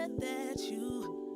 said that you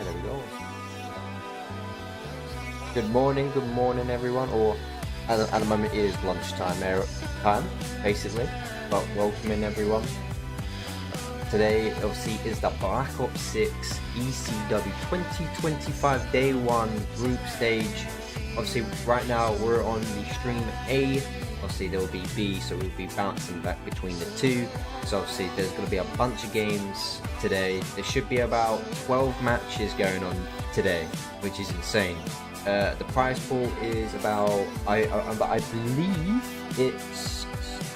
there we go. Good morning, everyone. Or at the moment it is lunchtime time, basically. But welcome in, everyone. Today, obviously, is the Black Ops 6 ECW 2025 Day 1 Group Stage. Obviously, right now we're on the stream A. Obviously, there will be B, so we'll be bouncing back between the two. So obviously, there's going to be a bunch of games today. There should be about 12 matches going on today, which is insane. The prize pool is about, I believe it's,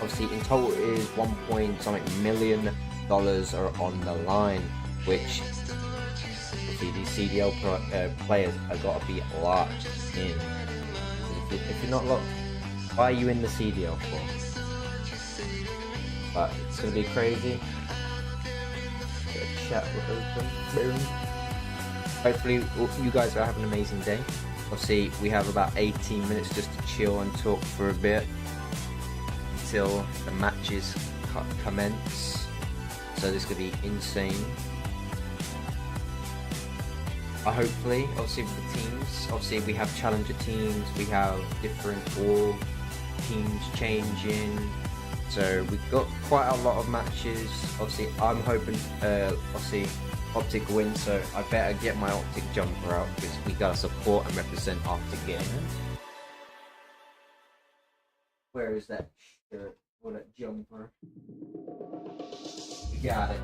obviously in total is $1.something million are on the line, which obviously these CDL players have got to be locked in. If you're not locked, why are you in the CDL for? But it's going to be crazy. Get a chat with open. Boom. Hopefully you guys are having an amazing day. Obviously we have about 18 minutes just to chill and talk for a bit until the matches commence. So this is going to be insane. Hopefully, obviously with the teams, obviously we have challenger teams, we have different org teams changing. So we've got quite a lot of matches. Obviously I'm hoping obviously Optic win, so I better get my Optic jumper out because we gotta support and represent Optic getting it. Where is that shirt or that jumper? We got it.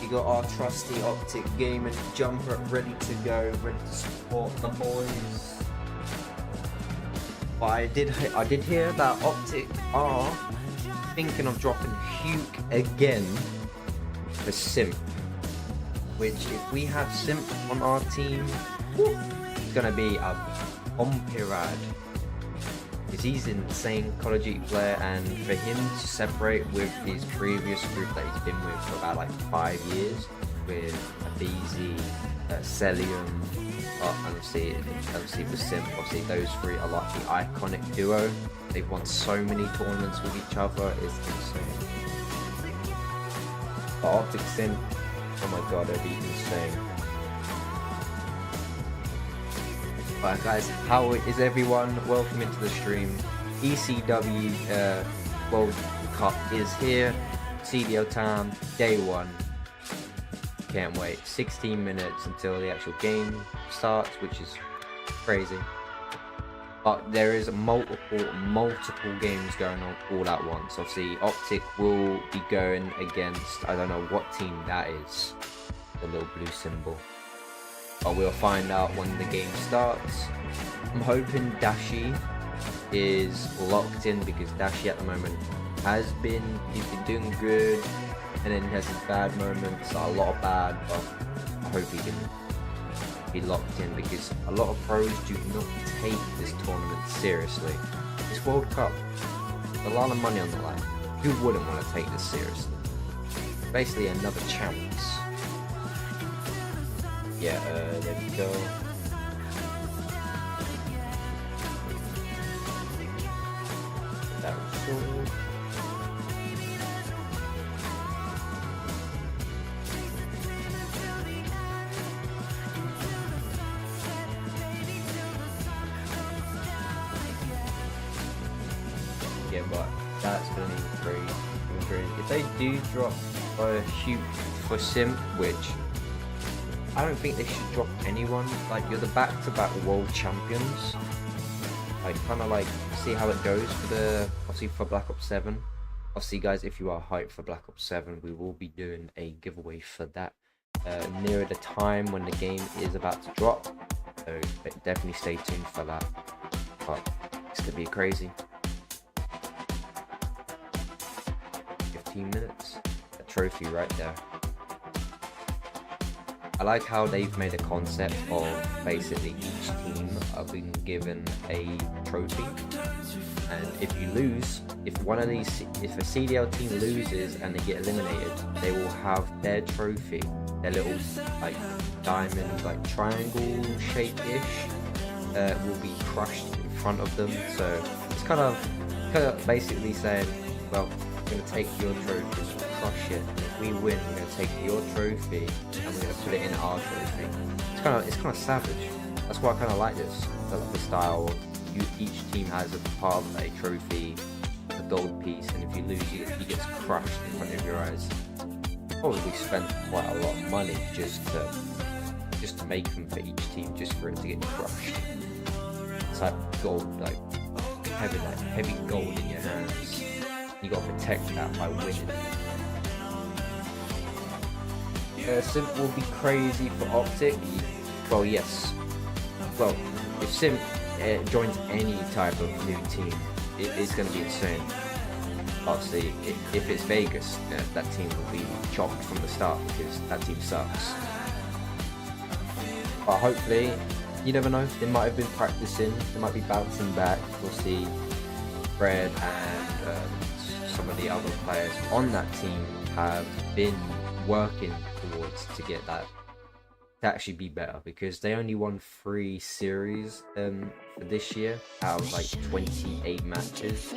We got our trusty Optic gaming jumper ready to go, ready to support the boys. But I did hear that Optic are thinking of dropping Huke again for Simp. Which, if we have Simp on our team, it's gonna be a bumpy ride. Because he's an insane Call of Duty player, and for him to separate with his previous group that he's been with for about like 5 years, with BZ, Celium, and obviously with Simp, obviously those three are like the iconic duo. They've won so many tournaments with each other, it's insane. But Optic Simp, oh my god, it'd be insane. Alright guys, how is everyone? Welcome into the stream. ECW World Cup is here. CDL time, day 1. Can't wait. 16 minutes until the actual game starts, which is crazy. But there is multiple games going on all at once. Obviously, Optic will be going against, I don't know what team that is. The little blue symbol. But we'll find out when the game starts. I'm hoping Dashi is locked in, because Dashi at the moment he's been doing good, and then he has his bad moments, a lot of bad, but I hope he can be locked in, because a lot of pros do not take this tournament seriously. This World Cup, a lot of money on the line. Who wouldn't want to take this seriously? Basically another chance. Yeah, there we go. That was sorted. Yeah, but that's gonna be crazy. If they do drop a Huke for Simp, which I don't think they should drop anyone. Like, you're the back-to-back world champions. Like, kind of like see how it goes for the, obviously for Black Ops 7. Obviously guys, if you are hyped for Black Ops 7, we will be doing a giveaway for that nearer the time when the game is about to drop. So definitely stay tuned for that. But it's gonna be crazy. 15 minutes. A trophy right there. I like how they've made a concept of basically each team are being given a trophy, and if you lose, if a CDL team loses and they get eliminated, they will have their trophy, their little like diamond, like triangle shape-ish will be crushed in front of them. So it's kind of basically saying, well, we're going to take your trophy, crush it. If we win, we're going to take your trophy and we're going to put it in our trophy. It's kind of savage. That's why I kind of like this. I like the style. Each team has a part of a trophy, a gold piece, and if you lose, he gets crushed in front of your eyes. Probably spent quite a lot of money just to make them for each team, just for it to get crushed. It's like gold, like heavy gold in your hands. You got to protect that by winning. Simp will be crazy for Optic. Well, yes. Well, if Simp joins any type of new team, it's going to be insane. Obviously, if it's Vegas, that team will be chopped from the start because that team sucks. But hopefully, you never know, they might have been practicing, they might be bouncing back. We'll see. Fred and some of the other players on that team have been working towards to get that to actually be better, because they only won 3 series for this year out of like 28 matches,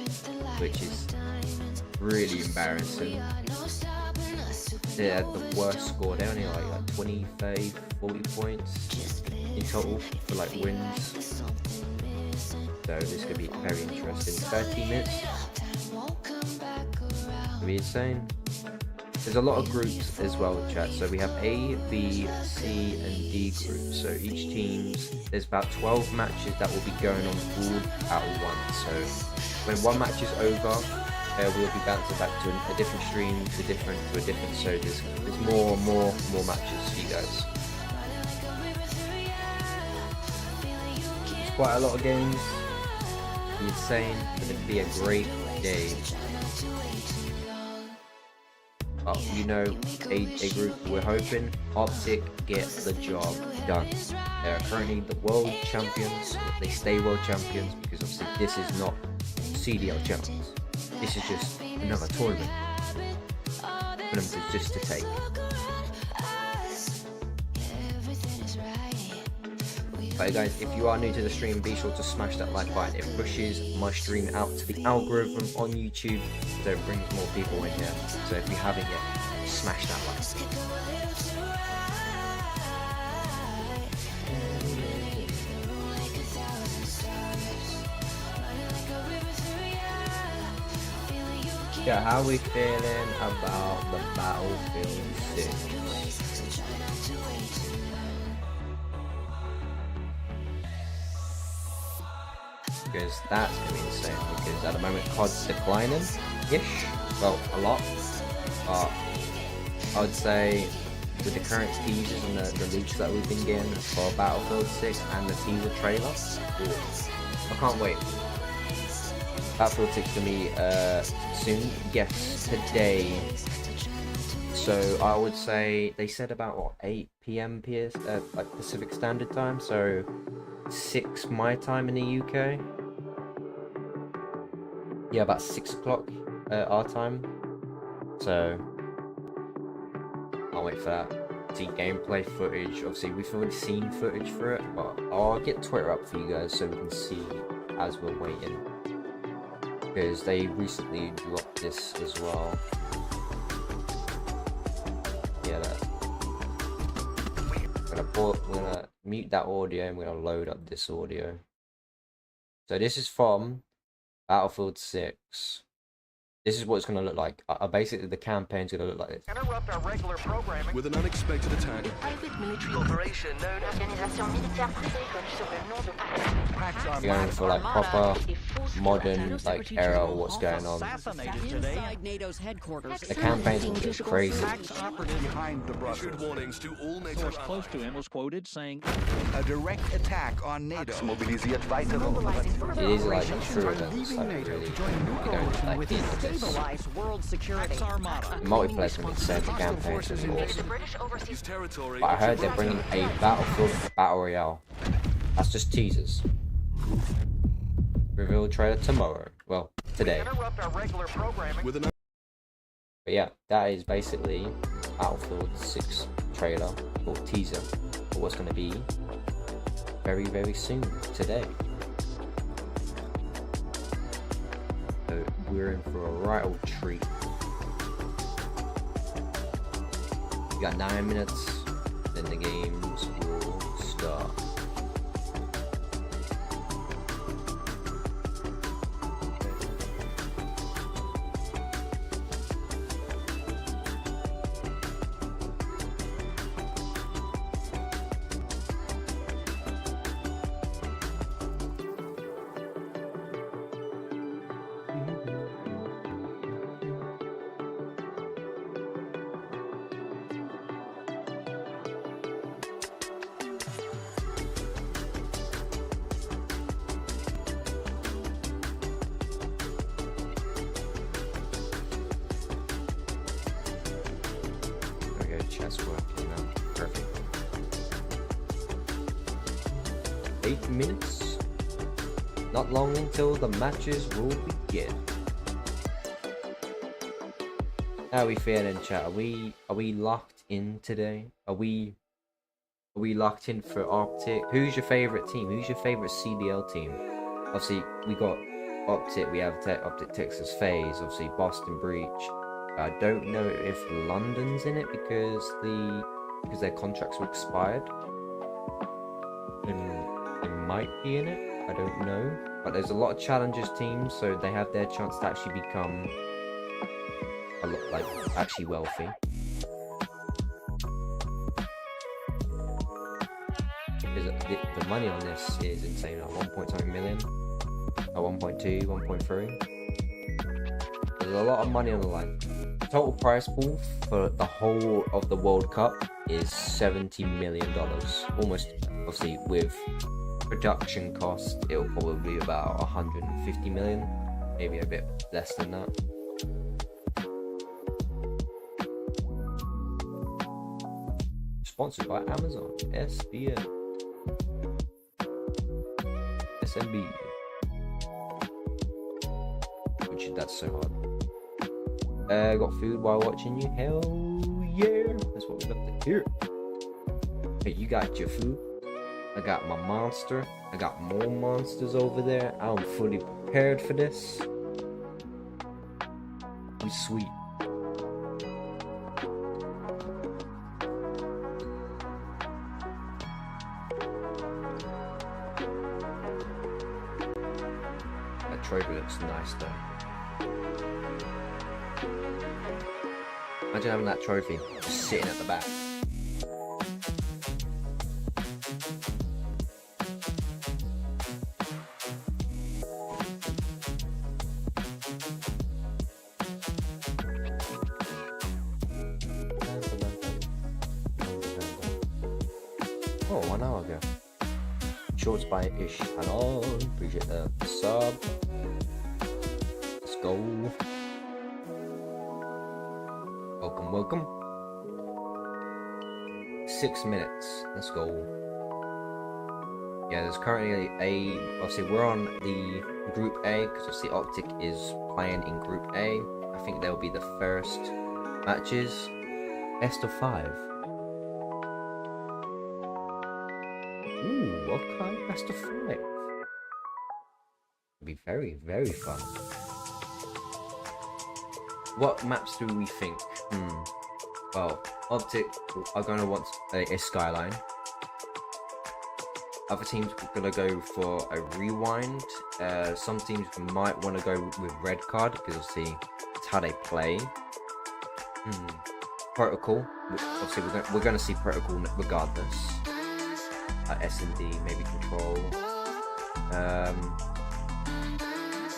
which is really embarrassing. They had the worst score. They only like 20, 30, 40 points in total for like wins. So this could be very interesting. 30 minutes. It'll be insane. There's a lot of groups as well, chat. So we have A, B, C, and D groups. So each team's, there's about 12 matches that will be going on all at once. So when one match is over, we'll be bouncing back to a different stream, to a different. So there's more matches for you guys. There's quite a lot of games. It'll be insane. It'll be a great day. You know, a group we're hoping Optic get the job done. They are currently the world champions. They stay world champions because obviously this is not CDL champions. This is just another tournament for them just to take. But guys, if you are new to the stream, be sure to smash that like button. It pushes my stream out to the algorithm on YouTube, so it brings more people in here. So if you haven't yet, smash that like. Yeah, how are we feeling about the Battlefield 6? Because that's going to be insane, because at the moment COD's declining-ish, well, a lot, but I would say with the current teasers and the leaks that we've been getting for Battlefield 6 and the teaser trailer, I can't wait. Battlefield 6 to me soon, yes, today. So I would say they said about what, 8 PM like Pacific Standard Time, so 6 my time in the UK. Yeah, about 6 o'clock our time. So I'll wait for that. See gameplay footage. Obviously, we've already seen footage for it, but I'll get Twitter up for you guys so we can see as we're waiting. Because they recently dropped this as well. Yeah, we're gonna mute that audio and we're gonna load up this audio. So this is from Battlefield 6. This is what it's going to look like. Basically, the campaign's going to look like this. Interrupt our regular programming with an unexpected attack. A private military operation known as You're going for like proper modern like era or what's going on. NATO's headquarters. The campaign's going to be crazy. Issued warnings to all NATO source close to him was quoted saying, a direct attack on NATO. It is like a true event, so really, you don't like into this. World security. The multiplayer's going to be insane, the campaign's going to be awesome. But I heard they're bringing a Battlefield Battle Royale. That's just teasers. Reveal trailer tomorrow. Well, today. But yeah, that is basically Battlefield 6 trailer or teaser for what's going to be very, very soon, today. So we're in for a right old treat. We got 9 minutes, then the games will start. Chess working now. Perfect. 8 minutes. Not long until the matches will begin. How are we feeling, chat? Are we locked in today? Are we locked in for Optic? Who's your favorite team? Who's your favorite CDL team? Obviously, we got Optic. We have Optic Texas FaZe. Obviously, Boston Breach. I don't know if London's in it because their contracts were expired. They might be in it. I don't know. But there's a lot of challengers teams, so they have their chance to actually become a lot actually wealthy. The money on this is insane. At 1.7 million, at 1.2, 1.3. There's a lot of money on the line. Total prize pool for the whole of the World Cup is $70 million. Almost, obviously, with production cost, it'll probably be about 150 million, maybe a bit less than that. Sponsored by Amazon, SBN, SMB. Which that's so hard. Got food while watching you? Hell yeah! That's what we love to hear. Hey, you got your food. I got my monster. I got more monsters over there. I'm fully prepared for this. I'm sweet. That trophy looks nice though. Imagine having that trophy just sitting at the back. Oh, 1 hour ago. Shorts by Ish Hello. Appreciate the sub. Let's go. Welcome. 6 minutes. Let's go. Yeah, there's currently obviously we're on the Group A because obviously Optic is playing in Group A. I think they'll be the first matches. Best of 5. Ooh, okay, best of 5. It'll be very, very fun. What maps do we think? Well, Optic are going to want a skyline. Other teams are going to go for a rewind. Some teams might want to go with red card because obviously it's how they play. Protocol. Obviously, we're going to see protocol regardless. S&D, maybe control. We're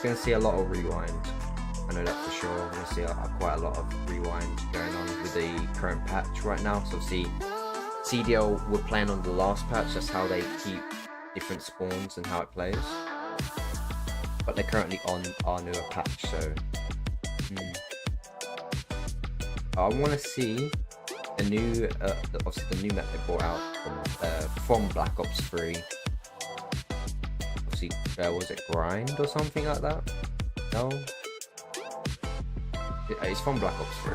going to see a lot of rewind. I know that for sure. We're going to see quite a lot of rewind going on with the current patch right now. So see, CDL were playing on the last patch. That's how they keep different spawns and how it plays. But they're currently on our newer patch. So I want to see a new, obviously the new map they brought out from Black Ops 3. Obviously, was it Grind or something like that? No. It's from Black Ops 3.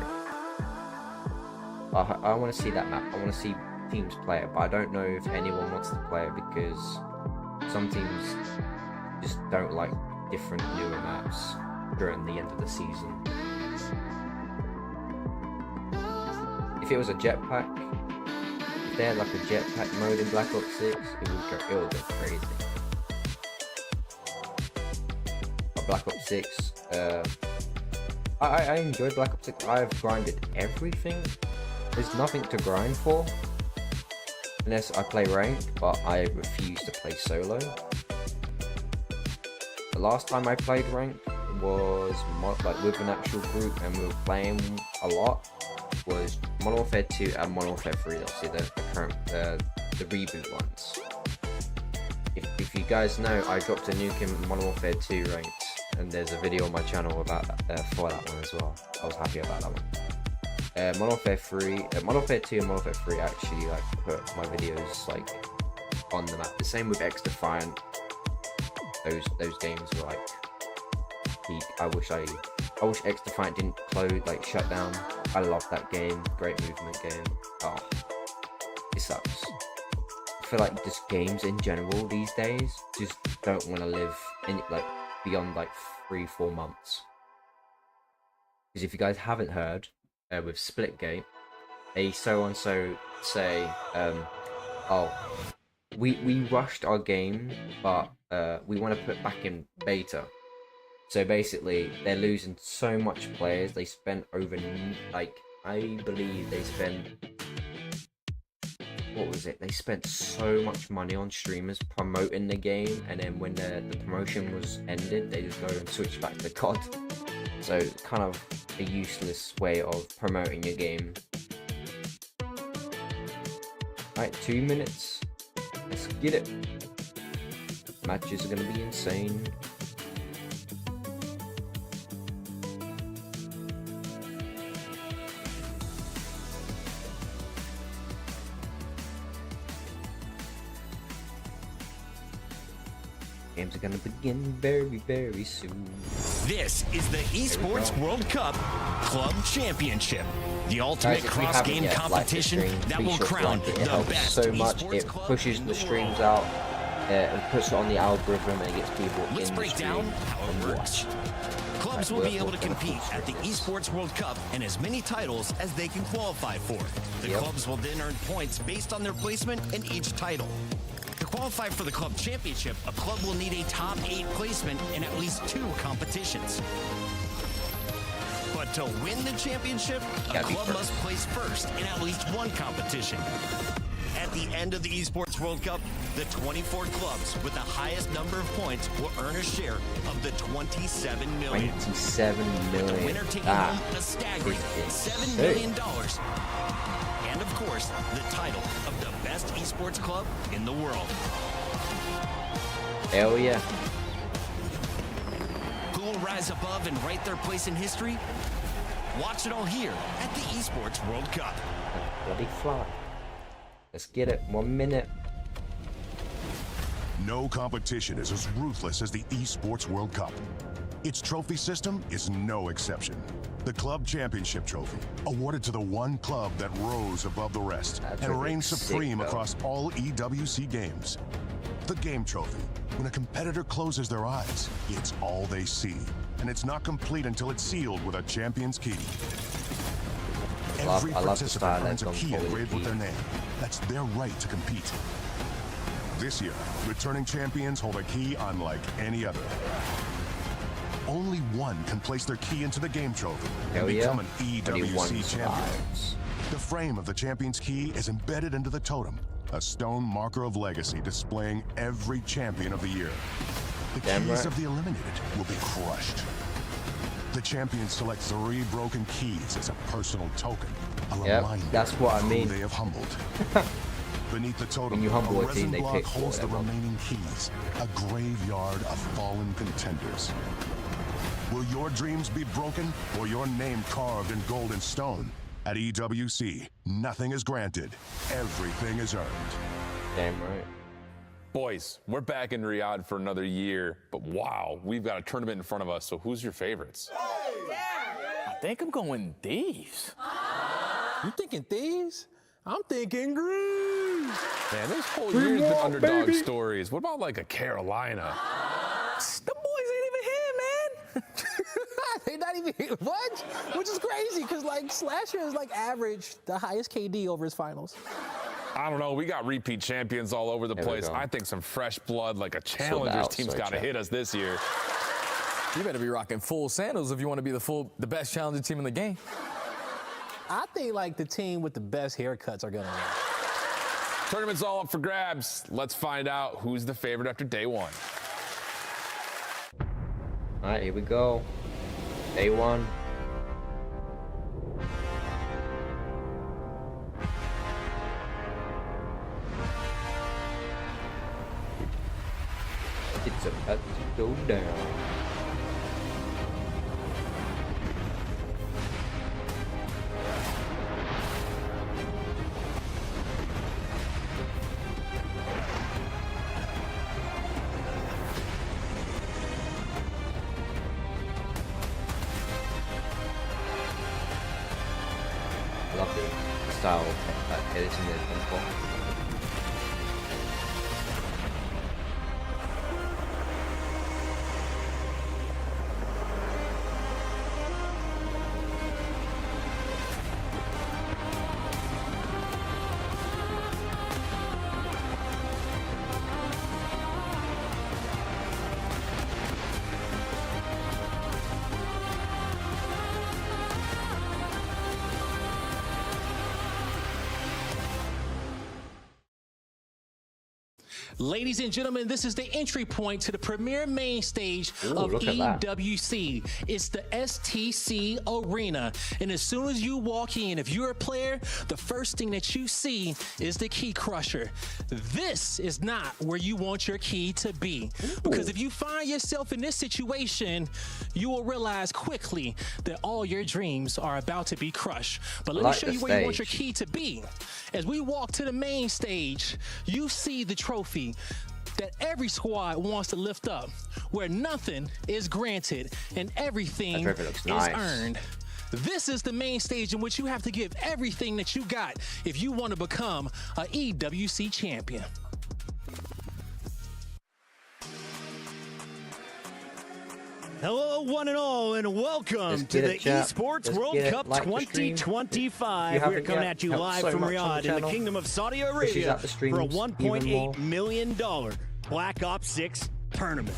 I want to see that map. I want to see teams play it, but I don't know if anyone wants to play it because some teams just don't like different newer maps during the end of the season. If it was a jetpack, if they had like a jetpack mode in Black Ops 6, it would go crazy. But Black Ops 6, I enjoyed Black Ops 6. I've grinded everything. There's nothing to grind for unless I play ranked, but I refuse to play solo. The last time I played ranked was like with an actual group and we were playing a lot, was Modern Warfare 2 and Modern Warfare 3, obviously the current the reboot ones. If you guys know, I dropped a nuke in Modern Warfare 2 ranked, and there's a video on my channel about for that one as well. I was happy about that one. Modern Warfare 3, Modern Warfare 2 and Modern Warfare 3 actually like put my videos like on the map. The same with X Defiant. Those games were like peak. I wish X Defiant didn't close, like shut down. I love that game. Great movement game. Oh, it sucks. I feel like just games in general these days just don't want to live in like beyond like 3-4 months. Because if you guys haven't heard, with Splitgate, they so and so say, oh, we rushed our game, but we want to put back in beta. So basically, they're losing so much players. They spent over, like, I believe they spent, what was it? They spent so much money on streamers promoting the game, and then when the promotion was ended, they just go and switch back to COD. So it's kind of a useless way of promoting your game. Alright, 2 minutes. Let's get it. Matches are gonna be insane. Games are gonna begin very, very soon. This is the Esports World Cup Club Championship, the ultimate cross-game competition that will crown the best so much. esports It club pushes in the the streams world. out, and puts it on the algorithm, and it gets people Let's in the break down stream how and it works. watch. Clubs Right, will be we're able to gonna compete full at the stream this. Esports World Cup and as many titles as they can qualify for. The Yep. clubs will then earn points based on their placement in each title. To qualify for the club championship, a club will need a top 8 placement in at least 2 competitions. But to win the championship, a Gotta be club first. must place first in at least 1 competition. At the end of the Esports World Cup, the 24 clubs with the highest number of points will earn a share of the $27 million. 27 The million. winner taking That home a staggering is $7 insane. million. And of course, the title of the best esports club in the world. Hell yeah. Who will rise above and write their place in history? Watch it all here at the Esports World Cup. Bloody fly. Let's get it. 1 minute. No competition is as ruthless as the Esports World Cup. Its trophy system is no exception. The Club Championship Trophy, awarded to the one club that rose above the rest That and trophy reigns is sick, supreme though. across all EWC games. The Game Trophy, when a competitor closes their eyes, it's all they see. And it's not complete until it's sealed with a champion's key. I Every love the participant style earns a that's key on engraved with quality. their name. That's their right to compete. This year, returning champions hold a key unlike any other. Only one can place their key into the game trophy Hell and yeah. become an Only one EWC champion. survives. The frame of the champion's key is embedded into the totem, a stone marker of legacy displaying every champion of the year. The Damn keys right. of the eliminated will be crushed. The champions select 3 broken keys as a personal token, a Yep, reminder that's what I of who mean. they have humbled. Beneath the totem, When you humble a a team, resin they block pick holds the whatever. remaining keys, a graveyard of fallen contenders. Will your dreams be broken or your name carved in golden stone? At EWC, nothing is granted, everything is earned. Damn right. Boys, we're back in Riyadh for another year, but wow, we've got a tournament in front of us, so who's your favorites? I think I'm going thieves. You thinking thieves? I'm thinking green. Man, this whole year's been underdog stories. What about like a Carolina? The boys ain't even here, man. They're not even here. What? Which is crazy, because like last year is like average, the highest KD over his finals. I don't know. We got repeat champions all over the place. I think some fresh blood, like a Challengers team's got to hit us this year. You better be rocking full sandals if you want to be the best Challenger team in the game. I think like the team with the best haircuts are gonna win. Tournament's all up for grabs. Let's find out who's the favorite after day one. All right, here we go. Day one. It's about to go down. I love the style of editing they've gone for. Ladies and gentlemen, this is the entry point to the premier main stage of EWC. It's the STC Arena. And as soon as you walk in, if you're a player, the first thing that you see is the key crusher. This is not where you want your key to be. Because if you find yourself in this situation, you will realize quickly that all your dreams are about to be crushed. But let me show you where you want your key to be. As we walk to the main stage, you see the trophy that every squad wants to lift up, where nothing is granted and everything is earned. This is the main stage in which you have to give everything that you got if you want to become an EWC champion. Hello, one and all, and welcome to the Esports World Cup 2025. We're coming at you live from Riyadh in the Kingdom of Saudi Arabia for a $1.8 million Black Ops 6 tournament.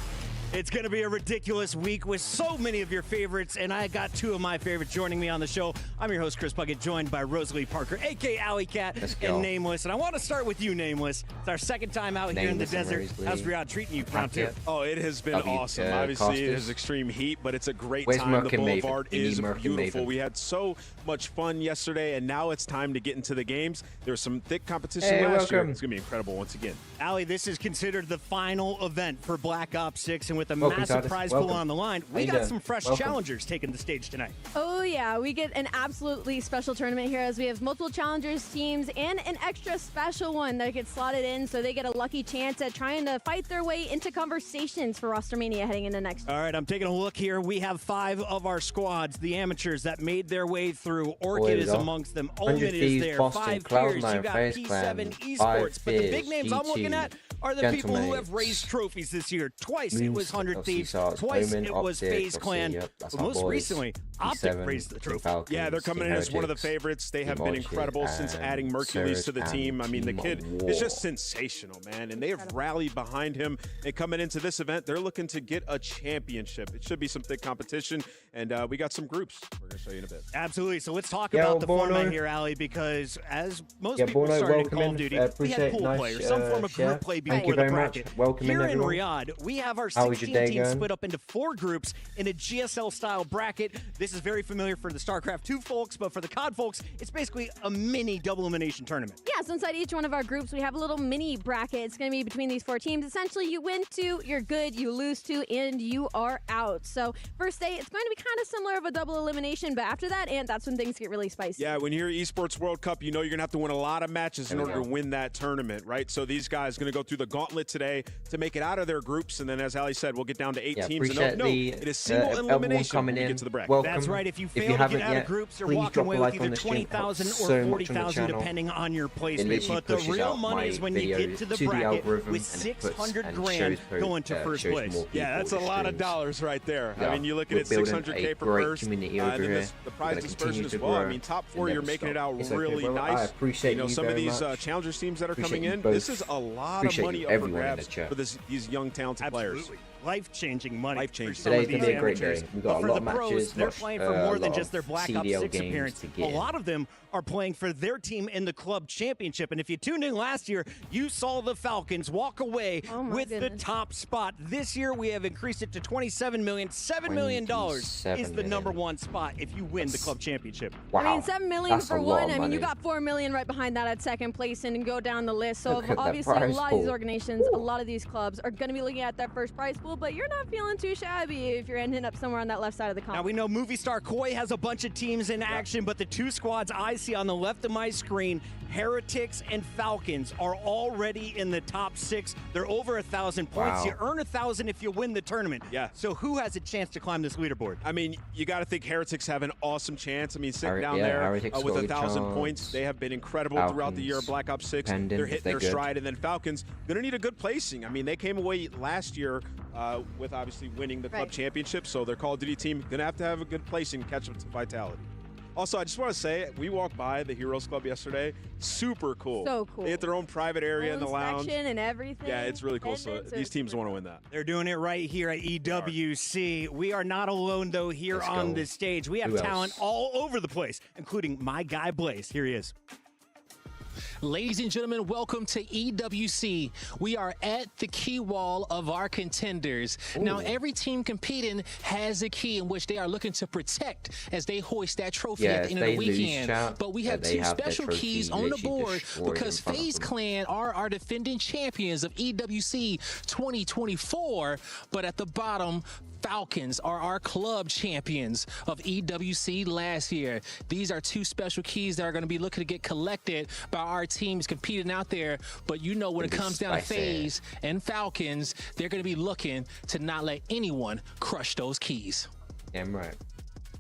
It's going to be a ridiculous week with so many of your favorites, and I got two of my favorites joining me on the show. I'm your host, Chris Puckett, joined by Rosalie Parker, a.k.a. Alley Cat, and Nameless. And I want to start with you, Nameless. It's our second time out here in the desert. How's Riyadh treating you around here? Oh, it has been awesome. Obviously, it is extreme heat, but it's a great time. The boulevard is beautiful. We had so much fun yesterday, and now it's time to get into the games. There was some thick competition last year. It's going to be incredible once again. Allie, this is considered the final event for Black Ops 6, and with a massive prize pool on the line, we got some fresh challengers taking the stage tonight. Oh, yeah. We get an absolutely special tournament here as we have multiple challengers teams and an extra special one that gets slotted in, so they get a lucky chance at trying to fight their way into conversations for Rostermania heading into next year. All right, I'm taking a look here. We have 5 of our squads, the amateurs that made their way through. Orchid is amongst them. Omen is there. 5 Gears. You got P7 Esports. But the big names I'm looking at are the people who have raised trophies this year. Twice it was 100 Thieves. Twice it was FaZe Clan. But most recently, Optic raised the trophy. Yeah, they're coming in as one of the favorites. They have been incredible since adding Mercules to the team. I mean, the kid is just sensational, man. And they have rallied behind him. And coming into this event, they're looking to get a championship. It should be some thick competition. And we got some groups we're going to show you in a bit. Absolutely. So let's talk about the format here, Ali, because as most people started in Call of Duty, we had pool players, some form of group play before the bracket. Here in Riyadh, we have our 16 teams split up into 4 groups in a GSL-style bracket. This is very familiar for the StarCraft 2 folks, but for the COD folks, it's basically a mini double elimination tournament. Yeah, so inside each one of our groups, we have a little mini bracket. It's going to be between these 4 teams. Essentially, you win 2, you're good, you lose 2, and you are out. So first day, it's going to be kind of similar of a double elimination, but after that, and that's when things get really spicy. Yeah, when you're Esports World Cup, you know you're going to have to win a lot of matches in order to win that tournament, right? So these guys are going to go through the gauntlet today to make it out of their groups. And then, as Ali said, we'll get down to 8 teams. Appreciate It is single elimination when we get to the bracket. Welcome. That's right. If you fail to get out of groups, you're walking away with either 20,000 or 40,000, depending on your placement. But the real money is when you get to the bracket with 600 grand going to first place. Yeah, that's a lot of dollars right there. I mean, you look at it, 600K per first, and then the prize dispersion as well. I mean, top 4, you're making it out really nice. I appreciate you some of very these much. challengers teams that are coming in, this is a lot of money up for grabs for these young, talented players. Life-changing money. Life-changing. Today's going to be a great day. We've got but a lot of for the pros, matches. they're playing for more than just their Black Ops 6 games appearance. to A lot of them are playing for their team in the club championship. And if you tuned in last year, you saw the Falcons walk away with the top spot. This year, we have increased it to $27 million. $7 million is the number one spot if you win the club championship. Wow. I mean, $7 million That's for a lot one. of I mean, you money. got $4 million right behind that at second place and go down the list. So Look at that obviously, a prize lot of these pool. organizations, a lot of these clubs are going to be looking at that first prize pool, but you're not feeling too shabby if you're ending up somewhere on that left side of the column. Now, we know Movie Star Koi has a bunch of teams in action, but the two squads I see on the left of my screen, Heretics and Falcons, are already in the top 6. They're over 1,000 points. Wow. You earn 1,000 if you win the tournament. Yeah. So who has a chance to climb this leaderboard? I mean, you got to think Heretics have an awesome chance. I mean, sitting down Heretics there with got a 1,000 chance. points, they have been incredible throughout the year of Black Ops 6. Pendant, They're hitting their good. stride. And then Falcons, going to need a good placing. I mean, they came away last year with obviously winning the club championship. So their Call of Duty team going to have a good placing to catch up to Vitality. Also, I just want to say, we walked by the Heroes Club yesterday. Super cool. So cool. They hit their own private area in the lounge. And everything. Yeah, it's really cool. So these teams want to win that. They're doing it right here at EWC. We are not alone, though, here on this stage. We have talent all over the place, including my guy, Blaze. Here he is. Ladies and gentlemen, welcome to EWC. We are at the key wall of our contenders. Ooh. Now, every team competing has a key in which they are looking to protect as they hoist that trophy at the end of the weekend. But we have two special keys on the board because FaZe Clan are our defending champions of EWC 2024. But at the bottom, Falcons are our club champions of EWC last year. These are two special keys that are going to be looking to get collected by our teams competing out there. But you know, when it comes down to FaZe and Falcons, they're going to be looking to not let anyone crush those keys. Damn right.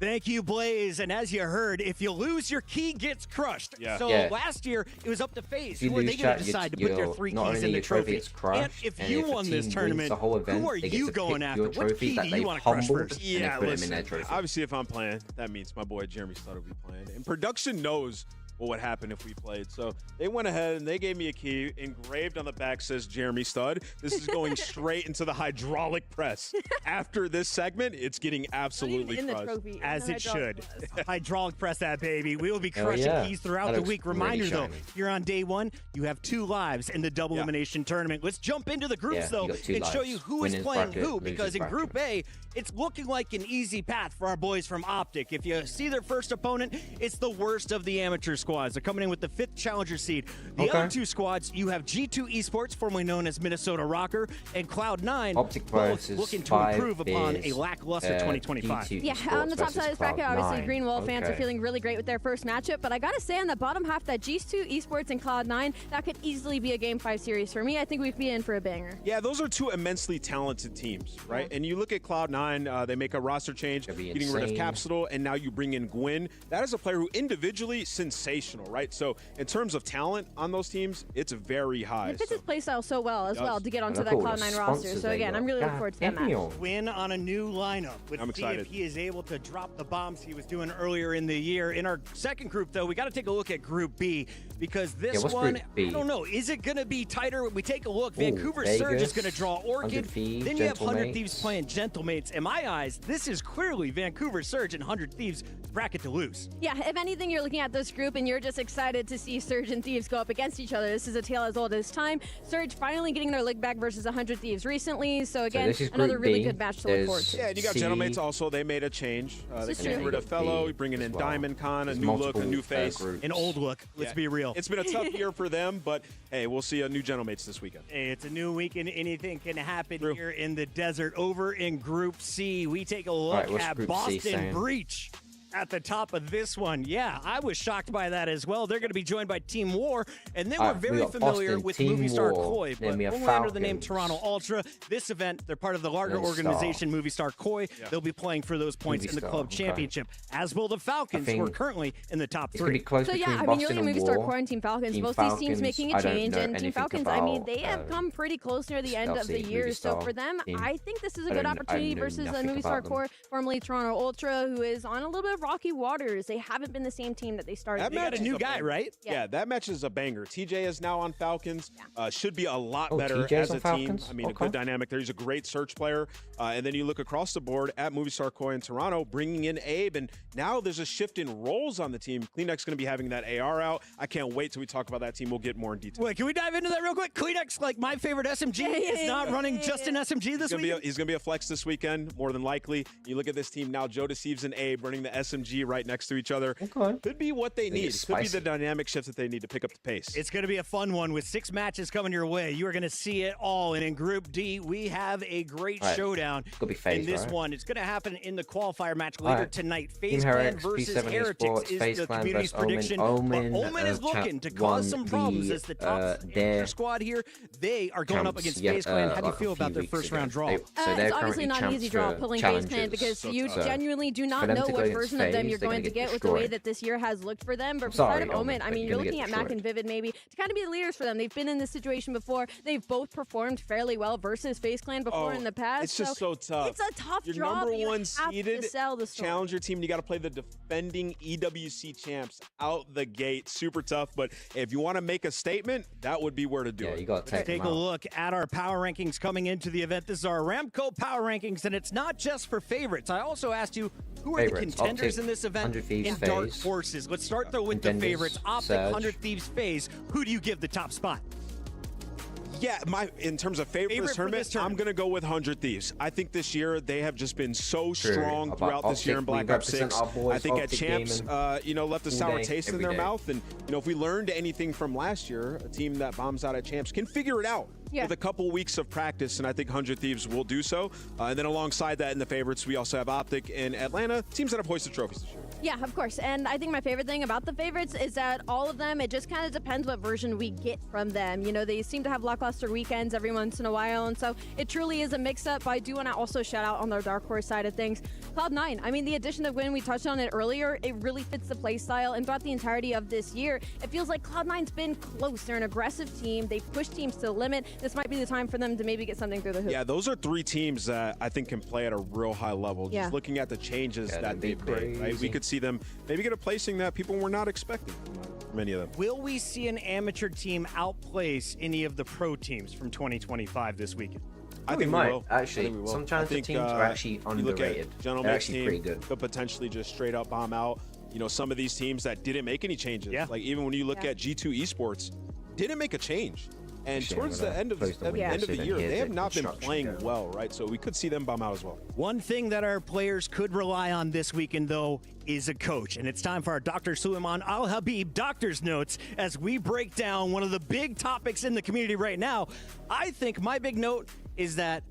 Thank you, Blaze. And as you heard, if you lose, your key gets crushed. Yeah. So last year, it was up to FaZe. If Who are you they lose going to that, decide to put their 3 keys in the trophy? And if you won this tournament, who are you going after? What key do you want to crush first? Yeah, listen, obviously if I'm playing, that means my boy Jeremy Stud will be playing. And production knows what would happen if we played. So they went ahead and they gave me a key. Engraved on the back says Jeremy Stud. This is going straight into the hydraulic press. After this segment, it's getting absolutely crushed. As it should. Hydraulic press that baby. We will be crushing keys throughout the week. Reminder though, you're on day 1. You have 2 lives in the double elimination tournament. Let's jump into the groups though and show you who is playing who. Because in Group A, it's looking like an easy path for our boys from Optic. If you see their first opponent, it's the worst of the amateur squads. They're coming in with the 5th challenger seed. The other 2 squads, you have G2 Esports, formerly known as Minnesota Rocker, and Cloud9, Optic both looking to improve upon a lackluster 2025. Yeah, on the top side of this bracket, obviously Green Wall fans are feeling really great with their first matchup, but I gotta say on the bottom half, that G2 Esports and Cloud9, that could easily be a Game 5 series for me. I think we'd be in for a banger. Yeah, those are 2 immensely talented teams, right? And you look at Cloud9, they make a roster change, getting rid of Capsule, and now you bring in Gwyn. That is a player who individually sensational, right? So in terms of talent on those teams, it's very high. It fits his playstyle so well as well to get onto that Cloud9 roster. So again, I'm really looking forward to that match. Win on a new lineup. Let's see if he is able to drop the bombs he was doing earlier in the year. In our second group, though, we got to take a look at Group B because this one, I don't know, is it going to be tighter? We take a look. Vancouver Surge is going to draw Orchid. Then you have 100 Thieves playing Gentlemates. In my eyes, this is clearly Vancouver Surge and 100 Thieves bracket to lose. Yeah, if anything, you're looking at this group and you're just excited to see Surge and Thieves go up against each other. This is a tale as old as time. Surge finally getting their leg back versus 100 Thieves recently. So again, another really good match to look forward to. Yeah, and you got Gentlemates also. They made a change. They got rid of Fellow, bringing in Diamond Con, a new look, a new face. An old look. Let's be real. It's been a tough year for them, but hey, we'll see a new Gentlemates this weekend. Hey, it's a new weekend. Anything can happen here in the desert. Over in Group C, we take a look at Boston Breach. at the top of this one. Yeah, I was shocked by that as well. They're going to be joined by Team War, and they were very familiar with Movistar Koi, but only under the name Toronto Ultra. This event, they're part of the larger organization Movistar Koi. Yeah. They'll be playing for those points in the club championship, as will the Falcons, who are currently in the top 3. So yeah, I mean, you're looking at Movistar Koi and Team Falcons. Both these teams making a change, and Team Falcons, I mean, they have come pretty close near the end of the year. So for them, I think this is a good opportunity versus Movistar Koi, formerly Toronto Ultra, who is on a little bit of rocky waters. They haven't been the same team that they started. They got a new guy, right? Yeah, that match is a banger. TJ is now on Falcons. Should be a lot better as a team. I mean, a good dynamic there. He's a great search player. And then you look across the board at Movistar Koi in Toronto, bringing in Abe, and now there's a shift in roles on the team. Kleenex going to be having that AR out. I can't wait till we talk about that team. We'll get more in detail. Wait, can we dive into that real quick? Kleenex, like my favorite SMG, is not running just an SMG this weekend? He's going to be a flex this weekend, more than likely. You look at this team now, Joe Deceives and Abe running the SMG right next to each other. Could be what they need. Could be the dynamic shift that they need to pick up the pace. It's going to be a fun one with 6 matches coming your way. You are going to see it all. And in Group D, we have a great showdown. In this one, it's going to happen in the qualifier match later tonight. FaZe Clan versus Heretics is the community's prediction. But Omen is looking to cause some problems as the top squad here. They are going up against FaZe Clan. How do you feel about their first round draw? It's obviously not an easy draw pulling FaZe Clan because you genuinely do not know what version of them you're going to get with the way that this year has looked for them. But beside of Omen, I mean, you're looking at Mac and Vivid maybe to kind of be the leaders for them. They've been in this situation before. They've both performed fairly well versus FaZe Clan before in the past. It's just so tough. It's a tough Your draw. number one seeded challenger team. You got to play the defending EWC champs out the gate. Super tough. But if you want to make a statement, that would be where to do it. You got to take a look at our power rankings coming into the event. This is our Aramco power rankings, and it's not just for favorites. I also asked you, who are the contenders in this event in dark horses? Let's start though with the favorites. Optic, 100 Thieves, FaZe. Who do you give the top spot? Yeah, in terms of favorite for this tournament, I'm going to go with 100 Thieves. I think this year they have just been so strong throughout this year in Black Ops 6. I think at Champs, left a sour taste in their mouth. And, if we learned anything from last year, a team that bombs out at Champs can figure it out. With a couple weeks of practice, and I think 100 Thieves will do so. And then alongside that in the favorites, we also have Optic and Atlanta, teams that have hoisted trophies this year. Yeah, of course. And I think my favorite thing about the favorites is that all of them, it just kind of depends what version we get from them. They seem to have lackluster weekends every once in a while, and so it truly is a mix-up. But I do want to also shout out on their Dark Horse side of things. Cloud9, I mean, the addition of Gwyn, we touched on it earlier, it really fits the play style, and throughout the entirety of this year, it feels like Cloud9's been close. They're an aggressive team. They've pushed teams to the limit. This might be the time for them to maybe get something through the hoop. Yeah, those are 3 teams that I think can play at a real high level. Just looking at the changes that they've made, right? We could see them maybe get a placing that people were not expecting from many of them. Will we see an amateur team outplace any of the pro teams from 2025 this weekend? I think we might. will. Actually, some challenger teams are actually underrated. They're actually pretty good. Could potentially just straight up bomb out. Some of these teams that didn't make any changes. Yeah. Like even when you look at G2 Esports, didn't make a change. And towards the end of the year, they have not been playing well, right? So we could see them bomb out as well. One thing that our players could rely on this weekend, though, is a coach. And it's time for our Dr. Suleiman Al-Habib Doctor's Notes as we break down one of the big topics in the community right now. I think my big note is that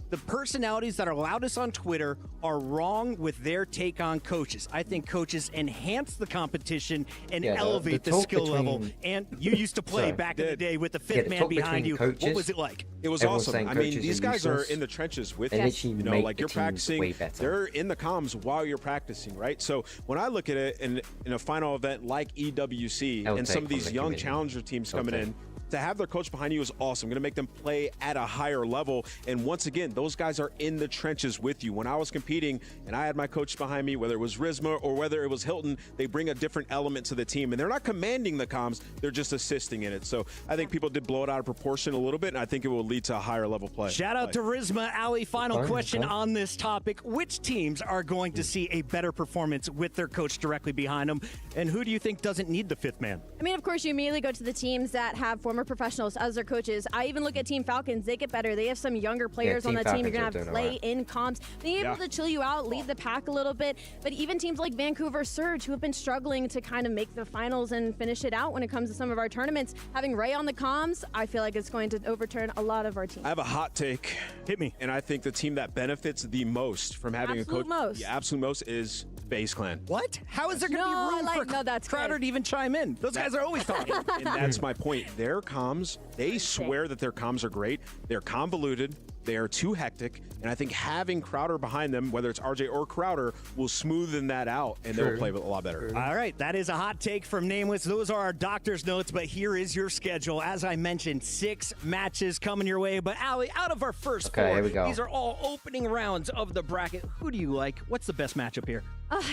the personalities that are loudest on Twitter are wrong with their take on coaches. I think coaches enhance the competition and elevate the skill level. And you used to play back in the day with the 5th man behind you. Coaches, what was it like? It was awesome. I mean, these guys are in the trenches with you. Like you're practicing. They're in the comms while you're practicing, right? So when I look at it in a final event like EWC and some of these young challenger teams coming in, to have their coach behind you is awesome. Going to make them play at a higher level. And once again, those guys are in the trenches with you. When I was competing and I had my coach behind me, whether it was Rizma or whether it was Hilton, they bring a different element to the team. And they're not commanding the comms, they're just assisting in it. So I think people did blow it out of proportion a little bit, and I think it will lead to a higher level play. Shout out to Rizma. Ali, final question on this topic. Which teams are going to see a better performance with their coach directly behind them? And who do you think doesn't need the 5th man? I mean, of course, you immediately go to the teams that have former former professionals as their coaches. I even look at Team Falcons. They get better. They have some younger players on that team. You're going to have play in comms. Being able to chill you out, lead the pack a little bit. But even teams like Vancouver Surge, who have been struggling to kind of make the finals and finish it out when it comes to some of our tournaments, having Ray on the comms, I feel like it's going to overturn a lot of our teams. I have a hot take. Hit me. And I think the team that benefits the most from having a coach, absolute most, is FaZe Clan. What? How is there going to be room for Crowder to even chime in? Those guys are always talking. And that's my point. Their comms, they swear that their comms are great. They're convoluted. They are too hectic, and I think having Crowder behind them, whether it's RJ or Crowder, will smoothen that out, and they'll play a lot better. All right, that is a hot take from Nameless. Those are our doctor's notes, but here is your schedule. As I mentioned, 6 matches coming your way. But Allie, out of our first 4, here we go. These are all opening rounds of the bracket. Who do you like? What's the best matchup here?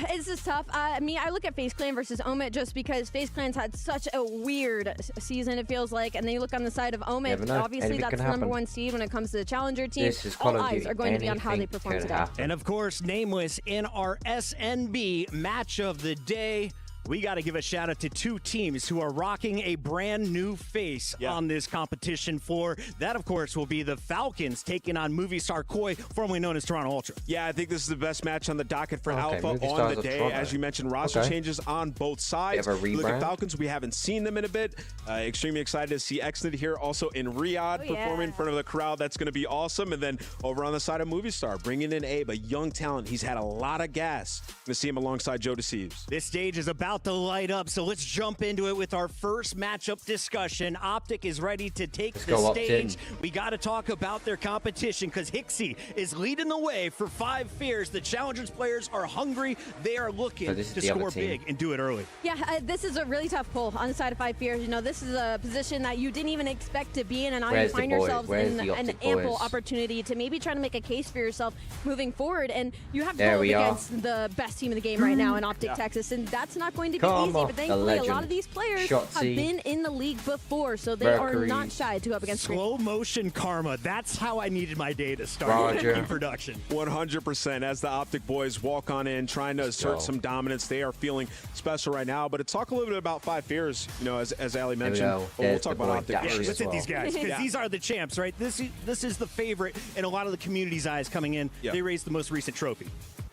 It's just tough. I look at FaZe Clan versus Omit just because FaZe Clan's had such a weird season, it feels like. And then you look on the side of Omit, obviously that's the number 1 seed when it comes to the challenger team. All eyes are going to be on how they perform today. And of course, Nameless in our SNB match of the day. We got to give a shout out to 2 teams who are rocking a brand new face on this competition floor. That, of course, will be the Falcons taking on Movie Star Koi, formerly known as Toronto Ultra. Yeah, I think this is the best match on the docket for Alpha on the day. As you mentioned, roster changes on both sides. Look at Falcons. We haven't seen them in a bit. Extremely excited to see Exnid here also in Riyadh performing in front of the crowd. That's going to be awesome. And then over on the side of Movie Star, bringing in Abe, a young talent. He's had a lot of gas. Going to see him alongside Joe Deceives. This stage is about to light up, so let's jump into it with our first matchup discussion. Optic is ready to take the stage. We got to talk about their competition because Hixie is leading the way for 5 Fears. The Challengers players are hungry. They are looking to score big and do it early. Yeah, this is a really tough pull on the side of 5 Fears. You know, this is a position that you didn't even expect to be in, and now you find yourselves in an ample opportunity to maybe try to make a case for yourself moving forward. And you have to go up against the best team in the game right now in Optic Texas, and that's not going to be easy. But thankfully, a lot of these players have been in the league before, so they are not shy to go up against slow motion karma. That's how I needed my day to start in production. 100%. As the Optic boys walk on in, trying to assert some dominance, they are feeling special right now. But to talk a little bit about 5 Fears, you know, as Ali mentioned, we'll talk about Optic first. Let's hit these guys because these are the champs, right? This is the favorite in a lot of the community's eyes coming in. They raised the most recent trophy.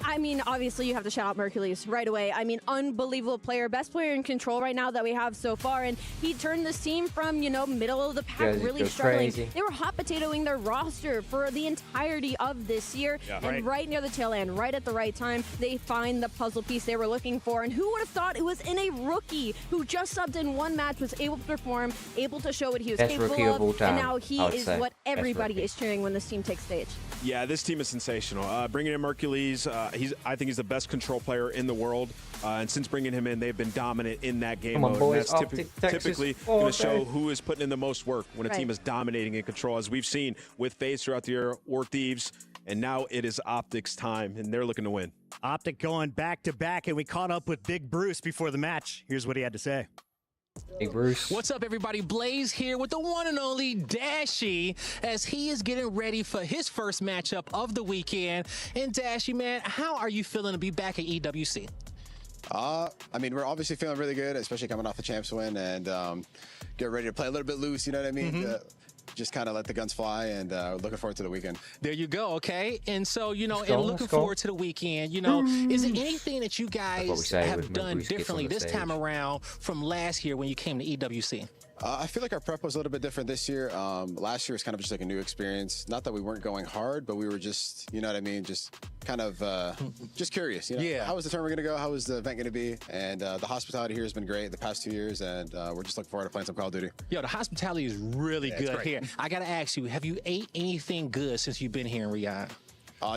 I mean, obviously, you have to shout out Mercules right away. I mean, unbelievable player. Best player in control right now that we have so far. And he turned this team from, you know, middle of the pack, really struggling. They were hot potatoing their roster for the entirety of this year. And right near the tail end, right at the right time, they find the puzzle piece they were looking for. And who would have thought it was in a rookie who just subbed in 1 match, was able to perform, able to show what he was capable of. And now he is what everybody is cheering when this team takes stage. Yeah, this team is sensational. Bringing in Mercules, I think he's the best control player in the world. And since bringing him in, they've been dominant in that game mode. Boys, and that's typically going to show who is putting in the most work when a team is dominating in control, as we've seen with FaZe throughout the year, War Thieves, and now it is Optic's time, and they're looking to win. Optic going back-to-back, and we caught up with Big Bruce before the match. Here's what he had to say. Hey, Bruce. What's up, everybody? Blaze here with the one and only Dashy as he is getting ready for his first matchup of the weekend. And Dashy, man, how are you feeling to be back at EWC? I mean, we're obviously feeling really good, especially coming off the champs win, and get ready to play a little bit loose, you know what I mean? Just kind of let the guns fly, and looking forward to the weekend. There you go, okay? And so, you know, looking forward to the weekend, you know, is there anything that you guys have done differently this time around from last year when you came to EWC? I feel like our prep was a little bit different this year. Last year was kind of just like a new experience. Not that we weren't going hard, but we were just, you know what I mean, just kind of just curious. You know? How is the tournament going to go? How is the event going to be? And the hospitality here has been great the past 2 years, and we're just looking forward to playing some Call of Duty. Yo, the hospitality is really good here. I got to ask you, have you ate anything good since you've been here in Riyadh?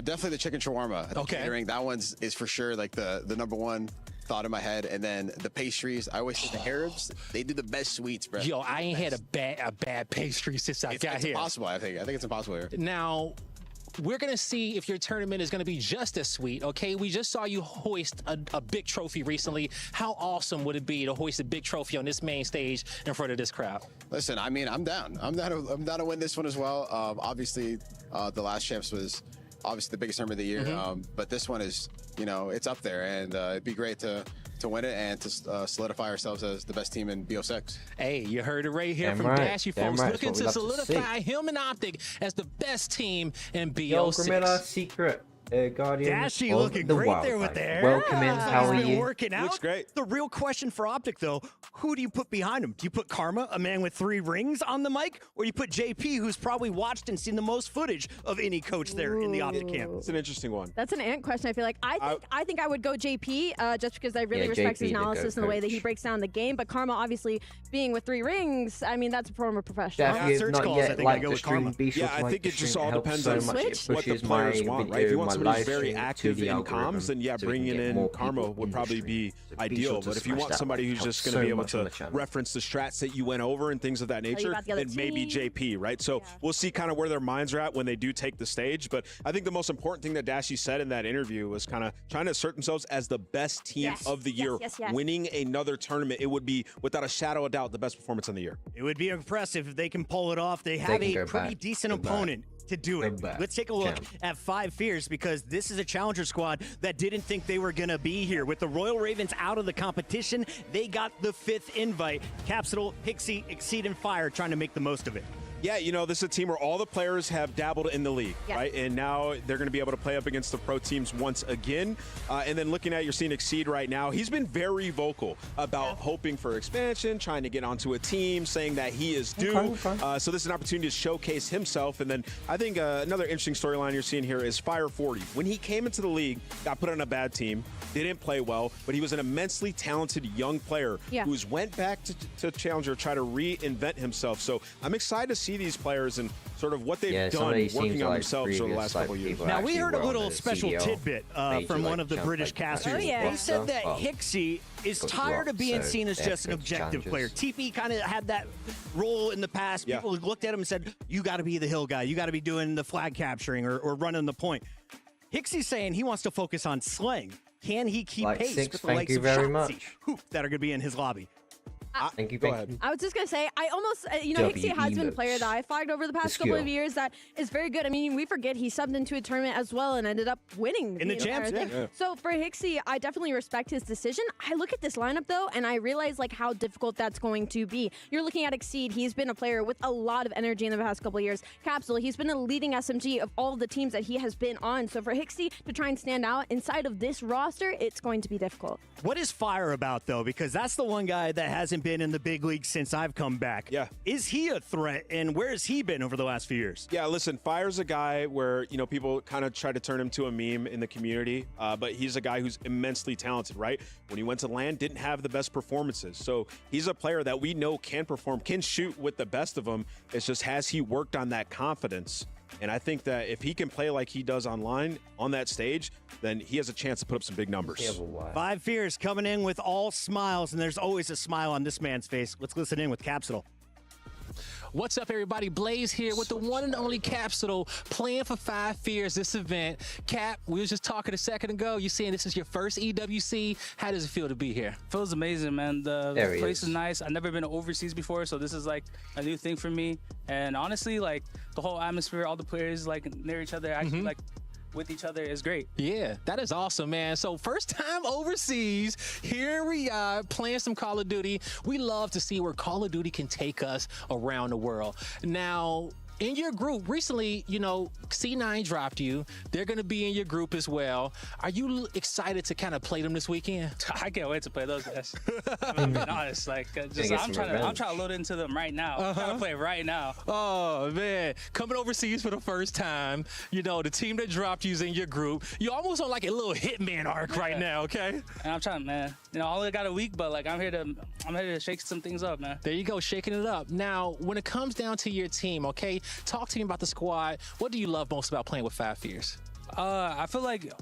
Definitely the chicken shawarma. Okay. Catering, that one's is for sure like the number one thought in my head. And then the pastries, I always say the Arabs, they do the best sweets, bro. Yo, I ain't had a bad pastry since I got here. It's impossible, I think it's impossible here. Now, we're going to see if your tournament is going to be just as sweet, okay? We just saw you hoist a big trophy recently. How awesome would it be to hoist a big trophy on this main stage in front of this crowd? Listen, I mean, I'm down. I'm down to win this one as well. Obviously, the last champs was obviously the biggest tournament of the year, but this one is, you know, it's up there, and it'd be great to to win it and to solidify ourselves as the best team in BO6. Hey, you heard it right here from Dashy, folks. Looking to solidify him and Optic as the best team in BO6. Yo, Grimilla, secret guardian. Dashy looking great there with the hair. Welcome in. How are you? Working out. Looks great. The real question for Optic, though, who do you put behind him? Do you put Karma, a man with 3 rings, on the mic? Or do you put JP, who's probably watched and seen the most footage of any coach there in the Optic camp? It's an interesting one. That's an ant question, I feel like. I think I would go JP just because I really respect his analysis and the way that he breaks down the game. But Karma, obviously, being with 3 rings, I mean, that's a former professional. Definitely is not yet like the stream beast. Yeah, I think it just all depends on what the players want, right? If you want somebody who's very active in comms, then yeah, bringing in Karma would probably be ideal. But if you want somebody who's just going to be able to reference the strats that you went over and things of that nature, then maybe JP, right? So we'll see kind of where their minds are at when they do take the stage. But I think the most important thing that Dashy said in that interview was kind of trying to assert themselves as the best team of the year, winning another tournament. It would be, without a shadow of doubt, the best performance in the year. It would be impressive if they can pull it off. They have a pretty decent opponent to do it. Let's take a look at 5 Fears, because this is a challenger squad that didn't think they were going to be here. With the Royal Ravens out of the competition, they got the 5th invite. Capsule, Pixie, Exceed, and Fire trying to make the most of it. Yeah, you know, this is a team where all the players have dabbled in the league, right? And now they're going to be able to play up against the pro teams once again. And then looking at, you're seeing Exceed right now. He's been very vocal about hoping for expansion, trying to get onto a team, saying that he is due. So this is an opportunity to showcase himself. And then I think another interesting storyline you're seeing here is Fire 40. When he came into the league, got put on a bad team, didn't play well, but he was an immensely talented young player who's went back to Challenger, try to reinvent himself. So I'm excited to see these players and sort of what they've done working on themselves over the last couple of years. Now, we heard a little special tidbit from one of the British casters. They said that Hixie is tired of being seen as just an objective player. TP kind of had that role in the past. People looked at him and said, you got to be the hill guy. You got to be doing the flag capturing or running the point. Hixie's saying he wants to focus on slaying. Can he keep pace with the likes of Shotzi, that are going to be in his lobby? Thank you. Go ahead. I was just going to say, I almost, Hixie has been a player that I flagged over the past couple of years that is very good. I mean, we forget he subbed into a tournament as well and ended up winning. In the champs, So for Hixie, I definitely respect his decision. I look at this lineup, though, and I realize, like, how difficult that's going to be. You're looking at Exceed. He's been a player with a lot of energy in the past couple of years. Capsule, he's been a leading SMG of all the teams that he has been on. So for Hixie to try and stand out inside of this roster, it's going to be difficult. What is Fire about, though? Because that's the one guy that hasn't been in the big league since I've come back. Yeah. Is he a threat, and where has he been over the last few years? Yeah, listen, Fire's a guy where, people kind of try to turn him to a meme in the community, but he's a guy who's immensely talented, right? When he went to LAN, didn't have the best performances. So he's a player that we know can perform, can shoot with the best of them. It's just, has he worked on that confidence? And I think that if he can play like he does online on that stage, then he has a chance to put up some big numbers. 5 Fears coming in with all smiles, and there's always a smile on this man's face. Let's listen in with Capsule. What's up, everybody? Blaze here with the one and only Capsule, playing for 5 Fears this event. Cap, we was just talking a second ago. You saying this is your first EWC. How does it feel to be here? Feels amazing, man. The place is nice. I've never been overseas before, so this is like a new thing for me. And honestly, like the whole atmosphere, all the players like near each other, actually like with each other is great. Yeah, that is awesome, man. So first time overseas, here we are playing some Call of Duty. We love to see where Call of Duty can take us around the world. Now, in your group, recently, C9 dropped you. They're going to be in your group as well. Are you excited to kind of play them this weekend? I can't wait to play those guys. I'm being honest. Like, I'm trying to load into them right now. I'm trying to play right now. Oh, man. Coming overseas for the first time, the team that dropped you is in your group. You're almost on like a little Hitman arc right now, okay? And I'm trying, man. I only got a week, but like I'm here to shake some things up, man. There you go, shaking it up. Now, when it comes down to your team, okay, talk to me about the squad. What do you love most about playing with 5 Fears? I feel like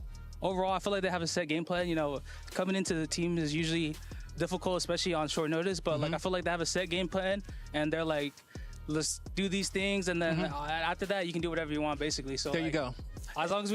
overall, they have a set game plan. Coming into the team is usually difficult, especially on short notice. But like I feel like they have a set game plan, and they're like, let's do these things, and then after that, you can do whatever you want, basically. So there you go. As long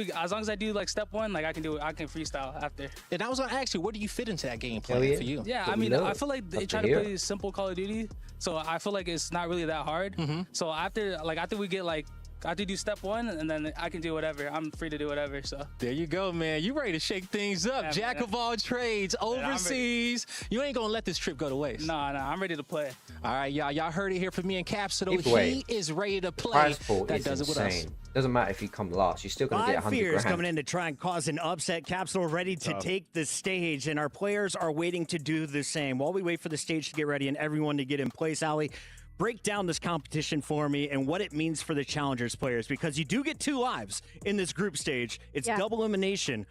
as I do like step 1, like I can do it. I can freestyle after. And I was gonna ask you, where do you fit into that game plan for you? Yeah, I mean, I feel like they try to play simple Call of Duty, so I feel like it's not really that hard. So after we get like I have to do step 1, and then I can do whatever. I'm free to do whatever. So there you go, man. You ready to shake things up? Yeah, Jack of all trades, overseas. You ain't gonna let this trip go to waste. No, I'm ready to play. All right, y'all heard it here from me and Capsule. He is ready to play. Prize pool that is does insane. It with us. Doesn't matter if you come last, you're still going to get 100 grand. Coming in to try and cause an upset. Capsule ready to take the stage, and our players are waiting to do the same. While we wait for the stage to get ready and everyone to get in place, Ali, break down this competition for me and what it means for the Challengers players, because you do get 2 lives in this group stage. It's double elimination.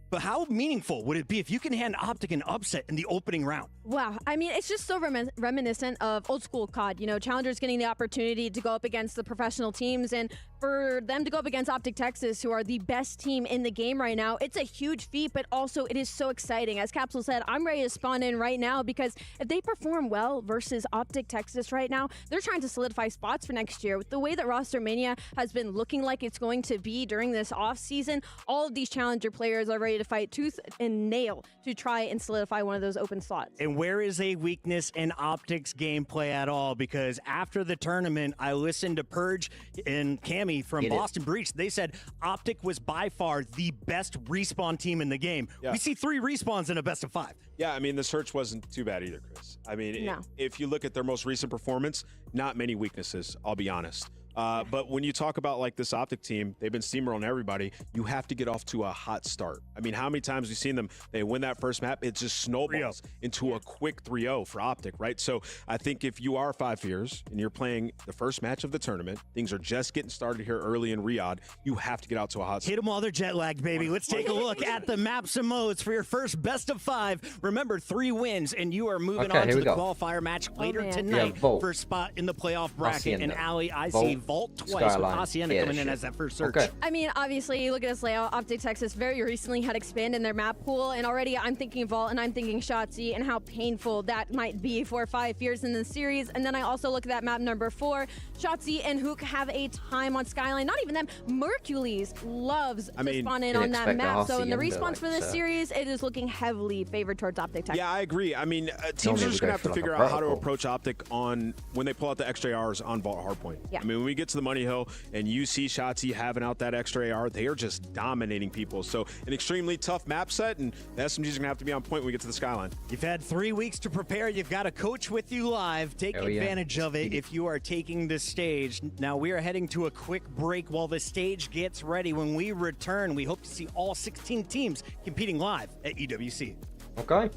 But how meaningful would it be if you can hand Optic an upset in the opening round? Wow. I mean, it's just so reminiscent of old school COD. You know, Challengers getting the opportunity to go up against the professional teams, and for them to go up against Optic Texas, who are the best team in the game right now, it's a huge feat, but also it is so exciting. As Capsule said, I'm ready to spawn in right now, because if they perform well versus Optic Texas right now, they're trying to solidify spots for next year. With the way that Roster Mania has been looking like it's going to be during this off season, all of these Challenger players are ready to fight tooth and nail to try and solidify one of those open slots. And where is a weakness in Optic's gameplay at all? Because after the tournament, I listened to Purge and Cammy from Boston Breach. They said Optic was by far the best respawn team in the game. Yeah. We see 3 respawns in a best of 5. Yeah, I mean, the search wasn't too bad either, Chris. I mean, if you look at their most recent performance, not many weaknesses, I'll be honest. But when you talk about like this Optic team, they've been steamrolling everybody. You have to get off to a hot start. I mean, how many times we've seen them, they win that first map, it just snowballs into a quick 3-0 for Optic, right? So I think if you are 5 Fears and you're playing the first match of the tournament, things are just getting started here early in Riyadh, you have to get out to a hot start. Hit them while they're jet lagged, baby. Let's take a look at the maps and modes for your first best of 5. Remember, 3 wins, and you are moving on to the qualifier match later tonight for a spot in the playoff bracket. And Ali, I see Vault twice. Hacienda coming in as that first search. I mean, obviously, you look at this layout. Optic Texas very recently had expanded their map pool, and already I'm thinking Vault and I'm thinking Shotzi and how painful that might be for 5 Fears in the series. And then I also look at that map number 4. Shotzi and Hook have a time on Skyline. Not even them. Mercules loves to spawn in on that map. So in the response for this series, it is looking heavily favored towards Optic Texas. Yeah, I agree. I mean, teams are just going to have to figure out how to approach Optic on when they pull out the extra ARs on Vault Hardpoint. Yeah. I mean, when we get to the Money Hill and you see Shotzi having out that extra AR, they are just dominating people. So an extremely tough map set, and the SMGs are gonna have to be on point when we get to the Skyline. You've had 3 weeks to prepare. You've got a coach with you live. Take advantage of it if you are taking the stage. Now we are heading to a quick break while the stage gets ready. When we return, we hope to see all 16 teams competing live at EWC. Okay.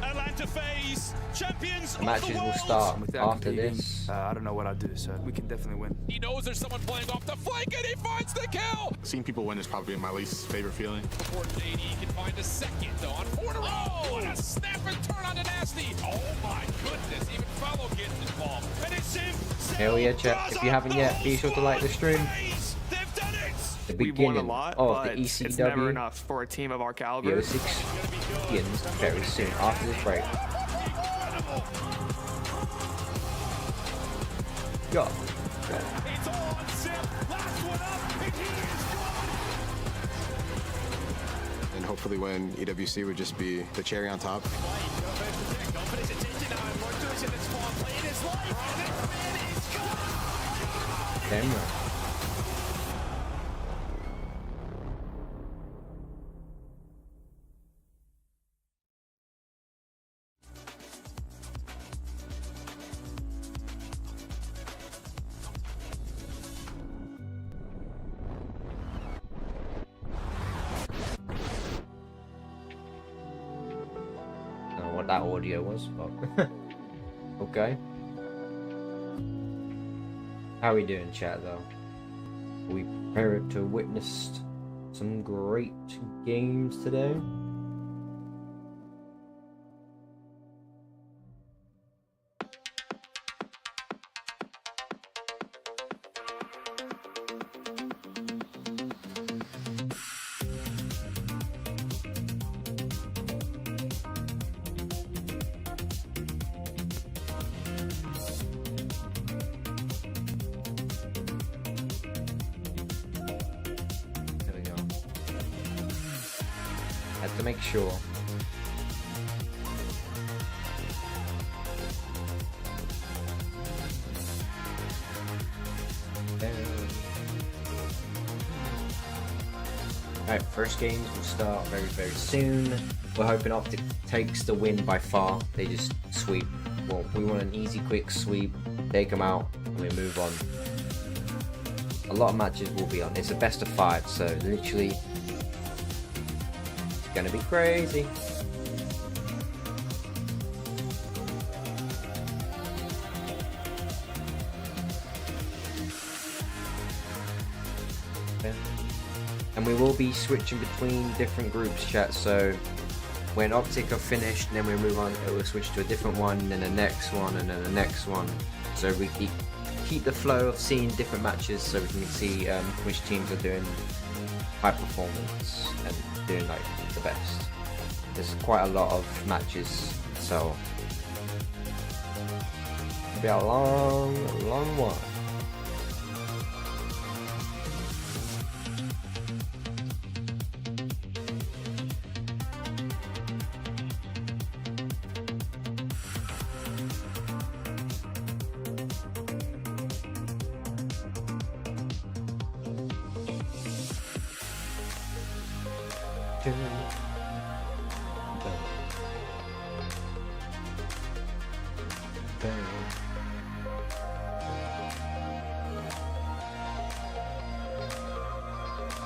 Atlanta phase champions. The matches will start after this. I don't know what I'll do, so we can definitely win. He knows there's someone playing off the flank, and he finds the kill. Seeing people win is probably my least favorite feeling. Before JD can find a second, though, on 4 in a row. What a snap and turn on to Nasty. Oh my goodness, even Fellow getting involved. And it's him. Hell yeah, chat. If you haven't yet, be sure to like the stream. The beginning of the ECW. It's never enough for a team of our caliber. EWC begins very soon after this break. Go. And hopefully win EWC would just be the cherry on top. Damn right. That audio was, but okay. How are we doing, chat? Though, are we prepared to witness some great games today? To make sure. first games will start very, very soon. We're hoping Optic takes the win by far. They just sweep. Well, we want an easy, quick sweep. Take them out, and we move on. A lot of matches will be on. It's a best of 5, so literally, it's gonna be crazy. And we will be switching between different groups, chat, so when Optic are finished, then we move on, it will switch to a different one, then the next one, and then the next one. So we keep the flow of seeing different matches, so we can see which teams are doing high performance and doing like the best. There's quite a lot of matches, so it'll be a long one.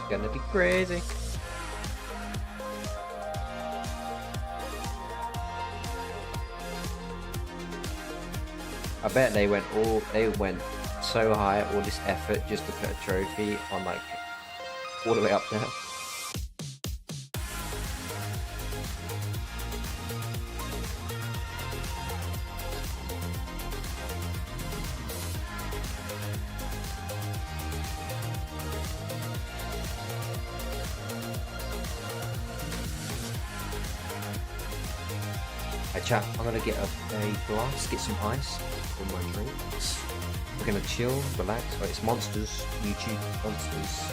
Gonna be crazy. I bet they went so high, all this effort just to put a trophy on like all the way up there. Chat, I'm gonna get a glass, get some ice in my drinks. We're gonna chill, relax. Oh, it's Monsters, YouTube Monsters.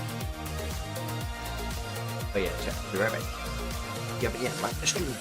Oh yeah, chat, be right back. Yeah, but yeah, like the stream.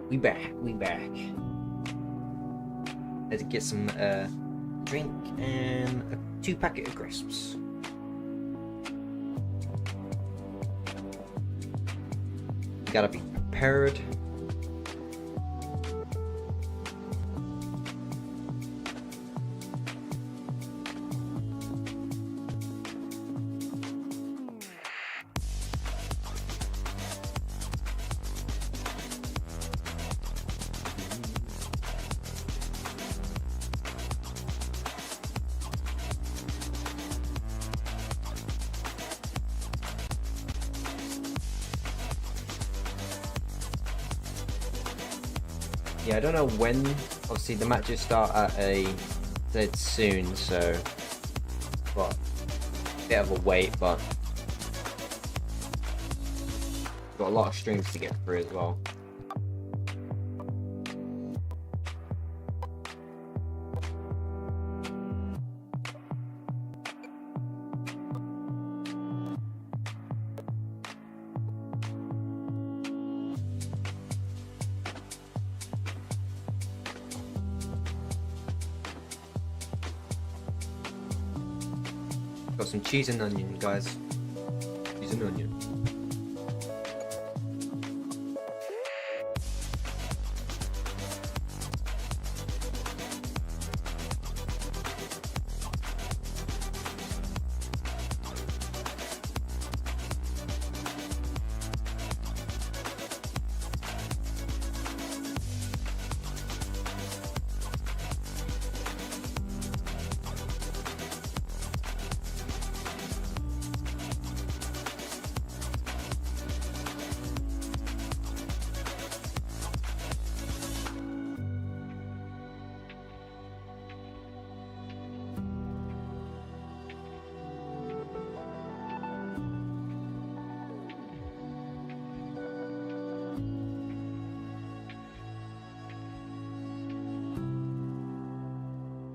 We back. Let's get some drink and a 2 packet of crisps. You gotta be prepared. Yeah, I don't know when. Obviously, the matches start at said soon, so got a bit of a wait, but got a lot of streams to get through as well. Got some cheese and onion, guys. Cheese and onion.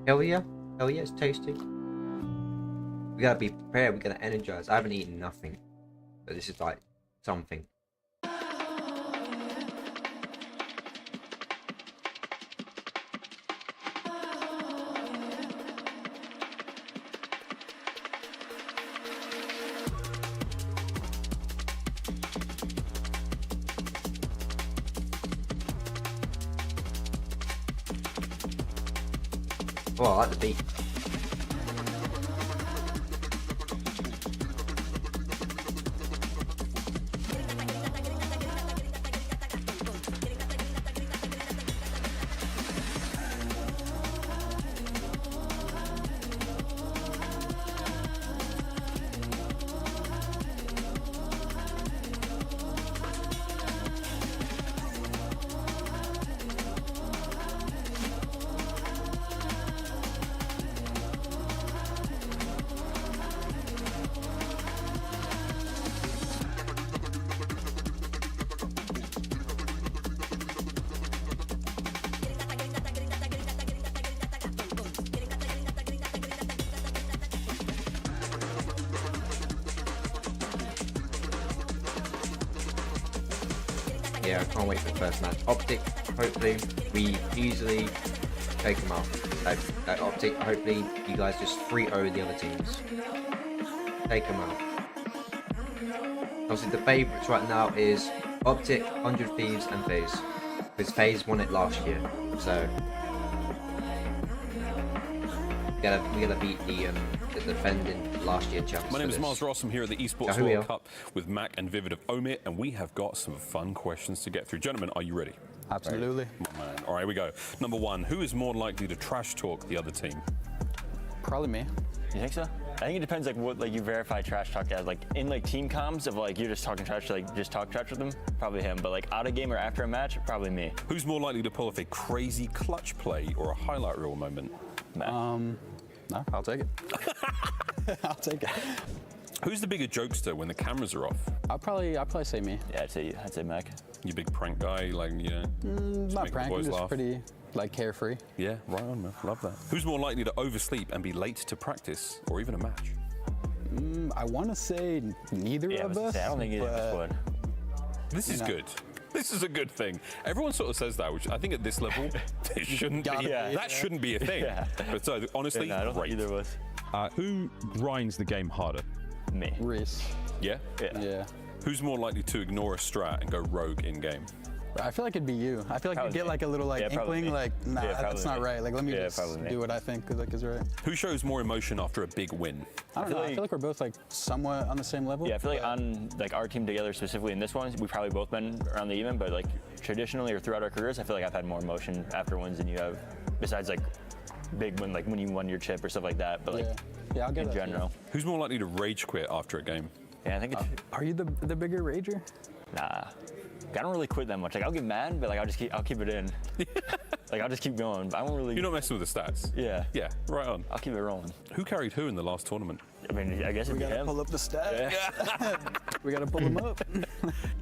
Hell yeah, it's tasty. We gotta be prepared, we gotta energize. I haven't eaten nothing, but this is like something. Oh, I like the beat. Yeah, I can't wait for the first match. Optic, hopefully, we easily take them out. That Optic, hopefully, you guys just 3-0 the other teams. Take them out. Obviously, the favourites right now is Optic, 100 Thieves, and FaZe. Because FaZe won it last year, so we gotta beat the defending last year champs. My name is Miles Ross. I'm here at the Esports World Cup with Mac and Vivid of Omit, and we have got some fun questions to get through. Gentlemen, are you ready? Absolutely. Man. All right, here we go. Number one, who is more likely to trash talk the other team? Probably me. You think so? I think it depends what you verify trash talk as. Like in team comms of you're just talking trash to just talk trash with them, probably him. But out of game or after a match, probably me. Who's more likely to pull off a crazy clutch play or a highlight reel moment? No, I'll take it. I'll take it. Who's the bigger jokester when the cameras are off? I'll probably say me. Yeah, I'd say Mac. You big prank guy, not prank, I'm just pretty carefree. Yeah, right on, man. Love that. Who's more likely to oversleep and be late to practice or even a match? I want to say neither of us. I don't think either of us would. This is good. This is a good thing. Everyone sort of says that, which I think at this level, it shouldn't be. That shouldn't be a thing. But so, honestly, I don't think either of us. Who grinds the game harder? Me. Reese. Yeah? Yeah. Who's more likely to ignore a strat and go rogue in game? I feel like it'd be you. I feel like you get like a little like inkling, like, nah, that's not right. Like, let me just do what I think like is right. Who shows more emotion after a big win? I don't know. I feel like we're both like somewhat on the same level. Yeah, I feel like on like our team together, specifically in this one, we've probably both been around the even, but like traditionally or throughout our careers, I feel like I've had more emotion after wins than you have, besides like big win, like when you won your chip or stuff like that. But like I'll get in general. Who's more likely to rage quit after a game? Yeah, I think it's. Are you the bigger rager? Nah. I don't really quit that much. Like I'll get mad, but like I'll keep it in. Like I'll just keep going. I won't really. You're not messing with the stats. Yeah. Yeah. Right on. I'll keep it rolling. Who carried who in the last tournament? I mean, I guess we gotta him. pull up the stats. Yeah. We gotta pull them up.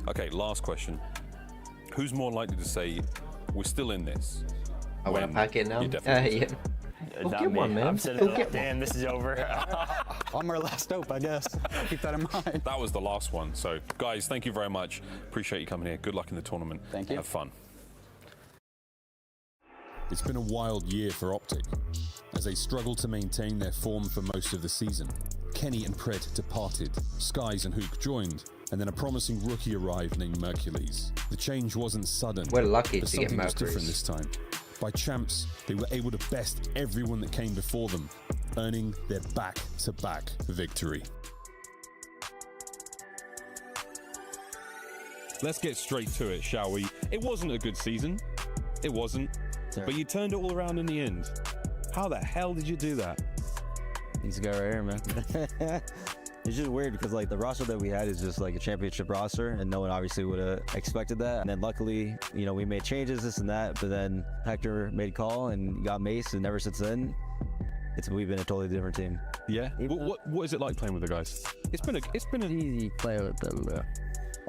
Okay. Last question. Who's more likely to say we're still in this? I want to pack it now. Yeah. Well, get one, man. Damn, this is over. I'm our last hope, I guess. Keep that in mind. That was the last one. So, guys, thank you very much. Appreciate you coming here. Good luck in the tournament. Thank you. Have fun. It's been a wild year for Optic, as they struggled to maintain their form for most of the season. Kenny and Pred departed, Skies and Hook joined, and then a promising rookie arrived named Mercules. The change wasn't sudden. We're lucky but to get something was Mercules. different this time. By champs, they were able to best everyone that came before them, earning their back-to-back victory. Let's get straight to it, shall we? It wasn't a good season. It wasn't. But you turned it all around in the end. How the hell did you do that? These guys right here, man. It's just weird because like the roster that we had is just like a championship roster, and no one obviously would have expected that. And then luckily, you know, we made changes, this and that, but then Hector made a call and got Mace, and ever since then, we've been a totally different team. Yeah. What is it like playing with the guys? It's been an easy playing with them, bro.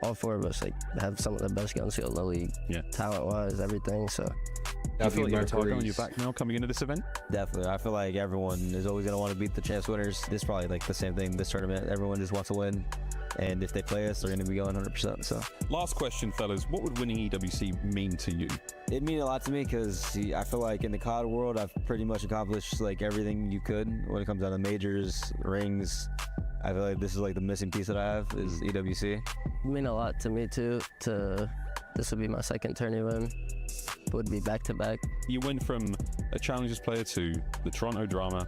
All four of us like have some of the best guns in the league. Yeah. Talent-wise, everything. So. You feel like you have a target on your back now coming into this event? Definitely. I feel like everyone is always going to want to beat the champs winners. This is probably like the same thing this tournament. Everyone just wants to win. And if they play us, they're going to be going 100%. So. Last question, fellas. What would winning EWC mean to you? It mean a lot to me because I feel like in the COD world, I've pretty much accomplished like everything you could when it comes down to majors, rings. I feel like this is like the missing piece that I have is EWC. It mean a lot to me too. This would be my second tourney win. Would be back-to-back. You went from a Challengers player to the Toronto Drama,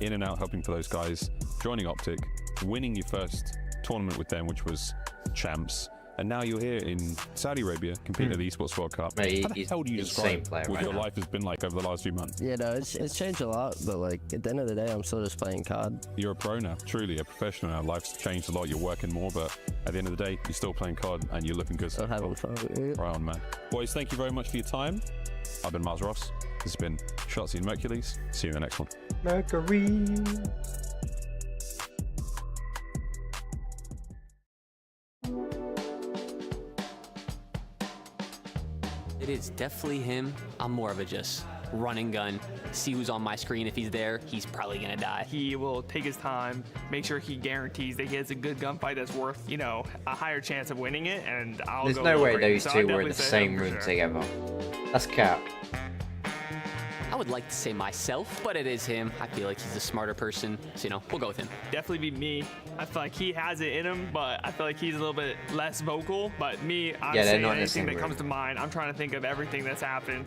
in and out helping for those guys, joining Optic, winning your first tournament with them, which was champs, and now you're here in Saudi Arabia competing at the Esports World Cup. Mate, How the hell do you describe what your life has been like over the last few months? Yeah, no, it's changed a lot, but like at the end of the day, I'm still just playing COD. You're a pro now, truly a professional now. Life's changed a lot. You're working more, but at the end of the day, you're still playing COD and you're looking good. Still having fun. Right on, man. Boys, thank you very much for your time. I've been Miles Ross. This has been Shotzi and Mercules. See you in the next one. Mercury. It is definitely him. I'm more of a just run and gun, see who's on my screen. If he's there, he's probably gonna die. He will take his time, make sure he guarantees that he has a good gunfight that's worth, you know, a higher chance of winning it, and I'll There's go no way for it. those So two I'd were in definitely the say same him for room sure. together. That's cap. I would like to say myself, but it is him. I feel like he's a smarter person, so, you know, we'll go with him. Definitely be me. I feel like he has it in him, but I feel like he's a little bit less vocal. But me, I'm Yeah, they're saying not in the anything same that room. comes to mind. I'm trying to think of everything that's happened.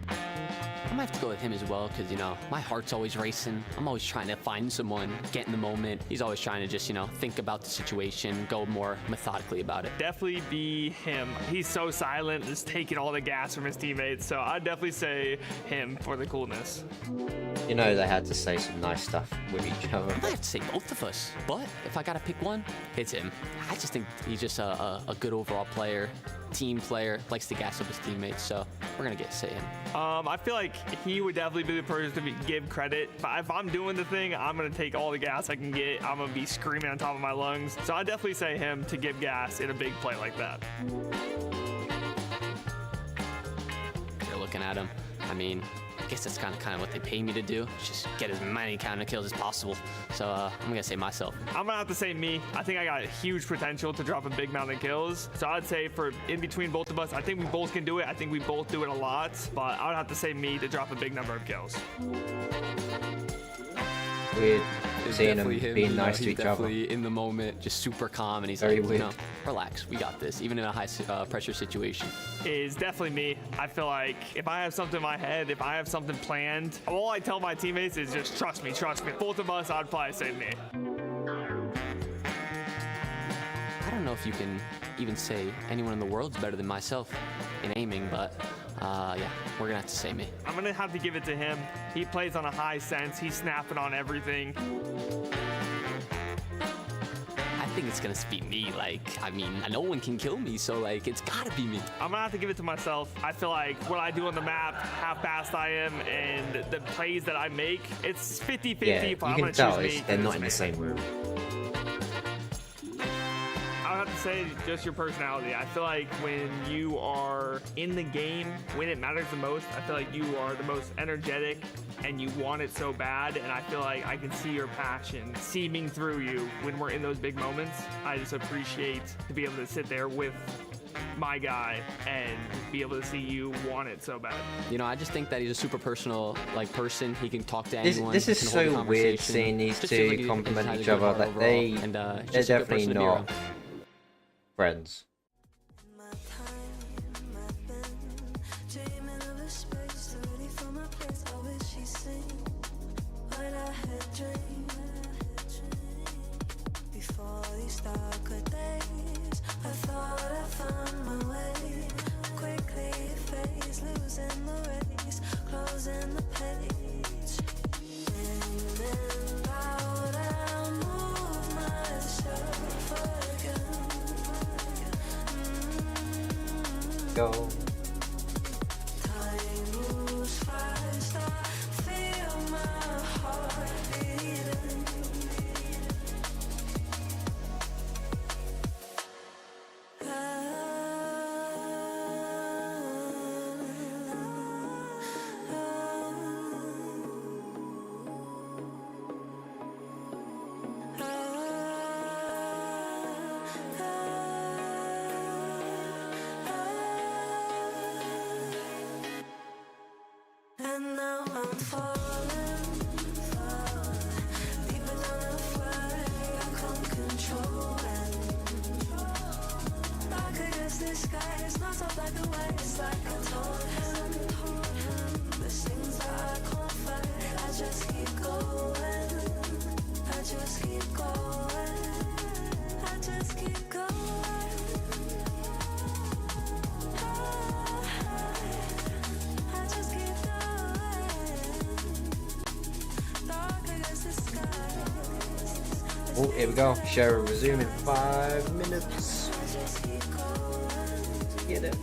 I might have to go with him as well because, you know, my heart's always racing. I'm always trying to find someone, get in the moment. He's always trying to just, you know, think about the situation, go more methodically about it. Definitely be him. He's so silent, just taking all the gas from his teammates. So I'd definitely say him for the coolness. You know they had to say some nice stuff with each other. I have to say both of us, but if I gotta pick one, it's him. I just think he's just a good overall player, team player, likes to gas up his teammates, so we're gonna say him. I feel like he would definitely be the person to give credit. If I'm doing the thing, I'm gonna take all the gas I can get. I'm gonna be screaming on top of my lungs. So I'd definitely say him to give gas in a big play like that. You're looking at him. I mean, I guess that's kind of what they pay me to do. Just get as many counter kills as possible. So I'm gonna say myself. I'm gonna have to say me. I think I got huge potential to drop a big amount of kills. So I'd say for in between both of us, I think we both can do it. I think we both do it a lot, but I would have to say me to drop a big number of kills. Weird seeing him being nice to he's each other. definitely in the moment, just super calm, and he's Very like, weird. you know, relax, we got this, even in a high pressure situation. Is definitely me. I feel like if I have something in my head, if I have something planned, all I tell my teammates is just trust me, trust me. Both of us, I'd probably say me. I don't know if you can even say anyone in the world's better than myself in aiming, but yeah, we're gonna have to say me. I'm gonna have to give it to him. He plays on a high sense. He's snapping on everything. I think it's gonna be me. Like, I mean, no one can kill me, so like, it's gotta be me. I'm gonna have to give it to myself. I feel like what I do on the map, how fast I am, and the plays that I make, it's 50-50. Yeah, you but I'm can gonna tell choose me. they're not in the same room. I would have to say just your personality. I feel like when you are in the game, when it matters the most, I feel like you are the most energetic and you want it so bad. And I feel like I can see your passion seeping through you when we're in those big moments. I just appreciate to be able to sit there with my guy and be able to see you want it so bad. You know, I just think that he's a super personal person. He can talk to anyone. This is can hold a so weird conversation. seeing these Just feels two like he compliment has a each good other. heart That overall, they're he's definitely just a good person to be not around. friends. Before these darker days, I thought I found my way. Quickly it fades, losing the race, closing the page. In and out, I move myself again. Go. Time moves fast, I feel my heart beating. And now I'm falling, deeper down the flag, I can't control it. Dark against the sky, it's not so black and white, it's like I told him. There's things that I can't fight, I just keep going, I just keep going, I just keep going. I just keep Oh, here we go. Show will resume in 5 minutes. Get it.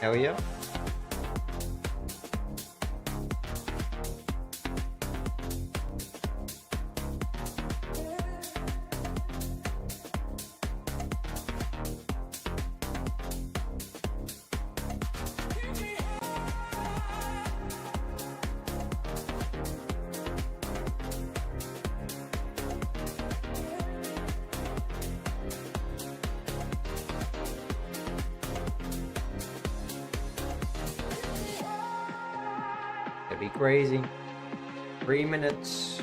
Hell yeah. It'd be crazy. 3 minutes.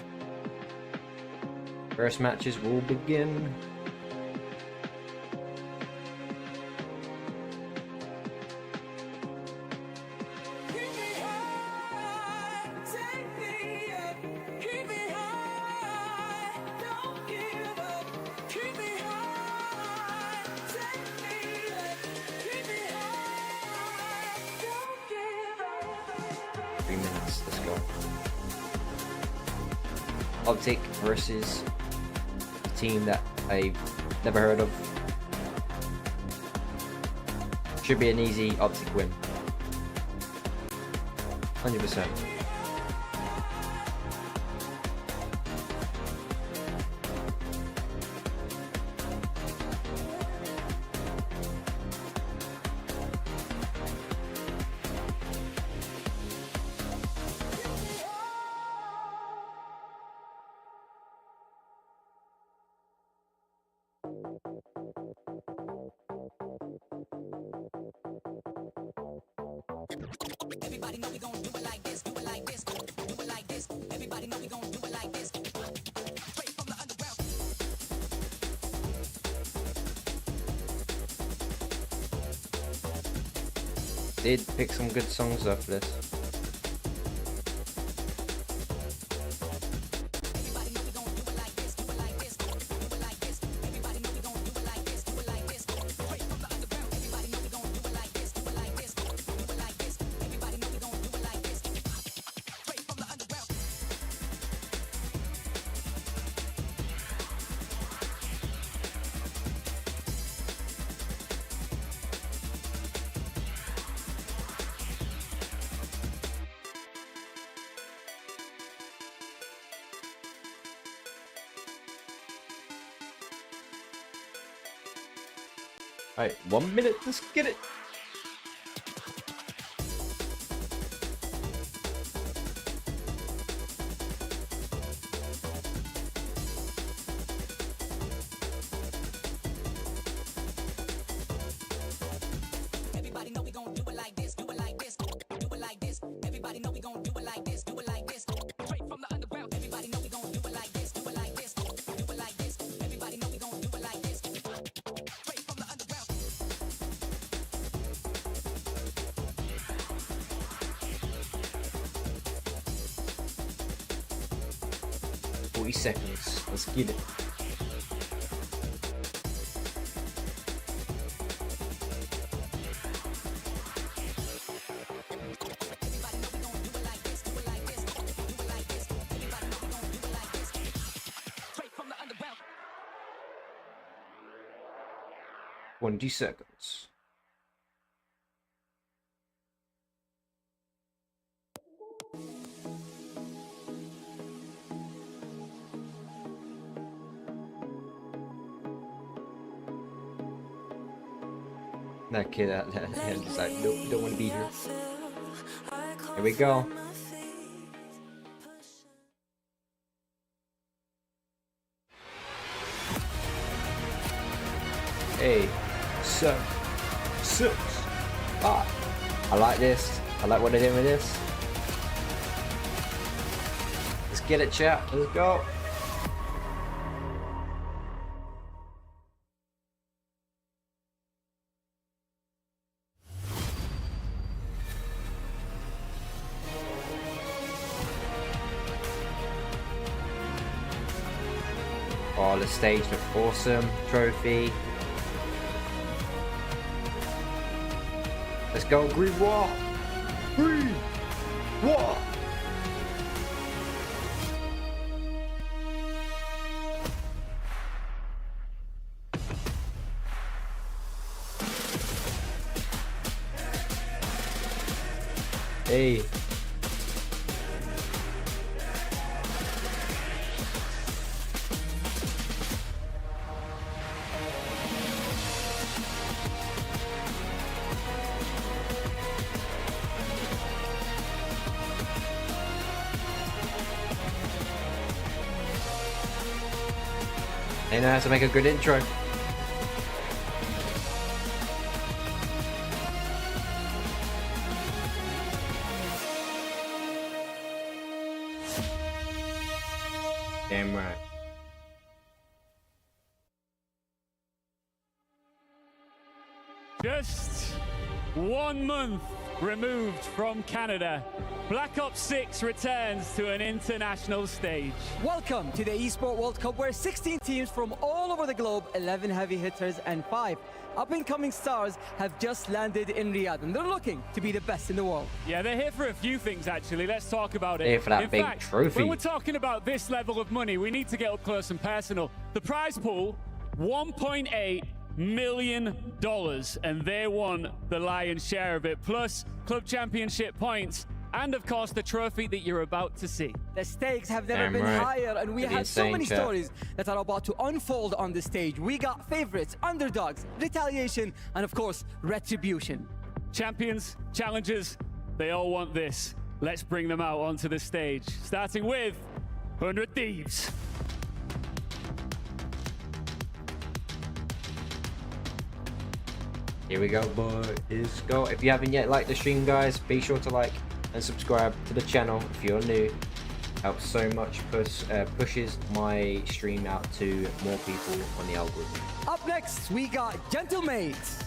First matches will begin. 3 minutes. Let's go. Optic versus a team that I've never heard of. Should be an easy Optic win. 100%. Everybody know we gon' do it like this, do it like this, do it like this. Everybody know we gon' do it like this. Straight from the underground. Did pick some good songs off this. Alright, 1 minute, let's get it. Everybody know we gon' do it like this, do it like this, do it like this. Everybody know we gon' do it like this, do it like this. Straight from the underground. Everybody know we gon' do it like this, do it like this, do it like this. Everybody know we gon' do it like this. Straight from the underground. 40 seconds, let's get it. Straight from the underground. 20 seconds. That kid out there is like, nope, don't want to be here. Here we go. Hey, 7, 6, 5. I like this. I like what they're doing with this. Let's get it, chat. Let's go. Oh, the stage looked awesome. Trophy. Let's go, Green Wall. Green Wall. Hey. They know how to make a good intro. Damn right. Just 1 month removed from Canada, Black Ops 6 returns to an international stage. Welcome to the Esports World Cup, where 16 teams from all over the globe, 11 heavy hitters and 5 up-and-coming stars have just landed in Riyadh, and they're looking to be the best in the world. Yeah, they're here for a few things, actually. Let's talk about it. Here for that in big fact, trophy. when we're talking about this level of money, we need to get up close and personal. The prize pool, $1.8 million, and they won the lion's share of it, plus club championship points, and of course the trophy that you're about to see. The stakes have never been higher, and we have so many stories that are about to unfold on the stage. We got favorites, underdogs, retaliation, and of course retribution. Champions, challengers, they all want this. Let's bring them out onto the stage, starting with 100 Thieves. Here we go, boys. Go. If you haven't yet liked the stream, guys, be sure to like and subscribe to the channel if you're new. Helps so much, pushes my stream out to more people on the algorithm. Up next, we got Gentlemates.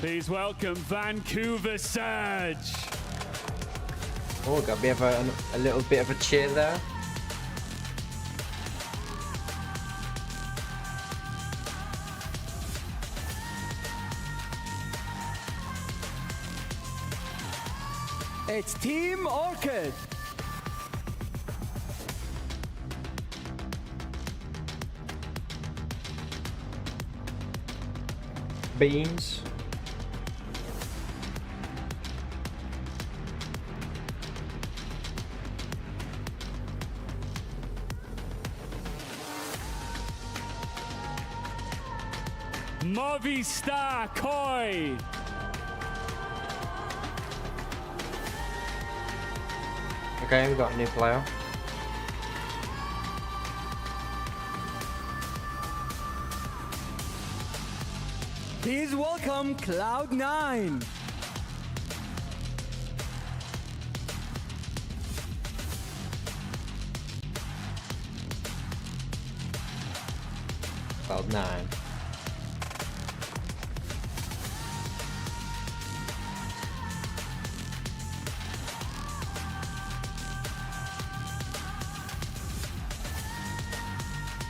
Please welcome Vancouver Surge. Oh, got a little bit of a cheer there. It's Team Orchid. Beans. Movistar Koi. Okay, we've got a new player. Please welcome Cloud9. Cloud9.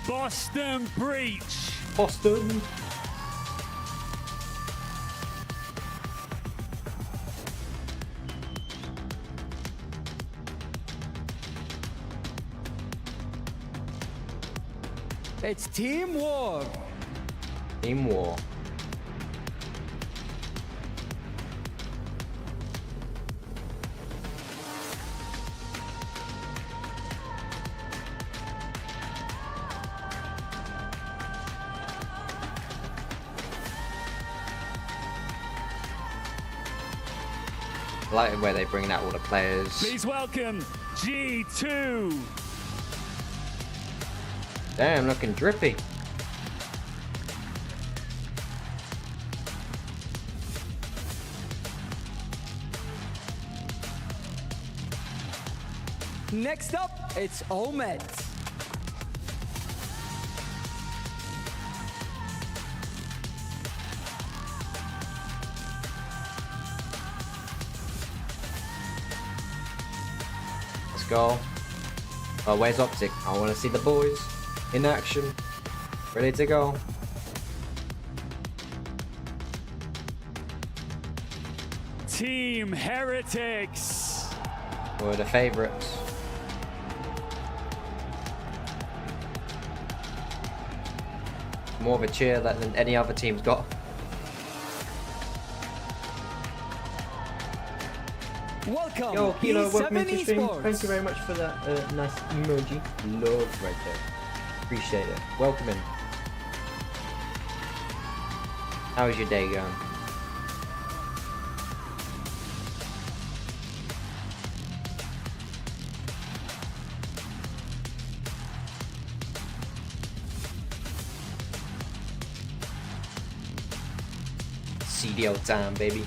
Boston Breach. Boston. It's Team War. Team War. I like where they bring out all the players. Please welcome G2. Damn, looking drippy. Next up, it's Omet. Let's go. Oh, where's Optic? I want to see the boys in action. Ready to go. Team Heretics. We're the favorites. More of a cheer than any other team's got. Welcome. Yo, Kilo, welcome into E7 stream. Esports. Thank you very much for that nice emoji. Love right there. Appreciate it. Welcome in. How is your day going? CDO time, baby.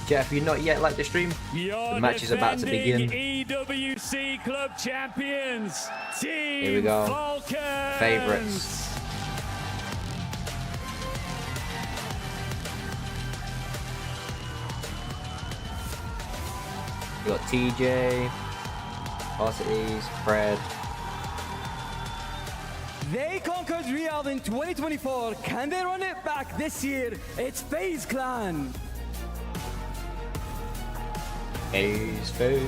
Jeff, you not yet like the stream? The match is about to begin. EWC Club Champions, Team Here we go. Falcons. Favorites. You got TJ, Velocities, Fred. They conquered Riyadh in 2024. Can they run it back this year? It's FaZe Clan. FaZe.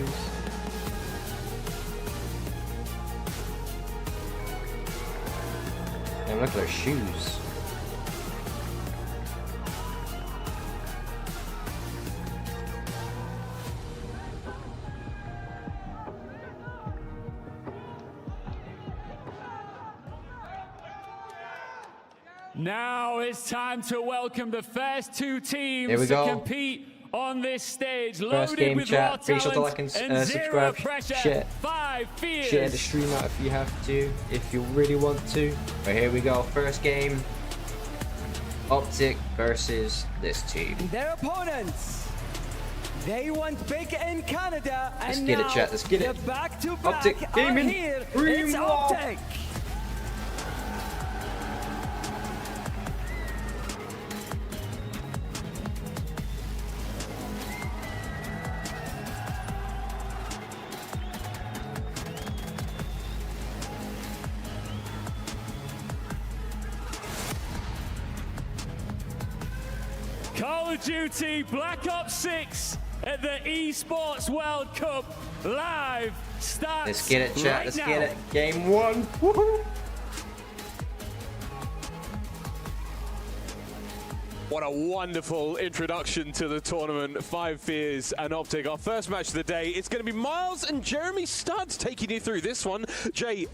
And look at their shoes. Now it's time to welcome the first two teams Here we to go. compete on this stage. First Loaded game with chat. raw Be sure to like talent and and zero subscribe. pressure. Share. 5 fears. Share the stream out if you have to, if you really want to. But here we go. First game. Optic versus this team. Their opponents. They went big in Canada, and Let's get it, now chat. Let's get it. they're back to back Optic are Gaming. here. Dream It's Wall. Optic. Call of Duty Black Ops 6 at the Esports World Cup live starts. Let's get it, chat. right Let's now. get it. Game one. Woohoo! What a wonderful introduction to the tournament. 5 Fears and Optic. Our first match of the day. It's going to be Miles and Jeremy Studs taking you through this one. Jay,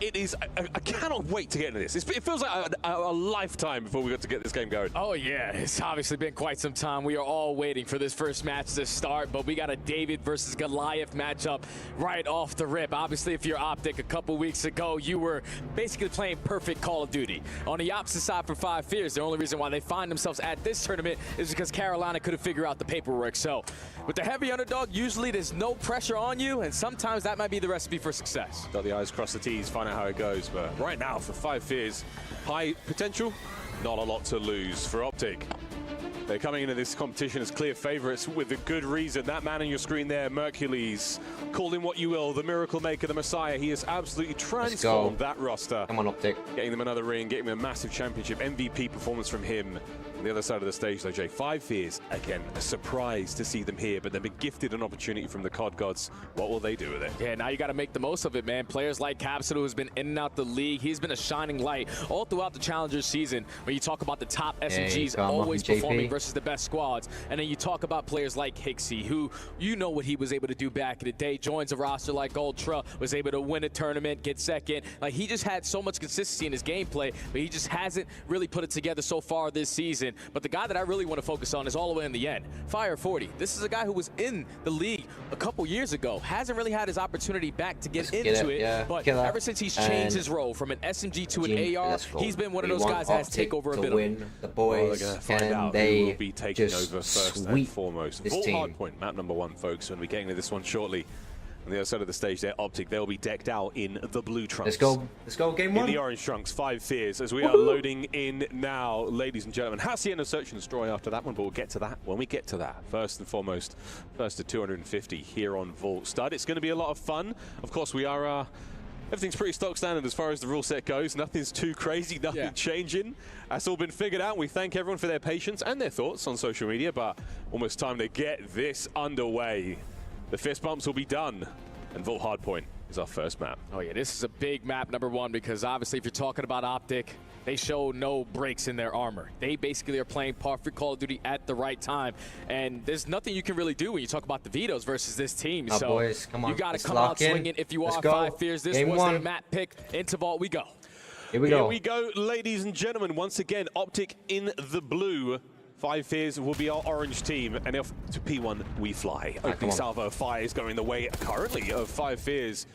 it is, I cannot wait to get into this. It feels like a lifetime before we got to get this game going. Oh yeah, it's obviously been quite some time. We are all waiting for this first match to start, but we got a David versus Goliath matchup right off the rip. Obviously, if you're Optic, a couple weeks ago, you were basically playing perfect Call of Duty. On the opposite side for 5 Fears, the only reason why they find themselves at this tournament is because Carolina couldn't figure out the paperwork. So with the heavy underdog, usually there's no pressure on you, and sometimes that might be the recipe for success. Dot the I's, cross the T's, find out how it goes. But right now, for 5 Fears, high potential, not a lot to lose for Optic. They're coming into this competition as clear favorites with a good reason. That man on your screen there, Mercules, call him what you will, the Miracle Maker, the Messiah. He has absolutely transformed that roster. Come on, Optic. Getting them another ring, getting them a massive championship, MVP performance from him. On the other side of the stage, though, Jay, 5 Fears, again, a surprise to see them here, but they've been gifted an opportunity from the COD gods. What will they do with it? Yeah, now you got to make the most of it, man. Players like Capsule, who's been in and out the league, he's been a shining light all throughout the Challengers season. When you talk about the top SMGs always performing versus the best squads, and then you talk about players like Hixie, who you know what he was able to do back in the day. Joins a roster like Ultra, was able to win a tournament, get second. Like, he just had so much consistency in his gameplay, but he just hasn't really put it together so far this season. But the guy that I really want to focus on is all the way in the end, Fire 40. This is a guy who was in the league a couple years ago, hasn't really had his opportunity back to get into it, but ever since he's changed his role from an SMG to an AR, he's been one of those guys that has to take over a bit. Win. The boys, Can they will be taking just over first and foremost. this Full team. hard point, map number 1, folks. When we get into this one shortly. On the other side of the stage there, Optic, they'll be decked out in the blue trunks. Let's go, game one. In the orange trunks, 5 Fears, as we are loading in now, ladies and gentlemen. Hacienda Search and Destroy after that one, but we'll get to that when we get to that. First and foremost, first to 250 here on Vault Stud. It's going to be a lot of fun. Of course, we are... everything's pretty stock standard as far as the rule set goes. Nothing's too crazy, nothing changing. That's all been figured out. We thank everyone for their patience and their thoughts on social media, but almost time to get this underway. The fist bumps will be done, and Vault Hardpoint is our first map. Oh yeah, this is a big map, number 1, because obviously if you're talking about Optic, they show no breaks in their armor. They basically are playing perfect Call of Duty at the right time, and there's nothing you can really do when you talk about the vetoes versus this team. Oh, so boys, come on. You got to Let's come lock out in. swinging if you Let's are go. 5 Fears. This Game was one. their map pick. Into Vault we go. Here we go. Here we go, ladies and gentlemen. Once again, Optic in the blue. 5 Fears will be our orange team, and off to P1 we fly. Opening salvo of fire is going the way currently of 5 Fears.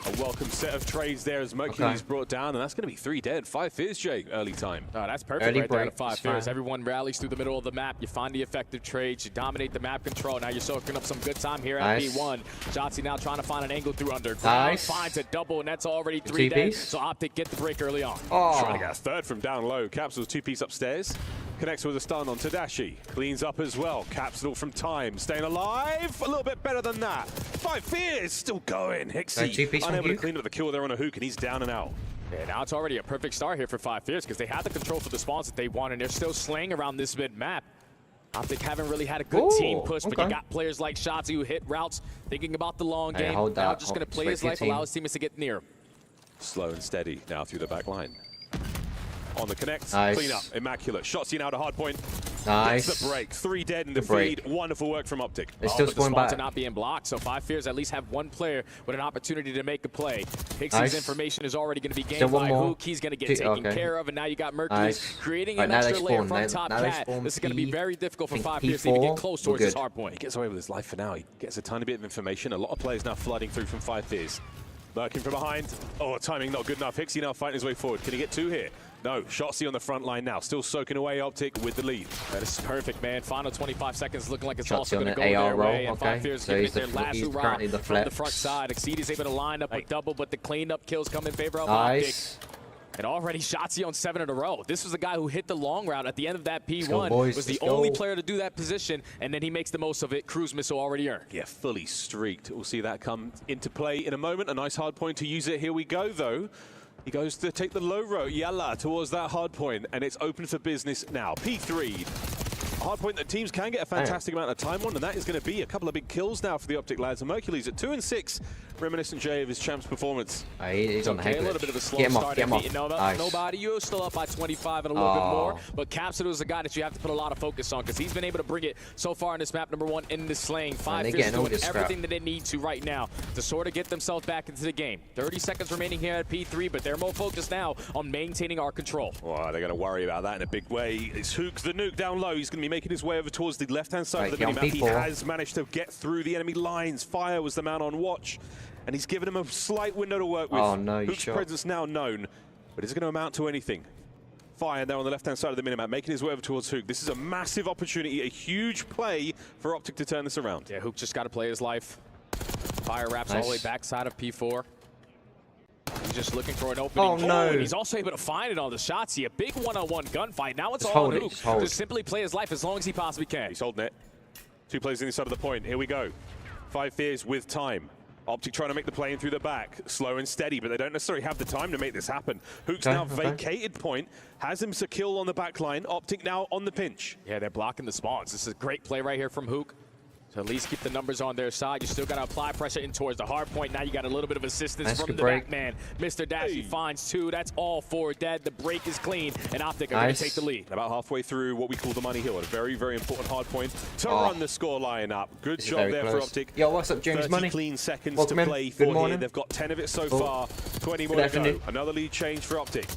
A welcome set of trades there as Mercury's brought down, and that's going to be 3 dead. 5 fears, Jay, early time. Oh, that's perfect Early right there to break, 5 fears. Everyone rallies through the middle of the map. You find the effective trades. You dominate the map control. Now you're soaking up some good time here at B1. Shotzzy now trying to find an angle through underground. Finds a double, and that's already 3 dead. So Optic get the break early on. Trying to get a third from down low. Capsule's 2-piece upstairs. Connects with a stun on Tadashi. Cleans up as well. Capsule from time. Staying alive. A little bit better than that. 5 fears still going. Hixie unable to clean up the kill there on a hook, and he's down and out. Yeah, now it's already a perfect start here for 5 fears because they have the control for the spawns that they want, and they're still slaying around this mid-map. Optic haven't really had a good team push, but you got players like Shotzzy who hit routes, thinking about the long game. Now just going to play his life, allow his teammates to get near him. Slow and steady now through the back line. On the connect, clean up, immaculate. Shotzzy now to hard point. Gets the break. 3 dead in the feed. Wonderful work from Optic. It's still going back. To not being blocked, so 5 fears at least have one player with an opportunity to make a play. Hixie's information is already going to be gained by Hook. He's going to get taken care of, and now you got Mercury creating an extra layer from top cat. This is going to be very difficult for 5 fears to even get close towards his hard point. He gets away with his life for now. He gets a tiny bit of information. A lot of players now flooding through from 5 fears. Lurking from behind. Oh, timing not good enough. Hixie now fighting his way forward. Can he get 2 here? No. Shotzzy on the front line now. Still soaking away Optic with the lead. This is perfect, man. Final 25 seconds looking like it's also going to go their way. And 5 fears giving it their last hurrah from the front side. Exceed is able to line up a double, but the cleanup kills come in favor of Optic. And already Shotzzy on 7 in a row. This was the guy who hit the long route at the end of that P1. Was the only player to do that position, and then he makes the most of it. Cruise missile already earned. Yeah, fully streaked. We'll see that come into play in a moment. A nice hard point to use it. Here we go, though. He goes to take the low road, Yalla, towards that hard point, and it's open for business now. P3. A hard point that teams can get a fantastic amount of time on, and that is going to be a couple of big kills now for the Optic lads. And Mercury's at 2 and 6, reminiscent, Jay, of his champs performance. He's on the head. A little bit of a slow start. Nobody, you're still up by 25 and a little bit more. But Capsule is a guy that you have to put a lot of focus on because he's been able to bring it so far in this map, number 1, in this lane. 5 fears doing everything that they need to right now to sort of get themselves back into the game. 30 seconds remaining here at P3, but they're more focused now on maintaining our control. Well, they're going to worry about that in a big way. It's Hook, the nuke down low. He's going to be making his way over towards the left-hand side of the minimap. He has managed to get through the enemy lines. Fire was the man on watch, and he's given him a slight window to work with. Hook's presence now known, but is it going to amount to anything? Fire there on the left-hand side of the minimap, making his way over towards Hook. This is a massive opportunity, a huge play for Optic to turn this around. Yeah, Hook just got to play his life. Fire wraps all the way backside of P4. He's just looking for an opening. And he's also able to find it on the Shotzzy. A big one-on-one gunfight. Now it's all on Hook. Just simply play his life as long as he possibly can. He's holding it. 2 players on the side of the point. Here we go. 5 fears with time. Optic trying to make the play in through the back. Slow and steady, but they don't necessarily have the time to make this happen. Hook's now vacated point. Has him secure on the back line. Optic now on the pinch. Yeah, they're blocking the spawns. This is a great play right here from Hook. To at least keep the numbers on their side. You still got to apply pressure in towards the hard point. Now you got a little bit of assistance from the back man. Mr. Dashi finds 2. That's all 4 dead. The break is clean, and Optic are going to take the lead. About halfway through what we call the money hill. A very, very important hard point to run the score line up. Good job there for Optic. Yo, what's up, James 30 Money? Clean seconds to play for here. They've got 10 of it so far. 20 more to go. Another lead change for Optic.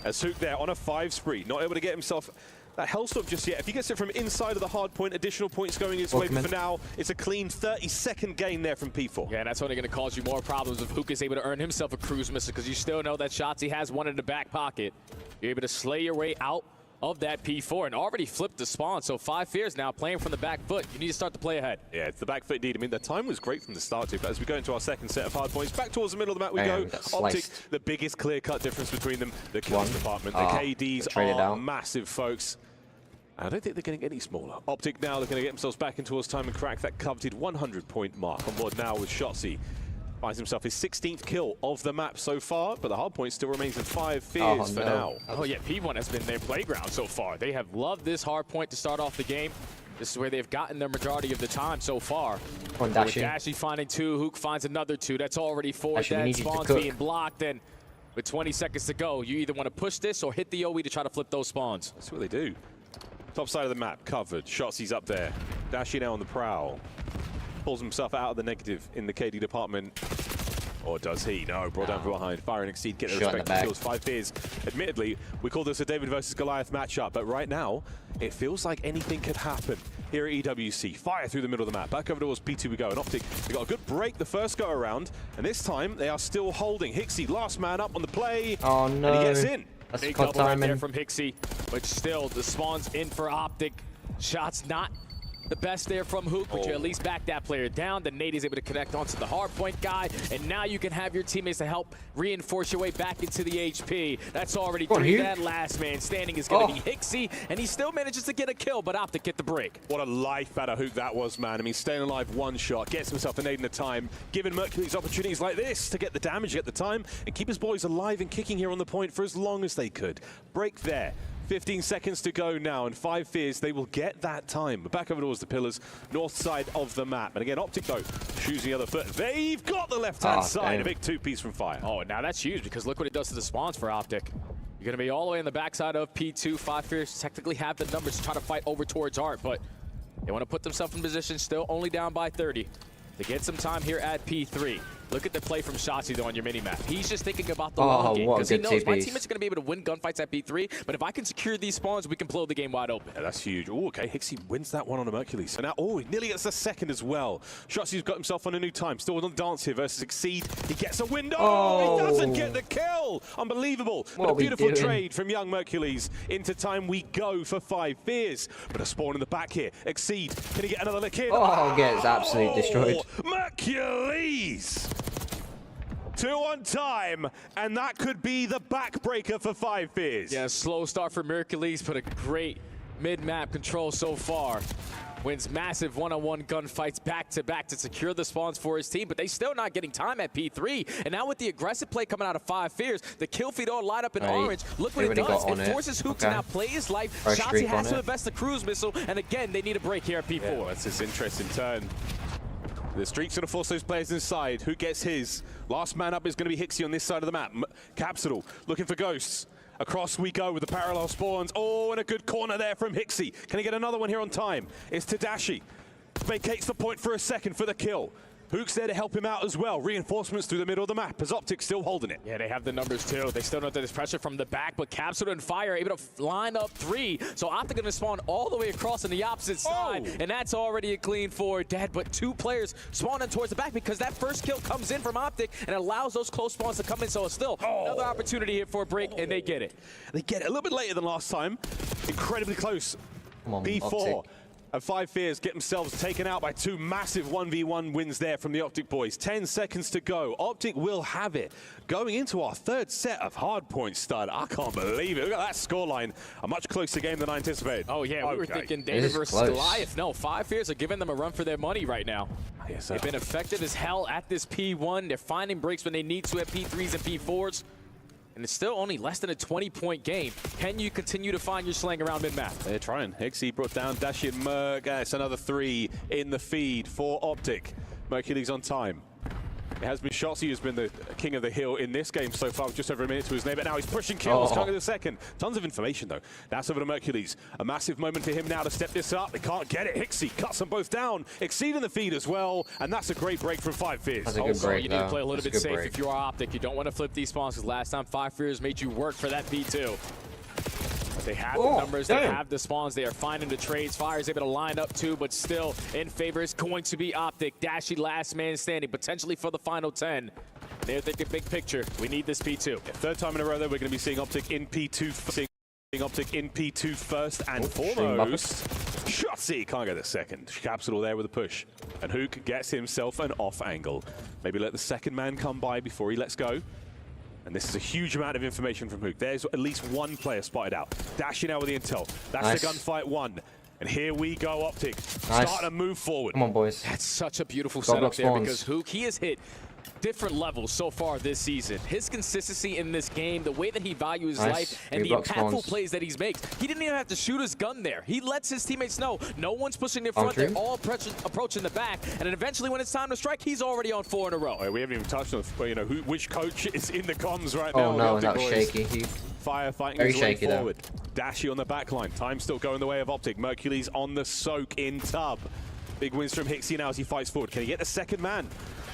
As Hook there on a 5 spree. Not able to get himself that hellstorm just yet. If he gets it from inside of the hard point, additional points going his way. But for now, it's a clean 30-second gain there from P4. Yeah, that's only going to cause you more problems if Hook is able to earn himself a cruise missile, because you still know that Shotzzy has one in the back pocket. You're able to slay your way out of that P4 and already flipped the spawn. So 5 fears now playing from the back foot. You need to start to play ahead. Yeah, it's the back foot indeed. I mean, the time was great from the start too, but as we go into our second set of hard points, back towards the middle of the map we go. Optic, the biggest clear-cut difference between them, the kills department. The KDs are massive, folks. I don't think they're getting any smaller. Optic now, they're going to get themselves back in towards time and crack that coveted 100-point mark. On board now with Shotzzy. Finds himself his 16th kill of the map so far, but the hard point still remains in 5 fears for now. Oh yeah, P1 has been their playground so far. They have loved this hard point to start off the game. This is where they've gotten their majority of the time so far. With Dashi finding 2, Hook finds another 2. That's already 4 dead. Spawns being blocked, and with 20 seconds to go, you either want to push this or hit the OE to try to flip those spawns. That's what they do. Top side of the map, covered. Shotzi's up there. Dashi now on the prowl. Pulls himself out of the negative in the KD department. Or does he? No, brought down from behind. Fire and Exceed get the respective kills. 5 fears. Admittedly, we call this a David versus Goliath matchup, but right now, it feels like anything could happen. here at EWC. Fire through the middle of the map. Back over towards P2 we go. And Optic, they got a good break the first go around. And this time, they are still holding. Hixie, last man up on the play. Oh, no. And he gets in. That's big COD double right timing. there from Hixie. But still, the spawn's in for Optic. Shots not the best there from Hook, but you at least back that player down. The nade is able to connect onto the hard point guy, and now you can have your teammates to help reinforce your way back into the HP. That's already three. That last man standing is going to be Hixie, and he still manages to get a kill, but Optic get the break. What a life out of Hook that was, man. I mean, staying alive one shot, gets himself a nade in the time, giving Mercury's opportunities like this to get the damage, get the time, and keep his boys alive and kicking here on the point for as long as they could. Break there. 15 seconds to go now, and 5 Fears, they will get that time. Back over towards the pillars, north side of the map. And again, Optic, though, choosing the other foot. They've got the left-hand side. A big two-piece from Fire. Oh, now that's huge, because look what it does to the spawns for Optic. You're going to be all the way on the backside of P2. 5 Fears technically have the numbers to try to fight over towards Art, but they want to put themselves in position, still only down by 30. To get some time here at P3. Look at the play from Shotzi, though, on your mini-map. He's just thinking about the long game, because he knows my teammates are going to be able to win gunfights at P3, but if I can secure these spawns, we can blow the game wide open. Yeah, that's huge. Oh, okay, Hixie wins that one on a Mercury. So now, he nearly gets the second as well. Shotzi's got himself on a new time. Still on the dance here versus Exceed. He gets a window. He doesn't get the kill. Unbelievable. But a beautiful trade from young Mercules. Into time we go for 5 Fears. But a spawn in the back here. Exceed. Can he get another lick in? Gets absolutely destroyed. Mercules! 2 on time, and that could be the backbreaker for 5 Fears. Yeah, slow start for Mercules, but a great mid-map control so far. Wins massive one-on-one gunfights back-to-back to secure the spawns for his team, but they still not getting time at P3. And now with the aggressive play coming out of 5 Fears, the kill feed all light up in orange. Look what it does. It forces Hook to now play his life. Shotzi has to invest the cruise missile, and again, they need a break here at P4. Yeah, that's his interesting turn. The streak's going to force those players inside. Who gets his? Last man up is going to be Hixie on this side of the map. Capsule looking for ghosts. Across we go with the parallel spawns. Oh, and a good corner there from Hixie. Can he get another one here on time? It's Tadashi. Vacates the point for a second for the kill. Hook's there to help him out as well. Reinforcements through the middle of the map as Optic still holding it. Yeah, they have the numbers too. They still know that there's pressure from the back, but Capsule and Fire are able to line up 3. So Optic going to spawn all the way across on the opposite side, and that's already a clean 4 dead. But 2 players spawning towards the back because that first kill comes in from Optic and allows those close spawns to come in. So it's still another opportunity here for a break, and they get it. They get it a little bit later than last time. Incredibly close. Come on, B4. Optic. And 5 Fears get themselves taken out by 2 massive 1v1 wins there from the Optic boys. 10 seconds to go. Optic will have it. Going into our 3rd set of hardpoint stud. I can't believe it. Look at that scoreline. A much closer game than I anticipated. Oh, yeah. We were thinking David versus Goliath. No, 5 Fears are giving them a run for their money right now. Yes, they've been effective as hell at this P1. They're finding breaks when they need to at P3s and P4s. And it's still only less than a 20-point game. Can you continue to find your slang around mid-map? They're trying. Hixie brought down Dashi and Merc. It's another 3 in the feed for Optic. Mercury's on time. It has been Shotzi who's been the king of the hill in this game so far, with just over a minute to his name, but now he's pushing kills, can't get the second. Tons of information though. That's over to Mercules. A massive moment for him now to step this up. They can't get it. Hixie cuts them both down, exceeding the feed as well, and that's a great break from 5 Fears. That's a good break, you need to play a little bit safe if you are Optic. You don't want to flip these spawns because last time 5 Fears made you work for that P2. They have the numbers, they have the spawns, they are finding the trades. Fire is able to line up 2, but still in favor is going to be Optic. Dashi last man standing, potentially for the final 10. They're thinking big picture. We need this P2. Yeah, 3rd time in a row that we're going to be seeing Optic in P2. Seeing Optic in P2 first and foremost. Shotzi can't get the second. Capsule there with a push. And Hook gets himself an off angle. Maybe let the second man come by before he lets go. And this is a huge amount of information from Hook. There's at least 1 player spotted out. Dashing out with the intel. That's the gunfight 1. And here we go, Optic. Starting to move forward. Come on, boys. That's such a beautiful setup there because Hook, he has hit different levels so far this season. His consistency in this game, the way that he values life, and the impactful plays that he makes. He didn't even have to shoot his gun there. He lets his teammates know no one's pushing in front. They're all approaching the back. And then eventually when it's time to strike, he's already on 4 in a row. We haven't even touched on which coach is in the comms right now. Oh no, that was shaky. Firefighting his way forward. Dashi on the back line. Time still going the way of Optic. Mercules on the soak in tub. Big wins from Hixie now as he fights forward. Can he get the second man?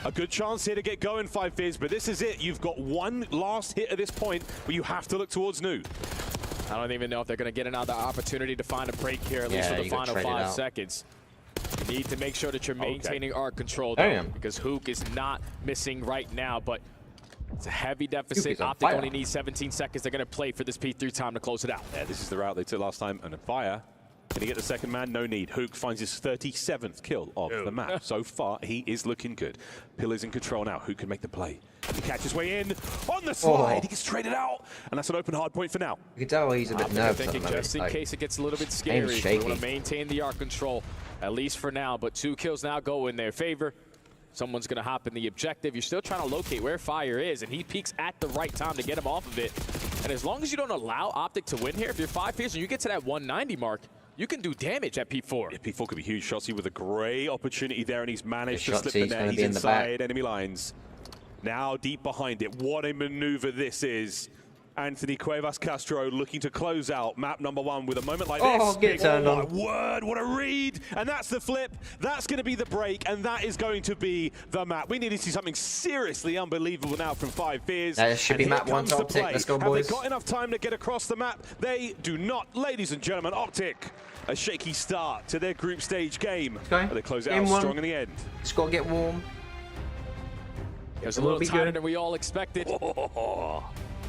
A good chance here to get going, 5 Fears, but this is it. You've got 1 last hit at this point, but you have to look towards New. I don't even know if they're going to get another opportunity to find a break here, at least for the final 5 seconds. You need to make sure that you're maintaining arc control, though, because Hook is not missing right now, but it's a heavy deficit. Optic only needs 17 seconds. They're going to play for this P3 time to close it out. Yeah, this is the route they took last time, and Fire. Can he get the second man? No need. Hook finds his 37th kill of the map. So far, he is looking good. Pillar's in control now. Hook can make the play. He catches his way in on the slide. He gets traded out, and that's an open hard point for now. You can tell he's a bit nervous. Thinking just in case it gets a little bit scary, we want to maintain the arc control, at least for now. But 2 kills now go in their favor. Someone's going to hop in the objective. You're still trying to locate where Fire is, and he peeks at the right time to get him off of it. And as long as you don't allow Optic to win here, if you're 5 fears and you get to that 190 mark, you can do damage at P4. Yeah, P4 could be huge. Shotzi with a great opportunity there, and he's managed to slip the net. He's inside enemy lines. Now deep behind it. What a maneuver this is. Anthony Cuevas Castro looking to close out map number 1 with a moment like this. Get turned on. My word, what a read. And that's the flip. That's going to be the break, and that is going to be the map. We need to see something seriously unbelievable now from 5 fears. That should be map 1 to Optic. Let's go, boys. Have they got enough time to get across the map? They do not. Ladies and gentlemen, Optic, a shaky start to their group stage game. But they close it out strong in the end. Just got to get warm. It was a little tighter than we all expected.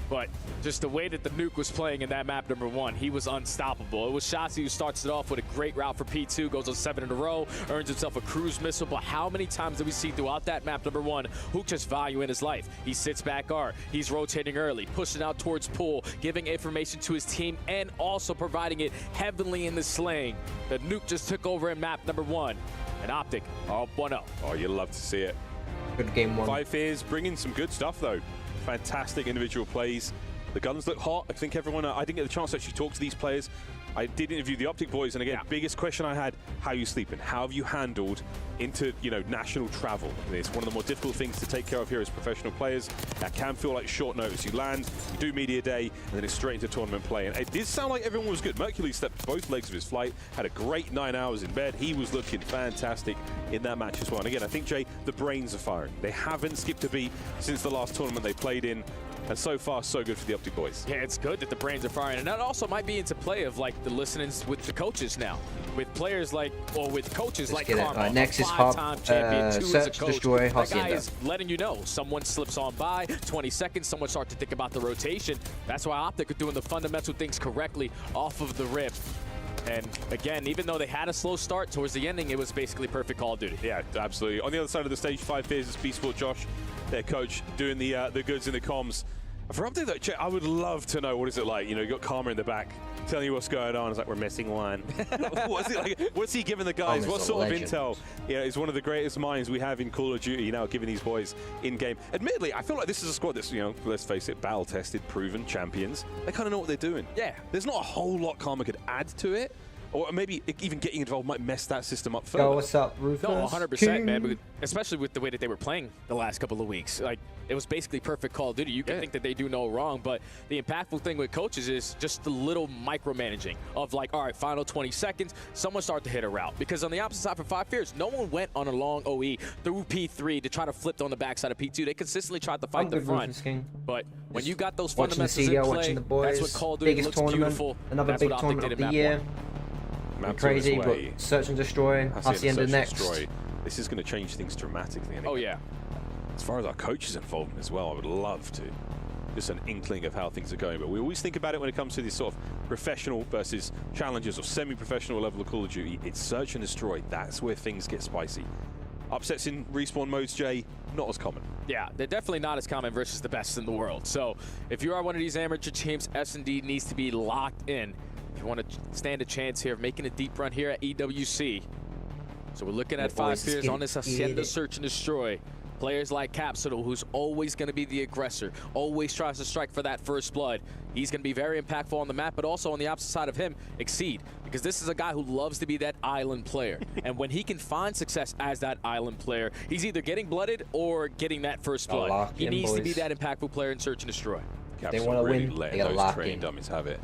But just the way that the Nuke was playing in that map number 1, he was unstoppable. It was Shotzi who starts it off with a great route for P2, goes on 7 in a row, earns himself a cruise missile. But how many times did we see throughout that map number 1, Hook just value in his life? He sits back R, he's rotating early, pushing out towards pool, giving information to his team, and also providing it heavily in the slaying. The Nuke just took over in map number 1, and Optic are up 1-0. Oh, you love to see it. Good game 1. 5 fears bringing some good stuff, though. Fantastic individual plays. The guns look hot. I think everyone, I didn't get the chance to actually talk to these players. I did interview the Optic boys, and again, biggest question I had, how are you sleeping? How have you handled into, national travel? It's one of the more difficult things to take care of here as professional players. That can feel like short notice. You land, you do media day, and then it's straight into tournament play. And it did sound like everyone was good. Mercury slept both legs of his flight, had a great 9 hours in bed. He was looking fantastic in that match as well. And again, I think, Jay, the brains are firing. They haven't skipped a beat since the last tournament they played in. And so far, so good for the Optic boys. Yeah, it's good that the brains are firing. And that also might be into play of, like, the listenings with the coaches now. With players like, or with coaches like Karma, Nexus five-time champion, 2 as a coach. Destroy, that guy is letting you know. Someone slips on by, 20 seconds, someone starts to think about the rotation. That's why Optic are doing the fundamental things correctly off of the rip. And again, even though they had a slow start, towards the ending, it was basically perfect Call of Duty. Yeah, absolutely. On the other side of the stage, 5 fears is B-Sport Josh, their coach, doing the goods in the comms. For Optic, though, I would love to know what is it like. You got Karma in the back telling you what's going on. It's like, we're missing one. What's it like? What's he giving the guys? What sort of intel? He's one of the greatest minds we have in Call of Duty, giving these boys in-game. Admittedly, I feel like this is a squad that's, let's face it, battle-tested, proven champions. They kind of know what they're doing. Yeah. There's not a whole lot Karma could add to it. Or maybe even getting involved might mess that system up further. Yo, what's up, Rufus? No, 100%, man. Especially with the way that they were playing the last couple of weeks. Like, it was basically perfect Call of Duty. You can think that they do no wrong, but the impactful thing with coaches is just the little micromanaging of, like, all right, final 20 seconds, someone start to hit a route. Because on the opposite side for 5 fears, no one went on a long OE through P3 to try to flip on the backside of P2. They consistently tried to fight the front. But when you got those fundamentals in play, that's what Call of Duty looks beautiful. Another big tournament of the year. Crazy, but search and destroy. Hacienda next. This is going to change things dramatically. Oh, yeah. As far as our coaches' involvement as well, I would love to. Just an inkling of how things are going. But we always think about it when it comes to this sort of professional versus challengers or semi-professional level of Call of Duty. It's search and destroy. That's where things get spicy. Upsets in respawn modes, Jay, not as common. Yeah, they're definitely not as common versus the best in the world. So if you are one of these amateur teams, S&D needs to be locked in. If you want to stand a chance here of making a deep run here at EWC. So we're looking at 5 fears on this Hacienda search and destroy. Players like Capsule, who's always going to be the aggressor, always tries to strike for that first blood. He's going to be very impactful on the map, but also on the opposite side of him, Exceed. Because this is a guy who loves to be that island player. And when he can find success as that island player, he's either getting blooded or getting that first blood. He needs to be that impactful player in search and destroy. They want to win, they got to lock in. Train dummies have it.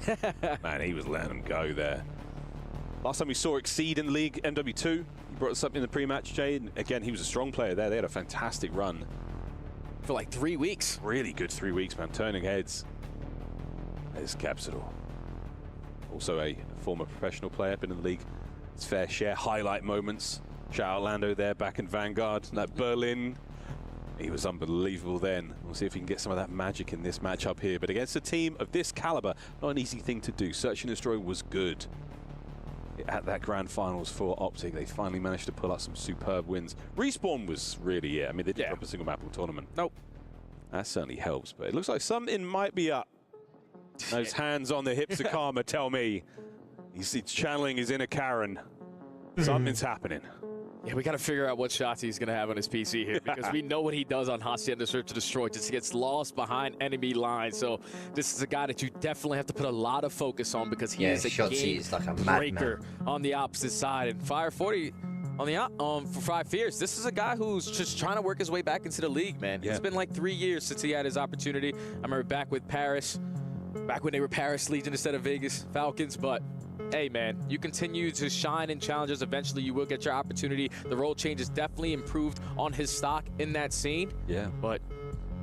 Man, he was letting them go there. Last time we saw Exceed in the league, MW2, he brought us up in the pre-match, Jay. And again, he was a strong player there. They had a fantastic run. For like 3 weeks. Really good 3 weeks, man. Turning heads. There's Capsule. Also a former professional player, been in the league. His fair share. Highlight moments. Shout out Lando there back in Vanguard. That Berlin, he was unbelievable then. We'll see if he can get some of that magic in this matchup here. But against a team of this caliber, not an easy thing to do. Search and Destroy was good at that grand finals for Optic. They finally managed to pull out some superb wins. Respawn was really it. I mean, they didn't drop a single map all tournament. Nope. That certainly helps, but it looks like something might be up. Those hands on the hips of Karma tell me he's channeling his inner Karen. Something's happening. Yeah, we got to figure out what shots he's going to have on his PC here, because we know what he does on Hacienda Search to Destroy. Just gets lost behind enemy lines. So this is a guy that you definitely have to put a lot of focus on, because he is a game like a breaker on the opposite side. And Fire 40 on the for 5 Fears, this is a guy who's just trying to work his way back into the league, man. It's been like 3 years since he had his opportunity. I remember back with Paris, back when they were Paris Legion instead of Vegas Falcons, but hey, man, you continue to shine in challenges. Eventually, you will get your opportunity. The role change is definitely improved on his stock in that scene. Yeah. But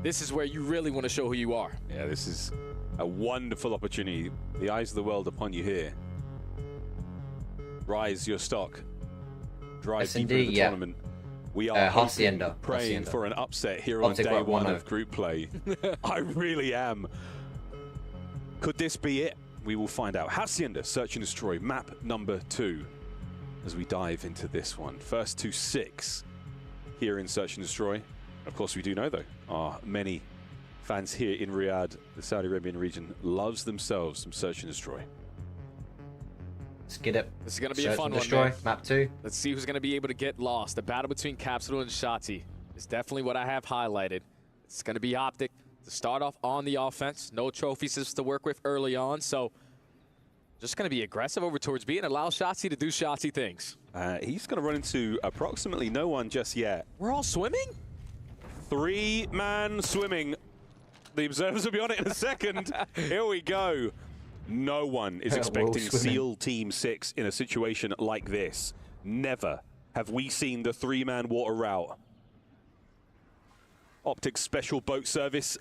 this is where you really want to show who you are. Yeah, this is a wonderful opportunity. The eyes of the world upon you here. Rise your stock. Drive deeper into the tournament. We are praying for an upset here on day one of group play. I really am. Could this be it? We will find out. Hacienda, Search and Destroy, map number 2, as we dive into this one. First to 6 here in Search and Destroy. Of course, we do know, though, many fans here in Riyadh, the Saudi Arabian region, loves themselves some Search and Destroy. Let's get it. This is going to be a fun one, man. Map 2. Let's see who's going to be able to get lost. The battle between Capsule and Shotzi is definitely what I have highlighted. It's going to be Optic to start off on the offense. No trophies to work with early on, so just going to be aggressive over towards B and allow Shotzi to do Shotzi things. He's going to run into approximately no one just yet. We're all swimming? 3-man swimming. The observers will be on it in a second. Here we go. No one is expecting SEAL Team 6 in a situation like this. Never have we seen the 3-man water route. Optic's special boat service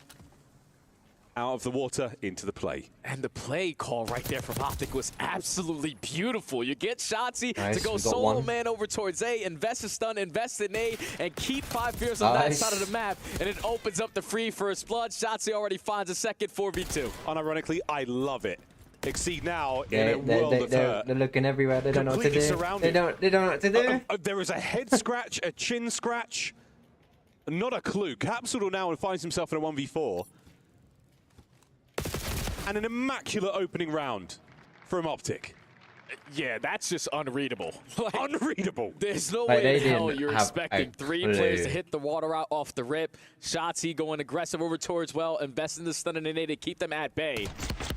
out of the water into the play. And the play call right there from Optic was absolutely beautiful. You get Shotzi to go solo man over towards A, invest in stun, invest in A, and keep 5 Fears on that side of the map, and it opens up the free first blood. Shotzi already finds a second 4v2. Unironically, I love it. Exceed now in a world of hurt. They're looking everywhere. They don't know what to do. Surrounded. They don't know what to do. There is a head scratch, a chin scratch. Not a clue. Capsule now finds himself in a 1v4. And an immaculate opening round from Optic. Yeah, that's just unreadable. Like, unreadable. There's no way in hell you're expecting 3 players to hit the water out off the rip. Shotzi going aggressive over towards well, investing the stun and A to keep them at bay.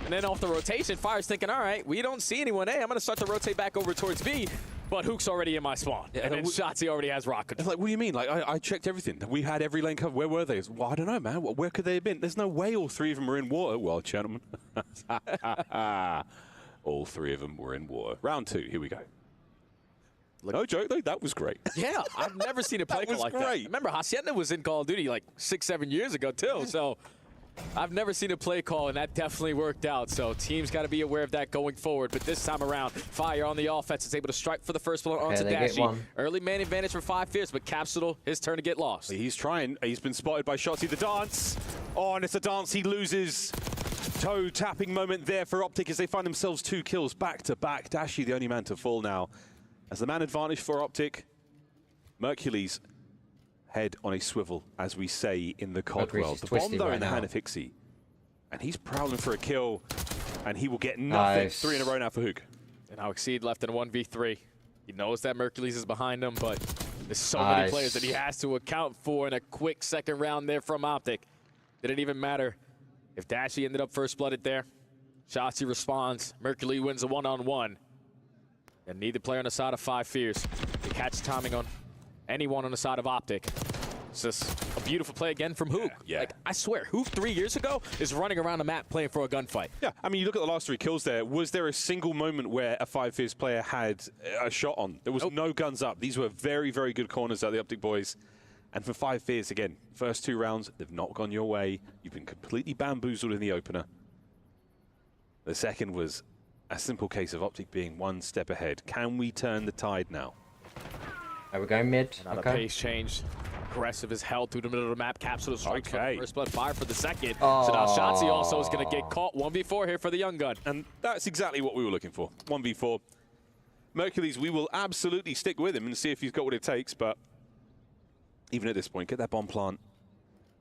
And then off the rotation, Fire's thinking, all right, we don't see anyone. Hey, I'm going to start to rotate back over towards B. But Hook's already in my spawn. Yeah, and then Shotzi already has rocket. Like, what do you mean? Like, I checked everything. We had every lane covered. Where were they? Well, I don't know, man. Where could they have been? There's no way all 3 of them were in water. Well, gentlemen. All 3 of them were in water. Round 2, here we go. No joke, though, that was great. Yeah, I've never seen a play call like that. Remember, Hacienda was in Call of Duty like 6-7 years ago, too. So I've never seen a play call, and that definitely worked out. So teams got to be aware of that going forward. But this time around, Fire on the offense is able to strike for the first blow onto Dashy. Early man advantage for 5 Fears, but Capsule, his turn to get lost. He's trying. He's been spotted by Shotzi. The dance. Oh, and it's a dance he loses. Toe tapping moment there for Optic as they find themselves 2 kills back to back. Dashy the only man to fall now. As the man advantage for Optic, Mercules head on a swivel, as we say in the COD world. The bomb though in the hand of Hixie. And he's prowling for a kill, and he will get nothing. 3 in a row now for Hook. And now Exceed left in a 1v3. He knows that Mercules is behind him, but there's so many players that he has to account for in a quick second round there from Optic. Didn't even matter if Dashy ended up first blooded there. Shotzi responds. Mercules wins a 1-on-1. And neither player on the side of 5 Fears to catch timing on anyone on the side of Optic. It's just a beautiful play again from Hook. Yeah. Like, I swear, Hook 3 years ago is running around the map playing for a gunfight. Yeah, I mean, you look at the last 3 kills there. Was there a single moment where a 5 Fears player had a shot on? There was no guns up. These were very, very good corners out of the Optic boys. And for 5 Fears, again, first 2 rounds, they've not gone your way. You've been completely bamboozled in the opener. The second was a simple case of Optic being one step ahead. Can we turn the tide now? Are we going mid? Another pace change. Aggressive as hell through the middle of the map. Capsule strikes for the first blood, fire for the second. So now Shotzi also is going to get caught. 1v4 here for the young gun. And that's exactly what we were looking for. 1v4. Mercules, we will absolutely stick with him and see if he's got what it takes, but even at this point, get that bomb plant.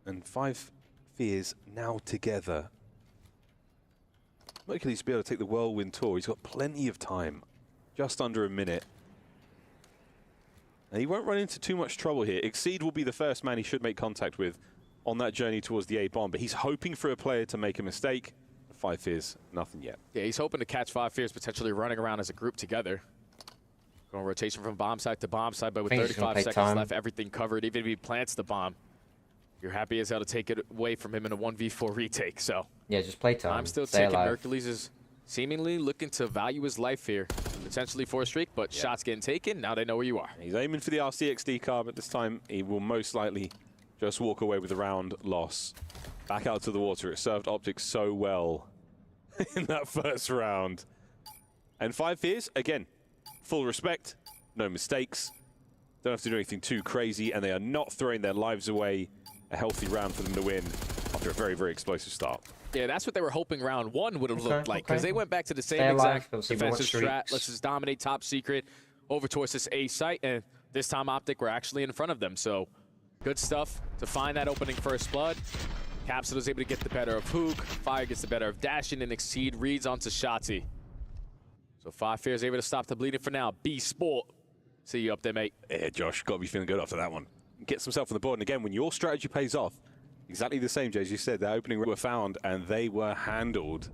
And 5 Fears now together. Mercules will be able to take the Whirlwind tour. He's got plenty of time. Just under a minute. And he won't run into too much trouble here. Exceed will be the first man he should make contact with on that journey towards the A bomb, but he's hoping for a player to make a mistake. 5 Fears, nothing yet. Yeah, he's hoping to catch 5 Fears potentially running around as a group together. Going rotation from bomb side to bomb side, but with 35 seconds left, everything covered. Even if he plants the bomb, you're happy as hell to take it away from him in a 1v4 retake. So yeah, just play time. I'm still taking Mercules is seemingly looking to value his life here, potentially for a streak, but shots getting taken. Now they know where you are. He's aiming for the RCXD card, but this time he will most likely just walk away with a round loss. Back out to the water. It served Optic so well in that first round. And 5 Fears, again, full respect, no mistakes. Don't have to do anything too crazy, and they are not throwing their lives away. A healthy round for them to win after a very, very explosive start. Yeah, that's what they were hoping round one would have looked like, because they went back to the same exact defensive strat. Let's just dominate top secret over towards this A site, and this time Optic were actually in front of them. So good stuff to find that opening first blood. Capsule is able to get the better of Hook. Fire gets the better of Dashing, and Exceed reads onto Shotzi. So 5 Fears able to stop the bleeding for now. B Sport. See you up there, mate. Yeah, Josh, got to be feeling good after that one. Gets himself on the board, and again, when your strategy pays off, exactly the same, Jay, as you said, the opening were found, and they were handled.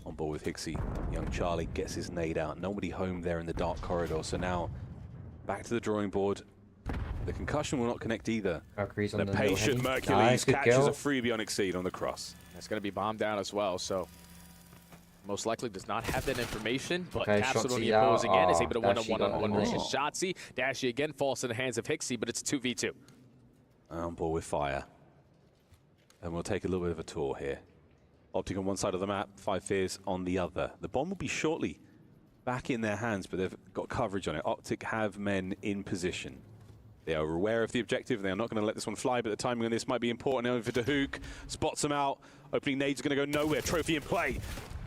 On board with Hixie. Young Charlie gets his nade out. Nobody home there in the dark corridor, so now back to the drawing board. The concussion will not connect either. The patient Mercules catches a freebie on Exceed on the cross. It's going to be bombed down as well, so most likely does not have that information, but Capsule on the opposing end is able to win a one-on-one versus Shotzi. Dashy again falls in the hands of Hixie, but it's 2v2. On board with Fire. And we'll take a little bit of a tour here. Optic on one side of the map, 5 Fears on the other. The bomb will be shortly back in their hands, but they've got coverage on it. Optic have men in position. They are aware of the objective. They are not going to let this one fly, but the timing on this might be important. Over to Hook, spots him out. Opening nade's going to go nowhere. Trophy in play.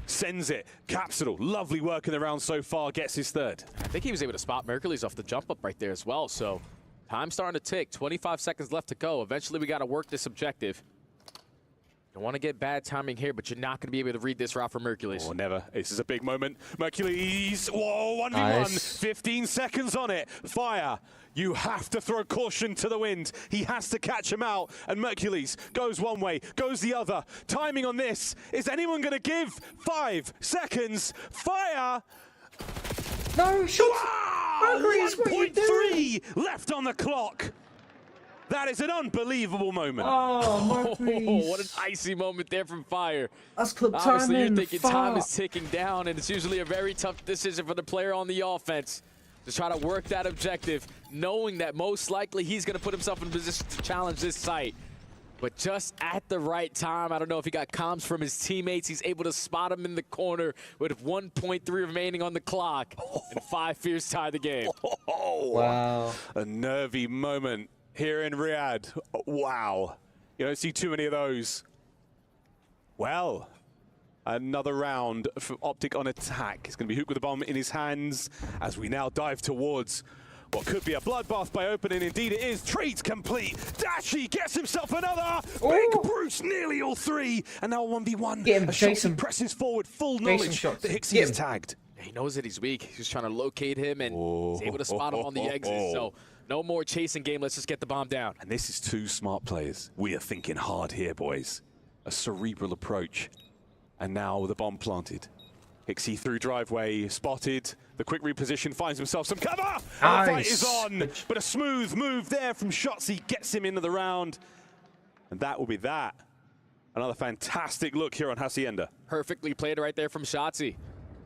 Sends it. Capsule, lovely work in the round so far, gets his third. I think he was able to spot Mercules off the jump up right there as well, so time starting to tick. 25 seconds left to go. Eventually we got to work this objective. Don't want to get bad timing here, but you're not going to be able to read this route for Mercules. Oh, never. This is a big moment. Mercules, whoa, 1v1, 15 seconds on it. Fire, you have to throw caution to the wind. He has to catch him out, and Mercules goes one way, goes the other. Timing on this, is anyone going to give 5 seconds? Fire! No, shot! Wow, 1.3 left on the clock. That is an unbelievable moment. Oh, what an icy moment there from Fire. That's clip Obviously, timing. you're thinking time is ticking down, and it's usually a very tough decision for the player on the offense to try to work that objective, knowing that most likely he's going to put himself in a position to challenge this site. But just at the right time, I don't know if he got comms from his teammates. He's able to spot him in the corner with 1.3 remaining on the clock, and 5 Fears tie the game. Wow. A nervy moment here in Riyadh. Wow. You don't see too many of those. Well, another round for Optic on attack. It's going to be Hook with the bomb in his hands as we now dive towards what could be a bloodbath by opening. Indeed it is. Treat complete. Dashy gets himself another. Big Bruce, nearly all 3. And now 1v1. Get him, as Jason. presses forward, full knowledge that Hixie is tagged. He knows that he's weak. He's just trying to locate him, and he's able to spot him on the exit. So no more chasing game. Let's just get the bomb down. And this is 2 smart players. We are thinking hard here, boys. A cerebral approach. And now the bomb planted. Hixie through driveway, spotted. The quick reposition finds himself some cover. Nice. And the fight is on. But a smooth move there from Shotzi gets him into the round. And that will be that. Another fantastic look here on Hacienda. Perfectly played right there from Shotzi.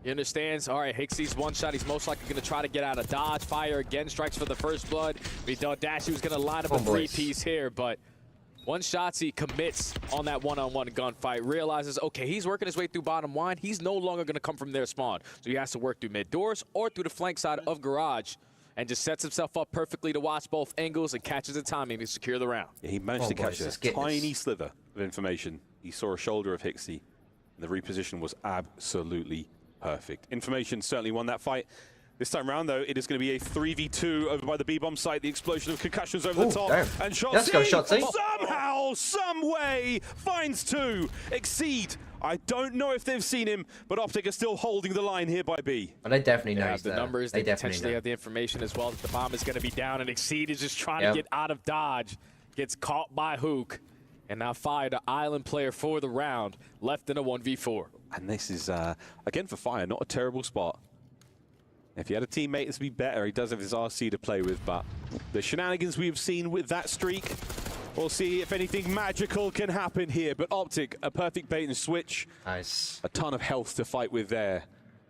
He understands, all right, Hixie's one shot. He's most likely going to try to get out of dodge. Fire again, strikes for the first blood. We thought Dashy was going to line up a 3-piece here, but Once Shotzi commits on that one-on-one gunfight, realizes, okay, he's working his way through bottom line. He's no longer going to come from their spawn. So he has to work through mid doors or through the flank side of garage, and just sets himself up perfectly to watch both angles and catches the timing to secure the round. Yeah, he managed to catch a tiny sliver of information. He saw a shoulder of Hixie, and the reposition was absolutely perfect. Information certainly won that fight. This time around, though, it is going to be a 3v2 over by the B-bomb site. The explosion of concussions over the top. Damn. And Shotzi, Let's go, Shotzi. somehow, some way, finds 2. Exceed. I don't know if they've seen him, but Optic are still holding the line here by B. Well, they definitely know the numbers. They potentially have the information as well that the bomb is going to be down, and Exceed is just trying to get out of dodge. Gets caught by Hook, and now Fire, the island player for the round, left in a 1v4. And this is, again, for Fire, not a terrible spot. If he had a teammate, this would be better. He does have his RC to play with, but the shenanigans we have seen with that streak, we'll see if anything magical can happen here. But Optic, a perfect bait and switch. Nice. A ton of health to fight with there.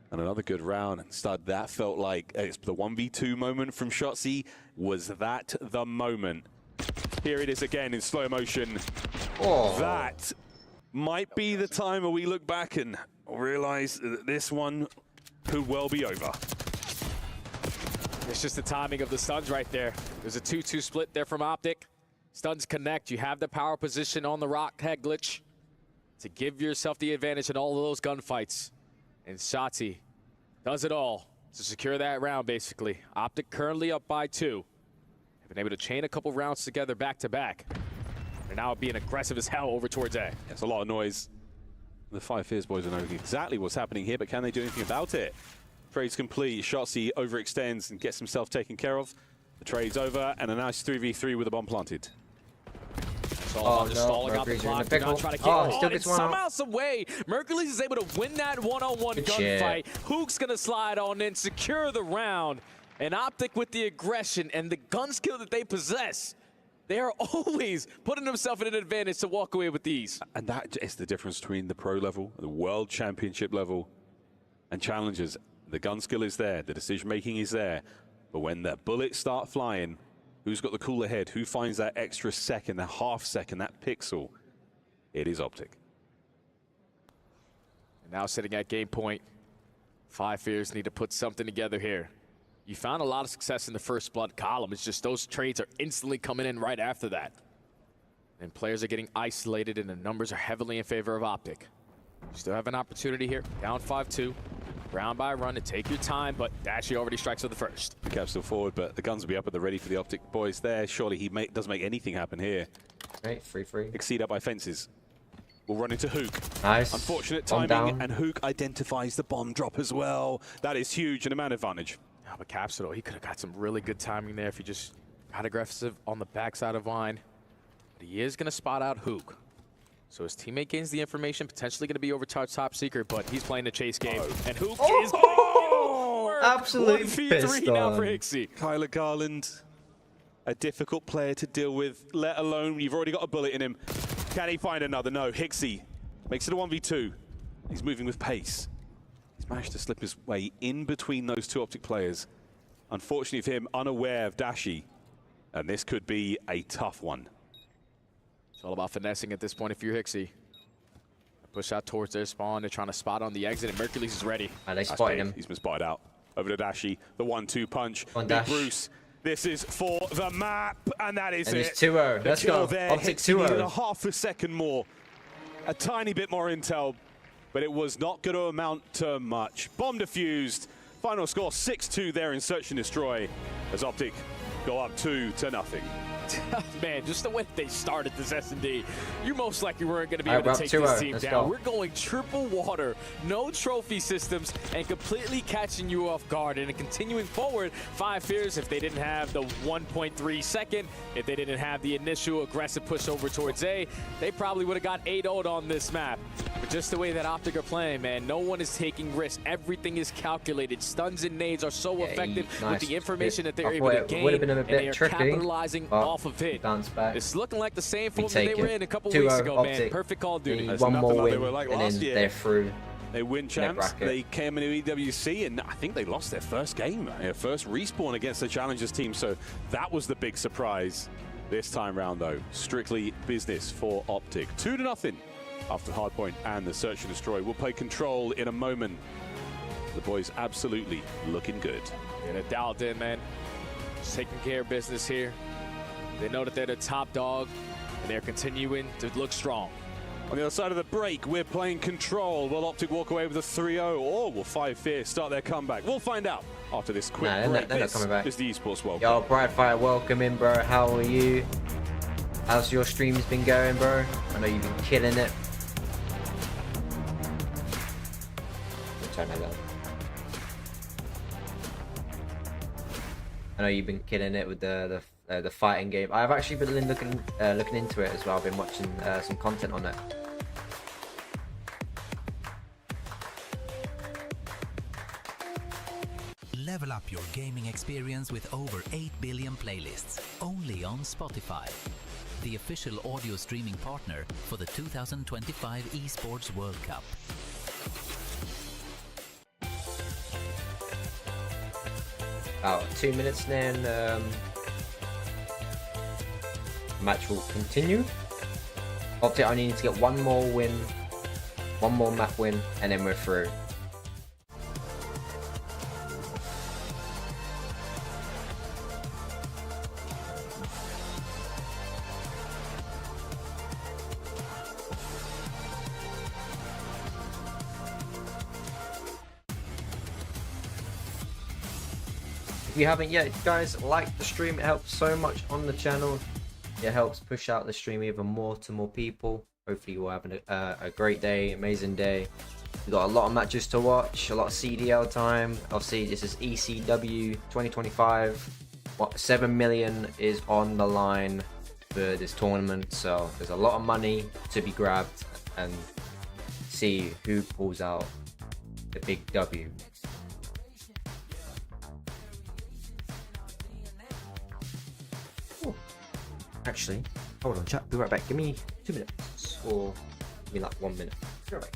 And another good round. And Stud, that felt like it's the 1v2 moment from Shotzi. Was that the moment? Here it is again in slow motion. Oh. That might be the time where we look back and realize that this one could well be over. It's just the timing of the stuns right there. There's a 2-2 split there from Optic. Stuns connect. You have the power position on the rock head glitch to give yourself the advantage in all of those gunfights. And Shotzi does it all to secure that round, basically. Optic currently up by 2. Have been able to chain a couple rounds together back-to-back. They're now being aggressive as hell over towards A. That's a lot of noise. The Five Fears boys are knowing exactly what's happening here, but can they do anything about it? Trade's complete. Shotzi overextends and gets himself taken care of. The trade's over, and a nice 3v3 with a bomb planted. Stalling out the clock. Still gets one somehow, some way, Mercules is able to win that one-on-one gunfight. Hook's gonna slide on in, secure the round, and Optic with the aggression and the gun skill that they possess. They are always putting themselves in an advantage to walk away with these. And that is the difference between the pro level, the world championship level, and challengers. The gun skill is there, the decision making is there, but when the bullets start flying, who's got the cooler head? Who finds that extra second, that half second, that pixel? It is Optic. And now sitting at game point, Five Fears need to put something together here. You found a lot of success in the first blood column. It's just those trades are instantly coming in right after that. And players are getting isolated, and the numbers are heavily in favor of Optic. You still have an opportunity here, down 5-2. Round by run to take your time, but Dashy already strikes with the first. The cap's still forward, but the guns will be up at the ready for the Optic boys there. Surely he doesn't make anything happen here. Right, 3-3. Exceed up by fences. We'll run into Hook. Nice. Unfortunate timing, and Hook identifies the bomb drop as well. That is huge, and a man advantage. Yeah, but Capsule, he could have got some really good timing there if he just got aggressive on the backside of Vine. But he is going to spot out Hook. So his teammate gains the information, potentially going to be over top secret, but he's playing the chase game. And Hook is absolutely 1v3 now for Hixie. Kyler Garland, a difficult player to deal with, let alone you've already got a bullet in him. Can he find another? No, Hixie makes it a 1v2. He's moving with pace. He's managed to slip his way in between those two Optic players. Unfortunately for him, unaware of Dashy, and this could be a tough one. It's all about finessing at this point if you're Hixie. Push out towards their spawn. They're trying to spot on the exit, and Mercules is ready. They spotted him. He's been spotted out. Over to Dashy, the 1-2 punch. On Big Dash. Bruce, this is for the map, and that is it. And it's 2-0. Let's go. Optic 2-0. A half a second more. A tiny bit more intel, but it was not going to amount to much. Bomb defused. Final score 6-2 there in Search and Destroy as Optic go up 2-0. Man, just the way they started this S&D, you most likely weren't going to be able to take this team down. We're going triple water, no trophy systems, and completely catching you off guard. And continuing forward, Five Fears, if they didn't have the 1.3 second, if they didn't have the initial aggressive push over towards A, they probably would have got 8-0'd on this map. But just the way that Optic are playing, man, no one is taking risks. Everything is calculated. Stuns and nades are so effective with the information that they're able to gain, and they are capitalizing off of it. It's looking like the same form that they were in a couple weeks ago, man. Perfect Call of Duty. One more win, they were like and last then year. they're through. They win champs. They came into EWC, and I think they lost their first game, their first respawn against the Challengers team. So that was the big surprise. This time round, though, strictly business for Optic. 2-0 after Hardpoint and the Search and Destroy. We'll play Control in a moment. The boys absolutely looking good. And they're dialed in, man. Just taking care of business here. They know that they're the top dog, and they're continuing to look strong. On the other side of the break, we're playing Control. Will Optic walk away with a 3-0, or will 5 Fierce start their comeback? We'll find out after this quick break. They're not coming back. This is the Esports World Yo, Cup. Brightfire, welcome in, bro. How are you? How's your streams been going, bro? I know you've been killing it. Turn that down. I know you've been killing it with the fighting game. I've actually been looking into it as well. I've been watching some content on it. Level up your gaming experience with over 8 billion playlists, only on Spotify, the official audio streaming partner for the 2025 Esports World Cup. About 2 minutes then, match will continue. Optic only need to get one more win, one more map win, and then we're through. If you haven't yet, guys, like the stream. It helps so much on the channel. It helps push out the stream even more to more people. Hopefully you're having a great day, amazing day. We've got a lot of matches to watch, a lot of CDL time. Obviously this is ECW 2025. 7 million is on the line for this tournament, so there's a lot of money to be grabbed, and see who pulls out the big W. Actually, hold on, chat. Be right back. Give me 2 minutes, or give me like 1 minute. Be right back.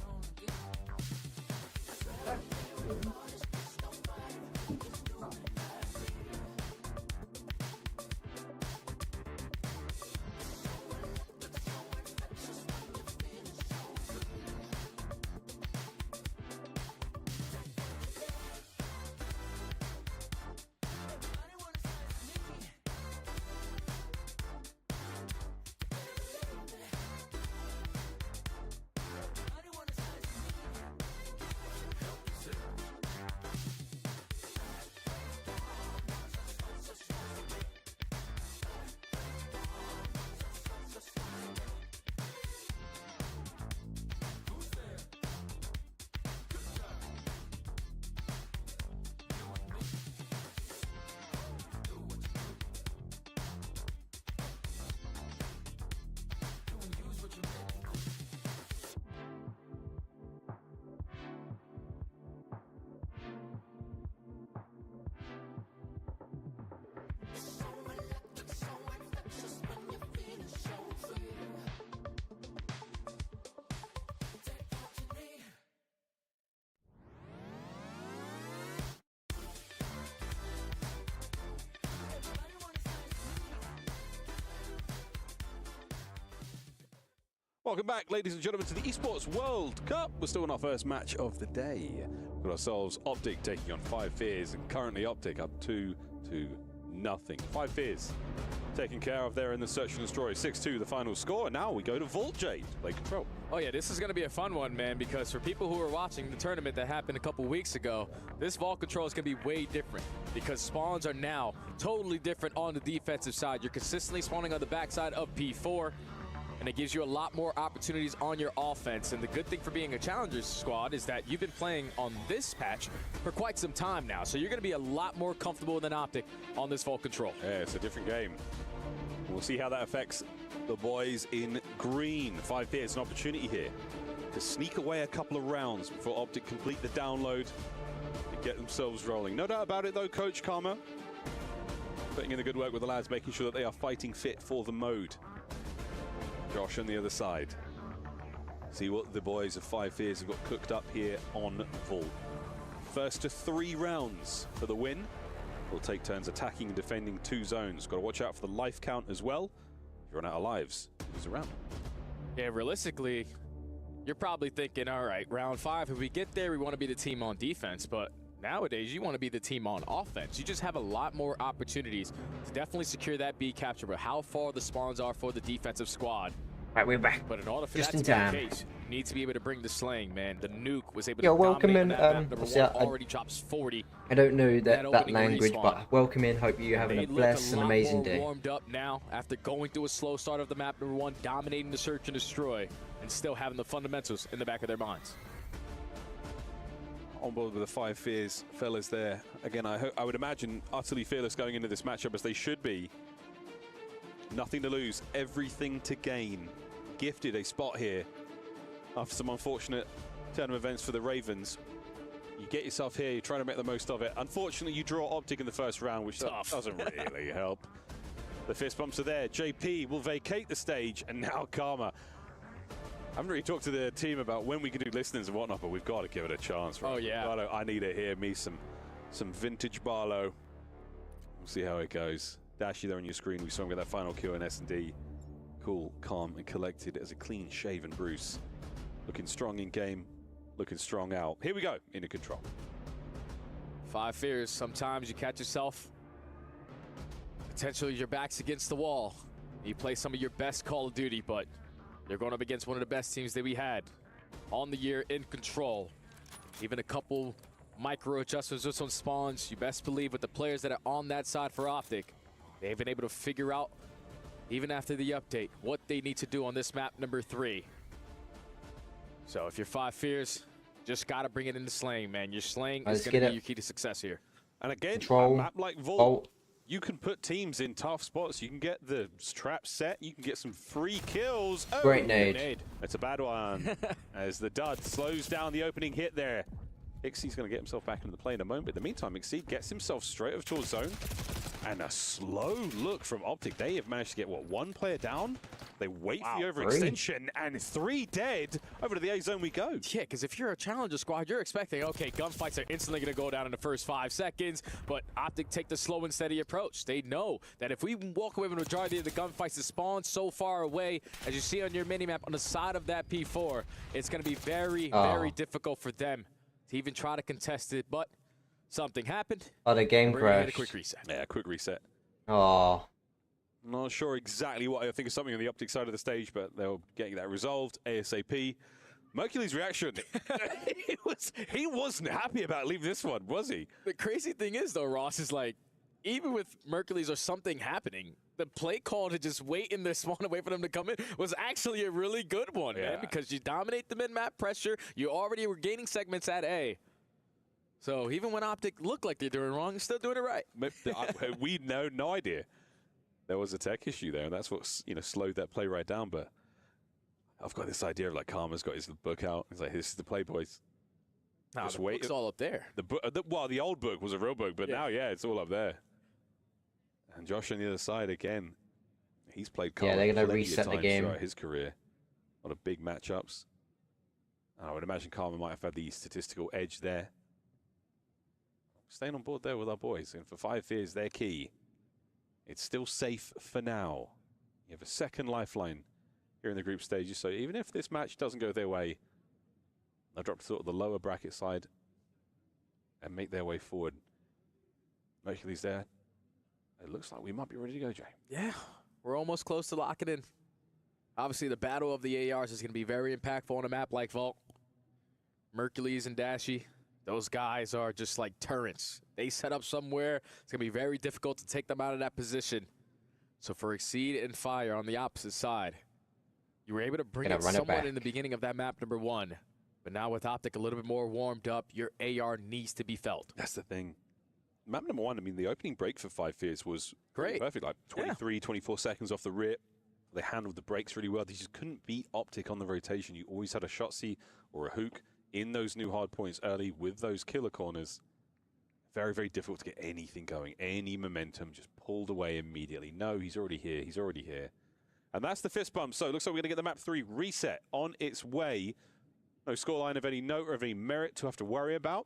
Welcome back, ladies and gentlemen, to the Esports World Cup. We're still in our first match of the day. We've got ourselves Optic taking on 5 Fears, and currently Optic up 2-0. 5 Fears taken care of there in the Search and Destroy. 6-2 the final score, and now we go to Vault Jade to play Control. Oh yeah, this is going to be a fun one, man, because for people who are watching the tournament that happened a couple weeks ago, this Vault Control is going to be way different, because spawns are now totally different on the defensive side. You're consistently spawning on the backside of P4, and it gives you a lot more opportunities on your offense. And the good thing for being a Challengers squad is that you've been playing on this patch for quite some time now, so you're going to be a lot more comfortable than Optic on this Vault Control. Yeah, it's a different game. We'll see how that affects the boys in green. 5 Fears, an opportunity here to sneak away a couple of rounds before Optic complete the download and get themselves rolling. No doubt about it, though, Coach Karma putting in the good work with the lads, making sure that they are fighting fit for the mode. Josh on the other side. See what the boys of 5 Fears have got cooked up here on Vault. First to 3 rounds for the win. We'll take turns attacking and defending 2 zones. Got to watch out for the life count as well. You run out of lives, lose a round. Yeah, realistically, you're probably thinking, all right, round 5, if we get there, we want to be the team on defense. But nowadays, you want to be the team on offense. You just have a lot more opportunities to definitely secure that B capture. But how far the spawns are for the defensive squad. Right, we're back. But in order for Just that in to be time. the case, you need to be able to bring the slaying, man. The nuke was able to welcome in. Number 1 already drops 40. I don't know that opening language, respawn. but welcome in. Hope you're having a blessed and amazing day. Warmed up now after going through a slow start of the map number 1, dominating the search and destroy, and still having the fundamentals in the back of their minds. On board with the 5 fears fellas there. Again, I would imagine utterly fearless going into this matchup as they should be. Nothing to lose, everything to gain. Gifted a spot here after some unfortunate turn of events for the Ravens. You get yourself here, you're trying to make the most of it. Unfortunately, you draw Optic in the first round, which doesn't really help. The fist bumps are there. JP will vacate the stage, and now Karma. I haven't really talked to the team about when we can do listenings and whatnot, but we've got to give it a chance, right? Oh, yeah. I need to hear me some vintage Barlow. We'll see how it goes. Dashy there on your screen. We saw him get that final kill in S&D. Cool, calm, and collected as a clean-shaven Bruce. Looking strong in game, looking strong out. Here we go, into control. 5 fears. Sometimes you catch yourself, potentially your back's against the wall. You play some of your best Call of Duty, but you're going up against one of the best teams that we had on the year in control. Even a couple micro adjustments just on spawns. You best believe with the players that are on that side for Optic, they've been able to figure out, even after the update, what they need to do on this map number 3. So if you're 5 fears, just got to bring it into slaying, man. Your slaying is going to be your key to success here. And again, Control. a map like Vault, you can put teams in tough spots. You can get the trap set. You can get some free kills. Oh, Great nade. It's a bad one. As the dud slows down the opening hit there. Ixie's going to get himself back into the play in a moment. But in the meantime, Ixie gets himself straight over towards zone. And a slow look from Optic. They have managed to get, what, 1 player down? They wait for the overextension, and 3 dead. Over to the A zone we go. Yeah, because if you're a challenger squad, you're expecting, okay, gunfights are instantly going to go down in the first 5 seconds, but Optic take the slow and steady approach. They know that if we walk away with the majority of the gunfights that spawn so far away, as you see on your minimap on the side of that P4, it's going to be very, very difficult for them to even try to contest it, but something happened. Oh, the game crashed. A quick reset. Yeah, quick reset. Oh. Not sure exactly what. I think it's something on the Optic side of the stage, but they're getting that resolved ASAP. Mercury's reaction, he wasn't happy about leaving this one, was he? The crazy thing is, though, Ross, is like, even with Mercury's or something happening, the play call to just wait in their spawn and wait for them to come in was actually a really good one, man, because you dominate the mid-map pressure. You already were gaining segments at A. So even when Optic looked like they're doing wrong, they're still doing it right. We know no idea. There was a tech issue there, and that's what slowed that play right down. But I've got this idea of like Karma's got his book out. He's like, "This is the play, boys." Nah, the book's all up there. Well, the old book was a real book, but now, it's all up there. And Josh on the other side again. He's played Karma. Yeah, they're gonna reset the game throughout his career. A lot of big matchups. And I would imagine Karma might have had the statistical edge there. Staying on board there with our boys, and for 5 fears, they're key. It's still safe for now. You have a second lifeline here in the group stages, so even if this match doesn't go their way, they'll drop to sort of the lower bracket side and make their way forward. Mercury's there. It looks like we might be ready to go, Jay. Yeah, we're almost close to locking in. Obviously, the battle of the ARs is going to be very impactful on a map like Vault. Mercury's and Dashy, those guys are just like turrets. They set up somewhere. It's going to be very difficult to take them out of that position. So for Exceed and Fire on the opposite side, you were able to bring it somewhat in the beginning of that map number 1. But now with Optic a little bit more warmed up, your AR needs to be felt. That's the thing. Map number 1, I mean, the opening break for 5 fears was great. Perfect, like 23, 24 seconds off the rip. They handled the breaks really well. They just couldn't beat Optic on the rotation. You always had a Shotzi or a Hook in those new hard points early with those killer corners. Very, very difficult to get anything going. Any momentum just pulled away immediately. No, he's already here. He's already here. And that's the fist bump. So it looks like we're going to get the map 3 reset on its way. No scoreline of any note or of any merit to have to worry about.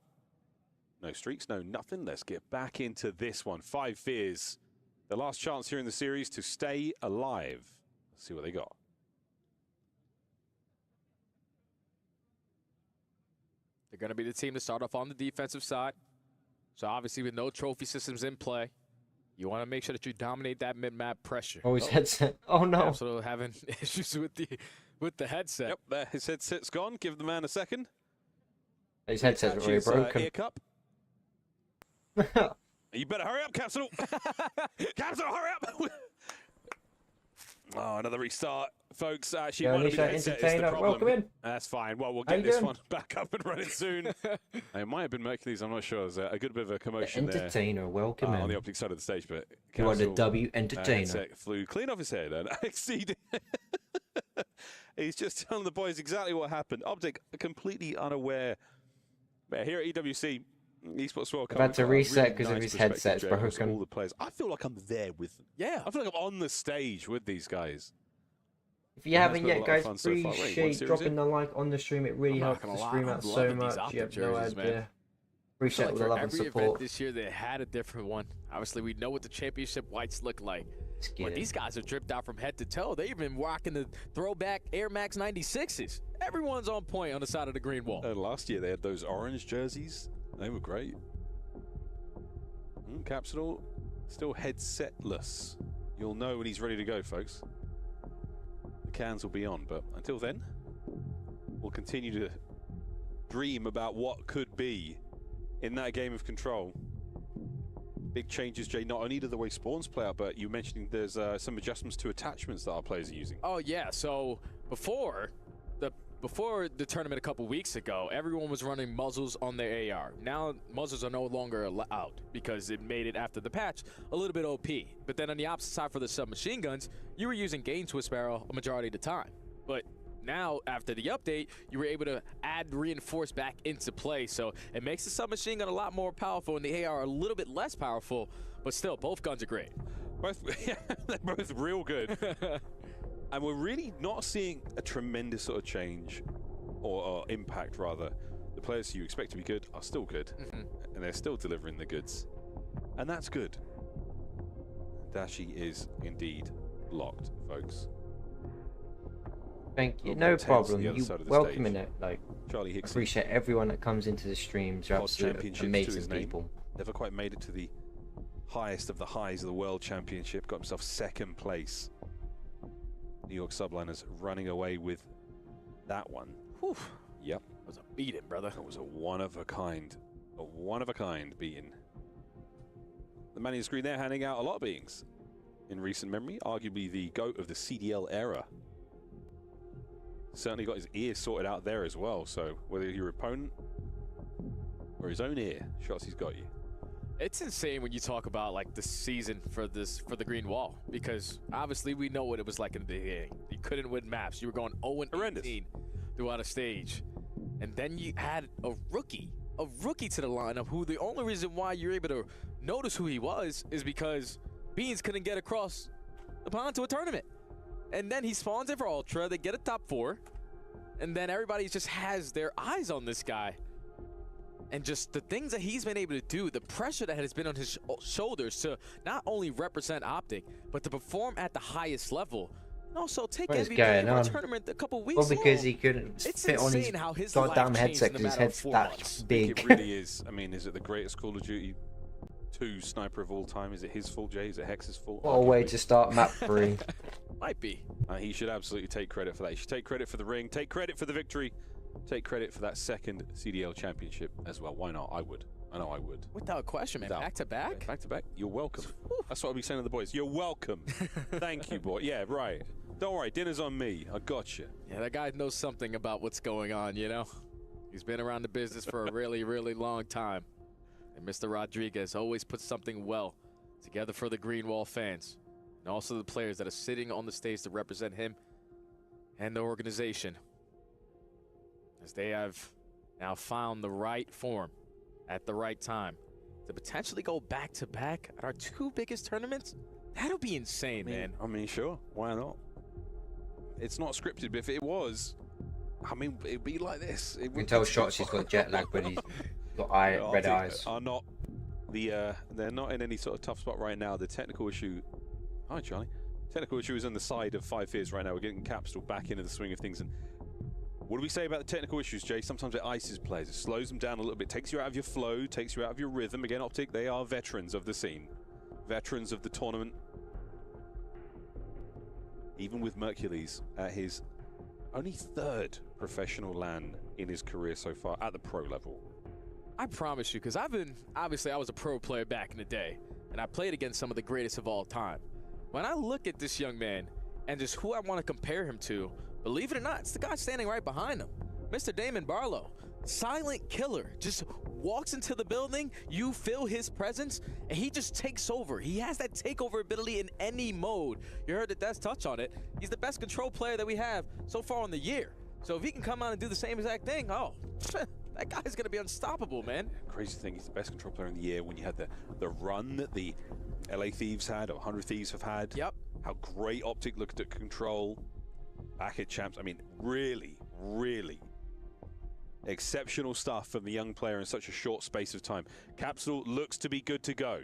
No streaks, no nothing. Let's get back into this one. 5 fears. The last chance here in the series to stay alive. see what they got. They're going to be the team to start off on the defensive side. So obviously with no trophy systems in play, you want to make sure that you dominate that mid-map pressure. Oh, his headset. Oh, no. Also having issues with the headset. Yep, there, his headset's gone. Give the man a second. His headset's already broken. Ear cup. You better hurry up, Capsule. Capsule, hurry up. Oh, another restart, folks. Actually, one of the headset is the problem. Welcome in. That's fine. Well, we'll get this one back up and running soon. It might have been Mercury's. I'm not sure. There's a good bit of a commotion the entertainer, there. Welcome in. On the optic side of the stage, but you are the W entertainer. Flew clean off his head and exceeded. He's just telling the boys exactly what happened. Optic completely unaware. But here at EWC, Esports World Cup, I've had to reset because of his headset's broken. All the players. I feel like I'm there with them. Yeah. I feel like I'm on the stage with these guys. If you haven't yet, guys, appreciate dropping the like on the stream. It really helps the stream out so much. You have no idea. Appreciate all the love and support. Every event this year, they had a different one. Obviously, we know what the championship whites look like. But these guys are dripped out from head to toe. They've been rocking the throwback Air Max 96s. Everyone's on point on the side of the green wall. Last year, they had those orange jerseys. They were great. Capsule still headsetless. You'll know when he's ready to go, folks. The cans will be on, but until then, we'll continue to dream about what could be in that game of Control. Big changes, Jay, not only to the way spawns play out, but you mentioned there's some adjustments to attachments that our players are using. Oh, yeah. So before the tournament a couple weeks ago, everyone was running muzzles on their AR. Now muzzles are no longer allowed because it made it after the patch a little bit OP. But then on the opposite side for the submachine guns, you were using gain twist barrel a majority of the time. But now, after the update, you were able to add reinforce back into play. So it makes the submachine gun a lot more powerful and the AR a little bit less powerful, but still, both guns are great. They're both real good. And we're really not seeing a tremendous sort of change or impact, rather. The players you expect to be good are still good, and they're still delivering the goods. And that's good. Dashi is indeed locked, folks. Thank you. No problem. You welcoming it. Like, Charlie Hickson. Appreciate everyone that comes into the streams. You're absolutely amazing people. Never quite made it to the highest of the highs of the World Championship. Got himself second place. New York Subliners running away with that one. Whew. Yep. That was a beating, brother. It was a one-of-a-kind beating. The man in the screen there handing out a lot of beatings in recent memory. Arguably the GOAT of the CDL era. Certainly got his ear sorted out there as well. So whether your opponent or his own ear, shots he's got you. It's insane when you talk about like the season for the green wall, because obviously we know what it was like in the beginning. You couldn't win maps. You were going 0-18 throughout a stage, and then you had a rookie to the lineup who the only reason why you're able to notice who he was is because Beans couldn't get across the pond to a tournament, and then he spawns in for Ultra. They get a top 4, and then everybody just has their eyes on this guy. And just the things that he's been able to do, the pressure that has been on his shoulders to not only represent Optic, but to perform at the highest level. And also take MVP of our tournament a couple weeks ago. Well, because he couldn't fit on his goddamn headset because his head's that big. It really is. I mean, is it the greatest Call of Duty 2 sniper of all time? Is it his fault, Jay? Is it Hex's fault? What a way to start map 3. Might be. He should absolutely take credit for that. He should take credit for the ring, take credit for the victory. Take credit for that second CDL championship as well. Why not? I would. I know I would. Without question, man. Back to back? Back to back. You're welcome. That's what I'll be saying to the boys. You're welcome. Thank you, boy. Yeah, right. Don't worry. Dinner's on me. I got you. Yeah, that guy knows something about what's going on, you know? He's been around the business for a really, really long time. And Mr. Rodriguez always puts something well together for the Green Wall fans. And also the players that are sitting on the stage to represent him and the organization. As they have now found the right form at the right time to potentially go back-to-back at our 2 biggest tournaments. That'll be insane, man. I mean, sure. Why not? It's not scripted, but if it was, I mean, it'd be like this. You can tell Shots he's got jet lag, but he's got red eyes. Are not they're not in any sort of tough spot right now. The technical issue. Hi, Charlie. Technical issue is on the side of 5 Fears right now. We're getting Capsule back into the swing of things. And what do we say about the technical issues, Jay? Sometimes it ices players. It slows them down a little bit, takes you out of your flow, takes you out of your rhythm. Again, Optic, they are veterans of the scene. Veterans of the tournament. Even with Mercules at his only 3rd professional LAN in his career so far at the pro level. I promise you, because obviously I was a pro player back in the day, and I played against some of the greatest of all time. When I look at this young man and just who I want to compare him to, believe it or not, it's the guy standing right behind him, Mr. Damon Barlow. Silent killer, just walks into the building, you feel his presence, and he just takes over. He has that takeover ability in any mode. You heard that Des touch on it. He's the best control player that we have so far in the year. So if he can come out and do the same exact thing, oh, that guy's gonna be unstoppable, man. Crazy thing, he's the best control player in the year. When you had the run that the LA Thieves had, or 100 Thieves have had. Yep. How great Optic looked at control. Back at Champs, I mean, really, really exceptional stuff from the young player in such a short space of time. Capsule looks to be good to go.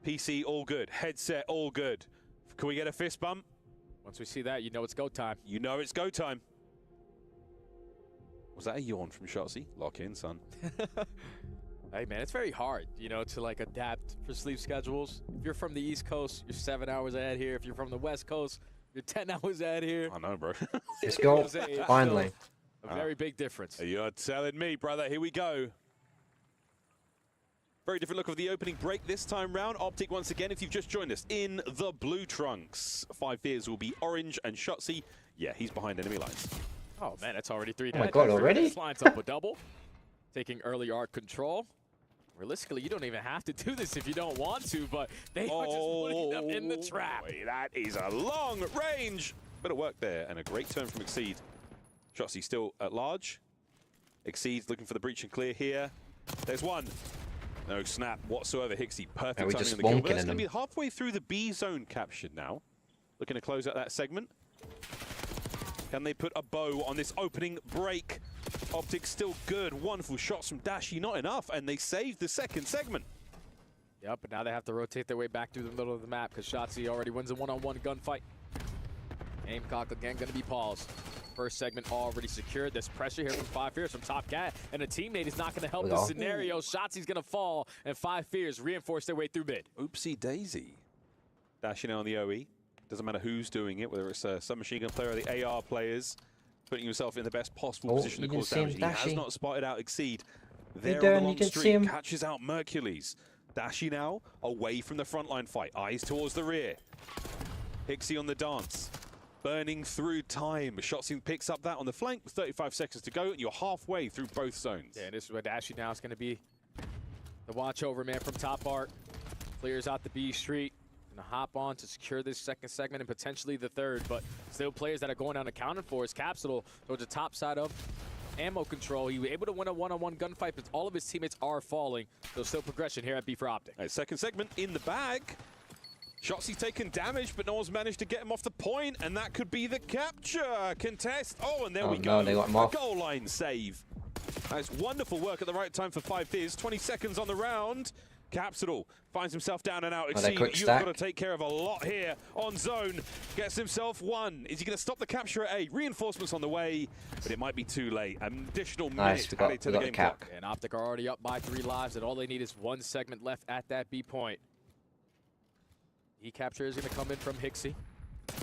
PC all good, headset all good. Can we get a fist bump? Once we see that, you know it's go time. You know it's go time. Was that a yawn from Shotzi? Lock in, son. Hey man, it's very hard, you know, to like adapt for sleep schedules. If you're from the East Coast, you're 7 hours ahead here. If you're from the West Coast, you're 10 hours ahead here. I know, bro. Let's go. Finally. A very big difference. You're telling me, brother. Here we go. Very different look of the opening break this time round. Optic once again, if you've just joined us, in the blue trunks. 5 Fears will be orange, and Shotzi, yeah, he's behind enemy lines. Oh man, that's already 3 Oh my god, already? Lines up a double. Taking early arc control. Realistically, you don't even have to do this if you don't want to, but they are just putting them in the trap. That is a long range. Bit of work there, and a great turn from Exceed. Shotzi still at large. Exceed's looking for the breach and clear here. There's one. No snap whatsoever. Hixie, perfect timing on the kill. But that's going to be halfway through the B zone captured now. Looking to close out that segment. Can they put a bow on this opening break? Optic still good. Wonderful shots from Dashi, not enough, and they saved the second segment. Yep, but now they have to rotate their way back through the middle of the map because Shotzi already wins a one-on-one gunfight. Aimcock again going to be paused. First segment already secured. There's pressure here from 5 Fears from Top Cat, and a teammate is not going to help the scenario. Shotzi's going to fall, and 5 Fears reinforce their way through mid. Oopsie daisy. Dashing on the OE. Doesn't matter who's doing it, whether it's a submachine gun player or the AR players. Putting himself in the best possible position to cause damage. He has not spotted out Exceed. There on the long streak, catches out Mercules. Dashi now away from the frontline fight. Eyes towards the rear. Hixie on the dance. Burning through time. Shotzi picks up that on the flank with 35 seconds to go, and you're halfway through both zones. Yeah, and this is where Dashi now is going to be the watch over man from Top Art. Clears out the B street. Going to hop on to secure this second segment and potentially the third, but still players that are going unaccounted for. Is Capsule towards the top side of ammo control. He was able to win a one-on-one gunfight, but all of his teammates are falling. So still progression here at B for Optic. Right, second segment in the bag. Shotzi's taken damage, but no one's managed to get him off the point, and that could be the capture contest. Oh, and there we go. No, they got him off. A goal line save. That's wonderful work at the right time for 5 Fears. 20 seconds on the round. Capsule finds himself down and out. You've got to take care of a lot here on zone. Gets himself one. Is he going to stop the capture at A? Reinforcements on the way, but it might be too late. An additional minute added to the game clock. And Optic are already up by 3 lives, and all they need is 1 segment left at that B point. E capture is going to come in from Hixie.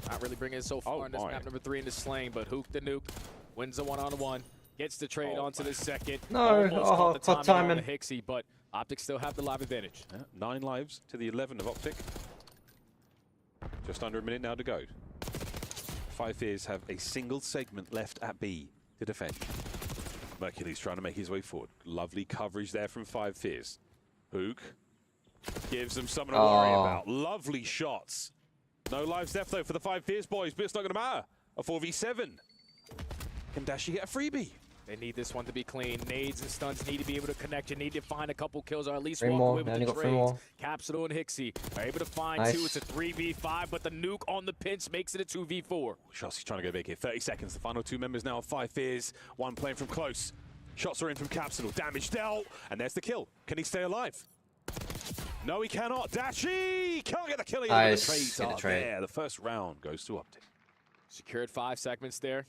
Not really bringing it so far in this map number 3 into Slaying, but Hook the Nuke wins the one-on-one. Gets the trade onto the second. No, hot timing. Hixie, but Optic still have the live advantage. 9 lives to the 11 of Optic. Just under a minute now to go. 5 Fears have a single segment left at B to defend. Mercules trying to make his way forward. Lovely coverage there from 5 Fears. Hook gives them something to worry about. Lovely shots. No lives left though for the 5 Fears boys, but it's not going to matter. A 4v7. Can Dashi get a freebie? They need this one to be clean. Nades and stuns need to be able to connect. You need to find a couple kills or at least 3 walk more. away with the trades. Capsule and Hixie are able to find 2. It's a 3v5, but the nuke on the pinch makes it a 2v4. Shotzi's trying to go big here. 30 seconds. The final 2 members now of 5 Fears. One playing from close. Shots are in from Capsule. Damage dealt. And there's the kill. Can he stay alive? No, he cannot. Dashy can't get the kill. Nice. The trade. There. The first round goes to Optic. Secured 5 segments there.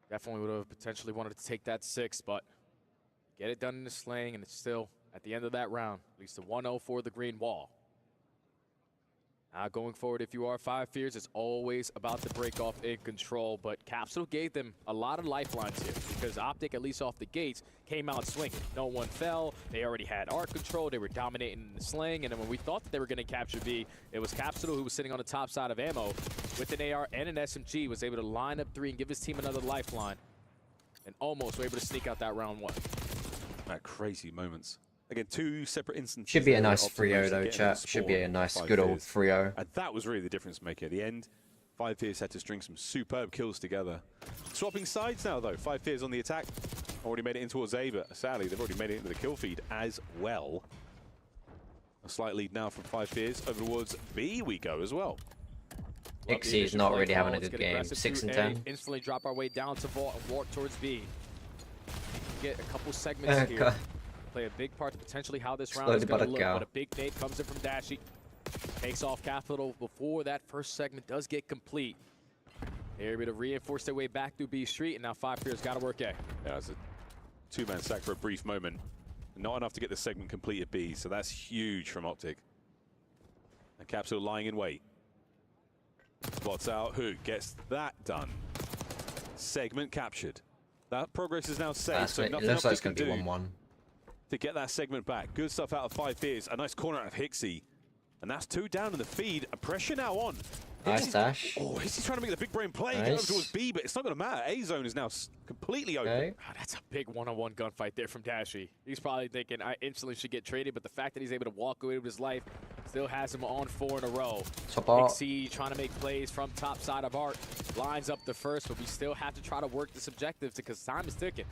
Definitely would have potentially wanted to take that 6, but get it done in the sling, and it's still at the end of that round. At least a 1-0 for the green wall. Now going forward, if you are 5 Fears, it's always about the break off in control, but Capsule gave them a lot of lifelines here because Optic, at least off the gates, came out swinging. No one fell. They already had arc control. They were dominating in the sling, and then when we thought that they were going to capture B, it was Capsule who was sitting on the top side of ammo with an AR and an SMG, was able to line up 3 and give his team another lifeline, and almost were able to sneak out that round 1. Crazy moments. Again, 2 separate instances. Should be a nice 3-0 though, chat. Should be a nice, good old 3-0. And that was really the difference maker at the end. 5 Fears had to string some superb kills together. Swapping sides now, though. 5 Fears on the attack. Already made it in towards A, but sadly, they've already made it into the kill feed as well. A slight lead now from 5 Fears. Over towards B we go as well. Ixie is not really having a good game. 6 and 10. Instantly drop our way down to Vault and walk towards B. Get a couple segments here. Play a big part to potentially how this round is going to look, but a big nade comes in from Dashy. Takes off Capital before that first segment does get complete. They're able to reinforce their way back through B Street, and now 5 Fears got to work A. Yeah, it's a 2-man sack for a brief moment. Not enough to get the segment complete at B, so that's huge from Optic. And Capsule lying in wait. Spots out who gets that done. Segment captured. That progress is now safe, so nothing else it's can going to do be 1-1. To get that segment back. Good stuff out of 5 Fears. A nice corner out of Hixie. And that's 2 down in the feed. A pressure now on. Nice dash. Oh, Hixie's trying to make the big brain play. Get over towards B, but it's not going to matter. A zone is now completely open. Okay. Oh, that's a big one-on-one gunfight there from Dashy. He's probably thinking, I instantly should get traded, but the fact that he's able to walk away with his life still has him on 4 in a row. Hixie trying to make plays from top side of Art. Lines up the first, but we still have to try to work this objective because time is ticking.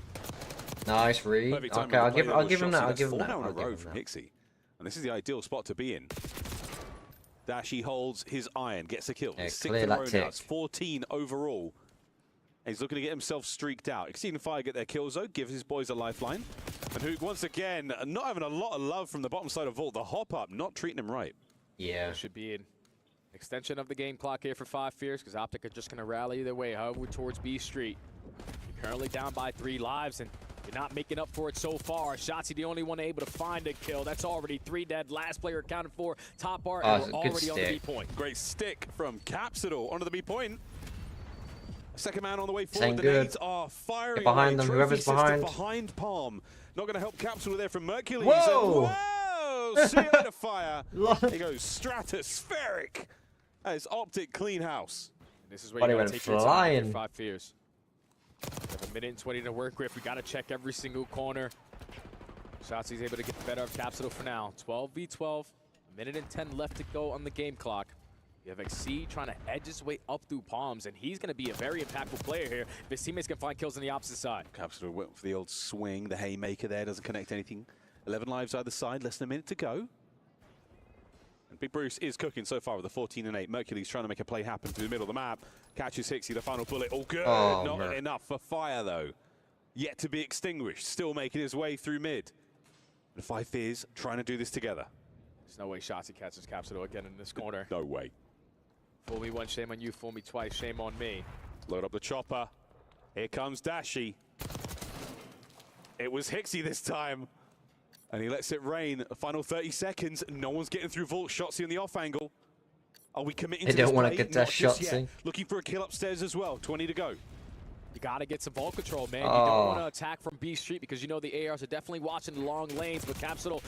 Nice read. Okay, I'll give him that. I'll give him that. I'll give him that. From Hixie. And this is the ideal spot to be in. Dashy holds his iron, gets a kill. Yeah, 6 in a row now. It's 14 overall. And he's looking to get himself streaked out. Exceed and Fire get their kills though, gives his boys a lifeline. And Hook once again, not having a lot of love from the bottom side of Vault. The hop up, not treating him right. Yeah. It should be an extension of the game clock here for 5 Fears because Optic are just going to rally their way however towards B Street. You're currently down by 3 lives and you're not making up for it so far. Shotzzy the only one able to find a kill. That's already 3 dead. Last player accounted for. Top bar, and we're already on the B point. Great stick from Capsule onto the B point. Second man on the way forward. Ain't the good. nades are firing. Get behind them, whoever's behind Palm. Not going to help Capsule there from Mercules. Whoa! Whoa! See you later, Fire. He goes stratospheric. That is Optic clean house. This is where you got to take your time. 5 Fears. We have 1:20 to work with. We got to check every single corner. Shotzi's able to get the better of Capsule for now. 12v12, 1:10 left to go on the game clock. You have XC trying to edge his way up through Palms, and he's going to be a very impactful player here if his teammates can find kills on the opposite side. Capsule went for the old swing, the haymaker there, doesn't connect anything. 11 lives either side, less than a minute to go. And Big Bruce is cooking so far with the 14 and 8. Mercury's trying to make a play happen through the middle of the map. Catches Hixie, the final bullet. All good. Not enough for Fire, though. Yet to be extinguished. Still making his way through mid. And 5 Fears trying to do this together. There's no way Shotzi catches Capsule again in this corner. No way. Fool me once, shame on you. Fool me twice, shame on me. Load up the chopper. Here comes Dashy. It was Hixie this time. And he lets it rain. The final 30 seconds. No one's getting through Vault. Shotzzy on the off angle. Are we committing to this play? They don't want to get that Shotzzy. Looking for a kill upstairs as well. 20 to go. You got to get some Vault control, man. You don't want to attack from B Street because you know the ARs are definitely watching the long lanes. But Capsule,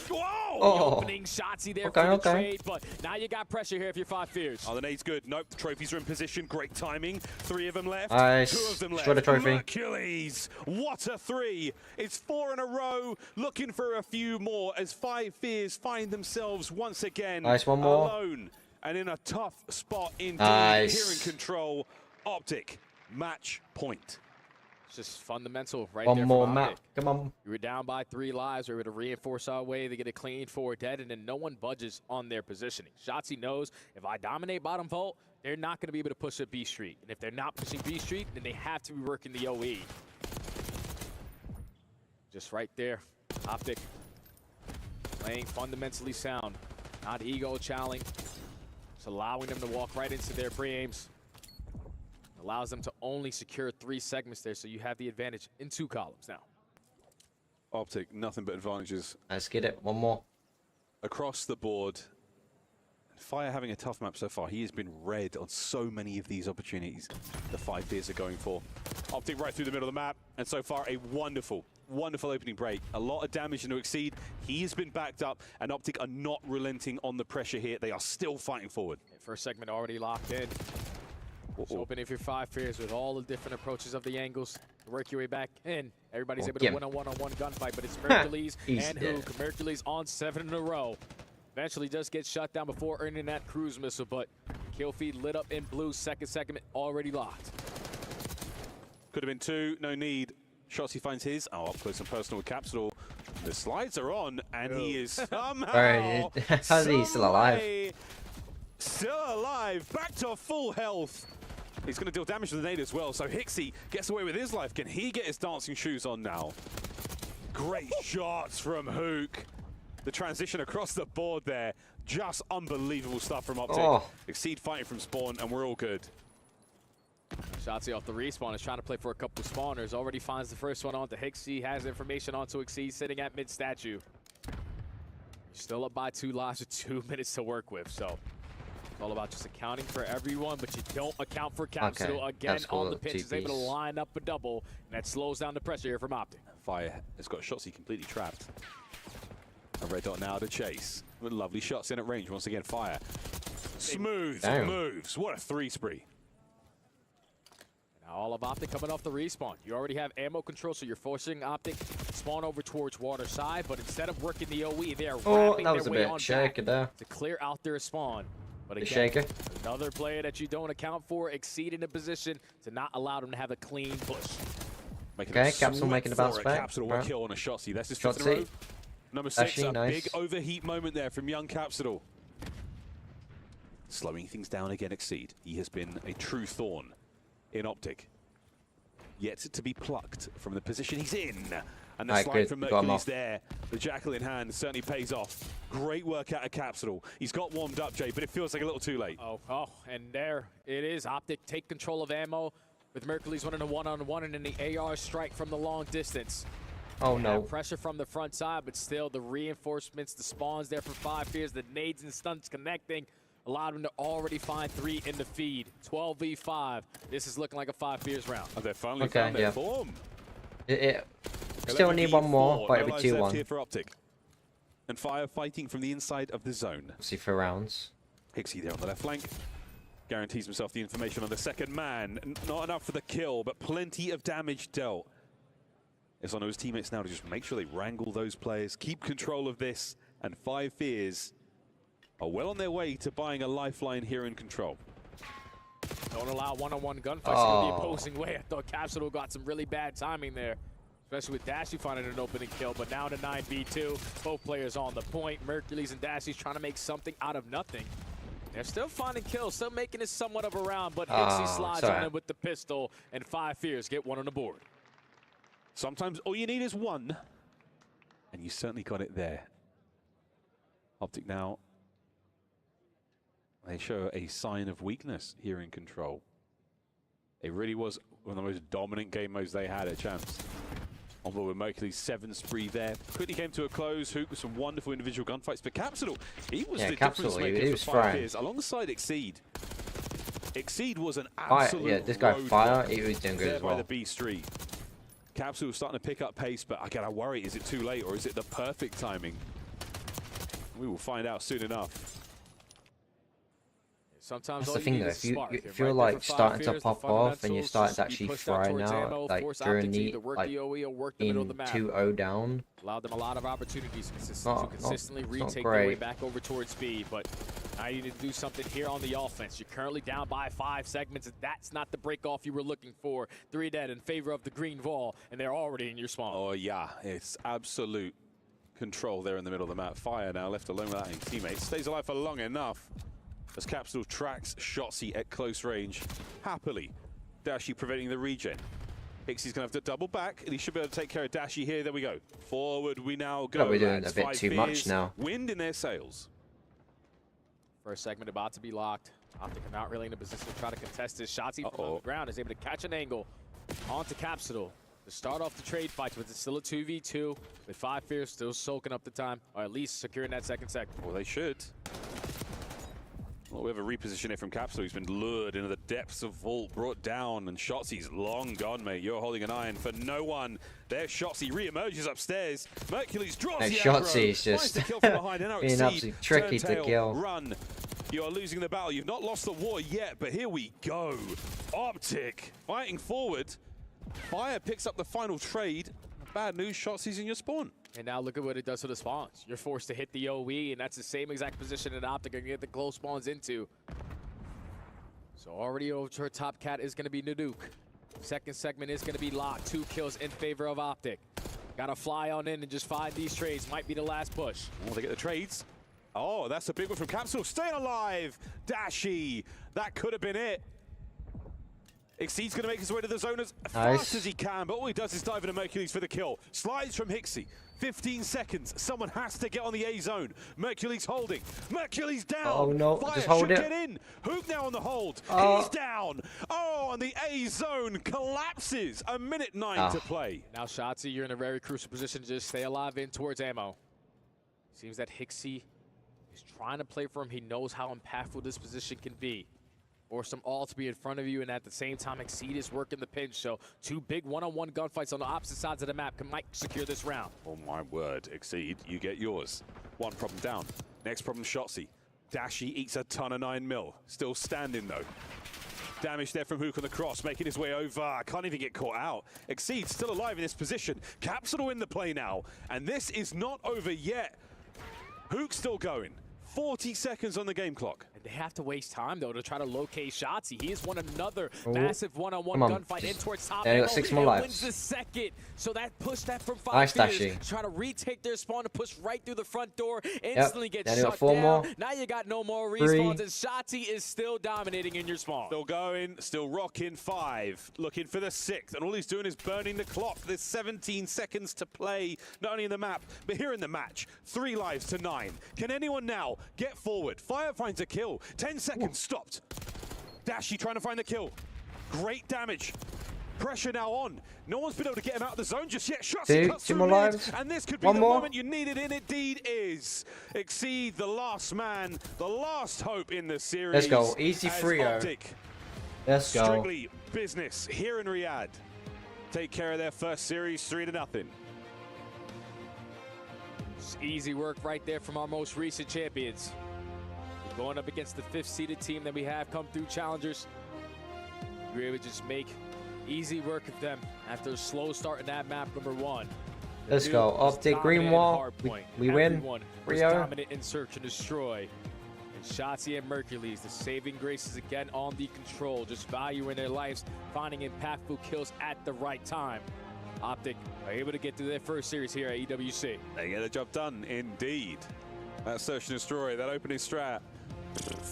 opening Shotzzy there for the trade. But now you got pressure here if you're 5 Fears. Oh, the nade's good. Nope, the trophies are in position. Great timing. 3 of them left. Nice. 2 of them left. Destroy the trophy. Hercules, what a 3. It's 4 in a row. Looking for a few more as 5 Fears find themselves once again one more. alone. And in a tough spot indeed. Here in control. Optic. Match point. It's just fundamental right One there. more map. Come on. We were down by 3 lives. We were able to reinforce our way. They get a clean 4 dead, and then no one budges on their positioning. Shotzzy knows if I dominate bottom Vault, they're not going to be able to push up B Street. And if they're not pushing B Street, then they have to be working the OE. Just right there. Optic playing fundamentally sound, not ego-challenging. It's allowing them to walk right into their pre-aims. Allows them to only secure 3 segments there, so you have the advantage in 2 columns now. Optic, nothing but advantages. Let's get it. One more. Across the board. Fire having a tough map so far. He has been red on so many of these opportunities the 5 Fears are going for. Optic right through the middle of the map, and so far a wonderful, wonderful opening break. A lot of damage into Exceed. He has been backed up, and Optic are not relenting on the pressure here. They are still fighting forward. First segment already locked in. Just open if you're 5 Fears with all the different approaches of the angles. Work your way back in. Everybody's able to win a one-on-one gunfight, but it's Mercules and Hook. Mercules on 7 in a row. Eventually does get shut down before earning that cruise missile, but kill feed lit up in blue. Second segment already locked. Could have been 2, no need. Shotzzy finds his. Oh, up close and personal with Capsule. The slides are on, and he is somehow, how's he still alive? Still alive, back to full health. He's going to deal damage to the nade as well, so Hixie gets away with his life. Can he get his dancing shoes on now? Great shots from Hook. The transition across the board there, just unbelievable stuff from Optic. Exceed fighting from spawn, and we're all good. Shotzzy off the respawn is trying to play for a couple of spawners. Already finds the first one onto Hixie, has information onto Exceed sitting at mid statue. Still up by 2 lives with 2 minutes to work with, so it's all about just accounting for everyone, but you don't account for Capsule. Again on the pitch. He's able to line up a double, and that slows down the pressure here from Optic. Fire has got Shotzzy completely trapped. A red dot now to chase. With lovely shots in at range once again. Fire. Smooth moves. What a 3 spree. Now all of Optic coming off the respawn. You already have ammo control, so you're forcing Optic spawn over towards water side, but instead of working the OE, they are wrapping that was their a way bit on shaky there. to clear out their spawn. But again, shaker. Another player that you don't account for, Exceed in a position to not allow them to have a clean push. Okay, Capsule making the bounce back. Capsule will kill on a Shotzzy. That's his 5th in a row. Number 6, a big overheat moment there from young Capsule. Slowing things down again, Exceed. He has been a true thorn in Optic. Yet to be plucked from the position he's in. And the slide from Mercules there, the jackal in hand, certainly pays off. Great work out of Capsule. He's got warmed up, Jay, but it feels like a little too late. And there it is. Optic take control of ammo with Mercules running a one-on-one, and then the AR strike from the long distance. Oh no. Pressure from the front side, but still the reinforcements, the spawns there for 5 Fears, the nades and stunts connecting, allowed them to already find 3 in the feed. 12v5. This is looking like a 5 Fears round. Oh, they finally found their form. Still need one more, but it'll be 2-1. Here for Optic. And Fire fighting from the inside of the zone. See for rounds. Hixie there on the left flank. Guarantees himself the information on the second man. Not enough for the kill, but plenty of damage dealt. It's on his teammates now to just make sure they wrangle those players, keep control of this, and 5 Fears are well on their way to buying a lifeline here in control. Don't allow one-on-one gunfights to go the opposing way. I thought Capsule got some really bad timing there, especially with Dashy finding an opening kill, but now to 9v2. Both players on the point. Mercules and Dashy's trying to make something out of nothing. They're still finding kills, still making it somewhat of a round, but Hixie slides on it with the pistol, and 5 Fears get one on the board. Sometimes all you need is one, and you certainly got it there. Optic now, they show a sign of weakness here in control. It really was one of the most dominant game modes they had at Champs. On board with Mercury's 7 spree there. Quickly came to a close. Hook with some wonderful individual gunfights. But Capsule, he was the difference maker for 5 Fears alongside Exceed. Exceed was an absolute this guy Fire, he was doing good as well. By the B Street. Capsule starting to pick up pace, but I gotta worry, is it too late or is it the perfect timing? We will find out soon enough. Sometimes that's the thing though, if you're like starting to pop off and you're starting to actually fry now, like during the, like in 2-0 down. Allowed them a lot of opportunities to consistently retake their way back over towards B, but now you need to do something here on the offense. You're currently down by 5 segments, and that's not the break off you were looking for. 3 dead in favor of the green wall, and they're already in your spawn. Oh yeah, it's absolute control there in the middle of the map. Fire now left alone without any teammates. Stays alive for long enough as Capsule tracks Shotzzy at close range. Happily, Dashy preventing the regen. Hixie's going to have to double back, and he should be able to take care of Dashy here. There we go. Forward we now go. We're doing a bit too much now. Wind in their sails. First segment about to be locked. Optic not really in a position to try to contest this. Shotzi from the ground is able to catch an angle onto Capsule to start off the trade fights, but it's still a 2v2 with 5 Fears still soaking up the time, or at least securing that second sector. Well, they should. Well, we have a reposition here from Capsule. He's been lured into the depths of Vault, brought down, and Shotzi's long gone, mate. You're holding an iron for no one. There's Shotzi, re-emerges upstairs. Mercules draws the Shotzi's just being absolutely tricky to kill. Run. You are losing the battle. You've not lost the war yet, but here we go. Optic fighting forward. Fire picks up the final trade. Bad news, Shotzi's in your spawn. And now look at what it does to the spawns. You're forced to hit the OE, and that's the same exact position that Optic are going to get the close spawns into. So already over to her top cat is going to be Naduke. Second segment is going to be locked. 2 kills in favor of Optic. Got to fly on in and just find these trades. Might be the last push. Oh, they get the trades. Oh, that's a big one from Capsule. Staying alive. Dashy. That could have been it. Exceed's going to make his way to the zone as fast as he can, but all he does is dive into Mercules for the kill. Slides from Hixie. 15 seconds. Someone has to get on the A zone. Mercules holding. Mercules down. Oh no, Fire just hold should it. Get in. Hook now on the hold. He's down. Oh, and the A zone collapses. A minute 9 to play. Now, Shotzi, you're in a very crucial position to just stay alive in towards ammo. Seems that Hixie is trying to play for him. He knows how impactful this position can be. Or some all to be in front of you, and at the same time, Exceed is working the pinch. So 2 big one-on-one gunfights on the opposite sides of the map might secure this round. Oh my word, Exceed, you get yours. One problem down. Next problem, Shotzi. Dashy eats a ton of 9mm. Still standing though. Damage there from Hook on the cross, making his way over. Can't even get caught out. Exceed still alive in this position. Capsule in the play now, and this is not over yet. Hook still going. 40 seconds on the game clock. And they have to waste time, though, to try to locate Shotzi. He has won another massive one-on-one gunfight in towards top. They got 6 more lives. Wins the second, so that pushed that from 5 Nice, fears. Dashy. Try to retake their spawn to push right through the front door. Instantly get Then shut you got 4 down. more. Now you got no more 3. respawns, and Shotzi is still dominating in your spawn. Still going, still rocking. 5. Looking for the 6th, and all he's doing is burning the clock. There's 17 seconds to play, not only in the map, but here in the match. 3 lives to 9. Can anyone now get forward? Fire finds a kill. 10 seconds stopped. Dashy trying to find the kill. Great damage. Pressure now on. No one's been able to get him out of the zone just yet. Shotzi cuts 2 through more mid, lives. and this could be One the more. moment you needed, and indeed is. Exceed, the last man, the last hope in the series. Let's go. Easy as 3-0. Optic, Let's go. strictly business here in Riyadh. Take care of their first series, 3-0. Just easy work right there from our most recent champions. We're going up against the 5th-seeded team that we have come through Challengers. We were able to just make easy work of them after a slow start in that map, number 1. Let's go. Optic green wall. We win. Was 3-0. dominant in search and destroy. And Shotzi and Mercules, the saving graces again on the control, just valuing their lives, finding impactful kills at the right time. Optic are able to get through their first series here at EWC. They get the job done, indeed. That search and destroy, that opening strat.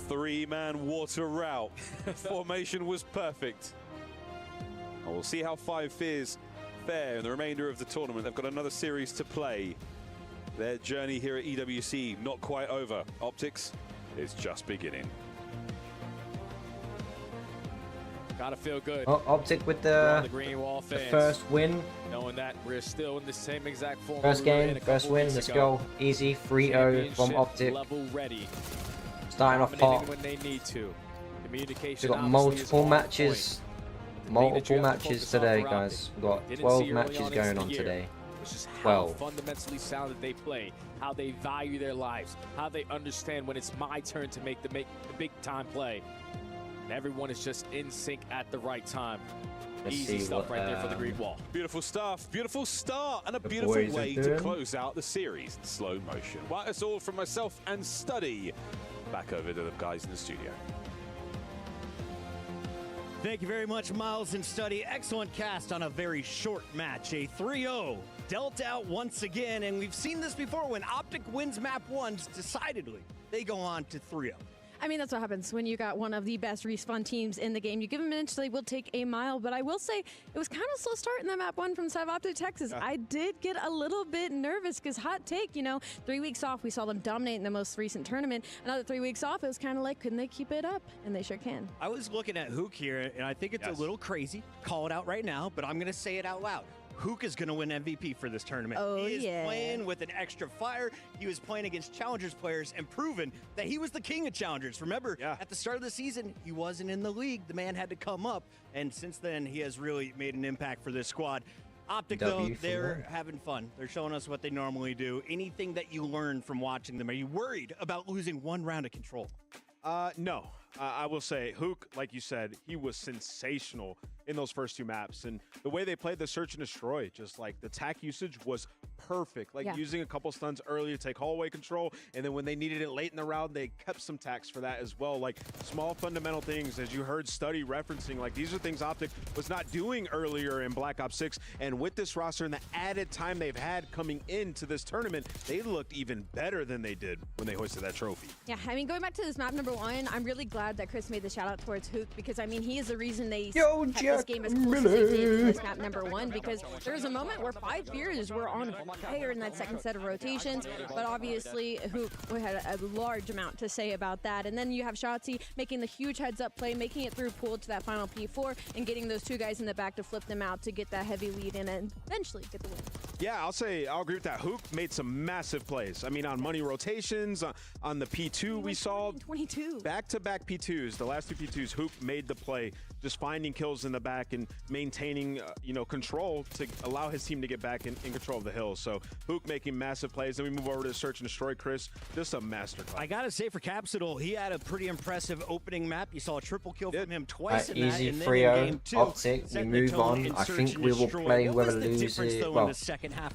3-man water route. Formation was perfect. We'll see how 5 Fears fare in the remainder of the tournament. They've got another series to play. Their journey here at EWC not quite over. Optics is just beginning. Gotta feel good. Oh, Optic with We're on the green wall, the fans, first win. knowing that we're still in the same exact form. First we were in game, a first couple win. weeks Let's ago. go. Easy 3-0 from Championship Optic. level ready. Starting off Dominating hot. when they need to. Communication. We've got obviously multiple is on matches. point. Multiple you have to matches focus on today, for guys. Optic. We've got Didn't 12 see early matches on into going the on year. today. It's just how 12. fundamentally sound that they play, how they value their lives, how they understand when it's my turn to make the big time play. And everyone is just in sync at the right time. Let's Easy see stuff what, right there for the green wall. Beautiful stuff, beautiful start, and a The beautiful boys are way to doing. close out the series in slow motion. Well, that's all from myself and Study. Back over to the guys in the studio. Thank you very much, Miles and Study. Excellent cast on a very short match. A 3-0 dealt out once again, and we've seen this before when Optic wins map 1 decidedly. They go on to 3-0. I mean, that's what happens when you got one of the best respawn teams in the game. You give them an inch, they will take a mile. But I will say, it was kind of a slow start in that map one from Optic Texas. I did get a little bit nervous because hot take, you know, 3 weeks off, we saw them dominate in the most recent tournament. Another 3 weeks off, it was kind of like, couldn't they keep it up? And they sure can. I was looking at Hook here, and I think it's a little crazy. Call it out right now, but I'm going to say it out loud. Hook is going to win MVP for this tournament. He is playing with an extra fire. He was playing against Challengers players and proven that he was the king of Challengers. Remember, at the start of the season, he wasn't in the league. The man had to come up, and since then, he has really made an impact for this squad. Optic, though, they're having fun. They're showing us what they normally do. Anything that you learned from watching them? Are you worried about losing one round of control? No. I will say, Hook, like you said, he was sensational in those first 2 maps. And the way they played the Search and Destroy, just like the tack usage was perfect. Like using a couple stuns early to take hallway control. And then when they needed it late in the round, they kept some tacks for that as well. Like small fundamental things, as you heard Study referencing, like these are things Optic was not doing earlier in Black Ops 6. And with this roster and the added time they've had coming into this tournament, they looked even better than they did when they hoisted that trophy. Yeah, I mean, going back to this map number 1, I'm really glad that Chris made the shout out towards Hook because, I mean, he is the reason they kept this game as close as they did in this map number 1 because there was a moment where 5 Fears were on fire in that second set of rotations, but obviously Hook had a large amount to say about that. And then you have Shotzi making the huge heads-up play, making it through pool to that final P4 and getting those 2 guys in the back to flip them out to get that heavy lead in and eventually get the win. Yeah, I'll agree with that. Hook made some massive plays. I mean, on money rotations, on the P2 we saw 22 back-to-back P2s. The last 2 P2s, Hook made the play, just finding kills in the back and maintaining, control to allow his team to get back in control of the hill. So Hook making massive plays. Then we move over to Search and Destroy. Chris, just a masterclass. I gotta say, for Capsidal, he had a pretty impressive opening map. You saw a triple kill from him twice in that. Easy And then 3-0, in game 2, Optic, we move on. I think we will play whoever loses. Well,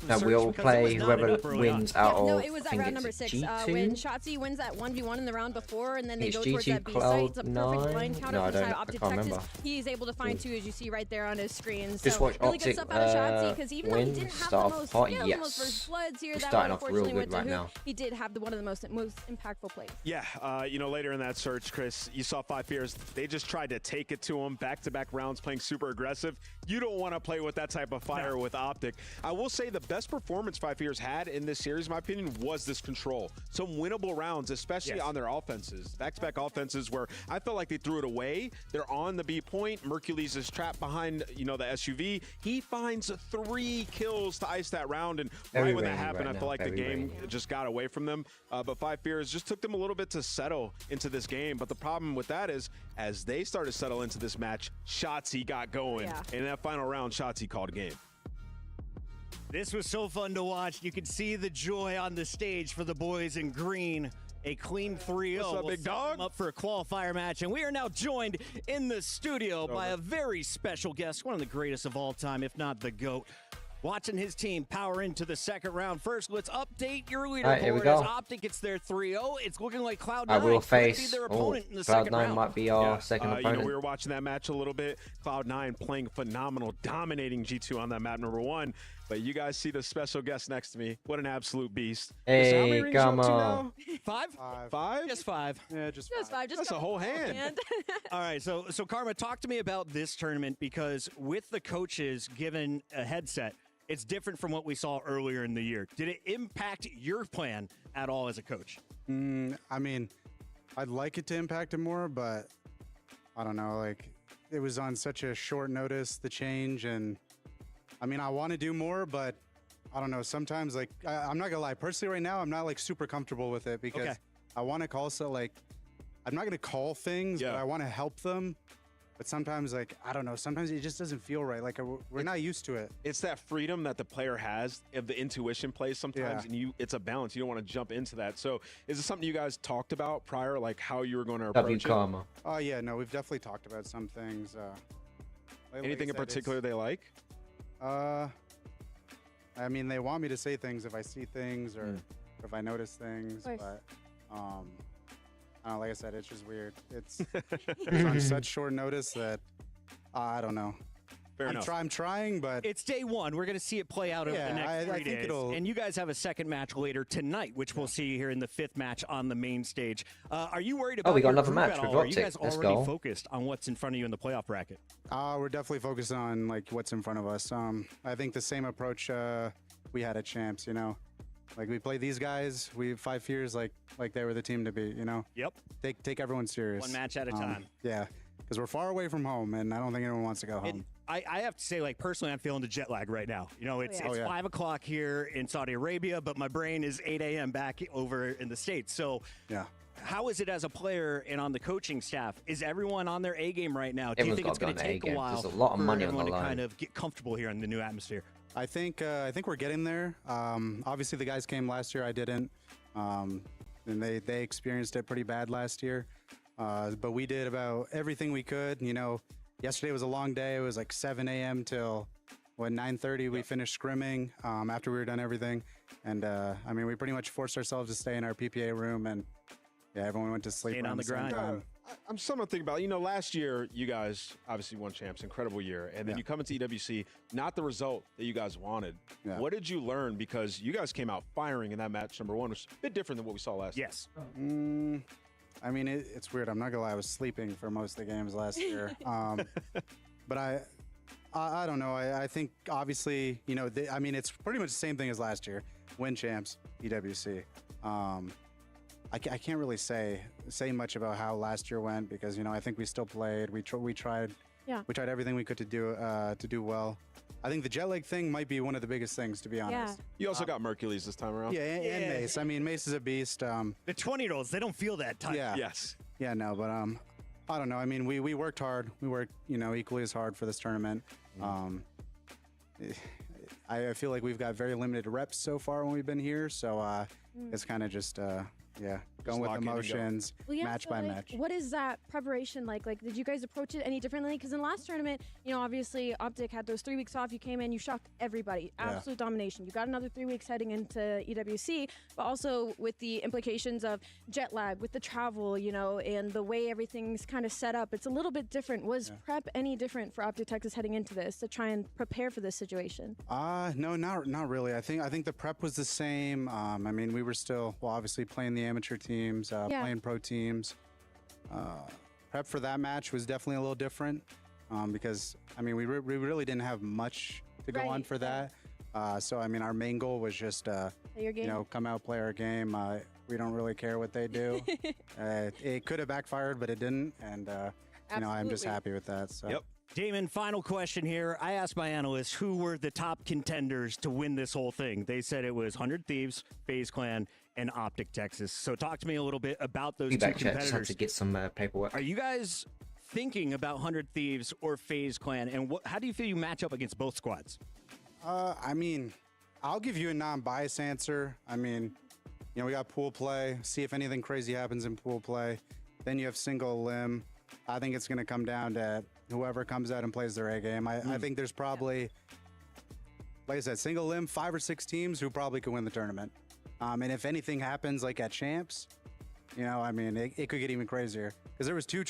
no, we'll play whoever wins out of. No, it was at round number 6 when Shotzi wins that 1v1 in the round before, and then they go towards that B site. It's a perfect line counter from side Optic Texas. He's able to find 2, as you see right there on his screen. So just watch really Optic good stuff out of Shotzi because even though he didn't have the most first bloods here, that one unfortunately went to Hook. He did have one of the most impactful plays. Yeah, later in that search, Chris, you saw 5 Fears. They just tried to take it to him back-to-back rounds, playing super aggressive. You don't want to play with that type of fire with Optic. I will say the best performance 5 Fears had in this series, in my opinion, was this control. Some winnable rounds, especially on their offenses. Back-to-back offenses where I felt like they threw it away. They're on the B point. Mercules is trapped behind, the SUV. He finds 3 kills to ice that round, and right when that happened, I feel like the game just got away from them. But 5 Fears just took them a little bit to settle into this game. But the problem with that is, as they started to settle into this match, Shotzi got going. And in that final round, Shotzi called a game. This was so fun to watch. You could see the joy on the stage for the boys in green. A clean 3-0. What's up, big dog? Up for a qualifier match, and we are now joined in the studio by a very special guest, one of the greatest of all time, if not the GOAT. Watching his team power into the second round. First, let's update your leaderboard as Optic gets their 3-0. It's looking like Cloud9 I will face be their opponent in the Cloud9 round. might be our second opponent. We were watching that match a little bit. Cloud9 playing phenomenal, dominating G2 on that map number 1. But you guys see the special guest next to me. What an absolute beast. Hey, come on. 5? 5? Just 5. Yeah, just 5. That's a whole hand. All right, so Karma, talk to me about this tournament because with the coaches given a headset, it's different from what we saw earlier in the year. Did it impact your plan at all as a coach? I mean, I'd like it to impact it more, but I don't know. Like, it was on such a short notice, the change, and I mean, I want to do more, but I don't know. Sometimes, like, I'm not gonna lie. Personally, right now, I'm not like super comfortable with it because I want to call. So, like, I'm not gonna call things, but I want to help them. But sometimes, like, I don't know, sometimes it just doesn't feel right. Like, we're not used to it. It's that freedom that the player has of the intuition plays sometimes, and it's a balance. You don't want to jump into that. So is this something you guys talked about prior, like how you were going to approach it? Oh, yeah, no, we've definitely talked about some things. Anything in particular they like? I mean, they want me to say things if I see things or if I notice things, but like I said, it's just weird. It's on such short notice that I don't know. I'm trying, but it's day one. We're going to see it play out over the next 3 days. And you guys have a second match later tonight, which we'll see here in the 5th match on the main stage. Are you worried about? We got another match with Are you guys Optic. already focused on what's in front of you in the playoff bracket? We're definitely focused on like what's in front of us. I think the same approach we had at Champs. You know, like we play these guys. We 5 years like they were the team to beat. You know. Yep. Take everyone serious. One match at a time. Yeah, because we're far away from home, and I don't think anyone wants to go home. I have to say, like, personally, I'm feeling the jet lag right now. You know, it's 5 o'clock here in Saudi Arabia, but my brain is 8 a.m. back over in the States. So, how is it as a player and on the coaching staff? Is everyone on their A game right now? Do you think it's going to take a while There's a lot of money for everyone on the to line. kind of get comfortable here in the new atmosphere? I think we're getting there. Obviously, the guys came last year. I didn't, and they experienced it pretty bad last year. But we did about everything we could. You know, yesterday was a long day. It was like 7 a.m. till 9:30. We finished scrimming after we were done everything. And I mean, we pretty much forced ourselves to stay in our PPA room, and everyone went to sleep. Staying on the grind. I'm somewhat thinking about, you know, last year you guys obviously won Champs, incredible year, and then you come into EWC, not the result that you guys wanted. What did you learn? Because you guys came out firing in that match number 1, which was a bit different than what we saw last year. Yes. I mean, it's weird. I'm not gonna lie. I was sleeping for most of the games last year. But I don't know. I think obviously, you know, I mean, it's pretty much the same thing as last year. Win Champs, EWC. I can't really say much about how last year went because, you know, I think we still played. We tried everything we could to do well. I think the jet lag thing might be one of the biggest things, to be honest. You also got Mercules this time around. Yeah, and Mace. I mean, Mace is a beast. The 20-year-olds, they don't feel that tight. Yeah. Yes. Yeah, no, but I don't know. I mean, we worked hard. We worked, you know, equally as hard for this tournament. I feel like we've got very limited reps so far when we've been here, so it's kind of just going with emotions, match by match. What is that preparation like? Like, did you guys approach it any differently? Because in the last tournament, you know, obviously Optic had those 3 weeks off. You came in, you shocked everybody. Absolute domination. You got another 3 weeks heading into EWC, but also with the implications of jet lag, with the travel, you know, and the way everything's kind of set up. It's a little bit different. Was prep any different for Optic Texas heading into this to try and prepare for this situation? No, not really. I think the prep was the same. I mean, we were still, obviously playing the amateur teams, playing pro teams. Prep for that match was definitely a little different because, I mean, we really didn't have much to go on for that. So, I mean, our main goal was just, you know, come out, play our game. We don't really care what they do. It could have backfired, but it didn't. And, you know, I'm just happy with that. So. Yep. Damon, final question here. I asked my analysts who were the top contenders to win this whole thing. They said it was 100 Thieves, FaZe Clan, and Optic Texas. So talk to me a little bit about those two competitors. Had to get some paperwork. Are you guys thinking about 100 Thieves or FaZe Clan, and how do you feel you match up against both squads? I mean, I'll give you a non-biased answer. I mean, you know, we got pool play. See if anything crazy happens in pool play. Then you have single limb. I think it's going to come down to whoever comes out and plays their A game. I think there's probably, like I said, single limb, 5 or 6 teams who probably could win the tournament. And if anything happens like at Champs, you know, I mean, it could get even crazier because there was two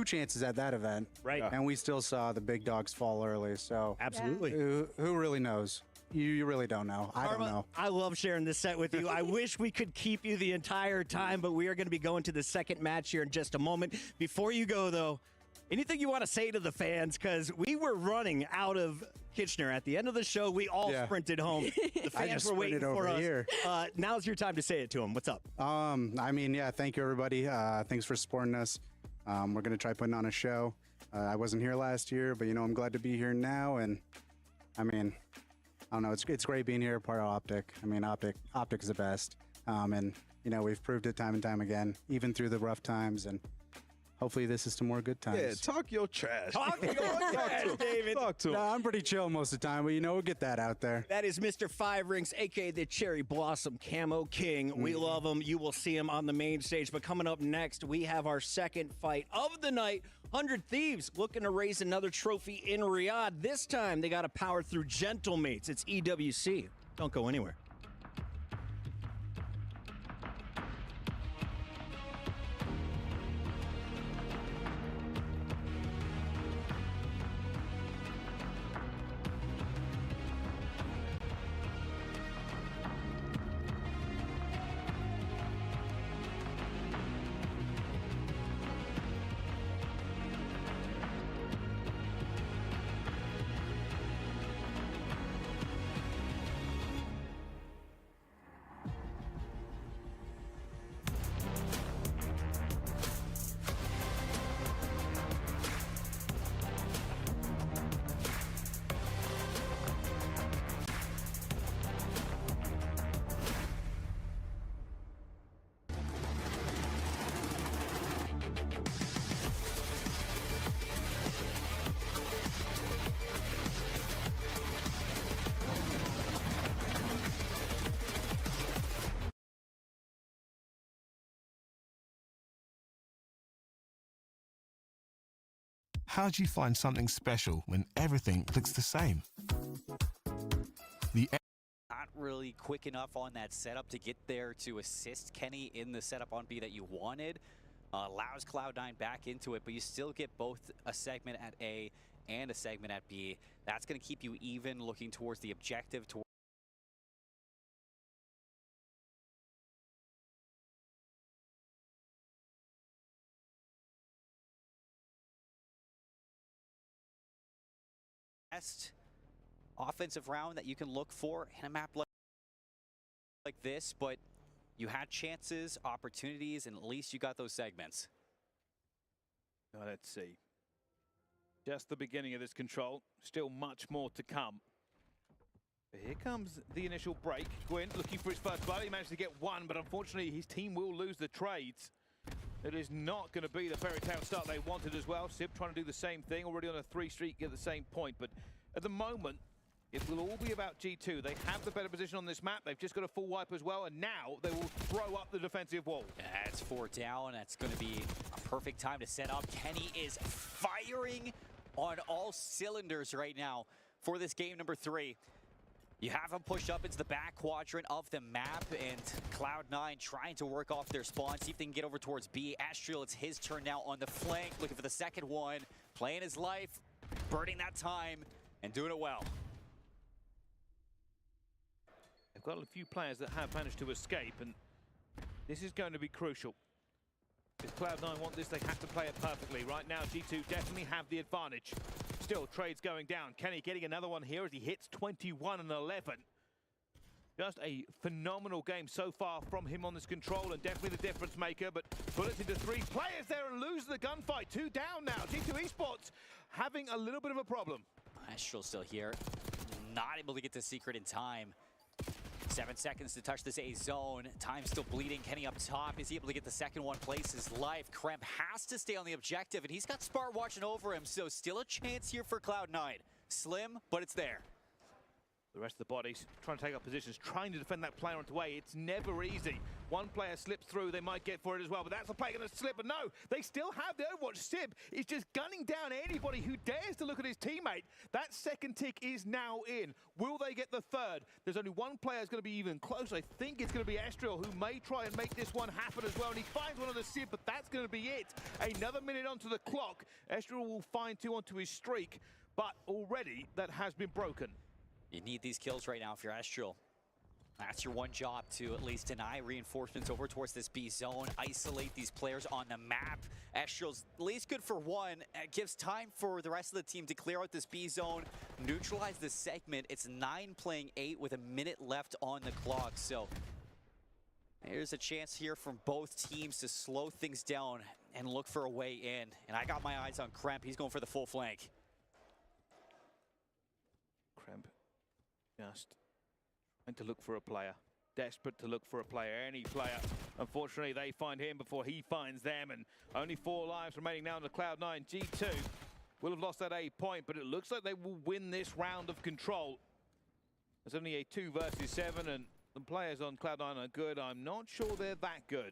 chances at that event, right? And we still saw the big dogs fall early. So absolutely, who really knows? You really don't know. I don't know. I love sharing this set with you. I wish we could keep you the entire time, but we are going to be going to the second match here in just a moment. Before you go, though, anything you want to say to the fans? Because we were running out of Kitchener at the end of the show. We all sprinted home. The fans were waiting for us. Here. Now's your time to say it to them. What's up? I mean, yeah, thank you, everybody. Thanks for supporting us. We're going to try putting on a show. I wasn't here last year, but, you know, I'm glad to be here now. And, I mean, I don't know. It's great being here, part of Optic. I mean, Optic is the best. And, you know, we've proved it time and time again, even through the rough times. And hopefully this is to more good times. Yeah, talk your trash. Talk your trash, David. Talk to him. No, I'm pretty chill most of the time, but, you know, we'll get that out there. That is Mr. Five Rings, a.k.a. the Cherry Blossom Camo King. We love him. You will see him on the main stage. But coming up next, we have our second fight of the night. 100 Thieves looking to raise another trophy in Riyadh. This time, they got to power through Gentlemates. It's EWC. Don't go anywhere. How do you find something special when everything looks the same? Not really quick enough on that setup to get there to assist Kenny in the setup on B that you wanted. Allows Cloud9 back into it, but you still get both a segment at A and a segment at B. That's going to keep you even, looking towards the objective. Best offensive round that you can look for in a map like this, but you had chances, opportunities, and at least you got those segments. Now let's see. Just the beginning of this control. Still much more to come. But here comes the initial break. Gwyn looking for his first blood. He managed to get one, but unfortunately his team will lose the trades. It is not going to be the fairy tale start they wanted as well. Sib trying to do the same thing, already on a 3 streak at the same point. But at the moment, it will all be about G2. They have the better position on this map. They've just got a full wipe as well, and now they will throw up the defensive wall. That's 4 down. That's going to be a perfect time to set up. Kenny is firing on all cylinders right now for this game number 3. You have them pushed up into the back quadrant of the map, and Cloud9 trying to work off their spawn, see if they can get over towards B. Astriel, it's his turn now on the flank, looking for the second one, playing his life, burning that time, and doing it well. They've got a few players that have managed to escape, and this is going to be crucial. If Cloud9 want this, they have to play it perfectly. Right now, G2 definitely have the advantage. Still, trades going down. Kenny getting another one here as he hits 21 and 11. Just a phenomenal game so far from him on this control, and definitely the difference maker, but bullets into 3 players there and losing the gunfight. 2 down now. G2 Esports having a little bit of a problem. Astriel still here. Not able to get the secret in time. 7 seconds to touch this A zone. Time still bleeding. Kenny up top. Is he able to get the second one? Place his life. Kremp has to stay on the objective, and he's got Spart watching over him, so still a chance here for Cloud9. Slim, but it's there. The rest of the bodies trying to take up positions, trying to defend that player onto A. It's never easy. One player slips through, they might get for it as well, but that's a player going to slip, but no, they still have the Overwatch. Sib is just gunning down anybody who dares to look at his teammate. That second tick is now in. Will they get the third? There's only one player who's going to be even close. I think it's going to be Astriel, who may try and make this one happen as well, and he finds one on the Sib, but that's going to be it. Another minute onto the clock. Astriel will find 2 onto his streak, but already that has been broken. You need these kills right now if you're Astriel. That's your one job, to at least deny reinforcements over towards this B zone, isolate these players on the map. Astriel's at least good for 1. It gives time for the rest of the team to clear out this B zone, neutralize this segment. It's 9 playing 8 with a minute left on the clock. So there's a chance here from both teams to slow things down and look for a way in. And I got my eyes on Kremp. He's going for the full flank. Kremp just trying to look for a player, desperate to look for a player, any player. Unfortunately, they find him before he finds them, and only 4 lives remaining now on the Cloud9. G2 will have lost that A point, but it looks like they will win this round of control. There's only a 2 versus 7, and the players on Cloud9 are good. I'm not sure they're that good.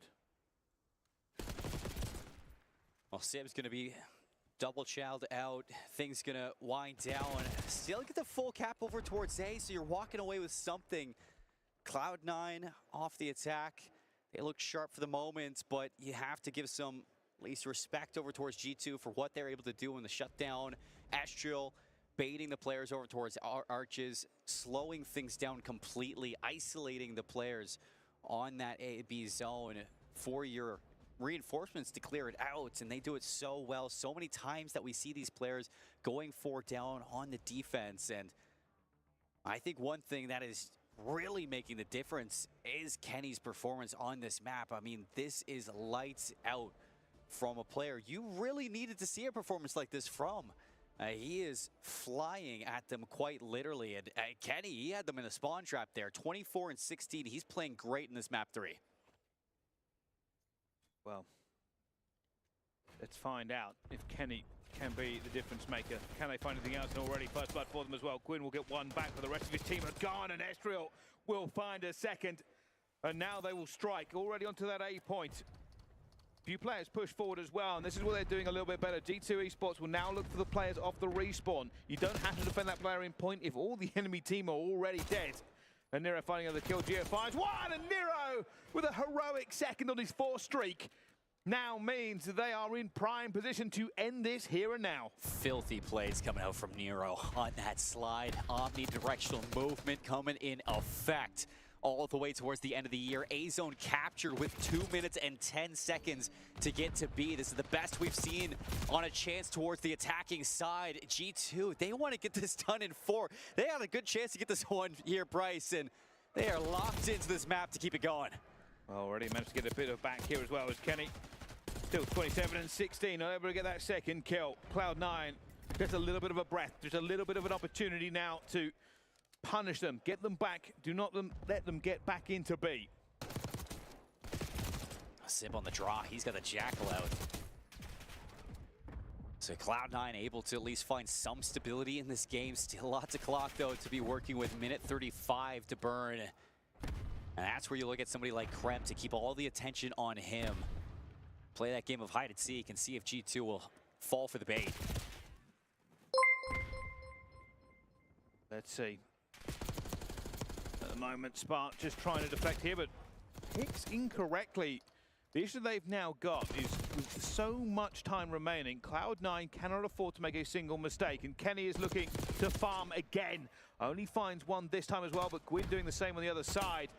Well, Sib's going to be double child out. Things gonna wind down. Still get the full cap over towards A, so you're walking away with something. Cloud9 off the attack. They look sharp for the moment, but you have to give some at least respect over towards G2 for what they're able to do in the shutdown. Astriel baiting the players over towards arches, slowing things down completely, isolating the players on that A-B zone for your reinforcements to clear it out, and they do it so well. So many times that we see these players going 4 down on the defense, and I think one thing that is really making the difference is Kenny's performance on this map. I mean, this is lights out from a player you really needed to see a performance like this from. He is flying at them quite literally, and Kenny, he had them in a spawn trap there. 24 and 16, he's playing great in this map 3. Well, let's find out if Kenny can be the difference maker. Can they find anything else? And already first blood for them as well. Gwyn will get 1 back, but the rest of his team are gone, and Astriel will find a second. And now they will strike already onto that A point. few players push forward as well, and this is what they're doing a little bit better. G2 Esports will now look for the players off the respawn. You don't have to defend that player in point if all the enemy team are already dead. And Nero finding another kill. Geo finds one, and Nero with a heroic second on his 4th streak now means that they are in prime position to end this here and now. Filthy plays coming out from Nero on that slide. Omnidirectional movement coming in effect all the way towards the end of the year. A-zone captured with 2 minutes and 10 seconds to get to B. This is the best we've seen on a chance towards the attacking side. G2, they want to get this done in 4. They had a good chance to get this one here, Bryce, and they are locked into this map to keep it going. Already managed to get a bit of back here as well as Kenny. Still 27 and 16, not able to get that second kill. Cloud9, just a little bit of a breath, just a little bit of an opportunity now to punish them, get them back, do not let them get back into B. Sip on the draw, he's got the Jackal out. So Cloud9 able to at least find some stability in this game. Still lots of clock though to be working with, minute 35 to burn. And that's where you look at somebody like Krem to keep all the attention on him. Play that game of hide and seek and see if G2 will fall for the bait. Let's see. At the moment, Spark just trying to deflect here, but picks incorrectly. The issue they've now got is with so much time remaining, Cloud9 cannot afford to make a single mistake, and Kenny is looking to farm again. Only finds one this time as well, but Gwyn doing the same on the other side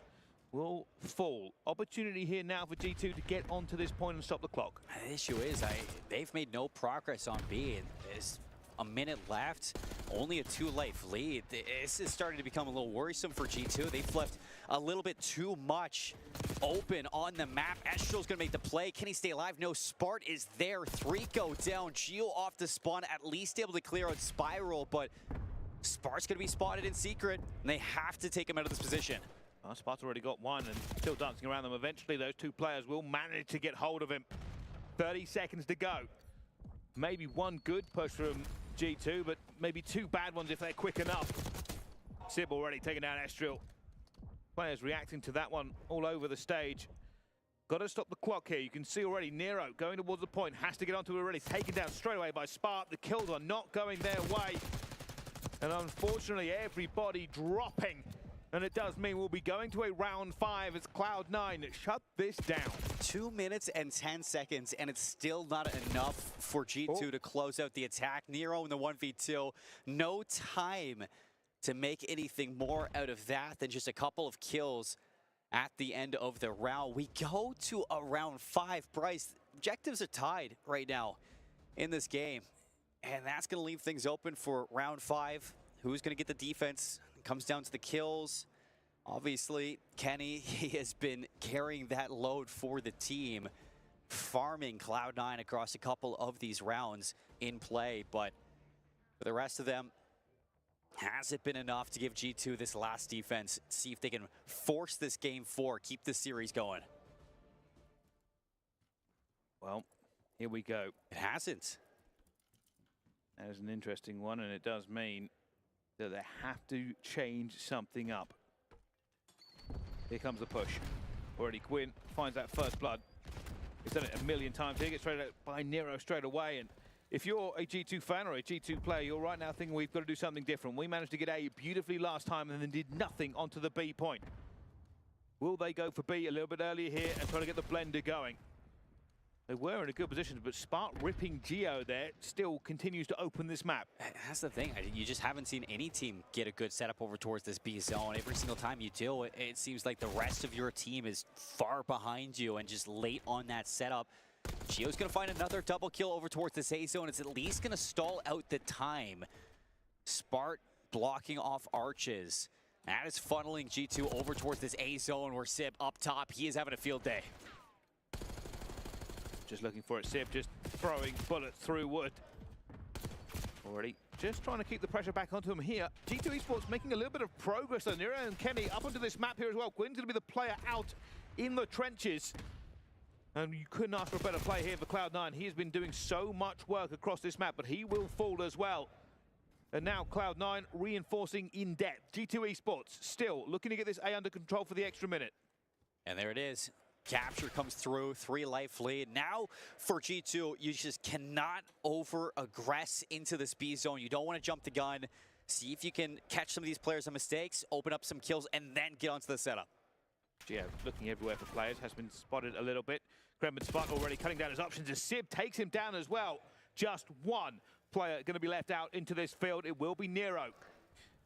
will fall. Opportunity here now for G2 to get onto this point and stop the clock. The issue is they've made no progress on B, and there's a minute left, only a 2-life lead. This is starting to become a little worrisome for G2. They've left a little bit too much open on the map. Estrel's gonna make the play. Can he stay alive? No, Spart is there. 3 go down. Geo off the spawn, at least able to clear out Spiral, but Spart's gonna be spotted in secret, and they have to take him out of this position. Spart's already got one and still dancing around them. Eventually, those 2 players will manage to get hold of him. 30 seconds to go. Maybe one good push from G2, but maybe 2 bad ones if they're quick enough. Sib already taking down Estrel. Players reacting to that one all over the stage. Got to stop the clock here. You can see already Nero going towards the point. Has to get onto it already. Taken down straight away by Spark. The kills are not going their way. And unfortunately, everybody dropping. And it does mean we'll be going to a round 5 as Cloud9 shut this down. 2 minutes and 10 seconds, and it's still not enough for G2 to close out the attack. Nero in the 1v2. No time to make anything more out of that than just a couple of kills at the end of the round. We go to a round 5. Bryce, objectives are tied right now in this game. And that's going to leave things open for round 5. Who's going to get the defense? Comes down to the kills. Obviously, Kenny, he has been carrying that load for the team, farming Cloud9 across a couple of these rounds in play. But for the rest of them, has it been enough to give G2 this last defense? See if they can force this game 4, keep this series going. Well, here we go. It hasn't. That is an interesting one, and it does mean that they have to change something up. Here comes the push. Already Gwyn finds that first blood. He's done it a million times. He gets straight out by Nero straight away. And if you're a G2 fan or a G2 player, you're right now thinking we've got to do something different. We managed to get A beautifully last time and then did nothing onto the B point. Will they go for B a little bit earlier here and try to get the blender going? They were in a good position, but Spark ripping Geo there still continues to open this map. That's the thing. You just haven't seen any team get a good setup over towards this B zone. Every single time you do, it seems like the rest of your team is far behind you and just late on that setup. Geo's going to find another double kill over towards this A zone. It's at least going to stall out the time. Spark blocking off arches. That is funneling G2 over towards this A zone where Sib up top, he is having a field day. Just looking for it, Sib just throwing bullets through wood. Already just trying to keep the pressure back onto him here. G2 Esports making a little bit of progress though. Nero and Kenny up onto this map here as well. Gwyn's going to be the player out in the trenches. And you couldn't ask for a better play here for Cloud9. He has been doing so much work across this map, but he will fall as well. And now Cloud9 reinforcing in depth. G2 Esports still looking to get this A under control for the extra minute. And there it is. capture comes through, 3 life lead. Now for G2, you just cannot over-aggress into this B zone. You don't want to jump the gun. See if you can catch some of these players on mistakes, open up some kills, and then get onto the setup. Yeah, looking everywhere for players, has been spotted a little bit. Kremlin Spot already cutting down his options as Sib takes him down as well. Just one player going to be left out into this field. It will be Nero.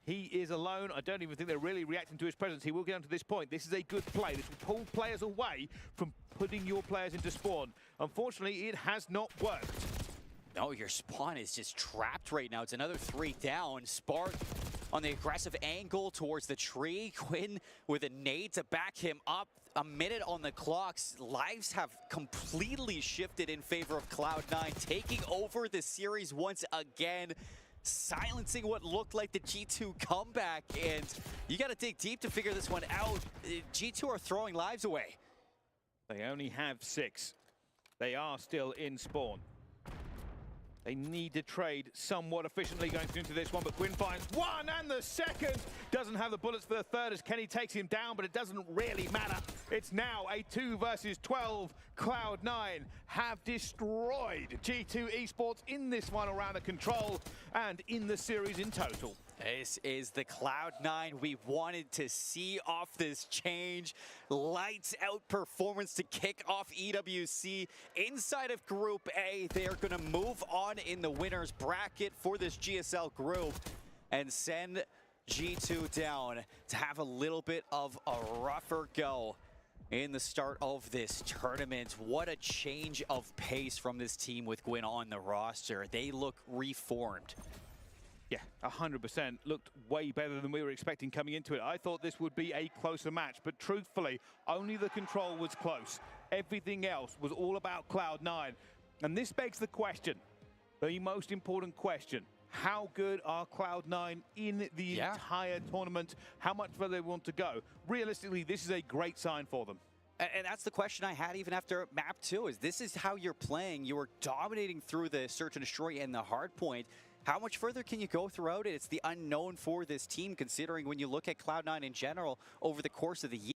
He is alone. I don't even think they're really reacting to his presence. He will get on to this point. This is a good play. This will pull players away from putting your players into spawn. Unfortunately, it has not worked. No, your spawn is just trapped right now. It's another 3 down. Spark on the aggressive angle towards the tree. Quinn with a nade to back him up. A minute on the clocks. Lives have completely shifted in favor of Cloud9, taking over the series once again, silencing what looked like the G2 comeback. And you got to dig deep to figure this one out. G2 are throwing lives away. They only have 6. They are still in spawn. They need to trade somewhat efficiently going into this one, but Gwyn finds one, and the second doesn't have the bullets for the third as Kenny takes him down, but it doesn't really matter. It's now a 2 versus 12. Cloud9 have destroyed G2 Esports in this final round of control and in the series in total. This is the Cloud9 we wanted to see off this change. Lights out performance to kick off EWC inside of Group A. They are going to move on in the winner's bracket for this GSL group and send G2 down to have a little bit of a rougher go in the start of this tournament. What a change of pace from this team with Gwyn on the roster. They look reformed. Yeah, 100%. Looked way better than we were expecting coming into it. I thought this would be a closer match, but truthfully, only the control was close. Everything else was all about Cloud9. And this begs the question, the most important question. How good are Cloud9 in the entire tournament? How much further they want to go? Realistically, this is a great sign for them. And that's the question I had even after map 2, is this is how you're playing. You were dominating through the search and destroy and the hard point. How much further can you go throughout it? It's the unknown for this team, considering when you look at Cloud9 in general over the course of the year.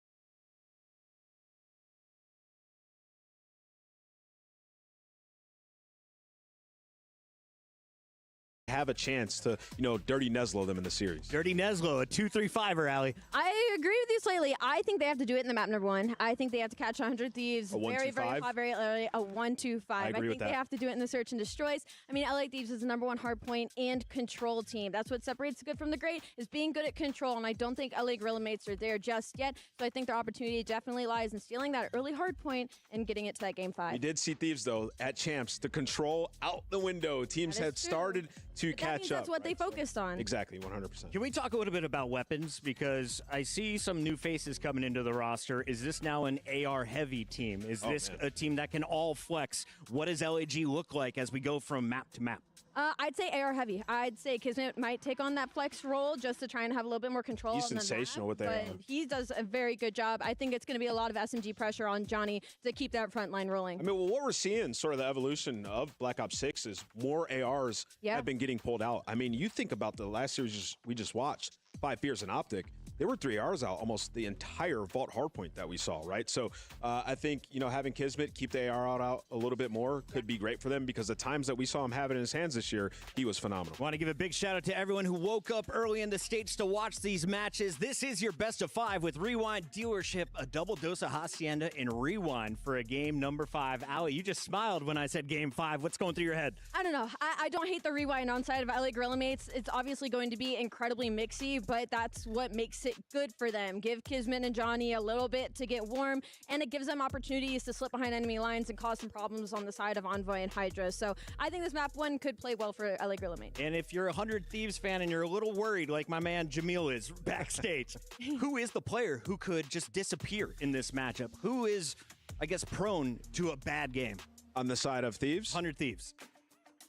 Have a chance to, Dirty Neslo them in the series. Dirty Neslo, a 2-3-5er, Allie. I agree with you slightly. I think they have to do it in the map number 1. I think they have to catch 100 Thieves very hot, very early. A 1-2-5. I think they have to do it in the search and destroys. I mean, LA Thieves is the number 1 hardpoint and control team. That's what separates the good from the great, is being good at control. And I don't think LA Gorilla Mates are there just yet. So I think their opportunity definitely lies in stealing that early hardpoint and getting it to that game 5. We did see Thieves, though, at Champs. The control out the window. Teams had started to catch up. That's what they focused on. Exactly, 100%. Can we talk a little bit about weapons? Because I see some new faces coming into the roster. Is this now an AR-heavy team? Is this a team that can all flex? What does LAG look like as we go from map to map? I'd say AR heavy. I'd say Kismet might take on that flex role just to try and have a little bit more control. He's sensational with AR. But he does a very good job. I think it's going to be a lot of SMG pressure on Johnny to keep that front line rolling. I mean, well, what we're seeing, sort of the evolution of Black Ops 6 is more ARs have been getting pulled out. I mean, you think about the last series we just watched, 5 Fears and Optic. There were 3 Rs out almost the entire Vault hardpoint that we saw, right? So I think, having Kismet keep the AR out a little bit more could be great for them, because the times that we saw him have it in his hands this year, he was phenomenal. Want to give a big shout out to everyone who woke up early in the States to watch these matches. This is your best of 5 with Rewind dealership, a double dose of Hacienda and Rewind for a game number 5. Allie, you just smiled when I said game 5. What's going through your head? I don't know. I don't hate the Rewind on side of LA Gorilla Mates. It's obviously going to be incredibly mixy, but that's what makes it good for them. Give Kismet and Johnny a little bit to get warm, and it gives them opportunities to slip behind enemy lines and cause some problems on the side of Envoy and Hydra. So I think this map 1 could play well for LA Gorilla Mates. And if you're a 100 Thieves fan and you're a little worried, like my man Jamil is backstage, who is the player who could just disappear in this matchup? Who is, I guess, prone to a bad game? On the side of Thieves? 100 Thieves.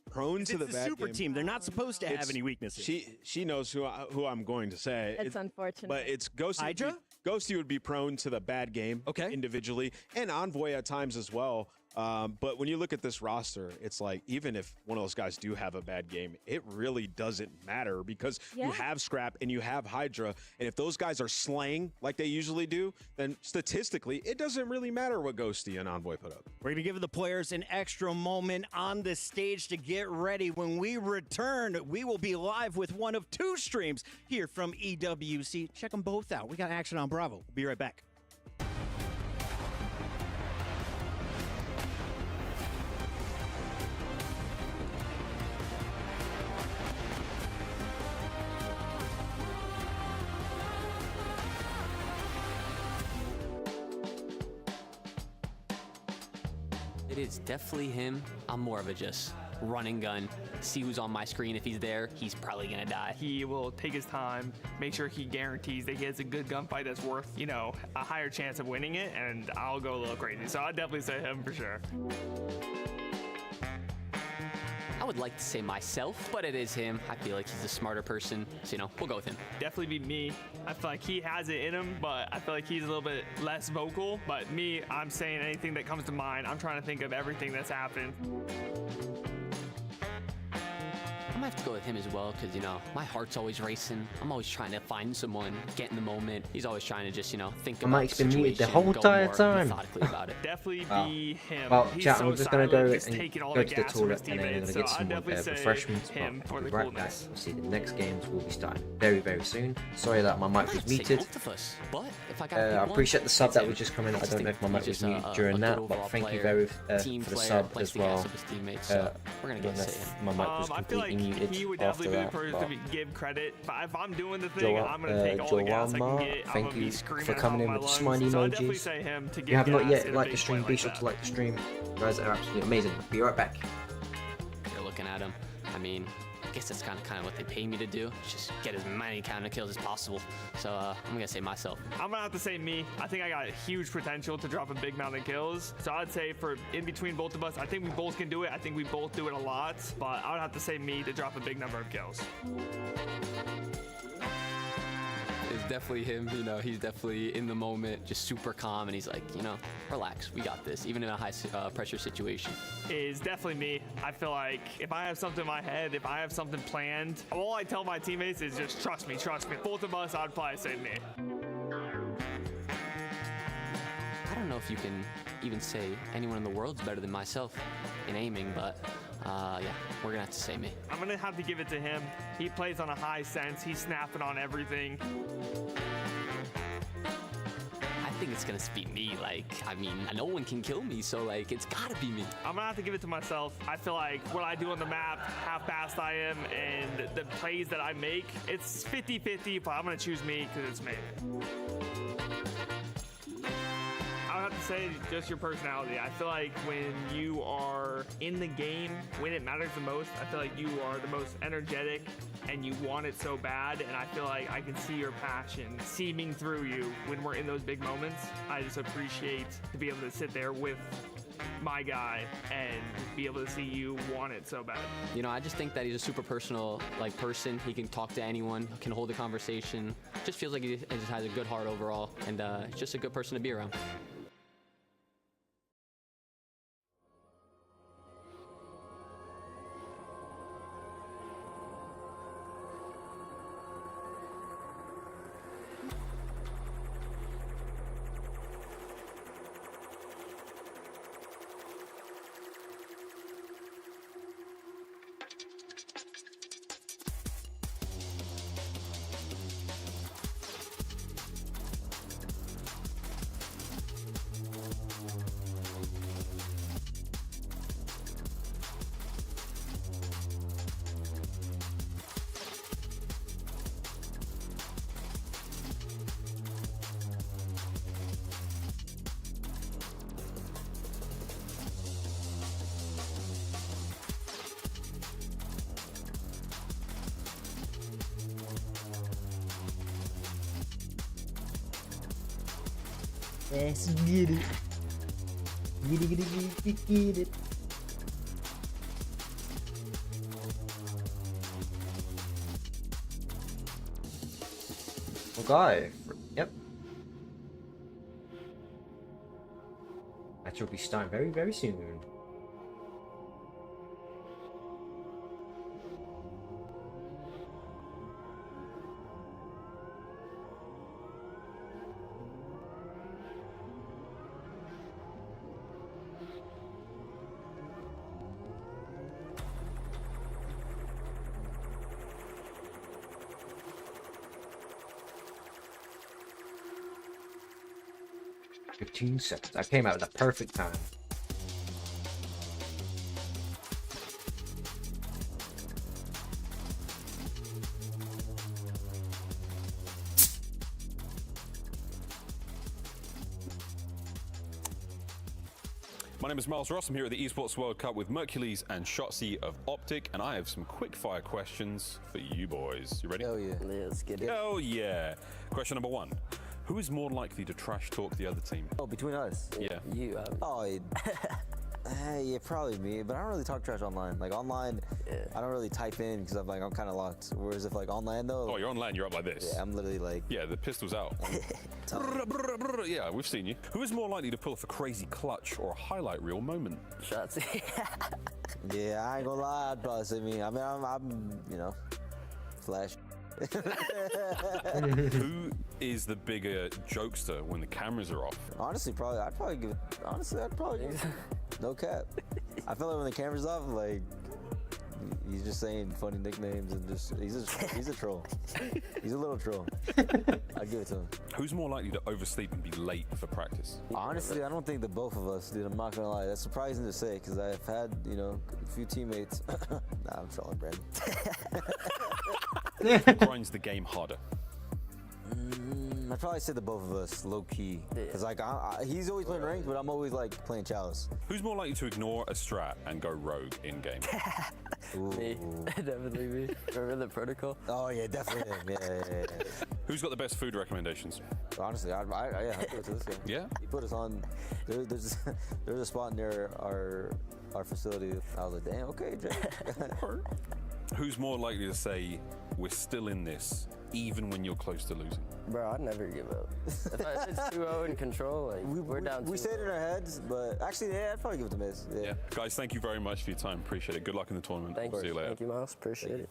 Prone to the bad super game. team. They're not supposed to have any weaknesses. She knows who I'm going to say. It's unfortunate. But it's Ghosty. Hydra? Ghosty would be prone to the bad game individually, and Envoy at times as well. But when you look at this roster, it's like even if one of those guys do have a bad game, it really doesn't matter because you have Scrap and you have Hydra. And if those guys are slaying like they usually do, then statistically, it doesn't really matter what Ghosty and Envoy put up. We're going to give the players an extra moment on the stage to get ready. When we return, we will be live with one of 2 streams here from EWC. Check them both out. We got action on Bravo. We'll be right back. It is definitely him. I'm more of a just run and gun, see who's on my screen. If he's there, he's probably gonna die. He will take his time, make sure he guarantees that he has a good gunfight that's worth, you know, a higher chance of winning it, and I'll go a little crazy. So I'd definitely say him for sure. I would like to say myself, but it is him. I feel like he's a smarter person, so, you know, we'll go with him. Definitely be me. I feel like he has it in him, but I feel like he's a little bit less vocal. But me, I'm saying anything that comes to mind. I'm trying to think of everything that's happened. I might have to go with him as well because, you know, my heart's always racing. I'm always trying to find someone, get in the moment. He's always trying to just, you know, think about the situation. Mic's been muted the whole entire time. Methodically about it. Definitely be him. Well, He's chat, so I'm just going to go silent, and taking all go the to the gas from his toilet and then I'm going to get teammates, some so I'd more definitely say refreshments. him But for we'll the be right coolness. back. See, the next games will be starting very, very soon. Sorry that my mic was muted. Both of us, but if I I appreciate the sub that was just coming in. I don't know if my mic was muted during that, but thank you very for the sub as well. We're going to get to my mic was completely muted he would after definitely be the that. person But to give credit. But if I'm doing the thing, I'm going to take all the gas I can get. I'm thank going to be you screaming for at coming top in of with the my smiley lungs. So I'd definitely emojis. say him to If give you have not gas yet in a liked the big stream, fight be like sure that. to like the stream. You guys are absolutely amazing. Be right back. You're looking at him. I mean, I guess that's kind of what they pay me to do. Just get as many counter kills as possible. So I'm gonna say myself. I'm gonna have to say me. I think I got huge potential to drop a big amount of kills. So I'd say for in between both of us, I think we both can do it. I think we both do it a lot. But I would have to say me to drop a big number of kills. It's definitely him. You know, he's definitely in the moment, just super calm, and he's like, you know, relax, we got this, even in a high pressure situation. Is definitely me. I feel like if I have something in my head, if I have something planned, all I tell my teammates is just trust me, trust me. Both of us, I'd probably say me. I don't know if you can even say anyone in the world's better than myself in aiming, but yeah, we're gonna have to say me. I'm gonna have to give it to him. He plays on a high sense. He's snapping on everything. I think it's gonna be me. Like, I mean, no one can kill me, so like, it's gotta be me. I'm gonna have to give it to myself. I feel like what I do on the map, how fast I am, and the plays that I make, it's 50-50, but I'm gonna choose me because it's me. I would have to say just your personality. I feel like when you are in the game, when it matters the most, I feel like you are the most energetic and you want it so bad. And I feel like I can see your passion seeping through you when we're in those big moments. I just appreciate to be able to sit there with my guy and be able to see you want it so bad. You know, I just think that he's a super personal person. He can talk to anyone, can hold a conversation. Just feels like he just has a good heart overall, and just a good person to be around. Let's get it. Get it. Okay. Yep. I Match will be starting very, very soon. Seconds. I came out at the perfect time. My name is Miles Ross. I'm here at the Esports World Cup with Mercules and Shotzi of Optic, and I have some quick fire questions for you boys. You ready? Hell yeah. Let's get it. Hell yeah. Question number 1. Who is more likely to trash talk the other team? Oh, between us? Yeah. You. Yeah, probably me, but I don't really talk trash online. Like online, I don't really type in because I'm kind of locked. Whereas if like on land though. Oh, you're on land, you're up like this. Yeah, I'm literally like. Yeah, the pistol's out. Yeah, we've seen you. Who is more likely to pull off a crazy clutch or a highlight reel moment? Shotzi. Yeah, I ain't gonna lie, I'd probably say me. I mean, I'm you know, flash. Who is the bigger jokester when the cameras are off? Honestly, I'd probably give it. No cap. I feel like when the camera's off, like he's just saying funny nicknames and just he's a troll. He's a little troll. I give it to him. Who's more likely to oversleep and be late for practice? Honestly, I don't think the both of us did. I'm not gonna lie. That's surprising to say because I've had a few teammates. Nah, I'm trolling, Brandon. Who grinds the game harder? I'd probably say the both of us, low key. Because like he's always playing ranked, but I'm always like playing chalice. Who's more likely to ignore a strat and go rogue in game? Me. Definitely me. Remember the protocol? Oh yeah, definitely him. Yeah. Who's got the best food recommendations? Honestly, I'd give it to this guy. Yeah? He put us on. There's a spot near our facility. I was like, damn, okay, Jay. Who's more likely to say, we're still in this, even when you're close to losing? Bro, I'd never give up. If it's 2-0 in control, like, we're down 2-0. We stayed in our heads, but actually, yeah, I'd probably give it to Miz. Yeah. Guys, thank you very much for your time. Appreciate it. Good luck in the tournament. Thank See you later. Thank you, Miles. Appreciate it.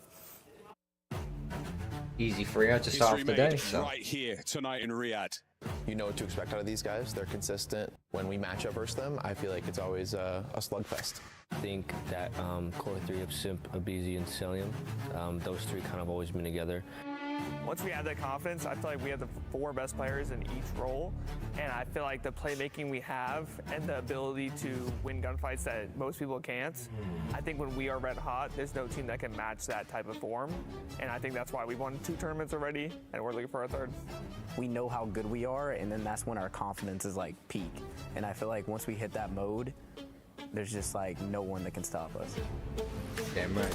Easy for you to start off the day. Right here tonight in Riyadh. You know what to expect out of these guys. They're consistent. When we match up versus them, I feel like it's always a slugfest. I think that core 3 of Simp, Abizi, and Celium, those 3 kind of always been together. Once we have that confidence, I feel like we have the 4 best players in each role, and I feel like the playmaking we have and the ability to win gunfights that most people can't, I think when we are red hot, there's no team that can match that type of form, and I think that's why we won 2 tournaments already, and we're looking for a 3rd. We know how good we are, and then that's when our confidence is like peak, and I feel like once we hit that mode, there's just like no one that can stop us. Damn right.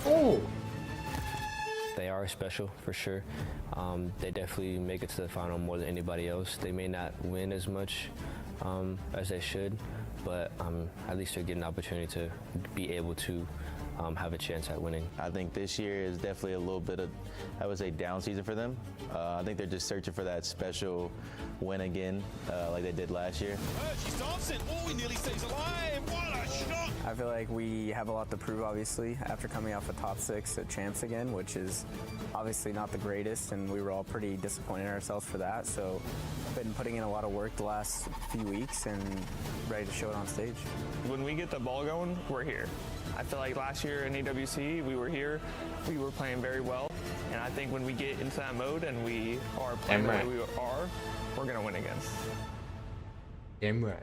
Oh! They are special, for sure. They definitely make it to the final more than anybody else. They may not win as much as they should, but at least they're getting an opportunity to be able to have a chance at winning. I think this year is definitely a little bit of, I would say, down season for them. I think they're just searching for that special win again, like they did last year. She's dancing. Oh, he nearly stays alive. What a shot! I feel like we have a lot to prove, obviously, after coming off a top 6 at Champs again, which is obviously not the greatest, and we were all pretty disappointed in ourselves for that. So I've been putting in a lot of work the last few weeks and ready to show it on stage. When we get the ball going, we're here. I feel like last year in EWC, we were here, we were playing very well, and I think when we get into that mode and we are playing the way we are, we're going to win again. Damn right.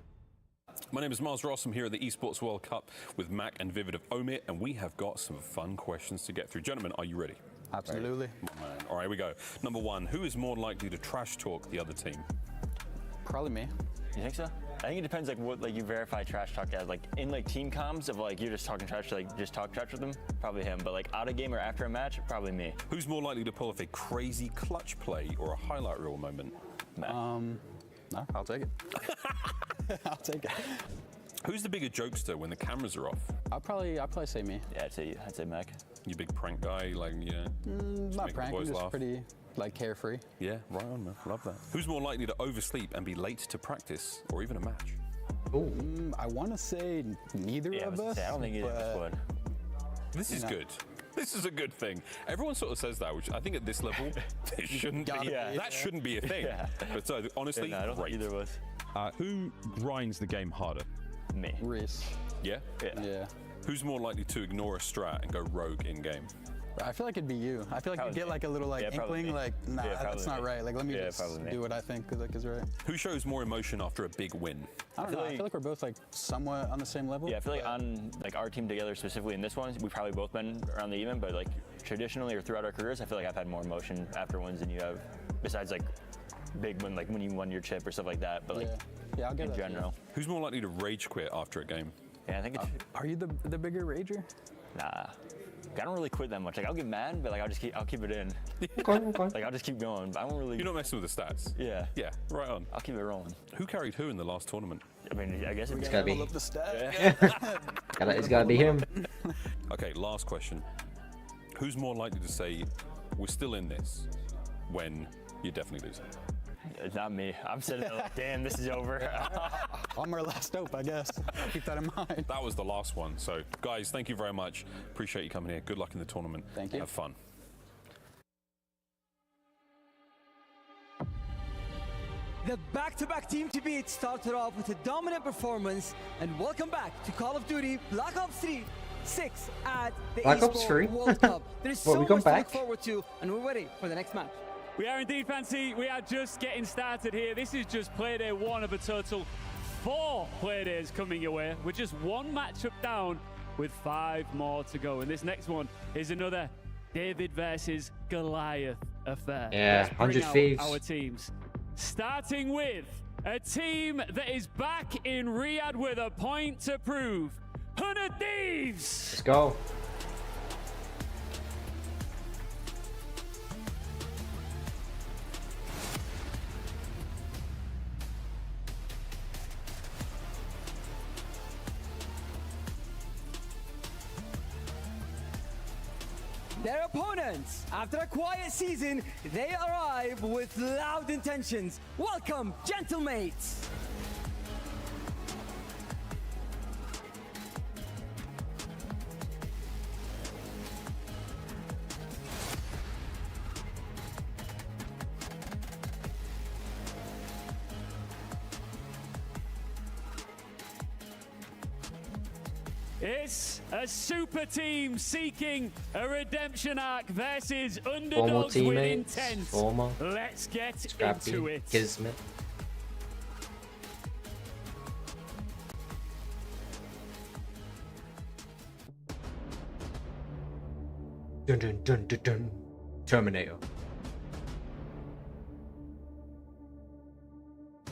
My name is Miles Ross. I'm here at the Esports World Cup with Mac and Vivid of Omit, and we have got some fun questions to get through. Gentlemen, are you ready? Absolutely. All right, here we go. Number 1, who is more likely to trash talk the other team? Probably me. You think so? I think it depends like what like you verify trash talk as. Like in like team comms of like you're just talking trash, like just talk trash with them, probably him. But like out of game or after a match, probably me. Who's more likely to pull off a crazy clutch play or a highlight reel moment? No, I'll take it. I'll take it. Who's the bigger jokester when the cameras are off? I'll probably say me. Yeah, I'd say Mac. You big prank guy, like, you know? Not prank, just pretty, like, carefree. Yeah, right on, man. Love that. Who's more likely to oversleep and be late to practice or even a match? I want to say neither of us. I don't think either of us would. This is good. This is a good thing. Everyone sort of says that, which I think at this level, it shouldn't be. That shouldn't be a thing. But honestly, I don't think either of us. Who grinds the game harder? Me. Reese. Yeah? Yeah. Who's more likely to ignore a strat and go rogue in game? I feel like it'd be you. I feel like you get like a little like inkling, like, nah, that's not right. Like, let me just do what I think is right. Who shows more emotion after a big win? I don't know. I feel like we're both like somewhat on the same level. Yeah, I feel like on like our team together, specifically in this one, we've probably both been around the even, but like traditionally or throughout our careers, I feel like I've had more emotion after wins than you have, besides like big win, like when you won your chip or stuff like that. But like I'll get in general. Who's more likely to rage quit after a game? Yeah, I think it's... Are you the bigger rager? Nah. I don't really quit that much. Like, I'll get mad, but like I'll keep it in. Like, I'll just keep going. But I don't really... You're not messing with the stats? Yeah. Yeah, right on. I'll keep it rolling. Who carried who in the last tournament? I mean, I guess it's gotta be... Up the stat. It's gotta be him. Okay, last question. Who's more likely to say, we're still in this, when you're definitely losing? It's not me. I'm sitting there like, damn, this is over. I'm our last hope, I guess. Keep that in mind. That was the last one. So, guys, thank you very much. Appreciate you coming here. Good luck in the tournament. Thank you. Have fun. The back-to-back team to beat started off with a dominant performance, and welcome back to Call of Duty Black Ops 3 6 at the Black Ops 3? World Cup. There's so much to look forward to, and we're ready for the next match. We are indeed, Fancy. We are just getting started here. This is just Playday 1 of a total 4 Playdays coming your way. We're just one matchup down with 5 more to go. And this next one is another David versus Goliath affair. Yeah, 100 Thieves. Our teams. Starting with a team that is back in Riyadh with a point to prove. 100 Thieves! Let's go. Their opponents, after a quiet season, they arrive with loud intentions. Welcome, gentlemates! It's a super team seeking a redemption arc versus underdogs with intent. Let's get into it. Gizmet. Dun dun dun dun dun. Terminator.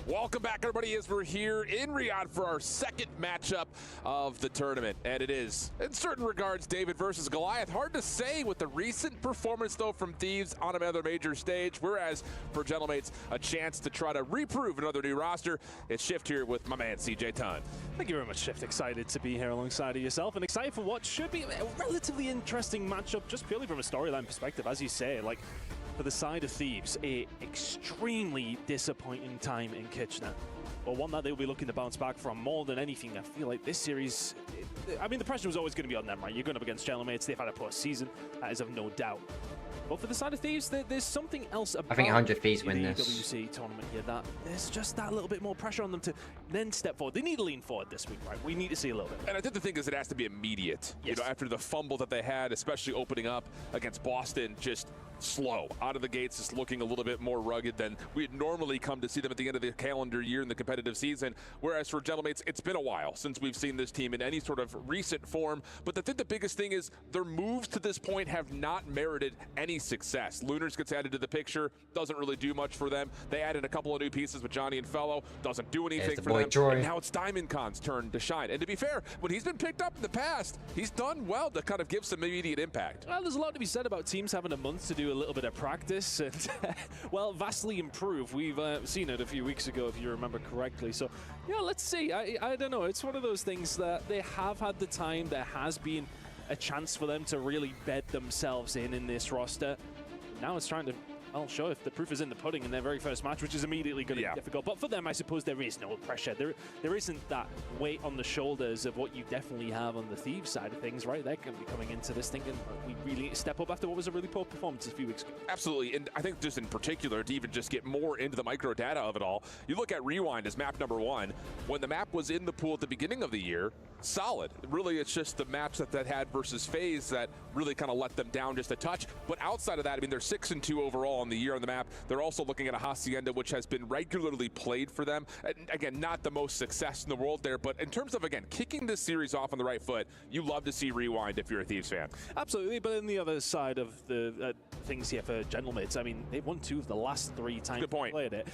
Welcome back, everybody, as we're here in Riyadh for our second matchup of the tournament. And it is, in certain regards, David versus Goliath. Hard to say with the recent performance, though, from Thieves on another major stage. Whereas, for Gentlemates, a chance to try to reprove another new roster. It's Shift here with my man, CJ Ton. Thank you very much, Shift. Excited to be here alongside of yourself and excited for what should be a relatively interesting matchup, just purely from a storyline perspective. As you say, like, for the side of Thieves, an extremely disappointing time in Kitchener, but one that they'll be looking to bounce back from more than anything. I feel like this series, I mean, the pressure was always going to be on them, right? You're going up against Gentlemates, they've had a poor season, that is of no doubt. But for the side of Thieves, there's something else about I think 100 Thieves win the this. EWC tournament here that there's just that little bit more pressure on them to then step forward. They need to lean forward this week, right? We need to see a little bit. And I think the thing is it has to be immediate. Yes. You know, after the fumble that they had, especially opening up against Boston, just slow. Out of the gates, just looking a little bit more rugged than we'd normally come to see them at the end of the calendar year in the competitive season. Whereas for Gentlemates, it's been a while since we've seen this team in any sort of recent form. But I think the biggest thing is their moves to this point have not merited any success. Lunars gets added to the picture, doesn't really do much for them. They added a couple of new pieces with Johnny and Fellow, doesn't do anything for them. Troy. And now it's Diamond Khan's turn to shine. And to be fair, when he's been picked up in the past, he's done well to kind of give some immediate impact. Well, there's a lot to be said about teams having a month to do a little bit of practice and, well, vastly improve. We've seen it a few weeks ago, if you remember correctly. So, yeah, let's see. I don't know. It's one of those things that they have had the time. There has been a chance for them to really bed themselves in this roster. Now it's trying to, well, sure, if the proof is in the pudding in their very first match, which is immediately going to be difficult. But for them, I suppose there is no pressure. There isn't that weight on the shoulders of what you definitely have on the Thieves side of things, right? They're going to be coming into this thinking, we really need to step up after what was a really poor performance a few weeks ago. Absolutely, and I think just in particular, to even just get more into the micro data of it all, you look at Rewind as map number 1. When the map was in the pool at the beginning of the year, solid. Really, it's just the maps that had versus FaZe that really kind of let them down just a touch. But outside of that, I mean, they're 6-2 overall on the year on the map. They're also looking at a Hacienda, which has been regularly played for them. And again, not the most success in the world there, but in terms of, again, kicking this series off on the right foot, you love to see Rewind if you're a Thieves fan. Absolutely, but on the other side of the things here for Gentlemates, I mean, they've won 2 of the last 3 times they played it.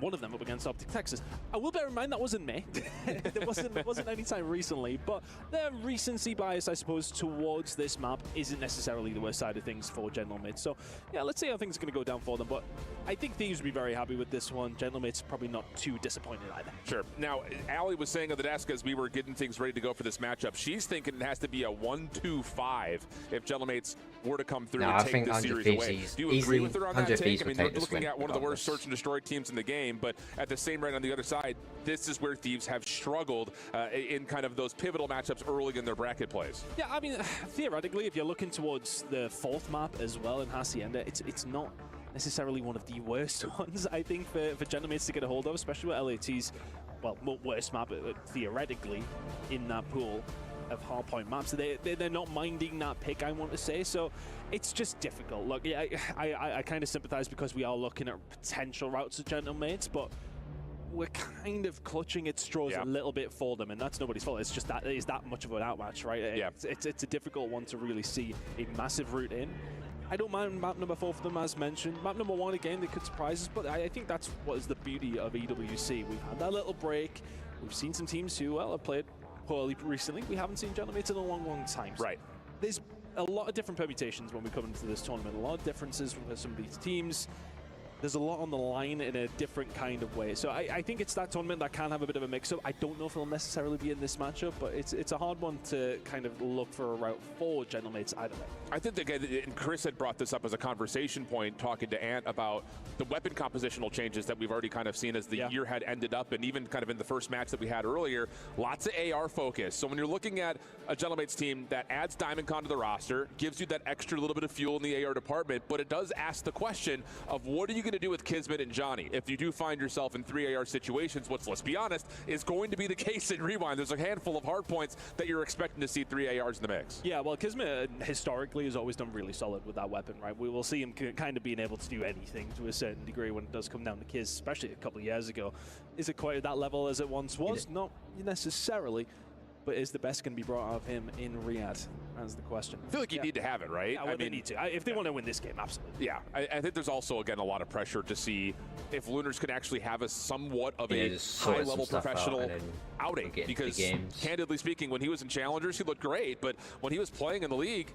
One of them up against Optic Texas. I will bear in mind that wasn't May. It wasn't any time recently, but their recency bias, I suppose, towards this map isn't necessarily the worst side of things for Gentlemates. So, yeah, let's see how things are going to go down for them, but I think Thieves would be very happy with this one. Gentlemates probably not too disappointed either. Sure. Now, Allie was saying on the desk as we were getting things ready to go for this matchup, she's thinking it has to be a 1-2-5 if Gentlemates were to come through and take this series away. Do you agree with her on that take? I mean, we're looking at one of the worst search and destroy teams in the game, but at the same rate on the other side, this is where Thieves have struggled in kind of those pivotal matchups early in their bracket plays. Yeah, I mean, theoretically, if you're looking towards the 4th map as well in Hacienda, it's not necessarily one of the worst ones, I think, for Gentlemates to get a hold of, especially with LAT's, well, worst map, theoretically, in that pool of hardpoint maps. They're not minding that pick, I want to say, so it's just difficult. Look, yeah, I kind of sympathize because we are looking at potential routes to Gentlemates, but we're kind of clutching at straws a little bit for them, and that's nobody's fault. It's just that it is that much of an outmatch, right? Yeah. It's a difficult one to really see a massive route in. I don't mind map number 4 for them, as mentioned. Map number 1, again, they could surprise us, but I think that's what is the beauty of EWC. We've had that little break. We've seen some teams who, well, have played poorly recently. We haven't seen Gentlemates in a long, long time. Right. There's a lot of different permutations when we come into this tournament. A lot of differences with some of these teams. There's a lot on the line in a different kind of way. So I think it's that tournament that can have a bit of a mix-up. I don't know if it'll necessarily be in this matchup, but it's a hard one to kind of look for a route for Gentlemates either way. I think and Chris had brought this up as a conversation point, talking to Ant about the weapon compositional changes that we've already kind of seen as the year had ended up, and even kind of in the first match that we had earlier, lots of AR focus. So when you're looking at a Gentlemates team that adds DiamondCon to the roster, gives you that extra little bit of fuel in the AR department, but it does ask the question of what are you going to do with Kismet and Johnny if you do find yourself in 3 AR situations, which, let's be honest, is going to be the case in Rewind. There's a handful of hard points that you're expecting to see 3 ARs in the mix. Yeah, well, Kismet historically has always done really solid with that weapon, right? We will see him kind of being able to do anything to a certain degree when it does come down to Kiz, especially a couple of years ago. Is it quite at that level as it once was? Not necessarily. But is the best going to be brought out of him in Riyadh? That's the question. I feel like you need to have it, right? Yeah, well, they need to. If they want to win this game, absolutely. Yeah, I think there's also, again, a lot of pressure to see if Lunars can actually have a somewhat of a high-level professional outing. Because, candidly speaking, when he was in Challengers, he looked great. But when he was playing in the league,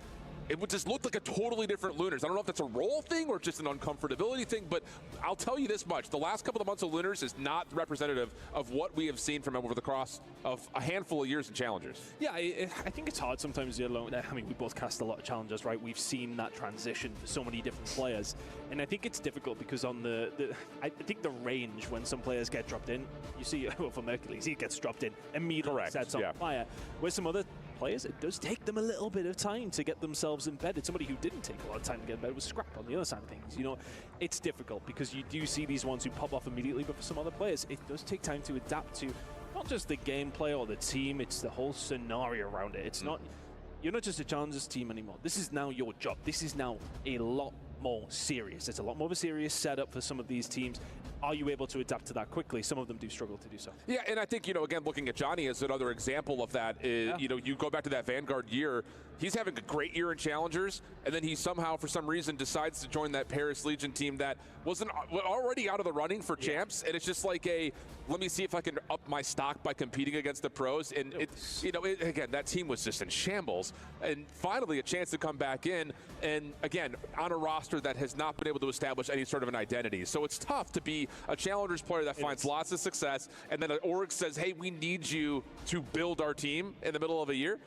it would just look like a totally different Lunars. I don't know if that's a role thing or just an uncomfortability thing, but I'll tell you this much. The last couple of months of Lunars is not representative of what we have seen from him over the course of a handful of years in Challengers. Yeah, I think it's hard sometimes. I mean, we both cast a lot of Challengers, right? We've seen that transition for so many different players. And I think it's difficult because on I think the range when some players get dropped in, you see, well, for Mercules, he gets dropped in, immediately sets on fire. Where some other players, it does take them a little bit of time to get themselves embedded. Somebody who didn't take a lot of time to get embedded was Scrap on the other side of things. You know, it's difficult because you do see these ones who pop off immediately, but for some other players, it does take time to adapt to not just the gameplay or the team, it's the whole scenario around it. It's not, you're not just a Challengers team anymore. This is now your job. This is now a lot more serious. It's a lot more of a serious setup for some of these teams. Are you able to adapt to that quickly? Some of them do struggle to do so. Yeah, and I think, you know, again, looking at Johnny as another example of that, is, you know, you go back to that Vanguard year, he's having a great year in Challengers, and then he somehow, for some reason, decides to join that Paris Legion team that wasn't already out of the running for champs, and it's just like let me see if I can up my stock by competing against the pros, and again, that team was just in shambles, and finally a chance to come back in, and again, on a roster that has not been able to establish any sort of an identity. So it's tough to be a Challengers player that finds lots of success, and then an org says, hey, we need you to build our team in the middle of a year.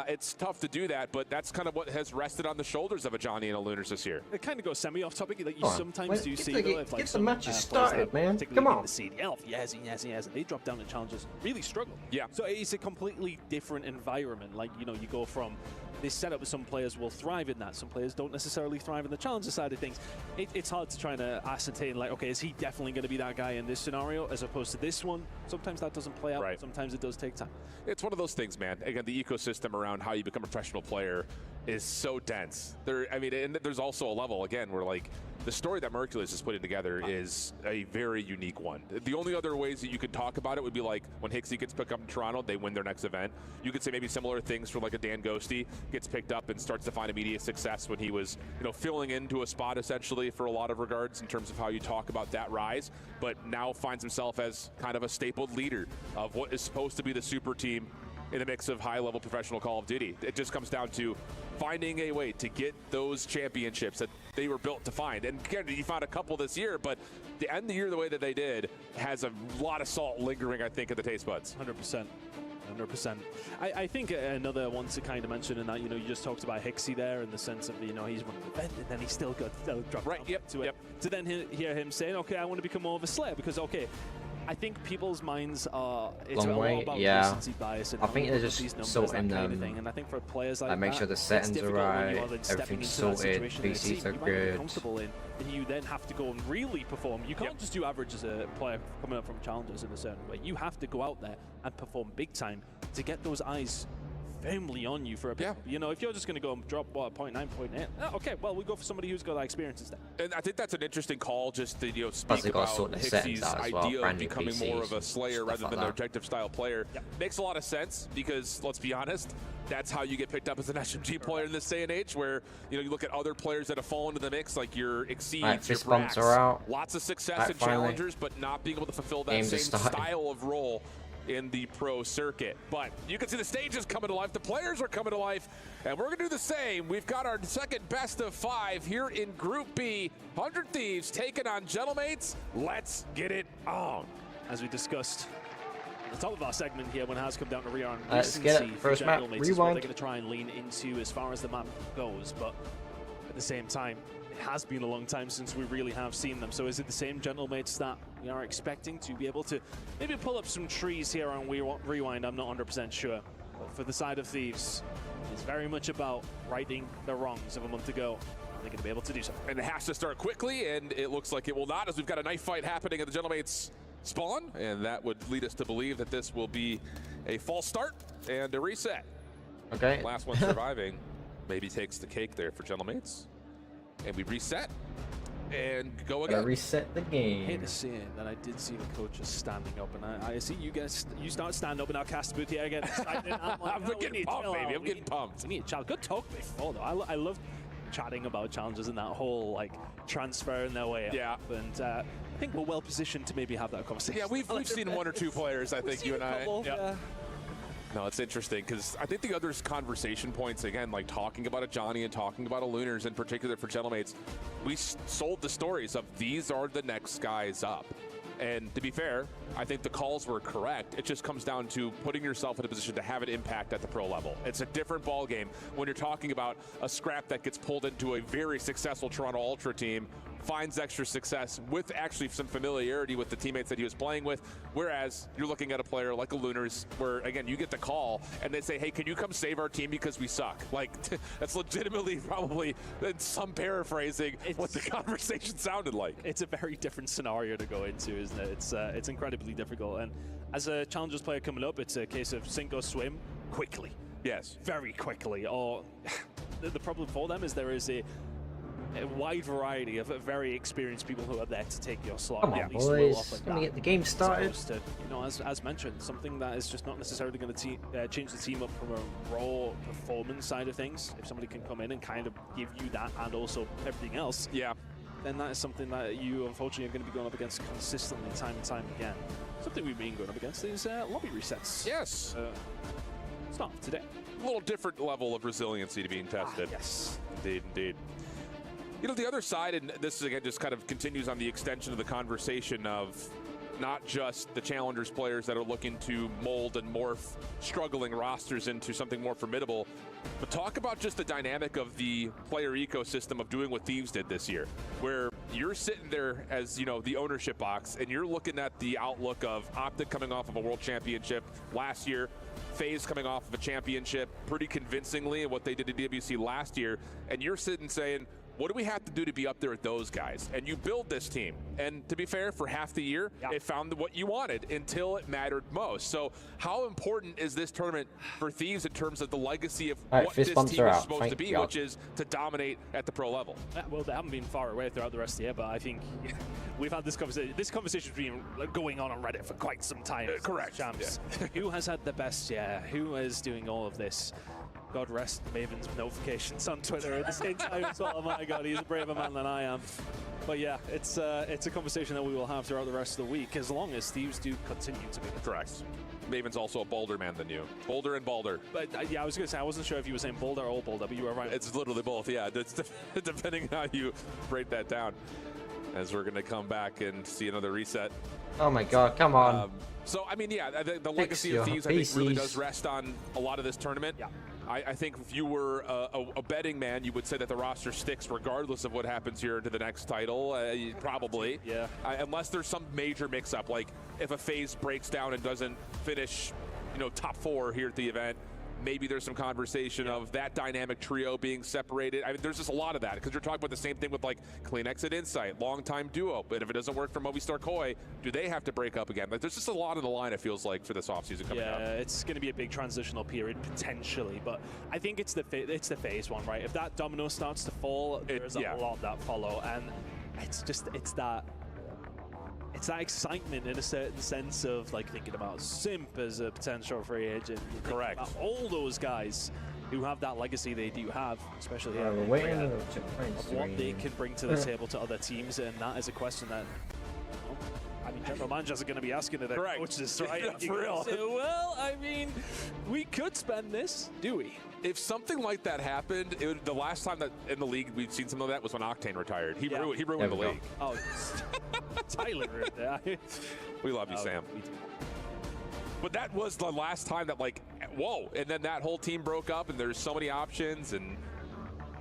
it's tough to do that, but that's kind of what has rested on the shoulders of a Johnny and a Lunars this year. It kind of goes semi-off topic. Like you sometimes do see, though, if like get some the matches players started, man. particularly Come in on. the CDL, yes, they drop down in challenges, really struggle. Yeah. So it's a completely different environment. Like, you know, you go from this setup, some players will thrive in that. Some players don't necessarily thrive in the challenger side of things. It's hard to try to ascertain, like, okay, is he definitely going to be that guy in this scenario as opposed to this one? Sometimes that doesn't play out. Right. Sometimes it does take time. It's one of those things, man. Again, the ecosystem around how you become a professional player is so dense. And there's also a level, again, where, like, the story that Mercules is putting together is a very unique one. The only other ways that you could talk about it would be like when Hixie gets picked up in Toronto, they win their next event. You could say maybe similar things for like a Dan Ghosty gets picked up and starts to find immediate success when he was, you know, filling into a spot essentially for a lot of regards in terms of how you talk about that rise, but now finds himself as kind of a stapled leader of what is supposed to be the super team in the mix of high-level professional Call of Duty. It just comes down to finding a way to get those championships that they were built to find. And again, you found a couple this year, but to end the year the way that they did has a lot of salt lingering, I think, in the taste buds. 100%. 100%. I think another one to kind of mention in that, you know, you just talked about Hixie there in the sense of, you know, he's running the event and then he still got dropped to it. To then hear him saying, okay, I want to become more of a Slayer because, okay, I think people's minds are it's a lot about recency bias. And I think they're just sorting them. And I think for players like make sure the settings are right, everything's sorted, PCs are good. Comfortable in, and you then have to go and really perform. You can't just do average as a player coming up from challengers in a certain way. You have to go out there and perform big time to get those eyes firmly on you for a bit. Yeah. You know, if you're just going to go and drop, what, 0.9, 0.8, okay, well, we go for somebody who's got that experience instead. And I think that's an interesting call, just to, you know, speak about Hixie's idea of becoming more of a Slayer rather than an objective-style player. Makes a lot of sense because, let's be honest, that's how you get picked up as an SMG player in this day and age where, you know, you look at other players that have fallen into the mix, like your Exceeds, your Brax, lots of success in challengers, but not being able to fulfill that same style of role in the pro circuit. But you can see the stages coming to life, the players are coming to life, and we're gonna do the same. We've got our second best of 5 here in Group B. 100 Thieves taking on Gentlemates. Let's get it on. As we discussed at the top of our segment here, when it has come down to Rion, let's get it. First map, rewind. Is what they're gonna try and lean into as far as the map goes, but at the same time, it has been a long time since we really have seen them. So is it the same Gentlemates that we are expecting to be able to maybe pull up some trees here on Rewind? I'm not 100% sure. But for the side of Thieves, it's very much about righting the wrongs of a month ago. They're going to be able to do so. And it has to start quickly, and it looks like it will not, as we've got a knife fight happening at the Gentlemates spawn, and that would lead us to believe that this will be a false start and a reset. Okay. Last one surviving maybe takes the cake there for Gentlemates. And we reset and go again. Reset the game. I hate to see it, that I did see the coaches standing up, and I see you guys, you start standing up in our cast booth here again. I'm getting pumped, baby. I'm getting pumped. We need a challenge. Good talk before, though. I love chatting about challenges and that whole, like, transferring their way up. And I think we're well positioned to maybe have that conversation. Yeah, we've seen 1 or 2 players, I think, you and I. No, it's interesting because I think the other conversation points, again, like talking about a Johnny and talking about a Lunars in particular for Gentlemates, we sold the stories of these are the next guys up. And to be fair, I think the calls were correct. It just comes down to putting yourself in a position to have an impact at the pro level. It's a different ball game when you're talking about a scrap that gets pulled into a very successful Toronto Ultra team, finds extra success with actually some familiarity with the teammates that he was playing with, whereas you're looking at a player like a Lunars where, again, you get the call and they say, hey, can you come save our team because we suck? Like, that's legitimately probably, in some paraphrasing, what the conversation sounded like. It's a very different scenario to go into, isn't it? It's incredibly difficult. And as a Challengers player coming up, it's a case of sink or swim quickly. Yes. Very quickly. Or the problem for them is there is a wide variety of very experienced people who are there to take your slot. Come on, boys. Let me get the game started. To, you know, as mentioned, something that is just not necessarily going to change the team up from a raw performance side of things. If somebody can come in and kind of give you that and also everything else, then that is something that you unfortunately are going to be going up against consistently time and time again. Something we've been going up against is lobby resets. Yes. It's not today. A little different level of resiliency to being tested. Yes. Indeed, indeed. You know, the other side, and this again just kind of continues on the extension of the conversation of not just the Challengers players that are looking to mold and morph struggling rosters into something more formidable, but talk about just the dynamic of the player ecosystem of doing what Thieves did this year, where you're sitting there as, you know, the ownership box, and you're looking at the outlook of Optic coming off of a world championship last year, FaZe coming off of a championship pretty convincingly, and what they did at EWC last year, and you're sitting saying, what do we have to do to be up there with those guys? And you build this team. And to be fair, for half the year, it found what you wanted until it mattered most. So how important is this tournament for Thieves in terms of the legacy of what this team is supposed to be, which is to dominate at the pro level? Well, they haven't been far away throughout the rest of the year, but I think we've had this conversation. This conversation's been going on Reddit for quite some time. Correct. Champs. Yeah. Who has had the best year? Who is doing all of this? God rest Maven's notifications on Twitter at the same time as well. Oh my God, he's a braver man than I am. But yeah, it's a conversation that we will have throughout the rest of the week, as long as Thieves do continue to be. Correct. Maven's also a bolder man than you. Bolder and Boulder. But yeah, I was going to say, I wasn't sure if you were saying Boulder or Boulder, but you were right. It's literally both, yeah. It's depending on how you break that down. As we're going to come back and see another reset. Oh my God, come on. So, I mean, yeah, the legacy of Thieves, I think, really does rest on a lot of this tournament. Yeah. I think if you were a betting man, you would say that the roster sticks regardless of what happens here into the next title, probably. Yeah. Unless there's some major mix-up, like if a FaZe breaks down and doesn't finish, you know, top 4 here at the event, maybe there's some conversation of that dynamic trio being separated. I mean, there's just a lot of that, because you're talking about the same thing with like CleanX at Insight, long-time duo. But if it doesn't work for Movistar Koi, do they have to break up again? Like, there's just a lot on the line, it feels like, for this offseason coming up. Yeah, it's going to be a big transitional period potentially, but I think it's the FaZe one, right? If that domino starts to fall, there's a lot that follow, and it's that excitement in a certain sense of like thinking about Simp as a potential free agent. Correct. All those guys who have that legacy they do have, especially of what they can bring to the table to other teams, and that is a question that, I mean, general managers are going to be asking to their coaches, right? Yeah, for real. Well, I mean, we could spend this, do we? If something like that happened, the last time that in the league we've seen something like that was when Octane retired. He ruined the league. Oh, Tyler ruined that. We love you, Sam. But that was the last time that, like, whoa, and then that whole team broke up, and there's so many options, and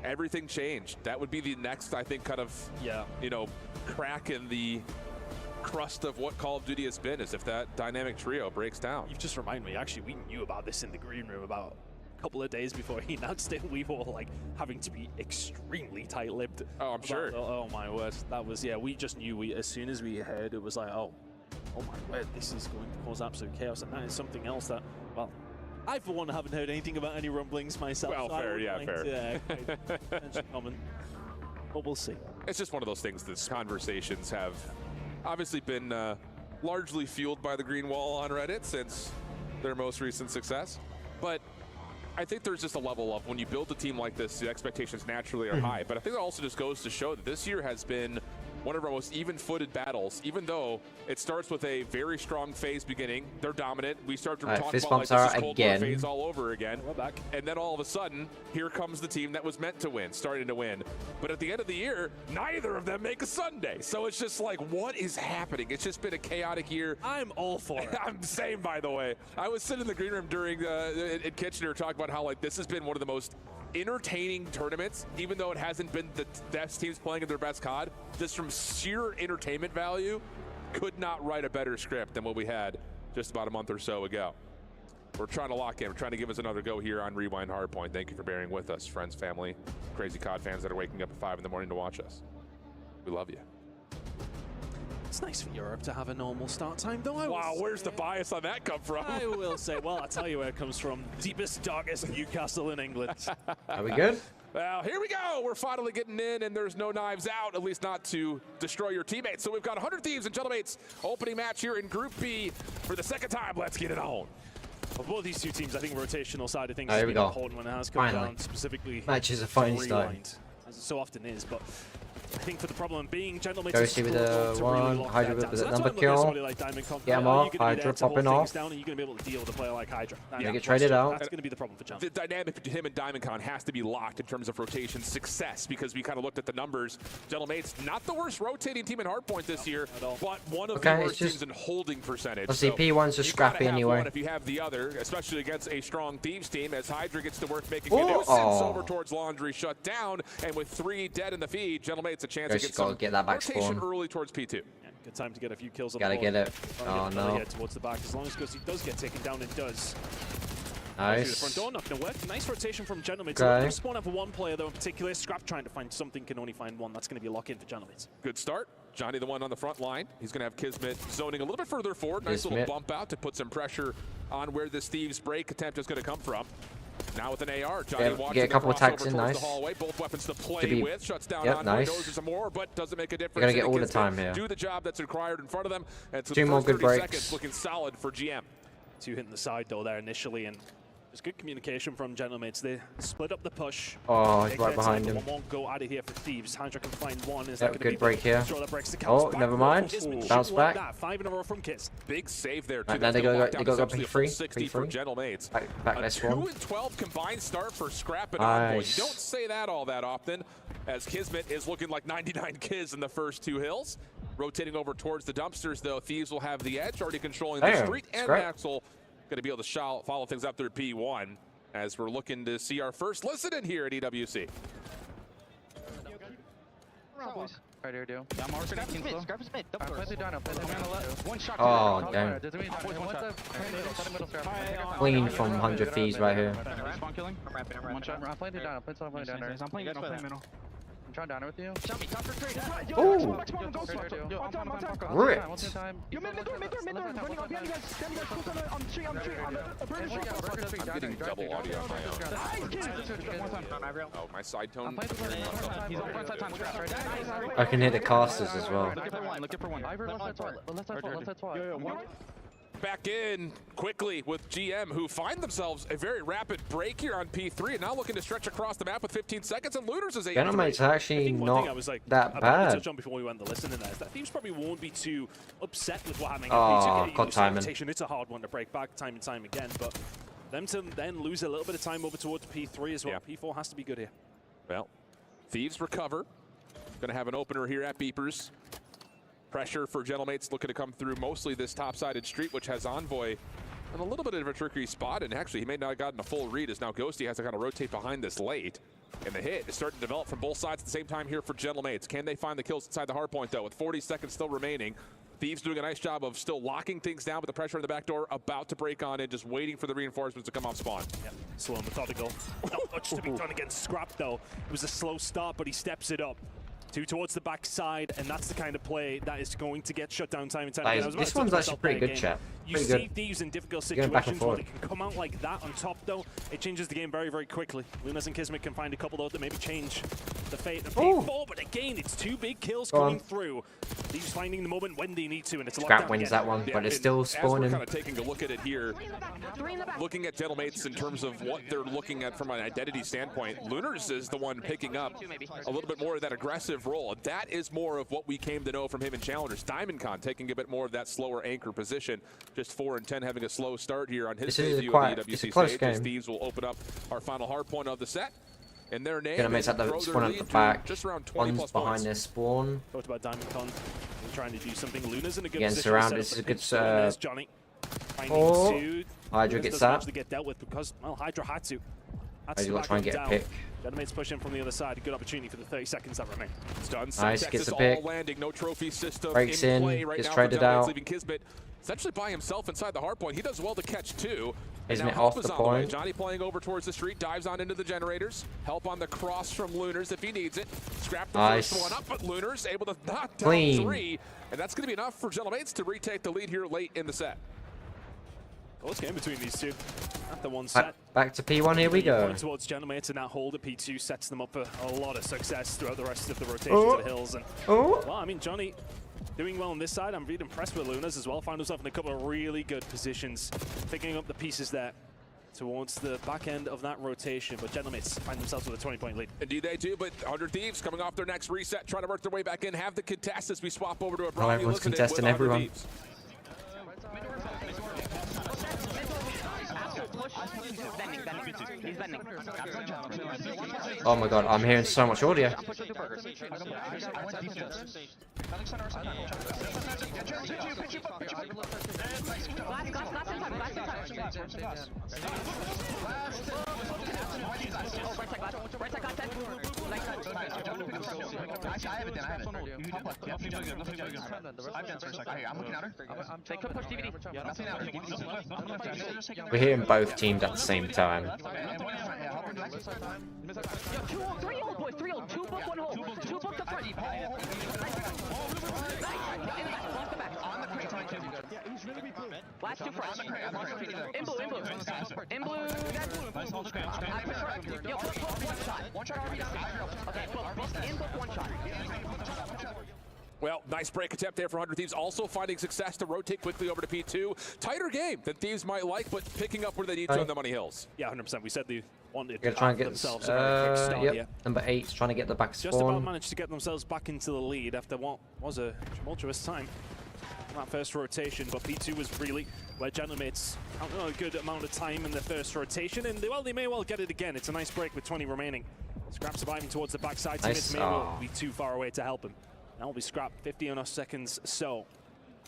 everything changed. That would be the next, I think, kind of, you know, crack in the crust of what Call of Duty has been, is if that dynamic trio breaks down. You've just reminded me, actually, we knew about this in the green room about couple of days before he announced it. We were like having to be extremely tight-lipped. Oh, I'm sure. Oh my word, that was, yeah, we just knew, as soon as we heard, it was like, oh my word, this is going to cause absolute chaos, and that is something else that, well, I for one haven't heard anything about any rumblings myself. Well, so fair, yeah, fair. Common, but we'll see. It's just one of those things that conversations have obviously been largely fueled by the Green Wall on Reddit since their most recent success, but I think there's just a level of when you build a team like this, the expectations naturally are high. But I think it also just goes to show that this year has been one of our most even-footed battles, even though it starts with a very strong FaZe beginning. They're dominant. We start to talk about like this is Cold War FaZe all over again. We're back. And then all of a sudden, here comes the team that was meant to win, starting to win. But at the end of the year, neither of them make a Sunday. So it's just like, what is happening? It's just been a chaotic year. I'm all for it. I'm the same, by the way. I was sitting in the green room during in Kitchener talking about how like this has been one of the most entertaining tournaments, even though it hasn't been the best teams playing in their best COD. Just from sheer entertainment value, could not write a better script than what we had just about a month or so ago. We're trying to lock in. We're trying to give us another go here on Rewind Hardpoint. Thank you for bearing with us, friends, family, crazy COD fans that are waking up at 5 in the morning to watch us. We love you. It's nice for Europe to have a normal start time, though. Wow, where's the bias on that come from? I will say, well, I'll tell you where it comes from. Deepest, darkest Newcastle in England. Are we good? Well, here we go. We're finally getting in, and there's no knives out, at least not to destroy your teammates. So we've got 100 Thieves and Gentlemates opening match here in Group B for the second time. Let's get it on. Of both these two teams, I think rotational side of things is important when it has come down specifically. Matches are finally starting. As it so often is, but I think for the problem being Gentleman's Ghosty with the one, Hydra with the number kill. Get him off, Hydra popping off. Down and you're going to be able to deal with a player like Hydra. Gonna get traded out. That's going to be the problem for Gentleman. The dynamic between him and DiamondCon has to be locked in terms of rotation success, because we kind of looked at the numbers. Gentleman's not the worst rotating team in Hardpoint this year, but one of the worst teams in holding percentage. Let's see, P1's just scrappy anyway. If you have the other, especially against a strong Thieves team, as Hydra gets to work making a nuisance over towards Laundry, shut down, and with 3 dead in the feed, Gentleman's a chance to get some that back rotation spawn early towards P2. Yeah, good time to get a few kills on Gotta the board. get it. Oh no. Towards the back, as long as Ghosty does get taken down, it does. Nice. Through the front door, not gonna work. Nice rotation from Gentleman. Okay. So spawn out for one player though in particular. Scrap trying to find something, can only find one. That's gonna be a lock in for Gentleman. Good start. Johnny the one on the front line. He's gonna have Kismet zoning a little bit further forward. Nice little bump out to put some pressure on where this Thieves break attempt is gonna come from. Now with an AR, Johnny get a couple attacks in, nice. The hallway. Both weapons to play with. Shuts down on nice. goes some more, but doesn't make a difference. You're gonna get all the time here. Do the job that's required in front of them. And so 2 more good breaks. Seconds looking solid for GM. 2 hitting the side door there initially, and there's good communication from Gentlemates. They split up the push. Oh, he's right behind him. One won't go out of here for Thieves. Hydra can find one. Is that good break here? Oh, never mind. Bounce back. 5 in a row from Kiss. Big save there. Right, now they go P3. 60 for Gentlemates. Back this one. 2-12 combined start for Scrap and Envoy. You don't say that all that often, as Kismet is looking like 99 Kiz in the first 2 hills. Rotating over towards the dumpsters, though, Thieves will have the edge, already controlling the street, and Maxwell going to be able to follow things up through P1 as we're looking to see our first listen-in here at EWC. Right here, dude. Yeah, I'm already Scrap is mid. Play the Dino. Play the Dino. One shot. Oh, damn. Clean from 100 Thieves right here. Spawn killing. I'm wrapping. One shot. I'm playing the Dino. Play the Dino. I'm playing middle. I'm trying down with you. Ooh. Rip. I'm getting double audio on my own. Oh, my side tone. I can hear the casters as well. Looking for one. Back in quickly with GM, who find themselves a very rapid break here on P3, and now looking to stretch across the map with 15 seconds, and Looters is 8. Gentlemate's actually not that bad. Touch on before we went to listen in there is that Thieves probably won't be too upset with what happening. Oh, God timing. It's a hard one to break back time and time again, but them to then lose a little bit of time over towards P3 as well. Yeah. P4 has to be good here. Well, Thieves recover. Going to have an opener here at Beepers. Pressure for Gentlemates looking to come through mostly this top-sided street, which has Envoy in a little bit of a trickery spot, and actually he may not have gotten a full read, as now Ghosty has to kind of rotate behind this late. And the hit is starting to develop from both sides at the same time here for Gentlemates. Can they find the kills inside the hard point, though, with 40 seconds still remaining? Thieves doing a nice job of still locking things down with the pressure in the back door, about to break on in, just waiting for the reinforcements to come off spawn. Yeah, slow and methodical. Not much to be done against Scrap, though. It was a slow start, but he steps it up. 2 towards the backside, and that's the kind of play that is going to get shut down time and time again. This one's actually pretty good, chat. You see Thieves in difficult situations where they can come out like that on top, though. It changes the game very, very quickly. Lunas and Kismet can find a couple, though, that maybe change the fate of P4, but again, it's 2 big kills coming through. Thieves finding the moment when they need to, and it's a Scrap wins that one, but it's still spawning. As we're kind of taking a look at it here, looking at Gentlemates in terms of what they're looking at from an identity standpoint, Lunars is the one picking up a little bit more of that aggressive role. That is more of what we came to know from him in Challengers. DiamondCon taking a bit more of that slower anchor position. Just 4-10 having a slow start here on his debut on the EWC stage. As Thieves will open up our final hard point of the set. And their name Gonna make that the spawn at the back. Just around 20 One's behind their spawn. Talked about DiamondCon trying to do something. Luna's in a good Again, position. surround. This is a good Johnny. Hydra gets that. To get dealt with because, well, Hydra had to. Hydra try and get a pick. Gentlemates push in from the other side. A good opportunity for the 30 seconds that remain. It's done. Nice, gets the pick. Landing, no trophy system breaks in, right gets now traded out. Leaving Kismet essentially by himself inside the hard point. He does well to catch 2. Isn't it off the point? Johnny playing over towards the street, dives on into the generators. Help on the cross from Lunars if he needs it. Scrap the first one up, but Lunars able to knock down 3. And that's going to be enough for Gentlemates to retake the lead here late in the set. Close game between these two. After one set. Back to P1, here we go. Towards Gentlemates, and that hold at P2 sets them up for a lot of success throughout the rest of the rotation to the hills. And well, I mean, Johnny doing well on this side. I'm really impressed with Lunas as well. Found himself in a couple of really good positions, picking up the pieces there. towards the back end of that rotation, but Gentlemates find themselves with a 20-point lead. Indeed they do, but 100 Thieves coming off their next reset, trying to work their way back in, have the contest as we swap over to a Oh, Bravo. everyone's contesting everyone. Thieves. Oh my god, I'm hearing so much audio. We're hearing both teams at the same time. Last two fronts. In blue. In blue. Yo, one shot. One shot RB. Okay, in book one shot. Well, nice break attempt there for 100 Thieves. Also finding success to rotate quickly over to P2. Tighter game than Thieves might like, but picking up where they need to on the Money Hills. Yeah, 100%. We said they wanted to try and get themselves a very quick start here. Number 8's trying to get the back spawn. Just about managed to get themselves back into the lead after what was a tumultuous time. That first rotation, but P2 was really where Gentlemates had a good amount of time in the first rotation, and they may well get it again. It's a nice break with 20 remaining. Scrap surviving towards the backside. Nice. Teammates may well be too far away to help him. Now will be Scrap 50 seconds, so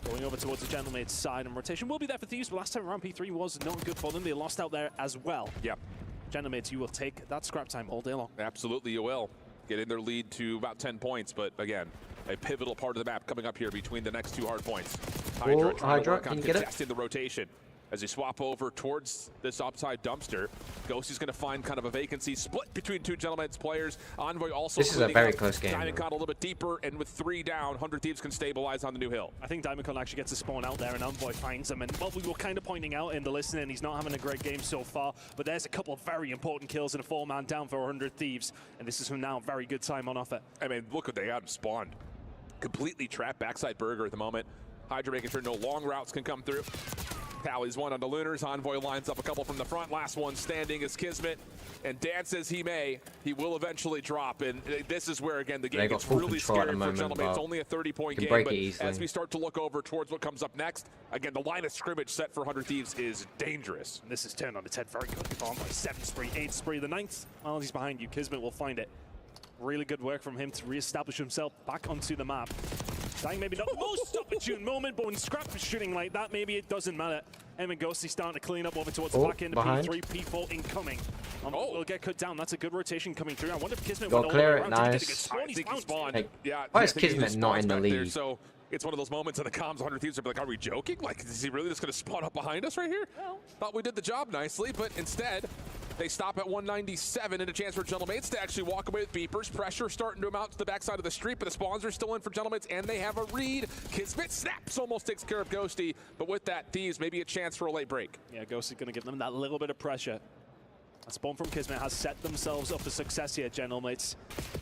going over towards the Gentlemates side, and rotation will be there for Thieves, but last time around P3 was not good for them. They lost out there as well. Yep. Gentlemates, you will take that scrap time all day long. Absolutely, you will. Getting their lead to about 10 points, but again, a pivotal part of the map coming up here between the next two hard points. Hydra, can you get it? Contesting the rotation as they swap over towards this upside dumpster. Ghosty's going to find kind of a vacancy split between two Gentlemates players. Envoy also. This is a very close game. Diamond Con a little bit deeper, and with 3 down, 100 Thieves can stabilize on the new hill. I think Diamond Con actually gets a spawn out there, and Envoy finds him. And what we were kind of pointing out in the listening, he's not having a great game so far, but there's a couple of very important kills and a 4-man down for 100 Thieves, and this is from now very good time on offer. I mean, look what they got spawned. Completely trapped backside burger at the moment. Hydra making sure no long routes can come through. Tally's one on the Lunars. Envoy lines up a couple from the front. Last one standing is Kismet. And dance as he may, he will eventually drop. And this is where, again, the game gets really scary for Gentlemen. It's only a 30-point game, but as we start to look over towards what comes up next, again, the line of scrimmage set for 100 Thieves is dangerous. And this is turned on its head very quickly for Envoy. 7th spree, 8th spree, the 9th. Well, he's behind you. Kismet will find it. Really good work from him to reestablish himself back onto the map. Dying maybe not the most opportune moment, but when Scrap is shooting like that, maybe it doesn't matter. Em and Ghosty starting to clean up over towards the back end of P3, P4 incoming. Will get cut down. That's a good rotation coming through. I wonder if Kismet went all the way around. Nice. I think he spawned. Hey, yeah, why is Kismet not in the lead? So it's one of those moments in the comms 100 Thieves are like, are we joking? Like, is he really just going to spawn up behind us right here? No. Thought we did the job nicely, but instead, they stop at 197 and a chance for Gentlemates to actually walk away with beepers. Pressure starting to amount to the backside of the street, but the spawns are still in for Gentlemates, and they have a read. Kismet snaps, almost takes care of Ghosty, but with that, Thieves maybe a chance for a late break. Yeah, Ghosty's going to give them that little bit of pressure. A spawn from Kismet has set themselves up for success here, Gentlemates.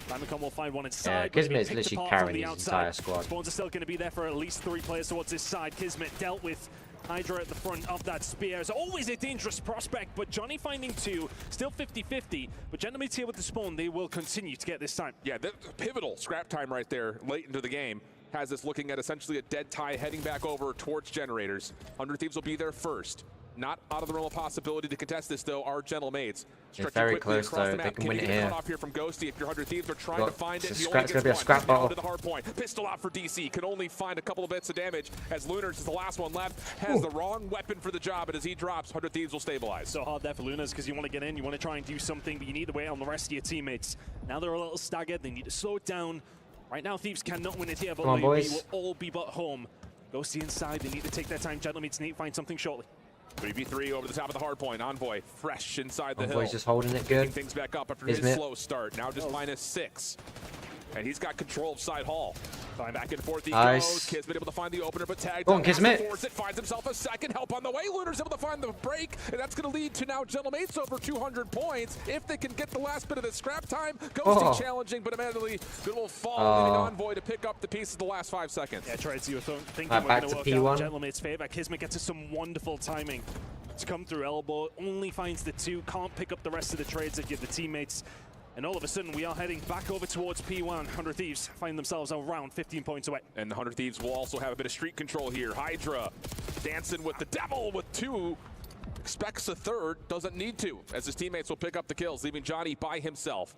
Diamond will find one inside. Yeah, Kismet is literally carrying his entire squad. Spawns are still going to be there for at least 3 players towards this side. Kismet dealt with Hydra at the front of that spear. It's always a dangerous prospect, but Johnny finding 2, still 50-50. But Gentlemates here with the spawn, they will continue to get this time. Yeah, the pivotal scrap time right there late into the game has this looking at essentially a dead tie heading back over towards Generators. 100 Thieves will be there first. Not out of the realm of possibility to contest this, though, are Gentlemates. It's very close, though. They can win it here. Off here from Ghosty if your 100 Thieves are trying to find it. It's going to be a scrap battle. To the hard point. Pistol out for DC. Can only find a couple of bits of damage as Lunars is the last one left. Has the wrong weapon for the job, and as he drops, 100 Thieves will stabilize. So hard there for Lunars because you want to get in, you want to try and do something, but you need to wait on the rest of your teammates. Now they're a little staggered. They need to slow it down. Right now, Thieves cannot win it here, but we will all be but home. Ghosty inside. They need to take their time. Gentlemates need to find something shortly. 3v3 over the top of the hard point. Envoy fresh inside the hill. Envoy's just holding it good. Picking things back up after his slow start. Now just -6. And he's got control of side hall. Going back and forth he goes. Kismet able to find the opener, but tagged. Go on, Kismet. It finds himself a second help on the way. Lunar's able to find the break, and that's going to lead to now Gentlemates over 200 points. If they can get the last bit of the scrap time, Ghosty challenging, but immediately good little fall, leaving Envoy to pick up the piece of the last 5 seconds. Yeah, try to see what thinking we're going to work out in Gentlemates' favor. Kismet gets us some wonderful timing to come through elbow, only finds the 2, can't pick up the rest of the trades that give the teammates. And all of a sudden, we are heading back over towards P1. 100 Thieves find themselves around 15 points away. And the 100 Thieves will also have a bit of street control here. Hydra dancing with the devil with 2. Expects a 3rd, doesn't need to, as his teammates will pick up the kills, leaving Johnny by himself.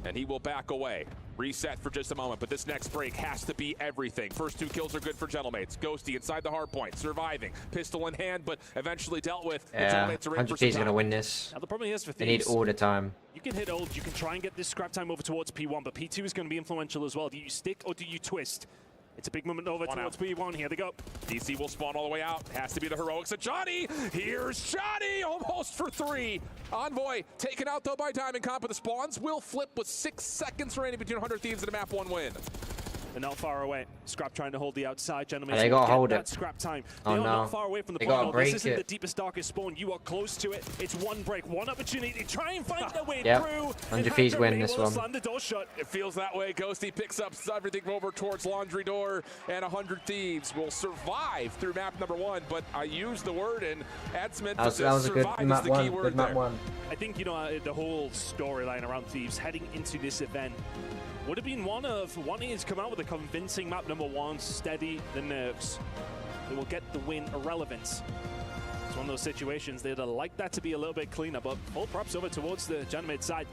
And he will back away. Reset for just a moment, but this next break has to be everything. First 2 kills are good for Gentlemates. Ghosty inside the hard point, surviving. Pistol in hand, but eventually dealt with. Yeah, 100 Thieves going to win this. Now, the problem is for Thieves, they need all the time. You can hit ult, you can try and get this scrap time over towards P1, but P2 is going to be influential as well. Do you stick or do you twist? It's a big moment over towards P1. Here they go. DC will spawn all the way out. Has to be the heroics of Johnny. Here's Johnny, almost for 3. Envoy taken out though by Diamond Comp, but the spawns will flip with 6 seconds remaining between 100 Thieves and a map 1 win. They're not far away. Scrap trying to hold the outside. Gentlemen, they gotta hold it. Scrap time. Oh, they are no. not far away from the They point. gotta break This isn't it. the deepest, darkest spawn. You are close to it. It's one break, one opportunity. Try and find their way Yep. through. 100 Thieves win this one. Slam the door shut. It feels that way. Ghosty picks up everything over towards Laundry Door, and 100 Thieves will survive through map number 1. But I used the word, and Adsmith that was a good map 1. Good map 1. I think, you know, the whole storyline around Thieves heading into this event would have been one of wanting to come out with a convincing map number 1, steady the nerves. They will get the win irrelevant. It's one of those situations they'd like that to be a little bit cleaner, but full props over towards the Genmade side.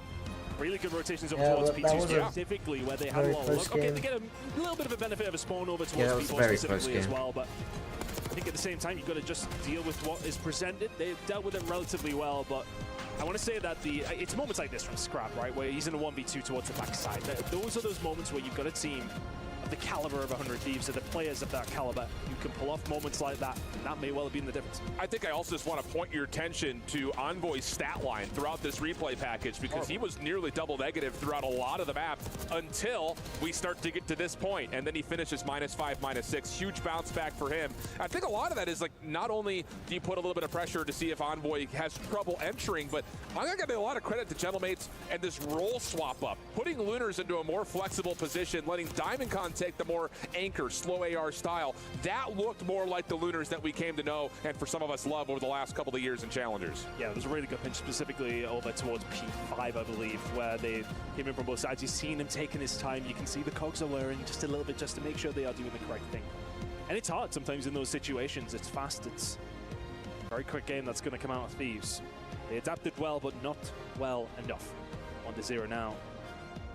Really good rotations over towards P2 specifically, where they had a lot of luck. Okay, they get a little bit of a benefit of a spawn over towards P4 specifically as well, but I think at the same time, you've got to just deal with what is presented. They've dealt with it relatively well, but I want to say that it's moments like this from Scrap, right, where he's in a 1v2 towards the backside. Those are those moments where you've got a team of the caliber of 100 Thieves, or the players of that caliber, who can pull off moments like that, and that may well have been the difference. I think I also just want to point your attention to Envoy's stat line throughout this replay package, because he was nearly double negative throughout a lot of the map until we start to get to this point, and then he finishes -5, -6. Huge bounce back for him. I think a lot of that is like, not only do you put a little bit of pressure to see if Envoy has trouble entering, but I'm going to give a lot of credit to Gentlemates and this role swap up, putting Lunars into a more flexible position, letting Diamond Con take the more anchor, slow AR style. That looked more like the Lunars that we came to know and for some of us love over the last couple of years in Challengers. Yeah, it was a really good pinch, specifically over towards P5, I believe, where they came in from both sides. You've seen him taking his time. You can see the cogs are whirring just a little bit just to make sure they are doing the correct thing. And it's hard sometimes in those situations. It's fast. It's a very quick game that's going to come out of Thieves. They adapted well, but not well enough. 1-0 now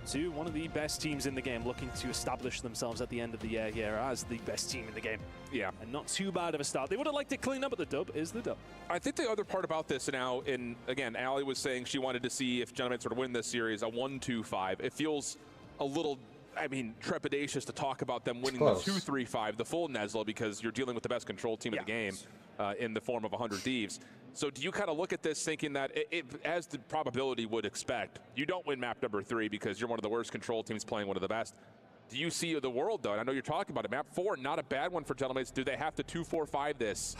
to one of the best teams in the game, looking to establish themselves at the end of the year here as the best team in the game. Yeah. And not too bad of a start. They would have liked to clean up, but the dub is the dub. I think the other part about this now, again, Allie was saying she wanted to see if Gentlemen sort of win this series, a 1-2-5. It feels a little, I mean, trepidatious to talk about them winning the 2-3-5, the full Nesla, because you're dealing with the best control team in the game in the form of 100 Thieves. So do you kind of look at this thinking that, as the probability would expect, you don't win map number 3 because you're one of the worst control teams playing one of the best? Do you see the world, though? And I know you're talking about it. Map 4, not a bad one for Gentlemen. Do they have to 2-4-5 this?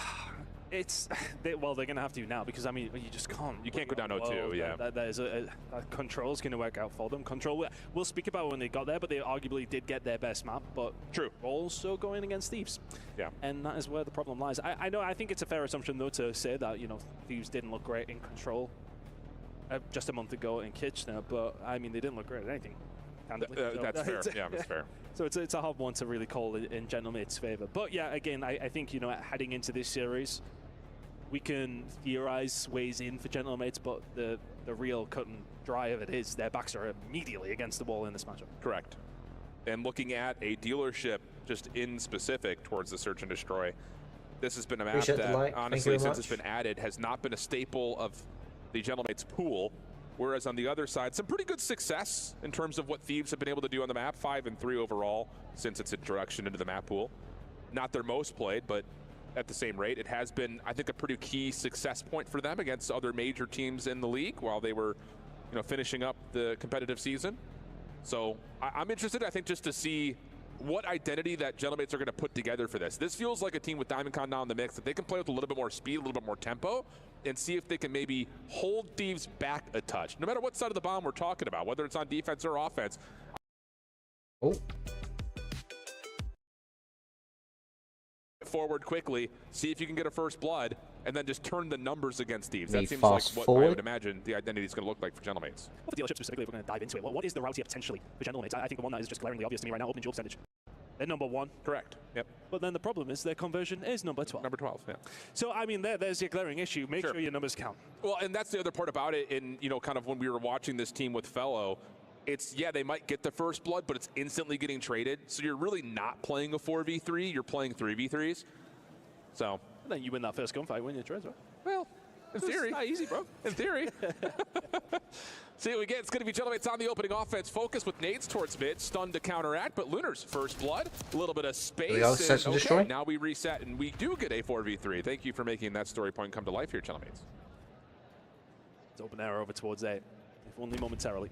Well, they're going to have to now, because, I mean, you just can't. You can't go down 0-2, yeah. That control's going to work out for them. Control, we'll speak about when they got there, but they arguably did get their best map, but true. Also going against Thieves. Yeah. And that is where the problem lies. I think it's a fair assumption, though, to say that, you know, Thieves didn't look great in Control just a month ago in Kitchener, but, I mean, they didn't look great at anything. That's fair. Yeah, that's fair. So it's a hard one to really call in Gentlemate's favor. But yeah, again, I think, you know, heading into this series, we can theorize ways in for Gentlemates, but the real cut and dry of it is their backs are immediately against the wall in this matchup. Correct. And looking at a dealership just in specific towards the Search and Destroy, this has been a map that, honestly, since it's been added, has not been a staple of the Gentlemates pool. Whereas on the other side, some pretty good success in terms of what Thieves have been able to do on the map, 5-3 overall since its introduction into the map pool. Not their most played, but at the same rate, it has been, I think, a pretty key success point for them against other major teams in the league while they were, you know, finishing up the competitive season. So I'm interested, I think, just to see what identity that Gentlemates are going to put together for this. This feels like a team with Diamond Con now in the mix that they can play with a little bit more speed, a little bit more tempo, and see if they can maybe hold Thieves back a touch, no matter what side of the bomb we're talking about, whether it's on defense or offense. forward quickly, see if you can get a first blood, and then just turn the numbers against Thieves. Me That seems like what I would forward. imagine the identity is going to look like for Gentlemates. Well, for dealership specifically, if we're going to dive into it, what is the route here potentially for Gentlemates? I think the one that is just glaringly obvious to me right now, opening duel percentage. They're number 1. Correct. Yep. But then the problem is their conversion is number 12. Number 12, yeah. So, I mean, there's your glaring issue. Make sure your numbers count. Well, and that's the other part about it. And, you know, kind of when we were watching this team with Fellow, it's, yeah, they might get the first blood, but it's instantly getting traded. So you're really not playing a 4v3. You're playing 3v3s. So. And then you win that first gunfight, win your trades, right? Well, in theory. It's not easy, bro. In theory. See what we get. It's going to be Gentlemates on the opening offense. Focus with nades towards mid. Stunned to counteract, but Lunar's first blood. A little bit of space. We all set and destroy. Now we reset, and we do get a 4v3. Thank you for making that story point come to life here, Gentlemates. It's open arrow over towards A, if only momentarily.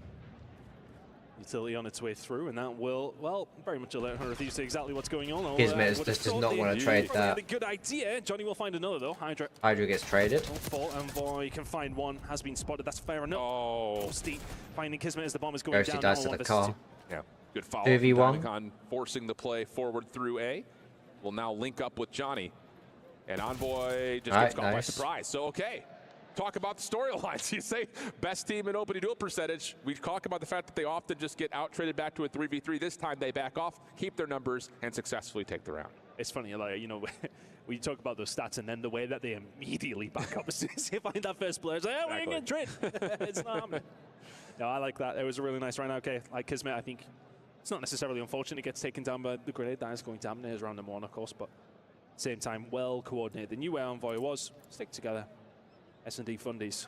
Utility on its way through, and that will, well, very much alert 100 Thieves to exactly what's going on. Kismet just does not want to trade that. A good idea. Johnny will find another, though. Hydra gets traded. Fault Envoy can find one. Has been spotted. That's fair enough. Oh. Steep. Finding Kismet as the bomb is going down. Ghosty dies to the car. Yeah. Good follow. 2v1. Forcing the play forward through A. Will now link up with Johnny. And Envoy just gets caught by surprise. So, okay. Talk about the storylines. You say best team in opening duel percentage. We talk about the fact that they often just get out-traded back to a 3v3. This time they back off, keep their numbers, and successfully take the round. It's funny, like, you know, we talk about those stats and then the way that they immediately back up as soon as they find that first player. It's like, oh, we're going to get traded. It's not happening. No, I like that. It was a really nice round. Okay, like Kismet, I think it's not necessarily unfortunate it gets taken down by the grenade. That is going to happen. Here's round number 1, of course, but at the same time, well coordinated. They knew where Envoy was. Stick together. S&D Fundies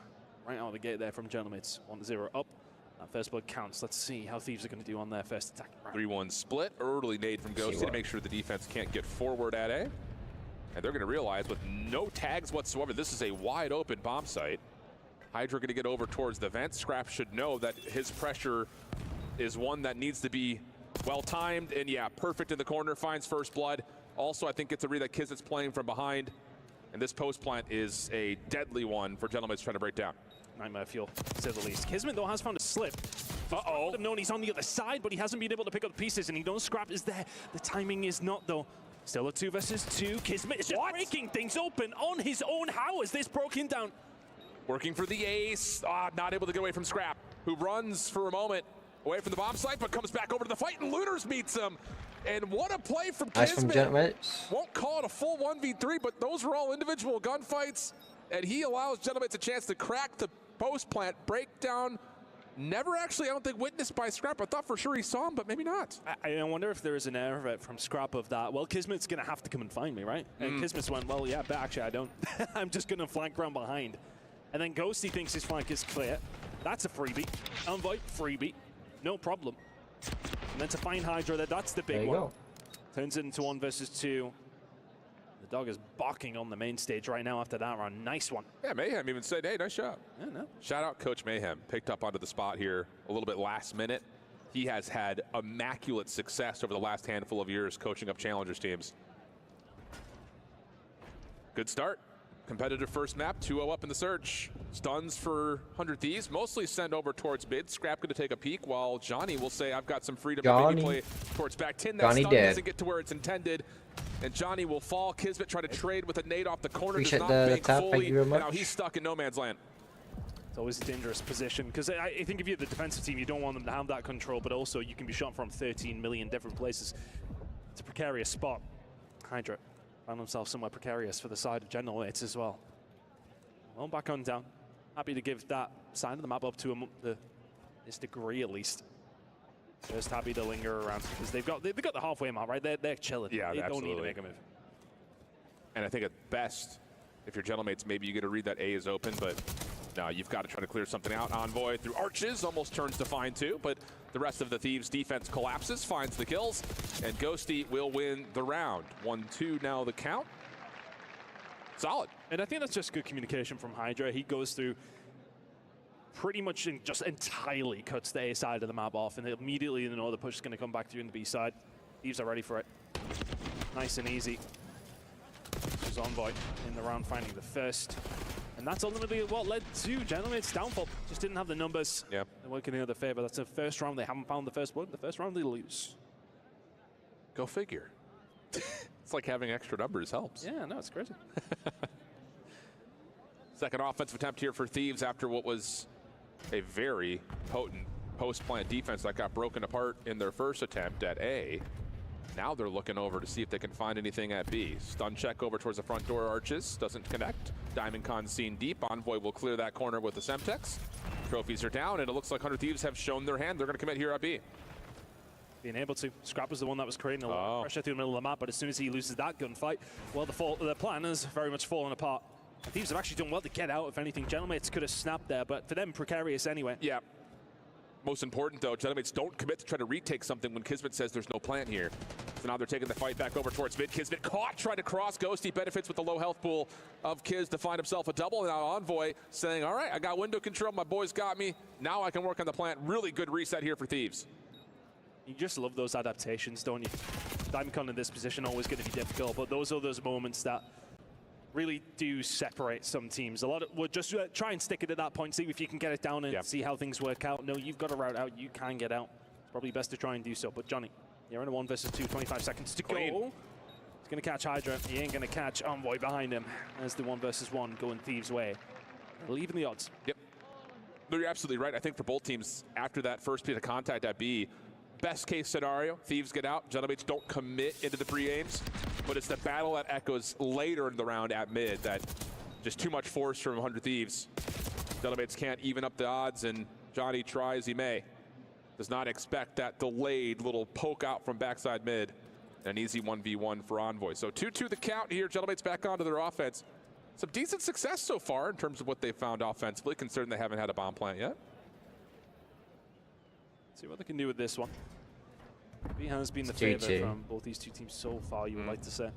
right out of the gate there from Gentlemates. 1-0 up. That first blood counts. Let's see how Thieves are going to do on their first attack. 3-1 split. Early nade from Ghosty to make sure the defense can't get forward at A. And they're going to realize with no tags whatsoever, this is a wide open bomb site. Hydra going to get over towards the vent. Scrap should know that his pressure is one that needs to be well timed. And yeah, perfect in the corner. Finds first blood. Also, I think gets a read that Kizit's playing from behind. And this post plant is a deadly one for Gentlemates trying to break down. Nightmare fuel, to say the least. Kismet, though, has found a slip. Uh-oh. Known he's on the other side, but he hasn't been able to pick up the pieces, and he knows Scrap is there. The timing is not, though. Still a 2 versus 2. Kismet is just breaking things open on his own. How is this broken down? Working for the ace. Not able to get away from Scrap, who runs for a moment away from the bomb site, but comes back over to the fight, and Lunars meets him. And what a play from Kismet. Won't call it a full 1v3, but those were all individual gunfights. And he allows Gentlemates a chance to crack the post plant, breakdown. Never actually, I don't think, witnessed by Scrap. I thought for sure he saw him, but maybe not. I wonder if there is an error from Scrap of that. Well, Kismet's going to have to come and find me, right? And Kismet's went, well, yeah, but actually I don't. I'm just going to flank around behind. And then Ghosty thinks his flank is clear. That's a freebie. Envoy, freebie. No problem. And then to find Hydra there, that's the big one. Turns it into 1 versus 2. The dog is barking on the main stage right now after that round. Nice one. Yeah, Mayhem even said, hey, nice shot. Yeah, no. Shout out Coach Mayhem. Picked up onto the spot here a little bit last minute. He has had immaculate success over the last handful of years coaching up Challengers teams. Good start. Competitive first map, 2-0 up in the search. Stuns for 100 Thieves, mostly send over towards mid. Scrap going to take a peek, while Johnny will say, I've got some freedom to maybe play towards back 10. That stun doesn't get to where it's intended. And Johnny will fall. Kismet trying to trade with a nade off the corner. Does not bank fully. Now he's stuck in no man's land. It's always a dangerous position, because I think if you're the defensive team, you don't want them to have that control, but also you can be shot from 13 million different places. It's a precarious spot. Hydra found himself somewhere precarious for the side of Gentlemates as well. Well, back on down. Happy to give that side of the map up to this degree at least. Just happy to linger around because they've got the halfway mark, right? They're chilling. Yeah, they absolutely. don't need to make a move. And I think at best, if you're Gentlemates, maybe you get to read that A is open, but no, you've got to try to clear something out. Envoy through arches, almost turns to find 2, but the rest of the Thieves' defense collapses, finds the kills, and Ghosty will win the round. 1-2 now the count. Solid. And I think that's just good communication from Hydra. He goes through pretty much just entirely cuts the A side of the map off, and immediately know the push is going to come back through in the B side. Thieves are ready for it. Nice and easy. Just Envoy in the round finding the first. And that's ultimately what led to Gentlemates' downfall. Just didn't have the numbers. Yeah. They're working in their favor. That's the first round. They haven't found the first blood. The first round they lose. Go figure. It's like having extra numbers helps. Yeah, no, it's crazy. Second offensive attempt here for Thieves after what was a very potent post-plant defense that got broken apart in their first attempt at A. Now they're looking over to see if they can find anything at B. Stun check over towards the front door arches. Doesn't connect. Diamond Con seen deep. Envoy will clear that corner with the Semtex. Trophies are down, and it looks like 100 Thieves have shown their hand. They're going to commit here at B. Being able to. Scrap was the one that was creating a lot of pressure through the middle of the map, but as soon as he loses that gunfight, well, the plan has very much fallen apart. Thieves have actually done well to get out. If anything, Gentlemates could have snapped there, but for them, precarious anyway. Yeah. Most important, though, Gentlemates don't commit to try to retake something when Kismet says there's no plant here. So now they're taking the fight back over towards mid. Kismet caught, trying to cross. Ghosty benefits with the low health pool of Kiz to find himself a double. And now Envoy saying, all right, I got window control. My boys got me. Now I can work on the plant. Really good reset here for Thieves. You just love those adaptations, don't you? Diamond Con in this position always going to be difficult, but those are those moments that really do separate some teams. A lot of, we'll just try and stick it at that point, see if you can get it down and see how things work out. No, you've got a route out, you can get out. It's probably best to try and do so. But Johnny, you're in a 1 versus 2, 25 seconds to go. He's going to catch Hydra. He ain't going to catch Envoy behind him. There's the 1 versus 1 going Thieves' way. Leaving the odds. Yep. No, you're absolutely right. I think for both teams, after that first piece of contact at B, best case scenario, Thieves get out. Gentlemates don't commit into the pre-aims. But it's the battle that echoes later in the round at mid that just too much force from 100 Thieves. Gentlemates can't even up the odds, and Johnny try as he may. Does not expect that delayed little poke out from backside mid. An easy 1v1 for Envoy. So 2-2 the count here. Gentlemates back onto their offense. Some decent success so far in terms of what they've found offensively, considering they haven't had a bomb plant yet. See what they can do with this one. B has been the favorite from both these two teams so far, you would like to say.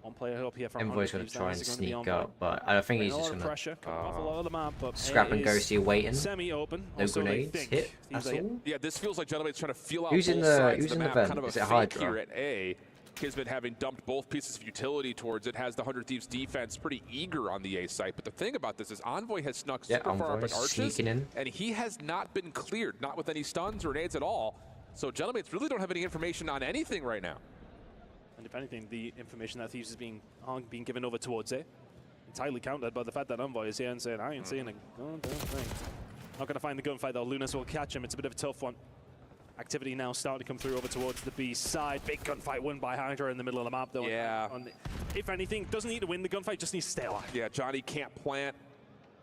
One player up here from Envoy's going to try and sneak up, but I don't think he's just going to Scrap and Ghosty waiting. Semi-open. No grenades. Hit. That's all. Yeah, this feels like Gentlemates trying to feel out who's in the map. vent? Kind of Is a it fake Hydra? Here at A. Kismet having dumped both pieces of utility towards it, has the 100 Thieves defense pretty eager on the A site. But the thing about this is Envoy has snuck super far up at arches, and he has not been cleared, not with any stuns or nades at all. So Gentlemates really don't have any information on anything right now. And if anything, the information that Thieves is being given over towards it, entirely countered by the fact that Envoy is here and saying, I ain't seeing a goddamn thing. Not going to find the gunfight though. Lunas will catch him. It's a bit of a tough one. Activity now starting to come through over towards the B side. Big gunfight won by Hydra in the middle of the map though. Yeah. If anything, doesn't need to win the gunfight, just needs to stay alive. Yeah, Johnny can't plant.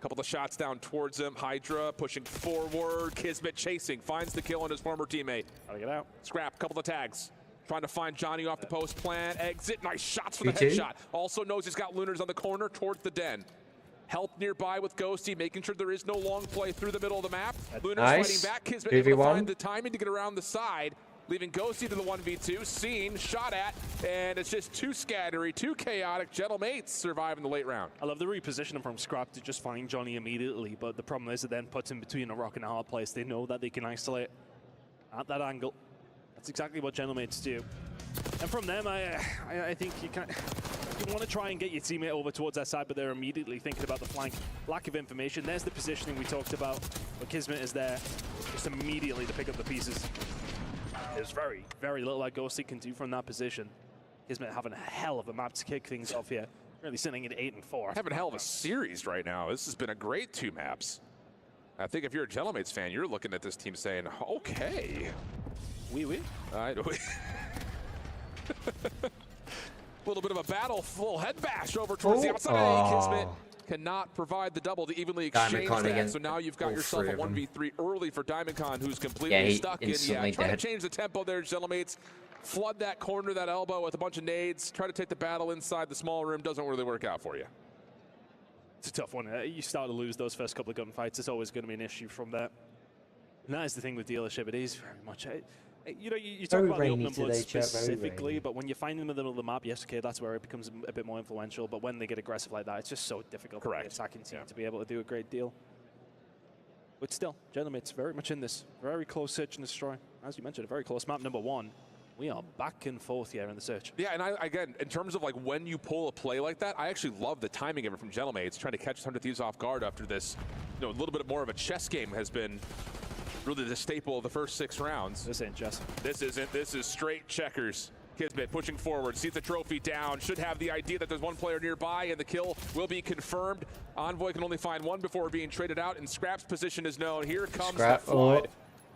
Couple of shots down towards him. Hydra pushing forward. Kismet chasing. Finds the kill on his former teammate. Gotta get out. Scrap, couple of tags. Trying to find Johnny off the post plant. Exit. Nice shots for the headshot. Also knows he's got Lunars on the corner towards the den. Help nearby with Ghosty, making sure there is no long play through the middle of the map. Lunars fighting back. Kismet able to find the timing to get around the side. Leaving Ghosty to the 1v2. Seen, shot at, and it's just too scattery, too chaotic. Gentlemates survive in the late round. I love the repositioning from Scrap to just find Johnny immediately, but the problem is it then puts him between a rock and a hard place. They know that they can isolate at that angle. That's exactly what Gentlemates do. And from them, I think you want to try and get your teammate over towards that side, but they're immediately thinking about the flank. Lack of information. There's the positioning we talked about, but Kismet is there just immediately to pick up the pieces. There's very, very little that Ghosty can do from that position. Kismet having a hell of a map to kick things off here. Really sitting at 8-4. Having a hell of a series right now. This has been a great 2 maps. I think if you're a Gentlemates fan, you're looking at this team saying, okay. Oui. A little bit of a battle, full head bash over towards the outside. Kismet cannot provide the double to evenly exchange that. So now you've got yourself a 1v3 early for Diamond Con, who's completely stuck in. Trying to change the tempo there, Gentlemates. Flood that corner, that elbow with a bunch of nades. Try to take the battle inside the small room. Doesn't really work out for you. It's a tough one. You start to lose those first couple of gunfights. It's always going to be an issue from that. And that is the thing with Dealership. It is very much... You know, you talk about the open blood specifically, but when you find them in the middle of the map, yes, okay, that's where it becomes a bit more influential. But when they get aggressive like that, it's just so difficult for the attacking team to be able to do a great deal. But still, Gentlemates very much in this. Very close search and destroy. As you mentioned, a very close map, number 1. We are back and forth here in the search. Yeah, and again, in terms of like when you pull a play like that, I actually love the timing of it from Gentlemates, trying to catch 100 Thieves off guard after this. You know, a little bit more of a chess game has been really the staple of the first 6 rounds. This ain't chess. This isn't. This is straight checkers. Kismet pushing forward, sees the trophy down, should have the idea that there's one player nearby, and the kill will be confirmed. Envoy can only find one before being traded out, and Scrap's position is known. Here comes the flood.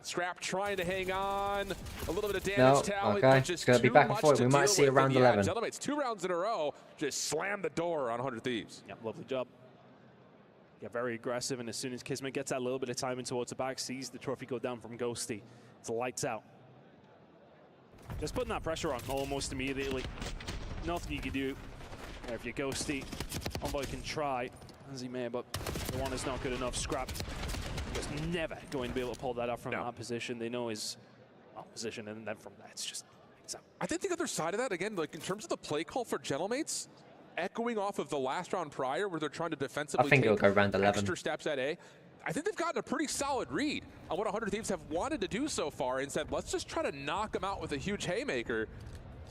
Scrap trying to hang on. A little bit of damage tally, but just it's going to be back and forth. We might see around 11. It's 2 rounds in a row. Just slam the door on 100 Thieves. Yeah, lovely job. Yeah, very aggressive, and as soon as Kismet gets that little bit of time in towards the back, sees the trophy go down from Ghosty, it's lights out. Just putting that pressure on almost immediately. Nothing you can do. If you're Ghosty, Envoy can try, as he may, but the one is not good enough. Scrap just never going to be able to pull that off from that position. They know his position, and then from that, it's just lights out. I think the other side of that, again, like in terms of the play call for Gentlemates, echoing off of the last round prior where they're trying to defensively I think it'll go around 11. Extra steps at A. I think they've gotten a pretty solid read on what 100 Thieves have wanted to do so far and said, let's just try to knock them out with a huge haymaker.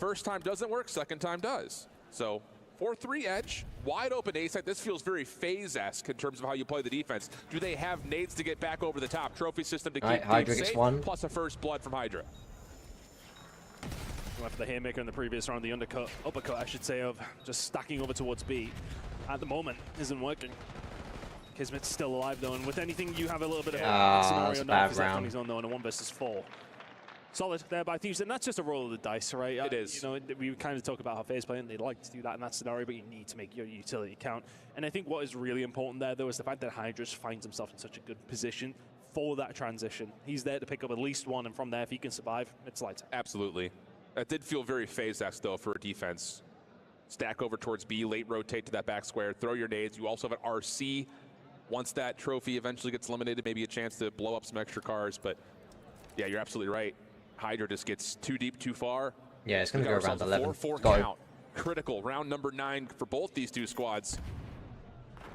First time doesn't work, second time does. So 4-3 edge, wide open A site. This feels very phase-esque in terms of how you play the defense. Do they have nades to get back over the top? Trophy system to keep Hydra safe, gets one. plus a first blood from Hydra. Went for the haymaker in the previous round, the uppercut, I should say, of just stacking over towards B. At the moment, isn't working. Kismet's still alive though, and with anything, you have a little bit of a scenario now because that's on his own though in a 1 versus 4. Solid there by Thieves, and that's just a roll of the dice, right? It is. You know, we kind of talk about how FaZe play, and they like to do that in that scenario, but you need to make your utility count. And I think what is really important there, though, is the fact that Hydra finds himself in such a good position for that transition. He's there to pick up at least one, and from there, if he can survive, it's lights out. Absolutely. That did feel very phase-esque, though, for a defense. Stack over towards B, late rotate to that back square, throw your nades. You also have an RC. Once that trophy eventually gets eliminated, maybe a chance to blow up some extra cars. But, yeah, you're absolutely right. Hydra just gets too deep, too far. Yeah, it's going to go around 11. 4-4 count. Critical. Round number 9 for both these two squads.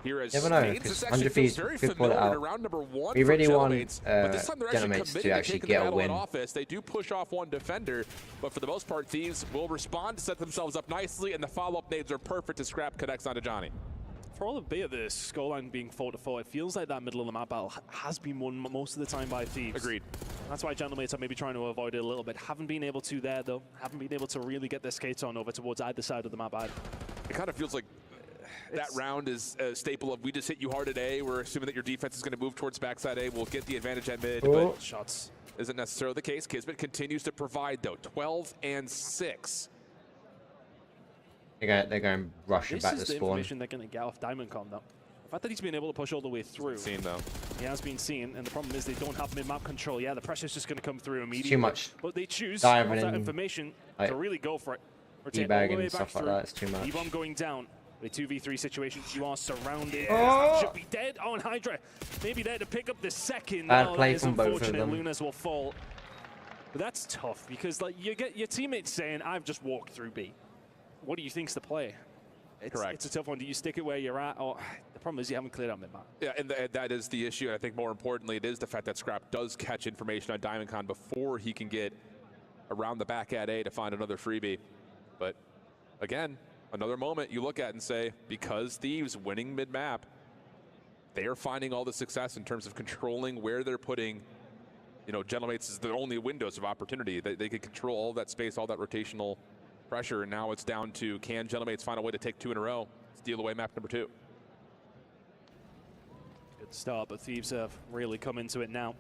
Here as never know, nades, because this 100 actually feels Thieves very could pull it familiar out. to round number 1 We really for want but this time they're Gentlemates to actually taking get the a battle in win. office. They do push off one defender, but for the most part, Thieves will respond to set themselves up nicely, and the follow-up nades are perfect as Scrap connects onto Johnny. For all the bit of the scoreline being 4-4, it feels like that middle of the map battle has been won most of the time by Thieves. Agreed. That's why Gentlemates are maybe trying to avoid it a little bit. Haven't been able to there, though. Haven't been able to really get their skates on over towards either side of the map either. It kind of feels like that round is a staple of we just hit you hard at A. We're assuming that your defense is going to move towards backside A. We'll get the advantage at mid, but shots isn't necessarily the case. Kismet continues to provide, though. 12 and 6. They're going rushing back to This is the spawn. information they're going to get off DiamondCon, though. The fact that he's been able to push all the way through. Seen, though. He has been seen, and the problem is they don't have mid-map control. Yeah, the pressure's just going to come through immediately. Too much. But they choose Diving off that in, information like, to really go for it. Rotate all the debagging way and back stuff like through. that. It's too much. E-bomb going down. A 2v3 situation. You are surrounded. Oh! Should be dead. Oh, and Hydra maybe there to pick up the second. Bad Oh, play that is from both of unfortunate. them. Lunas will fall. But that's tough because like you get your teammates saying, "I've just walked through B." What do you think's the play? Correct. It's a tough one. Do you stick it where you're at? Or the problem is you haven't cleared out mid-map. Yeah, and that is the issue. And I think more importantly, it is the fact that Scrap does catch information on DiamondCon before he can get around the back at A to find another freebie. But again, another moment you look at and say, because Thieves winning mid-map, they are finding all the success in terms of controlling where they're putting, you know, Gentlemates is the only windows of opportunity. They can control all that space, all that rotational pressure, and now it's down to, can Gentlemates find a way to take 2 in a row, steal away map number 2? Good start, but Thieves have really come into it now.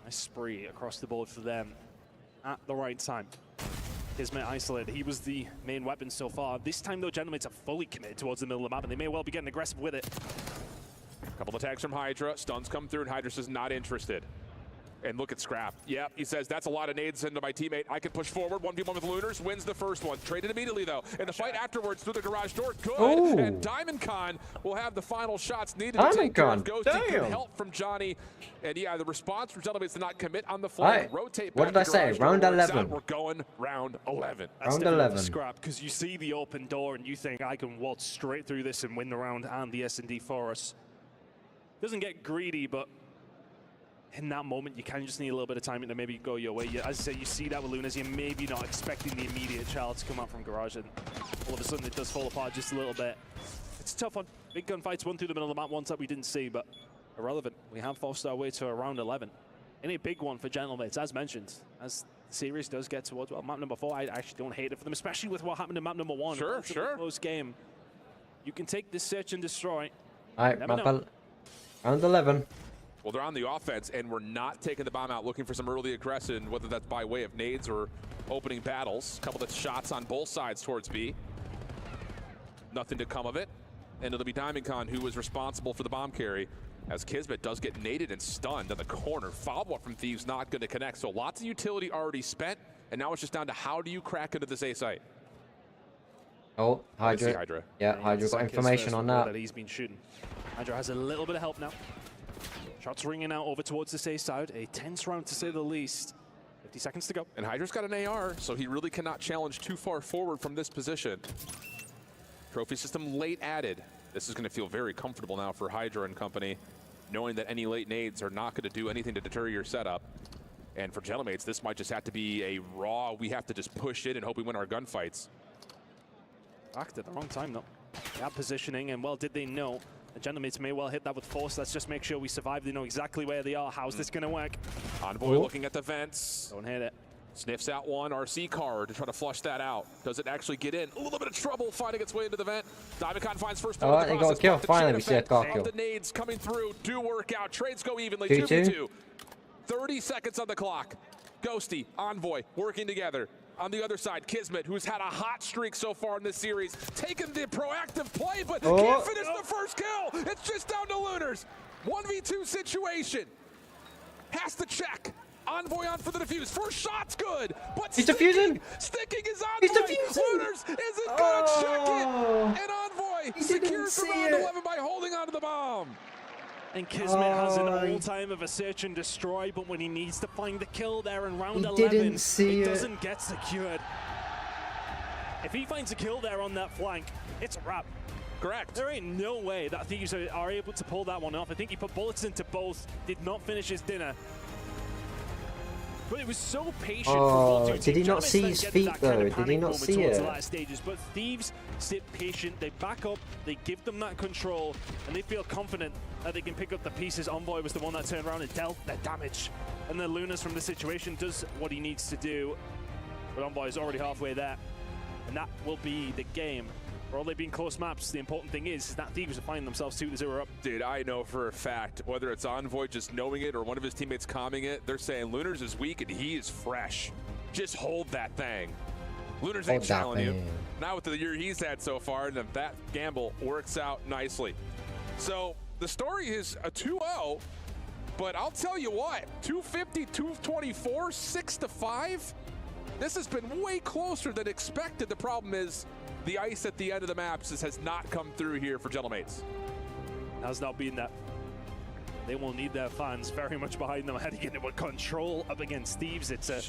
Nice spree across the board for them at the right time. Kismet isolated. He was the main weapon so far. This time, though, Gentlemates are fully committed towards the middle of the map, and they may well be getting aggressive with it. Couple of attacks from Hydra. Stuns come through, and Hydra says not interested. And look at Scrap. Yep, he says, that's a lot of nades into my teammate. I can push forward. 1v1 with Lunars. Wins the first one. Traded immediately, though. And the fight afterwards through the garage door. Good. Oh. And DiamondCon will have the final shots needed to take care of Ghosty. Good help from Johnny. And yeah, the response from Gentlemates to not commit on the flank. Right. Rotate What back did I to say? garage Round door. 11. We're going round 11. Round 11. Scrap, because you see the open door and you think I can waltz straight through this and win the round and the S&D for us. Doesn't get greedy, but in that moment, you kind of just need a little bit of time to maybe go your way. As I said, you see that with Lunas, you're maybe not expecting the immediate child to come out from garage, and all of a sudden it does fall apart just a little bit. It's a tough one. Big gunfights, one through the middle of the map, ones that we didn't see, but irrelevant. We have forced our way to a round 11. And a big one for Gentlemates, as mentioned. As series does get towards, well, map number 4, I actually don't hate it for them, especially with what happened in map number 1. Sure, sure. Close game. You can take this search and destroy. All right, round 11. Well, they're on the offense, and we're not taking the bomb out, looking for some early aggression, whether that's by way of nades or opening battles. A couple of shots on both sides towards B. Nothing to come of it. And it'll be Diamondcon who was responsible for the bomb carry, as Kismet does get naded and stunned in the corner. Follow-up from Thieves not going to connect, so lots of utility already spent, and now it's just down to how do you crack into this A site. Oh, Hydra. Yeah, Hydra got information on that. He's been shooting. Hydra has a little bit of help now. Shots ringing out over towards this A side. A tense round to say the least. 50 seconds to go. And Hydra's got an AR, so he really cannot challenge too far forward from this position. Trophy system late added. This is going to feel very comfortable now for Hydra and company, knowing that any late nades are not going to do anything to deter your setup. And for Gentlemates, this might just have to be a raw, we have to just push in and hope we win our gunfights. Backed at the wrong time, though. That positioning, and well, did they know? The Gentlemates may well hit that with force. Let's just make sure we survive. They know exactly where they are. How's this going to work? Envoy looking at the vents. Don't hit it. Sniffs out one RC card to try to flush that out. Does it actually get in? A little bit of trouble finding its way into the vent. Diamondcon finds first blood. Oh, they got a kill. Finally, we see a car kill. The nades coming through do work out. Trades go evenly. 2v2. 30 seconds on the clock. Ghosty, Envoy working together. On the other side, Kismet, who's had a hot streak so far in this series, taking the proactive play, but can't finish the first kill. It's just down to Lunars. 1v2 situation. Has to check. Envoy on for the defuse. First shot's good, but he's defusing. Sticking his Envoy. He's defusing. Lunars isn't gonna check it. And Envoy secures the round 11 by holding onto the bomb. And Kismet has an all-time of a search and destroy, but when he needs to find the kill there in round 11, it doesn't get secured. If he finds a kill there on that flank, it's a wrap. Correct. There ain't no way that Thieves are able to pull that one off. I think he put bullets into both, did not finish his dinner. But it was so patient for both. Did he not see his feet though? Did he not see it? But Thieves sit patient, they back up, they give them that control, and they feel confident that they can pick up the pieces. Envoy was the one that turned around and dealt the damage. And then Lunars from the situation does what he needs to do. But Envoy is already halfway there. And that will be the game. For all they being close maps, the important thing is that Thieves will find themselves 2-0 up. Dude, I know for a fact, whether it's Envoy just knowing it or one of his teammates calming it, they're saying Lunars is weak and he is fresh. Just hold that thing. Lunars ain't challenging you. Now with the year he's had so far, and that gamble works out nicely. So the story is a 2-0, but I'll tell you what, 250, 224, 6-5. This has been way closer than expected. The problem is the ice at the end of the maps has not come through here for Gentlemates. Has not been that. They will need their fans very much behind them heading into a control up against Thieves. It's a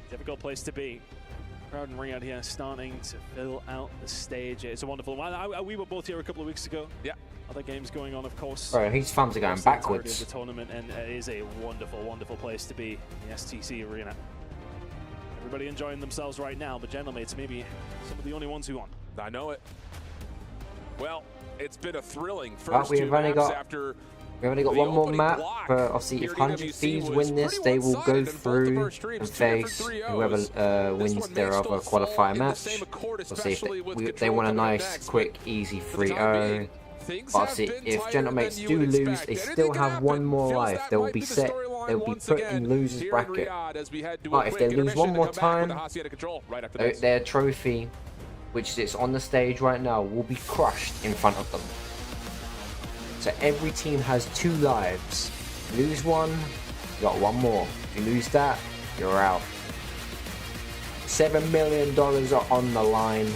difficult place to be. Crowd and ring out here starting to fill out the stage. It's a wonderful one. We were both here a couple of weeks ago. Yeah. Other games going on, of course. Bro, his fans are going backwards. The tournament, and it is a wonderful, wonderful place to be. The STC Arena. Everybody enjoying themselves right now, but Gentlemates maybe some of the only ones who won. I know it. Well, it's been a thrilling first we've only got one more map, but obviously if 100 Thieves win this, they will go through and face whoever wins their other qualifier match. Obviously if they want a nice, quick, easy 3-0. But obviously if Gentlemates do lose, they still have one more life. They will be set. They will be put in losers bracket. But if they lose one more time, their trophy, which is on the stage right now, will be crushed in front of them. So every team has 2 lives. You lose one, you got one more. If you lose that, you're out. $7 million are on the line.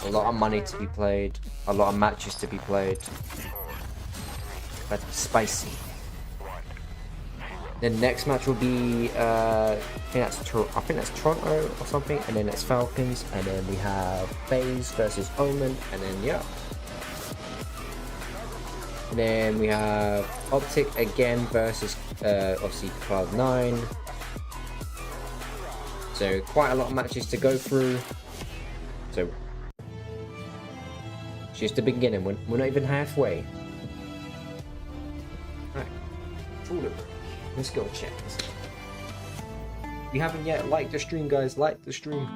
A lot of money to be played. A lot of matches to be played. That's spicy. The next match will be, I think that's Toronto or something, and then it's Falcons, and then we have FaZe versus Omen, and then yeah. And then we have Optic again versus obviously Cloud9. So quite a lot of matches to go through. So it's just the beginning. We're not even halfway. Right. Let's go check this. If you haven't yet, like the stream, guys. Like the stream.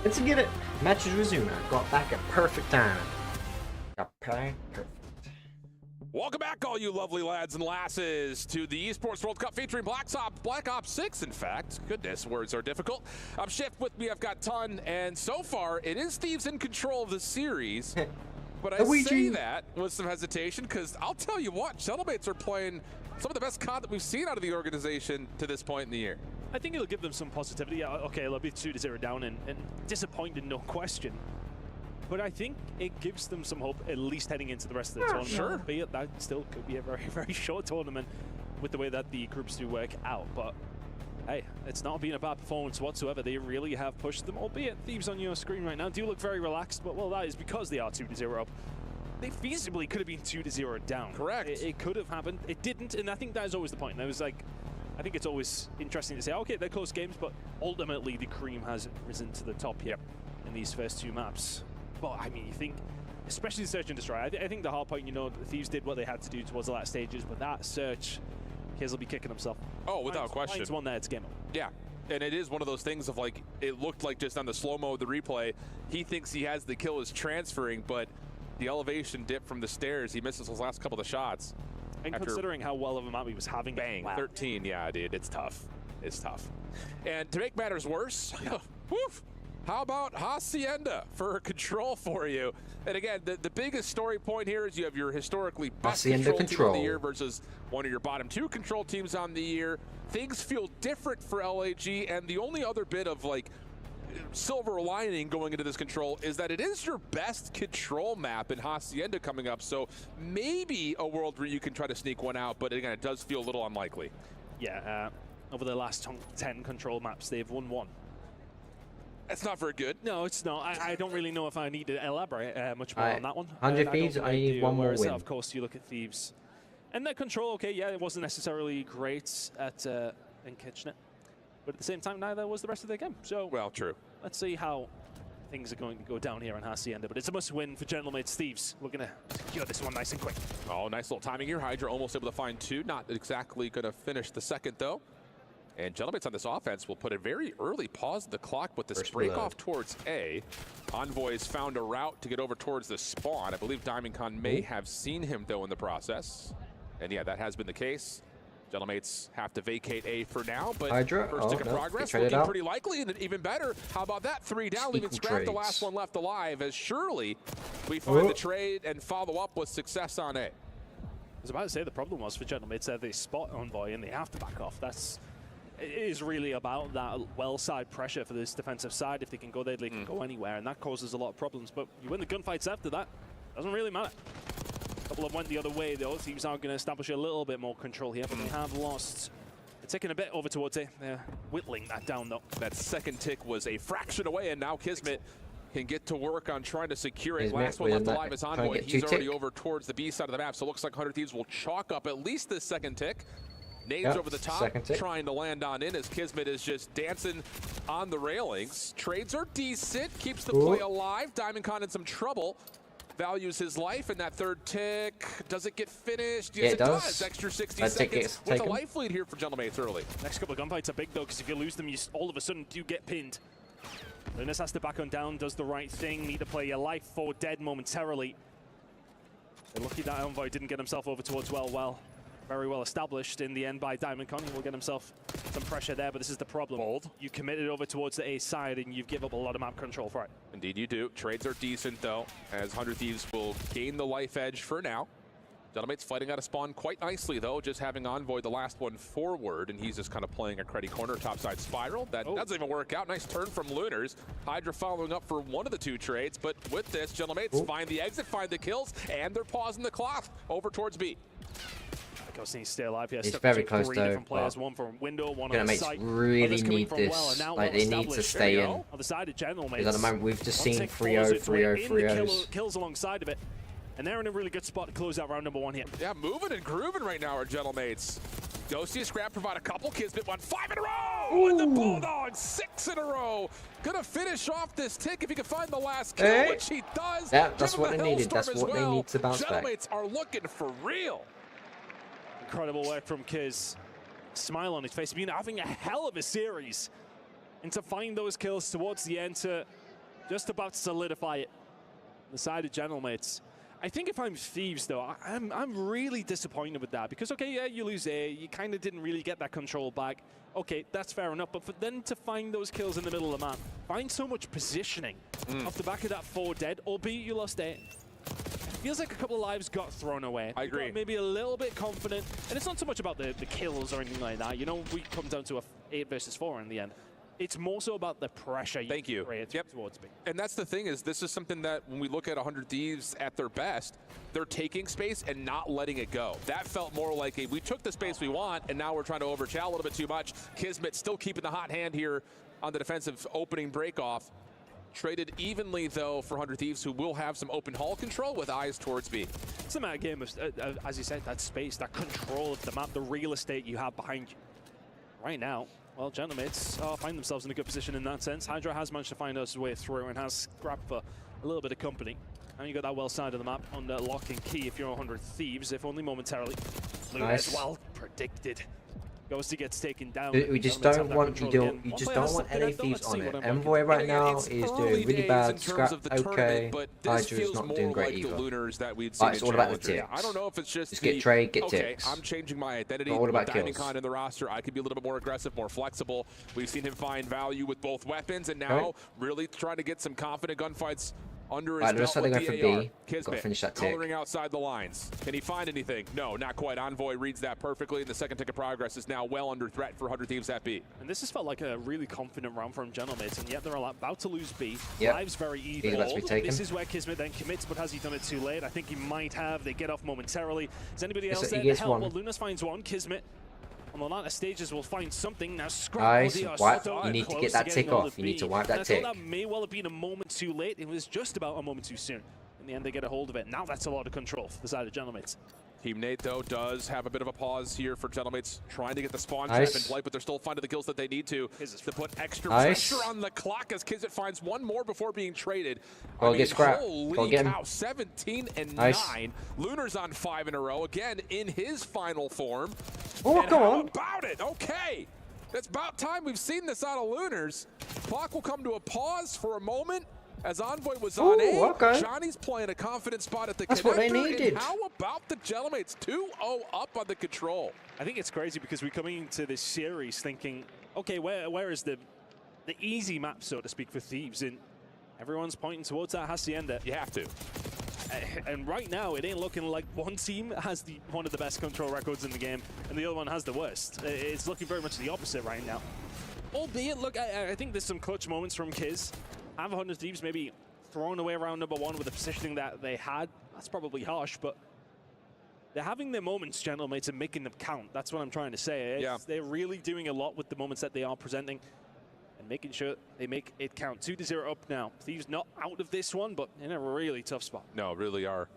Let's get it. Matches resume. Got back at perfect time. Got back perfect. Welcome back, all you lovely lads and lasses, to the Esports World Cup featuring Black Ops 6, in fact. Goodness, words are difficult. I'm Shift. With me, I've got Ton, and so far, it is Thieves in control of the series. But I say that with some hesitation, because I'll tell you what, Shuttlemates are playing some of the best COD that we've seen out of the organization to this point in the year. I think it'll give them some positivity. Yeah, okay, they'll be 2-0 down and disappointed, no question. But I think it gives them some hope, at least heading into the rest of the tournament. Sure. Albeit that still could be a very, very short tournament with the way that the groups do work out. But hey, it's not been a bad performance whatsoever. They really have pushed them, albeit Thieves on your screen right now do look very relaxed. But well, that is because they are 2-0 up. They feasibly could have been 2-0 down. Correct. It could have happened. It didn't, and I think that is always the point. And I was like, I think it's always interesting to say, okay, they're close games, but ultimately the cream has risen to the top here in these first two maps. But I mean, you think, especially Search and Destroy, I think the hard point, you know, the Thieves did what they had to do towards the last stages, but that Search, Kiz will be kicking himself. Oh, without question. One there, it's game over. Yeah, and it is one of those things of like, it looked like just on the slow-mo of the replay, he thinks he has the kill is transferring, but the elevation dip from the stairs, he misses those last couple of shots. And considering how well of a map he was having. Bang, wow. 13, yeah, dude, it's tough. It's tough. And to make matters worse, woof, how about Hacienda for control for you? And again, the biggest story point here is you have your historically best control team of the year versus one of your bottom two control teams on the year. Things feel different for LAG, and the only other bit of like silver lining going into this control is that it is your best control map in Hacienda coming up, so maybe a world where you can try to sneak one out, but again, it does feel a little unlikely. Yeah, over the last 10 control maps, they've won one. That's not very good. No, it's not. I don't really know if I need to elaborate much more on that one. 100 Thieves, I need one more win. Of course, you look at Thieves. And their control, okay, yeah, it wasn't necessarily great at in Kitchener. But at the same time, neither was the rest of their game. So, well, true. Let's see how things are going to go down here on Hacienda. But it's a must-win for Gentlemates Thieves. We're going to secure this one nice and quick. Oh, nice little timing here. Hydra almost able to find two. Not exactly going to finish the second, though. And Gentlemen's on this offense will put a very early pause in the clock with this break off towards A. Envoy's found a route to get over towards the spawn. I believe DiamondCon may have seen him, though, in the process. And yeah, that has been the case. Gentlemates have to vacate A for now, but first tick of progress looking pretty likely, and even better, how about that? 3 down, leaving Scrap the last one left alive, as surely we find the trade and follow up with success on A. I was about to say the problem was for Gentlemates that they spot Envoy and they have to back off. It is really about that well side pressure for this defensive side. If they can go there, they can go anywhere, and that causes a lot of problems. But you win the gunfights after that, doesn't really matter. A couple of went the other way, though. Teams are going to establish a little bit more control here, but they have lost. They're taking a bit over towards it. They're whittling that down, though. That second tick was a fraction away, and now Kismet can get to work on trying to secure it. Last one left alive is Envoy. He's already over towards the B side of the map, so it looks like 100 Thieves will chalk up at least this second tick. Nades over the top, trying to land on in as Kismet is just dancing on the railings. Trades are decent, keeps the play alive. DiamondCon in some trouble. Values his life, and that third tick, does it get finished? Yes, it does. Extra 60 seconds with a life lead here for Gentlemates early. Next couple of gunfights are big, though, because if you lose them, you all of a sudden do get pinned. Lunas has to back on down, does the right thing, need to play your life for dead momentarily. They're lucky that Envoy didn't get himself over towards well. Very well established in the end by DiamondCon. He will get himself some pressure there, but this is the problem. You committed over towards the A side, and you've given up a lot of map control for it. Indeed you do. Trades are decent, though, as 100 Thieves will gain the life edge for now. Gentlemates fighting out of spawn quite nicely, though, just having Envoy the last one forward, and he's just kind of playing a cruddy corner topside spiral. That doesn't even work out. Nice turn from Lunars. Hydra following up for one of the 2 trades, but with this, Gentlemates find the exit, find the kills, and they're pausing the clock over towards B. Needs to stay alive here. It's very close, though. Different players, one from window, one on the site. Really need this. Like, they need to stay in. On the side of Genttlemates. Because at the moment, we've just seen 3-0, 3-0, 3-0s. Kills alongside of it. And they're in a really good spot to close out round number 1 here. Yeah, moving and grooving right now, our Gentlemates. Ghosty and Scrap provide a couple. Kismet won 5 in a row! And the Bulldogs 6 in a row. Gonna finish off this tick if he can find the last kill, which he does. That's what they needed. That's what they need to bounce back. Gentlemates are looking for real. Incredible work from Kiz. Smile on his face. He's been having a hell of a series. And to find those kills towards the end to just about solidify it. The side of Gentlemates. I think if I'm Thieves, though, I'm really disappointed with that. Because, okay, yeah, you lose A. You kind of didn't really get that control back. Okay, that's fair enough. But for then to find those kills in the middle of the map, find so much positioning off the back of that 4 dead, albeit you lost A. Feels like a couple of lives got thrown away. I agree. Maybe a little bit confident. And it's not so much about the kills or anything like that. You know, we come down to a 8 versus 4 in the end. It's more so about the pressure you create towards me. And that's the thing is, this is something that when we look at 100 Thieves at their best, they're taking space and not letting it go. That felt more like we took the space we want, and now we're trying to overchow a little bit too much. Kismet still keeping the hot hand here on the defensive opening breakoff. Traded evenly, though, for 100 Thieves, who will have some open hall control with eyes towards B. It's a matter of game of, as you said, that space, that control of the map, the real estate you have behind you. Right now, well, Gentlemates find themselves in a good position in that sense. Hydra has managed to find his way through and has grabbed for a little bit of company. And you got that well side of the map under lock and key if you're 100 Thieves, if only momentarily. Nice. Well predicted. Ghosty gets taken down. We just don't want you just don't want any Thieves on it. Envoy right now is doing really bad. Scrap okay. Hydra's not doing great either. It's all about the ticks. I don't know if it's just get trade, get ticks. I'm changing my identity. All about kills. DiamondCon in the roster, I could be a little bit more aggressive, more flexible. We've seen him find value with both weapons, and now really trying to get some confident gunfights under his belt with the AR. Kismet finish that tick. Coloring outside the lines. Can he find anything? No, not quite. Envoy reads that perfectly, and the second tick of progress is now well under threat for 100 Thieves at B. And this has felt like a really confident round from Gentlemates, and yet they're about to lose B. Lives very even. This is where Kismet then commits, but has he done it too late? I think he might have. They get off momentarily. Is anybody else there to help? Well, Lunas finds one. Kismet on the latter stages will find something. Now Scrap. You need to get that tick off. You need to wipe that tick. That may well have been a moment too late. It was just about a moment too soon. In the end, they get a hold of it. Now that's a lot of control for the side of Gentlemates. Team Nate, though, does have a bit of a pause here for Gentlemates, trying to get the spawn trap in play, but they're still finding the kills that they need to put extra pressure on the clock as Kismet finds one more before being traded. Get Scrap. Holy cow, 17 and 9. Lunar's on 5 in a row, again in his final form. Oh, and go how on. about it? Okay. It's about time we've seen this out of Lunars. Clock will come to a pause for a moment as Envoy was on A. Okay. Johnny's playing a confident spot at the That's connector. what they needed. And how about the Gentleman's 2-0 up on the control? I think it's crazy because we're coming into this series thinking, okay, where is the easy map, so to speak, for Thieves? And everyone's pointing towards that Hacienda. You have to. And right now, it ain't looking like one team has one of the best control records in the game, and the other one has the worst. It's looking very much the opposite right now. Albeit, look, I think there's some clutch moments from Kiz. Have 100 Thieves maybe thrown away around number 1 with the positioning that they had. That's probably harsh, but they're having their moments, gentlemen, and making them count. That's what I'm trying to say. They're really doing a lot with the moments that they are presenting and making sure they make it count. 2-0 up now. Thieves not out of this one, but in a really tough spot. No, really are.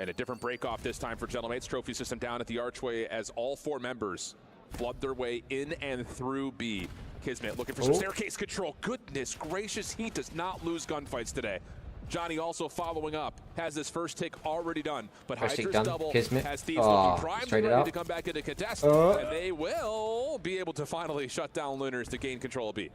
And a different break-off this time for Gentlemates. Trophy system down at the archway as all 4 members flood their way in and through B. Kismet looking for some staircase control. Goodness gracious, he does not lose gunfights today. Johnny also following up, has his first take already done, but Hydra's double Kismet. has Thieves looking primed and ready to come back into contest, and they will be able to finally shut down Lunars to gain control of B.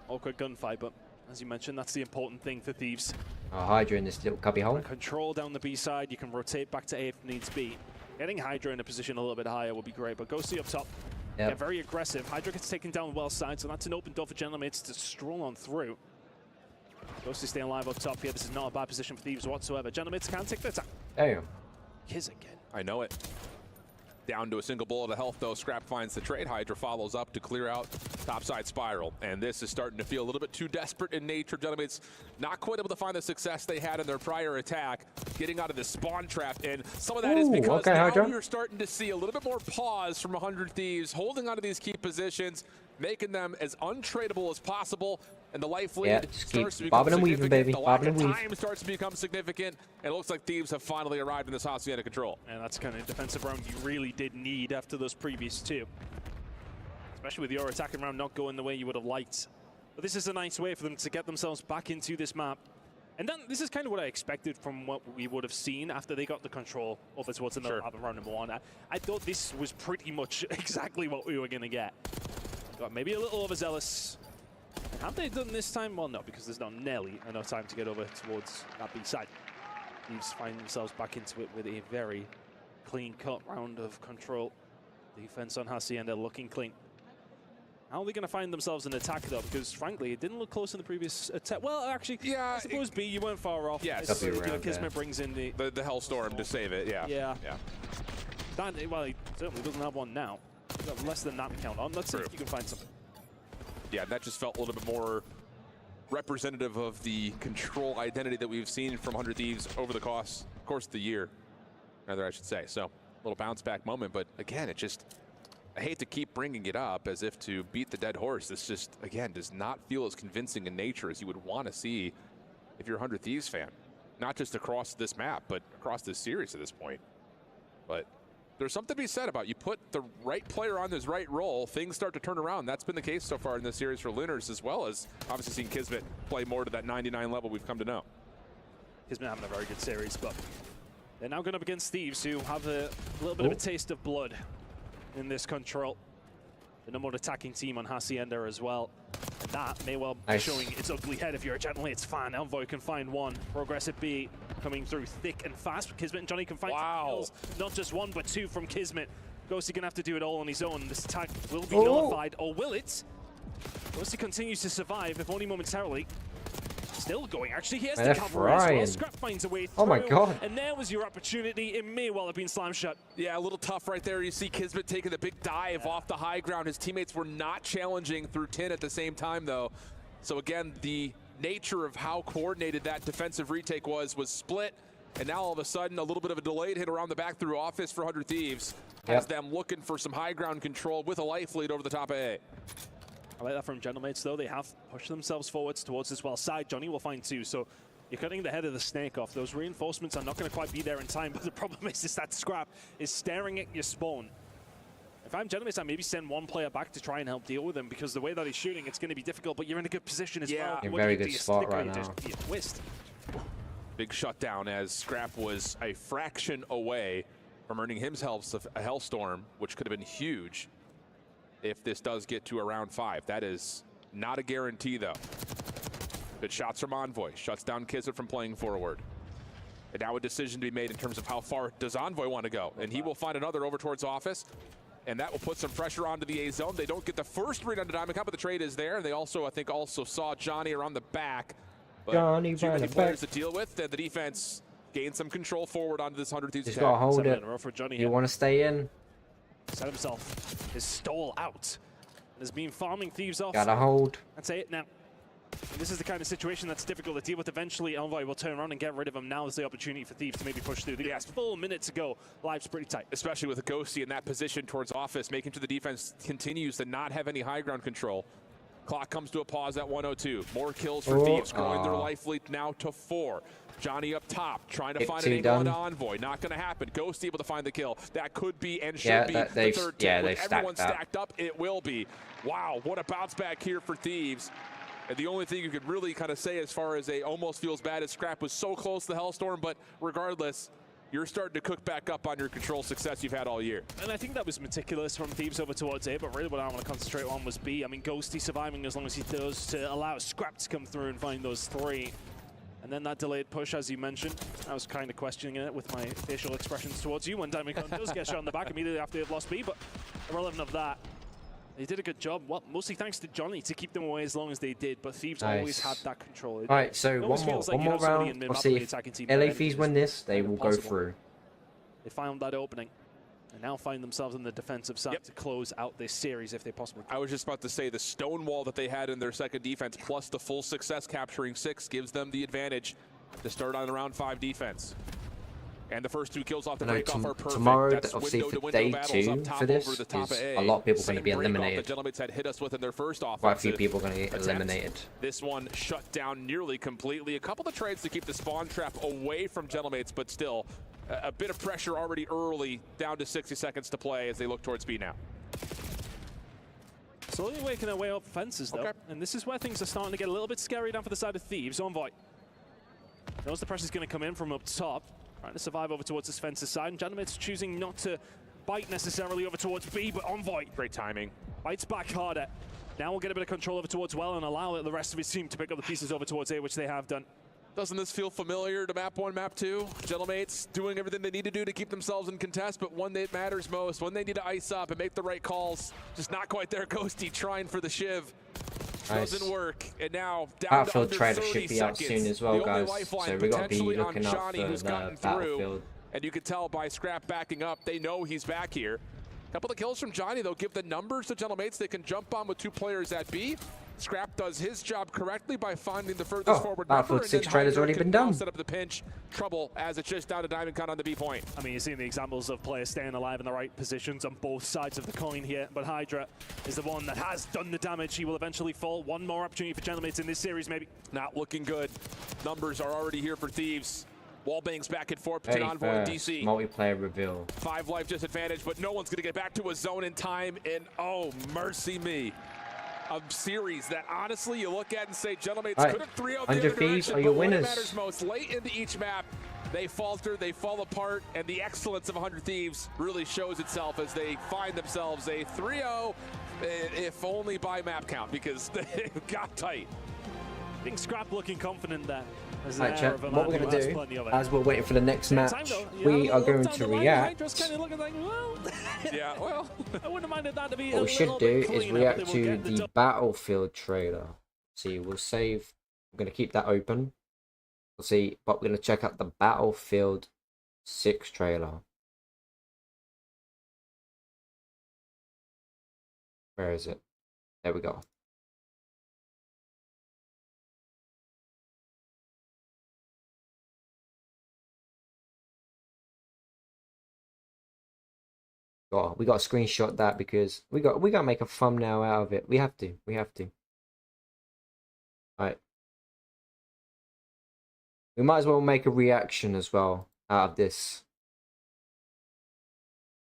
Awkward gunfight, but as you mentioned, that's the important thing for Thieves. Hydra in this little cubby hole. Control down the B side, you can rotate back to A if needs be. Getting Hydra in a position a little bit higher would be great, but Ghosty up top. Yep. They're very aggressive. Hydra gets taken down well side, so that's an open door for Gentlemates to stroll on through. Ghosty staying alive up top here. This is not a bad position for Thieves whatsoever. Gentlemates can take the attack. Damn. Kiz again. I know it. Down to a single bullet of health, though. Scrap finds the trade. Hydra follows up to clear out topside spiral. And this is starting to feel a little bit too desperate in nature. Gentlemates not quite able to find the success they had in their prior attack, getting out of the spawn trap. And some of that is because now you're starting to see a little bit more pause from 100 Thieves, holding onto these key positions, making them as untradeable as possible. And the life lead starts to become significant. Baby. The lack of time starts to become significant. And it looks like Thieves have finally arrived in this Hacienda control. And that's kind of defensive round you really did need after those previous 2. Especially with your attacking round not going the way you would have liked. But this is a nice way for them to get themselves back into this map. And then this is kind of what I expected from what we would have seen after they got the control over towards another map in round number 1. I thought this was pretty much exactly what we were going to get. Got maybe a little overzealous. Have they done this time? Well, no, because there's not nearly enough time to get over towards that B side. Thieves find themselves back into it with a very clean-cut round of control. Defense on Hacienda looking clean. How are they going to find themselves an attack, though? Because, frankly, it didn't look close in the previous attack. Well, actually, I suppose B, you weren't far off. Yeah, Kismet brings in the Hellstorm to save it, yeah. Well, he certainly doesn't have one now. He's got less than that count on. Let's see if you can find something. Yeah, that just felt a little bit more representative of the control identity that we've seen from 100 Thieves over the course of the year, rather I should say. So, a little bounce back moment, but again, it just, I hate to keep bringing it up as if to beat the dead horse. This just, again, does not feel as convincing in nature as you would want to see if you're a 100 Thieves fan. Not just across this map, but across this series at this point. But there's something to be said about you put the right player on his right role, things start to turn around. That's been the case so far in this series for Lunars, as well as obviously seeing Kismet play more to that 99 level we've come to know. Kismet having a very good series, but they're now going up against Thieves, who have a little bit of a taste of blood in this control. The number 1 attacking team on Hacienda as well. And that may well be showing its ugly head if you're a Gentlemates fan. Envoy can find one. Progressive B coming through thick and fast. Kismet and Johnny can find some kills. Not just 1, but 2 from Kismet. Ghosty gonna have to do it all on his own. This attack will be nullified, or will it? Ghosty continues to survive, if only momentarily. Still going. Actually, he has the cover as well. Scrap finds a way through. Oh my god. And there was your opportunity. It may well have been slam shut. Yeah, a little tough right there. You see Kismet taking the big dive off the high ground. His teammates were not challenging through 10 at the same time, though. So again, the nature of how coordinated that defensive retake was split. And now all of a sudden, a little bit of a delayed hit around the back through Office for 100 Thieves. Has them looking for some high ground control with a life lead over the top of A. I like that from Gentlemates, though. They have pushed themselves forwards towards this well side. Johnny will find 2, so you're cutting the head of the snake off. Those reinforcements are not going to quite be there in time, but the problem is that Scrap is staring at your spawn. If I'm Gentlemates, I maybe send 1 player back to try and help deal with him, because the way that he's shooting, it's going to be difficult, but you're in a good position as well. You're in a very good spot right now. Twist. Big shutdown as Scrap was a fraction away from earning himself a Hellstorm, which could have been huge if this does get to around 5. That is not a guarantee, though. Good shots from Envoy. Shuts down Kizzit from playing forward. And now a decision to be made in terms of how far does Envoy want to go. And he will find another over towards Office. And that will put some pressure onto the A zone. They don't get the first read on the Diamond Cup, but the trade is there. They also, I think, saw Johnny around the back. But Johnny too many players to deal with. And the defense gained some control forward onto this 100 Thieves. He's got to hold it. You want to stay in? Set himself his stall out. And has been farming Thieves off. Gotta hold. That's it now. And this is the kind of situation that's difficult to deal with. Eventually, Envoy will turn around and get rid of him. Now is the opportunity for Thieves to maybe push through. The full minute to go. Life's pretty tight. Especially with a Ghosty in that position towards Office, making sure the defense continues to not have any high ground control. Clock comes to a pause at 102. More kills for Thieves, growing their life lead now to 4. Johnny up top, trying to find an angle on Envoy. Not going to happen. Ghosty able to find the kill. That could be and should be the third kill. With everyone stacked up, it will be. Wow, what a bounce back here for Thieves. And the only thing you could really kind of say as far as almost feels bad is Scrap was so close to the Hellstorm, but regardless, you're starting to cook back up on your control success you've had all year. And I think that was meticulous from Thieves over towards A, but really what I want to concentrate on was B. I mean, Ghosty surviving as long as he does to allow Scrap to come through and find those 3. And then that delayed push, as you mentioned. I was kind of questioning it with my facial expressions towards you when Diamond Con does get shot in the back immediately after they've lost B, but irrelevant of that. They did a good job, well, mostly thanks to Johnny to keep them away as long as they did, but Thieves always had that control. All right, so one more round. We'll see if LA Thieves win this, they will go through. They found that opening and now find themselves on the defensive side to close out this series if they possibly can. I was just about to say the stone wall that they had in their second defense plus the full success capturing 6 gives them the advantage to start on the round 5 defense. And the first 2 kills off the break off are perfect. Tomorrow, that's obviously, for day 2 for this, is a lot of people going to be eliminated. The Gentlemen had hit us with in their first Quite a few people going to get eliminated. This one shut down nearly completely. A couple of trades to keep the spawn trap away from Gentlemates, but still a bit of pressure already early, down to 60 seconds to play as they look towards B now. Slowly waking their way up fences, though. And this is where things are starting to get a little bit scary down for the side of Thieves. Envoy knows the pressure's going to come in from up top. Trying to survive over towards this fence's side. And Gentlemate's choosing not to bite necessarily over towards B, but Envoy. Great timing. Bites back harder. Now we'll get a bit of control over towards Well and allow the rest of his team to pick up the pieces over towards A, which they have done. Doesn't this feel familiar to map 1, map 2? Gentlemates doing everything they need to do to keep themselves in contest, but when it matters most, when they need to ice up and make the right calls, just not quite there. Ghosty trying for the shiv. Doesn't work, and now down to under 30 should be out soon as well, guys. So we got to be looking out for the Battlefield. And you can tell by Scrap backing up, they know he's back here. A couple of kills from Johnny, though, give the numbers to Gentlemates. They can jump on with 2 players at B. Scrap does his job correctly by finding the furthest forward Battlefield 6 trade has already been done. Set up the pinch. Trouble as it's just down to Diamond Con on the B point. I mean, you're seeing the examples of players staying alive in the right positions on both sides of the coin here, but Hydra is the one that has done the damage. He will eventually fall. One more opportunity for Gentlemates in this series, maybe. Not looking good. Numbers are already here for Thieves. Wallbangs back and forth between Envoy and DC. Multiplayer reveal. 5 life disadvantage, but no one's going to get back to a zone in time. And oh, mercy me. A series that honestly you look at and say Gentlemates could have 3-0 the other direction, are your but when it winners. matters most, late into each map, they falter, they fall apart, and the excellence of 100 Thieves really shows itself as they find themselves a 3-0, if only by map count, because they got tight. I think Scrap looking confident there. Right, chat, what we're going to do, as we're waiting for the next match, we are going to react. Yeah, well, I wouldn't mind that to be what we should do is react to the Battlefield trailer. See, we'll save, we're going to keep that open. We'll see, but we're going to check out the Battlefield 6 trailer. Where is it? There we go. We got to screenshot that because we got to make a thumbnail out of it. We have to. Right. We might as well make a reaction as well out of this.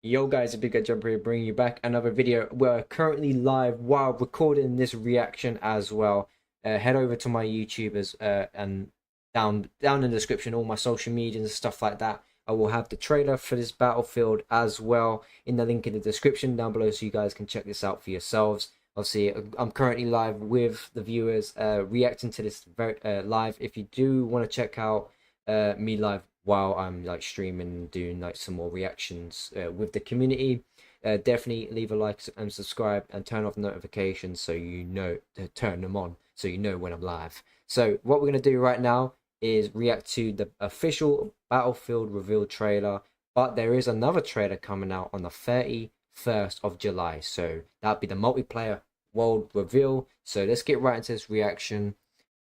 Yo guys, a BBKJUMP here, bringing you back another video. We're currently live while recording this reaction as well. Head over to my YouTube and down in the description all my social media and stuff like that. I will have the trailer for this Battlefield as well in the link in the description down below, so you guys can check this out for yourselves. Obviously, I'm currently live with the viewers reacting to this live. If you do want to check out me live while I'm like streaming and doing like some more reactions with the community, definitely leave a like and subscribe and turn off notifications so you know to turn them on so you know when I'm live. So what we're going to do right now is react to the official Battlefield reveal trailer, but there is another trailer coming out on the 31st of July, so that'll be the multiplayer world reveal. So let's get right into this reaction,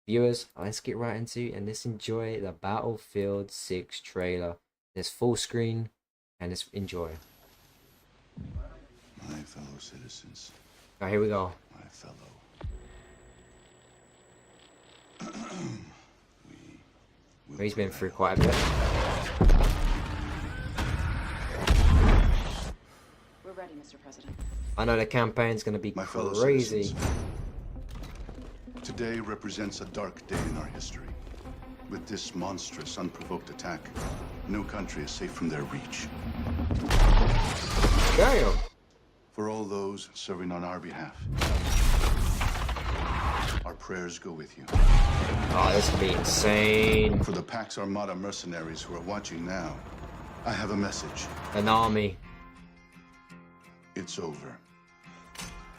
viewers. Let's get right into and let's enjoy the Battlefield 6 trailer. Let's full screen and let's enjoy. My fellow citizens. All right, here we go. My fellow. He's been through quite a bit. We're ready, Mr. President. I know the campaign's going to be crazy. Today represents a dark day in our history. With this monstrous, unprovoked attack, no country is safe from their reach. Damn. For all those serving on our behalf, our prayers go with you. Oh, this could be insane. For the Pax Armada mercenaries who are watching now, I have a message. An army. It's over.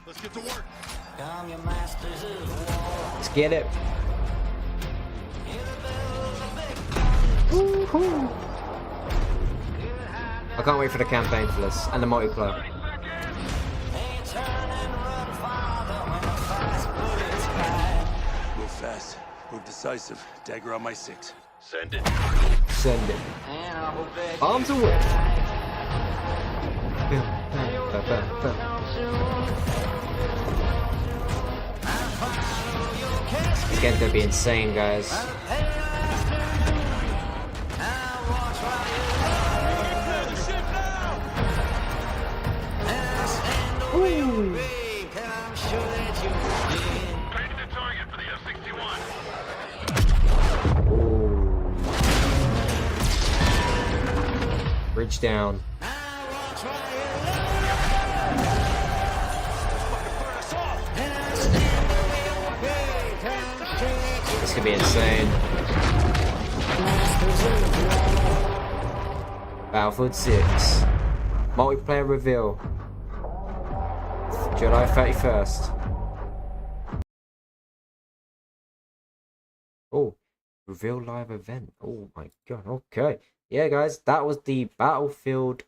Let's get to work. Let's get it. I can't wait for the campaign for this and the multiplayer. Move fast. Move decisive. Dagger on my 6. Send it. Send it. Arms away. It's going to be insane, guys. Ooh. Bridge down. This could be insane. Battlefield 6 multiplayer reveal, July 31st. Oh, reveal live event. Oh my god. Okay. Yeah, guys, that was the Battlefield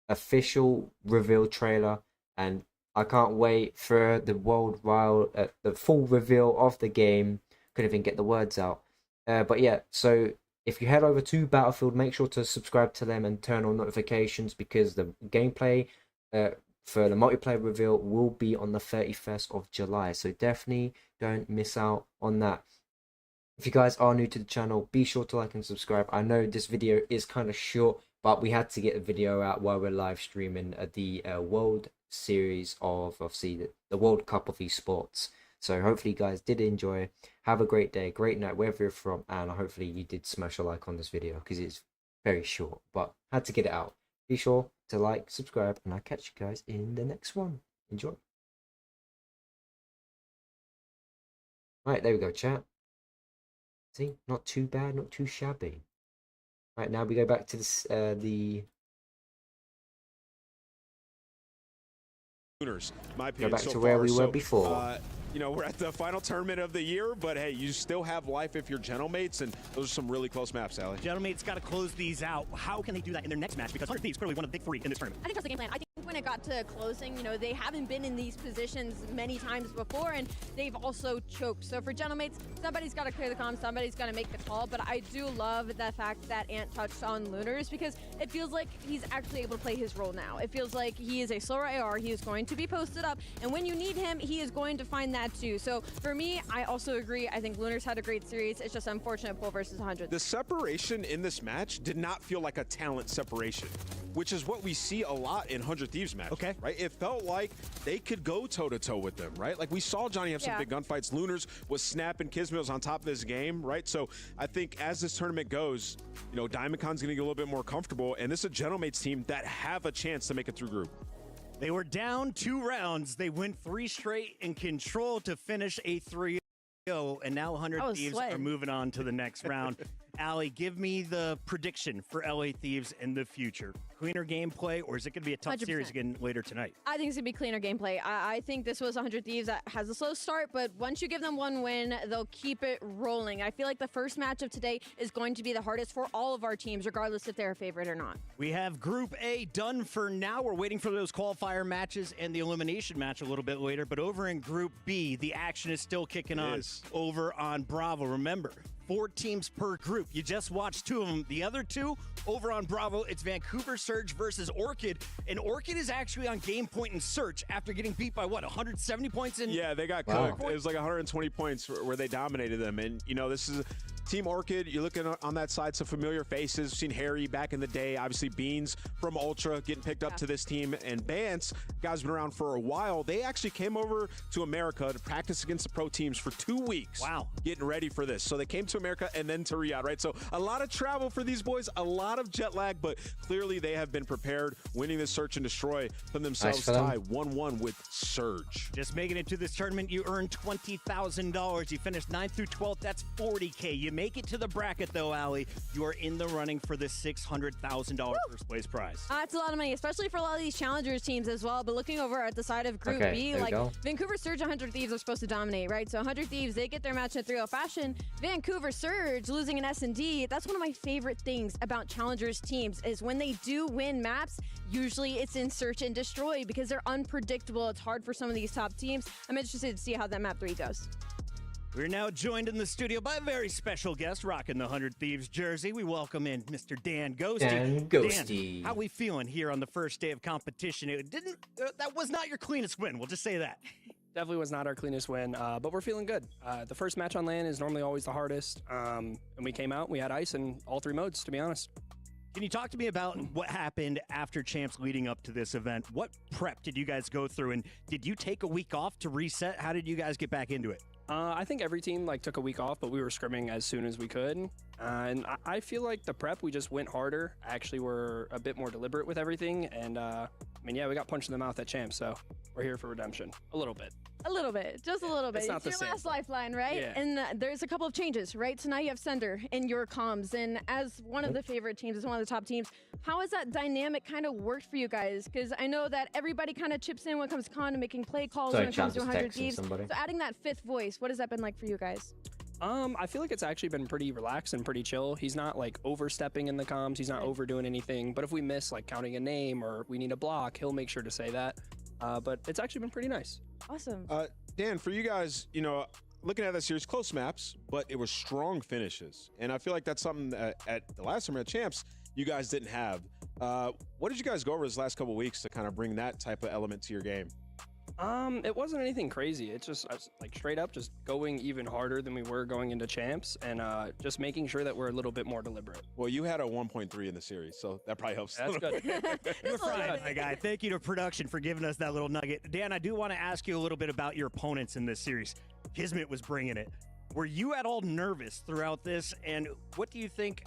official reveal trailer, and I can't wait for the the full reveal of the game. Couldn't even get the words out. But yeah, so if you head over to Battlefield, make sure to subscribe to them and turn on notifications, because the gameplay for the multiplayer reveal will be on the 31st of July. So definitely don't miss out on that. If you guys are new to the channel, be sure to like and subscribe. I know this video is kind of short, but we had to get a video out while we're live streaming the World Series of, obviously, the World Cup of Esports. So hopefully you guys did enjoy. Have a great day, great night, wherever you're from, and hopefully you did smash a like on this video, because it's very short, but had to get it out. Be sure to like, subscribe, and I'll catch you guys in the next one. Enjoy. Right, there we go, chat. See, not too bad, not too shabby. Right, now we go back to this, the My go back so to where far. we were before. You know, we're at the final tournament of the year, but hey, you still have life if you're Gentlemates, and those are some really close maps, Sally. Gentlemates got to close these out. How can they do that in their next match? Because 100 Thieves clearly one of the big three in this tournament. I think that's the game plan. I think when it got to closing, you know, they haven't been in these positions many times before, and they've also choked. So for Gentlemates, somebody's got to clear the comms, somebody's got to make the call. But I do love the fact that Ant touched on Lunars, because it feels like he's actually able to play his role now. It feels like he is a slower AR. He is going to be posted up, and when you need him, he is going to find that too. So for me, I also agree. I think Lunars had a great series. It's just unfortunate Pool versus 100. The separation in this match did not feel like a talent separation, which is what we see a lot in 100 Thieves. Thieves match, right? It felt like they could go toe-to-toe with them, right? Like we saw Johnny have some big gunfights. Lunars was snapping, Kismet was on top of his game, right? So I think as this tournament goes, you know, DiamondCon's gonna get a little bit more comfortable, and this is a Gentlemates team that have a chance to make it through group. They were down 2 rounds. They went 3 straight in control to finish a 3-0, and now 100 Thieves are moving on to the next round. Allie, give me the prediction for LA Thieves in the future. Cleaner gameplay, or is it going to be a tough 100%. series again later tonight? I think it's going to be cleaner gameplay. I think this was 100 Thieves that has a slow start, but once you give them one win, they'll keep it rolling. I feel like the first match of today is going to be the hardest for all of our teams, regardless if they're a favorite or not. We have Group A done for now. We're waiting for those qualifier matches and the elimination match a little bit later, but over in Group B, the action is still kicking on over on Bravo. Remember, 4 teams per group. You just watched 2 of them. The other 2 over on Bravo, it's Vancouver Surge versus Orchid. And Orchid is actually on game point and Search after getting beat by, what, 170 points in? Yeah, they got cooked. It was like 120 points where they dominated them. And, you know, this is Team Orchid. You're looking on that side, some familiar faces. We've seen Harry back in the day. Obviously, Beans from Ultra getting picked up to this team. And Bance, guys been around for a while. They actually came over to America to practice against the pro teams for 2 weeks. Wow. Getting ready for this. So they came to America and then to Riyadh, right? So a lot of travel for these boys, a lot of jet lag, but clearly they have been prepared, winning this Search and Destroy, putting themselves tied 1-1 with Surge. Just making it to this tournament, you earned $20,000. You finished 9th through 12th, that's $40K. You make it to the bracket though, Allie, you are in the running for the $600,000 first place prize. That's a lot of money, especially for a lot of these challengers teams as well. But looking over at the side of Group B, like Vancouver Surge, 100 Thieves are supposed to dominate, right? So 100 Thieves, they get their match in 3-0 fashion. Vancouver Surge losing an S&D. That's one of my favorite things about challengers teams is when they do win maps, usually it's in Search and Destroy because they're unpredictable. It's hard for some of these top teams. I'm interested to see how that map 3 goes. We're now joined in the studio by a very special guest rocking the 100 Thieves jersey. We welcome in Mr. Dan Ghosty. Dan, how we feeling here on the first day of competition? It didn't. That was not your cleanest win. We'll just say that. Definitely was not our cleanest win, but we're feeling good. The first match on land is normally always the hardest, and we came out, we had ice in all 3 modes, to be honest. Can you talk to me about what happened after Champs leading up to this event? What prep did you guys go through, and did you take a week off to reset? How did you guys get back into it? I think every team took a week off, but we were scrimming as soon as we could. And I feel like the prep, we just went harder. Actually, we're a bit more deliberate with everything. And I mean, yeah, we got punched in the mouth at Champs, so we're here for redemption. A little bit. A little bit, just a little bit. It's your last lifeline, right? Yeah. And there's a couple of changes, right? So now you have Sender in your comms, and as one of the favorite teams, as one of the top teams, how has that dynamic kind of worked for you guys? Because I know that everybody kind of chips in when it comes to con and making play calls when it comes to 100 Thieves. So adding that 5th voice, what has that been like for you guys? I feel like it's actually been pretty relaxed and pretty chill. He's not overstepping in the comms. He's not overdoing anything. But if we miss counting a name or we need a block, he'll make sure to say that. But it's actually been pretty nice. Awesome. Dan, for you guys, you know, looking at this series, close maps, but it was strong finishes. And I feel like that's something that at the last tournament of Champs, you guys didn't have. What did you guys go over this last couple of weeks to kind of bring that type of element to your game? It wasn't anything crazy. It's just straight up just going even harder than we were going into Champs and just making sure that we're a little bit more deliberate. Well, you had a 1.3 in the series, so that probably helps. That's good. You're fine, my guy. Thank you to production for giving us that little nugget. Dan, I do want to ask you a little bit about your opponents in this series. Kismet was bringing it. Were you at all nervous throughout this? And what do you think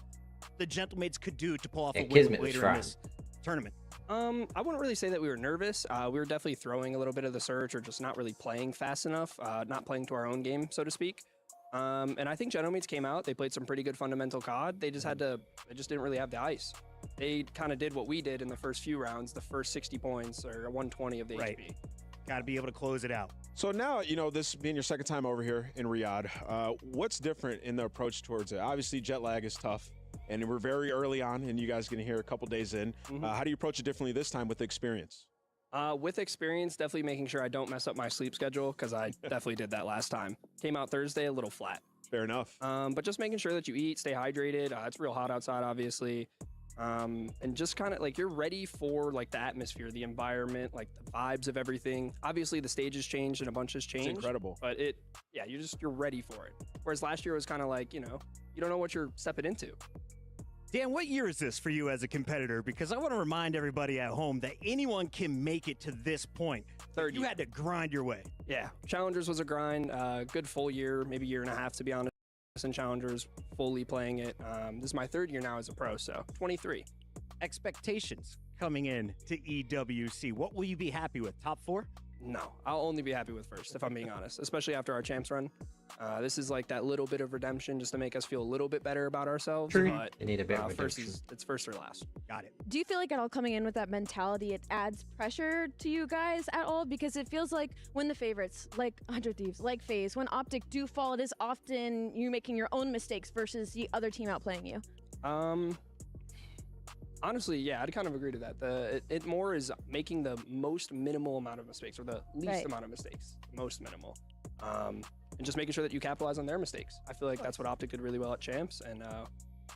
the Gentlemates could do to pull off a win later in this tournament? I wouldn't really say that we were nervous. We were definitely throwing a little bit of the Surge or just not really playing fast enough, not playing to our own game, so to speak. And I think Gentlemates came out. They played some pretty good fundamental COD. They just didn't really have the ice. They kind of did what we did in the first few rounds, the first 60 points or 120 of the HP. Got to be able to close it out. So now, you know, this being your second time over here in Riyadh, what's different in the approach towards it? Obviously, jet lag is tough. And we're very early on, and you guys are going to hear a couple days in. How do you approach it differently this time with experience? With experience, definitely making sure I don't mess up my sleep schedule, because I definitely did that last time. Came out Thursday a little flat. Fair enough. But just making sure that you eat, stay hydrated. It's real hot outside, obviously. And just kind of you're ready for the atmosphere, the environment, the vibes of everything. Obviously, the stage has changed and a bunch has changed. It's incredible. But you're ready for it. Whereas last year was kind of you don't know what you're stepping into. Dan, what year is this for you as a competitor? Because I want to remind everybody at home that anyone can make it to this point. Third You had to grind your way. Yeah, Challengers was a grind. Good full year, maybe year and a half to be honest. In Challengers, fully playing it. This is my 3rd year now as a pro, so 23. Expectations coming in to EWC. What will you be happy with? Top 4? No, I'll only be happy with first, if I'm being honest, especially after our champs run. This is like that little bit of redemption just to make us feel a little bit better about ourselves. True. But They need a bit of redemption. it's first or last. Got it. Do you feel like at all coming in with that mentality, it adds pressure to you guys at all? Because it feels like when the favorites, like 100 Thieves, like FaZe, when Optic do fall, it is often you making your own mistakes versus the other team outplaying you. Honestly, yeah, I'd kind of agree to that. It more is making the most minimal amount of mistakes, or the least amount of mistakes, most minimal, and just making sure that you capitalize on their mistakes. I feel like that's what Optic did really well at champs, and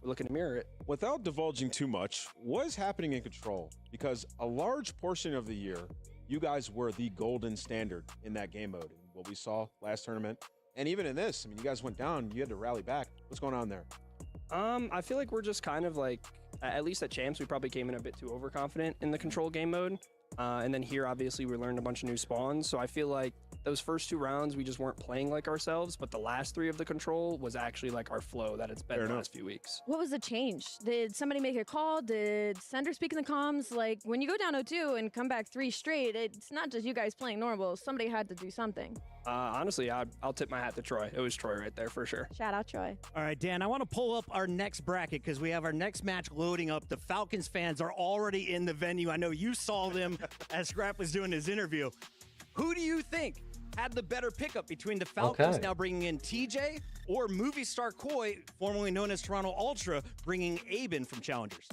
we're looking to mirror it. Without divulging too much, what is happening in Control? Because a large portion of the year, you guys were the golden standard in that game mode. And what we saw last tournament, and even in this, I mean, you guys went down, you had to rally back. What's going on there? I feel like we're just kind of like, at least at champs, we probably came in a bit too overconfident in the Control game mode. And then here, obviously, we learned a bunch of new spawns. So I feel like those first 2 rounds, we just weren't playing like ourselves. But the last 3 of the Control was actually like our flow that it's been the last few weeks. What was the change? Did somebody make a call? Did Sender speak in the comms? Like, when you go down 0-2 and come back 3 straight, it's not just you guys playing normal. Somebody had to do something. Honestly, I'll tip my hat to Troy. It was Troy right there for sure. Shout out, Troy. All right, Dan, I want to pull up our next bracket because we have our next match loading up. The Falcons fans are already in the venue. I know you saw them as Scrap was doing his interview. Who do you think had the better pickup between the Falcons now bringing in TJ or movie star Koi, formerly known as Toronto Ultra, bringing Aben from Challengers?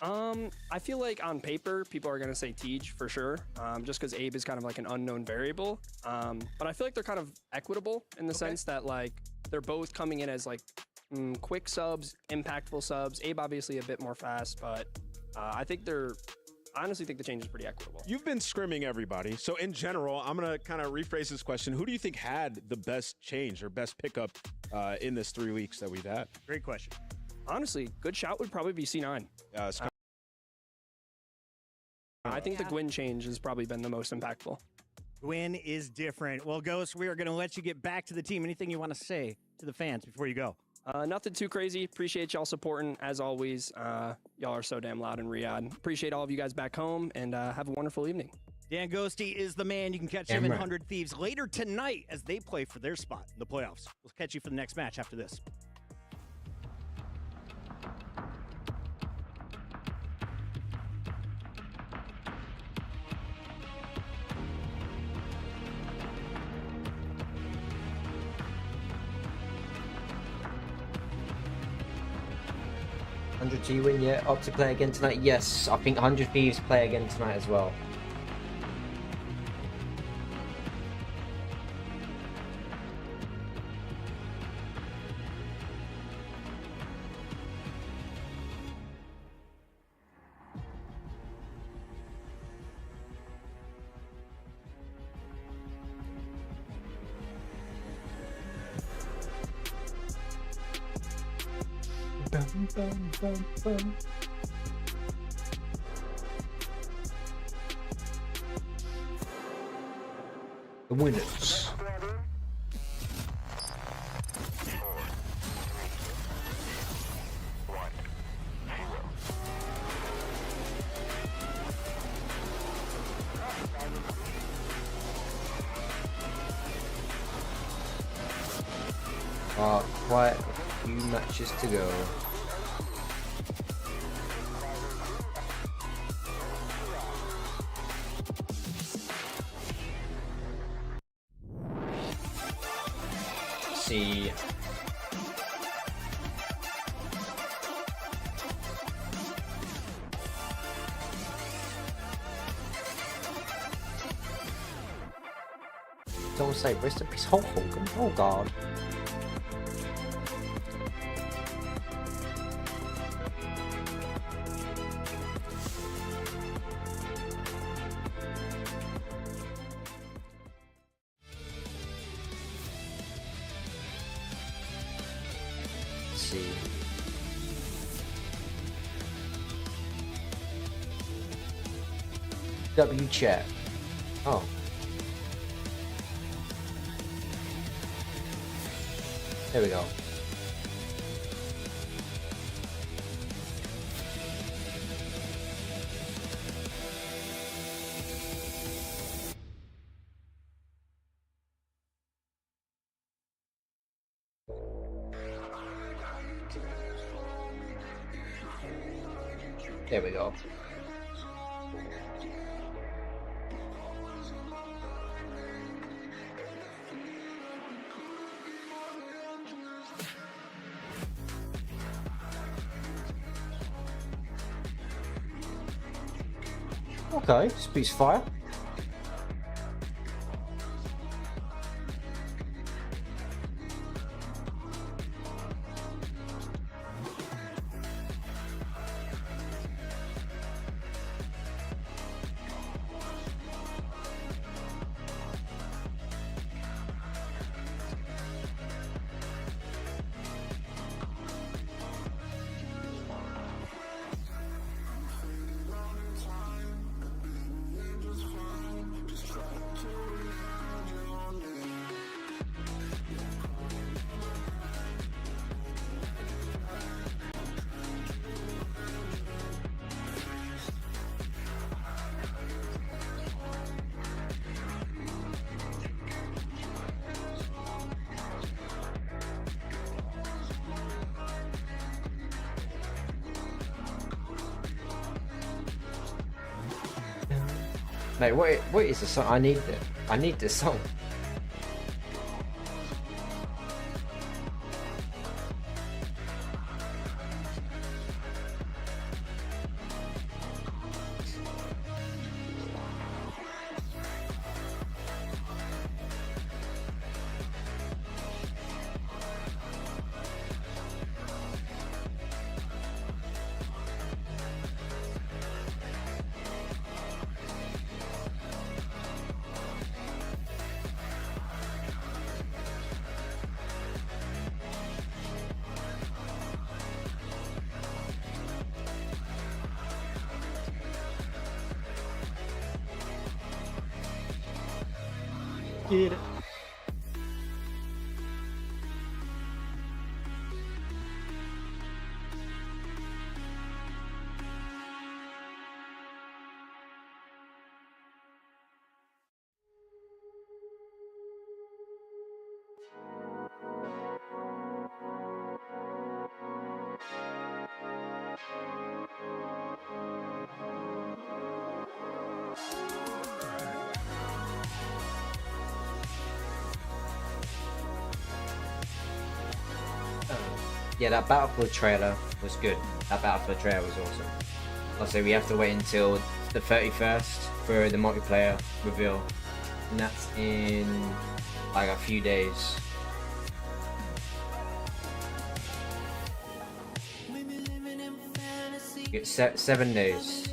I feel like on paper, people are going to say Tej for sure, just because Abe is kind of like an unknown variable. But I feel like they're kind of equitable in the sense that like they're both coming in as like quick subs, impactful subs. Abe obviously a bit more fast, but I honestly think the change is pretty equitable. You've been scrimming everybody. So in general, I'm going to kind of rephrase this question. Who do you think had the best change or best pickup in this 3 weeks that we've had? Great question. Honestly, good shout would probably be C9. I think the Gwyn change has probably been the most impactful. Gwyn is different. Well, Ghost, we are going to let you get back to the team. Anything you want to say to the fans before you go? Nothing too crazy. Appreciate y'all supporting, as always. Y'all are so damn loud in Riyadh. Appreciate all of you guys back home, and have a wonderful evening. Dan Ghosty is the man. You can catch him in 100 Thieves later tonight as they play for their spot in the playoffs. We'll catch you for the next match after this. G win, yeah. Optic play again tonight. Yes, I think 100 Thieves play again tonight as well. The winners. Quite a few matches to go. See. Don't say rest in peace, Hulk Hogan. Oh God. W chat. Oh. There we go. There we go. Okay, speaks fire. Mate, what is the song? I need it. I need this song. Get it. Yeah, that Battlefield trailer was good. That Battlefield trailer was awesome. Also, we have to wait until the 31st for the multiplayer reveal. And that's in like a few days. It's 7 days.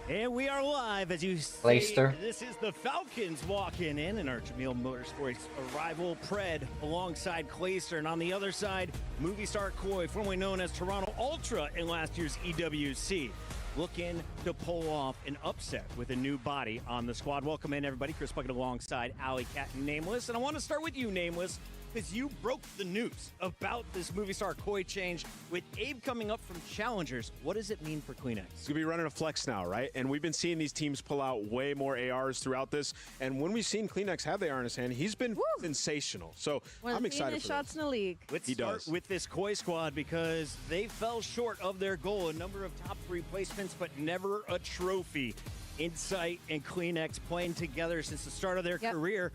And we are live, as you see. Clayster. This is the Falcons walking in our Jamil Motorsports arrival Pred alongside Clayster. And on the other side, Movie Star Koi, formerly known as Toronto Ultra in last year's EWC, looking to pull off an upset with a new body on the squad. Welcome in, everybody. Chris Bucket alongside Alley Cat and Nameless. And I want to start with you, Nameless, because you broke the news about this Movie Star Koi change with Abe coming up from Challengers. What does it mean for Kleenex? He's going to be running a flex now, right? And we've been seeing these teams pull out way more ARs throughout this. And when we've seen Kleenex have the AR in his hand, he's been sensational. So I'm excited for shots in the league. Let's start with this Koi squad because they fell short of their goal. A number of top 3 placements, but never a trophy. Insight and Kleenex playing together since the start of their career.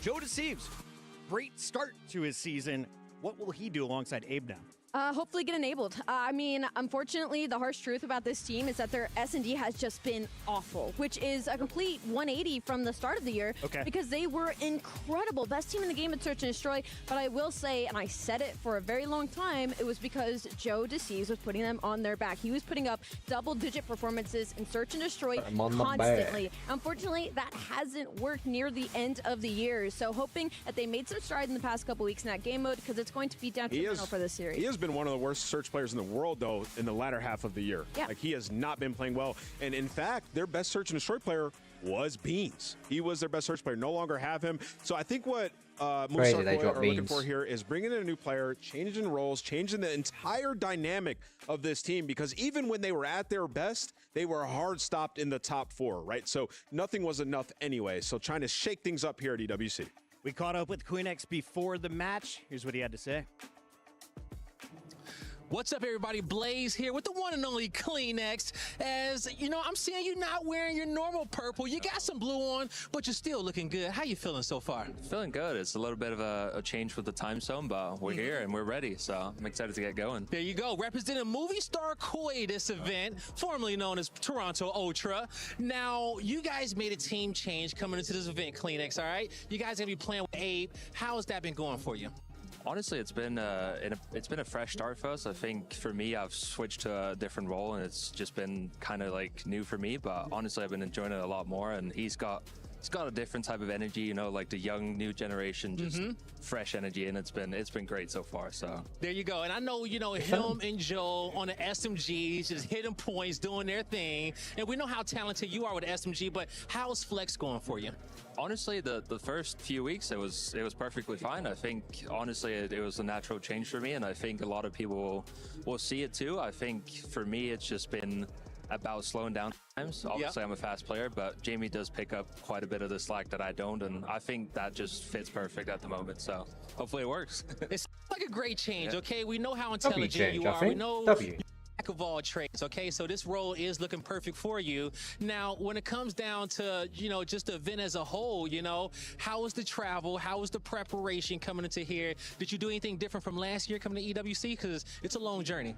Joe Deceives. Great start to his season. What will he do alongside Abe now? Hopefully get enabled. I mean, unfortunately, the harsh truth about this team is that their S&D has just been awful, which is a complete 180 from the start of the year. Okay. Because they were incredible. Best team in the game at Search and Destroy. But I will say, and I said it for a very long time, it was because Joe Deceives was putting them on their back. He was putting up double-digit performances in Search and Destroy constantly. Unfortunately, that hasn't worked near the end of the year. So hoping that they made some strides in the past couple weeks in that game mode, because it's going to be detrimental for this series. He has been one of the worst Search players in the world, though, in the latter half of the year. Yeah. Like, he has not been playing well. And in fact, their best Search and Destroy player was Beans. He was their best Search player. No longer have him. So I think what Movistar are looking for here is bringing in a new player, changing roles, changing the entire dynamic of this team, because even when they were at their best, they were hard stopped in the top 4, right? So nothing was enough anyway. So trying to shake things up here at EWC. We caught up with QueenX before the match. Here's what he had to say. What's up, everybody? Blaze here with the one and only QueenX. As you know, I'm seeing you not wearing your normal purple. You got some blue on, but you're still looking good. How you feeling so far? Feeling good. It's a little bit of a change with the time zone, but we're here and we're ready. So I'm excited to get going. There you go. Representing Movistar KOI this event, formerly known as Toronto Ultra. Now, you guys made a team change coming into this event, QueenX, all right? You guys going to be playing with Abe. How has that been going for you? Honestly, it's been a fresh start for us. I think for me, I've switched to a different role, and it's just been kind of like new for me. But honestly, I've been enjoying it a lot more. And he's got a different type of energy, you know, like the young new generation, just fresh energy, and it's been great so far. So there you go. And I know, you know, him and Joe on the SMGs just hitting points, doing their thing, and we know how talented you are with SMG. But how's Flex going for you? Honestly, the first few weeks it was perfectly fine. I think honestly it was a natural change for me, and I think a lot of people will see it too. I think for me it's just been about slowing down times. Obviously, I'm a fast player, but Jamie does pick up quite a bit of the slack that I don't, and I think that just fits perfect at the moment. So hopefully it works. It's like a great change, okay? We know how intelligent you are. We know jack of all trades, okay? So this role is looking perfect for you. Now, when it comes down to, you know, just the event as a whole, you know, how was the travel? How was the preparation coming into here? Did you do anything different from last year coming to EWC? Because it's a long journey.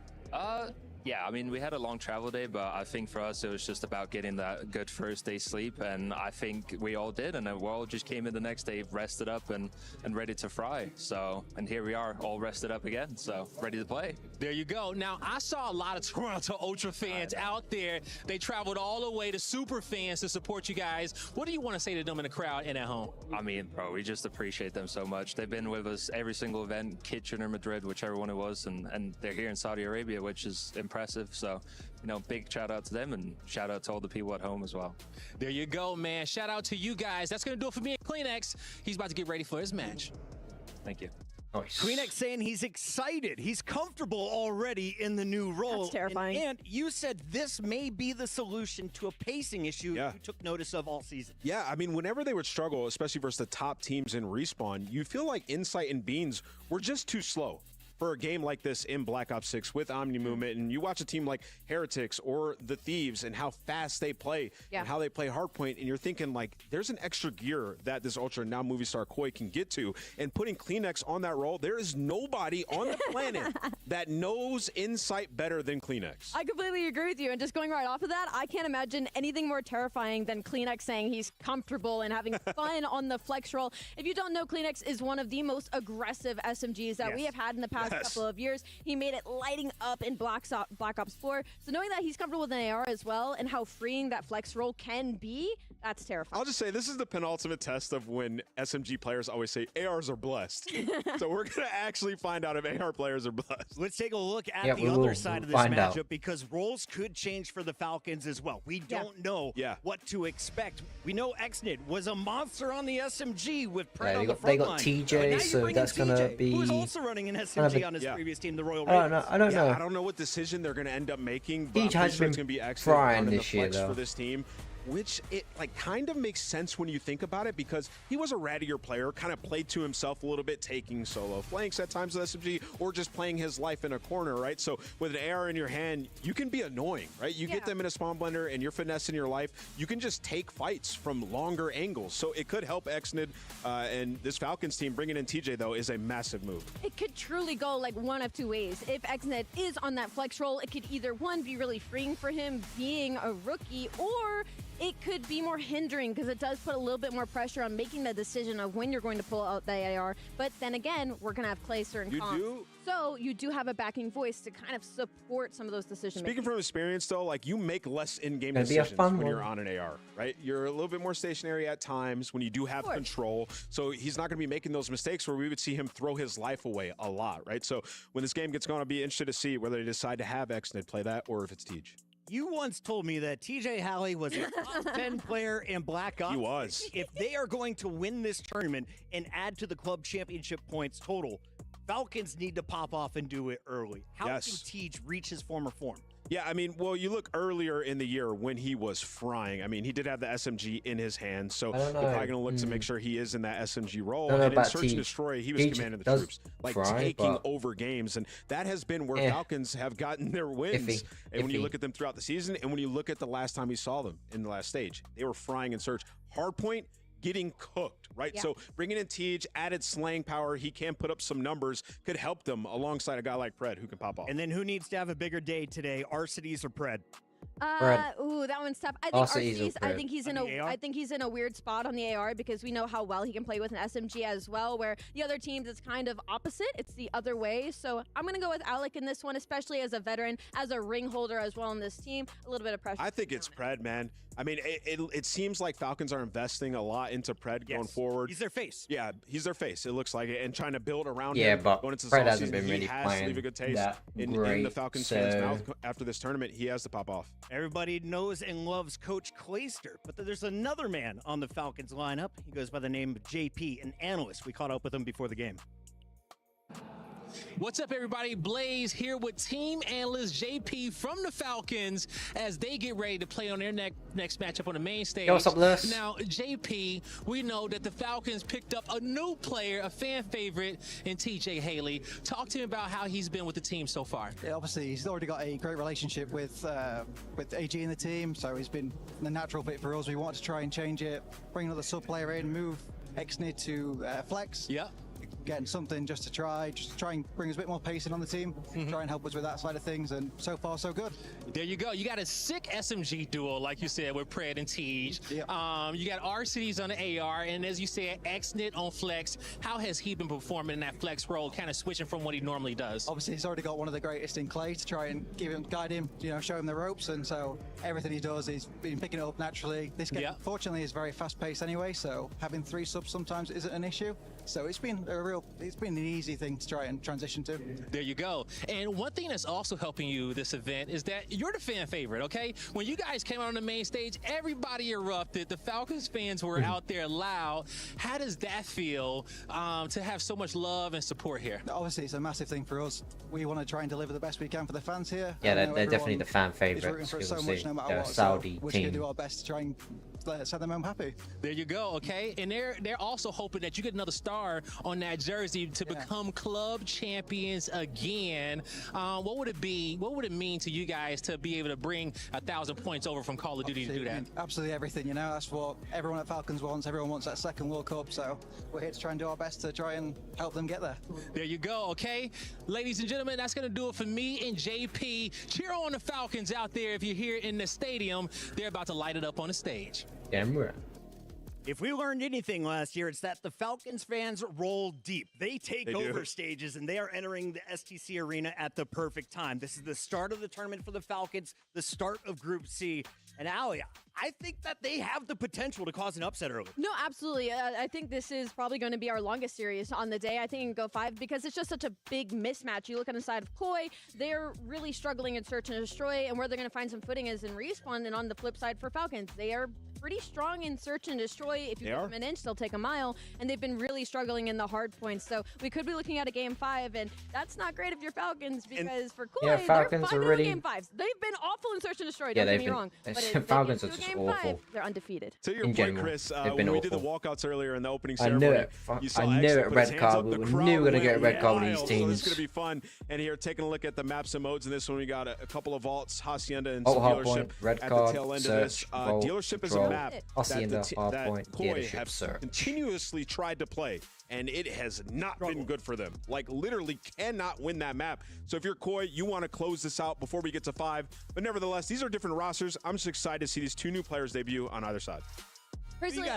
Yeah, I mean, we had a long travel day, but I think for us, it was just about getting that good first day sleep, and I think we all did, and we all just came in the next day, rested up, and ready to fry. So, and here we are, all rested up again, so ready to play. There you go. Now, I saw a lot of Toronto Ultra fans out there. They traveled all the way to super fans to support you guys. What do you want to say to them in the crowd and at home? I mean, bro, we just appreciate them so much. They've been with us every single event, Kitchen or Madrid, whichever one it was, and they're here in Saudi Arabia, which is impressive. So, you know, big shout out to them, and shout out to all the people at home as well. There you go, man. Shout out to you guys. That's going to do it for me and QueenX. He's about to get ready for his match. Thank you. Nice. QueenX saying he's excited. He's comfortable already in the new role. That's terrifying. And you said this may be the solution to a pacing issue you took notice of all season. Yeah, I mean, whenever they would struggle, especially versus the top teams in Respawn, you feel like Insight and Beans were just too slow for a game like this in Black Ops 6 with Omni Movement. And you watch a team like Heretics or the Thieves and how fast they play and how they play Hardpoint, and you're thinking, like, there's an extra gear that this Ultra, now Movistar KOI, can get to. And putting QueenX on that role, there is nobody on the planet that knows Insight better than QueenX. I completely agree with you. And just going right off of that, I can't imagine anything more terrifying than QueenX saying he's comfortable and having fun on the flex role. If you don't know, QueenX is one of the most aggressive SMGs that we have had in the past couple of years. He made it lighting up in Black Ops 4. So knowing that he's comfortable with an AR as well, and how freeing that flex role can be, that's terrifying. I'll just say, this is the penultimate test of when SMG players always say ARs are blessed. So we're going to actually find out if AR players are blessed. Let's take a look at the other side of this matchup, because roles could change for the Falcons as well. We don't know what to expect. We know Xnid was a monster on the SMG with Pred on the front they got line. TJ, so that's going to be... Who's also running an SMG on his previous team, the Royal Raiders. I don't know. I don't know what decision they're going to end up making, but TJ has been it's going to be excellent frying running this the year, flex though. for this team. which it like kind of makes sense when you think about it, because he was a rattier player, kind of played to himself a little bit, taking solo flanks at times with SMG, or just playing his life in a corner, right? So with an AR in your hand, you can be annoying, right? You get them in a spawn blender and you're finessing your life, you can just take fights from longer angles. So it could help Exnid, and this Falcons team bringing in TJ, though, is a massive move. It could truly go like one of two ways. If Exnid is on that flex roll, it could either one, be really freeing for him being a rookie, or it could be more hindering because it does put a little bit more pressure on making the decision of when you're going to pull out the AR. But then again, we're going to have Clay certain comps. So you do have a backing voice to kind of support some of those decisions. Speaking from experience, though, like you make less in-game decisions when you're on an AR, right? You're a little bit more stationary at times when you do have control. So he's not going to be making those mistakes where we would see him throw his life away a lot, right? So when this game gets going, I'll be interested to see whether they decide to have Exnid play that or if it's Tej. You once told me that TJ Halley was a top 10 player in Black Ops. He was. If they are going to win this tournament and add to the club championship points total, Falcons need to pop off and do it early. How can Tej reach his former form? Yeah, I mean, well, you look earlier in the year when he was frying. I mean, he did have the SMG in his hand, so they're probably going to look to make sure he is in that SMG role. And in Search and Destroy, he was commanding the troops, like taking over games. And that has been where Falcons have gotten their wins. And when you look at them throughout the season, and when you look at the last time we saw them in the last stage, they were frying in Search. Hardpoint, getting cooked, right? So bringing in Tej, added slaying power, he can put up some numbers, could help them alongside a guy like Pred who can pop off. And then who needs to have a bigger day today, Arcides or Pred? Ooh, that one's tough. I think Arcides, I think he's in a weird spot on the AR because we know how well he can play with an SMG as well, where the other teams it's kind of opposite. It's the other way. So I'm gonna go with Alec in this one, especially as a veteran, as a ring holder as well on this team. A little bit of pressure. I think it's Pred, man. I mean, it seems like Falcons are investing a lot into Pred going forward. He's their face. Yeah, he's their face. It looks like it, and trying to build around him. But going into Pred hasn't been really playing leave a good taste in the Falcons fans' mouth after this tournament. He has to pop off. Everybody knows and loves Coach Clayster, but there's another man on the Falcons lineup. He goes by the name of JP, an analyst. We caught up with him before the game. What's up, everybody? Blaze here with team analyst JP from the Falcons as they get ready to play on their next matchup on the main stage. Yo, what's up, Les? Now, JP, we know that the Falcons picked up a new player, a fan favorite in TJ Haley. Talk to me about how he's been with the team so far. Yeah, obviously, he's already got a great relationship with AG in the team, so he's been the natural fit for us. We wanted to try and change it, bring another sub player in, move Exnid to Flex. Yeah. Getting something just to try and bring us a bit more pacing on the team, try and help us with that side of things, and so far so good. There you go. You got a sick SMG duo, like you said, with Pred and Tej. You got Arcides on the AR, and as you said, Exnid on Flex. How has he been performing in that Flex role, kind of switching from what he normally does? Obviously, he's already got one of the greatest in Clay to try and guide him, show him the ropes, and so everything he does, he's been picking it up naturally. This game, fortunately, is very fast-paced anyway, so having 3 subs sometimes isn't an issue. So it's been an easy thing to try and transition to. There you go. And one thing that's also helping you this event is that you're the fan favorite, okay? When you guys came out on the main stage, everybody erupted. The Falcons fans were out there loud. How does that feel to have so much love and support here? Obviously, it's a massive thing for us. We want to try and deliver the best we can for the fans here. Yeah, they're definitely the fan favorites. For so much, no matter what. Saudi team. We're going to do our best to try and set them home happy. There you go, okay? And they're also hoping that you get another star on that jersey to become club champions again. What would it be? What would it mean to you guys to be able to bring 1,000 points over from Call of Duty to do that? Absolutely everything, that's what everyone at Falcons wants. Everyone wants that second World Cup, so we're here to try and do our best to try and help them get there. There you go, okay? Ladies and gentlemen, that's going to do it for me and JP. Cheer on the Falcons out there if you're here in the stadium. They're about to light it up on the stage. Damn right. If we learned anything last year, it's that the Falcons fans roll deep. They take over stages, and they are entering the STC arena at the perfect time. This is the start of the tournament for the Falcons, the start of Group C. And Allie, I think that they have the potential to cause an upset early. No, absolutely. I think this is probably going to be our longest series on the day. I think it can go 5 because it's just such a big mismatch. You look on the side of Koi, they're really struggling in Search and Destroy, and where they're going to find some footing is in Respawn. And on the flip side for Falcons, they are pretty strong in search and destroy. If you give them an inch, they'll take a mile, and they've been really struggling in the hard points. So we could be looking at a game 5, and that's not great if you're Falcons, because for Koi, Falcons they're 5-0 already... game 5s. They've been awful in search and destroy, don't get me wrong. But Falcons are just awful. 5, they're undefeated. To your point, Chris, when we did the walkouts earlier in the opening ceremony, I knew it. Red card. We knew we were going to get a red card with these teams. So this is going to be fun. And here, taking a look at the maps and modes in this one, we got a couple of vaults, Hacienda, and some dealership red at card, the tail end search, of this. vault, Dealership is control, a map that Koi have continuously tried to play, and it has not been good for them. Like, literally cannot win that map. So if you're Koi, you want to close this out before we get to 5. But nevertheless, these are different rosters. I'm just excited to see these 2 new players debut on either side. Personally,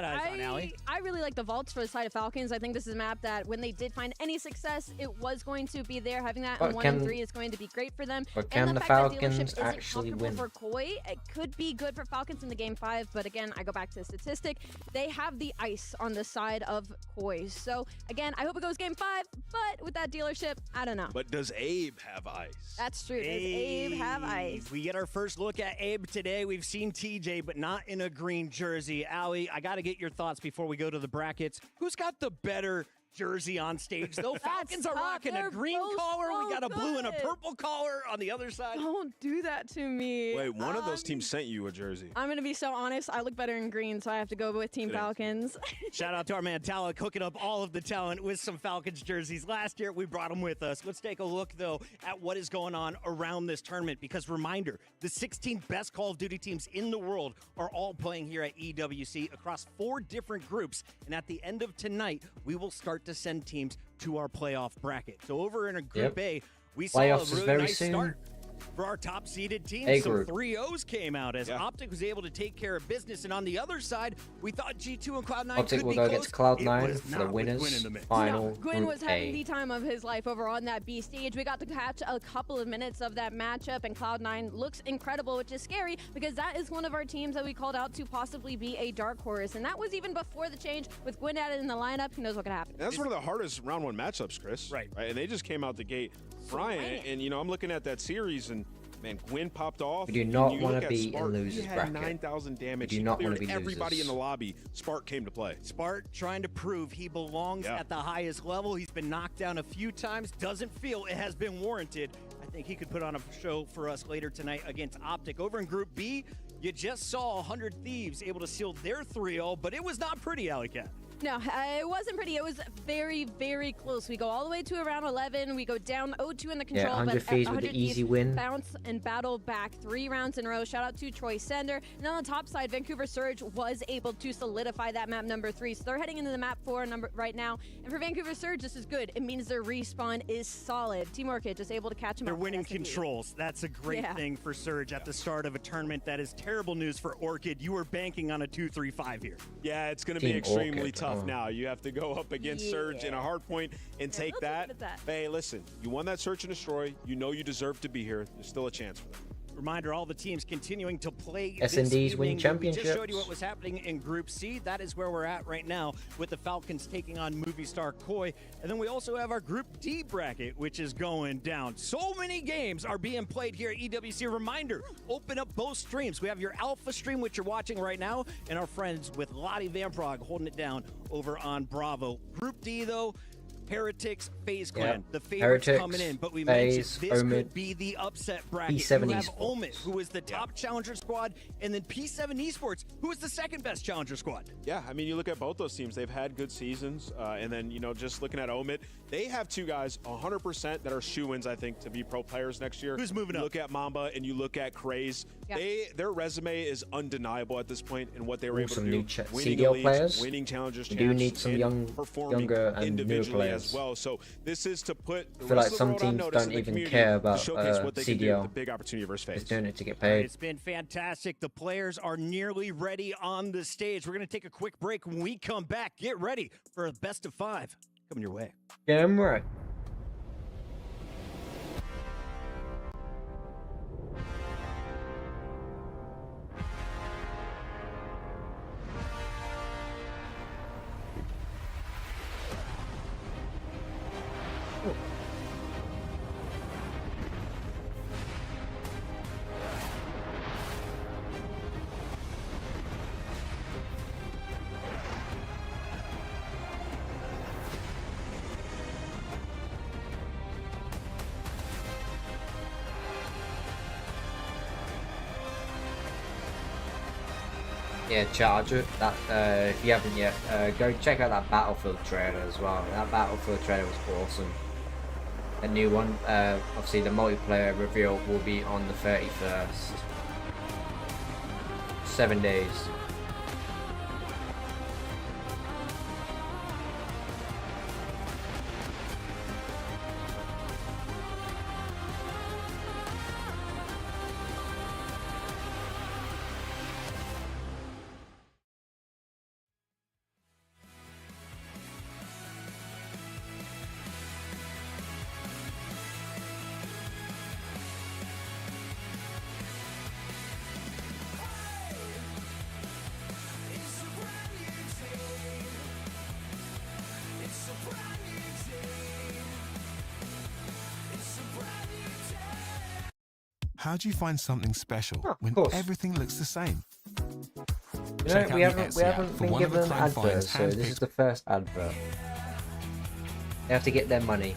I really like the vaults for the side of Falcons. I think this is a map that when they did find any success, it was going to be there. Having that on 1 and 3 is going to be great for them. But can the Falcons actually win? For Koi, it could be good for Falcons in the game 5, but again, I go back to the statistic. They have the ice on the side of Koi. So again, I hope it goes game 5, but with that dealership, I don't know. But does Abe have ice? That's true. Does Abe have ice? We get our first look at Abe today. We've seen TJ, but not in a green jersey. Allie, I got to get your thoughts before we go to the brackets. Who's got the better jersey on stage, though? Falcons are rocking a green collar. We got a blue and a purple collar on the other side. Don't do that to me. Wait, one of those teams sent you a jersey. I'm going to be so honest. I look better in green, so I have to go with Team Falcons. Shout out to our man Talek, hooking up all of the talent with some Falcons jerseys. Last year, we brought them with us. Let's take a look, though, at what is going on around this tournament, because reminder, the 16 best Call of Duty teams in the world are all playing here at EWC across 4 different groups. And at the end of tonight, we will start to send teams to our playoff bracket. So over in a Group A, we saw a really nice start for our top-seeded teams. Some 3-0s came out as Optic was able to take care of business. And on the other side, we thought G2 and Cloud9 Optic could will be go close. against Cloud9 for the winners final. Gwyn was having the time of his life over on that B stage. We got to catch a couple of minutes of that matchup, and Cloud9 looks incredible, which is scary because that is one of our teams that we called out to possibly be a dark horse. And that was even before the change with Gwyn added in the lineup. Who knows what could happen? That's one of the hardest round 1 matchups, Chris. Right. And they just came out the gate frying. And, you know, I'm looking at that series, and man, Gwyn popped off. We do not want to be in losers bracket. He had 9,000 damage. We do not want to be everybody losers. in the lobby. Spark came to play. Spark trying to prove he belongs at the highest level. He's been knocked down a few times. Doesn't feel it has been warranted. I think he could put on a show for us later tonight against Optic. Over in Group B, you just saw 100 Thieves able to seal their 3-0, but it was not pretty, Alley-Cat. No, it wasn't pretty. It was very, very close. We go all the way to around 11. We go down 0-2 in the control. Yeah, 100 Thieves with the easy win. Bounce and battle back 3 rounds in a row. Shout out to Troy Sender. And on the top side, Vancouver Surge was able to solidify that map number 3. So they're heading into the map 4 number right now. And for Vancouver Surge, this is good. It means their respawn is solid. Team Orchid just able to catch them. They're winning controls. That's a great thing for Surge at the start of a tournament. That is terrible news for Orchid. You were banking on a 2-3-5 here. Yeah, it's going to be extremely tough now. You have to go up against Surge in a hard point and take that. Hey, listen, you won that search and destroy. You know you deserve to be here. There's still a chance for them. Reminder, all the teams continuing to play SNDs win championships. We just showed you what was happening in Group C. That is where we're at right now with the Falcons taking on Movie Star Koi. And then we also have our Group D bracket, which is going down. So many games are being played here at EWC. Reminder, open up both streams. We have your Alpha stream, which you're watching right now, and our friends with Lottie Van Prague holding it down over on Bravo. Group D, though, Heretics, FaZe Clan, the favorites coming in, but we mentioned this could be the upset bracket. P7 you have Esports. Omid, who is the top challenger squad, and then P7 Esports, who is the second best challenger squad. Yeah, I mean, you look at both those teams, they've had good seasons, and then, you know, just looking at Omid, they have 2 guys 100% that are shoo-ins, I think, to be pro players next year. Who's moving up? You look at Mamba and you look at Craze. Their resume is undeniable at this point in what they were able to do. Winning CDL elites, players. winning challengers, We do need some younger and new players as well. So this is to put the I feel like rest of the some world on teams notice don't in the even community care about to showcase what they can do, CDL. the big opportunity versus FaZe. Just doing it to get paid. It's been fantastic. The players are nearly ready on the stage. We're going to take a quick break. When we come back, get ready for a best of 5 coming your way. Damn right. Yeah, Charger. That if you haven't yet, go check out that Battlefield trailer as well. That Battlefield trailer was awesome. A new one. Obviously, the multiplayer reveal will be on the 31st. 7 days. How do you find something special when everything looks the same? You know, we haven't been given an advert, so this is the first advert. They have to get their money.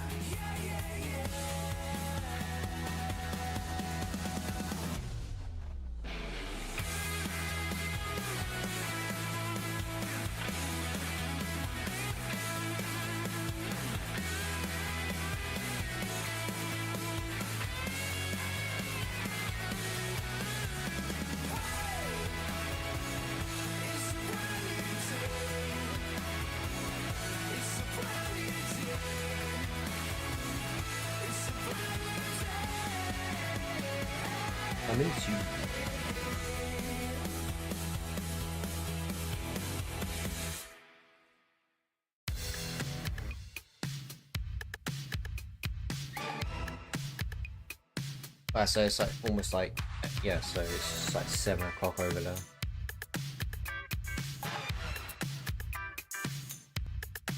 I'm into you. So it's like almost like, yeah, so it's like 7 o'clock over there.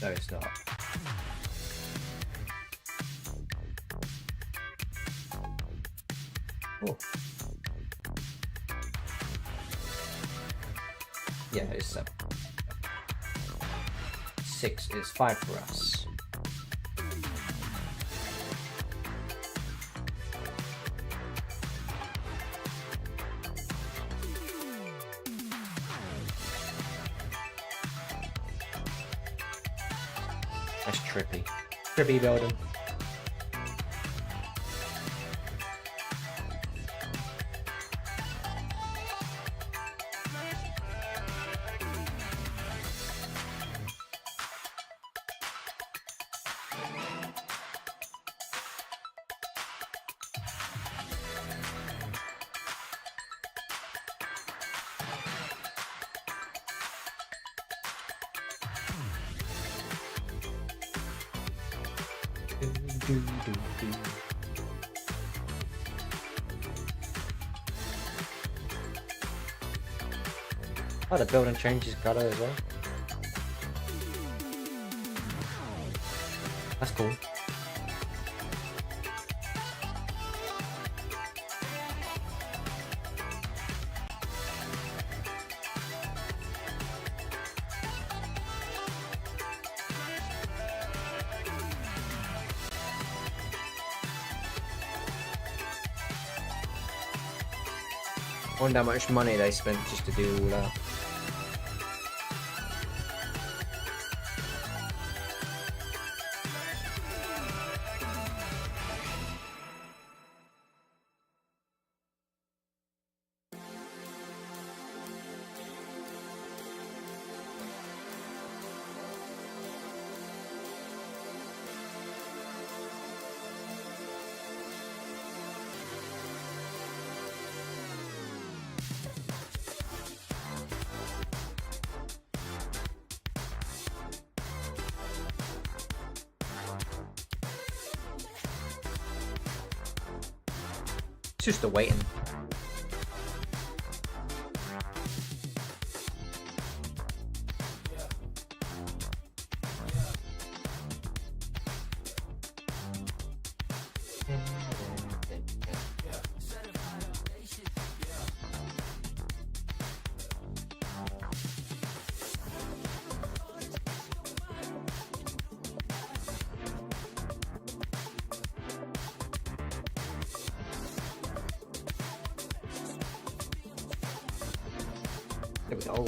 No, it's not. Oh. Yeah, it's 7. 6 is 5 for us. That's trippy. Trippy building. Oh, the building changes color as well. That's cool. I wonder how much money they spent just to do all that. Just the waiting. There we go.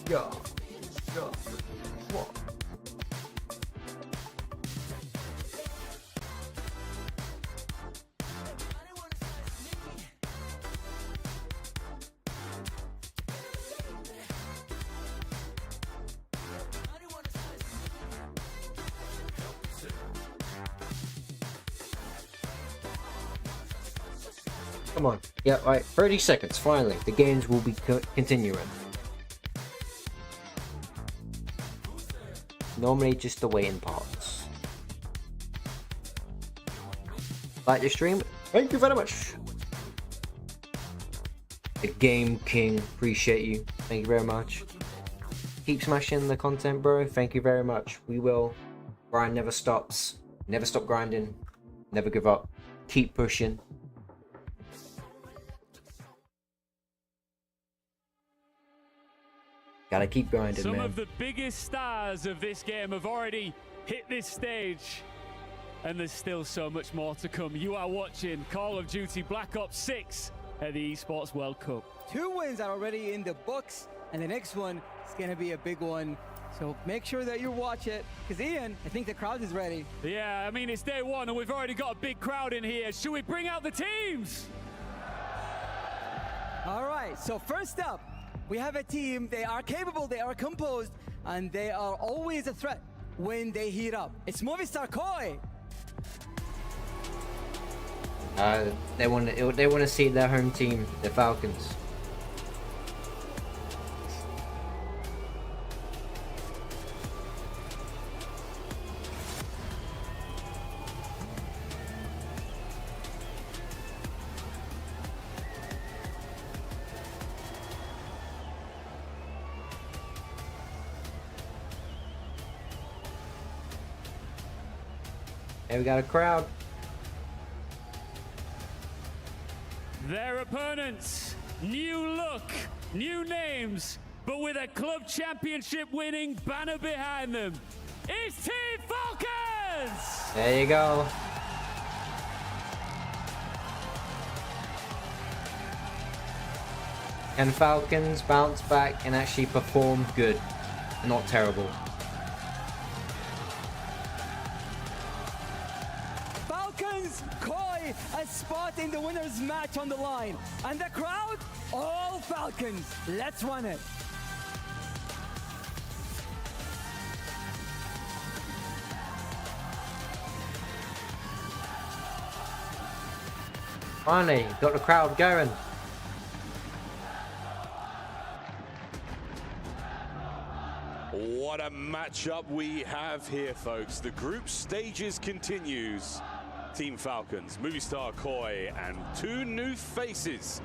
Yeah. What? Come on. Yeah, right. 30 seconds. Finally, the games will be continuing. Normally just the waiting parts. Like the stream, thank you very much. The Game King, appreciate you. Thank you very much. Keep smashing the content, bro. Thank you very much. We will. Grind never stops. Never stop grinding. Never give up. Keep pushing. Gotta keep grinding, man. Some of the biggest stars of this game have already hit this stage, and there's still so much more to come. You are watching Call of Duty Black Ops 6 at the Esports World Cup. 2 wins are already in the books, and the next one is going to be a big one. So make sure that you watch it, because Ian, I think the crowd is ready. Yeah, I mean, it's day one, and we've already got a big crowd in here. Should we bring out the teams? All right, so first up, we have a team. They are capable, they are composed, and they are always a threat when they heat up. It's Movistar Koi. They want to see their home team, the Falcons. And we got a crowd. Their opponents, new look, new names, but with a club championship winning banner behind them. It's Team Falcons! There you go. Can Falcons bounce back and actually perform good, not terrible? A spot in the winner's match on the line, and the crowd, all Falcons. Let's run it. Finally, got the crowd going. What a matchup we have here, folks. The group stages continues. Team Falcons, Movistar Koi, and 2 new faces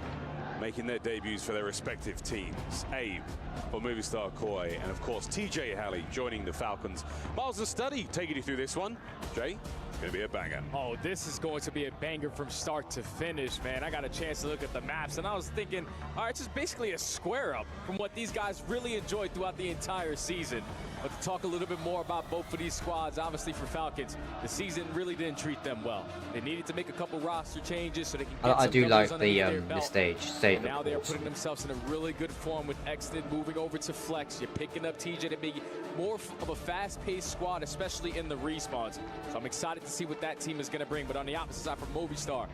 making their debuts for their respective teams. Abe for Movistar Koi, and of course TJ Halley joining the Falcons. Miles of Study taking you through this one. Jay, it's going to be a banger. Oh, this is going to be a banger from start to finish, man. I got a chance to look at the maps, and I was thinking, all right, it's just basically a square up from what these guys really enjoyed throughout the entire season. But to talk a little bit more about both of these squads, obviously for Falcons, the season really didn't treat them well. They needed to make a couple roster changes so they can get I do like the stage. And now they are putting themselves in a really good form with Exton moving over to Flex. You're picking up TJ to be more of a fast-paced squad, especially in the respawns. So I'm excited to see what that team is going to bring. But on the opposite side for Movistar,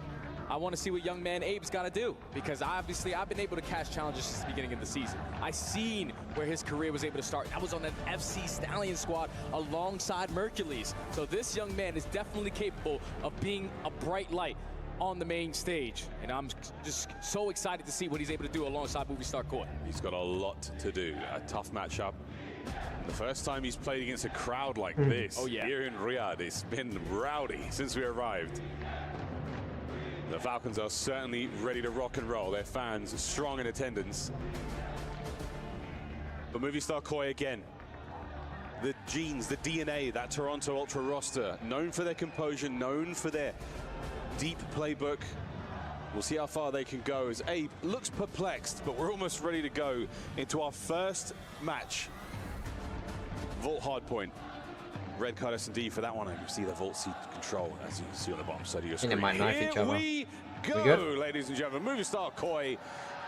I want to see what young man Abe's got to do, because obviously I've been able to catch challenges since the beginning of the season. I seen where his career was able to start. That was on an FC Stallion squad alongside Mercules. So this young man is definitely capable of being a bright light on the main stage, and I'm just so excited to see what he's able to do alongside Movie Star Koi. He's got a lot to do. A tough matchup. The first time he's played against a crowd like this here in Riyadh, it's been rowdy since we arrived. The Falcons are certainly ready to rock and roll. Their fans strong in attendance. But Movie Star Koi again. The genes, the DNA, that Toronto Ultra roster, known for their composure, known for their deep playbook. We'll see how far they can go as Abe looks perplexed, but we're almost ready to go into our first match. Vault hardpoint. Red card S&D for that one. I can see the vault seat control as you see on the bottom side of your screen. They might knife each other. We go, good? Ladies and gentlemen. Movie Star Koi,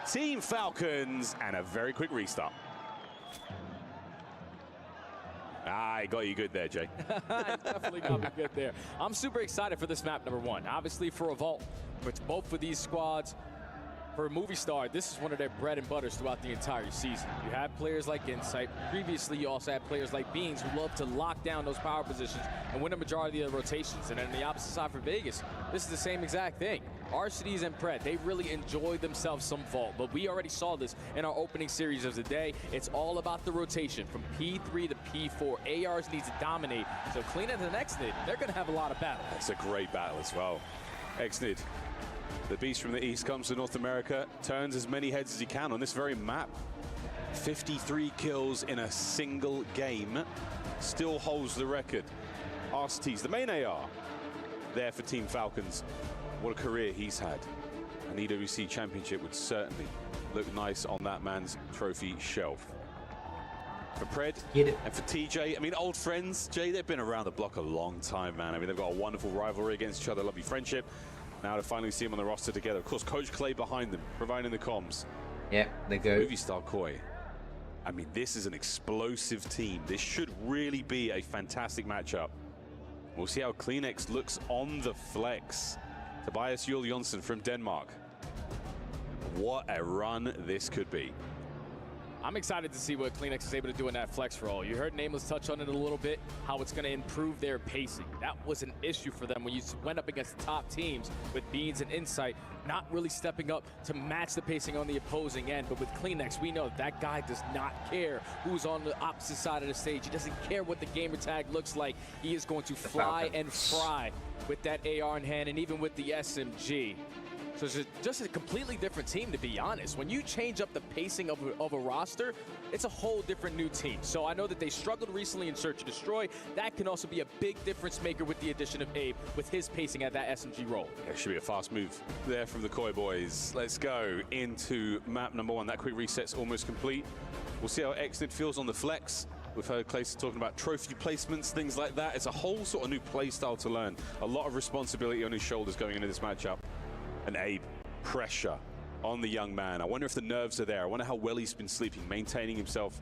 Team Falcons, and a very quick restart. I got you good there, Jay. Definitely got me good there. I'm super excited for this map number 1. Obviously for a vault, but both of these squads, for Movie Star, this is one of their bread and butters throughout the entire season. You have players like Insight. Previously, you also had players like Beans who love to lock down those power positions and win a majority of the rotations. And then on the opposite side for Vegas, this is the same exact thing. RCDs and Pred, they really enjoy themselves some vault, but we already saw this in our opening series of the day. It's all about the rotation from P3 to P4. ARs needs to dominate. So Cleanup and Xnid, they're going to have a lot of battle. That's a great battle as well. Xnid, the beast from the east, comes to North America, turns as many heads as he can on this very map. 53 kills in a single game, still holds the record. RCTs, the main AR, there for Team Falcons. What a career he's had. An EWC championship would certainly look nice on that man's trophy shelf. For Pred and for TJ, I mean, old friends, Jay, they've been around the block a long time, man. I mean, they've got a wonderful rivalry against each other, lovely friendship. Now to finally see them on the roster together. Of course, Coach Clay behind them, providing the comms. Yeah, they go. Movie Star Koi. I mean, this is an explosive team. This should really be a fantastic matchup. We'll see how Kleenex looks on the flex. Tobias Juel Jonsson from Denmark. What a run this could be. I'm excited to see what Kleenex is able to do in that flex role. You heard Nameless touch on it a little bit, how it's going to improve their pacing. That was an issue for them when you went up against the top teams with Beans and Insight, not really stepping up to match the pacing on the opposing end. But with Kleenex, we know that guy does not care who's on the opposite side of the stage. He doesn't care what the gamer tag looks like. He is going to fly and fry with that AR in hand and even with the SMG. So it's just a completely different team, to be honest. When you change up the pacing of a roster, it's a whole different new team. So I know that they struggled recently in Search and Destroy. That can also be a big difference maker with the addition of Abe with his pacing at that SMG role. That should be a fast move there from the Koi boys. Let's go into map number 1. That quick reset's almost complete. We'll see how Xnid feels on the flex. We've heard Clayson talking about trophy placements, things like that. It's a whole sort of new play style to learn. A lot of responsibility on his shoulders going into this matchup. And Abe, pressure on the young man. I wonder if the nerves are there. I wonder how well he's been sleeping, maintaining himself,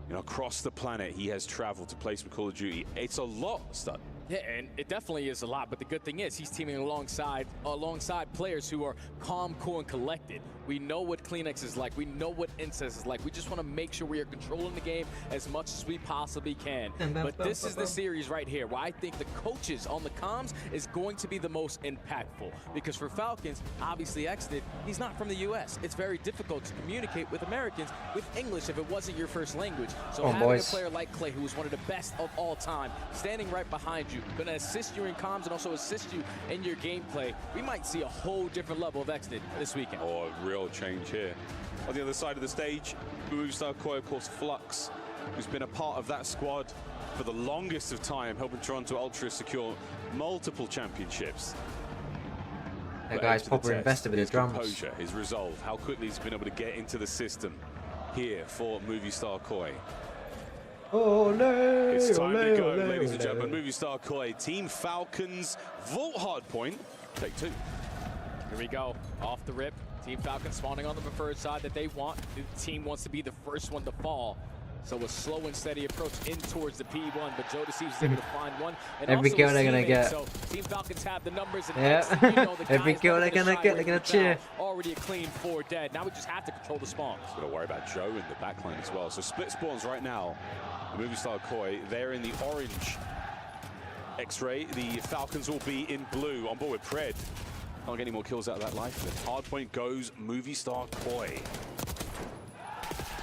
you know, across the planet. He has traveled to play some Call of Duty. It's a lot, Stud. Yeah, and it definitely is a lot, but the good thing is he's teaming alongside players who are calm, cool, and collected. We know what Kleenex is like. We know what Incest is like. We just want to make sure we are controlling the game as much as we possibly can. But this is the series right here where I think the coaches on the comms is going to be the most impactful. Because for Falcons, obviously Xnid, he's not from the US. It's very difficult to communicate with Americans with English if it wasn't your first language. So having a player like Clay, who is one of the best of all time, standing right behind you, going to assist you in comms and also assist you in your gameplay, we might see a whole different level of Xnid this weekend. Oh, real change here. On the other Side of the stage, Movie Star Koi, of course, Flux, who's been a part of that squad for the longest of time, helping Toronto Ultra secure multiple championships. That guy's proper invested with his drums. Composure, his resolve, how quickly he's been able to get into the system here for Movie Star Koi. It's time to go, ladies and gentlemen. Movie Star Koi, Team Falcons, Vault Hardpoint, take 2. Here we go, off the rip. Team Falcons spawning on the preferred side that they want. The team wants to be the first one to fall. So a slow and steady approach in towards the P1, but Joe Deceives is able to find one. And every kill they're gonna get. So Team Falcons have the numbers. And yeah. you know, the every kill they're gonna get, they're gonna cheer. Already a clean 4 dead. Now we just have to control the spawns. Gonna worry about Joe in the backline as well. So split spawns right now. The Movie Star Koi, they're in the orange X-ray. The Falcons will be in blue. On board with Pred. Can't get any more kills out of that life. The hard point goes Movie Star Koi.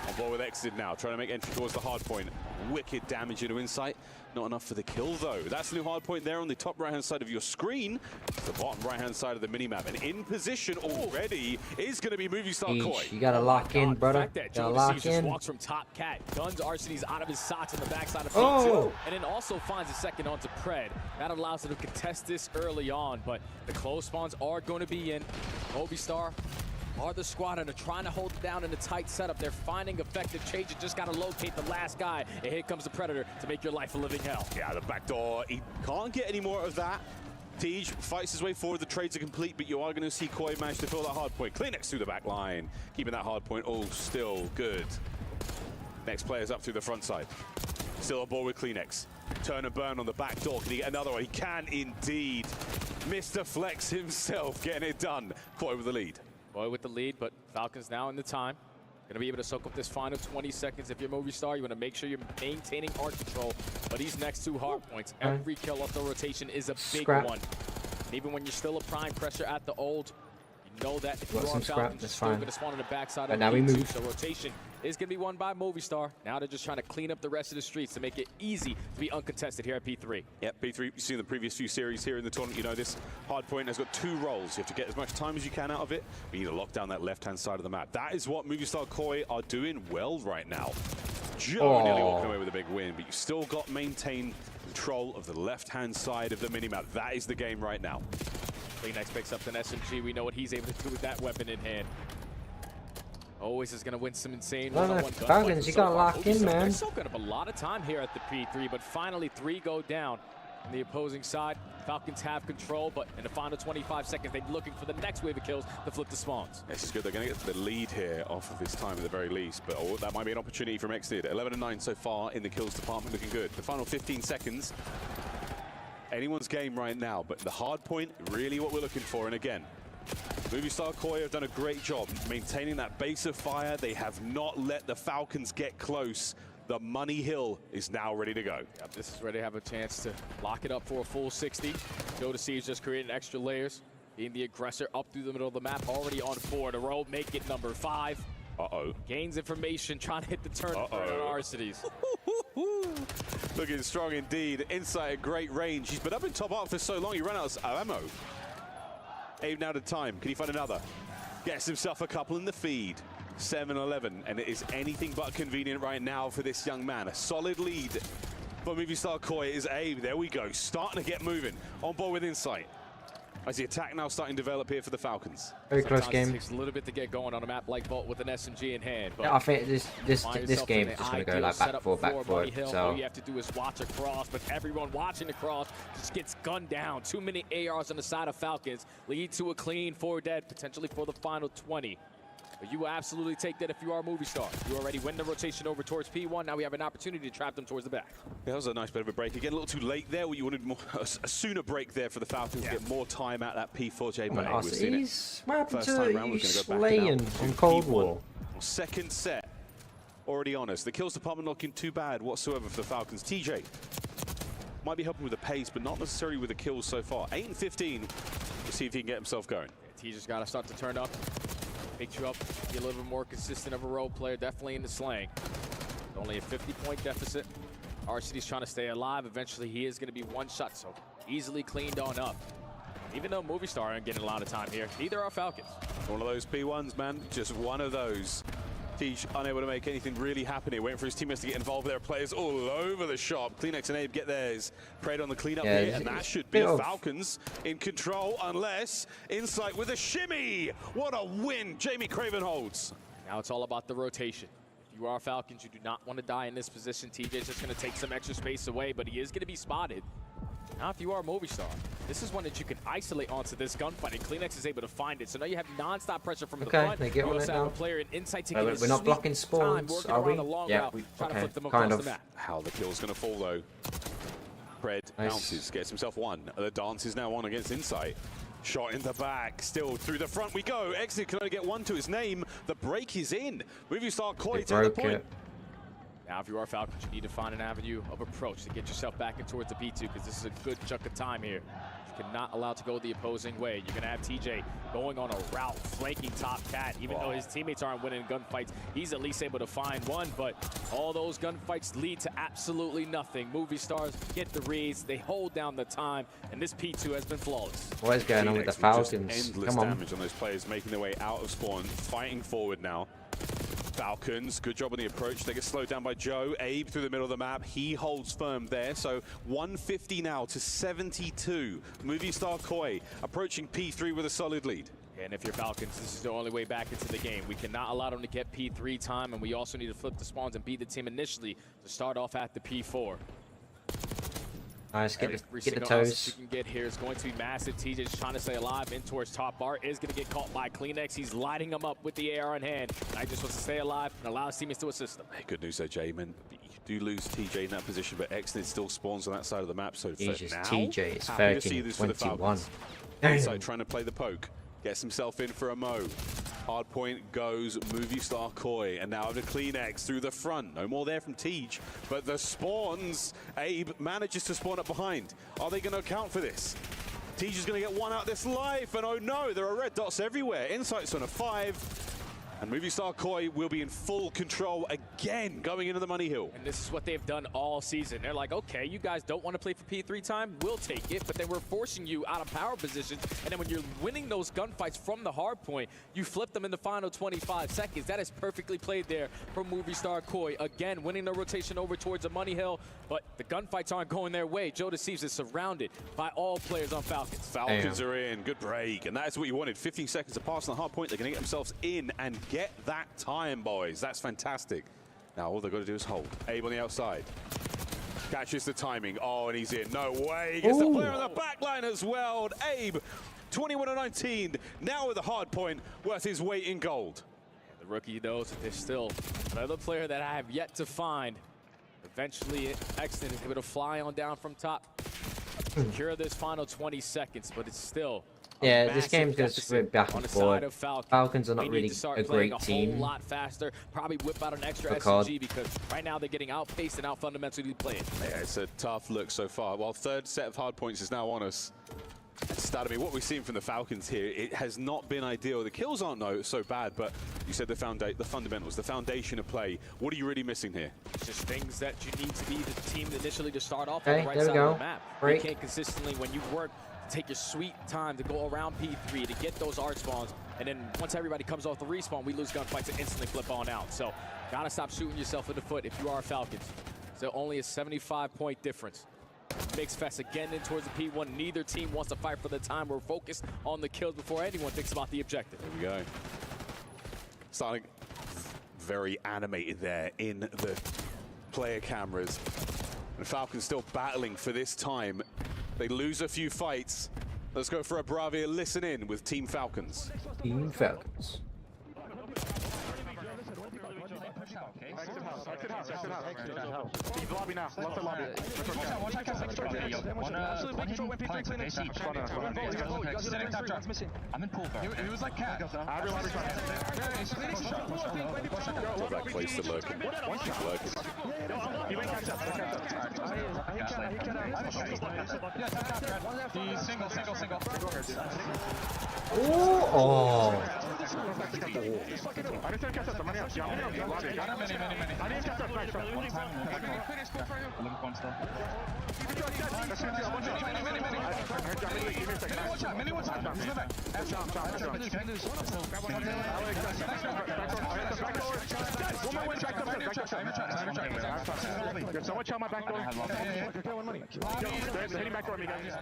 On board with Exit now, trying to make entry towards the hard point. Wicked damage into Insight. Not enough for the kill, though. That's the new hard point there on the top right-hand side of your screen. The bottom right-hand side of the minimap. And in position already is going to be Movie Star Koi. You got to lock in, brother. Gotta lock in. Walks from top cat. Guns Arseny's out of his socks on the backside of P2. And then also finds a second onto Pred. That allows him to contest this early on. But the close spawns are going to be in. Movie Star are the squad and are trying to hold it down in a tight setup. They're finding effective changes. Just got to locate the last guy. And here comes the Predator to make your life a living hell. Yeah, the back door. He can't get any more of that. Tej fights his way forward. The trades are complete, but you are going to see Koi manage to fill that hard point. Kleenex through the back line. Keeping that hard point all still good. Next player's up through the front side. Still on board with Kleenex. Turn and burn on the back door. Can he get another one? He can indeed. Mr. Flex himself getting it done. Koi with the lead. Boy with the lead, but Falcons now in the time. Going to be able to soak up this final 20 seconds. If you're Movie Star, you want to make sure you're maintaining hard control. But these next 2 hard points, every kill off the rotation is a big one. And even when you're still applying pressure at the old, you know that if you are Falcons, you're still going to spawn on the backside of P2. So rotation is going to be won by Movie Star. Now they're just trying to clean up the rest of the streets to make it easy to be uncontested here at P3. Yep, P3, you've seen the previous few series here in the tournament. You know this hard point has got 2 roles. You have to get as much time as you can out of it, but you need to lock down that left-hand side of the map. That is what Movie Star Koi are doing well right now. Joe nearly walking away with a big win, but you still got maintain control of the left-hand side of the minimap. That is the game right now. Kleenex picks up an SMG. We know what he's able to do with that weapon in hand. Always is going to win some insane one-on-one Falcons, you got to lock in, man. They're soaking up a lot of time here at the P3, but finally 3 go down on the opposing side. Falcons have control, but in the final 25 seconds, they're looking for the next wave of kills to flip the spawns. This is good. They're going to get the lead here off of his time at the very least, but that might be an opportunity from Exid. 11-9 so far in the kills department, looking good. The final 15 seconds, anyone's game right now, but the hard point, really what we're looking for. And again, Movie Star Koi have done a great job maintaining that base of fire. They have not let the Falcons get close. The money hill is now ready to go. Yep, this is ready to have a chance to lock it up for a full 60. Joe Deceives just creating extra layers. Being the aggressor up through the middle of the map, already on 4 in a row. Make it number 5. Uh-oh. Gains information, trying to hit the turn on Arcitys. Looking strong indeed. Insight at great range. He's been up in top art for so long, he ran out of ammo. 8 out of time. Can he find another? Gets himself a couple in the feed. 7-11, and it is anything but convenient right now for this young man. A solid lead for Movie Star Koi is A. There we go. Starting to get moving. On board with Insight. As the attack now starting to develop here for the Falcons. Very close game. It takes a little bit to get going on a map like Vault with an SMG in hand. But yeah, I think this game is just going to go like back forward. So all you have to do is watch across, but everyone watching across just gets gunned down. Too many ARs on the side of Falcons lead to a clean 4 dead, potentially for the final 20. But you will absolutely take that if you are a Movie Star. You already win the rotation over towards P1. Now we have an opportunity to trap them towards the back. Yeah, that was a nice bit of a break. Again, a little too late there. You wanted more, a sooner break there for the Falcons to get more time out of that P4J. But we've seen it. What happened First time round, to we're going to go slaying on Cold War? Second set already on us. The kills department not looking too bad whatsoever for the Falcons. TJ might be helping with the pace, but not necessarily with the kills so far. 8 and 15. We'll see if he can get himself going. Yeah, TJ's got to start to turn up. Pick you up, be a little bit more consistent of a role player, definitely in the slang. Only a 50-point deficit. Arcity's trying to stay alive. Eventually, he is going to be one shot, so easily cleaned on up. Even though Movie Star aren't getting a lot of time here, neither are Falcons. One of those P1s, man. Just one of those. Tej unable to make anything really happen here. Waiting for his teammates to get involved. There are players all over the shop. Kleenex and Abe get theirs. Preyed on the cleanup here, and that should be Falcons in control, unless Insight with a shimmy. What a win Jamie Craven holds. Now it's all about the rotation. If you are Falcons, you do not want to die in this position. TJ's just going to take some extra space away, but he is going to be spotted. Now, if you are Movistar, this is one that you can isolate onto this gunfight, and Kleenex is able to find it. So now you have non-stop pressure from the front. They get you on also it have now. a player in Insight taking We're not blocking spawns, are we? Yeah, okay, kind of. How the kill's going to fall, though. Fred bounces, gets himself one. The dance is now on against Insight. Shot in the back, still through the front we go. Exit can only get one to his name. The break is in. Movistar Koi to the point. Now, if you are Falcons, you need to find an avenue of approach to get yourself back in towards the P2, because this is a good chunk of time here. You cannot allow it to go the opposing way. You're going to have TJ going on a route, flanking top cat. Even though his teammates aren't winning gunfights, he's at least able to find one. But all those gunfights lead to absolutely nothing. Movistar get the reads, they hold down the time, and this P2 has been flawless. What is going on with the Falcons? Endless damage on those players making their way out of spawn, fighting forward now. Falcons, good job on the approach. They get slowed down by Joe. Abe through the middle of the map. He holds firm there. So 150 now to 72. Movistar Koi approaching P3 with a solid lead. And if you're Falcons, this is the only way back into the game. We cannot allow them to get P3 time, and we also need to flip the spawns and beat the team initially to start off at the P4. Nice, get the toes. toes. You can get here is going to be massive. TJ's trying to stay alive in towards top bar. Is going to get caught by Kleenex. He's lighting him up with the AR in hand. I just wants to stay alive and allow his teammates to assist him. Hey, good news there, Jamin. You do lose TJ in that position, but Exnid still spawns on that side of the map. So for now, TJ is happy to see 13, this for the 21. Falcons. Insight trying to play the poke. Gets himself in for a Mo. Hard point goes Movistar Koi, and now the Kleenex through the front. No more there from Tej, but the spawns, Abe manages to spawn up behind. Are they going to account for this? Tej is going to get one out this life, and oh no, there are red dots everywhere. Insight's on a 5. And Movistar Koi will be in full control again going into the money hill. And this is what they've done all season. They're like, okay, you guys don't want to play for P3 time? We'll take it, but then we're forcing you out of power positions. And then when you're winning those gunfights from the hard point, you flip them in the final 25 seconds. That is perfectly played there from Movistar Koi. Again, winning the rotation over towards the money hill, but the gunfights aren't going their way. Joe Deceives is surrounded by all players on Falcons. Falcons are in, good break. And that is what you wanted. 15 seconds to pass on the hard point. They're going to get themselves in and get that time, boys. That's fantastic. Now all they've got to do is hold. Abe on the outside. Catches the timing. Oh, and he's in. No way. He gets the player on the back line as well. And Abe, 21-19, now with a hard point, worth his weight in gold. The rookie knows that there's still another player that I have yet to find. Eventually, Exton is able to fly on down from top. Secure this final 20 seconds, but it's still this game goes back and forth. Falcons are not really a great team. A whole lot faster. Probably whip out an extra SMG because right now they're getting outpaced and out fundamentally playing. Yeah, it's a tough look so far. While third set of hard points is now on us. What we've seen from the Falcons here, it has not been ideal. The kills aren't so bad, but you said the fundamentals, the foundation of play. What are you really missing here? Just things that you need to be the team initially to start off on the right side of the map. You can't consistently, when you work, take your sweet time to go around P3 to get those art spawns, and then once everybody comes off the respawn, we lose gunfights and instantly flip on out. So gotta stop shooting yourself in the foot if you are Falcons. So only a 75-point difference. Makes Fest again in towards the P1. Neither team wants to fight for the time. We're focused on the kills before anyone thinks about the objective. There we go. Starting very animated there in the player cameras. And Falcons still battling for this time. They lose a few fights. Let's go for a Bravia listen in with Team Falcons. Team Falcons. Leave lobby now. Left the lobby. I'm in pool, bro. It was like cat. Love that place to lurk. He went catch up. He's single. Oh. I didn't catch up. Many. I didn't catch up. One time. Someone shot my back door. Hitting back door, me guys.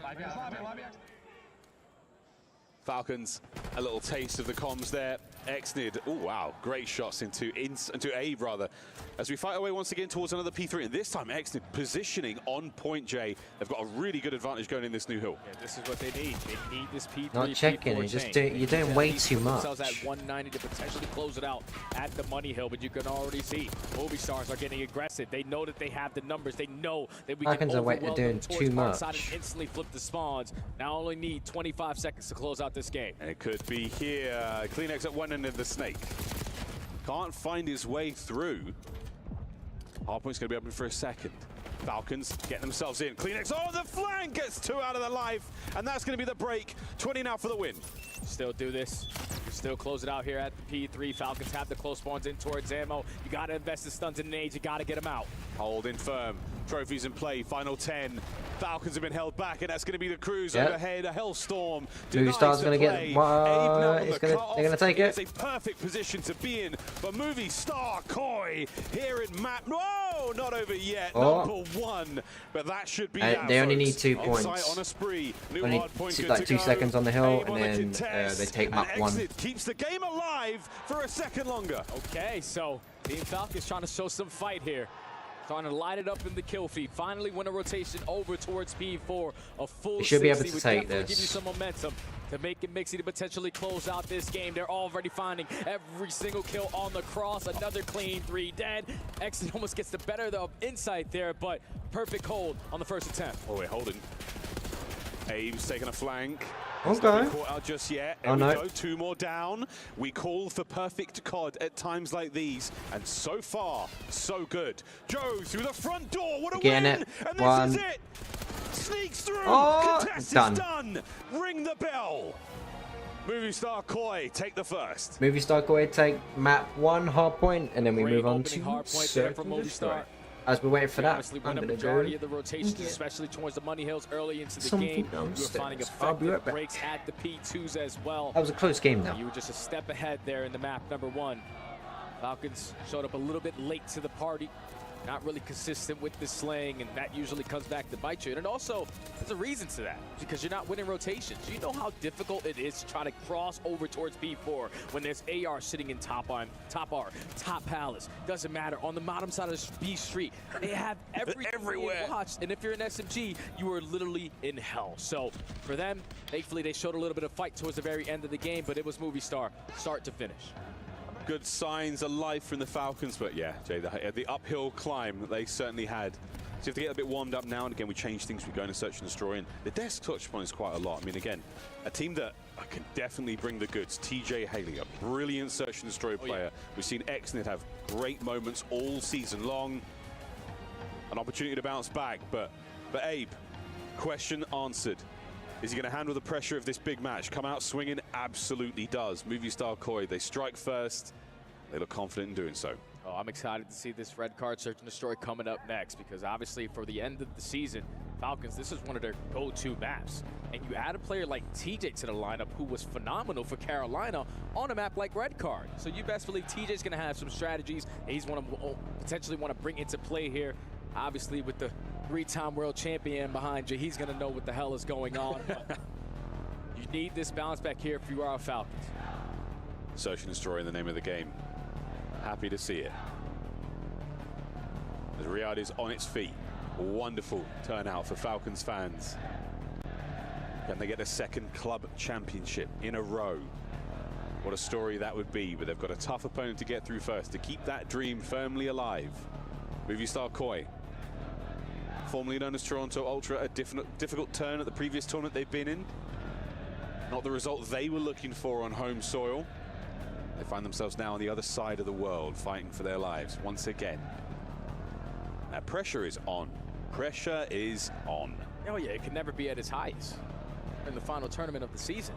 Falcons, a little taste of the comms there. Xnid, oh wow, great shots into Abe rather. As we fight our way once again towards another P3, and this time Xnid positioning on point, Jay. They've got a really good advantage going in this new hill. Yeah, this is what they need. They need this P3. Not checking, you're doing way too much. Themselves at 190 to potentially close it out at the money hill, but you can already see Movie Stars are getting aggressive. They know that they have the numbers. They know that we can overwhelm them towards our side and instantly flip the spawns. Now only need 25 seconds to close out this game. And it could be here. CleanX at one end of the snake. Can't find his way through. Hardpoint's going to be open for a second. Falcons get themselves in. CleanX on the flank, gets 2 out of their life, and that's going to be the break. 20 now for the win. Still do this. You still close it out here at the P3. Falcons have the close spawns in towards ammo. You got to invest the stuns in nades. You got to get them out. Holding firm. Trophies in play. Final 10. Falcons have been held back, and that's going to be the cruise overhead. A hellstorm. Movie Star's going to get. They're going to take it. It's a perfect position to be in. But Movie Star Koi here in map. No, not over yet. Number 1. But that should be. They only need 2 points. On a spree. Only like 2 seconds on the hill, and then they take map 1. Keeps the game alive for a second longer. Okay, so Team Falcons trying to show some fight here. Trying to light it up in the kill feed. Finally win a rotation over towards P4. A full they should 60 be able to would take definitely this. give you some momentum to make it mixy to potentially close out this game. They're already finding every single kill on the cross. Another clean 3 dead. Exit almost gets the better of the insight there, but perfect hold on the first attempt. Oh, we're holding. Abe's taking a flank. Okay. Caught out just yet. Oh, no. We go 2 more down. We call for perfect COD at times like these, and so far, so good. Joe through the front door. What a win! It. And this 1. is it. Sneaks through. Contest done. is done. Ring the bell. Movie Star Koi take the first. Movie Star Koi take map 1 hardpoint, and then we move on to hardpoint there from Movie Star. As we wait for that, Honestly, win a majority of the rotations, especially towards the money hills early into the game. You were finding effective breaks at the P2s as well. That was a close game, though. You were just a step ahead there in the map number 1. Falcons showed up a little bit late to the party. Not really consistent with the slaying, and that usually comes back to bite you. And also, there's a reason to that, because you're not winning rotations. You know how difficult it is to try to cross over towards B4 when there's AR sitting in top R, top palace. Doesn't matter. On the bottom side of B Street, they have everywhere watched. And if you're an SMG, you are literally in hell. So for them, thankfully, they showed a little bit of fight towards the very end of the game, but it was Movie Star, start to finish. Good signs of life from the Falcons, but yeah, Jay, the uphill climb that they certainly had. So you have to get a bit warmed up now and again. We change things. We go into search and destroy, and the desk touch upon is quite a lot. I mean, again, a team that can definitely bring the goods. TJ Haley, a brilliant search and destroy player. Yeah. We've seen Xnid have great moments all season long. An opportunity to bounce back, but Abe, question answered. Is he going to handle the pressure of this big match? Come out swinging? Absolutely does. Movie Star Koi, they strike first. They look confident in doing so. Oh, I'm excited to see this red card search and destroy coming up next, because obviously for the end of the season, Falcons, this is one of their go-to maps. And you add a player like TJ to the lineup, who was phenomenal for Carolina on a map like red card. So you best believe TJ's going to have some strategies that he's potentially want to bring into play here. Obviously, with the 3-time world champion behind you, he's going to know what the hell is going on. You need this bounce back here if you are a Falcons. Search and destroy in the name of the game. Happy to see it. As Riyadh is on its feet. A wonderful turnout for Falcons fans. Can they get a second club championship in a row? What a story that would be, but they've got a tough opponent to get through first to keep that dream firmly alive. Movie Star Koi, formerly known as Toronto Ultra, a difficult turn at the previous tournament they've been in. Not the result they were looking for on home soil. They find themselves now on the other side of the world, fighting for their lives once again. Now pressure is on. Pressure is on. Oh yeah, it can never be at its highest in the final tournament of the season.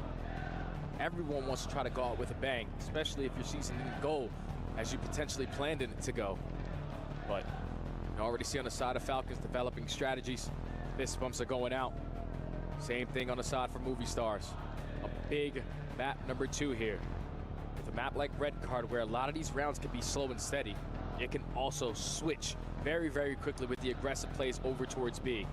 Everyone wants to try to go out with a bang, especially if your season didn't go as you potentially planned it to go. But you already see on the side of Falcons developing strategies. Fist bumps are going out. Same thing on the side for Movie Stars. A big map number 2 here. With a map like red card, where a lot of these rounds can be slow and steady, it can also switch very, very quickly with the aggressive plays over towards B.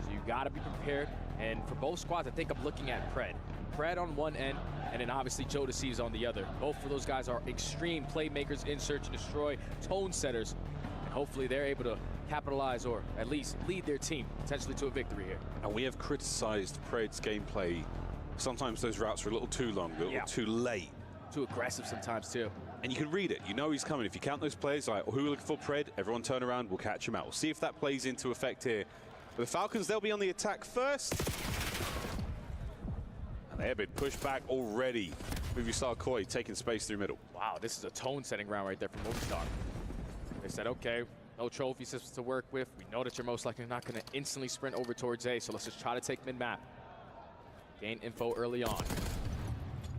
So you got to be prepared. And for both squads, I think I'm looking at Pred. Pred on one end, and then obviously Jodeci on the other. Both of those guys are extreme playmakers in search and destroy, tone setters, and hopefully they're able to capitalize or at least lead their team potentially to a victory here. And we have criticized Pred's gameplay. Sometimes those routes are a little too long, a little too late. Too aggressive sometimes too. And you can read it. You know he's coming. If you count those players, like, who are looking for Pred, everyone turn around, we'll catch him out. We'll see if that plays into effect here. But the Falcons, they'll be on the attack first. And they have been pushed back already. Movistar Koi taking space through middle. Wow, this is a tone-setting round right there from Movistar. They said, okay, no trophy systems to work with. We know that you're most likely not going to instantly sprint over towards A, so let's just try to take mid-map. Gain info early on.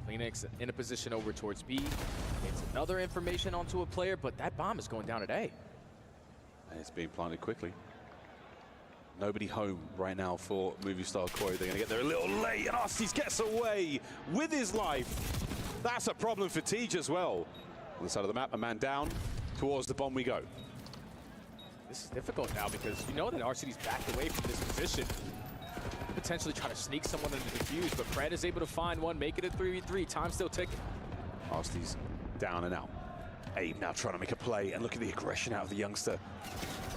Phoenix in a position over towards B. Gains another information onto a player, but that bomb is going down at A. And it's being planted quickly. Nobody home right now for Movistar Koi. They're going to get there a little late, and Arcees gets away with his life. That's a problem for Tej as well. On the side of the map, a man down. Towards the bomb we go. This is difficult now because you know that RCD's backed away from this position. Potentially try to sneak someone into the defuse, but Pred is able to find one, make it a 3v3. Time still ticking. Arcees down and out. Abe now trying to make a play, and look at the aggression out of the youngster.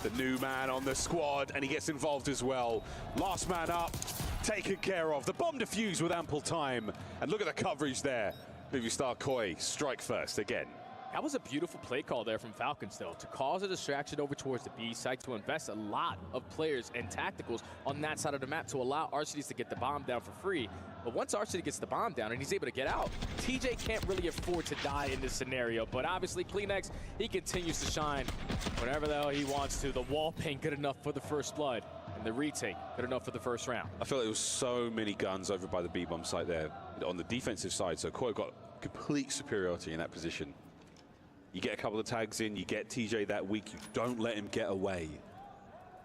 The new man on the squad, and he gets involved as well. Last man up, taken care of. The bomb defused with ample time, and look at the coverage there. Movistar Koi strike first again. That was a beautiful play call there from Falcons, though, to cause a distraction over towards the B site, to invest a lot of players and tacticals on that side of the map to allow Arcees to get the bomb down for free. But once Arcees gets the bomb down and he's able to get out, TJ can't really afford to die in this scenario. But obviously, Kleenex, he continues to shine whenever the hell he wants to. The wall paint good enough for the first blood, and the retake good enough for the first round. I feel like there was so many guns over by the B-bomb site there on the defensive side, so Koi got complete superiority in that position. You get a couple of tags in, you get TJ that weak, you don't let him get away.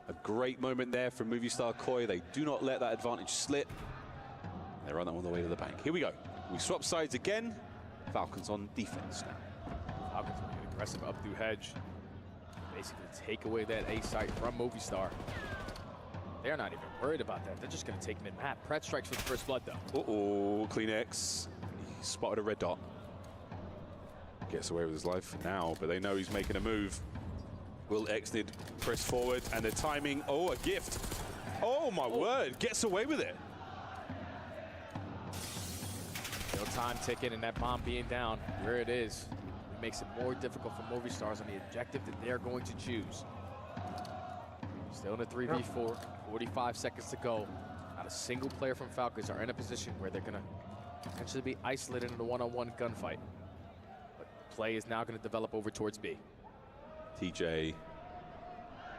A great moment there from Movistar Koi. They do not let that advantage slip. They run that on the way to the bank. Here we go. We swap sides again. Falcons on defense now. Falcons will be aggressive up through hedge. Basically take away that A site from Movistar. They're not even worried about that. They're just going to take mid-map. Pred strikes for the first blood, though. Uh-oh, Kleenex. He spotted a red dot. Gets away with his life now, but they know he's making a move. Will Exnid press forward, and the timing, oh, a gift. Oh my word, gets away with it. No time ticking, and that bomb being down where it is. It makes it more difficult for Movistars on the objective that they're going to choose. Still in a 3v4, 45 seconds to go. Not a single player from Falcons are in a position where they're gonna potentially be isolated in a one-on-one gunfight. Play is now going to develop over towards B. TJ,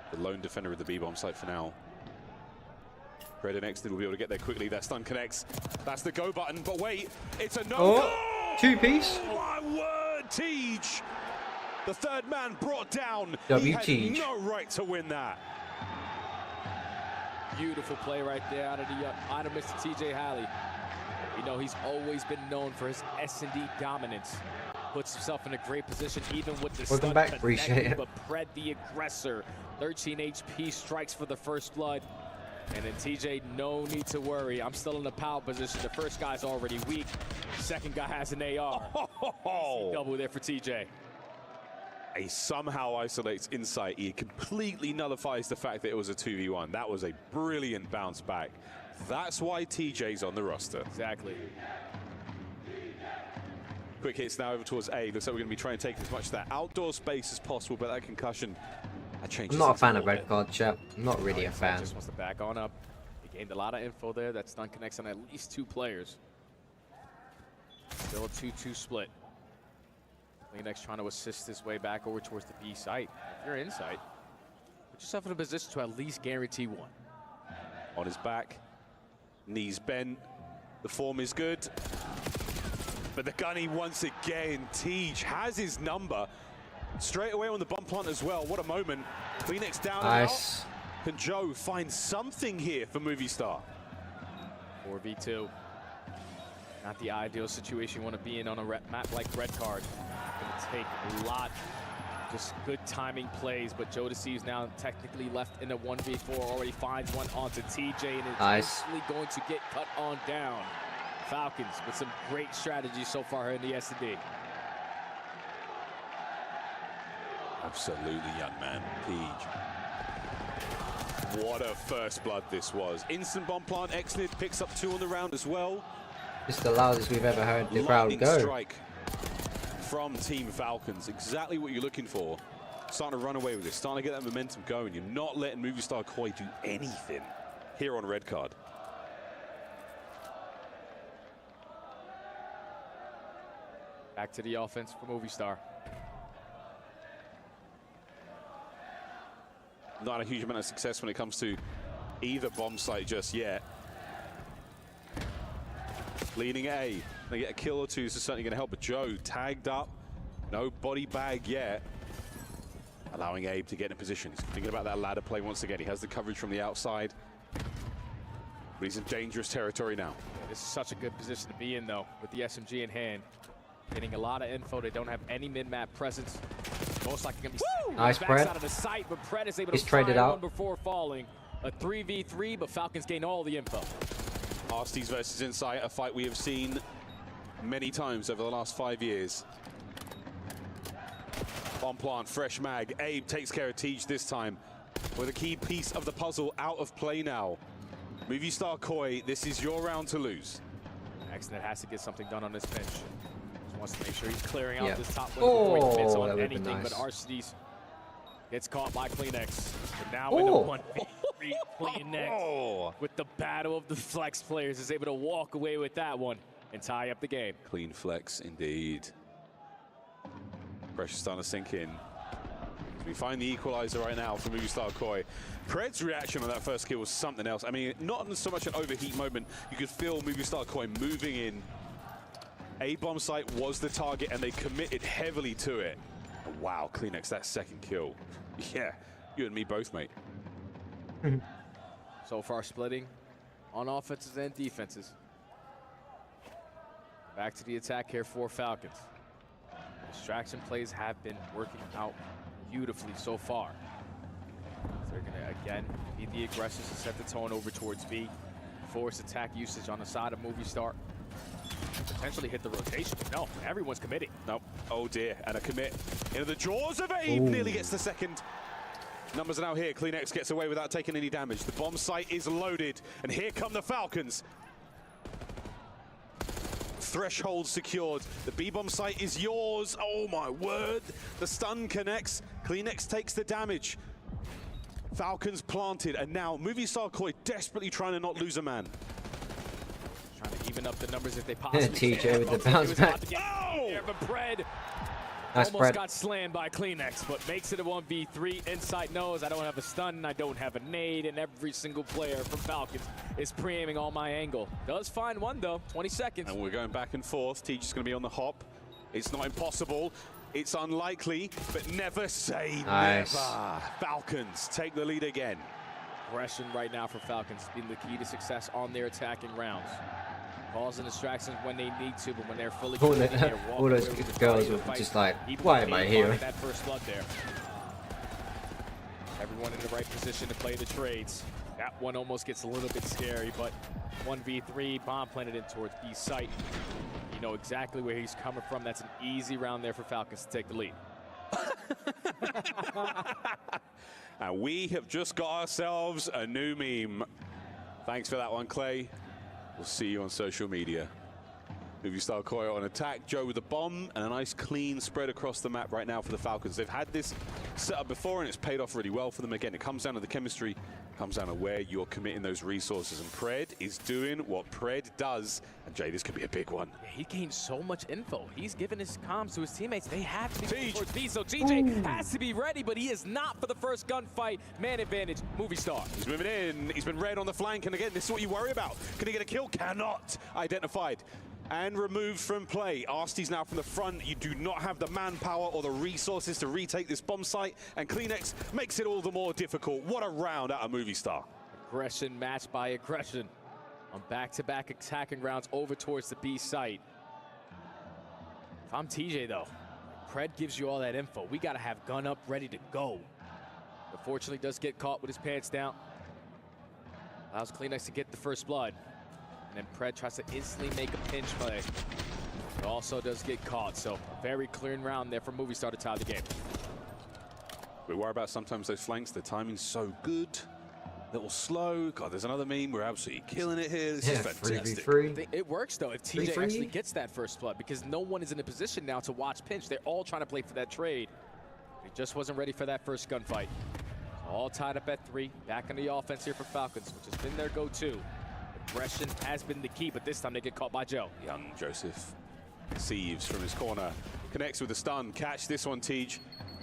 the lone defender of the B-bomb site for now. Pred and Exton will be able to get there quickly. That stun connects. That's the go button, but wait, it's a no. Oh, two-piece. Oh, my word, Tej. The third man brought down. He had no right to win that. Beautiful play right there out of Mr. TJ Halley. You know, he's always been known for his S&D dominance. Puts himself in a great position, even with the Welcome back, appreciate it. But Pred, the aggressor, 13 HP, strikes for the first blood. And then TJ, no need to worry. I'm still in the power position. The first guy's already weak. Second guy has an AR. Double there for TJ. He somehow isolates Insight. He completely nullifies the fact that it was a 2v1. That was a brilliant bounce back. That's why TJ's on the roster. Exactly. Quick hits now over towards A. Looks like we're going to be trying to take as much of that outdoor space as possible, but that concussion, that changes. I'm not a fan of red card, chap. I'm not really a fan. Just wants to back on up. He gained a lot of info there. That stun connects on at least 2 players. Still a 2-2 split. Kleenex trying to assist his way back over towards the B site. If you're inside, put yourself in a position to at least guarantee one. On his back, knees bent. The form is good. But the gunny once again, Tej has his number. Straight away on the bomb plant as well. What a moment. Kleenex down nice. And out. Can Joe find something here for Movistar? 4v2. Not the ideal situation you want to be in on a map like red card. Gonna take a lot, just good timing plays, but Jodeci is now technically left in a 1v4, already finds one onto TJ, and is actually going to get cut on down. Falcons with some great strategy so far in the S&D. Absolutely, young man. Peach. What a first blood this was. Instant bomb plant, Exnid picks up 2 on the round as well. This is the loudest we've ever heard the crowd Lightning go. Strike from Team Falcons. Exactly what you're looking for. Starting to run away with this, starting to get that momentum going. You're not letting Movistar Koi do anything here on red card. Back to the offense for Movistar. Not a huge amount of success when it comes to either bomb site just yet. Leading A. They get a kill or two, so certainly going to help. But Joe tagged up. No body bag yet. Allowing Abe to get in position. He's thinking about that ladder play once again. He has the coverage from the outside. But he's in dangerous territory now. Yeah, this is such a good position to be in, though, with the SMG in hand. Getting a lot of info. They don't have any mid-map presence. Most likely going to be nice, Pred. out of the sight, but Pred is able He's to traded out before falling. A 3v3, but Falcons gain all the info. Arsties versus Insight, a fight we have seen many times over the last 5 years. Bomb plant, fresh mag. Abe takes care of Tej this time with a key piece of the puzzle out of play now. Movistar Koi, this is your round to lose. Exnet has to get something done on this bench. Just wants to make sure he's clearing out this top lane before he commits on that anything nice. but Arsties. Gets caught by Kleenex. But now in the 1v3, Kleenex with the battle of the flex players is able to walk away with that one and tie up the game. Clean flex indeed. Pressure starting to sink in. We find the equalizer right now for Movistar Koi. Pred's reaction on that first kill was something else. I mean, not so much an overheat moment. You could feel Movistar Koi moving in. A bomb site was the target and they committed heavily to it. Wow, Kleenex, that second kill. Yeah, you and me both, mate. So far splitting on offenses and defenses. Back to the attack here for Falcons. Distraction plays have been working out beautifully so far. They're going to, again, be the aggressors to set the tone over towards B. Force attack usage on the side of Movistar. Potentially hit the rotation, but no, everyone's committing. Nope. Oh dear, and a commit into the jaws of Abe. Nearly gets the second. Numbers are now here. Kleenex gets away without taking any damage. The bomb site is loaded, and here come the Falcons. Threshold secured. The B-bomb site is yours. Oh my word. The stun connects. Kleenex takes the damage. Falcons planted, and now Movistar Koi desperately trying to not lose a man. Trying to even up the numbers if they possibly TJ can. with the bounce back. But Pred nice almost Pred. got slammed by Kleenex, but makes it a 1v3. Insight knows I don't have a stun, I don't have a nade, and every single player from Falcons is pre-aiming on my angle. Does find one though, 20 seconds. And we're going back and forth. Tej is going to be on the hop. It's not impossible. It's unlikely, but never say nice. never. Falcons take the lead again. Aggression right now for Falcons has been the key to success on their attacking rounds. Calls and distractions when they need to, but when they're fully all those girls were just like, why am I here? That first blood there. Everyone in the right position to play the trades. That one almost gets a little bit scary, but 1v3, bomb planted in towards B site. You know exactly where he's coming from. That's an easy round there for Falcons to take the lead. And we have just got ourselves a new meme. Thanks for that one, Clay. We'll see you on social media. Movistar Koi on attack. Joe with the bomb and a nice clean spread across the map right now for the Falcons. They've had this set up before and it's paid off really well for them. Again, it comes down to the chemistry, comes down to where you're committing those resources. And Pred is doing what Pred does. And Jay, this could be a big one. Yeah, he gained so much info. He's giving his comms to his teammates. They have to be moving towards B, so TJ has to be ready, but he is not for the first gunfight. Man advantage, Movistar. He's moving in. He's been red on the flank. And again, this is what you worry about. Can he get a kill? Cannot. Identified and removed from play. Arsties now from the front. You do not have the manpower or the resources to retake this bomb site, and Kleenex makes it all the more difficult. What a round out of Movistar. Aggression matched by aggression on back-to-back attacking rounds over towards the B site. If I'm TJ though, Pred gives you all that info. We gotta have gun up ready to go. Unfortunately does get caught with his pants down. Allows Kleenex to get the first blood. And then Pred tries to instantly make a pinch play. It also does get caught, so very clean round there for Movie Star to tie the game. We worry about sometimes those flanks, the timing's so good. A little slow. God, there's another meme. We're absolutely killing it here. This is fantastic. It works, though, if TJ actually gets that first blood, because no one is in a position now to watch pinch. They're all trying to play for that trade. He just wasn't ready for that first gunfight. All tied up at 3. Back on the offense here for Falcons, which has been their go-to. Aggression has been the key, but this time they get caught by Joe. Young Joseph receives from his corner. Connects with a stun. Catch this one, Tej.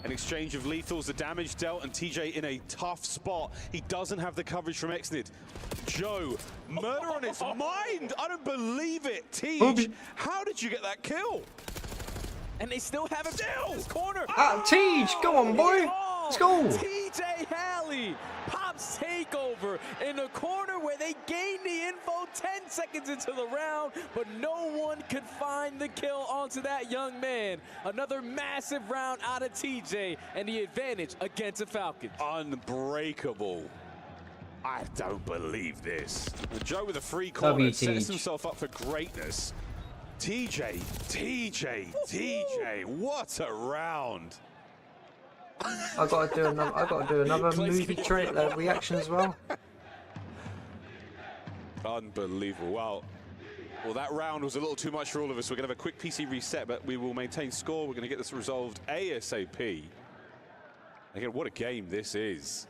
An exchange of lethals, the damage dealt, and TJ in a tough spot. He doesn't have the coverage from Exnid. Joe, murder on his mind! I don't believe it! Tej, how did you get that kill? And they still have him in this corner. Tej, go on, boy! Let's go! TJ Halley pops takeover in the corner where they gained the info 10 seconds into the round, but no one could find the kill onto that young man. Another massive round out of TJ and the advantage against the Falcons. Unbreakable. I don't believe this. And Joe with a free corner sets himself up for greatness. TJ, what a round. I gotta do another movie reaction as well. Unbelievable. Well, that round was a little too much for all of us. We're gonna have a quick PC reset, but we will maintain score. We're gonna get this resolved ASAP. Again, what a game this is.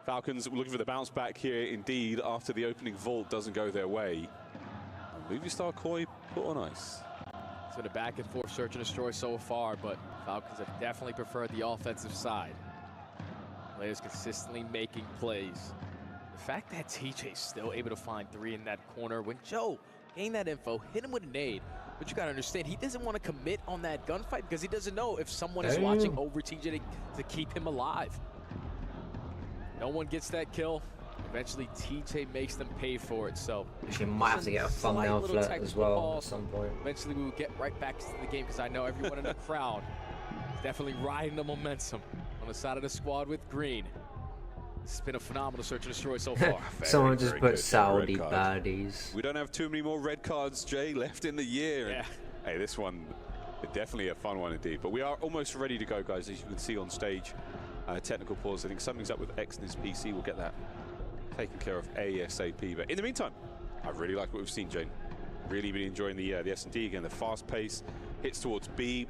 Falcons looking for the bounce back here indeed after the opening vault doesn't go their way. Movie Star Koi put on ice. It's been a back and forth search and destroy so far, but Falcons have definitely preferred the offensive side. Players consistently making plays. The fact that TJ's still able to find 3 in that corner when Joe gained that info, hit him with a nade. But you gotta understand, he doesn't want to commit on that gunfight because he doesn't know if someone is watching over TJ to keep him alive. No one gets that kill. Eventually, TJ makes them pay for it, so... You might have to get a thumbnail for that as well at some point. Eventually, we will get right back to the game because I know everyone in the crowd is definitely riding the momentum on the side of the squad with green. It's been a phenomenal search and destroy so far. Someone just put Saudi baddies. We don't have too many more red cards, Jay, left in the year. Yeah. Hey, this one, definitely a fun one indeed. But we are almost ready to go, guys, as you can see on stage. Technical pause. I think something's up with Exnid's PC. We'll get that taken care of ASAP. But in the meantime, I really like what we've seen, Jane. Really been enjoying the S&D again. The fast pace hits towards B.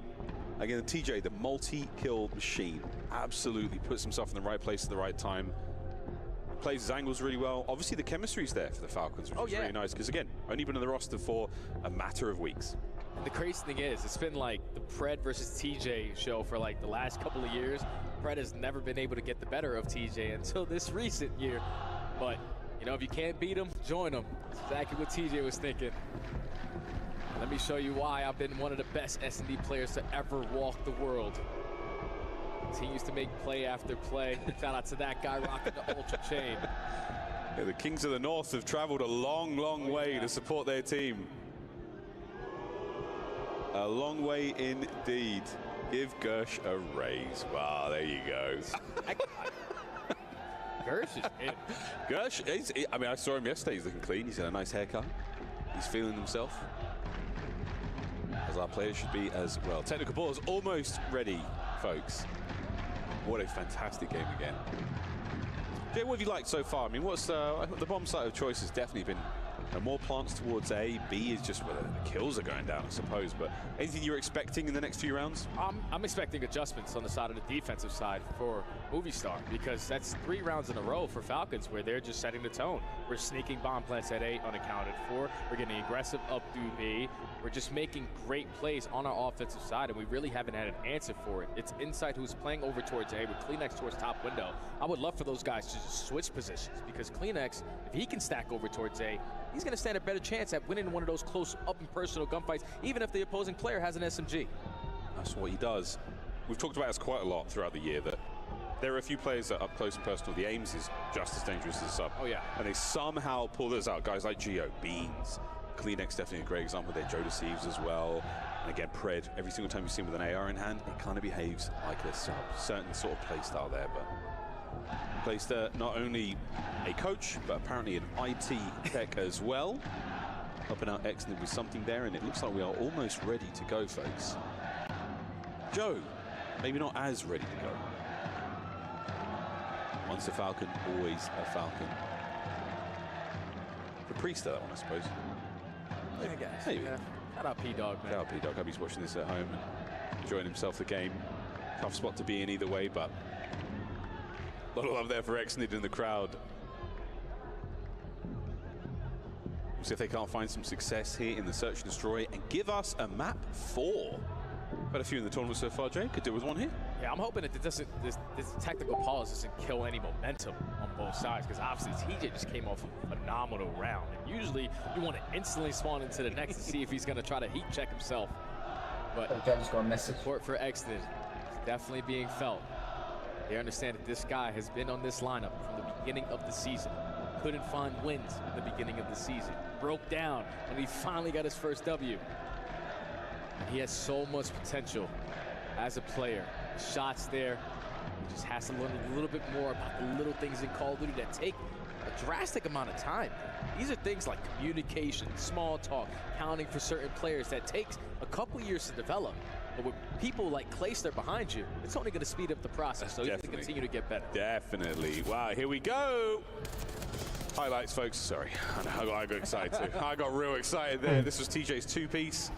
Again, the TJ, the multi-kill machine, absolutely puts himself in the right place at the right time. Plays his angles really well. Obviously, the chemistry's there for the Falcons, which is really nice. Because again, only been on the roster for a matter of weeks. And the crazy thing is, it's been like the Pred versus TJ show for like the last couple of years. Pred has never been able to get the better of TJ until this recent year. But, you know, if you can't beat him, join him. That's exactly what TJ was thinking. Let me show you why I've been one of the best S&D players to ever walk the world. Continues to make play after play. Shout out to that guy rocking the Ultra Chain. Yeah, the Kings of the North have traveled a long, long way to support their team. A long way indeed. Give Gersh a raise. Wow, there you go. Gersh is in. Gersh, I mean, I saw him yesterday. He's looking clean. He's got a nice haircut. He's feeling himself. As our players should be as well. Technical ball is almost ready, folks. What a fantastic game again. Jay, what have you liked so far? I mean, what's the bomb site of choice has definitely been more plants towards A. B is just where the kills are going down, I suppose. But anything you're expecting in the next few rounds? I'm expecting adjustments on the side of the defensive side for Movie Star, because that's 3 rounds in a row for Falcons where they're just setting the tone. We're sneaking bomb plants at A unaccounted for. We're getting aggressive up through B. We're just making great plays on our offensive side, and we really haven't had an answer for it. It's Inside who's playing over towards A with Kleenex towards top window. I would love for those guys to just switch positions, because Kleenex, if he can stack over towards A, he's going to stand a better chance at winning one of those close up and personal gunfights, even if the opposing player has an SMG. That's what he does. We've talked about this quite a lot throughout the year, that there are a few players that up close and personal, the aims is just as dangerous as sub. Oh yeah. And they somehow pull those out. Guys like Geo, Beans, Kleenex definitely a great example there. Joe Deceives as well. And again, Pred, every single time you see him with an AR in hand, it kind of behaves like a sub. Certain sort of play style there, but placed not only a coach, but apparently an IT tech as well. helping out Exner with something there, and it looks like we are almost ready to go, folks. Joe, maybe not as ready to go. Once a Falcon, always a Falcon. Caprice, that one, I suppose. I guess. Maybe. Yeah. Shout out P-Dog, man. Shout out P-Dog. Hope he's watching this at home and enjoying himself the game. Tough spot to be in either way, but a lot of love there for Exnid in the crowd. We'll see if they can't find some success here in the Search and Destroy and give us a map 4. Got a few in the tournament so far, Jay. Could do with one here. Yeah, I'm hoping that this technical pause doesn't kill any momentum on both sides, because obviously TJ just came off a phenomenal round. And usually you want to instantly spawn into the next to see if he's going to try to heat check himself. But just got a message. Support for Exton is definitely being felt. They understand that this guy has been on this lineup from the beginning of the season. Couldn't find wins at the beginning of the season. Broke down when he finally got his first W. And he has so much potential as a player. The shots there. He just has to learn a little bit more about the little things in Call of Duty that take a drastic amount of time. These are things like communication, small talk, counting for certain players that takes a couple years to develop. But with people like Clayster behind you, it's only going to speed up the process. So you can continue to get better. Definitely. Wow, here we go. Highlights, folks. Sorry, I got excited too. I got real excited there. This was TJ's 2-piece.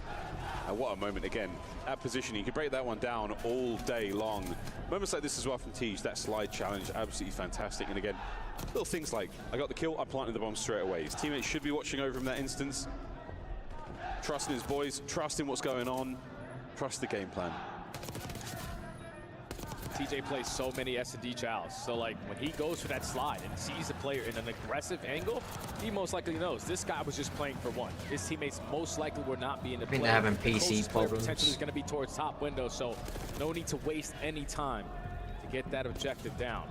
And what a moment again. That position, you can break that one down all day long. Moments like this as well from Tej, that slide challenge, absolutely fantastic. And again, little things like, I got the kill, I planted the bomb straight away. His teammates should be watching over him in that instance. Trusting his boys, trusting what's going on, trust the game plan. TJ plays so many S&D chows, so like when he goes for that slide and sees the player in an aggressive angle, he most likely knows this guy was just playing for one. His teammates most likely will not be in the play. They're having PC problems. Potentially is going to be towards top window, so no need to waste any time to get that objective down.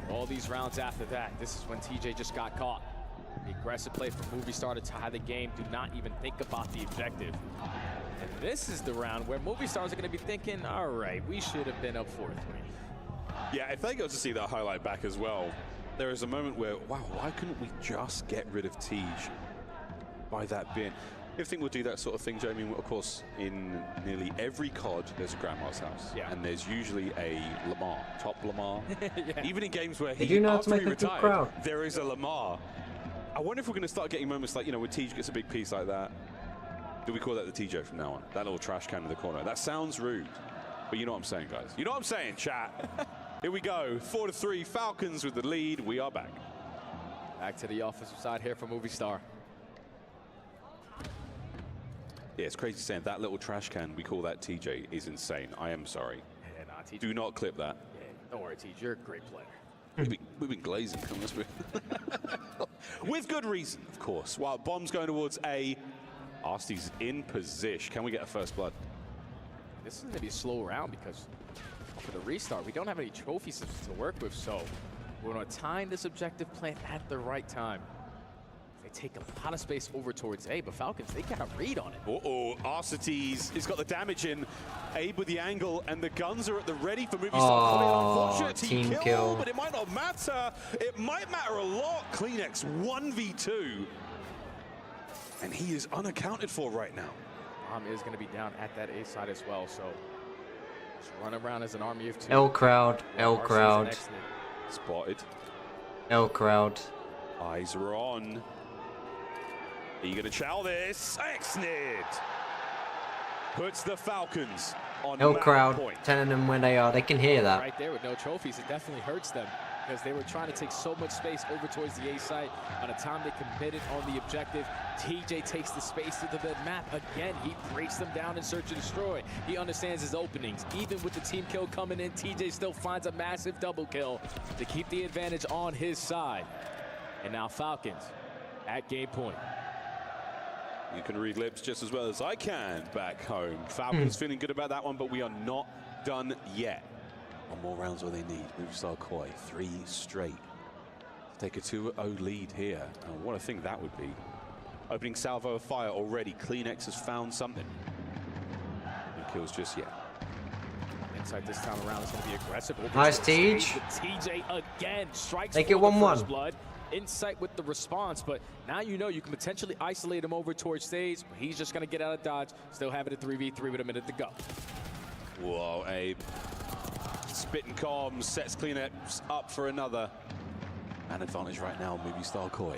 All these rounds after that, this is when TJ just got caught. The aggressive play from Movie Star to tie the game. Do not even think about the objective. And this is the round where Movie Stars are going to be thinking, all right, we should have been up 4-3. Yeah, if they go to see that highlight back as well, there is a moment where, wow, why couldn't we just get rid of Tej by that bin? I think we'll do that sort of thing, Joe. I mean, of course, in nearly every COD, there's a Grandma's house. Yeah. And there's usually a Lamar, top Lamar. Yeah. Even in games where after he retired, there is a Lamar. I wonder if we're going to start getting moments like, you know, when Tej gets a big piece like that. Do we call that the TJ from now on? That little trash can in the corner. That sounds rude, but you know what I'm saying, guys. You know what I'm saying, chat. Here we go, 4-3, Falcons with the lead. We are back. Back to the offensive side here for Movie Star. Yeah, it's crazy saying that little trash can, we call that TJ, is insane. I am sorry. Yeah, nah, TJ. Do not clip that. Yeah, don't worry, TJ. You're a great player. We've been glazing, come this way. With good reason, of course. While bomb's going towards A. Arsty's in position. Can we get a first blood? This is going to be a slow round because for the restart, we don't have any trophies to work with, so we're going to time this objective plan at the right time. They take a lot of space over towards A, but Falcons, they got a read on it. Uh-oh, Arsty's has got the damage in. Abe with the angle, and the guns are at the ready for Movie Star. Unfortunate team kill, but it might not matter. It might matter a lot. Kleenex 1v2. And he is unaccounted for right now. Is going to be down at that A side as well, so just run around as an army of two. L crowd, L crowd. Spotted. L crowd. Eyes are on. Eager to chow this. Exnid puts the Falcons on L crowd, telling them where they are. They can hear that. Right there with no trophies, it definitely hurts them because they were trying to take so much space over towards the A site. By the time they committed on the objective, TJ takes the space to the map. Again, he breaks them down in search and destroy. He understands his openings. Even with the team kill coming in, TJ still finds a massive double kill to keep the advantage on his side. And now Falcons at game point. You can read lips just as well as I can back home. Falcons feeling good about that one, but we are not done yet. One more rounds all they need. Movie Star Koi, 3 straight. Take a 2-0 lead here. And what a thing that would be. Opening salvo of fire already. Kleenex has found something. No kills just yet. Inside this time around is going to be aggressive. Nice, Tej. TJ again strikes. Take it 1-1. Blood. Insight with the response, but now you know you can potentially isolate him over towards stage. He's just going to get out of dodge, still have it at 3v3 with a minute to go. Whoa, Abe. Spitting comms, sets cleanups up for another. An advantage right now, movie star Koi.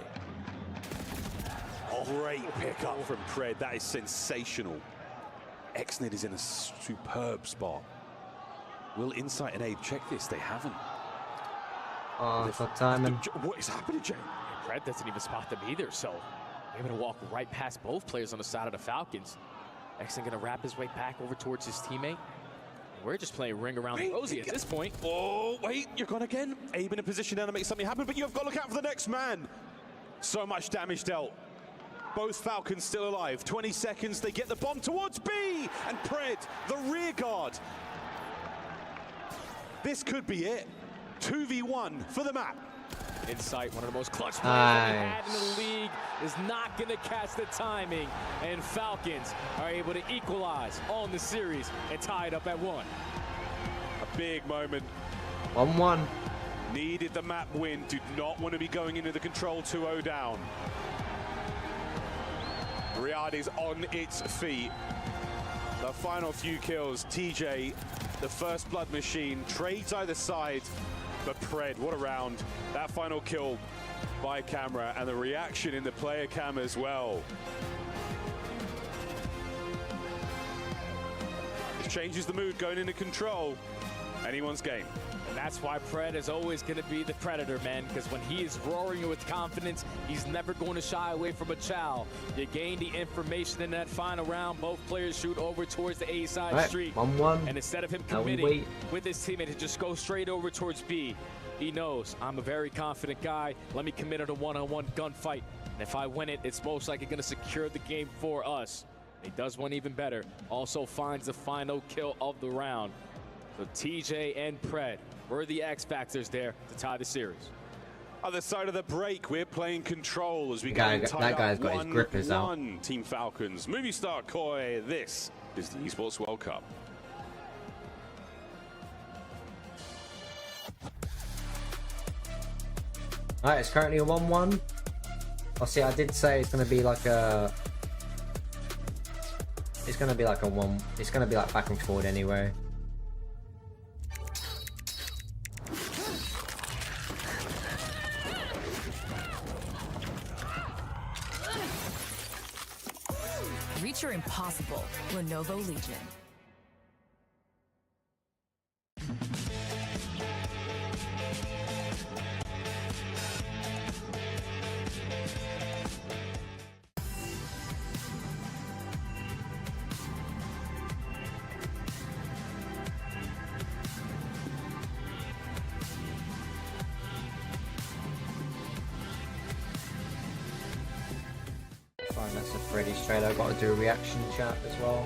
Great pickup from Pred. That is sensational. Exnid is in a superb spot. Will Insight and Abe check this? They haven't. Oh, for timing. What is happening, Jay? Pred doesn't even spot them either, so able to walk right past both players on the side of the Falcons. Exnid gonna wrap his way back over towards his teammate. We're just playing ring around the rosy at this point. Oh, wait, you're gone again. Abe in a position now to make something happen, but you've got to look out for the next man. So much damage dealt. Both Falcons still alive. 20 seconds, they get the bomb towards B, and Pred, the rear guard. This could be it. 2v1 for the map. Insight, one of the most clutch players that we had in the league, is not going to catch the timing. And Falcons are able to equalize on the series and tie it up at 1. A big moment. 1-1. Needed the map win. Did not want to be going into the control 2-0 down. Riyadh is on its feet. The final few kills. TJ, the first blood machine, trades either side. But Pred, what a round. That final kill by camera and the reaction in the player cam as well. It changes the mood going into control. Anyone's game. And that's why Pred is always going to be the predator, man, because when he is roaring with confidence, he's never going to shy away from a chow. You gain the information in that final round. Both players shoot over towards the A side street. 1-1. And instead of him committing with his teammate to just go straight over towards B, he knows, I'm a very confident guy. Let me commit it a one-on-one gunfight. And if I win it, it's most likely going to secure the game for us. He does one even better. Also finds the final kill of the round. So TJ and Pred were the X factors there to tie the series. Other side of the break, we're playing control as we go that guy's got his grippers out. Team Falcons, movie star Koi. This is the Esports World Cup. Alright, it's currently a 1-1. Oh, see, I did say it's gonna be like a. It's gonna be like a one. It's gonna be like back and forward anyway. Reach your impossible. Lenovo Legion. Fine, that's a pretty straight. I've got to do a reaction chat as well.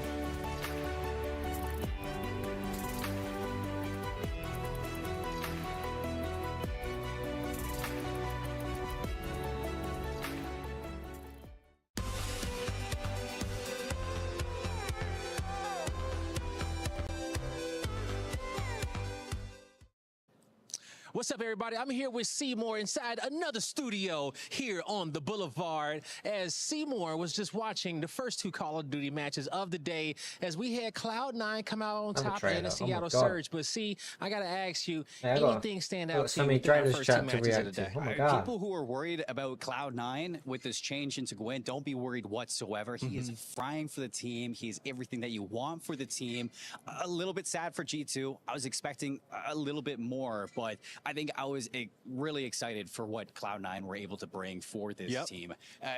What's up, everybody? I'm here with Seymour inside another studio here on the Boulevard, as Seymour was just watching the first two Call of Duty matches of the day as we had Cloud9 come out on top and the Seattle Surge. But see, I got to ask you, anything stand out to you with the first two matches of the day? Oh my God. People who are worried about Cloud9 with this change into Gwen, don't be worried whatsoever. He is frying for the team. He's everything that you want for the team. A little bit sad for G2. I was expecting a little bit more, but I think I was really excited for what Cloud9 were able to bring for this team.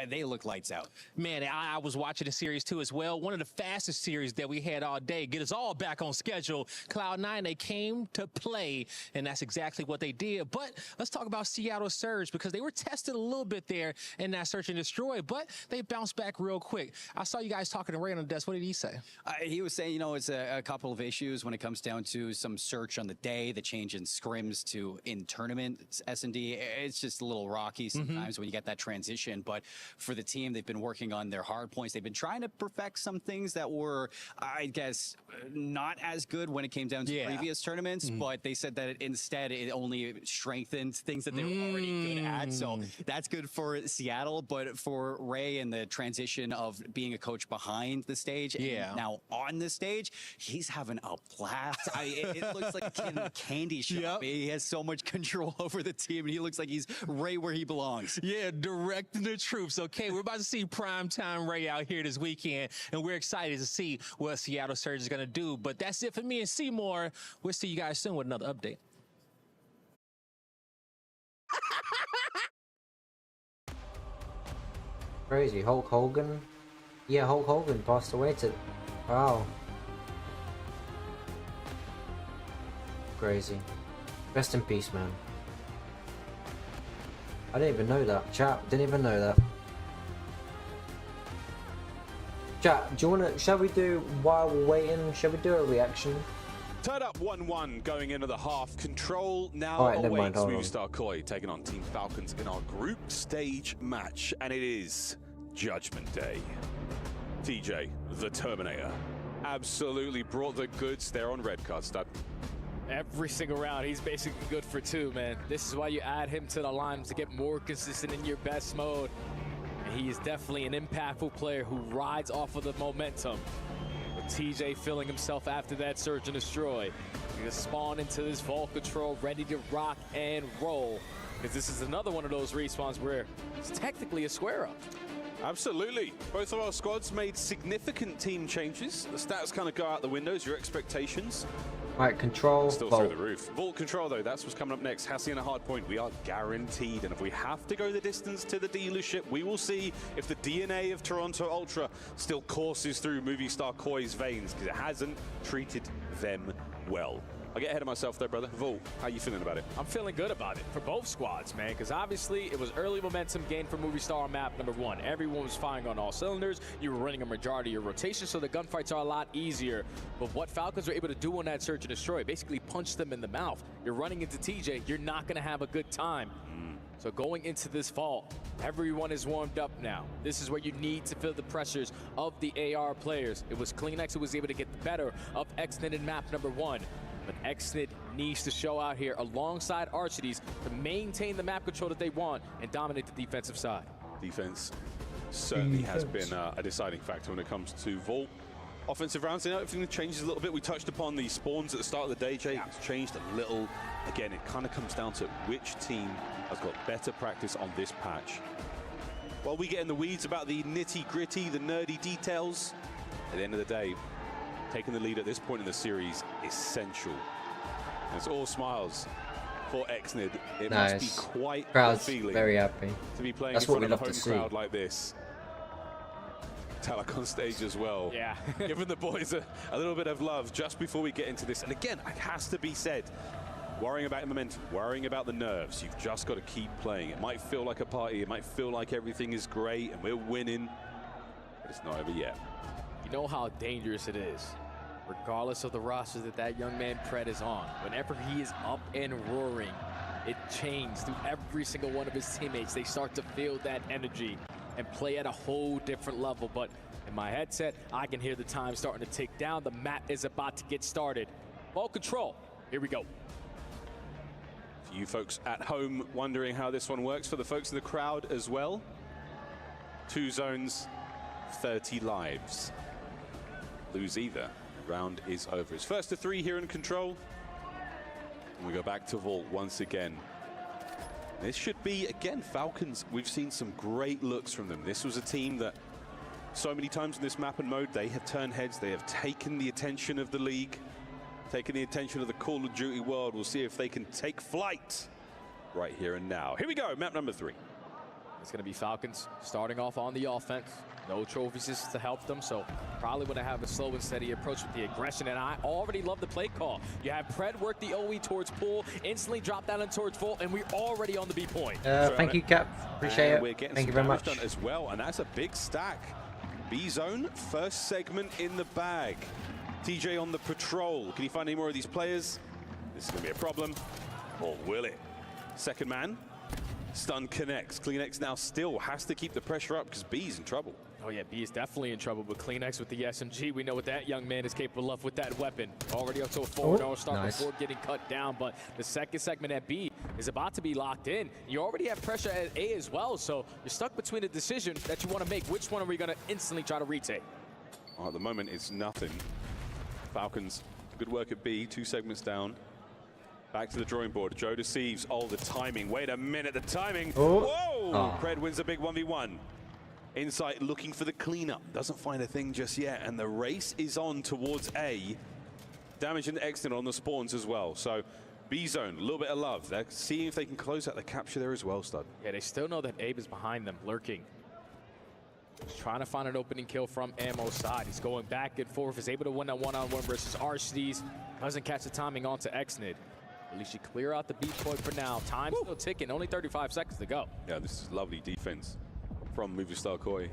They look lights out. Man, I was watching the series too as well. One of the fastest series that we had all day. Get us all back on schedule. Cloud9, they came to play, and that's exactly what they did. But let's talk about Seattle Surge, because they were tested a little bit there in that search and destroy, but they bounced back real quick. I saw you guys talking to Ray on the desk. What did he say? He was saying, you know, it's a couple of issues when it comes down to some search on the day, the change in scrims to know, in tournament S&D, it's just a little rocky sometimes when you get that transition. But for the team, they've been working on their hard points. They've been trying to perfect some things that were, I guess, not as good when it came down to previous tournaments. But they said that instead it only strengthened things that they were already good at. So that's good for Seattle. But for Ray and the transition of being a coach behind the stage and now on the stage, he's having a blast. It looks like a kid in a candy shop. He has so much control over the team, and he looks like he's right where he belongs. Yeah, directing the troops. Okay, we're about to see primetime Ray out here this weekend, and we're excited to see what Seattle Surge is going to do. But that's it for me and Seymour. We'll see you guys soon with another update. Crazy. Hulk Hogan? Yeah, Hulk Hogan passed away to... Wow. Crazy. Rest in peace, man. I didn't even know that. Chat, didn't even know that. Chat, do you wanna... Shall we do, while we're waiting, shall we do a reaction? Tied up 1-1 going into the half. Control now Alright, awaits Movistar Koi taking on Team Falcons in our group stage match, and it is Judgment Day. TJ, the Terminator, absolutely brought the goods there on red card, stud. Every single round, he's basically good for 2, man. This is why you add him to the line to get more consistent in your best mode. And he is definitely an impactful player who rides off of the momentum. With TJ filling himself after that Search and Destroy. He's gonna spawn into this vault control, ready to rock and roll. Because this is another one of those respawns where it's technically a square up. Absolutely. Both of our squads made significant team changes. The stats kind of go out the windows, your expectations. Right, control, still vault. through the roof. Vault control, though, that's what's coming up next. Hassie in a hard point, we are guaranteed. And if we have to go the distance to the dealership, we will see if the DNA of Toronto Ultra still courses through Movistar Koi's veins, because it hasn't treated them well. I get ahead of myself there, brother. Vault, how you feeling about it? I'm feeling good about it for both squads, man, because obviously it was early momentum gained for Movistar on map number 1. Everyone was firing on all cylinders. You were running a majority of your rotation, so the gunfights are a lot easier. But what Falcons were able to do on that Search and Destroy, basically punch them in the mouth. You're running into TJ, you're not going to have a good time. So going into this vault, everyone is warmed up now. This is where you need to feel the pressures of the AR players. It was CleanX who was able to get the better of XNID in map number 1. But XNID needs to show out here alongside Archides to maintain the map control that they want and dominate the defensive side. Defense certainly has been a deciding factor when it comes to Vault. Offensive rounds, you know, everything changes a little bit. We touched upon the spawns at the start of the day, Jay. It's changed a little. Again, it kind of comes down to which team has got better practice on this patch. While we get in the weeds about the nitty-gritty, the nerdy details, at the end of the day, taking the lead at this point in the series is essential. And it's all smiles for XNID. It must be quite a feeling very happy to be playing in front of a home crowd like this. Talak on stage as well. Yeah. Giving the boys a little bit of love just before we get into this. And again, it has to be said, worrying about momentum, worrying about the nerves, you've just got to keep playing. It might feel like a party, it might feel like everything is great and we're winning, but it's not over yet. You know how dangerous it is, regardless of the roster that young man Pred is on. Whenever he is up and roaring, it changes through every single one of his teammates. They start to feel that energy and play at a whole different level. But in my headset, I can hear the time starting to tick down. The map is about to get started. Ball control, here we go. For you folks at home wondering how this one works, for the folks in the crowd as well, 2 zones, 30 lives. Lose either, round is over. It's first to 3 here in control. And we go back to Vault once again. This should be, again, Falcons. We've seen some great looks from them. This was a team that so many times in this map and mode, they have turned heads. They have taken the attention of the league, taken the attention of the Call of Duty world. We'll see if they can take flight right here and now. Here we go, map number 3. It's going to be Falcons starting off on the offense. No trophies to help them, so probably want to have a slow and steady approach with the aggression. And I already love the play call. You have Pred work the OE towards pool, instantly drop down in towards Vault, and we're already on the B point. Thank you, Cap. Appreciate it. Thank you very much. Done as well, and that's a big stack. B zone, first segment in the bag. TJ on the patrol. Can you find any more of these players? This is going to be a problem. Or will it? Second man. Stun connects. CleanX now still has to keep the pressure up because B's in trouble. Oh yeah, B is definitely in trouble, but CleanX with the SMG, we know what that young man is capable of with that weapon. Already up to a 4-0 start before getting cut down, but the second segment at B is about to be locked in. You already have pressure at A as well, so you're stuck between a decision that you want to make. Which one are we going to instantly try to retake? At the moment, it's nothing. Falcons, good work at B, 2 segments down. Back to the drawing board. Joe deceives. Oh, the timing. Wait a minute, the timing. Whoa! Pred wins a big 1v1. Insight looking for the cleanup. Doesn't find a thing just yet. And the race is on towards A. Damage and exit on the spawns as well. So B zone, a little bit of love. They're seeing if they can close out the capture there as well, Stud. Yeah, they still know that Abe is behind them, lurking. He's trying to find an opening kill from Ammo's side. He's going back and forth. He's able to win that one-on-one versus Arshdees. Doesn't catch the timing onto Xnid. At least you clear out the beat point for now. Time still ticking, only 35 seconds to go. Yeah, this is lovely defense from Movistar Koi.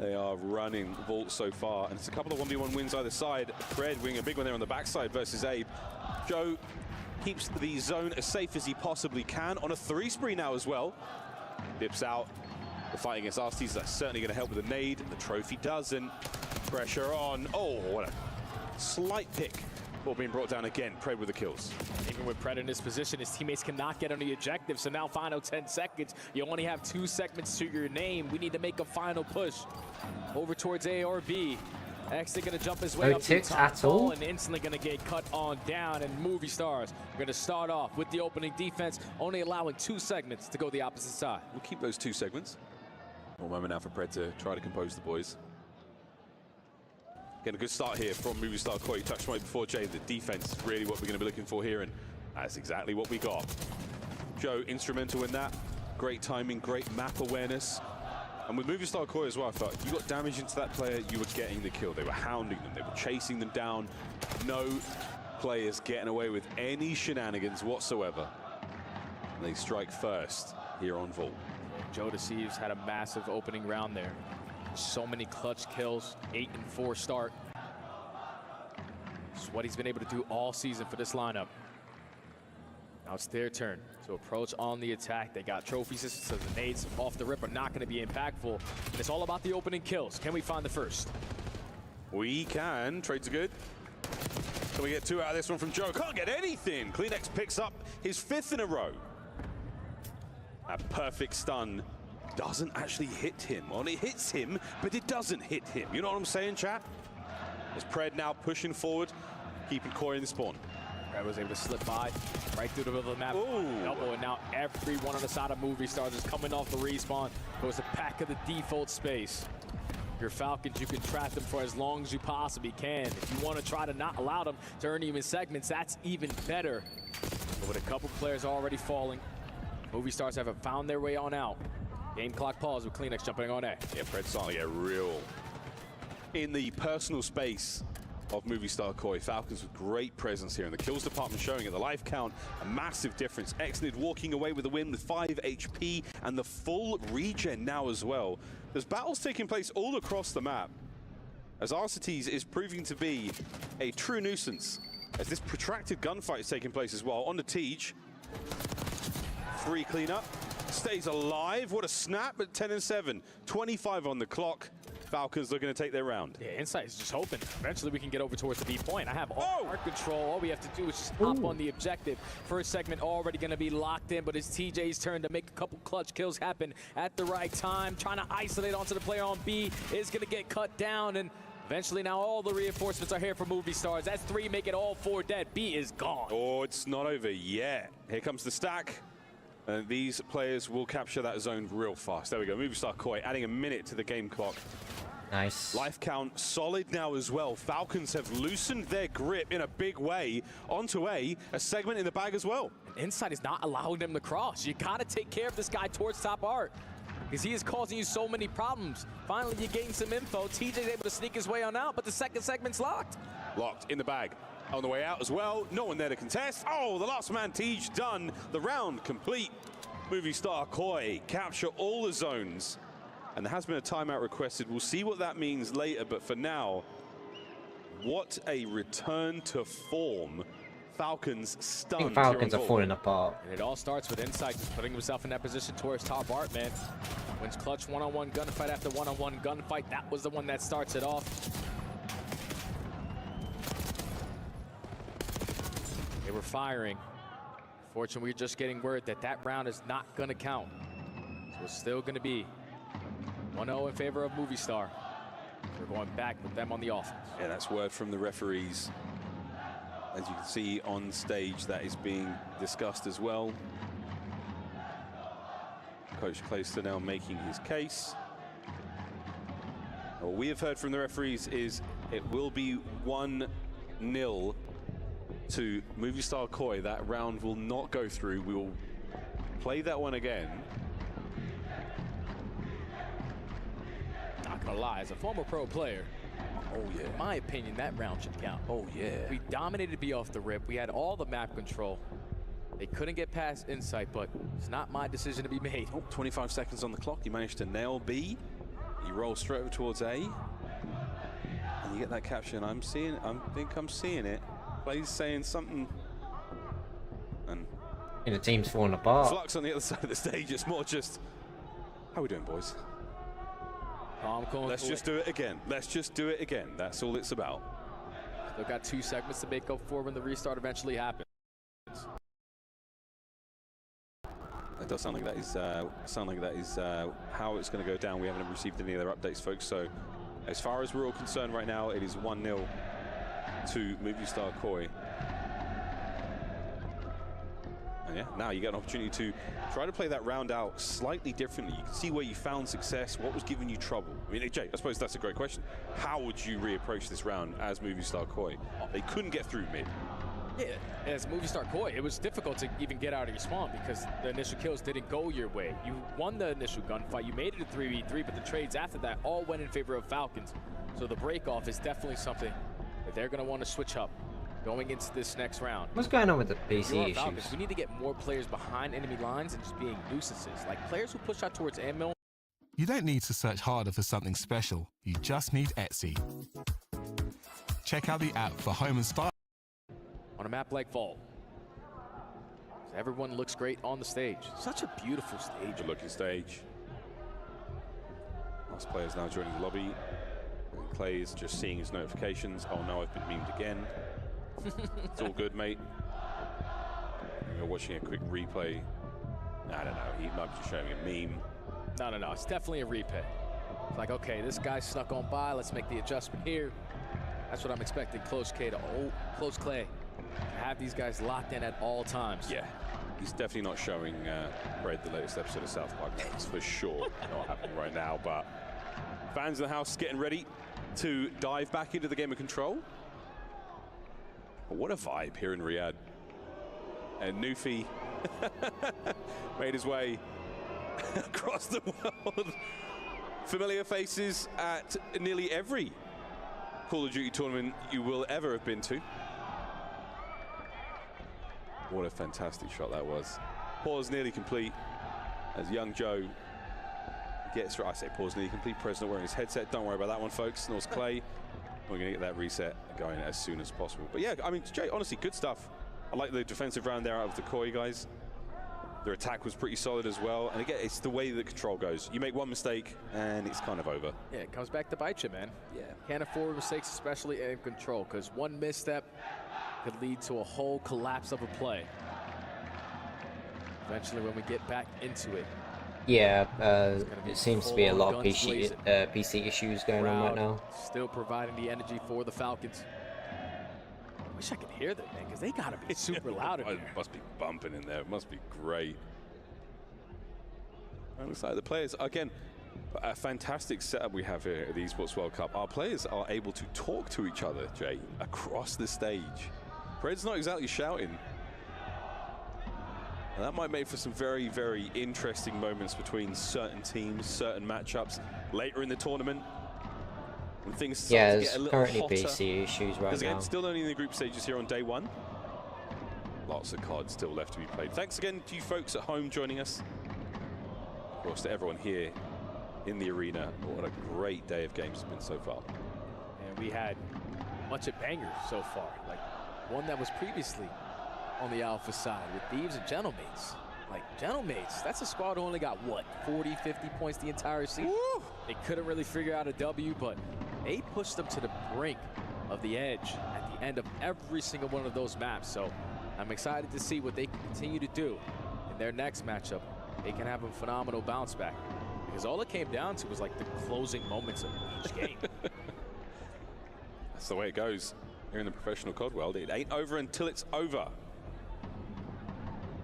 They are running Vault so far, and it's a couple of 1v1 wins either side. Pred winning a big one there on the backside versus Abe. Joe keeps the zone as safe as he possibly can on a 3 spree now as well. Dips out. The fight against Arshdees, that's certainly going to help with the nade. The trophy doesn't. Pressure on. Oh, what a slight pick. Ball being brought down again. Pred with the kills. Even with Pred in this position, his teammates cannot get on the objective. So now final 10 seconds. You only have 2 segments to your name. We need to make a final push over towards A or B. X going to jump his way up to the top wall and instantly going to get cut on down. And Movie Stars are going to start off with the opening defense, only allowing 2 segments to go the opposite side. We'll keep those 2 segments. One moment now for Pred to try to compose the boys. Getting a good start here from Movistar Koi. You touched on it before, Jay. The defense is really what we're going to be looking for here, and that's exactly what we got. Joe, instrumental in that. Great timing, great map awareness. And with Movistar Koi as well, I thought you got damage into that player, you were getting the kill. They were hounding them, they were chasing them down. No players getting away with any shenanigans whatsoever. And they strike first here on Vault. Joe Deceives had a massive opening round there. So many clutch kills, 8-4 start. It's what he's been able to do all season for this lineup. Now it's their turn to approach on the attack. They got trophies, so the nades off the rip are not going to be impactful. And it's all about the opening kills. Can we find the first? We can. Trades are good. Can we get 2 out of this one from Joe? Can't get anything. CleanX picks up his 5th in a row. A perfect stun doesn't actually hit him. Well, it hits him, but it doesn't hit him. You know what I'm saying, chat? As Pred now pushing forward, keeping Koi in the spawn. Pred was able to slip by right through the middle of the map. Elbow, and now everyone on the side of Movie Stars is coming off the respawn. Goes the back of the default space. Your Falcons, you can trap them for as long as you possibly can. If you want to try to not allow them to earn even segments, that's even better. But with a couple players already falling, Movie Stars haven't found their way on out. Game clock pause with CleanX jumping on A. Yeah, Pred starting to get real in the personal space of Movistar Koi. Falcons with great presence here in the kills department, showing at the life count a massive difference. Xnid walking away with the win with 5 HP and the full regen now as well. There's battles taking place all across the map, as Arshdees is proving to be a true nuisance, as this protracted gunfight is taking place as well. On the Tej, free cleanup, stays alive. What a snap at 10-7, 25 on the clock. Falcons looking to take their round. Yeah, Insight is just hoping eventually we can get over towards the B point. I have all our control. All we have to do is just hop on the objective. First segment already going to be locked in, but it's TJ's turn to make a couple clutch kills happen at the right time. Trying to isolate onto the player on B is going to get cut down, and eventually now all the reinforcements are here for Movie Stars. That's 3, make it all 4 dead. B is gone. Oh, it's not over yet. Here comes the stack. And these players will capture that zone real fast. There we go. Movistar Koi adding a minute to the game clock. Nice. Life count solid now as well. Falcons have loosened their grip in a big way onto a segment in the bag as well. And Insight is not allowing them to cross. You got to take care of this guy towards top art, because he is causing you so many problems. Finally, you gain some info. TJ's able to sneak his way on out, but the second segment's locked. Locked in the bag. On the way out as well. No one there to contest. Oh, the last man, Tej, done. The round complete. Movistar Koi capture all the zones. And there has been a timeout requested. We'll see what that means later, but for now, what a return to form Falcons stunned. I think Falcons are falling apart. And it all starts with Insight just putting himself in that position towards top art, man. Wins clutch one-on-one gunfight after one-on-one gunfight. That was the one that starts it off. They were firing. Fortunately, we're just getting word that that round is not going to count. So it's still going to be 1-0 in favor of Movie Star. We're going back with them on the offense. Yeah, that's word from the referees. As you can see on stage, that is being discussed as well. Coach Clayster now making his case. What we have heard from the referees is it will be 1-0 to Movie Star Koi. That round will not go through. We will play that one again. Not gonna lie, as a former pro player, in my opinion, that round should count. We dominated B off the rip. We had all the map control. They couldn't get past Insight, but it's not my decision to be made. 25 seconds on the clock. You managed to nail B. You roll straight over towards A. And you get that caption. I think I'm seeing it. Play's saying something. And the team's falling apart. Flux on the other side of the stage. It's more just, how are we doing, boys? Let's just do it again. Let's just do it again. That's all it's about. They've got 2 segments to make up for when the restart eventually happens. It does sound like that is how it's going to go down. We haven't received any other updates, folks. So, as far as we're all concerned right now, it is 1-0 to Movie Star Koi. And yeah, now you get an opportunity to try to play that round out slightly differently. You can see where you found success, what was giving you trouble. I mean, Jay, I suppose that's a great question. How would you reapproach this round as Movie Star Koi? They couldn't get through mid. Yeah, as Movie Star Koi, it was difficult to even get out of your spawn because the initial kills didn't go your way. You won the initial gunfight, you made it a 3v3, but the trades after that all went in favor of Falcons. So the break-off is definitely something that they're going to want to switch up going into this next round. What's going on with the PC issues? Falcons, we need to get more players behind enemy lines and just being nuisances. Like players who push out towards Amil. You don't need to search harder for something special. You just need Etsy. Check out the app for home and style. On a map like Vault, everyone looks great on the stage. Such a beautiful stage. Good looking stage. Last player's now joining the lobby. And Clay is just seeing his notifications. Oh no, I've been memed again. It's all good, mate. You're watching a quick replay. I don't know, he might be just showing a meme. No, it's definitely a replay. It's like, okay, this guy snuck on by, let's make the adjustment here. That's what I'm expecting Close Clay to have these guys locked in at all times. Yeah, he's definitely not showing Fred the latest episode of South Park. That's for sure not happening right now, but fans in the house getting ready to dive back into the game of Control. But what a vibe here in Riyadh. And Nufi made his way across the world. Familiar faces at nearly every Call of Duty tournament you will ever have been to. What a fantastic shot that was. Pause nearly complete as young Joe gets through. I say pause nearly complete. President wearing his headset. Don't worry about that one, folks. North Clay. We're going to get that reset going as soon as possible. But yeah, I mean, Jay, honestly, good stuff. I like the defensive round there out of the Koi guys. Their attack was pretty solid as well. And again, it's the way that Control goes. You make one mistake and it's kind of over. Yeah, it comes back to bite you, man. Yeah, can't afford mistakes, especially in Control, because one misstep could lead to a whole collapse of a play. Eventually, when we get back into it. Yeah, it seems to be a lot of PC issues going on right now. Still providing the energy for the Falcons. I wish I could hear them, man, because they got to be super loud in there. It must be bumping in there. It must be great. And looks like the players, again, a fantastic setup we have here at the Esports World Cup. Our players are able to talk to each other, Jay, across the stage. Fred's not exactly shouting. And that might make for some very, very interesting moments between certain teams, certain matchups later in the tournament. When things start to get a little currently hotter. PC issues right Because again, now. still only in the group stages here on day one. Lots of cards still left to be played. Thanks again to you folks at home joining us. Of course, to everyone here in the arena. What a great day of games it's been so far. And we had a bunch of bangers so far. Like one that was previously on the Alpha side with Thieves and Gentlemates. Like, Gentlemates, that's a squad who only got, what, 40, 50 points the entire season? Woo! They couldn't really figure out a W, but they pushed them to the brink of the edge at the end of every single one of those maps. So I'm excited to see what they can continue to do in their next matchup. They can have a phenomenal bounce back, because all it came down to was like the closing moments of each game. That's the way it goes here in the professional COD world. It ain't over until it's over.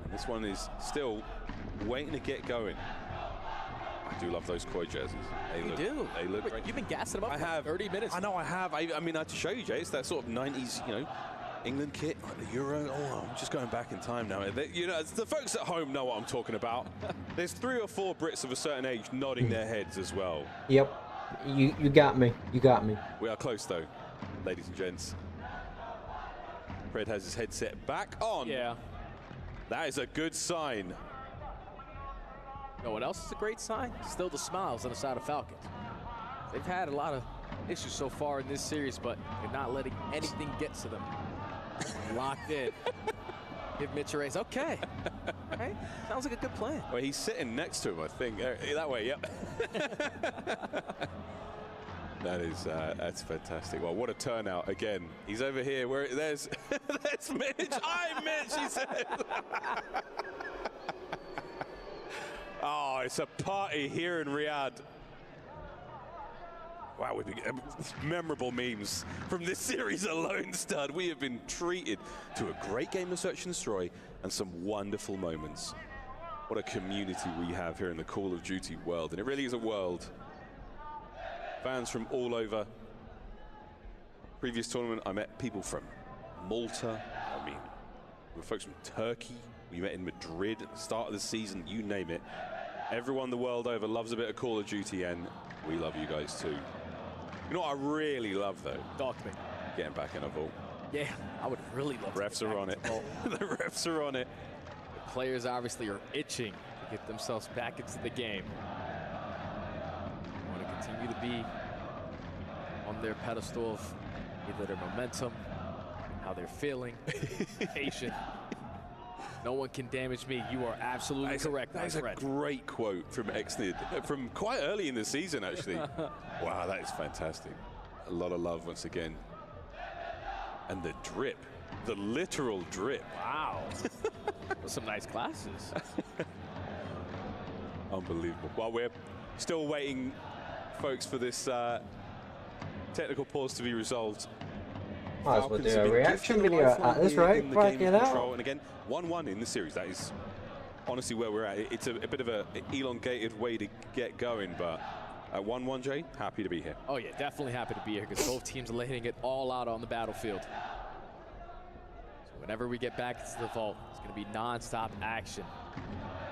And this one is still waiting to get going. I do love those Koi jerseys. They look great. You've been gassing them up for 30 minutes. I know I have. I mean, I had to show you, Jay. It's that sort of 90s, you know, England kit, like the Euro. Oh, I'm just going back in time now. You know, the folks at home know what I'm talking about. There's 3 or 4 Brits of a certain age nodding their heads as well. Yep. You got me. You got me. We are close, though, ladies and gents. Fred has his headset back on. Yeah. That is a good sign. You know what else is a great sign? Still the smiles on the side of Falcons. They've had a lot of issues so far in this series, but they're not letting anything get to them. Locked in. Give Mitch a raise. Okay. Okay. Sounds like a good plan. Well, he's sitting next to him, I think. That way, yep. That's fantastic. Well, what a turnout again. He's over here where there's Mitch. I'm Mitch, he said. Oh, it's a party here in Riyadh. Wow, we've been memorable memes from this series alone, Stud. We have been treated to a great game of Search and Destroy and some wonderful moments. What a community we have here in the Call of Duty world, and it really is a world. Fans from all over. Previous tournament, I met people from Malta. I mean, we were folks from Turkey. We met in Madrid at the start of the season, you name it. Everyone the world over loves a bit of Call of Duty, and we love you guys too. You know what I really love, though? Talk to me. Getting back in a vault. Yeah, I would really love refs to. Refs are on it. The refs are on it. The players obviously are itching to get themselves back into the game. Want to continue to be on their pedestal of either their momentum, how they're feeling, patient. No one can damage me. You are absolutely correct, my friend. That's a great quote from Exnid, from quite early in the season, actually. Wow, that is fantastic. A lot of love once again. And the drip, the literal drip. Wow. With some nice glasses. Unbelievable. Well, we're still waiting, folks, for this technical pause to be resolved. Might as well do a reaction video at this rate, break it out. And again, 1-1 in the series. That is honestly where we're at. It's a bit of an elongated way to get going, but at 1-1, Jay, happy to be here. Oh yeah, definitely happy to be here, because both teams are laying it all out on the battlefield. So whenever we get back into the vault, it's going to be non-stop action.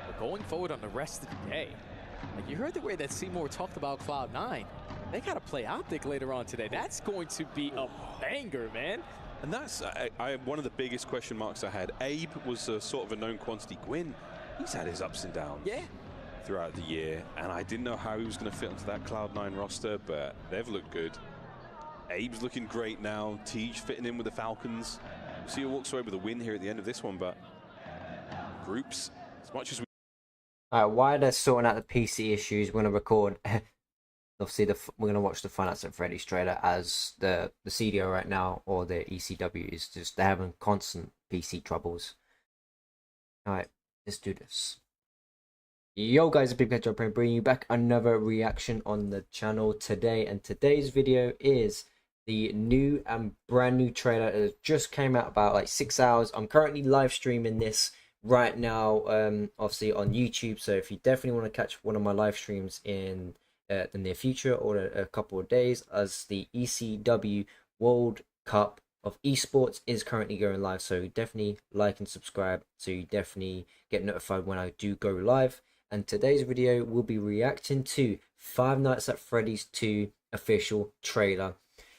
But going forward on the rest of the day, like you heard the way that Seymour talked about Cloud9. They got to play Optic later on today. That's going to be a banger, man. And that's one of the biggest question marks I had. Abe was a sort of a known quantity. Gwyn, he's had his ups and downs throughout the year, and I didn't know how he was going to fit into that Cloud9 roster, but they've looked good. Abe's looking great now. Tej fitting in with the Falcons. We'll see who walks away with a win here at the end of this one, but groups, as much as we... While they're sorting out the PC issues, we're going to record... Obviously, we're going to watch the Five Nights at Freddy's trailer, as the CDO right now, or the ECW, is just, they're having constant PC troubles. Alright, let's do this. Yo guys, BBKJUMP bringing you back another reaction on the channel today, and today's video is the new and brand new trailer that just came out about like 6 hours. I'm currently live streaming this right now, obviously on YouTube, so if you definitely want to catch one of my live streams in the near future or a couple of days, as the ECW World Cup of Esports is currently going live, so definitely like and subscribe so you definitely get notified when I do go live. And today's video will be reacting to Five Nights at Freddy's 2 official trailer.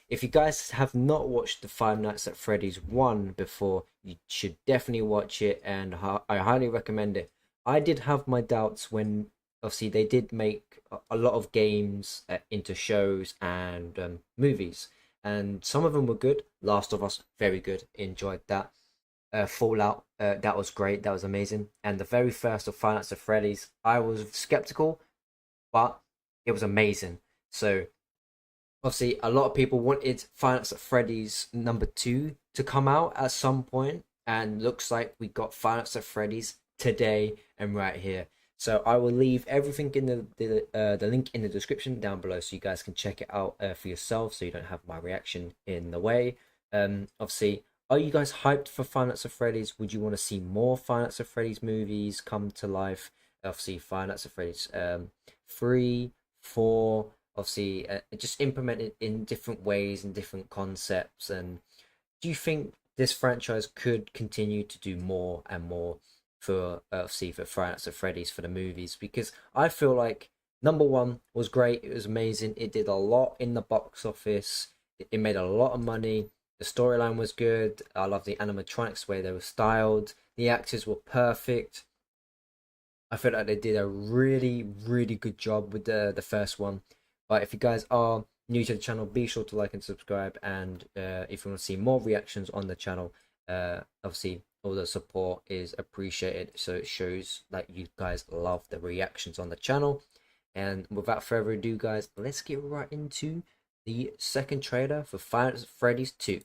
If you guys have not watched the Five Nights at Freddy's 1 before, you should definitely watch it, and I highly recommend it. I did have my doubts when obviously they did make a lot of games into shows and movies, and some of them were good. Last of Us, very good, enjoyed that. Fallout. That was great. That was amazing. And the very first of Five Nights at Freddy's, I was skeptical, but it was amazing. So obviously, a lot of people wanted Five Nights at Freddy's number 2 to come out at some point, and looks like we got Five Nights at Freddy's today and right here. So I will leave everything in the link in the description down below, so you guys can check it out for yourself, so you don't have my reaction in the way. Obviously, are you guys hyped for Five Nights at Freddy's? Would you want to see more Five Nights at Freddy's movies come to life? Obviously, Five Nights at Freddy's 3, 4, obviously just implemented in different ways and different concepts. And do you think this franchise could continue to do more and more for obviously for Five Nights at Freddy's for the movies? Because I feel like number 1 was great, it was amazing, it did a lot in the box office, it made a lot of money, the storyline was good, I love the animatronics, the way they were styled, the actors were perfect. I feel like they did a really, really good job with the first one. But if you guys are new to the channel, be sure to like and subscribe. And if you want to see more reactions on the channel, obviously all the support is appreciated. So it shows that you guys love the reactions on the channel. And without further ado, guys, let's get right into the second trailer for Five Nights at Freddy's 2.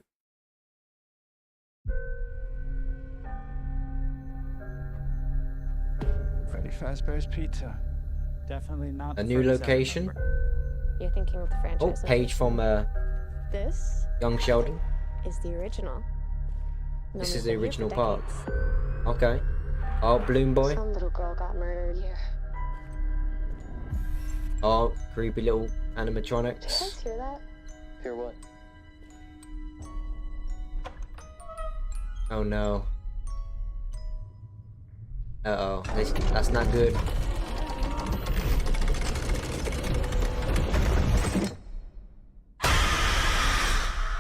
Freddy Fazbear's Pizza. Definitely not a new location. You're thinking of the franchise. Oh, page from this Young Sheldon is the original. This is the original part. Okay. Oh, Bloom Boy. Some little girl got murdered here. Oh, creepy little animatronics. Did you guys hear that? Hear what? Oh no. Uh-oh, that's not good.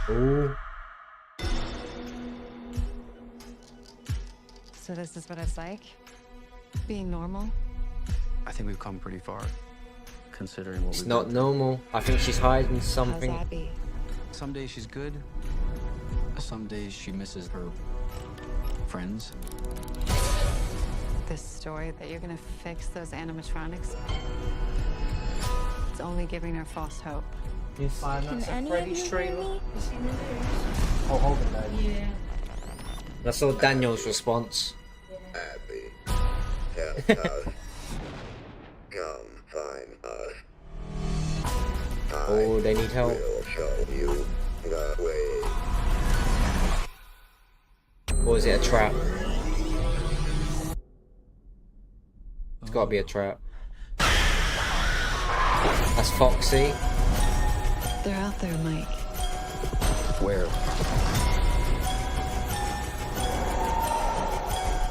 Ooh. So this is what it's like? Being normal? I think we've come pretty far, considering what it's not normal. I think she's hiding something. How's Abby? Some days she's good. Some days she misses her friends. This story that you're gonna fix those animatronics, it's only giving her false hope. New Five Nights at Freddy's trailer. Oh, hold it though. Yeah. I saw Daniel's response. Abby, help us. Come find us. Oh, they need help. We'll show you the way. Or is it a trap? It's gotta be a trap. That's Foxy. They're out there, Mike. Where?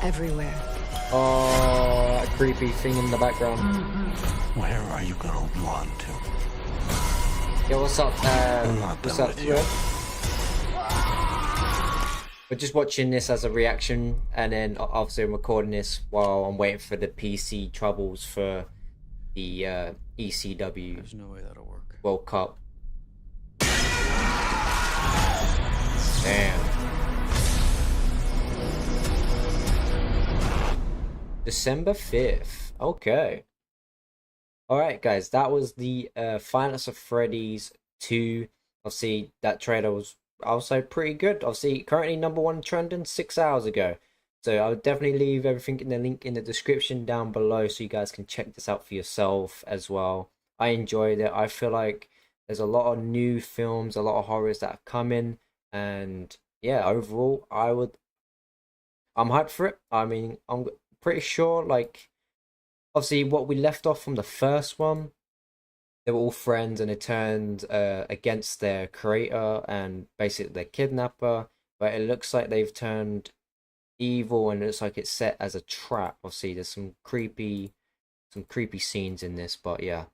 Everywhere. Oh, a creepy thing in the background. Where are you gonna run to? Yo, what's up? What's up, Will? We're just watching this as a reaction, and then obviously I'm recording this while I'm waiting for the PC troubles for the ECW There's no way that'll work. World Cup. Damn. December 5th. Okay. Alright, guys. That was the Five Nights at Freddy's 2. Obviously, that trailer was also pretty good. Obviously, currently #1 trending 6 hours ago. So I'll definitely leave everything in the link in the description down below, so you guys can check this out for yourself as well. I enjoyed it. I feel like there's a lot of new films, a lot of horrors that are coming, and yeah, overall, I'm hyped for it. I mean, I'm pretty sure, like, obviously what we left off from the first one, they were all friends and it turned against their creator and basically their kidnapper, but it looks like they've turned evil and it looks like it's set as a trap. Obviously there's some creepy scenes in this, but yeah.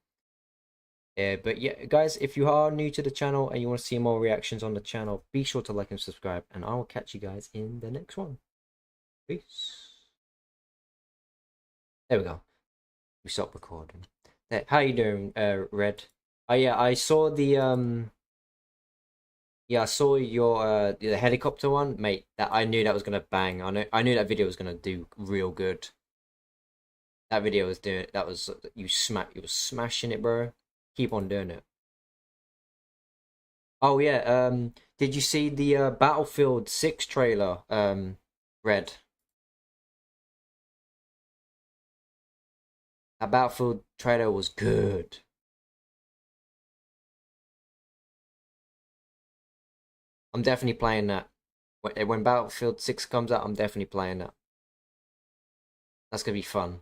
But yeah, guys, if you are new to the channel and you want to see more reactions on the channel, be sure to like and subscribe, and I will catch you guys in the next one. Peace. There we go. We stopped recording. There. How you doing, Red? Oh yeah, I saw the Yeah, I saw your the helicopter one, mate. That I knew that was gonna bang. I knew that video was gonna do real good. That video was doing. That was you were smashing it, bro. Keep on doing it. Oh yeah. Did you see the Battlefield 6 trailer? Red. That Battlefield trailer was good. I'm definitely playing that. When Battlefield 6 comes out, I'm definitely playing that. That's gonna be fun.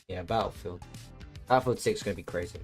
Yeah, Battlefield 6 is gonna be crazy.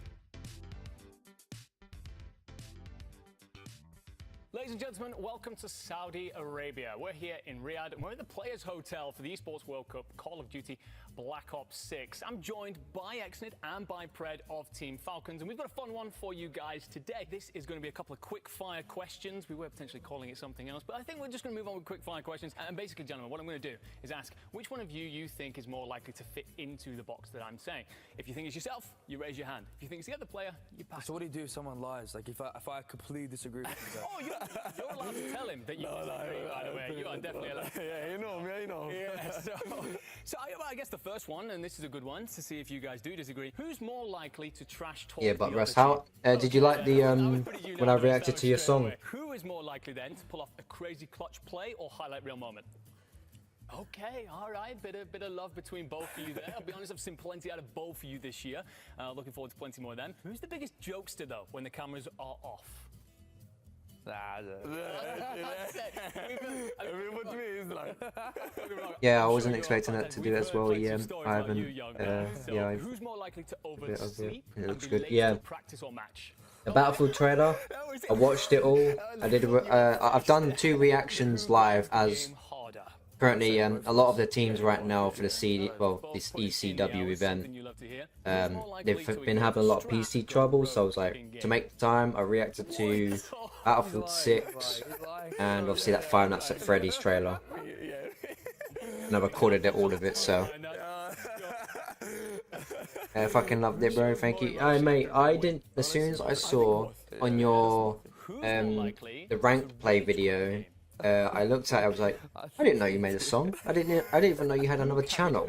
Ladies and gentlemen, welcome to Saudi Arabia. We're here in Riyadh, and we're in the Players Hotel for the Esports World Cup Call of Duty Black Ops 6. I'm joined by Exnid and by Pred of Team Falcons, and we've got a fun one for you guys today. This is going to be a couple of quick-fire questions. We were potentially calling it something else, but I think we're just going to move on with quick-fire questions. And basically, gentlemen, what I'm going to do is ask which one of you think is more likely to fit into the box that I'm saying. If you think it's yourself, you raise your hand. If you think it's the other player, you pass. So what do you do if someone lies? Like if I completely disagree with you? Oh, you're allowed to tell him that you disagree, by the way. You are definitely allowed. Yeah, you know me, you know. Yeah, so I guess the first one, and this is a good one to see if you guys do disagree. Who's more likely to trash talk? Yeah, but Russ, how did you like the when I reacted to your song? Who is more likely then to pull off a crazy clutch play or highlight reel moment? Okay, all right, bit of love between both of you there. I'll be honest, I've seen plenty out of both of you this year. Looking forward to plenty more of them. Who's the biggest jokester though when the cameras are off? Yeah, I wasn't expecting that to do as well. Yeah, I haven't. Yeah, who's more likely to oversleep? It looks good. Yeah. The Battlefield trailer, I watched it all. I've done 2 reactions live as currently a lot of the teams right now for this ECW event, they've been having a lot of PC trouble, so I was like, to make the time, I reacted to Battlefield 6 and obviously that Five Nights at Freddy's trailer, and I recorded all of it, so I fucking loved it, bro. Thank you. Mate, I didn't, as soon as I saw on your the ranked play video, I looked at it, I was like, I didn't know you made a song. I didn't even know you had another channel.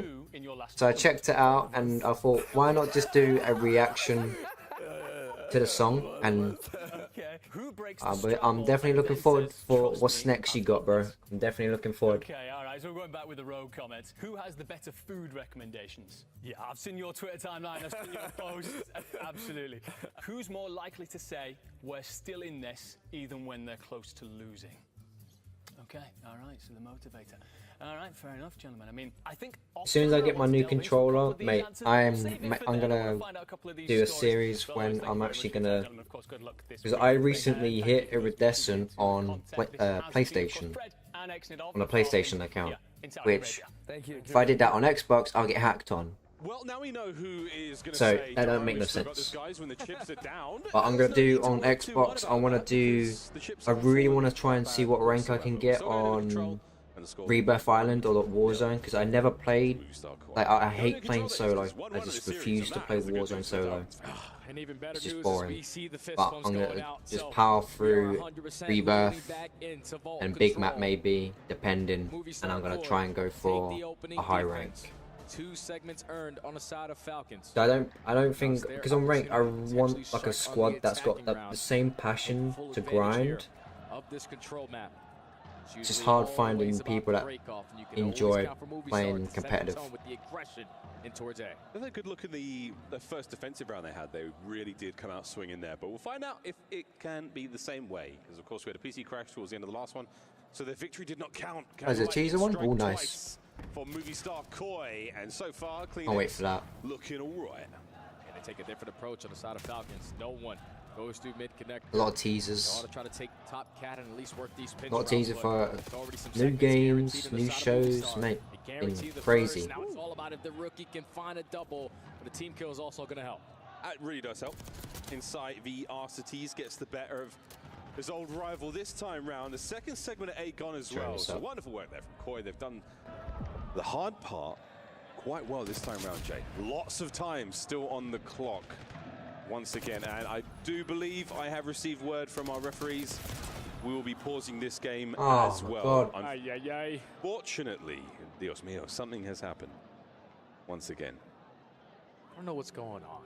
So I checked it out and I thought, why not just do a reaction to the song? And I'm definitely looking forward for what's next you got, bro. I'm definitely looking forward. Okay, alright, so we're going back with the rogue comments. Who has the better food recommendations? Yeah, I've seen your Twitter timeline, I've seen your posts. Absolutely. Who's more likely to say, we're still in this, even when they're close to losing? Okay, all right, so the motivator. All right, fair enough, gentlemen. I mean, I think as soon as I get my new controller, mate, I'm gonna do a series when I'm actually gonna, because I recently hit iridescent on PlayStation, on a PlayStation account, which if I did that on Xbox, I'll get hacked on. Well, now we know who is going to so that don't make no sense. But I'm gonna do on Xbox. I really want to try and see what rank I can get on Rebirth Island or Warzone, because I never played. Like I hate playing solo. I just refuse to play Warzone solo. It's just boring. But I'm gonna just power through Rebirth and Big Map maybe, depending, and I'm gonna try and go for a high rank. 2 segments earned on the side of Falcons. So I don't think, because on rank I want like a squad that's got the same passion to grind. Of this control map. It's just hard finding people that enjoy playing competitive. Another good look in the first defensive round they had. They really did come out swinging there, but we'll find out if it can be the same way, because of course we had a PC crash towards the end of the last one, so their victory did not count. As a teaser one? Oh, nice. For movie star Koi, and so far, clean. I'll wait for that. Looking all right. And they take a different approach on the side of Falcons. No one goes through mid connect. A lot of teasers. They ought to try to take top cat and at least work these pins. A lot of teaser for new games, new shows, mate. Crazy. Now it's all about if the rookie can find a double, but the team kill is also going to help. It really does help. Inside, the Arcites gets the better of his old rival this time round. The second segment at 8 gone as well. So wonderful work there from Koi. They've done the hard part quite well this time round, Jay. Lots of time still on the clock once again, and I do believe I have received word from our referees. We will be pausing this game as well. Unfortunately, Dios mío, something has happened once again. I don't know what's going on.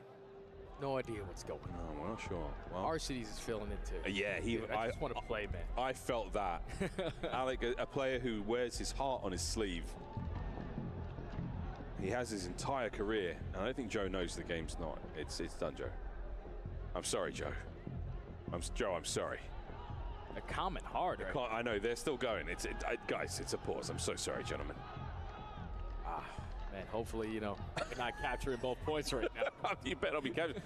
No idea what's going on. Oh, well, sure. Well, Arcites is feeling it too. Yeah, I just want to play, man. I felt that. Alec, a player who wears his heart on his sleeve. He has his entire career, and I don't think Joe knows the game's not. It's done, Joe. I'm sorry, Joe. I'm sorry. A comment hard, right? I know, they're still going. Guys, it's a pause. I'm so sorry, gentlemen. Man, hopefully, you know, you're not capturing both points right now. You better not be capturing.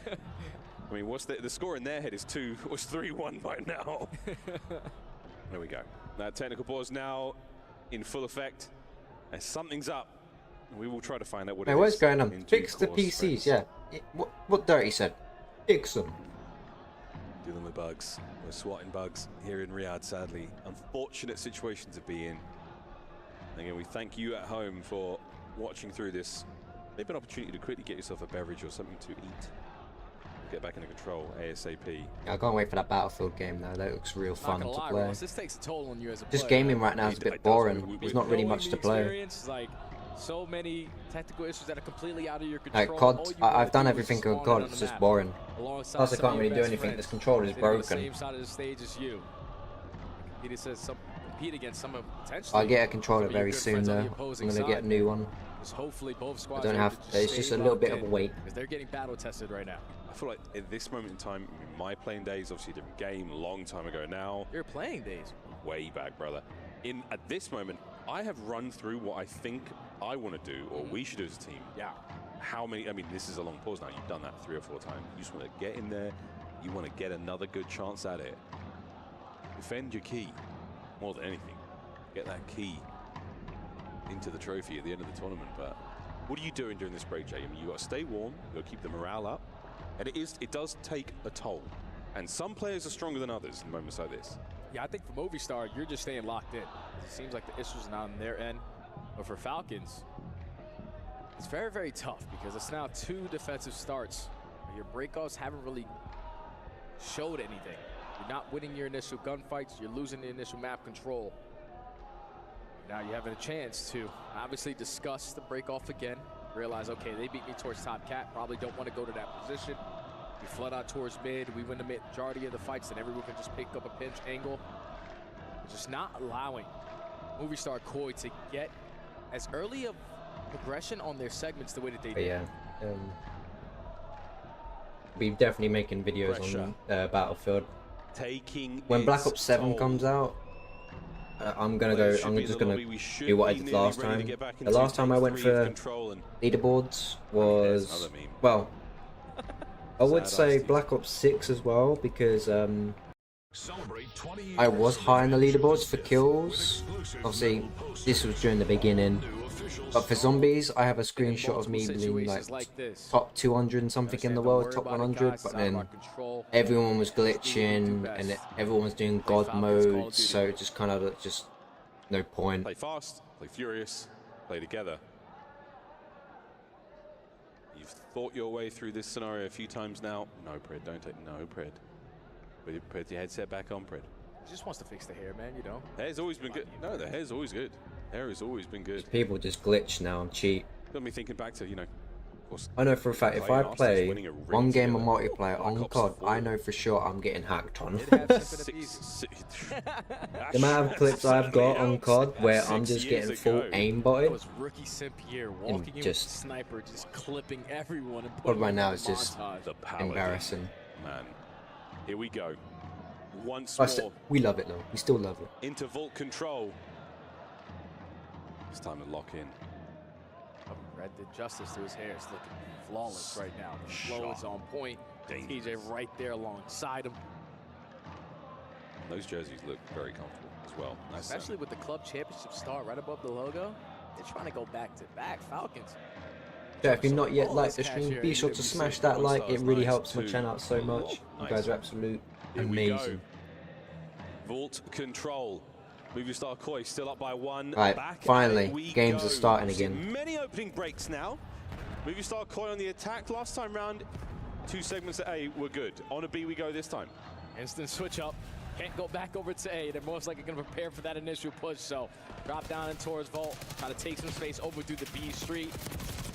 I mean, what's the score in their head is 3-1 by now. There we go. That technical pause now in full effect, and something's up. We will try to find out what it is. What's going on? Fix the PCs, yeah. What Dirty said. Fix them. Dealing with bugs. We're swatting bugs here in Riyadh, sadly. Unfortunate situation to be in. Again, we thank you at home for watching through this. Maybe an opportunity to quickly get yourself a beverage or something to eat. Get back into control ASAP. Yeah, I can't wait for that Battlefield game though. That looks real fun to play. Ross, this takes a toll on you as a Just player. gaming right now is a bit boring. There's not really much to play. Like so many technical issues that are completely out of your control. Like COD, I've done everything on COD. It's just boring. Plus, I can't really do anything. This controller's broken. Same side of the stage as you. He says compete against someone potentially. I'll get a controller very soon though. I'm gonna get a new one. Hopefully both squads I don't have. It's just a little bit of a wait. Because they're getting battle tested right now. I feel like at this moment in time, my playing days, obviously a different game, long time ago now. Your playing days? Way back, brother. At this moment, I have run through what I think I want to do, or we should do as a team. Yeah. How many? I mean, this is a long pause now. You've done that 3 or 4 times. You just want to get in there. You want to get another good chance at it. Defend your key more than anything. Get that key into the trophy at the end of the tournament. But what are you doing during this break, Jay? I mean, you got to stay warm. You got to keep the morale up, and it does take a toll. And some players are stronger than others in moments like this. Yeah, I think for Movistar, you're just staying locked in. It seems like the issues are not on their end. But for Falcons, it's very, very tough because it's now 2 defensive starts. Your breakoffs haven't really showed anything. You're not winning your initial gunfights. You're losing the initial map control. Now you're having a chance to obviously discuss the breakoff again. Realize, okay, they beat me towards top cat. Probably don't want to go to that position. We flood out towards mid. We win the majority of the fights, and everyone can just pick up a pinch angle. We're just not allowing Movistar Koi to get as early of progression on their segments the way that they did. Yeah. We're definitely making videos on Battlefield. When Black Ops 7 comes out, I'm just gonna do what I did last time. The last time I went for leaderboards was, well, I would say Black Ops 6 as well, because I was high on the leaderboards for kills. Obviously, this was during the beginning. But for zombies, I have a screenshot of me being like top 200 and something in the world, top 100. But then everyone was glitching and everyone was doing God mode, so it just kind of just no point. Play fast, play furious, play together. You've thought your way through this scenario a few times now. No, Pred, don't take no, Pred. Put your headset back on, Pred. He just wants to fix the hair, man, you know. Hair's always been good. No, the hair's always good. Hair has always been good. People just glitch now and cheat. Got me thinking back to, you know, I know for a fact if I play one game of multiplayer on COD, I know for sure I'm getting hacked on. The amount of clips I've got on COD where I'm just getting full aimbotted, and just sniper just clipping everyone. COD right now is just embarrassing. Man, here we go. Once more. We love it though. We still love it. Into vault control. It's time to lock in. Red did justice to his hair. It's looking flawless right now. The flow is on point. TJ right there alongside him. Those jerseys look very comfortable as well. Nice, especially with the club championship star right above the logo. They're trying to go back to back. Falcons. Yeah, if you're not yet liked the stream, be sure to smash that like. It really helps my channel out so much. You guys are absolute amazing. Vault control. Movie star Koi still up by 1. Right, finally, games are starting again. Many opening breaks now. Movie star Koi on the attack. Last time round, 2 segments at A were good. On a B we go this time. Instant switch up. Can't go back over to A. They're most likely going to prepare for that initial push. So drop down in towards Vault. Try to take some space over through the B street.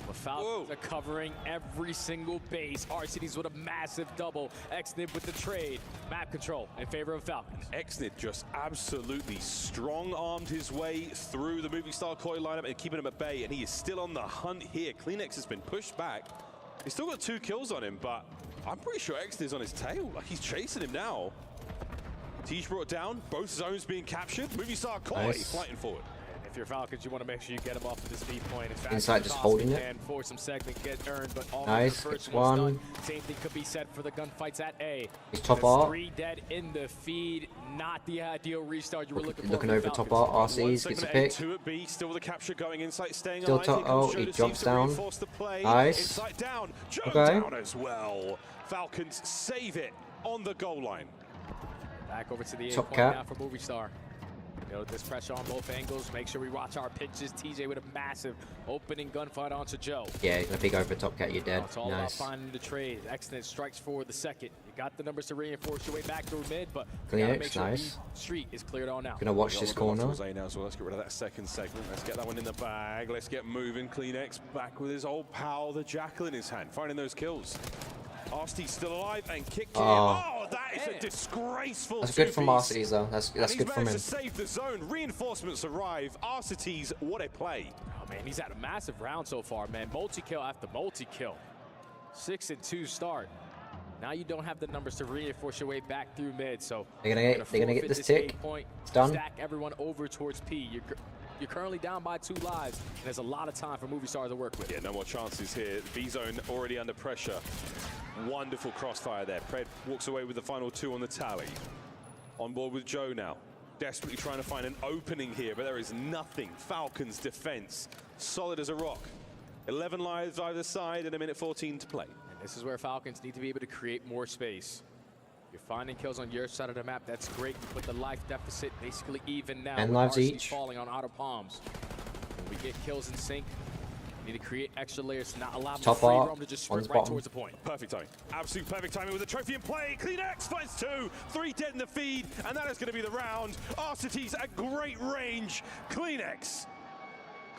The Falcons are covering every single base. RCD's with a massive double. Xnib with the trade. Map control in favor of Falcons. Xnib just absolutely strong-armed his way through the movie star Koi lineup and keeping him at bay, and he is still on the hunt here. Kleenex has been pushed back. He's still got 2 kills on him, but I'm pretty sure Xnib's on his tail. Like, he's chasing him now. Tej brought down, both zones being captured. Movie star Koi fighting forward. If you're Falcons, you want to make sure you get him off of this B point as fast Inside as just possible. holding it. And for some segment get earned, but all nice, the first it's one. Same thing could be said for the gunfights at A. He's top art. 3 dead in the feed. Not the ideal restart you were looking for. Looking over top art. RCs gets a pick. 2 at B, still with the capture going inside, staying still top. Oh, he jumps down. Nice. Down. Okay. Down as well. Falcons save it on the goal line. Back over to the top point cap now for Movie Star. Build this pressure on both angles. Make sure we watch our pitches. TJ with a massive opening gunfight onto Joe. Yeah, he's gonna pick over top cat. You're dead. It's all nice. about finding the trade. Xnib strikes for the second. You got the numbers to reinforce your way back through mid, but Kleenex, sure nice. Street is cleared on now. Gonna watch this corner. Now, so let's get rid of that second segment. Let's get that one in the bag. Let's get moving. Kleenex back with his old pal, the jackal in his hand, finding those kills. Arsty's still alive and kicked in. Oh, that is a disgraceful. That's good from Arsty's though. That's good from him. To save the zone. Reinforcements arrive. Arsty's, what a play. Oh man, he's had a massive round so far, man. Multi-kill after multi-kill. 6-2 start. Now you don't have the numbers to reinforce your way back through mid, so they're gonna get this tick. It's done. Stack everyone over towards P. You're currently down by 2 lives, and there's a lot of time for Movie Star to work with. Yeah, no more chances here. B-zone already under pressure. Wonderful crossfire there. Pred walks away with the final 2 on the tally. On board with Joe now. Desperately trying to find an opening here, but there is nothing. Falcons defense, solid as a rock. 11 lives either side and 1:14 to play. And this is where Falcons need to be able to create more space. You're finding kills on your side of the map. That's great. You put the life deficit basically even now. And lives each. Falling on outer palms. When we get kills in sync, we need to create extra layers to not allow the free roam to just sprint right towards the point. Perfect timing. Absolute perfect timing with the trophy in play. Kleenex finds 2. 3 dead in the feed. And that is going to be the round. Arcity's at great range. Kleenex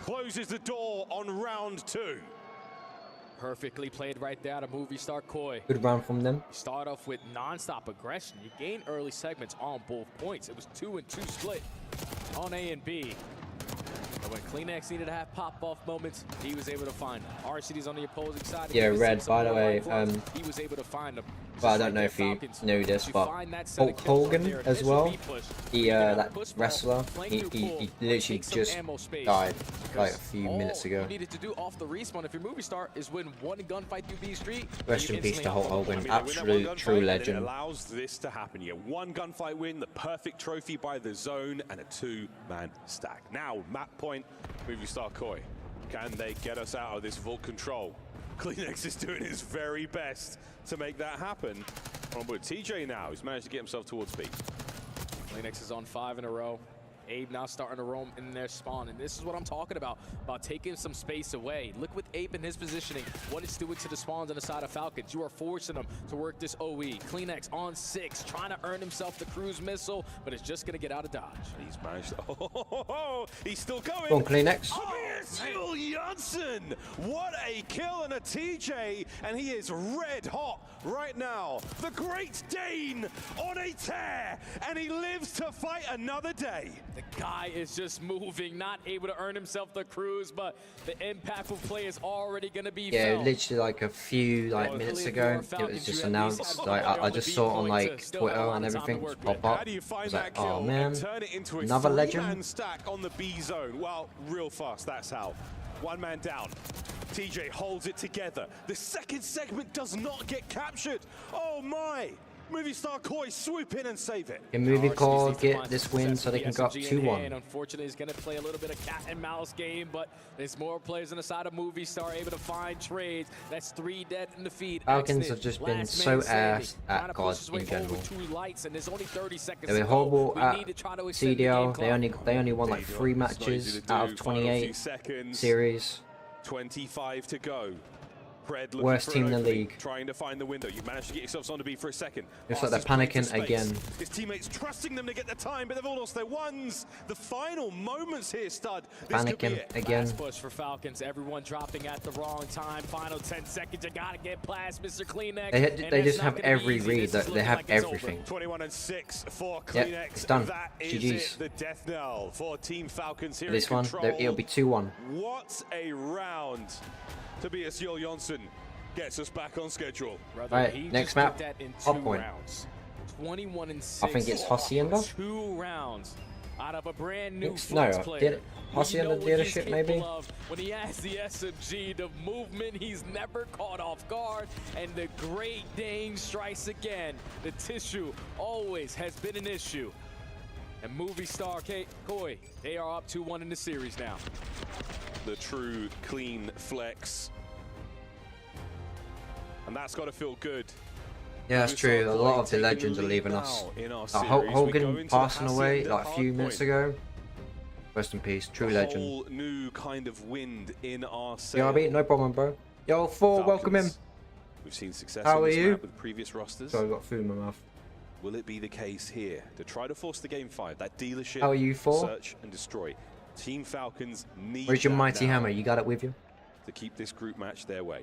closes the door on round 2. Perfectly played right there to Movie Star Koi. Good round from them. You start off with non-stop aggression. You gain early segments on both points. It was 2-2 split on A and B. But when Kleenex needed to have pop-off moments, he was able to find them. RCD's on the opposing side. Yeah, Red, by the way, he was able to find them. Well, I don't know if you knew this, but Hulk Hogan as well, that wrestler, he literally just died like a few minutes ago. All you needed to do off the respawn if your Movie Star is win 1 gunfight through B Street. Rest in peace to Hulk Hogan, absolute true legend. It allows this to happen here. 1 gunfight win, the perfect trophy by the zone, and a 2-man stack. Now, map point, Movie Star Koi. Can they get us out of this vault control? Kleenex is doing his very best to make that happen. On board TJ now, who's managed to get himself towards B. Kleenex is on 5 in a row. Abe now starting to roam in their spawn, and this is what I'm talking about taking some space away. Look with Abe in his positioning, what it's doing to the spawns on the side of Falcons. You are forcing them to work this OE. Kleenex on 6, trying to earn himself the cruise missile, but it's just going to get out of dodge. He's managed to, he's still going. Go on, Kleenex. Jules Janssen, what a kill and a TJ, and he is red hot right now. The Great Dane on a tear, and he lives to fight another day. The guy is just moving, not able to earn himself the cruise, but the impactful play is already going to be felt. Literally like a few minutes ago, it was just announced. Like I just saw it on like Twitter and everything just pop up. I was like, oh man, another legend. Stack on the B zone. Well, real fast. That's how. One man down. TJ holds it together. The second segment does not get captured. Oh my! Movie star Koi swoop in and save it. Can Movie Core get this win so they can go up 2-1? Unfortunately, he's going to play a little bit of cat and mouse game, but there's more players on the side of Movie Star able to find trades. That's 3 dead in the feed. Falcons have just been so ass at God in general. They were horrible at CDL. They only won like 3 matches out of 28 series. 25 to go. Worst team in the league. Trying to find the window. You managed to get yourselves on to B for a second. Looks like they're panicking again. His teammates trusting them to get the time, but they've all lost their ones. The final moments here, Stud. Panicking again. Last push for Falcons. Everyone dropping at the wrong time. Final 10 seconds. You gotta get past Mr. Kleenex. They just have every read. They have everything. 21 and 6 for Kleenex. Yep, it's done. That GG's. The death knell for Team Falcons here. This one, it'll be 2-1. What a round. Tobias Jules Janssen gets us back on schedule. Right, next map, Hot Point. 21 and 6. I think it's Hacienda. 2 rounds out of a brand new Hacienda dealership maybe. When he has the SMG, the movement, he's never caught off guard, and the Great Dane strikes again. The tissue always has been an issue. And Movie Star Koi, they are up 2-1 in the series now. The true clean flex. And that's got to feel good. Yeah, that's true. A lot of the legends are leaving us. Hogan passing away like a few minutes ago. Rest in peace, true legend. Whole new kind of wind in our sail. Yeah, no problem, bro. Yo, 4, welcome in. We've seen success How in this are you? map with previous rosters. So I've got food in my mouth. Will it be the case here to try to force the game 5? That dealership. How are you, 4? Search and destroy. Team Falcons need. Where's your mighty hammer? You got it with you? To keep this group match their way.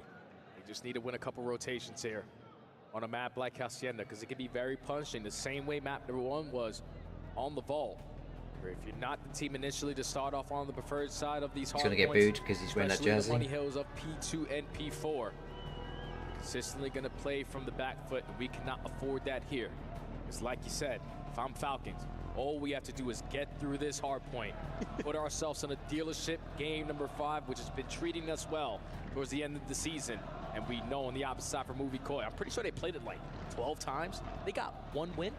You just need to win a couple rotations here on a map like Hacienda, because it can be very punishing, the same way map number 1 was on the Vault. Where if you're not the team initially to start off on the preferred side of these hard points, he's gonna get booed because he's wearing that jersey. The Money Hills of P2 and P4. Consistently gonna play from the back foot, and we cannot afford that here. It's like you said, if I'm Falcons, all we have to do is get through this hard point, put ourselves on a dealership game number 5, which has been treating us well towards the end of the season. And we know on the opposite side for Movie Koi, I'm pretty sure they played it like 12 times. They got 1 win.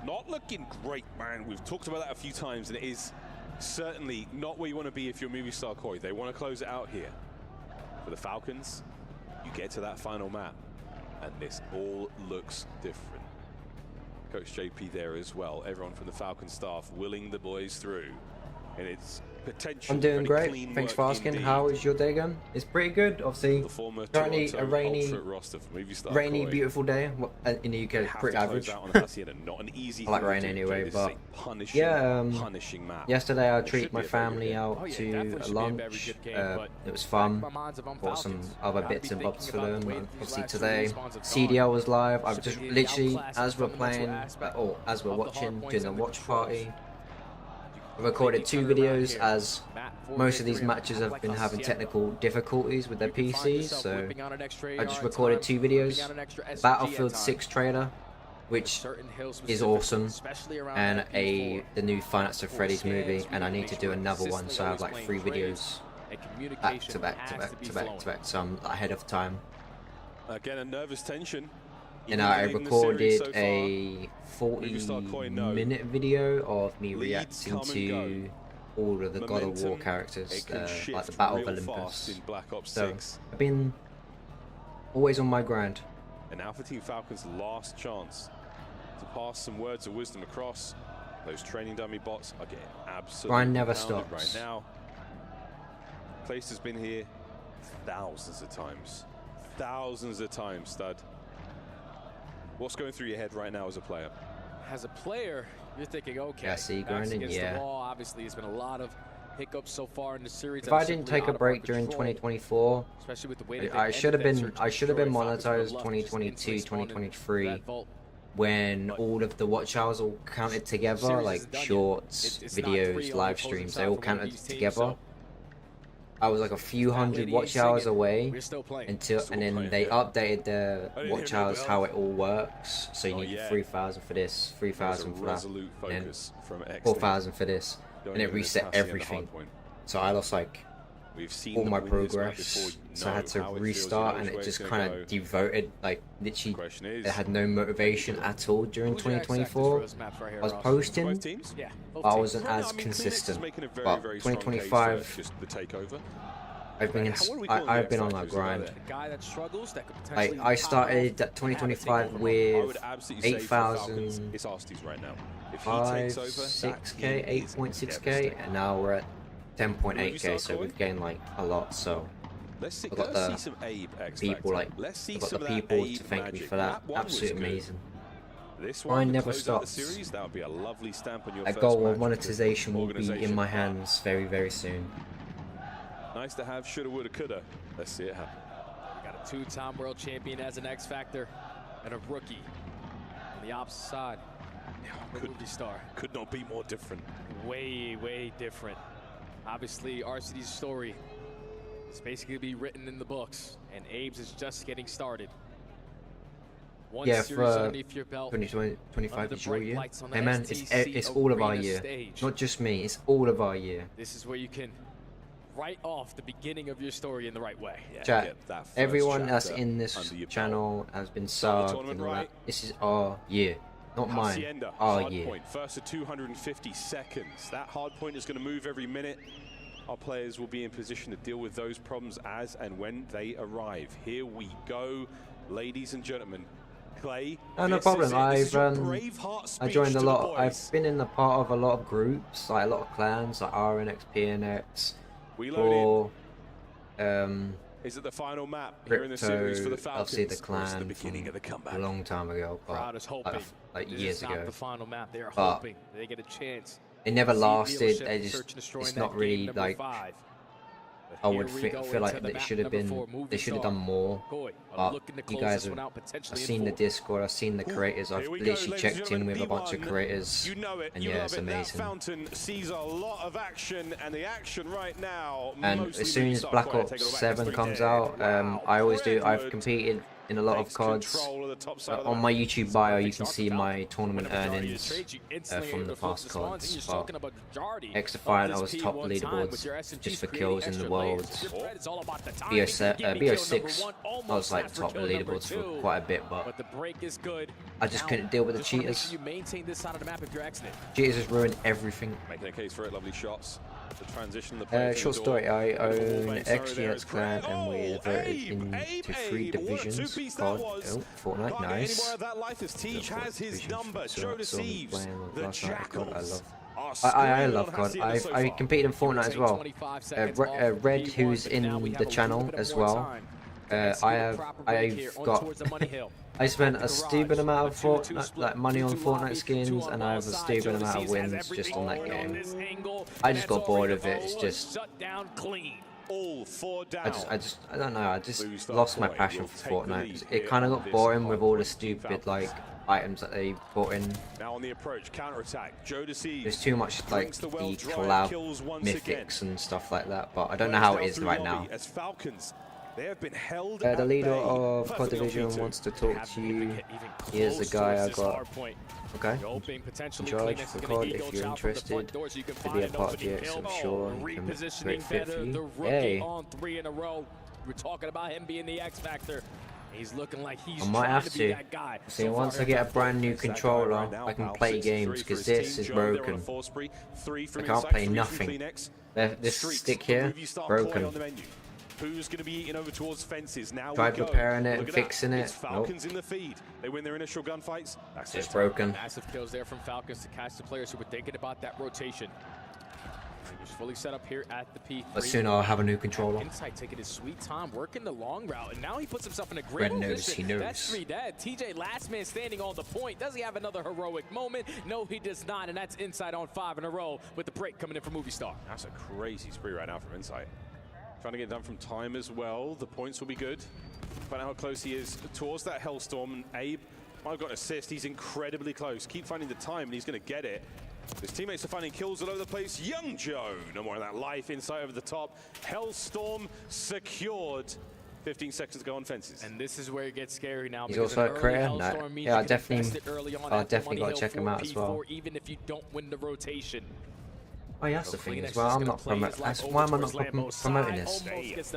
Not looking great, man. We've talked about that a few times, and it is certainly not where you want to be if you're Movie Star Koi. They want to close it out here. For the Falcons, you get to that final map, and this all looks different. Coach JP there as well. Everyone from the Falcon staff willing the boys through. And it's potential. I'm doing great. Thanks for asking. Indeed. How is your day going? It's pretty good. Obviously, currently a rainy, beautiful day in the UK. It's pretty average. Not an easy I like rain anyway, but yeah. Yesterday I treated my family out to a lunch. It was fun. Bought some other bits and bobs for them. And obviously today CDL was live. I've just literally, as we're playing, or as we're watching, doing the watch party. I recorded 2 videos as most of these matches have been having technical difficulties with their PCs, so I just recorded 2 videos. Battlefield 6 trailer, which is awesome, and the new Five Nights at Freddy's movie, and I need to do another one, so I have like 3 videos back to back, so I'm ahead of time. Again, a nervous tension. And I recorded a 40-minute video of me reacting to all of the God of War characters, like the Battle of Olympus. So I've been always on my grind. And now for Team Falcons' last chance to pass some words of wisdom across. Those training dummy bots are getting absolutely Brian never pounded stops. right now. Place has been here thousands of times. Thousands of times, stud. What's going through your head right now as a player? As a player, you're thinking, okay, Yeah, see, backs grinding, against yeah. the wall. Obviously, it's been a lot of hiccups so far in the series. If I didn't take a break during 2024, especially with the way I should have been monetized 2022, 2023, when all of the watch hours all counted together, like shorts, videos, live streams, they all counted together. I was like a few hundred watch hours away and then they updated the watch hours how it all works. So you need 3,000 for this, 3,000 for that, and then 4,000 for this, and it reset everything. So I lost like all my progress, so I had to restart, and it just kind of devoted, like literally it had no motivation at all during 2024. I was posting, but I wasn't as consistent. But 2025, I've been on that grind. I started that 2025 with 8,000, 6K, 8.6K, and now we're at 10.8K, so we've gained like a lot. So I've got the people, I've got the people to thank me for that. Absolutely amazing. Mine never stops. A goal of monetization will be in my hands very, very soon. Nice to have. Shoulda, woulda, coulda. Let's see it happen. We got a two-time world champion as an X Factor and a rookie on the opposite side. Movie star. Could not be more different. Way, way different. Obviously, RCD's story is basically be written in the books, and Abe's is just getting started. One Yeah, series for underneath your belt, 2025 is your bright year. lights on the Hey man, STC it's all of our arena year. stage. Not just me, it's all of our year. This is where you can write off the beginning of your story in the right way. Chat, everyone that's in this channel has been subbed and all that. This is our year. Not mine, Hacienda, our hard year. point, first to 250 seconds. That hard point is going to move every minute. Our players will be in position to deal with those problems as and when they arrive. Here we go, ladies and gentlemen. Clay, No problem. I joined a lot. I've been in the part of a lot of groups, like a lot of clans, like RNX, PNX, or is it the final map here in the series for the Falcons? Obviously the clan from a long time ago, but like years ago. The final map. They're But hoping they get a chance. it never lasted. They just, it's not really like, I would feel like they should have done more. But you guys have, I've seen the Discord, I've seen the creators, I've literally checked in with a bunch of creators, and yeah, it's amazing. Fountain sees a lot of action, and the action right now. And as soon as Black Ops 7 comes out, I've competed in a lot of CODs. On my YouTube bio, you can see my tournament earnings from the past CODs. But X-Defiant, I was top leaderboards just for kills in the world. BO6, I was like top leaderboards for quite a bit, but I just couldn't deal with the cheaters. Cheaters just ruined everything. Making a case for it, lovely shots. Short story, I own XGX clan and we're voted into 3 divisions. COD, Fortnite, nice. I love COD. I competed in Fortnite as well. Red, who's in the channel as well. I spent a stupid amount of Fortnite, money on Fortnite skins, and I have a stupid amount of wins just on that game. I just got bored of it. It's just, I don't know. I just lost my passion for Fortnite. It kind of got boring with all the stupid items that they put in. Now on the approach, counter-attack. There's too much like the collab mythics and stuff like that, but I don't know how it is right now. They have been held the leader of COD Division wants to talk to you. Here's the guy I got. Okay. In charge for COD if you're interested to be a part of GX, I'm sure he can make a great fit for you. Hey. We're talking about him being the X Factor. He's looking like he's I might have to. See, once I get a brand new controller, I can play games, because this is broken. I can't play nothing. This stick here, broken. Who's going to be eating over towards fences? Now tried repairing it and fixing it. It's Falcons in the feed. They win their initial gunfights. That's just broken. Massive kills there from Falcons to catch the players who were thinking about that rotation. He was fully set up here at the P3. But soon I'll have a new controller. Insight taking his sweet time, working the long route, and now he puts himself in a great Red position. knows, he knows. That's 3 dead. TJ, last man standing on the point. Does he have another heroic moment? No, he does not, and that's Insight on 5 in a row with the break coming in from Movie Star. That's a crazy spree right now from Insight. Trying to get done from time as well. The points will be good. Find out how close he is towards that Hellstorm. And Abe might have got an assist. He's incredibly close. Keep finding the time, and he's going to get it. His teammates are finding kills all over the place. Young Joe, no more of that life. Insight over the top. Hellstorm secured. 15 seconds to go on fences. And this is where it gets scary now. He's also a creator. No. Yeah, I definitely got to check him out as well. Even if you don't win the rotation. Oh yeah, that's the thing as well. I'm not promoting. Why am I not promoting this?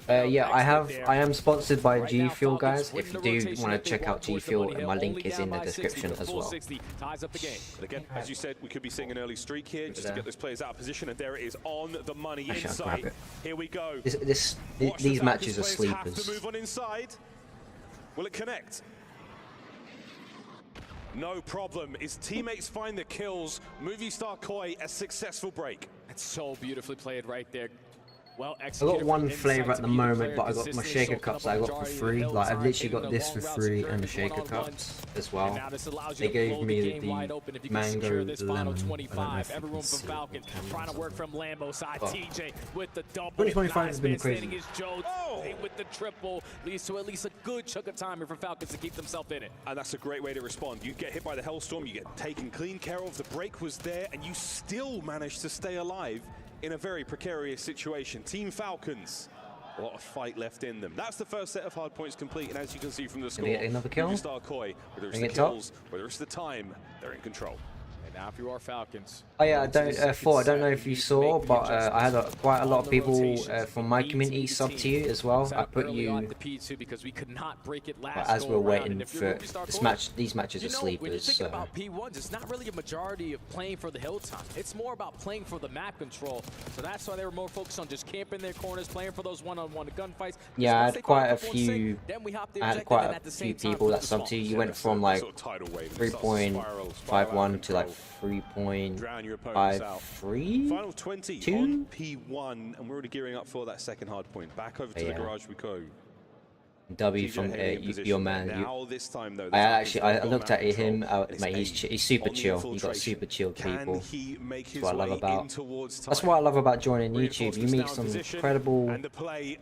Yeah, I am sponsored by GFUEL, guys. If you do want to check out GFUEL, and my link is in the description as well. But again, as you said, we could be seeing an early streak here just to get those players out of position, and there it is on the money. Inside. Here we go. These matches are sleepers. To move on inside. Will it connect? No problem. His teammates find the kills. Movie Star Koi, a successful break. That's so beautifully played right there. Well I got one flavor at the moment, but I got my shaker cups that I got for free. Like I've literally got this for free and the shaker cups as well. They gave me the mango lemon. Everyone from Falcons trying to work from Lambo side. TJ with the double. 2025 has been crazy. With the triple leads to at least a good chunk of time here for Falcons to keep themselves in it. And that's a great way to respond. You get hit by the Hellstorm, you get taken clean care of. The break was there, and you still managed to stay alive in a very precarious situation. Team Falcons, a lot of fight left in them. That's the first set of hard points complete, and as you can see from the score, another kill? Star Koi, whether it's the kills, whether it's the time, they're in control. And now if you are Falcons. Oh yeah, I don't know if you saw, but I had quite a lot of people from my community sub to you as well. I put you because we could not break it as we're waiting for this match. These matches are sleepers. When you're thinking about P1s, it's not really a majority of playing for the hill time. It's more about playing for the map control. So that's why they were more focused on just camping their corners, playing for those one-on-one gunfights. Yeah, I had quite a few. I had quite a few people that sub to you. You went from like 3.51 to like 3.53. Final 20 on P1, and we're already gearing up for that second hard point. Back over to the garage we go. W from your man. This time, though, I looked at him. Mate, he's super chill. You got super chill people. That's what I love about. That's what I love about joining YouTube. You meet some incredible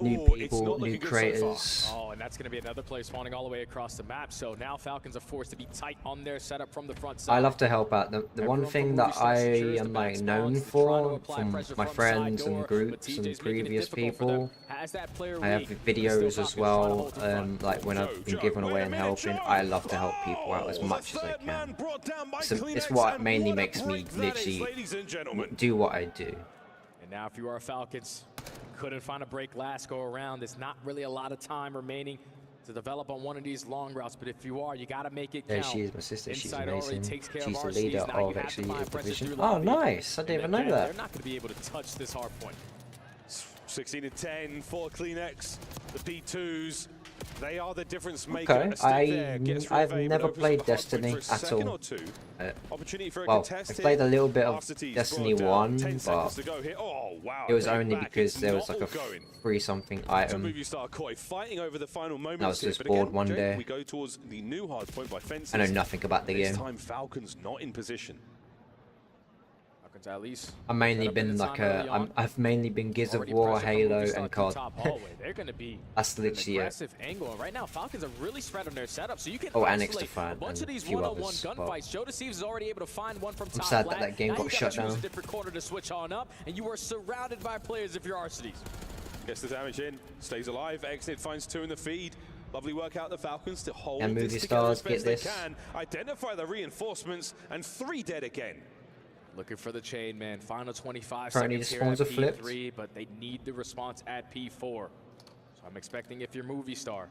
new people, new creators. Oh, and that's going to be another play spawning all the way across the map. So now Falcons are forced to be tight on their setup from the front side. I love to help out. The one thing that I am like known for from my friends and groups and previous people, I have videos as well. Like when I've been giving away and helping, I love to help people out as much as I can. It's what mainly makes me literally do what I do. And now if you are Falcons, couldn't find a break last go around. There's not really a lot of time remaining to develop on one of these long routes, but if you are, you got to make it count. There she is, my sister. She's amazing. She's the leader of actually the division. Oh, nice. I didn't even know that. They're not going to be able to touch this hard point. 16 and 10 for CleanX. The P2s, they are the difference maker. Okay, I've never played Destiny at all. Well, I played a little bit of Destiny 1, but it was only because there was like a free something item. I was just bored one day. I know nothing about the game. Falcons not in position. At least I've mainly been like I've mainly been Gears of War, Halo, and COD. They're gonna be that's literally aggressive angle. Right now, Falcons are really spread on their setup, so you can and Extra a bunch of these one-on-one gunfights. Joe Deceives is already able to find one from top. I'm sad that that game got shut down. A different corner to switch on up, and you are surrounded by players if you're Arcades. Gets the damage in, stays alive. Exit finds 2 in the feed. Lovely work out the Falcons to hold and this Movie Stars together as get best this. they can. Identify the reinforcements, and 3 dead again. Looking for the chain, man. Final 25 Apparently seconds here at flipped. P3, but they need the response at P4. So I'm expecting if you're Movie Star,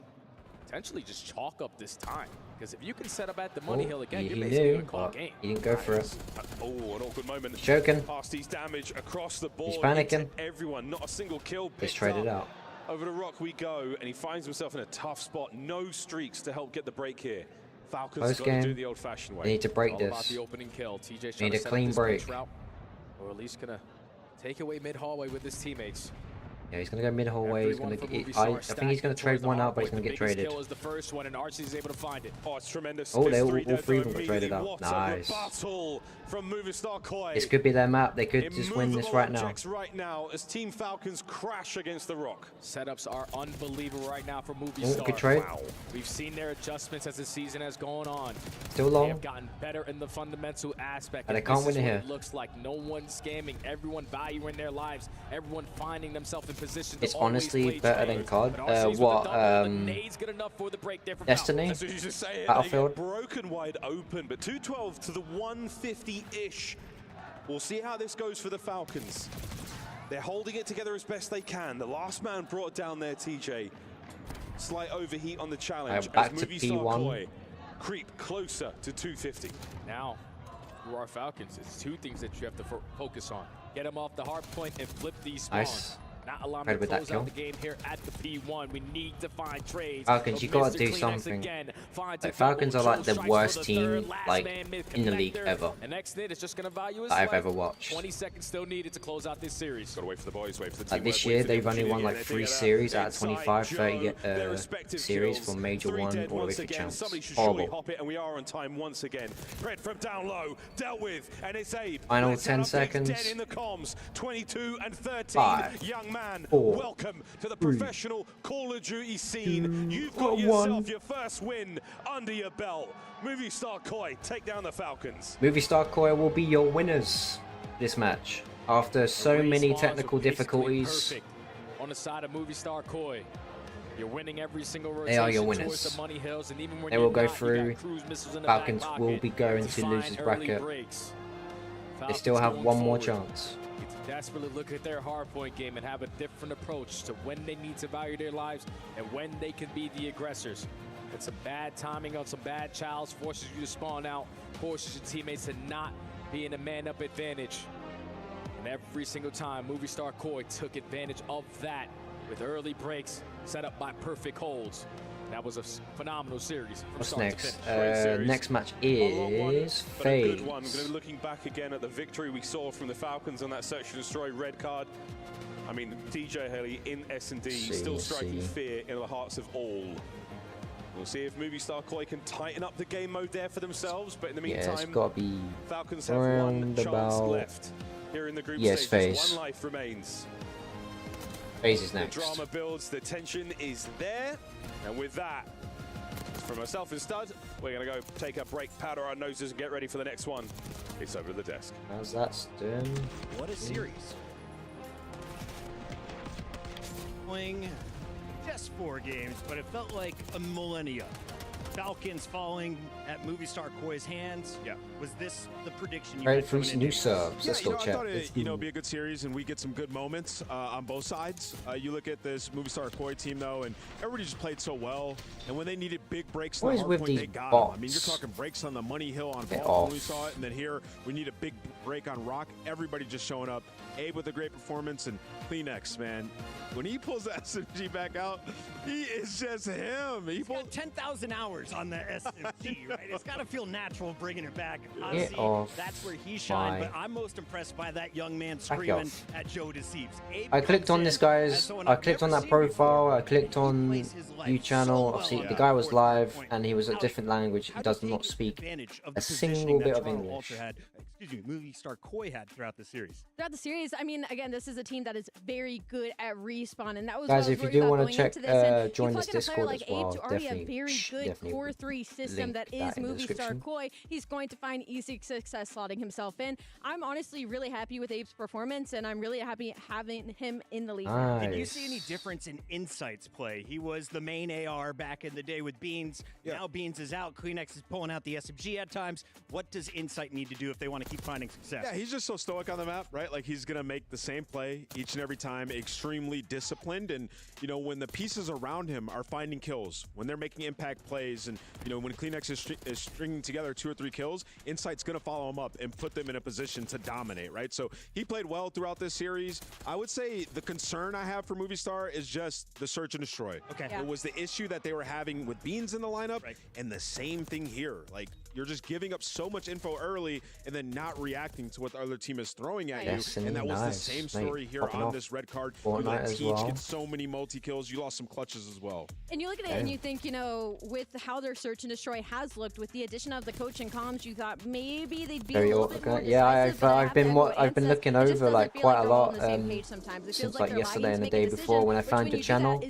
potentially just chalk up this time. Because if you can set up at the money hill again, you're basically going to call game. He didn't go for it. Oh, an awkward moment. Joking. Pasties damage across the board. He's panicking. Everyone, not a single kill. Let's trade it out. Over to Rock we go, and he finds himself in a tough spot. No streaks to help get the break here. Falcons got to do the old-fashioned way. They need to break All about this. the opening kill. TJ's Need trying a to set clean up this break. punch route, or at least gonna take away mid-hallway with his teammates. Yeah, he's gonna go mid hallway. He's gonna. I think he's gonna trade one out, but he's gonna get traded. Kill is the first one, and Arcee's able to find it. Oh, it's tremendous. Oh, It's all three three of dead them got traded out. What a Nice. rebuttal from Movie Star Koi. This could be their map. They could just win this right now. Right now, as Team Falcons crash against the Rock. Setups are unbelievable right now for Movie Oh, Star. good trade. Wow. We've seen their adjustments as the season has gone on. Still long. They have gotten better in the fundamental aspect. And they can't win it here. It looks like no one scamming, everyone valuing their lives, everyone finding themselves in position. It's honestly better than COD. What? Destiny? As you just say it, Battlefield? they get broken wide open, but 212 to the 150-ish. We'll see how this goes for the Falcons. They're holding it together as best they can. The last man brought down there, TJ. Slight overheat on the challenge. Back as to Movie Star P1. Koi creep closer to 250. Now, you are Falcons. It's two things that you have to focus on. Get them off the hard point and flip these spawns. Nice. Not allowing Right to with that close out the kill. game here at the P1. We need to find trades. Falcons, you gotta do something. Like, Falcons are like the worst team like in the league ever And next hit is just gonna value his that I've life. ever watched. 20 seconds still needed to close out this series. Gotta wait for the boys, wait for the Like this year, they've only won like 3 series out of 25, 30 series from Major 1 all the way to Champs. Somebody should surely Horrible. hop it, and we are on time once again. Red from down low, dealt with, and it's Abe. Final Let's 10 have seconds. 10 in the comms, 22 and 13. 5, Young man, 4, welcome to the 3, professional Call of Duty scene. 2, You've got 1. yourself your first win under your belt. Movie Star Koi, take down the Falcons. Movie Star Koi will be your winners this match after so many technical difficulties. Perfect on the side of Movie Star Koi. You're winning every single rotation. They are your towards winners. the money hills, and even when They you're will go not, you through. got cruise missiles in the Falcons back will pocket be going to find losers early bracket. breaks. They still have Falcons one going more forward. chance. Desperately look at their hardpoint game and have a different approach to when they need to value their lives and when they can be the aggressors. It's some bad timing on some bad childs, forces you to spawn out, forces your teammates to not be in a man-up advantage. And every single time, Movie Star Koi took advantage of that with early breaks set up by perfect holds. That was a phenomenal series from What's start next? to finish. Next match A long one, is but a good FaZe. one. Going to be looking back again at the victory we saw from the Falcons on that Search and Destroy red card. I mean, DJ Haley in S&D, still striking fear in the hearts of all. We'll see if Movie Star Koi can tighten up the game mode there for themselves, but in the Yeah, meantime, it's got to be Falcons have one around chance about. left. Here in the group Yes, stages, FaZe. one life remains. FaZe is The next. drama builds, the tension is there, and with that, from myself and Stud, we're going to go take a break, powder our noses, and get ready for the next one. It's over to the desk. How's that done? What a series. Playing just 4 games, but it felt like a millennia. Falcons falling at Movie Star Koi's hands. Yeah. Was this the prediction you Right, had for coming new into? subs. Let's go I check. thought it, be a good series, and we get some good moments on both sides. You look at this Movie Star Koi team, though, and everybody just played so well. And when they needed big breaks on What the is with hard point, these they got bots? them. I mean, you're talking breaks on the Money Hill on Get ball when we off. saw it, and then here we need a big break on Rock. Everybody just showing up. Abe with a great performance, and Kleenex, man. When he pulls the SMG back out, he is just him. He's got 10,000 hours on the SMG, right? It's got to feel natural bringing it back. Honestly, off that's where he shined, my- but I'm most impressed by that young man screaming off. at Joe Deceives. I clicked on this guy's. I clicked on that profile. I clicked on view channel. Obviously, the guy was live and he was a different language. He does not speak a single bit of English. Movie Star Koi had throughout the series. Throughout the series, I mean, again, this is a team that is very good at respawn, and that was Guys, what I was if you worried do about want going to check, into this, and join you this plug in a player Discord like as well. Abe to already a Definitely, very good definitely core 3 system link that is that in the Movie Star description. Koi. He's going to find easy success slotting himself in. I'm honestly really happy with Abe's performance, and I'm really happy having him in the league. Did you see any difference in Insight's play? He was the main AR back in the day with Beans. Now Beans is out. Kleenex is pulling out the SMG at times. What does Insight need to do if they want to keep finding success? Yeah, he's just so stoic on the map, right? Like, he's going to make the same play each and every time, extremely disciplined. And, you know, when the pieces around him are finding kills, when they're making impact plays, plays. And, you know, when Kleenex is stringing together 2 or 3 kills, Insight's going to follow him up and put them in a position to dominate, right? So he played well throughout this series. I would say the concern I have for Movie Star is just the search and destroy. Okay. It was the issue that they were having with Beans in the lineup, and the same thing here. Like, you're just giving up so much info early and then not reacting to what the other team is throwing at you. And that was the same story here on this red card. You let Teach get so many multi-kills. You lost some clutches as well. And you look at it and you think, you know, with how their search and destroy has looked, with the addition of the coach and comms, you thought maybe they'd be a little bit more decisive. I've been looking over like quite a lot since like yesterday and the day before when I found the channel.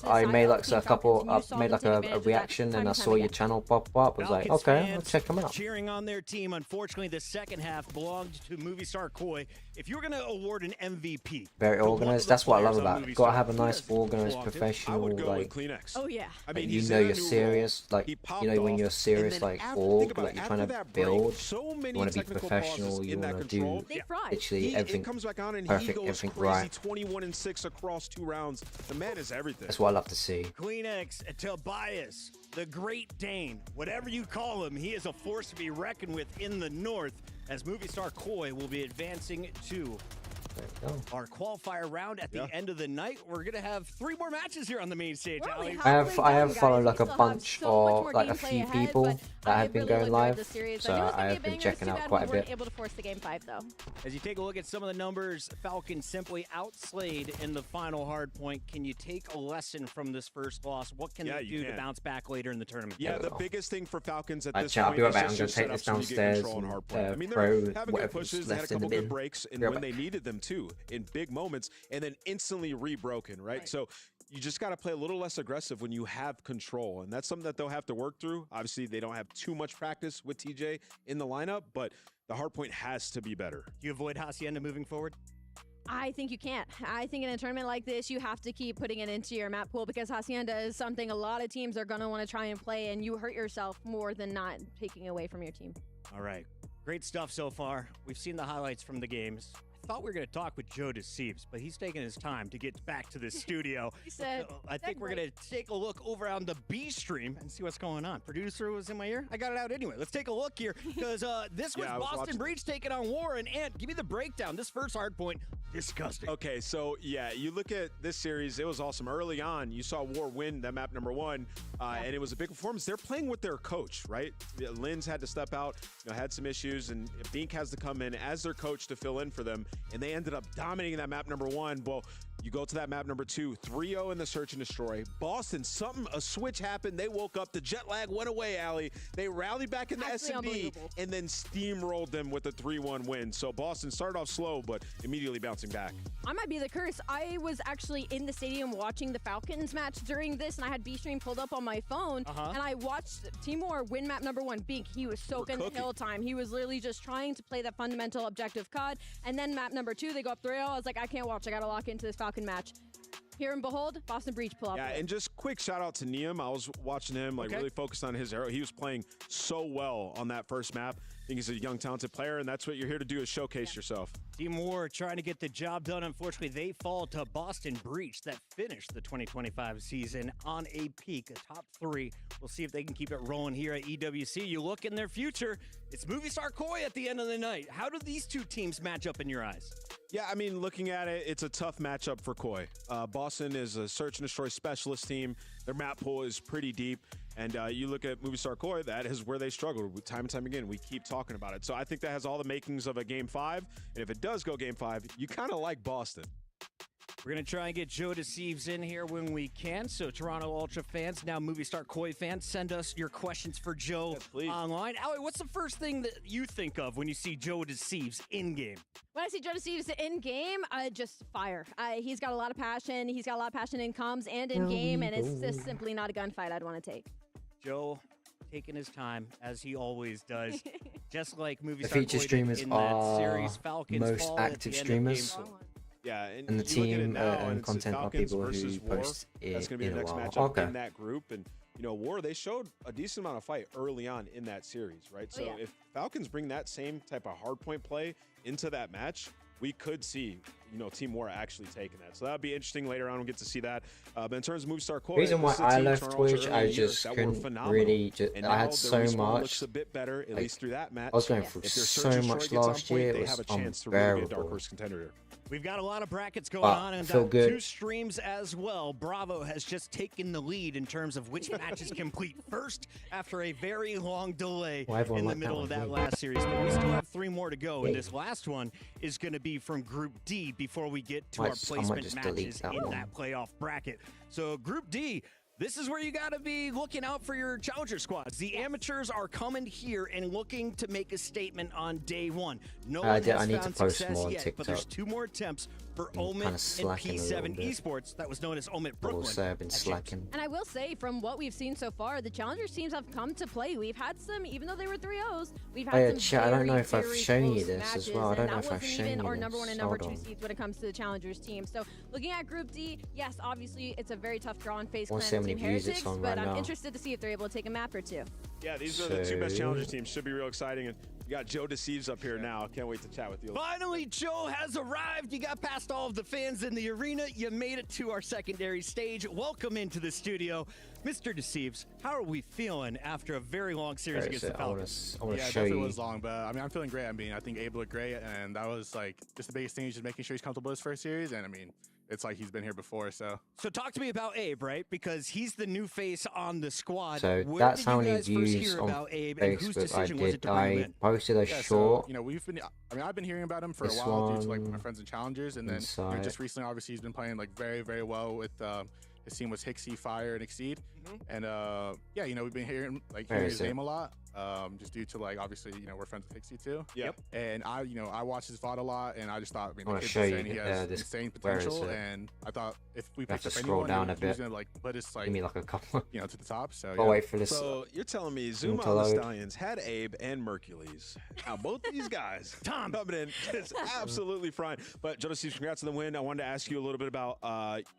I made like a reaction and I saw your channel pop up. I was like, okay, I'll check them out. Cheering on their team. Unfortunately, the second half belonged to Movie Star Koi. If you were going to award an MVP, very organized. That's what I love about it. Got to have a nice, organized, professional, like. Oh yeah. I mean, you know you're serious, like you know when you're serious, like org, like you're trying to build. You want to be professional. You want to do literally everything perfect, everything right. 21-6 across 2 rounds. The man is everything. That's what I love to see. Kleenex, Tobias, the Great Dane, whatever you call him, he is a force to be reckoned with in the north, as Movie Star Koi will be advancing to our qualifier round at the end of the night. We're gonna have 3 more matches here on the main stage. I have followed like a bunch or like a few people that have been going live, so I have been checking out quite a bit. Able to force the game 5 though. As you take a look at some of the numbers, Falcons simply outslayed in the final hard point. Can you take a lesson from this first loss? What can they do to bounce back later in the tournament? Yeah, the biggest thing for Falcons at this I'll point be right is back. I'm just going to take this downstairs I mean, they're having good pushes. They had a couple good breaks, and when they needed them too, in big moments, and then instantly rebroken, right? So you just got to play a little less aggressive when you have control, and that's something that they'll have to work through. Obviously, they don't have too much practice with TJ in the lineup, but the hard point has to be better. Do you avoid Hacienda moving forward? I think you can't. I think in a tournament like this, you have to keep putting it into your map pool, because Hacienda is something a lot of teams are going to want to try and play, and you hurt yourself more than not taking away from your team. All right. Great stuff so far. We've seen the highlights from the games. I thought we were going to talk with Joe DeCeves, but he's taking his time to get back to the studio. He said, I think we're going to take a look over on the B stream and see what's going on. Producer was in my ear. I got it out anyway. Let's take a look here, because this was Boston Breach taking on War. And Ant, give me the breakdown. This first hard point, disgusting. Okay, so yeah, you look at this series, it was awesome. Early on, you saw War win that map number 1, and it was a big performance. They're playing with their coach, right? Linz had to step out, had some issues, and Bink has to come in as their coach to fill in for them, and they ended up dominating that map number 1. Well, you go to that map number 2, 3-0 in the search and destroy. Boston, a switch happened. They woke up. The jet lag went away, Allie. They rallied back in the S&D and then steamrolled them with a 3-1 win. So Boston started off slow, but immediately bouncing back. I might be the curse. I was actually in the stadium watching the Falcons match during this, and I had B-Stream pulled up on my phone, and I watched Timur win map number 1. Bink, he was soaking the hill time. He was literally just trying to play that fundamental objective COD, and then map number 2, they go up 3-0. I was like, I can't watch. I got to lock into this Falcon match. Here and behold, Boston Breach pull up. Yeah, and just quick shout out to Neum. I was watching him, really focused on his arrow. He was playing so well on that first map. I think he's a young, talented player, and that's what you're here to do, is showcase yourself. Team War trying to get the job done. Unfortunately, they fall to Boston Breach that finished the 2025 season on a peak, a top 3. We'll see if they can keep it rolling here at EWC. You look in their future, it's Movie Star Koi at the end of the night. How do these 2 teams match up in your eyes? Yeah, I mean, looking at it, it's a tough matchup for Koi. Boston is a search and destroy specialist team. Their map pool is pretty deep. And you look at Movie Star Koi, that is where they struggled time and time again. We keep talking about it. So I think that has all the makings of a Game 5. And if it does go Game 5, you kind of like Boston. We're going to try and get Joe DeCeves in here when we can. So Toronto Ultra fans, now Movie Star Koi fans, send us your questions for Joe online. Allie, what's the first thing that you think of when you see Joe DeCeves in-game? When I see Joe DeCeves in-game, just fire. He's got a lot of passion. He's got a lot of passion in comms and in-game, and it's just simply not a gunfight I'd want to take. Joe taking his time, as he always does. Just like Movie Star Koi. The feature streamers are most active streamers. Yeah, and the team and content are people who post it. That's going to be the next matchup in that group. And, War, they showed a decent amount of fight early on in that series, right? So if Falcons bring that same type of hardpoint play into that match, we could see, Team War actually taking that. So that'll be interesting later on. We'll get to see that. But in terms of Movistar Core, the reason why I left Twitch, I just couldn't really. I had so much. Looks a bit better, at least through that match. I was going through so much last year. It was unbearable. We've got a lot of brackets going on and 2 streams as well. Bravo has just taken the lead in terms of which matches complete first after a very long delay in the middle of that last series. But we still have 3 more to go, and this last one is going to be from Group D before we get to our placement matches in that playoff bracket. So Group D, this is where you got to be looking out for your challenger squads. The amateurs are coming here and looking to make a statement on day 1. No one has found success yet, but there's 2 more attempts for Omit and P7 Esports. That was known as Omit Brooklyn. And I will say, from what we've seen so far, the challengers teams have come to play. We've had some, even though they were 3-0s, we've had some I don't know if I've shown you this as well. I don't know if I've shown you this. Our number 1 and number 2 seeds when it comes to the challengers team. So looking at Group D, yes, obviously it's a very tough draw on FaZe Clan and Team Heretics, but I'm interested to see if they're able to take a map or 2. Yeah, these are the 2 best challenger teams. Should be real exciting. And you got Joe Deceives up here now. Can't wait to chat with you. Finally, Joe has arrived. You got past all of the fans in the arena. You made it to our secondary stage. Welcome into the studio. Mr. Deceives, how are we feeling after a very long series against the Falcons? Yeah, it definitely was long, but I mean, I'm feeling great. I mean, I think Abe looked great, and that was like just the biggest thing is just making sure he's comfortable his first series, and I mean, it's like he's been here before, so. So talk to me about Abe, right? Because he's the new face on the squad. So that's how many views on Facebook I posted a short. So, I've been hearing about him for a while due to like my friends and challengers, and then just recently, obviously, he's been playing like very, very well with his team was Hixie, Fire, and Exceed, and we've been hearing his name a lot. Just due to like obviously we're friends with Hixie too. Yep. And I watched his VOD a lot, and I just thought the kid's insane. He has insane potential, and I thought if we picked up anyone, he was gonna like put us like give me like a couple to the top. So wait for this. So you're telling me Zuma and the Stallions had Abe and Mercules. Now both of these guys coming in just absolutely frying. But Jonas, congrats on the win. I wanted to ask you a little bit about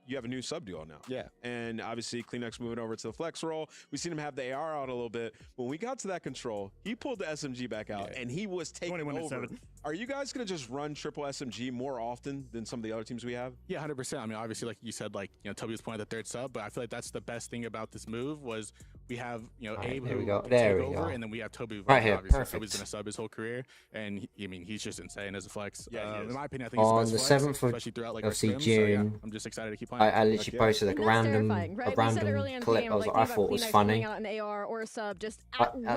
you have a new sub duo now. Yeah. And obviously Kleenex moving over to the flex role. We've seen him have the AR out a little bit. When we got to that control, he pulled the SMG back out and he was taking over. Are you guys going to just run triple SMG more often than some of the other teams we have? Yeah, 100%. I mean, obviously, like you said, Toby was pointing at the 3rd sub, but I feel like that's the best thing about this move was we have, Abe who can take over, and then we have Toby who obviously Toby's been a sub his whole career, and he's just insane as a flex. Yeah, in my opinion, I think on he's the best 7th flex, especially throughout like of scrims, June, I'm just excited to keep playing. I literally posted like a random clip. I thought was funny.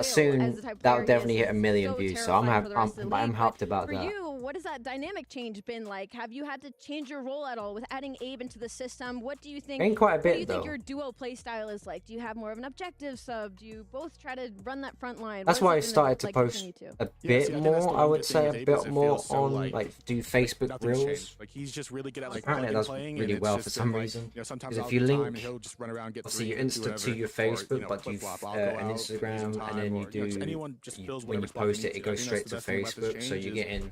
Soon that would definitely hit 1 million views, so I'm hyped about that. For you, what has that dynamic change been like? Have you had to change your role at all with adding Abe into the system? What do you think? Quite a bit, what do you think your duo play style is like? Do you have more of an objective sub? Do you both try to run that front line? That's why I started to post a bit more. I would say a bit more on do Facebook reels. Like he's just really good at apparently that's really well for some reason. Because if you link obviously your Insta to your Facebook, but you've an Instagram, and then you do when you post it, it goes straight to Facebook, so you're getting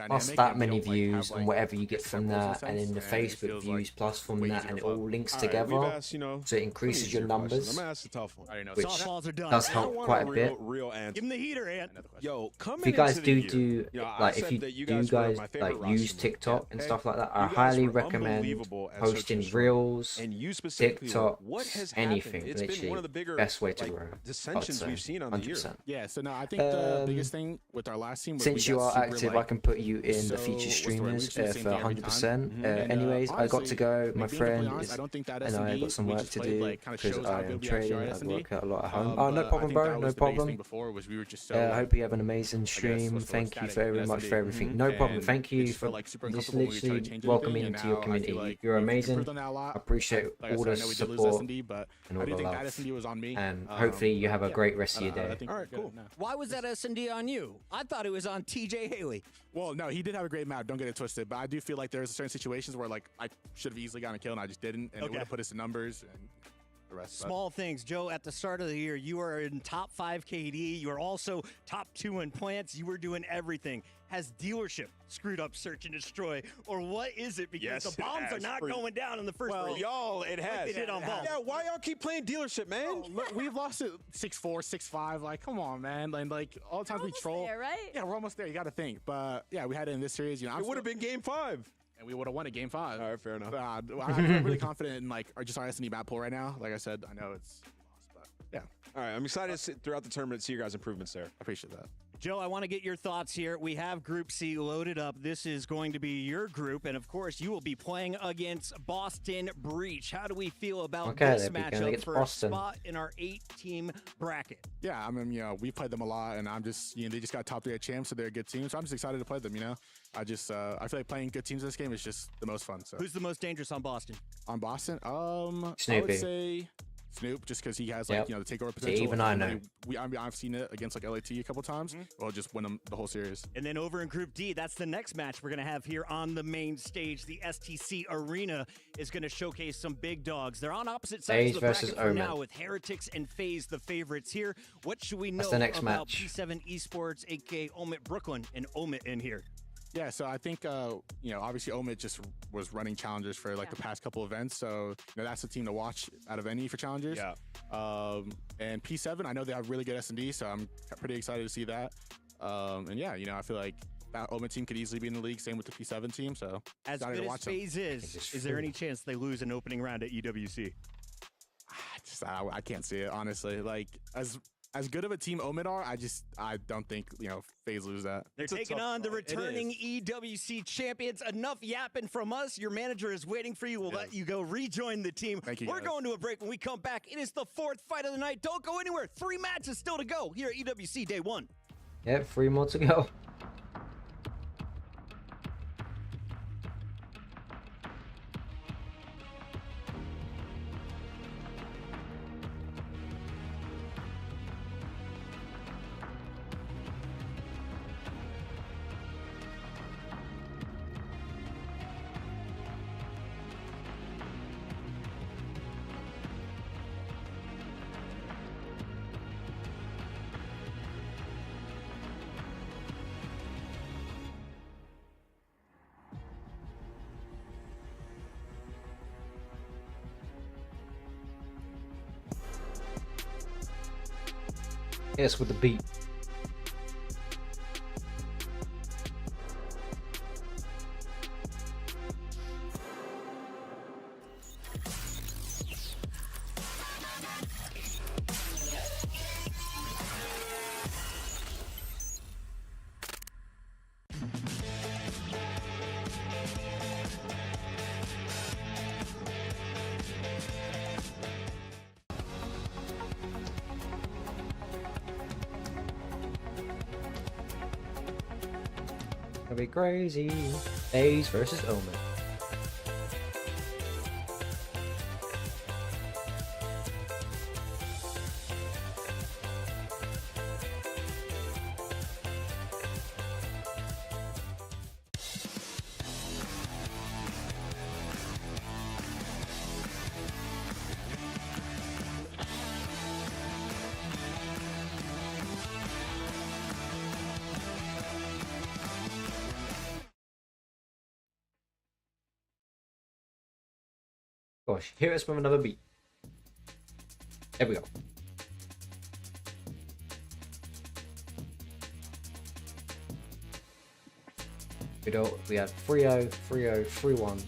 plus that many views and whatever you get from that, and then the Facebook views plus from that, and it all links together, so it increases your numbers, which does help quite a bit. Give him the heater, Ant. Yo, if you guys do like if you guys like use TikTok and stuff like that, I highly recommend posting reels, TikTok, anything. Literally, best way to grow. Dissensions we've seen on the year. Yeah, so no, I think the biggest thing with our last team was since you are active, I can put you in the featured streamers for 100%. Anyways, I got to go. My friend is, and I got some work to do because I am trading. I work out a lot at home. Oh, no problem, bro. No problem. I hope you have an amazing stream. Thank you very much for everything. No problem. Thank you for just literally welcoming into your community. You're amazing. I appreciate all the support and all the love. And hopefully you have a great rest of your day. All right, cool. Why was that S&D on you? I thought it was on TJ Haley. Well, no, he did have a great map. Don't get it twisted. But I do feel like there's certain situations where like I should have easily gotten a kill and I just didn't, and it would have put us in numbers and the rest. Small things, Joe. At the start of the year, you are in top 5 KD. You are also top 2 in plants. You were doing everything. Has dealership screwed up search and destroy, or what is it? Because the bombs are not going down in the first place. Y'all, it has. Like they did on Vault. Yeah, why y'all keep playing dealership, man? Oh, look, we've lost it 6-4, 6-5. Like, come on, man. Like all the times we troll. There, right? Yeah, we're almost there. You got to think. But yeah, we had it in this series. It would have been game 5. and we would have won a game 5. All right, fair enough. I'm really confident in like just our S&D map pool right now. Like I said, I know it's lost, but yeah. All right, I'm excited to sit throughout the tournament, see your guys' improvements there. I appreciate that. Joe, I want to get your thoughts here. We have Group C loaded up. This is going to be your group, and of course, you will be playing against Boston Breach. How do we feel about this matchup for a spot in our 8-team bracket? Yeah, I mean, we played them a lot, and I'm just, they just got top 3 at champs, so they're a good team. So I'm just excited to play them. I feel like playing good teams in this game is just the most fun. So who's the most dangerous on Boston? On Boston, Snoopy. I would say Snoop, just because he has the takeover potential. Even I know. I've seen it against like LAT a couple times. We'll just win them the whole series. And then over in Group D, that's the next match we're going to have here on the main stage. The STC Arena is going to showcase some big dogs. They're on opposite sides of the bracket for now, with Heretics and FaZe the favorites here. What should we know about P7 Esports, aka Omit Brooklyn, and Omit in here? Yeah, so I think, obviously Omid just was running challengers for like the past couple events. So that's the team to watch out of any for challengers. Yeah. And P7, I know they have really good S&D, so I'm pretty excited to see that. And yeah, I feel like that Omid team could easily be in the league. Same with the P7 team. So as good as FaZe is there any chance they lose an opening round at EWC? I can't see it, honestly. Like as good of a team Omid are, I don't think FaZe lose that. They're taking on the returning EWC champions. Enough yapping from us. Your manager is waiting for you. We'll let you go rejoin the team. Thank you. We're going to a break. When we come back, it is the 4th fight of the night. Don't go anywhere. 3 matches still to go here at EWC Day 1. Yep, 3 more to go. Yes, with the beat. Gonna be crazy. FaZe versus Omen. Gosh, hit us with another beat. There we go. We had 3-0, 3-0, 3-1.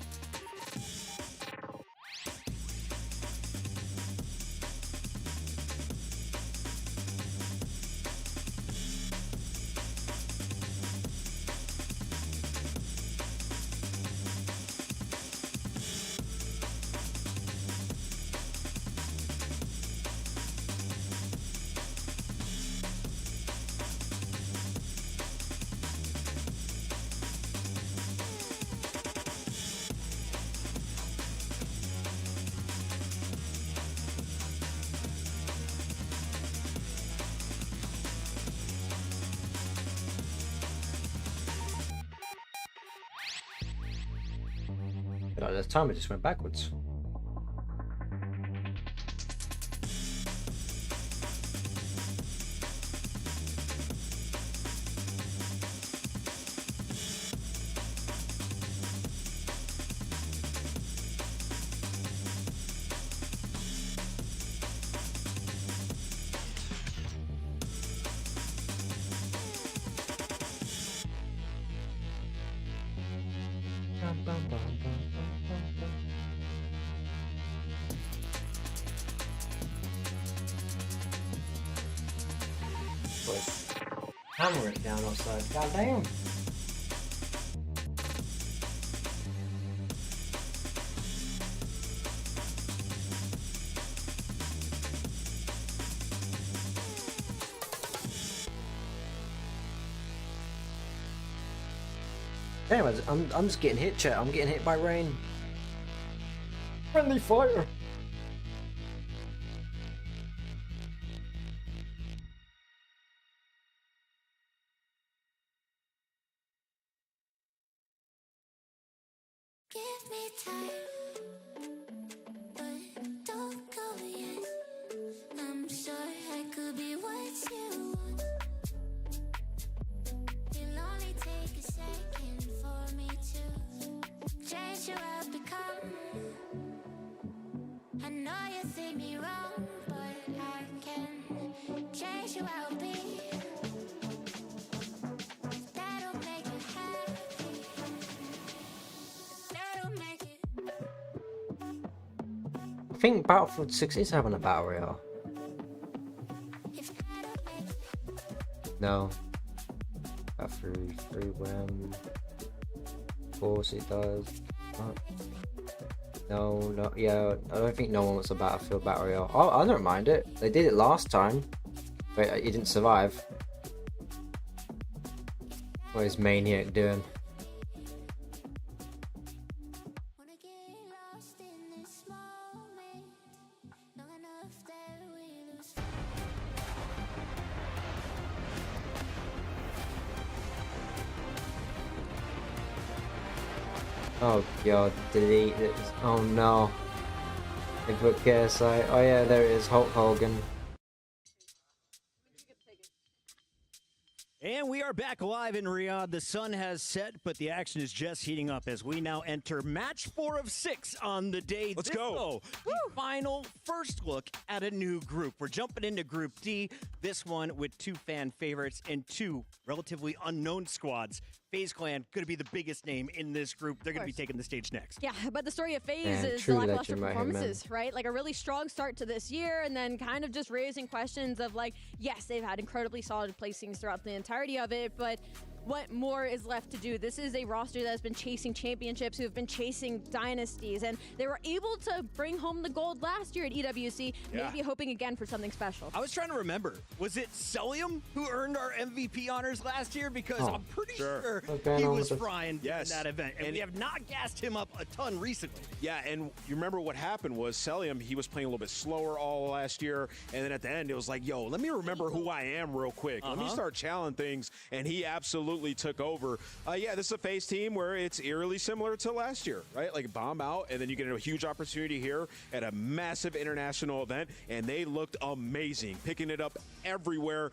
But at the time, it just went backwards. Boys, hammer it down outside. God damn. Anyways, I'm just getting hit, chat. I'm getting hit by rain. Friendly fire. Give me time, but don't go yet. I'm sure I could be what you want. It'll only take a second for me to change who I've become. I know you think me wrong, but I can change who I'll be. That'll make you happy. That'll make it. I think Battlefield 6 is having a battle royale. No. After free win. Of course it does. No, yeah, I don't think no one wants a Battlefield battle royale. Oh, I don't mind it. They did it last time, but it didn't survive. What is Maniac doing? Oh god, delete it. Oh no. They put KSI. Oh yeah, there it is, Hulk Hogan. And we are back live in Riyadh. The sun has set, but the action is just heating up as we now enter match 4 of 6 on the day. Let's go. The final first look at a new group. We're jumping into Group D, this one with 2 fan favorites and 2 relatively unknown squads. FaZe Clan going to be the biggest name in this group. They're going to be taking the stage next. Yeah, but the story of FaZe is the lackluster performances, right? Like a really strong start to this year and then kind of just raising questions of like, yes, they've had incredibly solid placings throughout the entirety of it, but what more is left to do? This is a roster that has been chasing championships, who have been chasing dynasties, and they were able to bring home the gold last year at EWC, maybe hoping again for something special. I was trying to remember, was it Celium who earned our MVP honors last year? Because I'm pretty sure he was frying in that event, and we have not gassed him up a ton recently. Yeah, and you remember what happened was Celium, he was playing a little bit slower all last year, and then at the end it was like, yo, let me remember who I am real quick. Let me start challenging things, and he absolutely took over. Yeah, this is a FaZe team where it's eerily similar to last year, right? Like bomb out, and then you get a huge opportunity here at a massive international event, and they looked amazing, picking it up everywhere.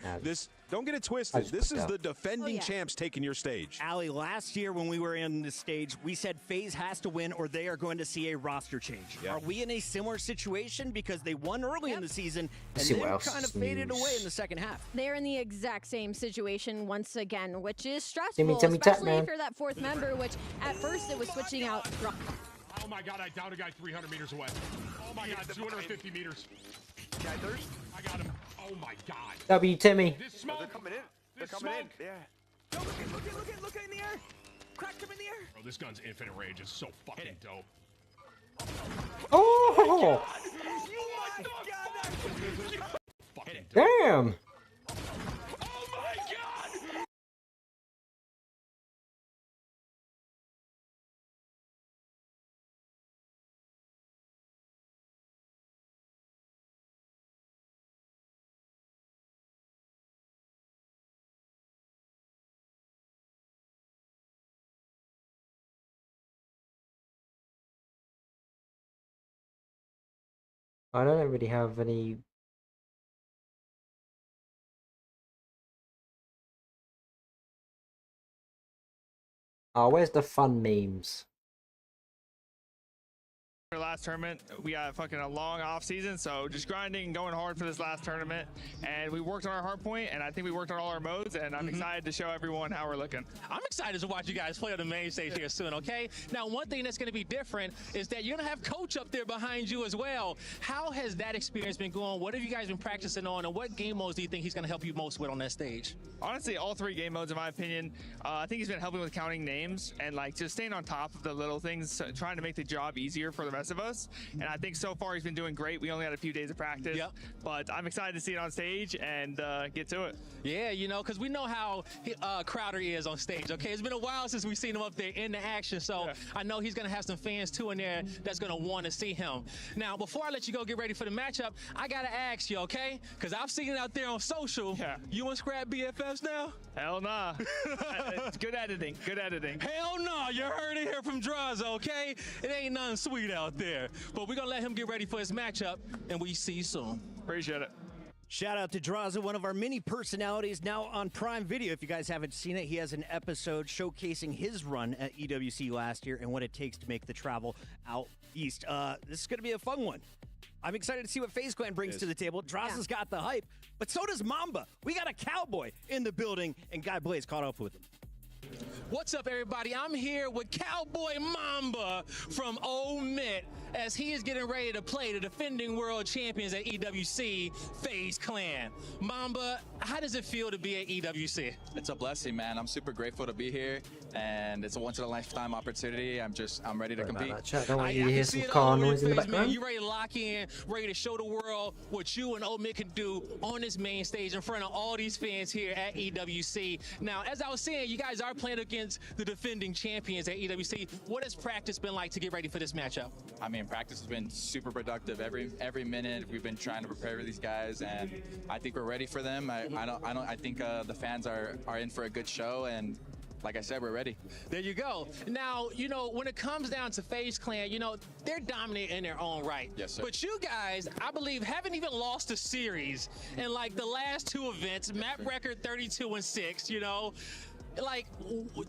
Don't get it twisted. This is the defending champs taking your stage. Ali, last year when we were in the stage, we said FaZe has to win or they are going to see a roster change. Are we in a similar situation because they won early in the season and then kind of faded away in the second half? They're in the exact same situation once again, which is stressful, especially if you're that fourth member, which at first it was switching out. Oh my god, I downed a guy 300 meters away. Oh my god, 250 meters. Guy thirst? I got him. Oh my god. W Timmy. This smoke. They're coming in. They're coming in. Yeah. Yo, look in the air. Cracked him in the air. Bro, this gun's infinite range. It's so fucking dope. Oh! Damn! I don't really have any. Oh, where's the fun memes? Our last tournament, we got fucking a long off season, so just grinding and going hard for this last tournament. And we worked on our hard point, and I think we worked on all our modes, and I'm excited to show everyone how we're looking. I'm excited to watch you guys play on the main stage here soon, okay? Now, one thing that's going to be different is that you're going to have Coach up there behind you as well. How has that experience been going? What have you guys been practicing on, and what game modes do you think he's going to help you most with on that stage? Honestly, all 3 game modes, in my opinion. I think he's been helping with counting names and like just staying on top of the little things, trying to make the job easier for the rest of us. And I think so far he's been doing great. We only had a few days of practice, but I'm excited to see it on stage and get to it. Yeah, you know, because we know how Crowder is on stage, okay? It's been a while since we've seen him up there in the action, so I know he's going to have some fans too in there that's going to want to see him. Now, before I let you go get ready for the matchup, I got to ask you, okay? Because I've seen it out there on social. Yeah. You and Scrap BFFs now? Hell nah. It's good editing, good editing. Hell nah, you heard it here from Draza, okay? It ain't nothing sweet out there. But we're going to let him get ready for his matchup, and we see you soon. Appreciate it. Shout out to Draza, one of our many personalities now on Prime Video. If you guys haven't seen it, he has an episode showcasing his run at EWC last year and what it takes to make the travel out east. This is going to be a fun one. I'm excited to see what FaZe Clan brings to the table. Draza's got the hype, but so does Mamba. We got a cowboy in the building, and Guy Blaze caught up with him. What's up, everybody? I'm here with Cowboy Mamba from OMIT as he is getting ready to play the defending world champions at EWC, FaZe Clan. Mamba, how does it feel to be at EWC? It's a blessing, man. I'm super grateful to be here, and it's a once-in-a-lifetime opportunity. I'm ready to compete. Don't want you to hear some car noise in the background. You ready to lock in, ready to show the world what you and OMIT can do on this main stage in front of all these fans here at EWC. Now, as I was saying, you guys are playing against the defending champions at EWC. What has practice been like to get ready for this matchup? I mean, practice has been super productive. Every minute we've been trying to prepare for these guys, and I think we're ready for them. I think the fans are in for a good show, and like I said, we're ready. There you go. Now, you know, when it comes down to FaZe Clan, you know, they're dominant in their own right. Yes, sir. But you guys, I believe, haven't even lost a series in like the last 2 events. Map record 32-6, you know. Like,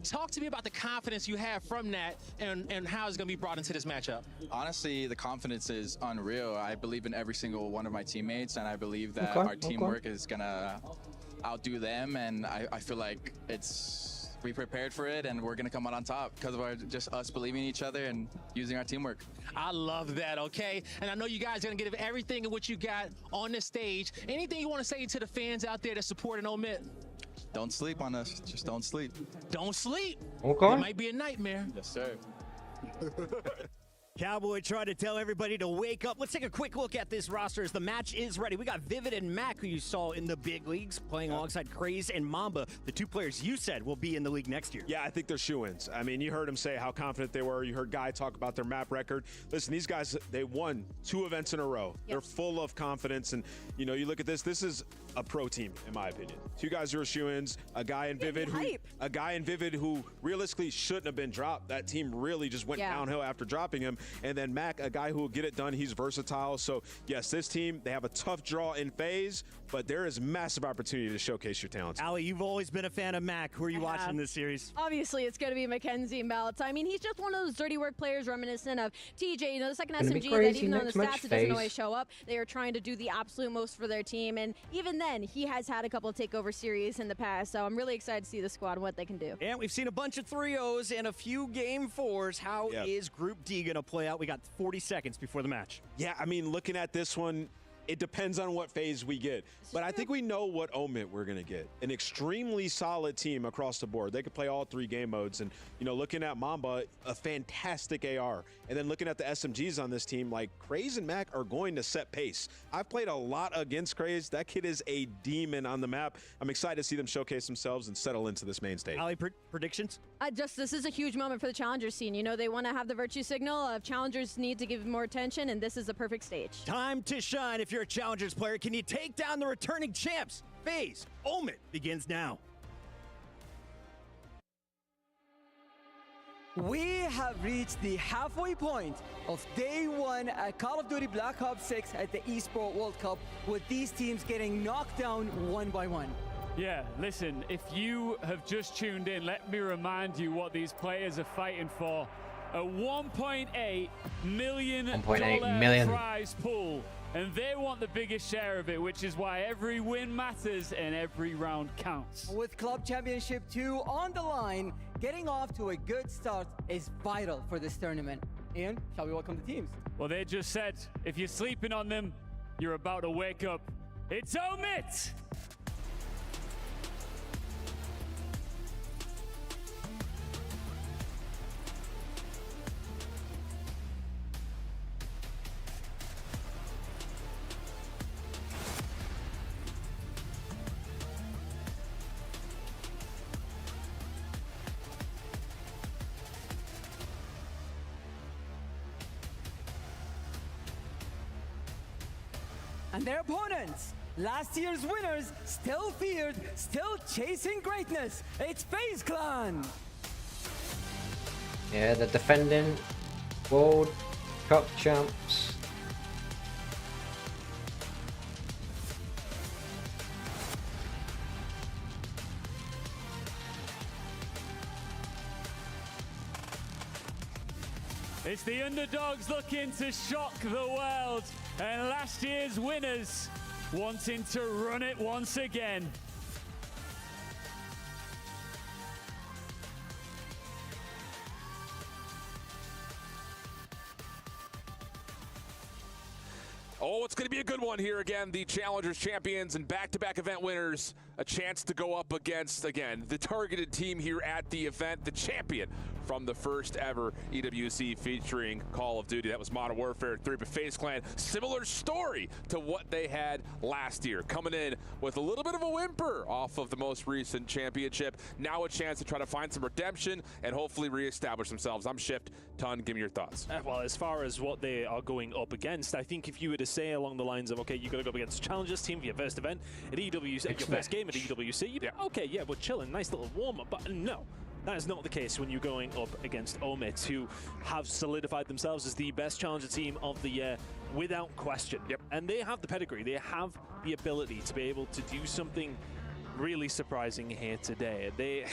talk to me about the confidence you have from that and how it's going to be brought into this matchup. Honestly, the confidence is unreal. I believe in every single one of my teammates, and I believe that our teamwork is going to outdo them, and I feel like we prepared for it, and we're going to come out on top because of just us believing in each other and using our teamwork. I love that, okay? And I know you guys are going to give everything in what you got on this stage. Anything you want to say to the fans out there that support and OMIT? Don't sleep on us. Just don't sleep. Don't sleep. Okay. It might be a nightmare. Yes, sir. Cowboy tried to tell everybody to wake up. Let's take a quick look at this roster as the match is ready. We got Vivid and Mac, who you saw in the big leagues, playing alongside Craze and Mamba, the 2 players you said will be in the league next year. Yeah, I think they're shoo-ins. I mean, you heard them say how confident they were. You heard Guy talk about their map record. Listen, these guys, they won 2 events in a row. Yep. They're full of confidence. And, you know, you look at this is a pro team, in my opinion. 2 guys who are shoo-ins, a guy in Vivid who realistically shouldn't have been dropped. That team really just went downhill after dropping him. And then Mac, a guy who will get it done. He's versatile. So, yes, this team, they have a tough draw in FaZe, but there is massive opportunity to showcase your talents. Allie, you've always been a fan of Mac. Who are you watching this series? Obviously, it's going to be Mackenzie Meltz. I mean, he's just one of those dirty work players reminiscent of TJ, you know, the second SMG that even though in the stats it doesn't always show up, they are trying to do the absolute most for their team. And even then, he has had a couple of takeover series in the past. So I'm really excited to see the squad and what they can do. And we've seen a bunch of 3-0s and a few game 4s. How is Group D going to play out? We got 40 seconds before the match. Yeah, I mean, looking at this one, it depends on what phase we get. But I think we know what OMIT we're going to get. An extremely solid team across the board. They could play all 3 game modes. And, you know, looking at Mamba, a fantastic AR. And then looking at the SMGs on this team, like Craze and Mac are going to set pace. I've played a lot against Craze. That kid is a demon on the map. I'm excited to see them showcase themselves and settle into this main stage. Ali, predictions? This is a huge moment for the Challengers scene. You know, they want to have the virtue signal. Challengers need to give more attention, and this is the perfect stage. Time to shine. If you're a Challengers player, can you take down the returning champs? FaZe OMIT begins now. We have reached the halfway point of day 1 at Call of Duty Black Ops 6 at the Esports World Cup, with these teams getting knocked down one by one. Yeah, listen, if you have just tuned in, let me remind you what these players are fighting for. a $1.8 million prize pool. And they want the biggest share of it, which is why every win matters and every round counts. With Club Championship 2 on the line, getting off to a good start is vital for this tournament. Ian, shall we welcome the teams? Well, they just said, if you're sleeping on them, you're about to wake up. It's Omit! And their opponents, last year's winners, still feared, still chasing greatness. It's FaZe Clan. Yeah, the defending World Cup champs. It's the underdogs looking to shock the world, and last year's winners wanting to run it once again. Oh, it's going to be a good one here again. The Challengers champions and back-to-back event winners. A chance to go up against, again, the targeted team here at the event, the champion from the first ever EWC featuring Call of Duty. That was Modern Warfare 3, but FaZe Clan, similar story to what they had last year. Coming in with a little bit of a whimper off of the most recent championship. Now a chance to try to find some redemption and hopefully reestablish themselves. I'm Shift. Ton, give me your thoughts. Well, as far as what they are going up against, I think if you were to say along the lines of, okay, you got to go up against the Challengers team for your first event at EWC, your first game at EWC, you'd be okay, yeah, we're chilling, nice little warm-up, but no. That is not the case when you're going up against Omit, who have solidified themselves as the best Challenger team of the year without question. Yep. And they have the pedigree, they have the ability to be able to do something really surprising here today. They,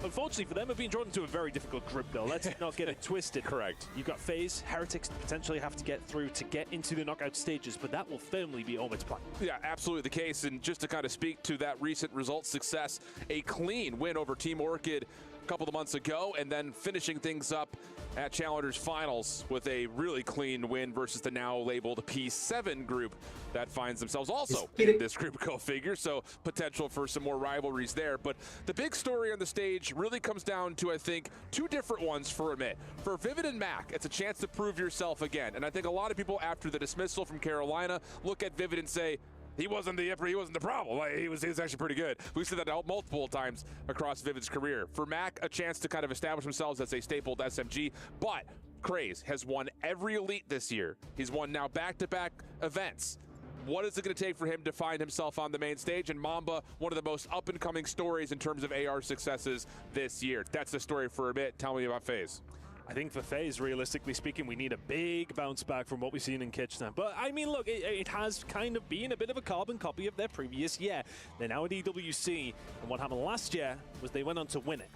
unfortunately for them, have been drawn into a very difficult group, though. Let's not get it twisted. Correct. You've got FaZe, Heretics to potentially have to get through to get into the knockout stages, but that will firmly be Omit's plan. Yeah, absolutely the case. And just to kind of speak to that recent result success, a clean win over Team Orchid a couple of months ago, and then finishing things up at Challengers Finals with a really clean win versus the now labeled P7 group that finds themselves also in this group, go figure. So potential for some more rivalries there. But the big story on the stage really comes down to, I think, two different ones for Amit. For Vivid and Mac, it's a chance to prove yourself again. And I think a lot of people after the dismissal from Carolina look at Vivid and say, he wasn't the problem. He was actually pretty good. We've seen that out multiple times across Vivid's career. For Mac, a chance to kind of establish themselves as a stapled SMG, but Craze has won every elite this year. He's won now back-to-back events. What is it going to take for him to find himself on the main stage? And Mamba, one of the most up-and-coming stories in terms of AR successes this year. That's the story for a bit. Tell me about FaZe. I think for FaZe, realistically speaking, we need a big bounce back from what we've seen in Kitchener. But, I mean, look, it has kind of been a bit of a carbon copy of their previous year. They're now at EWC, and what happened last year was they went on to win it.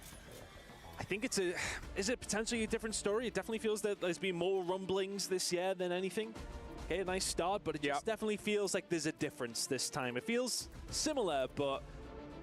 I think is it potentially a different story? It definitely feels that there's been more rumblings this year than anything. Okay, a nice start, but it just definitely feels like there's a difference this time. It feels similar, but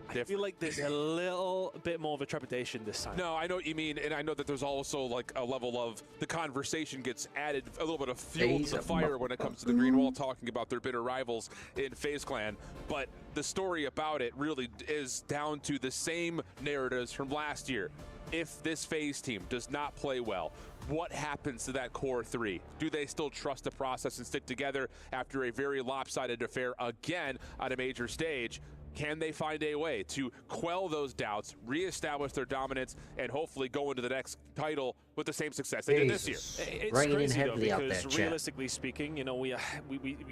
I feel like there's a little bit more of a trepidation this time. No, I know what you mean, and I know that there's also like a level of the conversation gets added, a little bit of fuel to the fire when it comes to the Green Wall talking about their bitter rivals in FaZe Clan. But the story about it really is down to the same narratives from last year. If this FaZe team does not play well, what happens to that core three? Do they still trust the process and stick together after a very lopsided affair again on a major stage? Can they find a way to quell those doubts, reestablish their dominance, and hopefully go into the next title with the same success they did this year? It's crazy, though, because realistically speaking, you know, we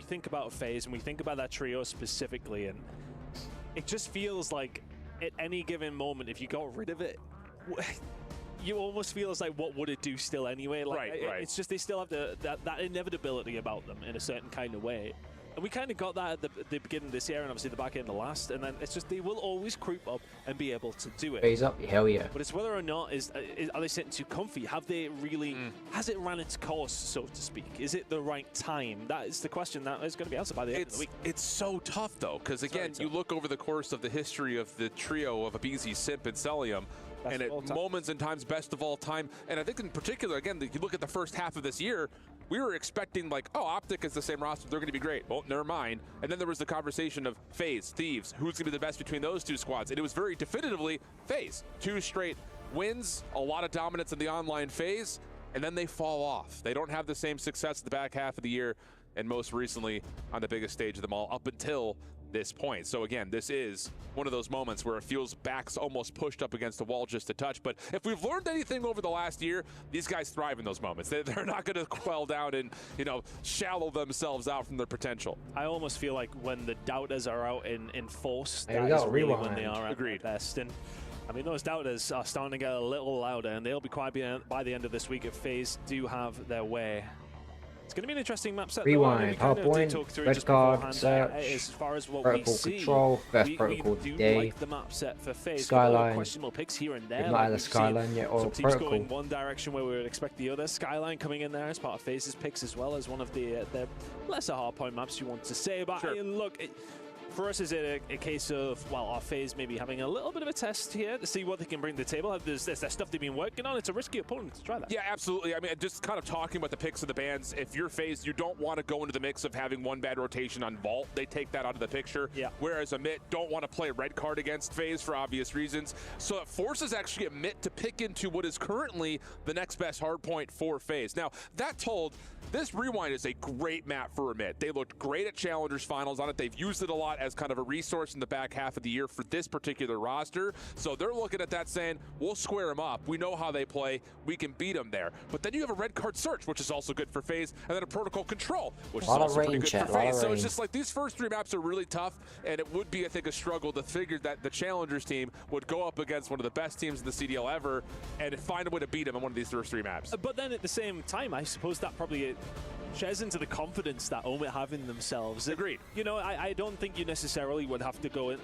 think about FaZe and we think about that trio specifically, and it just feels like at any given moment, if you got rid of it, you almost feel as like, what would it do still anyway? Like, right. It's just they still have that inevitability about them in a certain kind of way. And we kind of got that at the beginning of this year and obviously the back end of last. And then it's just they will always creep up and be able to do it. Phase up, hell yeah. But it's whether or not are they sitting too comfy? Have they really, has it ran its course, so to speak? Is it the right time? That is the question that is going to be answered by the end of the week. It's so tough though, because again, you look over the course of the history of the trio of Abizi, Simp, and Celium, and at moments and times, best of all time. And I think in particular, again, you look at the first half of this year, we were expecting like, oh, Optic is the same roster, they're going to be great. Well, never mind. And then there was the conversation of FaZe, Thieves, who's going to be the best between those two squads. And it was very definitively FaZe. 2 straight wins, a lot of dominance in the online phase, and then they fall off. They don't have the same success at the back half of the year, and most recently on the biggest stage of them all up until this point. So again, this is one of those moments where it feels backs almost pushed up against the wall just a touch. But if we've learned anything over the last year, these guys thrive in those moments. They're not going to quell down and, you know, shallow themselves out from their potential. I almost feel like when the doubters are out in force, there that is really when they are at their best. And I mean, those doubters are starting to get a little louder, and they'll be quiet by the end of this week if FaZe do have their way. It's going to be an interesting map set. Rewind, hardpoint, red card, search, as far as what protocol we see, control, first protocol we do day, like the map set for FaZe. Skyline, questionable picks here and there. not either Skyline yet or some teams protocol. going one direction where we would expect the other. Skyline coming in there as part of FaZe's picks as well as one of the lesser hardpoint maps you want to say. But look, for us, is it a case of, well, our FaZe maybe having a little bit of a test here to see what they can bring to the table? There's that stuff they've been working on. It's a risky opponent to try that. Yeah, absolutely. I mean, just kind of talking about the picks of the bans, if you're FaZe, you don't want to go into the mix of having one bad rotation on Vault. They take that out of the picture. Yeah. Whereas Amit don't want to play red card against FaZe for obvious reasons. So it forces actually Amit to pick into what is currently the next best hardpoint for FaZe. Now, that told, this Rewind is a great map for Amit. They looked great at Challengers Finals on it. They've used it a lot as kind of a resource in the back half of the year for this particular roster. So they're looking at that saying, we'll square them up. We know how they play. We can beat them there. But then you have a red card search, which is also good for FaZe, and then a protocol control, which is also pretty good for FaZe. So it's just like these first 3 maps are really tough, and it would be, I think, a struggle to figure that the Challengers team would go up against one of the best teams in the CDL ever and find a way to beat them in one of these first 3 maps. But then at the same time, I suppose that probably shares into the confidence that Omit have in themselves. Agreed. You know, I don't think you necessarily would have to go in.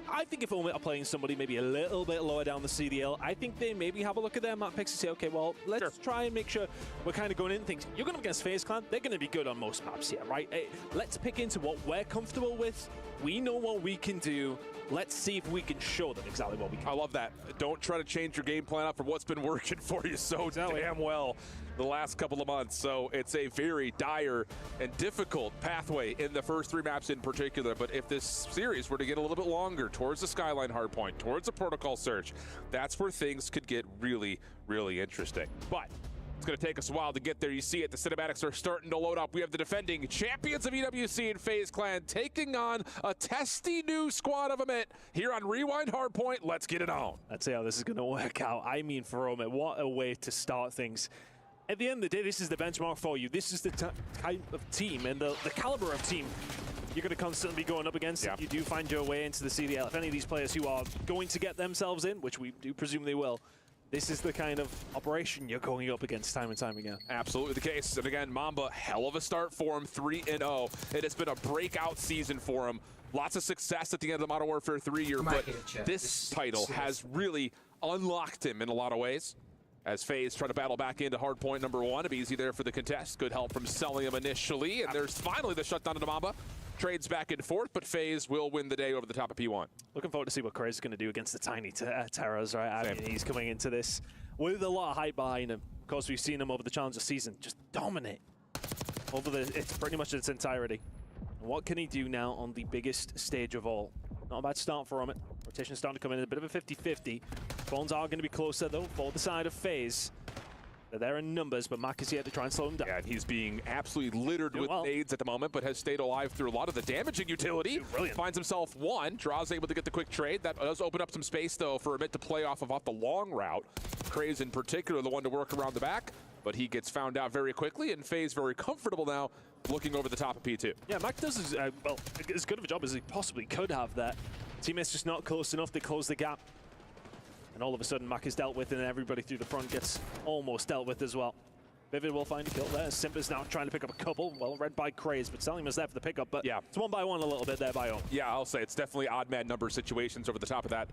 I think if Omit are playing somebody maybe a little bit lower down the CDL, I think they maybe have a look at their map picks and say, okay, well, let's try and make sure we're kind of going in things. You're going up against FaZe Clan, they're going to be good on most maps here, right? Hey, let's pick into what we're comfortable with. We know what we can do. Let's see if we can show them exactly what we can. I love that. Don't try to change your game plan up from what's been working for you so damn well the last couple of months. So it's a very dire and difficult pathway in the first 3 maps in particular. But if this series were to get a little bit longer towards the Skyline hardpoint, towards the protocol search, that's where things could get really, really interesting. But it's going to take us a while to get there. You see it, the cinematics are starting to load up. We have the defending champions of EWC and FaZe Clan taking on a testy new squad of Amit here on Rewind Hardpoint. Let's get it on. Let's see how this is going to work out. I mean, for Omit, what a way to start things. At the end of the day, this is the benchmark for you. This is the type of team and the caliber of team you're going to constantly be going up against. If you do find your way into the CDL. If any of these players who are going to get themselves in, which we do presume they will, this is the kind of operation you're going up against time and time again. Absolutely the case. And again, Mamba, hell of a start for him, 3-0. It has been a breakout season for him. Lots of success at the end of the Modern Warfare 3 year, but this title has really unlocked him in a lot of ways. As FaZe try to battle back into hardpoint number 1. It'd be easy there for the contest. Good help from Celium initially, and there's finally the shutdown into Mamba. Trades back and forth, but FaZe will win the day over the top of P1. Looking forward to see what Craze is going to do against the tiny Terrors, right? I mean, he's coming into this with a lot of hype behind him. Of course, we've seen him over the Challenger season just dominate over it's pretty much its entirety. And what can he do now on the biggest stage of all? Not a bad start for him. Rotation starting to come in a bit of a 50-50. Phones are going to be closer, though, for the side of FaZe. They're there in numbers, but Mac is here to try and slow him down. Yeah, and he's being absolutely littered with nades at the moment, but has stayed alive through a lot of the damaging utility. Brilliant. Finds himself 1. Draws able to get the quick trade. That does open up some space, though, for Amit to play off the long route. Craze in particular, the one to work around the back, but he gets found out very quickly, and FaZe very comfortable now, looking over the top of P2. Yeah, Mac does well, as good of a job as he possibly could have there. Teammates just not close enough. They close the gap. And all of a sudden, Mac is dealt with, and everybody through the front gets almost dealt with as well. Vivid will find a kill there. Simp is now trying to pick up a couple. Well read by Craze, but Selium is there for the pickup. But yeah, it's one by one a little bit there by Ohm. Yeah, I'll say it's definitely odd man number situations over the top of that.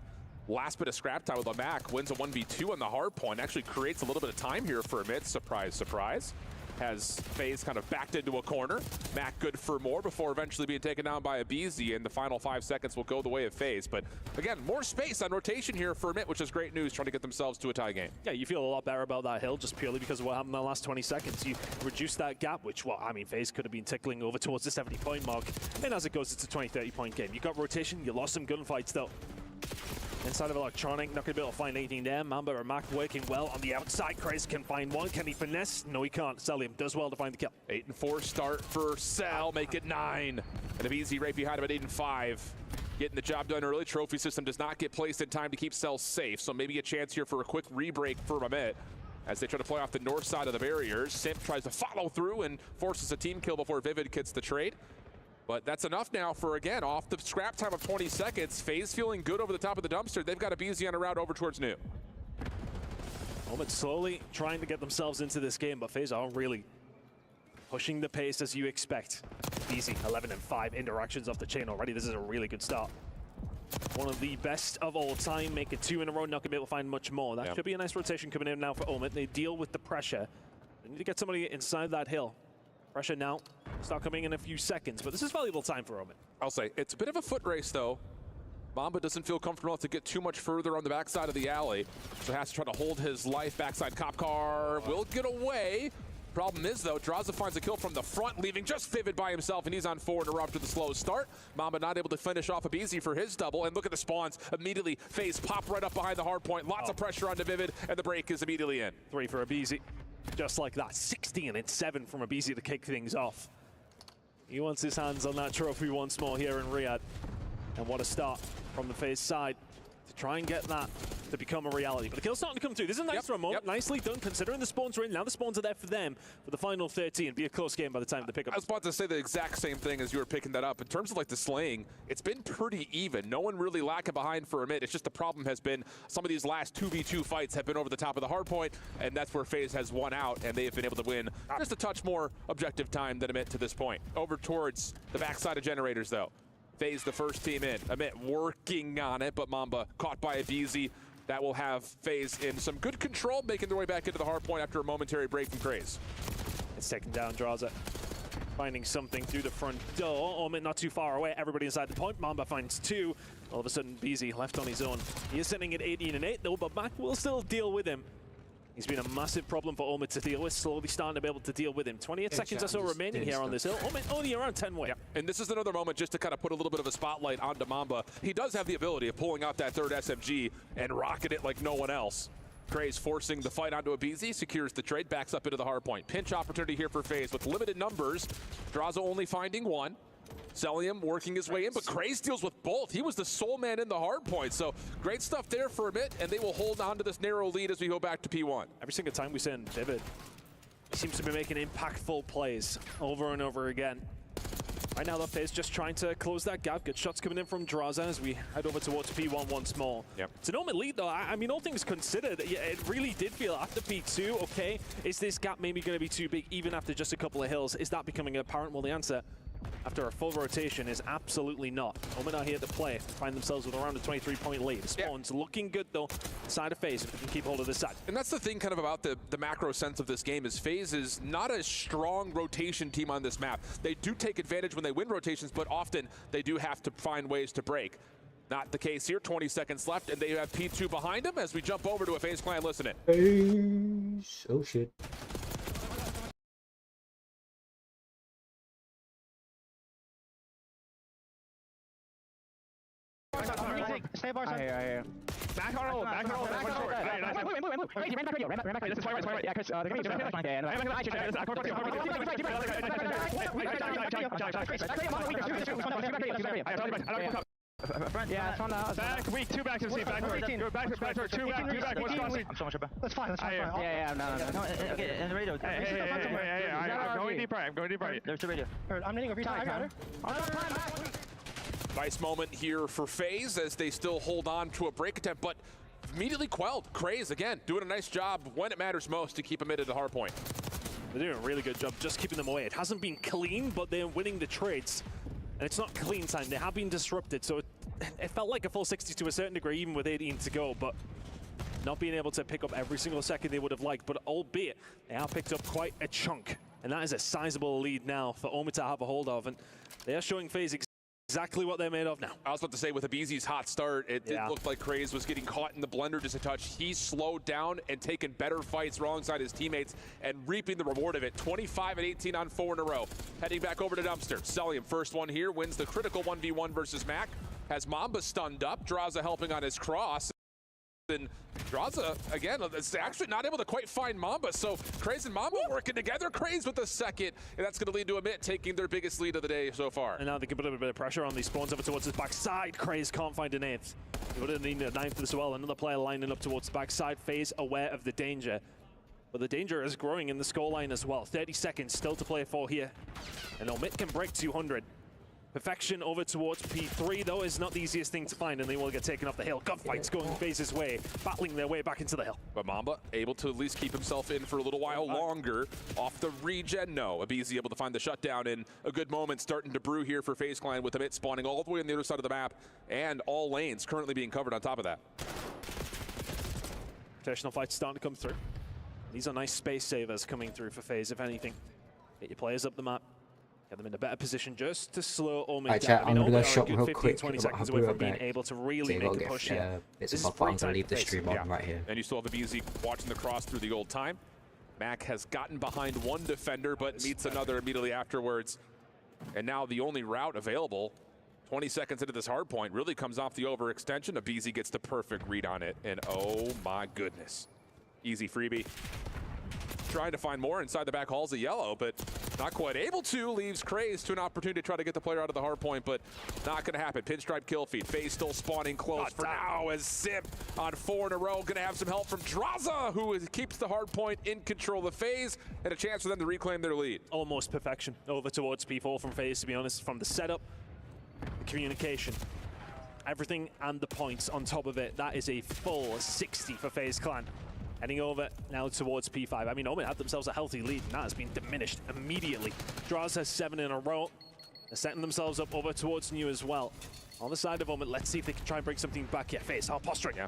Last bit of scrap time with Lamac, wins a 1v2 on the hard point. Actually creates a little bit of time here for a mid. Surprise, surprise. Has FaZe kind of backed into a corner. Mac good for more before eventually being taken down by a BZ, and the final 5 seconds will go the way of FaZe. But again, more space on rotation here for Amit, which is great news, trying to get themselves to a tie game. Yeah, you feel a lot better about that hill just purely because of what happened in the last 20 seconds. You reduce that gap, which, well, I mean, FaZe could have been tickling over towards the 70-point mark. And as it goes, it's a 20-30 point game. You got rotation, you lost some gunfights though. Inside of Electronic, not going to be able to find anything there. Mamba and Mac working well on the outside. Craze can find one. Can he finesse? No, he can't. Selium does well to find the kill. 8-4 start for Sel, make it 9. And a BZ right behind him at 8-5. Getting the job done early. Trophy system does not get placed in time to keep Sel safe, so maybe a chance here for a quick re-break for Mamet as they try to play off the north side of the barriers. Simp tries to follow through and forces a team kill before Vivid gets the trade. But that's enough now for, again, off the scrap time of 20 seconds. FaZe feeling good over the top of the dumpster. They've got a BZ on a route over towards New. Moment slowly trying to get themselves into this game, but FaZe aren't really pushing the pace as you expect. BZ 11-5 interactions off the chain already. This is a really good start. One of the best of all time. Make it 2 in a row. Not going to be able to find much more. That could be a nice rotation coming in now for Omid. They deal with the pressure. They need to get somebody inside that hill. Pressure now. Start coming in a few seconds, but this is valuable time for Omen. I'll say it's a bit of a foot race though. Mamba doesn't feel comfortable enough to get too much further on the backside of the alley, so has to try to hold his life. Backside cop car will get away. Problem is though, Draza finds a kill from the front, leaving just Vivid by himself, and he's on 4 in a row after the slow start. Mamba not able to finish off a BZ for his double, and look at the spawns. Immediately, FaZe pop right up behind the hard point. Lots of pressure onto Vivid, and the break is immediately in. 3 for a BZ. Just like that, 16 and 7 from a BZ to kick things off. He wants his hands on that trophy once more here in Riyadh. And what a start from the FaZe side to try and get that to become a reality. But the kill's starting to come through. This is a nice for a moment. Nicely done considering the spawns are in. Now the spawns are there for them for the final 13. Be a close game by the time of the pickup. I was about to say the exact same thing as you were picking that up. In terms of like the slaying, it's been pretty even. No one really lacking behind for a mid. It's just the problem has been some of these last 2v2 fights have been over the top of the hard point, and that's where FaZe has won out, and they have been able to win just a touch more objective time than Amit to this point. Over towards the backside of Generators though. FaZe the first team in. Amit working on it, but Mamba caught by a BZ. That will have FaZe in some good control, making their way back into the hard point after a momentary break from Craze. It's taken down, Draza. Finding something through the front door. Omen not too far away. Everybody inside the point. Mamba finds 2. All of a sudden, BZ left on his own. He is sitting at 18 and 8 though, but Mac will still deal with him. He's been a massive problem for Omid to deal with, slowly starting to be able to deal with him. 28 seconds or so remaining here on this hill. Omid only around 10 way. Yeah. And this is another moment just to kind of put a little bit of a spotlight onto Mamba. He does have the ability of pulling out that third SMG and rocking it like no one else. Craze forcing the fight onto a BZ, secures the trade, backs up into the hard point. Pinch opportunity here for FaZe with limited numbers. Draza only finding 1. Selium working his way in, but Craze deals with both. He was the sole man in the hard point, so great stuff there for a bit, and they will hold on to this narrow lead as we go back to P1. Every single time we send Vivid, he seems to be making impactful plays over and over again. Right now, the FaZe just trying to close that gap. Good shots coming in from Draza as we head over towards P1 once more. It's an Omen lead, though. I mean, all things considered, yeah, it really did feel after P2, okay, is this gap maybe going to be too big even after just a couple of hills? Is that becoming apparent? Well, the answer after a full rotation is absolutely not. Omen are here to play, find themselves with around a 23-point lead. Spawn's looking good though, side of FaZe, if we can keep hold of this side. And that's the thing kind of about the macro sense of this game is FaZe is not a strong rotation team on this map. They do take advantage when they win rotations, but often they do have to find ways to break. Not the case here, 20 seconds left, and they have P2 behind them as we jump over to a FaZe clan listening. FaZe, oh shit. Stay bar side. Back on roll, back on roll, back on roll. Wait, ran back radio, ran back radio. This is right. Yeah, because they're going to be fine. Yeah, it's on the back, weak, 2 back to the seat, back, go back, 2 back, 1 crossing. I'm so much better. That's fine. Yeah, no. Okay, in the radio. Hey, I'm going deep right, There's the radio. I'm needing a retime. I got her. Nice moment here for FaZe as they still hold on to a break attempt, but immediately quelled. Craze, again, doing a nice job when it matters most to keep him into the hard point. They're doing a really good job just keeping them away. It hasn't been clean, but they're winning the trades. And it's not clean time. They have been disrupted, so it felt like a full 60 to a certain degree, even with 18 to go, but not being able to pick up every single second they would have liked, but albeit they have picked up quite a chunk. And that is a sizable lead now for Omi to have a hold of, and they are showing FaZe exactly what they're made of now. I was about to say, with Abizi's hot start, it did look like Craze was getting caught in the blender just a touch. He slowed down and taken better fights alongside his teammates and reaping the reward of it. 25 and 18 on 4 in a row. Heading back over to Dumpster. Cellium, first one here, wins the critical 1v1 versus Mac. Has Mamba stunned up. Draza helping on his cross. And Draza, again, is actually not able to quite find Mamba, so Craze and Mamba working together. Craze with the second, and that's going to lead to Amit taking their biggest lead of the day so far. And now they can put a bit of pressure on these spawns over towards his backside. Craze can't find an 8th. He would have needed a 9th as well. Another player lining up towards the backside. FaZe aware of the danger. But the danger is growing in the scoreline as well. 30 seconds still to play for here. And Omit can break 200. Perfection over towards P3, though, is not the easiest thing to find, and they will get taken off the hill. Gunfights going FaZe's way, battling their way back into the hill. But Mamba able to at least keep himself in for a little while longer. Off the regen, no. Abizi able to find the shutdown, and a good moment starting to brew here for FaZe Clan with Amit spawning all the way on the other side of the map, and all lanes currently being covered on top of that. Rotational fights starting to come through. These are nice space savers coming through for FaZe, if anything. Get your players up the map. Get them in a better position just to slow Omi down. I'm going to go shop real quick. 20 seconds away from being able to really make a push here. It's a I'm going to leave the stream on right here. And you still have Abizi watching the cross through the old time. Mac has gotten behind one defender, but meets another immediately afterwards. And now the only route available, 20 seconds into this hard point, really comes off the overextension. Abizi gets the perfect read on it, and oh my goodness. Easy freebie. Trying to find more inside the back halls of yellow, but not quite able to. Leaves Craze to an opportunity to try to get the player out of the hard point, but not going to happen. Pinstripe kill feed. FaZe still spawning close for now as Simp on 4 in a row. Going to have some help from Draza, who keeps the hard point in control of FaZe, and a chance for them to reclaim their lead. Almost perfection over towards P4 from FaZe, to be honest. From the setup, the communication, everything, and the points on top of it. That is a full 60 for FaZe Clan. Heading over now towards P5. I mean, Omen had themselves a healthy lead, and that has been diminished immediately. Draws has 7 in a row. They're setting themselves up over towards New as well. On the side of Omen, let's see if they can try and bring something back here. FaZe, posturing. Yeah.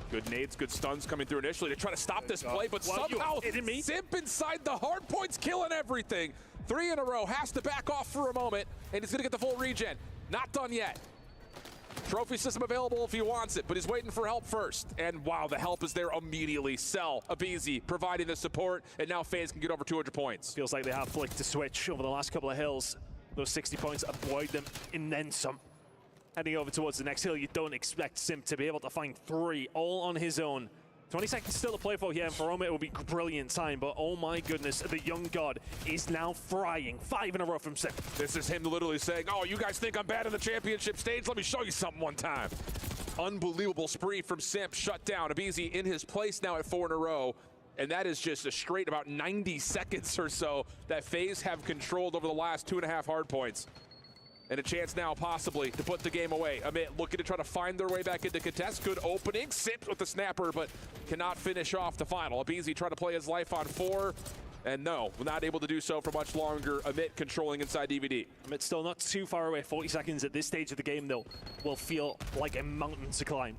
Good nades, good stuns coming through initially to try to stop this play, but somehow Simp inside the hard points killing everything. 3 in a row, has to back off for a moment, and he's gonna get the full regen. Not done yet. Trophy system available if he wants it, but he's waiting for help first. And wow, the help is there immediately. Cell, Abizi providing the support, and now FaZe can get over 200 points. Feels like they have flicked to switch over the last couple of hills. Those 60 points avoid them and then some. Heading over towards the next hill, you don't expect Simp to be able to find 3 all on his own. 20 seconds still to play for here, and for Omi it will be brilliant time, but oh my goodness, the young god is now frying. 5 in a row from Simp. This is him literally saying, oh, you guys think I'm bad in the championship stage? Let me show you something one time. Unbelievable spree from Simp, shut down. Abizi in his place now at 4 in a row, and that is just a straight about 90 seconds or so that FaZe have controlled over the last 2.5 hard points. And a chance now, possibly, to put the game away. Amit looking to try to find their way back into contest. Good opening. Simp with the snapper, but cannot finish off the final. Abizi trying to play his life on 4. And no, not able to do so for much longer. Amit controlling inside DVD. Amit still not too far away. 40 seconds at this stage of the game, though, will feel like a mountain to climb.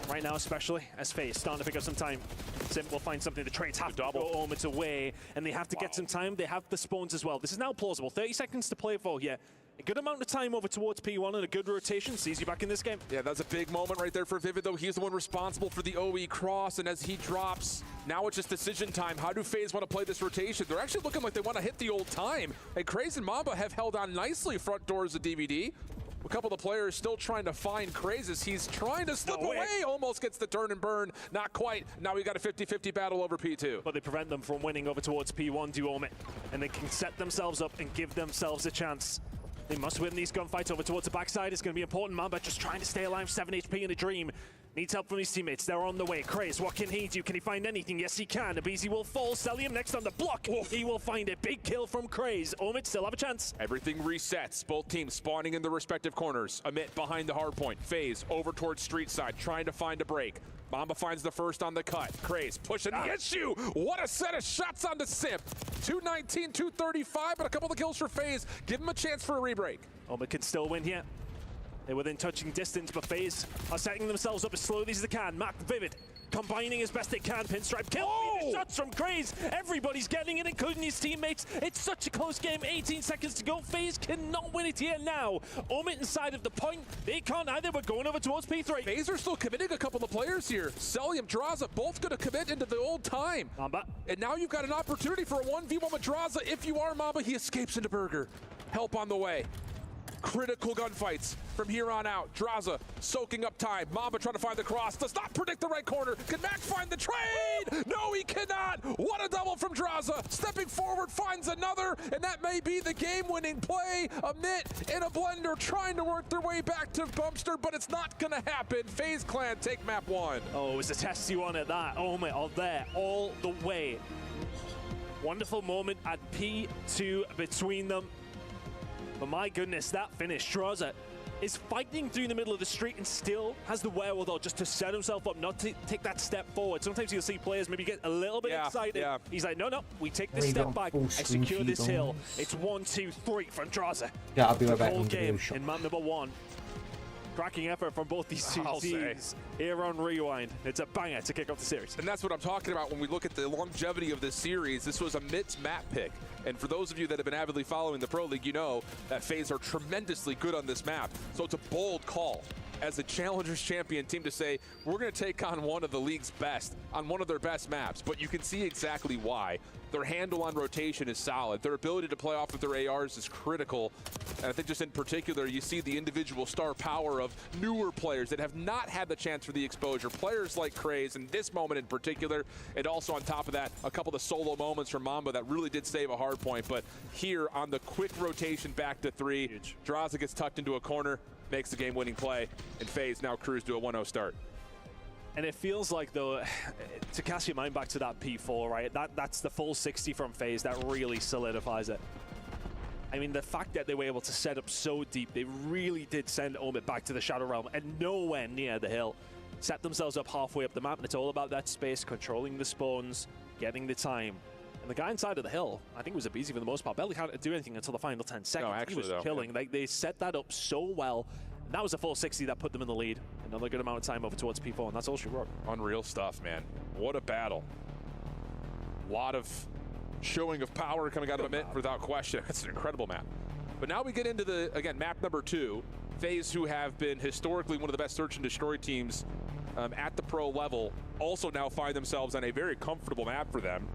Right now, especially, as FaZe starting to pick up some time. Simp will find something. The trades have to go Omit away, and they have to get some time. They have the spawns as well. This is now plausible. 30 seconds to play for here. A good amount of time over towards P1 and a good rotation sees you back in this game. Yeah, that's a big moment right there for Vivid, though. He's the one responsible for the OE cross, and as he drops, now it's just decision time. How do FaZe want to play this rotation? They're actually looking like they want to hit the old time. And Craze and Mamba have held on nicely front doors of DVD. A couple of the players still trying to find Craze as he's trying to slip away. Almost gets the turn and burn. Not quite. Now we got a 50-50 battle over P2. But they prevent them from winning over towards P1, Duomit. And they can set themselves up and give themselves a chance. They must win these gunfights over towards the backside. It's going to be important. Mamba just trying to stay alive. 7 HP in a dream. Needs help from his teammates. They're on the way. Craze, what can he do? Can he find anything? Yes, he can. Abizi will fall. Celium next on the block. He will find a big kill from Craze. Omid still have a chance. Everything resets. Both teams spawning in their respective corners. Amit behind the hard point. FaZe over towards street side, trying to find a break. Mamba finds the first on the cut. Craze pushing the issue. What a set of shots on the Simp. 219, 235, but a couple of kills for FaZe. Give him a chance for a re-break. Omid can still win here. They're within touching distance, but FaZe are setting themselves up as slowly as they can. Mac Vivid combining as best they can. Pinstripe kill. Shots from Craze. Everybody's getting it, including his teammates. It's such a close game. 18 seconds to go. FaZe cannot win it here now. Omid inside of the point. They can't either. We're going over towards P3. FaZe are still committing a couple of players here. Celium, Draza, both going to commit into the old time. Mamba. And now you've got an opportunity for a 1v1 with Draza. If you are Mamba, he escapes into Burger. Help on the way. Critical gunfights from here on out. Draza soaking up time. Mamba trying to find the cross. Does not predict the right corner. Can Mac find the trade? No, he cannot. What a double from Draza. Stepping forward, finds another, and that may be the game-winning play. Amit in a blender trying to work their way back to Bumpster, but it's not going to happen. FaZe Clan take map 1. Oh, it was a testy one at that. Omid are there all the way. Wonderful moment at P2 between them. But my goodness, that finish. Draza is fighting through the middle of the street and still has the wherewithal just to set himself up, not to take that step forward. Sometimes you'll see players maybe get a little bit excited. He's like, no, we take this step back. I secure this hill. It's 1, 2, 3 from Draza. Yeah, I'll be right back. Whole game in map number 1. Cracking effort from both these two teams here on Rewind. It's a banger to kick off the series. And that's what I'm talking about when we look at the longevity of this series. This was Amit's map pick. And for those of you that have been avidly following the Pro League, you know that FaZe are tremendously good on this map. So it's a bold call as a Challengers champion team to say, we're going to take on one of the league's best on one of their best maps. But you can see exactly why. Their handle on rotation is solid. Their ability to play off of their ARs is critical. And I think just in particular, you see the individual star power of newer players that have not had the chance for the exposure. Players like Craze in this moment in particular. And also on top of that, a couple of the solo moments from Mamba that really did save a hard point. But here on the quick rotation back to 3, Draza gets tucked into a corner, makes the game-winning play, and FaZe now cruise to a 1-0 start. And it feels like, though, to cast your mind back to that P4, right? That's the full 60 from FaZe that really solidifies it. I mean, the fact that they were able to set up so deep, they really did send Omid back to the Shadow Realm and nowhere near the hill. Set themselves up halfway up the map, and it's all about that space, controlling the spawns, getting the time. And the guy inside of the hill, I think it was Abizi for the most part, barely had to do anything until the final 10 seconds. No, actually, he was killing. Like, they set that up so well. And that was a full 60 that put them in the lead. Another good amount of time over towards P4, and that's all she wrote. Unreal stuff, man. What a battle. A lot of showing of power coming out of Amit without question. It's an incredible map. But now we get into the, again, map number 2. FaZe, who have been historically one of the best search and destroy teams at the pro level, also now find themselves on a very comfortable map for them.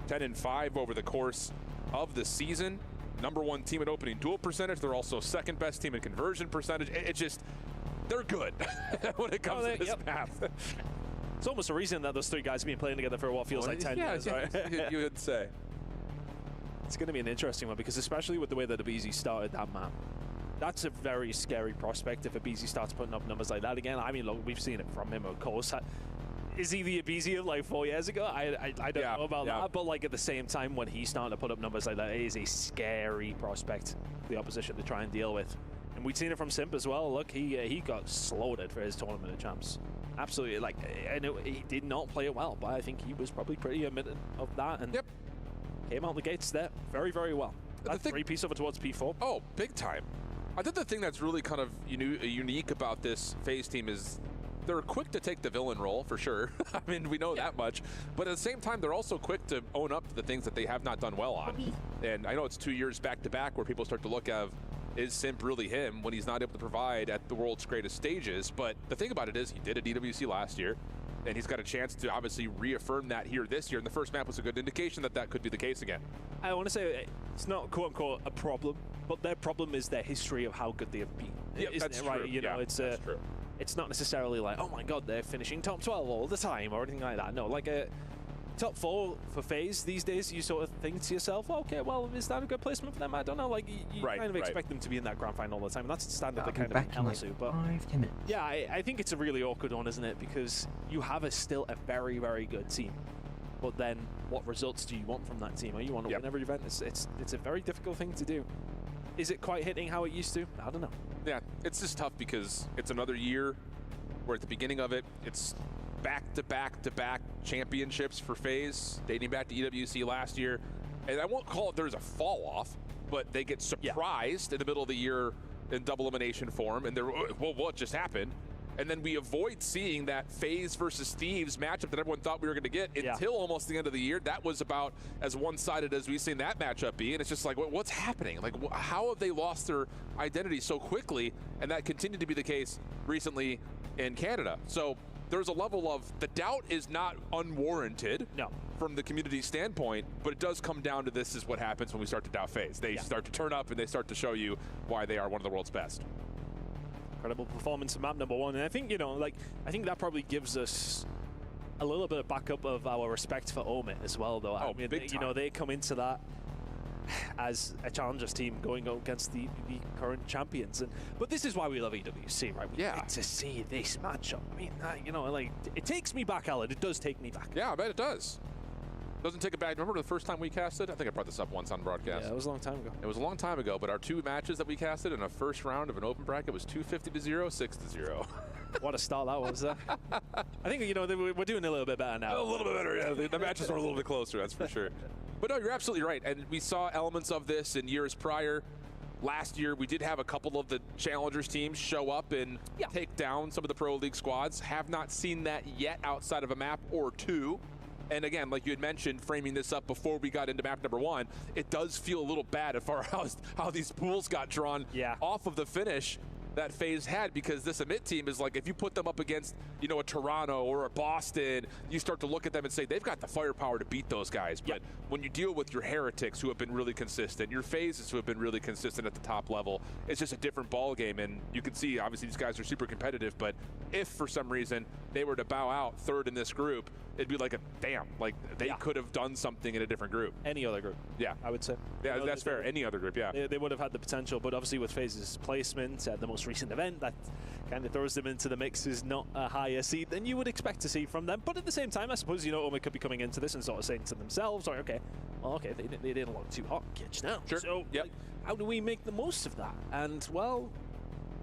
10-5 over the course of the season. #1 team in opening duel percentage. They're also second best team in conversion percentage. It's just, they're good when it comes to this map. It's almost a reason that those 3 guys have been playing together for what feels like 10 years, right? You would say. It's going to be an interesting one because especially with the way that Abizi started that map, that's a very scary prospect if Abizi starts putting up numbers like that again. I mean, look, we've seen it from him, of course. Is he the Abizi of like 4 years ago? I don't know about that, but like at the same time, when he's starting to put up numbers like that, it is a scary prospect for the opposition to try and deal with. And we've seen it from Simp as well. Look, he got slaughtered for his Tournament of Champs. Absolutely, like, I know he did not play it well, but I think he was probably pretty admitted of that. And came out the gates there very, very well. That 3-piece over towards P4. Oh, big time. I think the thing that's really kind of unique about this FaZe team is they're quick to take the villain role, for sure. I mean, we know that much. But at the same time, they're also quick to own up to the things that they have not done well on. And I know it's 2 years back-to-back where people start to look at, is Simp really him when he's not able to provide at the world's greatest stages? But the thing about it is he did at EWC last year, and he's got a chance to obviously reaffirm that here this year. And the first map was a good indication that that could be the case again. I want to say it's not quote-unquote a problem, but their problem is their history of how good they have been. Yep, that's it, right? true. You know, it's true. It's not necessarily like, oh my God, they're finishing top 12 all the time or anything like that. No, like top 4 for FaZe these days, you sort of think to yourself, okay, well, is that a good placement for them? I don't know. Like, you kind of expect them to be in that grand final all the time, and that's the standard they kind of held to. But yeah, I think it's a really awkward one, isn't it? Because you have still a very, very good team. But then, what results do you want from that team? Are you want to win every event? It's a very difficult thing to do. Is it quite hitting how it used to? I don't know. Yeah, it's just tough because it's another year where at the beginning of it, it's back-to-back-to-back championships for FaZe, dating back to EWC last year. And I won't call it there's a fall-off, but they get surprised in the middle of the year in double elimination form, and they're, well, what just happened? And then we avoid seeing that FaZe versus Thieves matchup that everyone thought we were going to get until almost the end of the year. That was about as one-sided as we've seen that matchup be. And it's just like, what's happening? Like, how have they lost their identity so quickly? And that continued to be the case recently in Canada. So there's a level of the doubt is not unwarranted from the community standpoint, but it does come down to this is what happens when we start to doubt FaZe. They start to turn up and they start to show you why they are one of the world's best. Incredible performance in map number 1, and I think, you know, like, I think that probably gives us a little bit of backup of our respect for Omit as well, though. I mean, you know, they come into that as a challengers team going up against the current champions, but this is why we love EWC, right? We get to see this matchup. I mean, you know, like, it takes me back, Alan. It does take me back. Yeah, I bet it does. Doesn't take it back. Remember the first time we casted? I think I brought this up once on broadcast. Yeah, it was a long time ago. It was a long time ago, but our 2 matches that we casted in a first round of an open bracket was 250-0, 6-0. What a start that was. I think, you know, we're doing a little bit better now. A little bit better, yeah. The matches are a little bit closer, that's for sure. But no, you're absolutely right. And we saw elements of this in years prior. Last year, we did have a couple of the challengers teams show up and take down some of the Pro League squads. Have not seen that yet outside of a map or 2. And again, like you had mentioned, framing this up before we got into map number 1, it does feel a little bad as far as how these pools got drawn off of the finish that FaZe had, because this Amit team is like, if you put them up against, you know, a Toronto or a Boston, you start to look at them and say, they've got the firepower to beat those guys. But when you deal with your Heretics who have been really consistent, your FaZes who have been really consistent at the top level, it's just a different ball game. And you can see, obviously, these guys are super competitive, but if for some reason they were to bow out 3rd in this group, it'd be like a damn, like they could have done something in a different group. Any other group. Yeah. I would say. Yeah, that's fair. Any other group, yeah. They would have had the potential, but obviously with FaZe's placement at the most recent event, that kind of throws them into the mix is not a higher seed than you would expect to see from them. But at the same time, I suppose, you know, Omid could be coming into this and sort of saying to themselves, oh, okay, well, okay, they didn't look too hot, kids now. Sure. So, like, how do we make the most of that? And, well,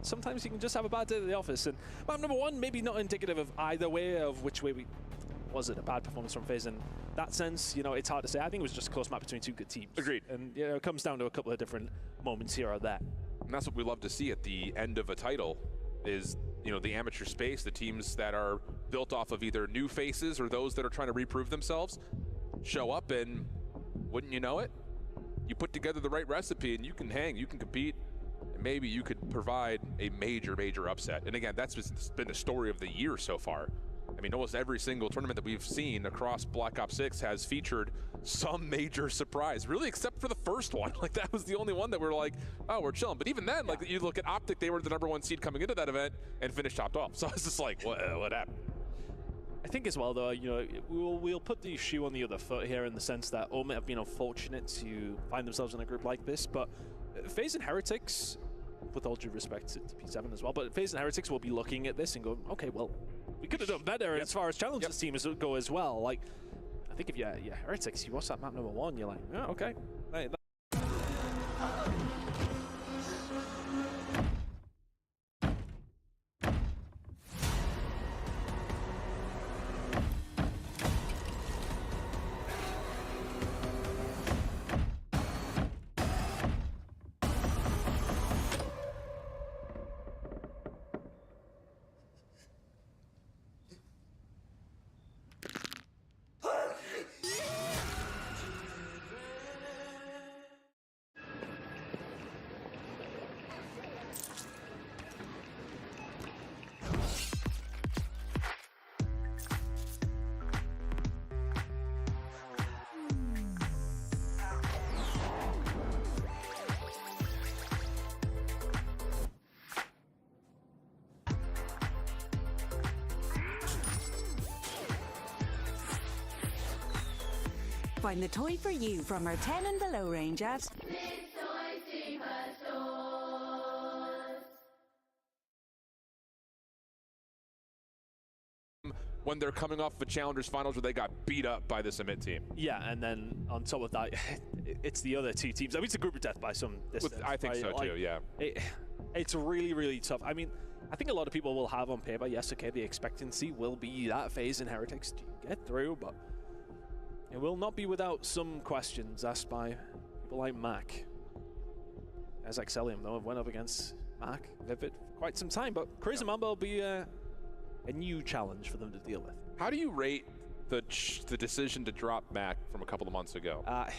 sometimes you can just have a bad day at the office. And map number 1, maybe not indicative of either way, of which way we... Was it a bad performance from FaZe? In that sense, you know, it's hard to say. I think it was just a close match between 2 good teams. Agreed. And, you know, it comes down to a couple of different moments here or there. And that's what we love to see at the end of a title is, you know, the amateur space, the teams that are built off of either new faces or those that are trying to reprove themselves show up, and wouldn't you know it, you put together the right recipe and you can hang, you can compete, and maybe you could provide a major upset. And again, that's been the story of the year so far. I mean, almost every single tournament that we've seen across Black Ops 6 has featured some major surprise, really, except for the first one. Like, that was the only one that we're like, oh, we're chilling. But even then, like, you look at Optic, they were the #1 seed coming into that event and finished topped off. So it's just like, what happened? I think as well, though, you know, we'll put the shoe on the other foot here in the sense that Omit have been unfortunate to find themselves in a group like this, but FaZe and Heretics, with all due respect to P7 as well, but FaZe and Heretics will be looking at this and go, okay, well, we could have done better as far as challenges teams go as well. Like, I think if you're Heretics, you watch that map number 1, you're like, oh, okay. Hey, Find the toy for you from our 10 and below range at when they're coming off of a Challengers Finals where they got beat up by this Amit team. Yeah, and then on top of that, it's the other two teams. I mean, it's a group of death by some distance. I think so too, yeah. It's really, really tough. I mean, I think a lot of people will have on paper, yes, okay, the expectancy will be that phase in Heretics to get through, but it will not be without some questions asked by people like Mac. As Excellium, though, went up against Mac, Vivid, for quite some time, but Crazy Mamba will be a new challenge for them to deal with. How do you rate the decision to drop Mac from a couple of months ago? I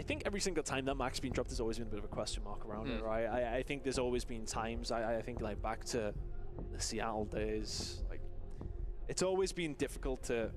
think every single time that Mac's been dropped, there's always been a bit of a question mark around it, right? I think there's always been times, I think like back to the Seattle days, like it's always been difficult to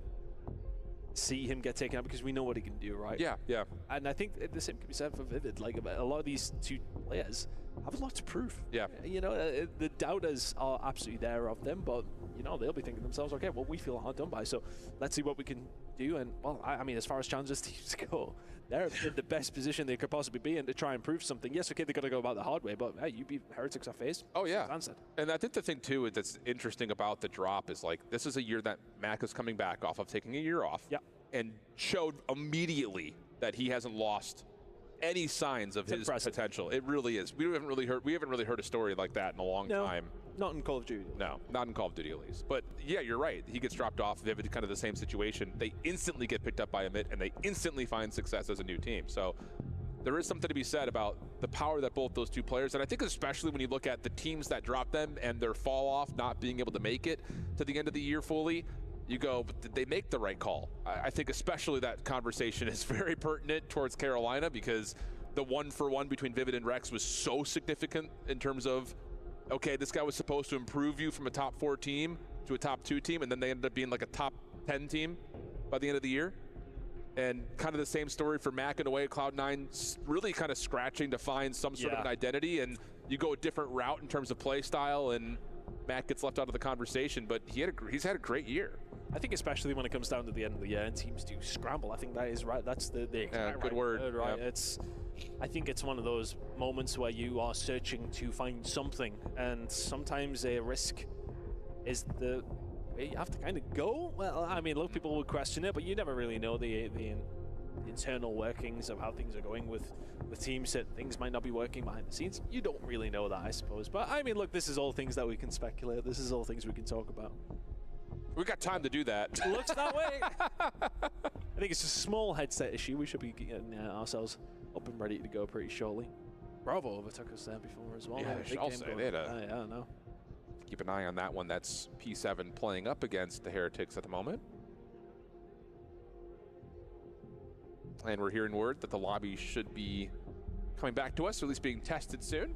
see him get taken out because we know what he can do, right? Yeah, yeah. And I think the same can be said for Vivid. Like a lot of these two players have a lot to prove. Yeah. You know, the doubters are absolutely there of them, but you know, they'll be thinking to themselves, okay, well, we feel hard done by, so let's see what we can do. And well, I mean, as far as Challengers teams go, they're in the best position they could possibly be in to try and prove something. Yes, okay, they're going to go about the hard way, but hey, you beat Heretics off phase. Oh, yeah. And I think the thing, too, that's interesting about the drop is, like, this is a year that Mac is coming back off of taking a year off. Yeah. And showed immediately that he hasn't lost any signs of his potential. It really is. We haven't really heard a story like that in a long time. Not in Call of Duty. No, not in Call of Duty at least. But yeah, you're right. He gets dropped off. They have kind of the same situation. They instantly get picked up by Amit, and they instantly find success as a new team. So there is something to be said about the power that both those two players, and I think especially when you look at the teams that drop them and their fall off, not being able to make it to the end of the year fully, you go, but did they make the right call? I think especially that conversation is very pertinent towards Carolina because the 1-for-1 between Vivid and Rex was so significant in terms of, okay, this guy was supposed to improve you from a top 4 team to a top 2 team, and then they ended up being like a top 10 team by the end of the year. And kind of the same story for Mac in a way, Cloud9 really kind of scratching to find some sort of an identity, and you go a different route in terms of play style, and Mac gets left out of the conversation, but he's had a great year. I think especially when it comes down to the end of the year and teams do scramble, I think that is right. That's the exact good word, right? Yeah. I think it's one of those moments where you are searching to find something, and sometimes a risk is the way you have to kind of go. Well, I mean, a lot of people would question it, but you never really know the internal workings of how things are going with teams. That things might not be working behind the scenes. You don't really know that, I suppose. But I mean, look, this is all things that we can speculate. This is all things we can talk about. We got time to do that. Looks that way. I think it's a small headset issue. We should be getting ourselves up and ready to go pretty shortly. Bravo overtook us there before as well. Yeah, I'll say they I don't know. Keep an eye on that one. That's P7 playing up against the Heretics at the moment. And we're hearing word that the lobby should be coming back to us, or at least being tested soon.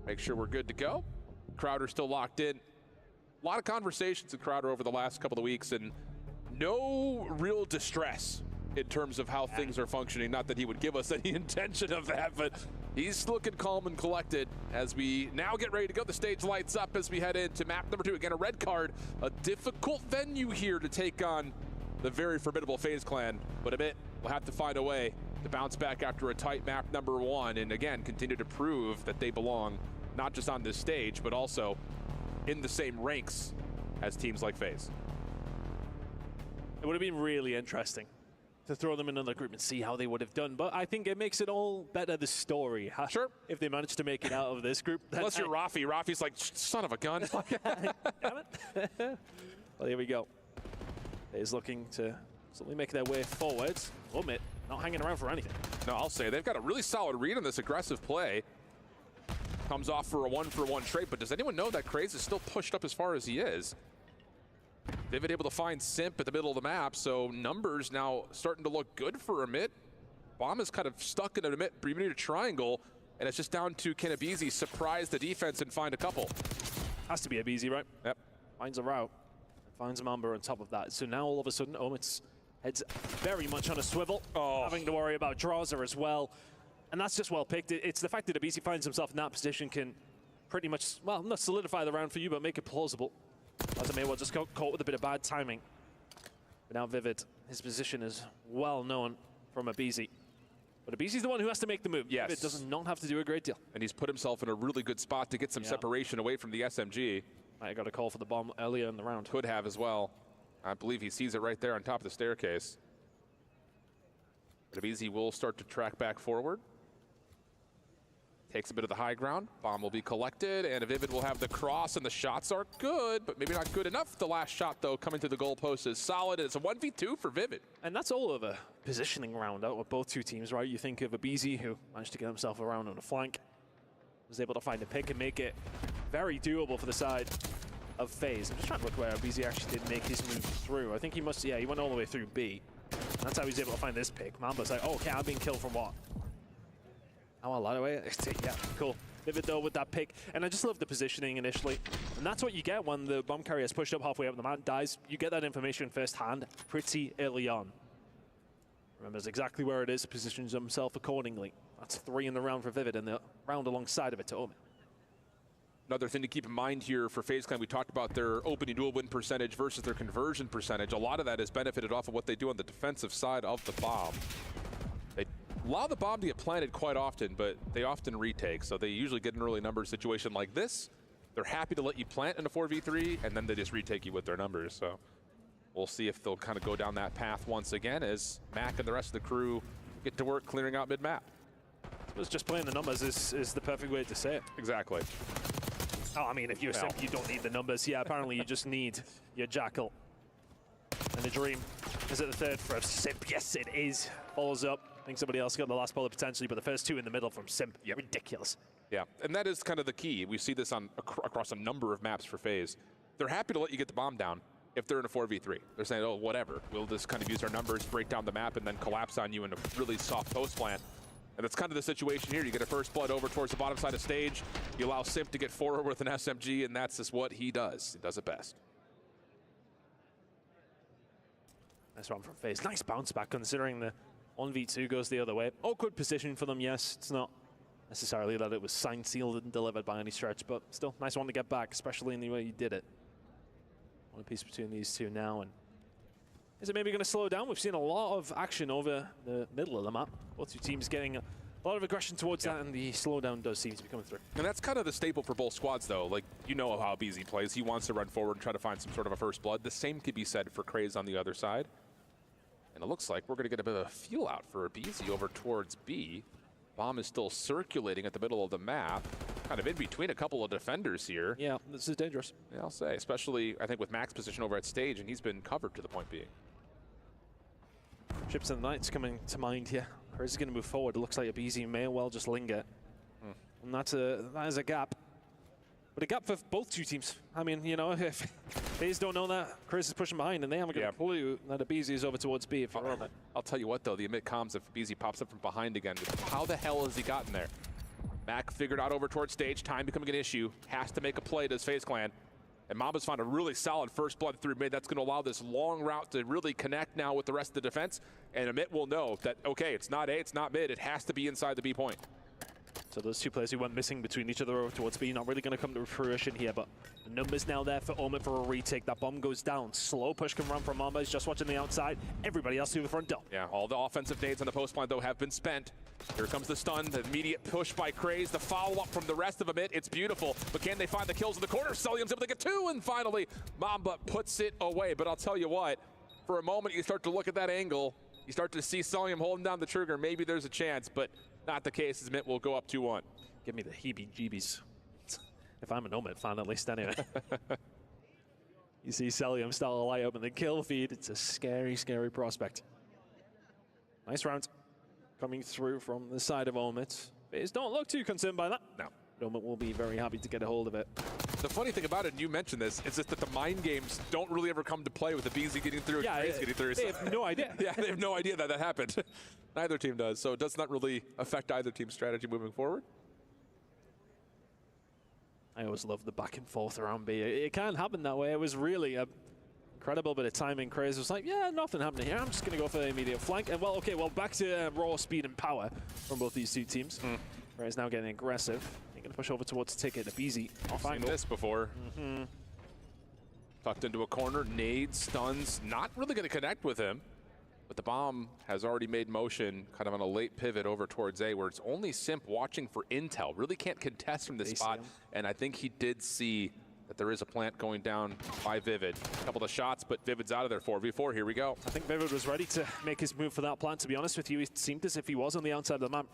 Make sure we're good to go. Crowder still locked in. A lot of conversations with Crowder over the last couple of weeks, and no real distress in terms of how things are functioning. Not that he would give us any intention of that, but he's looking calm and collected as we now get ready to go. The stage lights up as we head into map number 2. Again, a red card, a difficult venue here to take on the very formidable FaZe clan, but Amit will have to find a way to bounce back after a tight map number 1, and again, continue to prove that they belong not just on this stage, but also in the same ranks as teams like FaZe. It would have been really interesting to throw them in another group and see how they would have done, but I think it makes it all better, the story. Sure. If they manage to make it out of this group. Unless you're Rafi. Rafi's like, son of a gun. Damn it. Well, here we go. Is looking to certainly make their way forwards. Amit not hanging around for anything. No, I'll say they've got a really solid read on this aggressive play. Comes off for a 1-for-1 trade, but does anyone know that Craze is still pushed up as far as he is? They've been able to find Simp at the middle of the map, so numbers now starting to look good for Amit. Bomb is kind of stuck in an Amit Bermuda triangle, and it's just down to can Abizi surprise the defense and find a couple. Has to be Abizi, right? Yep. Finds a route, finds a Mamba on top of that. So now all of a sudden, Omit's head's very much on a swivel, having to worry about Drawser as well. And that's just well picked. It's the fact that Abizi finds himself in that position can pretty much, well, not solidify the round for you, but make it plausible. As Amit just got caught with a bit of bad timing. But now Vivid, his position is well known from Abizi. But Abizi's the one who has to make the move. Yes. It does not have to do a great deal. And he's put himself in a really good spot to get some separation away from the SMG. I got a call for the bomb earlier in the round. Could have as well. I believe he sees it right there on top of the staircase. But Abizi will start to track back forward. Takes a bit of the high ground. Bomb will be collected, and Vivid will have the cross, and the shots are good, but maybe not good enough. The last shot, though, coming to the goalpost is solid. It's a 1v2 for Vivid. And that's all of a positioning round out with both two teams, right? You think of Abizi, who managed to get himself around on the flank, was able to find a pick and make it very doable for the side of FaZe. I'm just trying to look where Abizi actually did make his move through. I think he must, he went all the way through B. And that's how he was able to find this pick. Mamba's like, oh, okay, I'm being killed from what? Oh, a lot of way. Yeah, cool. Vivid though with that pick. And I just love the positioning initially. And that's what you get when the bomb carrier is pushed up halfway up and the man dies. You get that information firsthand pretty early on. Remembers exactly where it is, positions himself accordingly. That's 3 in the round for Vivid and the round alongside of it to Omen. Another thing to keep in mind here for FaZe Clan, we talked about their opening duel win percentage versus their conversion percentage. A lot of that is benefited off of what they do on the defensive side of the bomb. They allow the bomb to get planted quite often, but they often retake. So they usually get an early number situation like this. They're happy to let you plant in a 4v3, and then they just retake you with their numbers. So we'll see if they'll kind of go down that path once again as Mac and the rest of the crew get to work clearing out mid-map. It's just playing the numbers is the perfect way to say it. Exactly. Oh, I mean, if you're Simp, you don't need the numbers. Yeah, apparently you just need your Jackal. And the dream. Is it the third for a Simp? Yes, it is. Follows up. I think somebody else got the last bullet potentially, but the first 2 in the middle from Simp. Yep. Ridiculous. Yeah, and that is kind of the key. We see this on across a number of maps for FaZe. They're happy to let you get the bomb down if they're in a 4v3. They're saying, oh, whatever. We'll just kind of use our numbers, break down the map, and then collapse on you in a really soft post plant. And that's kind of the situation here. You get a first blood over towards the bottom side of stage. You allow Simp to get forward with an SMG, and that's just what he does. He does it best. Nice run from FaZe. Nice bounce back considering the 1v2 goes the other way. Awkward position for them, yes. It's not necessarily that it was signed, sealed, and delivered by any stretch, but still, nice one to get back, especially in the way you did it. One piece between these two now, and is it maybe going to slow down? We've seen a lot of action over the middle of the map. Both two teams getting a lot of aggression towards that, and the slowdown does seem to be coming through. And that's kind of the staple for both squads, though. Like, you know how BZ plays. He wants to run forward and try to find some sort of a first blood. The same could be said for Craze on the other side. And it looks like we're going to get a bit of a feel out for BZ over towards B. Bomb is still circulating at the middle of the map, kind of in between a couple of defenders here. Yeah, this is dangerous. Yeah, I'll say, especially, I think, with Mac's position over at stage, and he's been covered to the point being. Ships and Knights coming to mind here. Craze is going to move forward. It looks like a BZ may well just linger. And that is a gap. But a gap for both two teams. I mean, you know, if FaZe don't know that, Craze is pushing behind, and they haven't got a clue that a BZ is over towards B if you're on it. I'll tell you what, though, the emit comms if BZ pops up from behind again. How the hell has he gotten there? Mac figured out over towards stage, time becoming an issue. Has to make a play, does FaZe Clan. And Mamba's found a really solid first blood through mid. That's going to allow this long route to really connect now with the rest of the defense. And Emit will know that, okay, it's not A, it's not mid. It has to be inside the B point. So those two players who went missing between each other over towards B, not really going to come to fruition here, but the numbers now there for Omen for a retake. That bomb goes down. Slow push can run from Mamba. He's just watching the outside. Everybody else through the front door. Yeah, all the offensive nades on the post line, though, have been spent. Here comes the stun, the immediate push by Craze, the follow-up from the rest of them. It's beautiful, but can they find the kills in the corner? Celium's able to get 2, and finally, Mamba puts it away. But I'll tell you what, for a moment, you start to look at that angle, you start to see Celium holding down the trigger. Maybe there's a chance, but not the case, as Mint will go up 2-1. Give me the heebie-jeebies. If I'm an Omen fan, at least, anyway. You see Celium start to light up in the kill feed. It's a scary, scary prospect. Nice round coming through from the side of Omit. FaZe don't look too concerned by that. No. Omit will be very happy to get a hold of it. The funny thing about it, and you mentioned this, is just that the mind games don't really ever come to play with the BZ getting through and Craze getting through. They have no idea. Yeah, they have no idea that that happened. Neither team does, so it does not really affect either team's strategy moving forward. I always love the back and forth around B. It can't happen that way. It was really a incredible bit of timing. Craze was like, yeah, nothing happening here. I'm just going to go for the immediate flank. And well, okay, well, back to raw speed and power from both these two teams. Craze now getting aggressive. They're going to push over towards the ticket. BZ off angle. Seen this before. Tucked into a corner, nades, stuns. Not really going to connect with him. But the bomb has already made motion kind of on a late pivot over towards A, where it's only Simp watching for intel. Really can't contest from this spot. And I think he did see that there is a plant going down by Vivid. A couple of shots, but Vivid's out of there. 4v4, here we go. I think Vivid was ready to make his move for that plant, to be honest with you. It seemed as if he was on the outside of the map.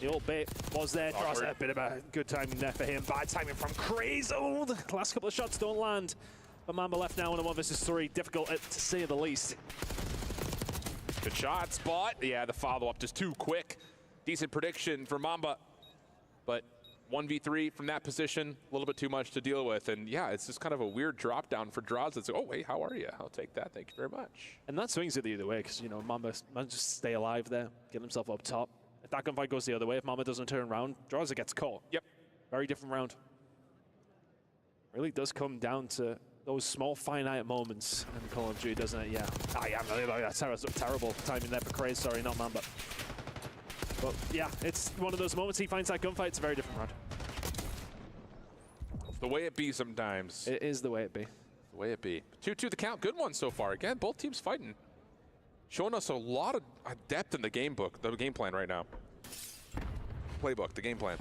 The old bait was there. Draws a bit of a good timing there for him. Bad timing from Craze. Oh, the last couple of shots don't land. But Mamba left now in a 1 versus 3. Difficult to say the least. Good shot, Spot. Yeah, the follow-up just too quick. Decent prediction for Mamba. But 1v3 from that position, a little bit too much to deal with. And yeah, it's just kind of a weird drop down for Draws. It's like, oh, wait, how are you? I'll take that. Thank you very much. And that swings it either way because, you know, Mamba manages to stay alive there, get himself up top. If that gunfight goes the other way, if Mamba doesn't turn around, Draws it gets caught. Yep. Very different round. Really does come down to those small finite moments in Call of Duty, doesn't it? Yeah. That's terrible timing there for Craze. Sorry, not Mamba. But yeah, it's one of those moments he finds that gunfight. It's a very different round. The way it be sometimes. It is the way it be. The way it be. 2-2 the count. Good one so far. Again, both teams fighting. Showing us a lot of depth in the game book, the game plan right now. Playbook, the game plan.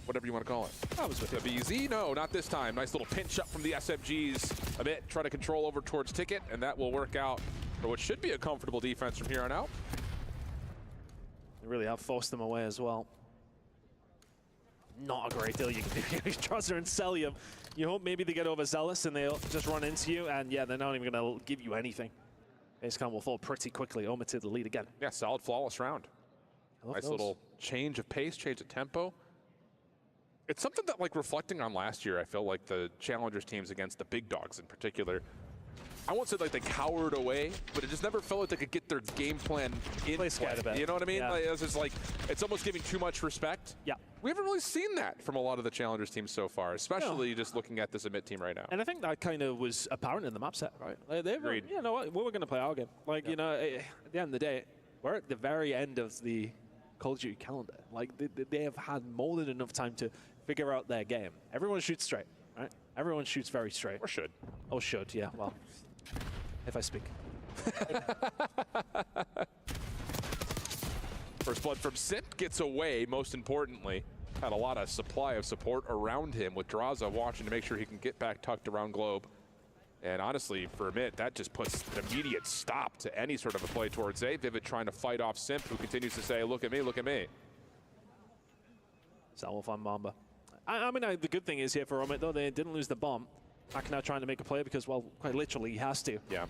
Whatever you want to call it. That was with BZ? No, not this time. Nice little pinch up from the SFGs a bit. Try to control over towards Ticket, and that will work out for what should be a comfortable defense from here on out. They really have forced them away as well. Not a great deal you can do against Trozzer and Celium. You hope maybe they get overzealous and they'll just run into you, and yeah, they're not even going to give you anything. FaZe will fall pretty quickly. Oma to the lead again. Yeah, solid, flawless round. Nice little change of pace, change of tempo. It's something that, like, reflecting on last year, I feel like the Challengers teams against the big dogs in particular, I won't say like they cowered away, but it just never felt like they could get their game plan in play. You know what I mean? Yeah. Like, it's just like, it's almost giving too much respect. Yeah. We haven't really seen that from a lot of the Challengers teams so far, especially just looking at this Amit team right now. And I think that kind of was apparent in the map set, right? Like they were, you know what, we were going to play our game. Like, you know, at the end of the day, we're at the very end of the Call of Duty calendar. Like, they have had more than enough time to figure out their game. Everyone shoots straight, right? Everyone shoots very straight. Or should. Oh, should, yeah, well, if I speak. First blood from Simp gets away, most importantly. Had a lot of supply of support around him with Draza watching to make sure he can get back tucked around Globe. And honestly, for Amit, that just puts an immediate stop to any sort of a play towards A. Vivid trying to fight off Simp, who continues to say, look at me, look at me. Salvo on Mamba. I mean, the good thing is here for Amit, though, they didn't lose the bomb. Back now trying to make a play because, well, quite literally, he has to. Yeah.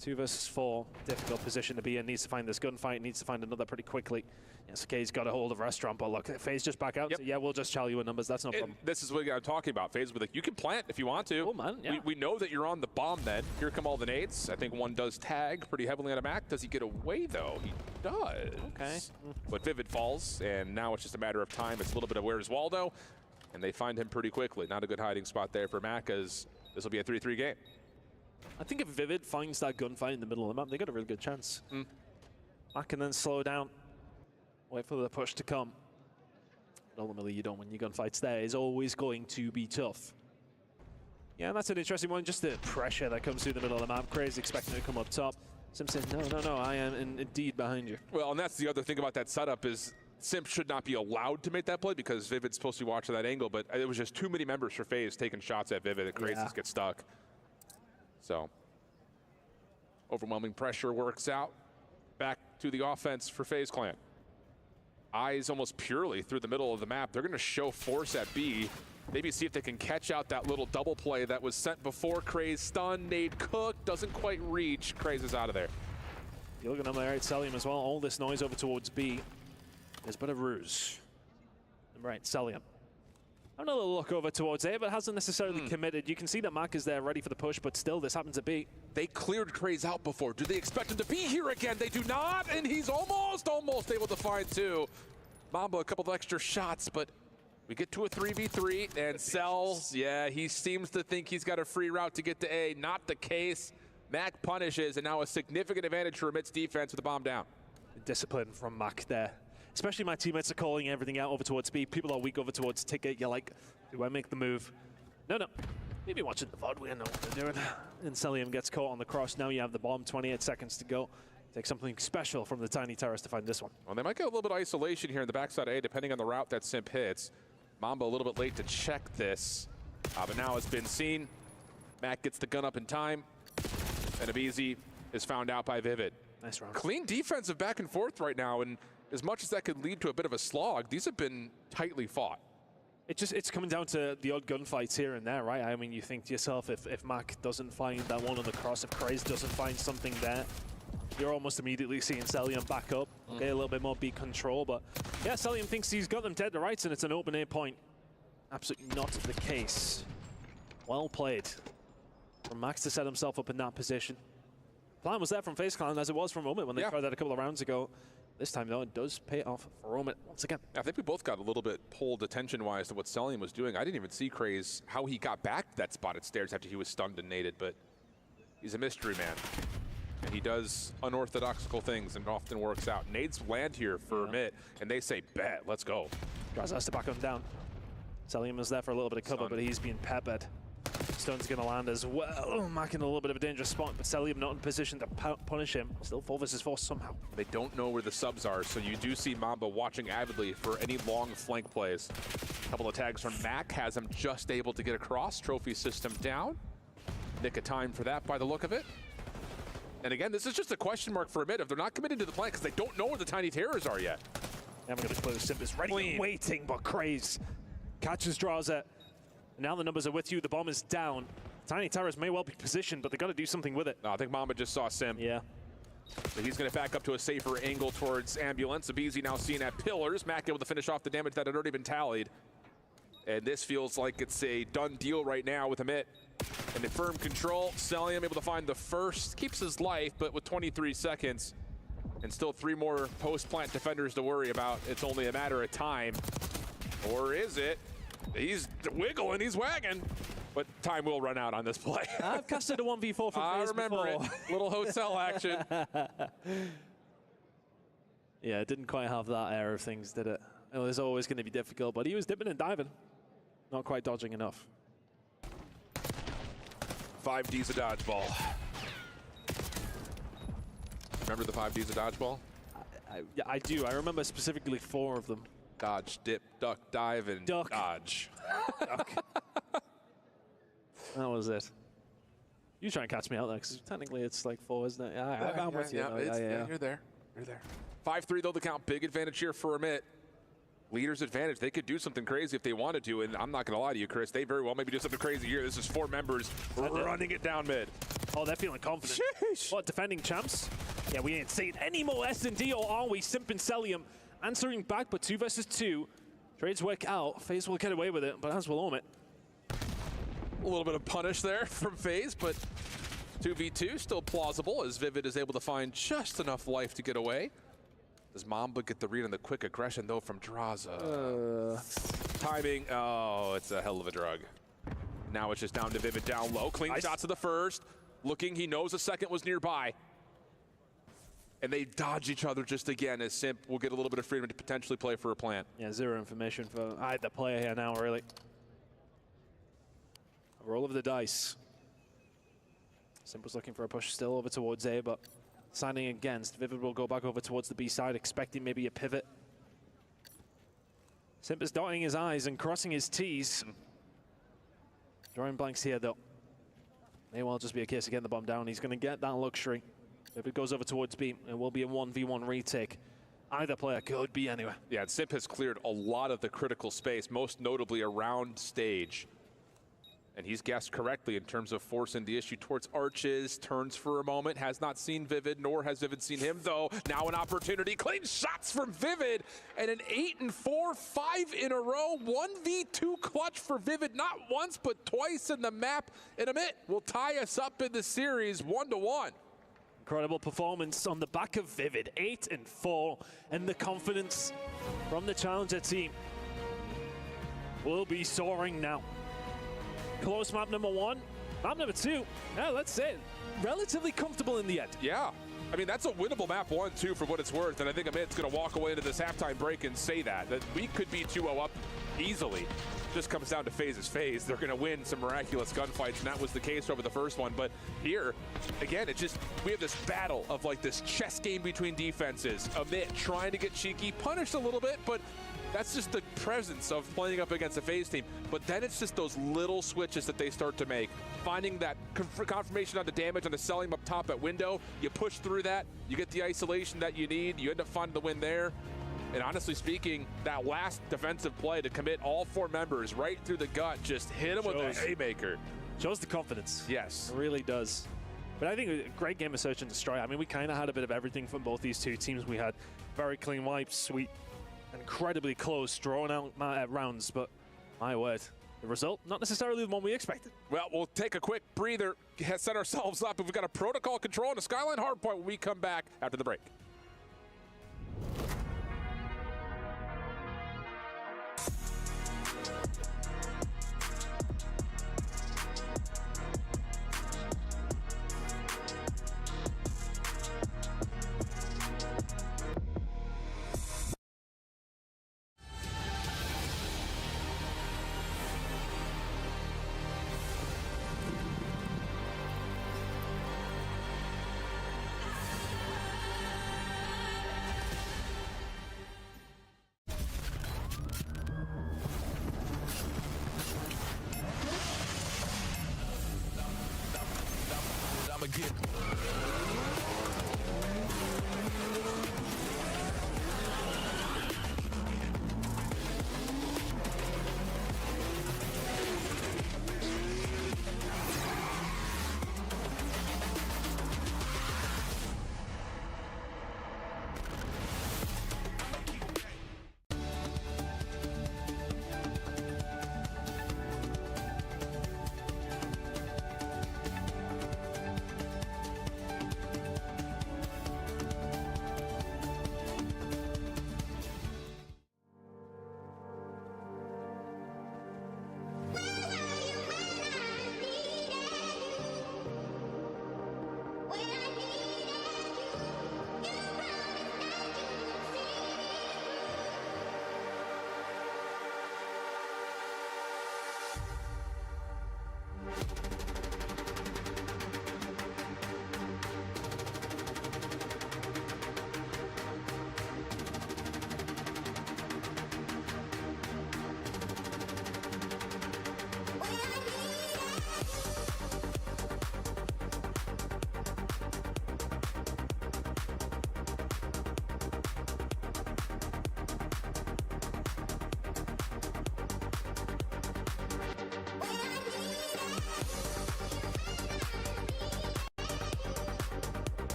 2 versus 4, difficult position to be in. Needs to find this gunfight, needs to find another pretty quickly. Yes, FaZe's got a hold of Restaurant, but look, FaZe just back out. So yeah, we'll just tell you in numbers. That's no problem. This is what I'm talking about. FaZe with like, you can plant if you want to. Oh man, yeah. We know that you're on the bomb then. Here come all the nades. I think one does tag pretty heavily on a Mac. Does he get away though? He does. Okay. But Vivid falls, and now it's just a matter of time. It's a little bit of where's Waldo, and they find him pretty quickly. Not a good hiding spot there for Mac, as this will be a 3-3 game. I think if Vivid finds that gunfight in the middle of the map, they got a really good chance. Mac can then slow down. Wait for the push to come. But ultimately, you don't win your gunfights there. It's always going to be tough. Yeah, that's an interesting one. Just the pressure that comes through the middle of the map. Crazy expecting to come up top. Simp said, no, I am indeed behind you. Well, and that's the other thing about that setup is Simp should not be allowed to make that play because Vivid's supposed to be watching that angle, but it was just too many members for FaZe taking shots at Vivid. Crazy get stuck. So, overwhelming pressure works out. Back to the offense for FaZe Clan. Eyes almost purely through the middle of the map. They're going to show force at B. Maybe see if they can catch out that little double play that was sent before. Craze stun, nade cook, doesn't quite reach. Craze is out of there. You're looking on there at Celium as well. All this noise over towards B. There's been a ruse. Right, Celium. Another look over towards A, but hasn't necessarily committed. You can see that Mac is there ready for the push, but still this happens to B. They cleared Craze out before. Do they expect him to be here again? They do not, and he's almost able to find 2. Mamba, a couple of extra shots, but we get to a 3v3, and Cells, yeah, he seems to think he's got a free route to get to A. Not the case. Mac punishes, and now a significant advantage for Amit's defense with the bomb down. Discipline from Mac there. Especially my teammates are calling everything out over towards B. People are weak over towards Ticket. You're like, do I make the move? No. Maybe watching the VOD, we know what they're doing. And Celium gets caught on the cross. Now you have the bomb, 28 seconds to go. Take something special from the Tiny Terrors to find this one. Well, they might get a little bit of isolation here in the backside A, depending on the route that Simp hits. Mamba a little bit late to check this, but now it's been seen. Mac gets the gun up in time, and Abizi is found out by Vivid. Nice round. Clean defensive back and forth right now, and as much as that could lead to a bit of a slog, these have been tightly fought. It's coming down to the odd gunfights here and there, right? I mean, you think to yourself, if Mac doesn't find that one on the cross, if Craze doesn't find something there, you're almost immediately seeing Celium back up, okay, a little bit more beat control, but yeah, Celium thinks he's got them dead to rights, and it's an open A point. Absolutely not the case. Well played from Max to set himself up in that position. Plan was there from FaZe Clan, as it was for a moment when they tried that a couple of rounds ago. This time, though, it does pay off for Roman once again. I think we both got a little bit pulled attention-wise to what Celium was doing. I didn't even see Craze, how he got back to that spotted stairs after he was stunned and naded, but he's a mystery man. And he does unorthodoxical things and often works out. Nades land here for a bit, and they say, bet, let's go. Draza has to back him down. Celium is there for a little bit of cover, but he's being peppered. Stone's going to land as well. Mac in a little bit of a dangerous spot, but Celium not in position to punish him. Still 4 versus 4 somehow. They don't know where the subs are, so you do see Mamba watching avidly for any long flank plays. A couple of tags from Mac has him just able to get across. Trophy system down. Nick of time for that by the look of it. And again, this is just a question mark for a bit if they're not committed to the plan because they don't know where the Tiny Terrors are yet. Now we're going to close. Simp is ready, waiting, but Craze catches Draza. Now the numbers are with you. The bomb is down. Tiny Terrors may well be positioned, but they got to do something with it. No, I think Mamba just saw Simp. Yeah. So he's going to back up to a safer angle towards Ambulance. Abizi now seen at Pillars. Mac able to finish off the damage that had already been tallied. And this feels like it's a done deal right now with Amit. And in firm control, Celium able to find the first. Keeps his life, but with 23 seconds. And still 3 more post-plant defenders to worry about. It's only a matter of time. Or is it? He's wiggling, he's wagging. But time will run out on this play. I've casted a 1v4 for FaZe I remember before. it. Little hotel action. Yeah, it didn't quite have that air of things, did it? It was always going to be difficult, but he was dipping and diving. Not quite dodging enough. 5Ds of dodgeball. Remember the 5Ds of dodgeball? Yeah, I do. I remember specifically 4 of them. Dodge, dip, duck, dive, and dodge. Duck. That was it. You try and catch me out there, because technically it's like 4, isn't it? I'm with you. Yeah, you're there. You're there. 5-3 though the count. Big advantage here for Amit. Leader's advantage. They could do something crazy if they wanted to, and I'm not going to lie to you, Chris. They very well maybe do something crazy here. This is 4 members running it down mid. Oh, they're feeling confident. Sheesh. What, defending champs? Yeah, we ain't seen any more S&D, or are we? Simp and Celium answering back, but 2 versus 2. Trades work out. FaZe will get away with it, but as will Omit. A little bit of punish there from FaZe, but 2v2 still plausible as Vivid is able to find just enough life to get away. Does Mamba get the read on the quick aggression, though, from Draza? Timing, oh, it's a hell of a drug. Now it's just down to Vivid down low. Clean shots to the first. Looking, he knows the second was nearby. And they dodge each other just again as Simp will get a little bit of freedom to potentially play for a plant. Yeah, 0 information for either player here now, really. A roll of the dice. Simp was looking for a push still over towards A, but signing against. Vivid will go back over towards the B side, expecting maybe a pivot. Simp is dotting his I's and crossing his T's. Drawing blanks here, though. May well just be a case of getting the bomb down. He's going to get that luxury. If it goes over towards B, it will be a 1v1 retake. Either player could be anywhere. Yeah, and Simp has cleared a lot of the critical space, most notably around stage. And he's guessed correctly in terms of forcing the issue towards Arches. Turns for a moment, has not seen Vivid, nor has Vivid seen him, though. Now an opportunity, clean shots from Vivid, and an 8-4, 5 in a row, 1v2 clutch for Vivid, not once, but twice in the map. And Amit will tie us up in the series 1-1. Incredible performance on the back of Vivid, 8-4, and the confidence from the challenger team will be soaring now. Close map number 1. Map number 2, yeah, let's say, relatively comfortable in the end. Yeah. I mean, that's a winnable map 1, too, for what it's worth. And I think Amit's going to walk away into this halftime break and say that we could be 2-0 up easily. Just comes down to phase. They're going to win some miraculous gunfights, and that was the case over the first one. But here, again, we have this battle of like this chess game between defenses. Amit trying to get cheeky, punished a little bit, but that's just the presence of playing up against a phase team. But then it's just those little switches that they start to make. Finding that confirmation on the damage on the selling up top at window. You push through that, you get the isolation that you need, you end up finding the win there. And honestly speaking, that last defensive play to commit all 4 members right through the gut, just hit them with a haymaker. Shows the confidence. Yes. It really does. But I think a great game of Search and Destroy. I mean, we kind of had a bit of everything from both these two teams. We had very clean wipes, sweet, incredibly close, drawn out rounds, but my word, the result, not necessarily the one we expected. Well, we'll take a quick breather, set ourselves up, and we've got a protocol control and a Skyline hardpoint when we come back after the break.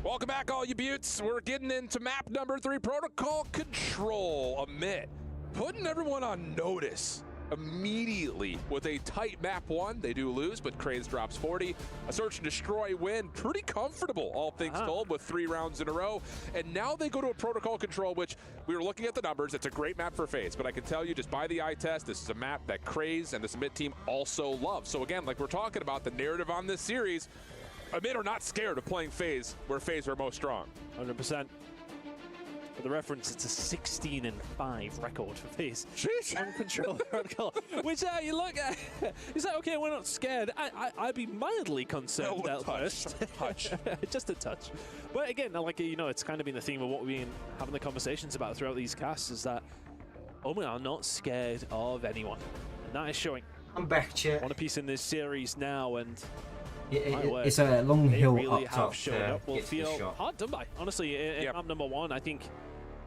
Welcome back, all you buttes. We're getting into map number 3, protocol control. Amit putting everyone on notice immediately with a tight map 1. They do lose, but Craze drops 40. A search and destroy win, pretty comfortable, all things told, with 3 rounds in a row. And now they go to a protocol control, which we were looking at the numbers. It's a great map for FaZe, but I can tell you just by the eye test, this is a map that Craze and the Submit team also love. So again, like we're talking about, the narrative on this series, Submit are not scared of playing FaZe where FaZe are most strong. 100%. For the reference, it's a 16-5 record for FaZe. On control protocol. Which you look at, it's like, okay, we're not scared. I'd be mildly concerned at first. Touch. Just a touch. But again, like, you know, it's kind of been the theme of what we've been having the conversations about throughout these casts, is that we are not scared of anyone. And that is showing. I'm back, chat. One piece in this series now, and it's a long hill really up top. Will feel hard done by. Honestly, in map number 1, I think,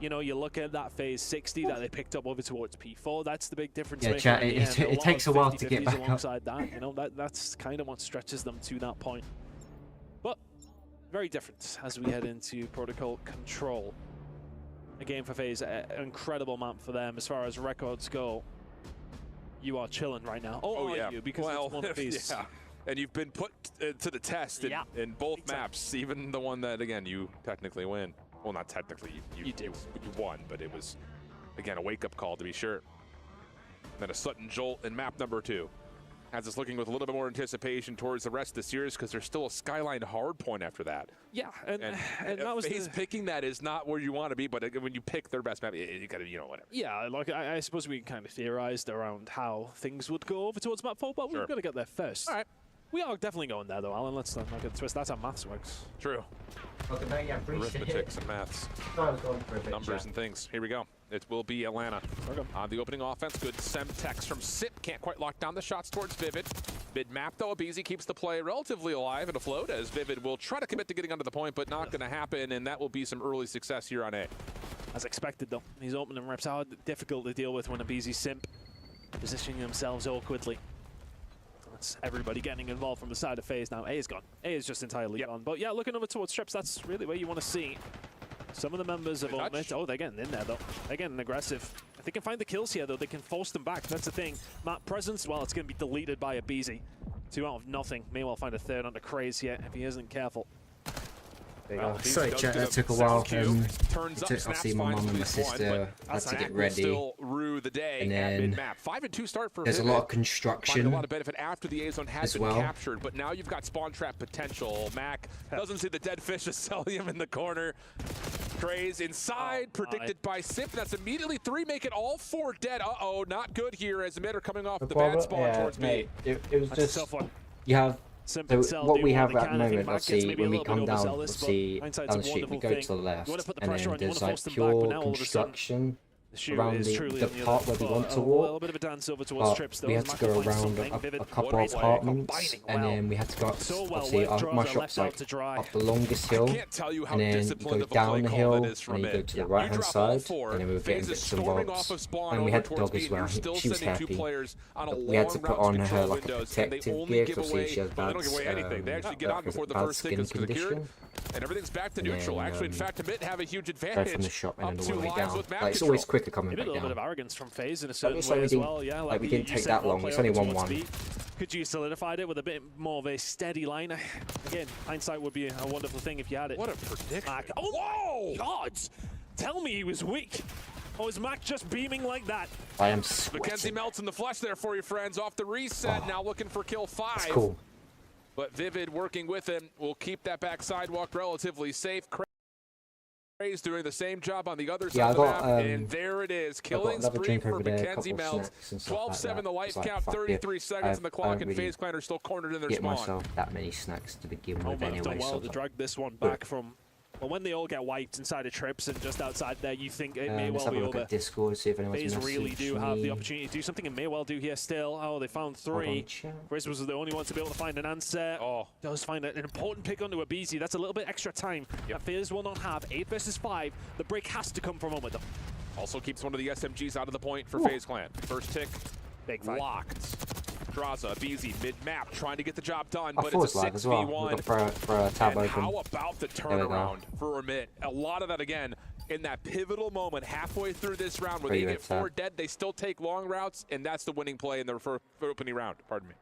you know, you look at that phase 60 that they picked up over towards P4. That's the big difference. Yeah, chat. It takes a while to get back alongside up. That, you know, that's kind of what stretches them to that point. But very different as we head into protocol control. Again, for FaZe, an incredible map for them as far as records go. You are chilling right now. Oh yeah, you? Because it's one of these. Yeah. And you've been put to the test in both maps, even the one that, again, you technically win. Well, not technically, you won, but it was, again, a wake-up call to be sure. And then a sudden jolt in map number 2. Has us looking with a little bit more anticipation towards the rest of the series, because there's still a Skyline hard point after that. Yeah, and that was FaZe picking that is not where you want to be, but when you pick their best map, you gotta, you know, whatever. Yeah, like I suppose we kind of theorized around how things would go over towards map 4, but we've got to get there first. All right. We are definitely going there, though, Alan. Let's not get twist. That's how maths works. True. Arithmetics and maths. Numbers and things. Here we go. It will be Atlanta on the opening offense. Good Semtex from Sip. Can't quite lock down the shots towards Vivid. Mid-map, though, Abizi keeps the play relatively alive and afloat, as Vivid will try to commit to getting onto the point, but not going to happen, and that will be some early success here on A. As expected, though. These opening reps are difficult to deal with when Abizi Simp positioning themselves awkwardly. Everybody getting involved from the side of FaZe now. A is gone. A is just entirely gone. But yeah, looking over towards Trips, that's really where you want to see some of the members of Ultimate. Oh, they're getting in there, though. They're getting aggressive. If they can find the kills here, though, they can force them back. That's the thing. Map presence, well, it's going to be deleted by Abizi. 2 out of nothing. May well find a 3rd under Craze here if he isn't careful. Sorry, chat, that took a while. I see my mum and my sister had to get ready. And then 5-2 start for there's a lot of construction a lot of benefit after the A zone has been captured, but now you've got spawn trap potential. Mac doesn't see the dead fish of Celium in the corner. Craze inside, predicted by Simp. That's immediately 3, make it all 4 dead. Uh-oh, not good here as the mid are coming off the bad spawn towards B. It was just, you have, so what we have at the moment, obviously, when we come down, obviously, on the street, we go to the left, and then there's like pure construction around the part where we want to walk, but we had to go around a couple of apartments, and then we had to go up, obviously, my shop's like up the longest hill, and then you go down the hill, and then you go to the right hand side, and then we were getting bits and bobs, and we had the dog as well. She was happy, but we had to put on her like a protective gear, because obviously she has bad skin condition. And everything's back to neutral. Actually, in fact, Commit have a huge advantage. Go from the shop and then all the way down. Like, it's always quicker coming back down. A little bit of arrogance from FaZe in a certain way as well. Yeah, like we didn't take that long. It's only 1-1. Could you solidified it with a bit more of a steady line? Again, hindsight would be a wonderful thing if you had it. What a prediction! Mac. Oh, whoa! Gods! Tell me he was weak. Or is Mac just beaming like that? I am sweating. Mackenzie melts in the flesh there for you, friends. Off the reset, now looking for kill 5. That's cool. But Vivid working with him will keep that back sidewalk relatively safe. Craze doing the same job on the other side of the map, and there it is. Killing spree for Mackenzie Melts. 12-7 the life count, 33 seconds on the clock, and FaZe Clan are still cornered in their spawn. Myself that many snacks to begin with anyway. Well, to drag this one back from. Well, when they all get wiped inside of Trips and just outside there, you think it may well be over. At Discord, see if anyone's FaZe really do have the opportunity to do something, and may well do here still. Oh, they found 3. Riz was the only one to be able to find an answer. Oh, does find an important pick onto Abizi. That's a little bit extra time that FaZe will not have. 8 versus 5. The break has to come from Omid, though. Also keeps one of the SMGs out of the point for FaZe Clan. First tick, big fight. Locked. Draza, Abizi, mid-map, trying to get the job done, but it's a 6v1. And how about the turnaround for Amit? A lot of that, again, in that pivotal moment halfway through this round where they get 4 dead, they still take long routes, and that's the winning play in the opening round. Pardon me.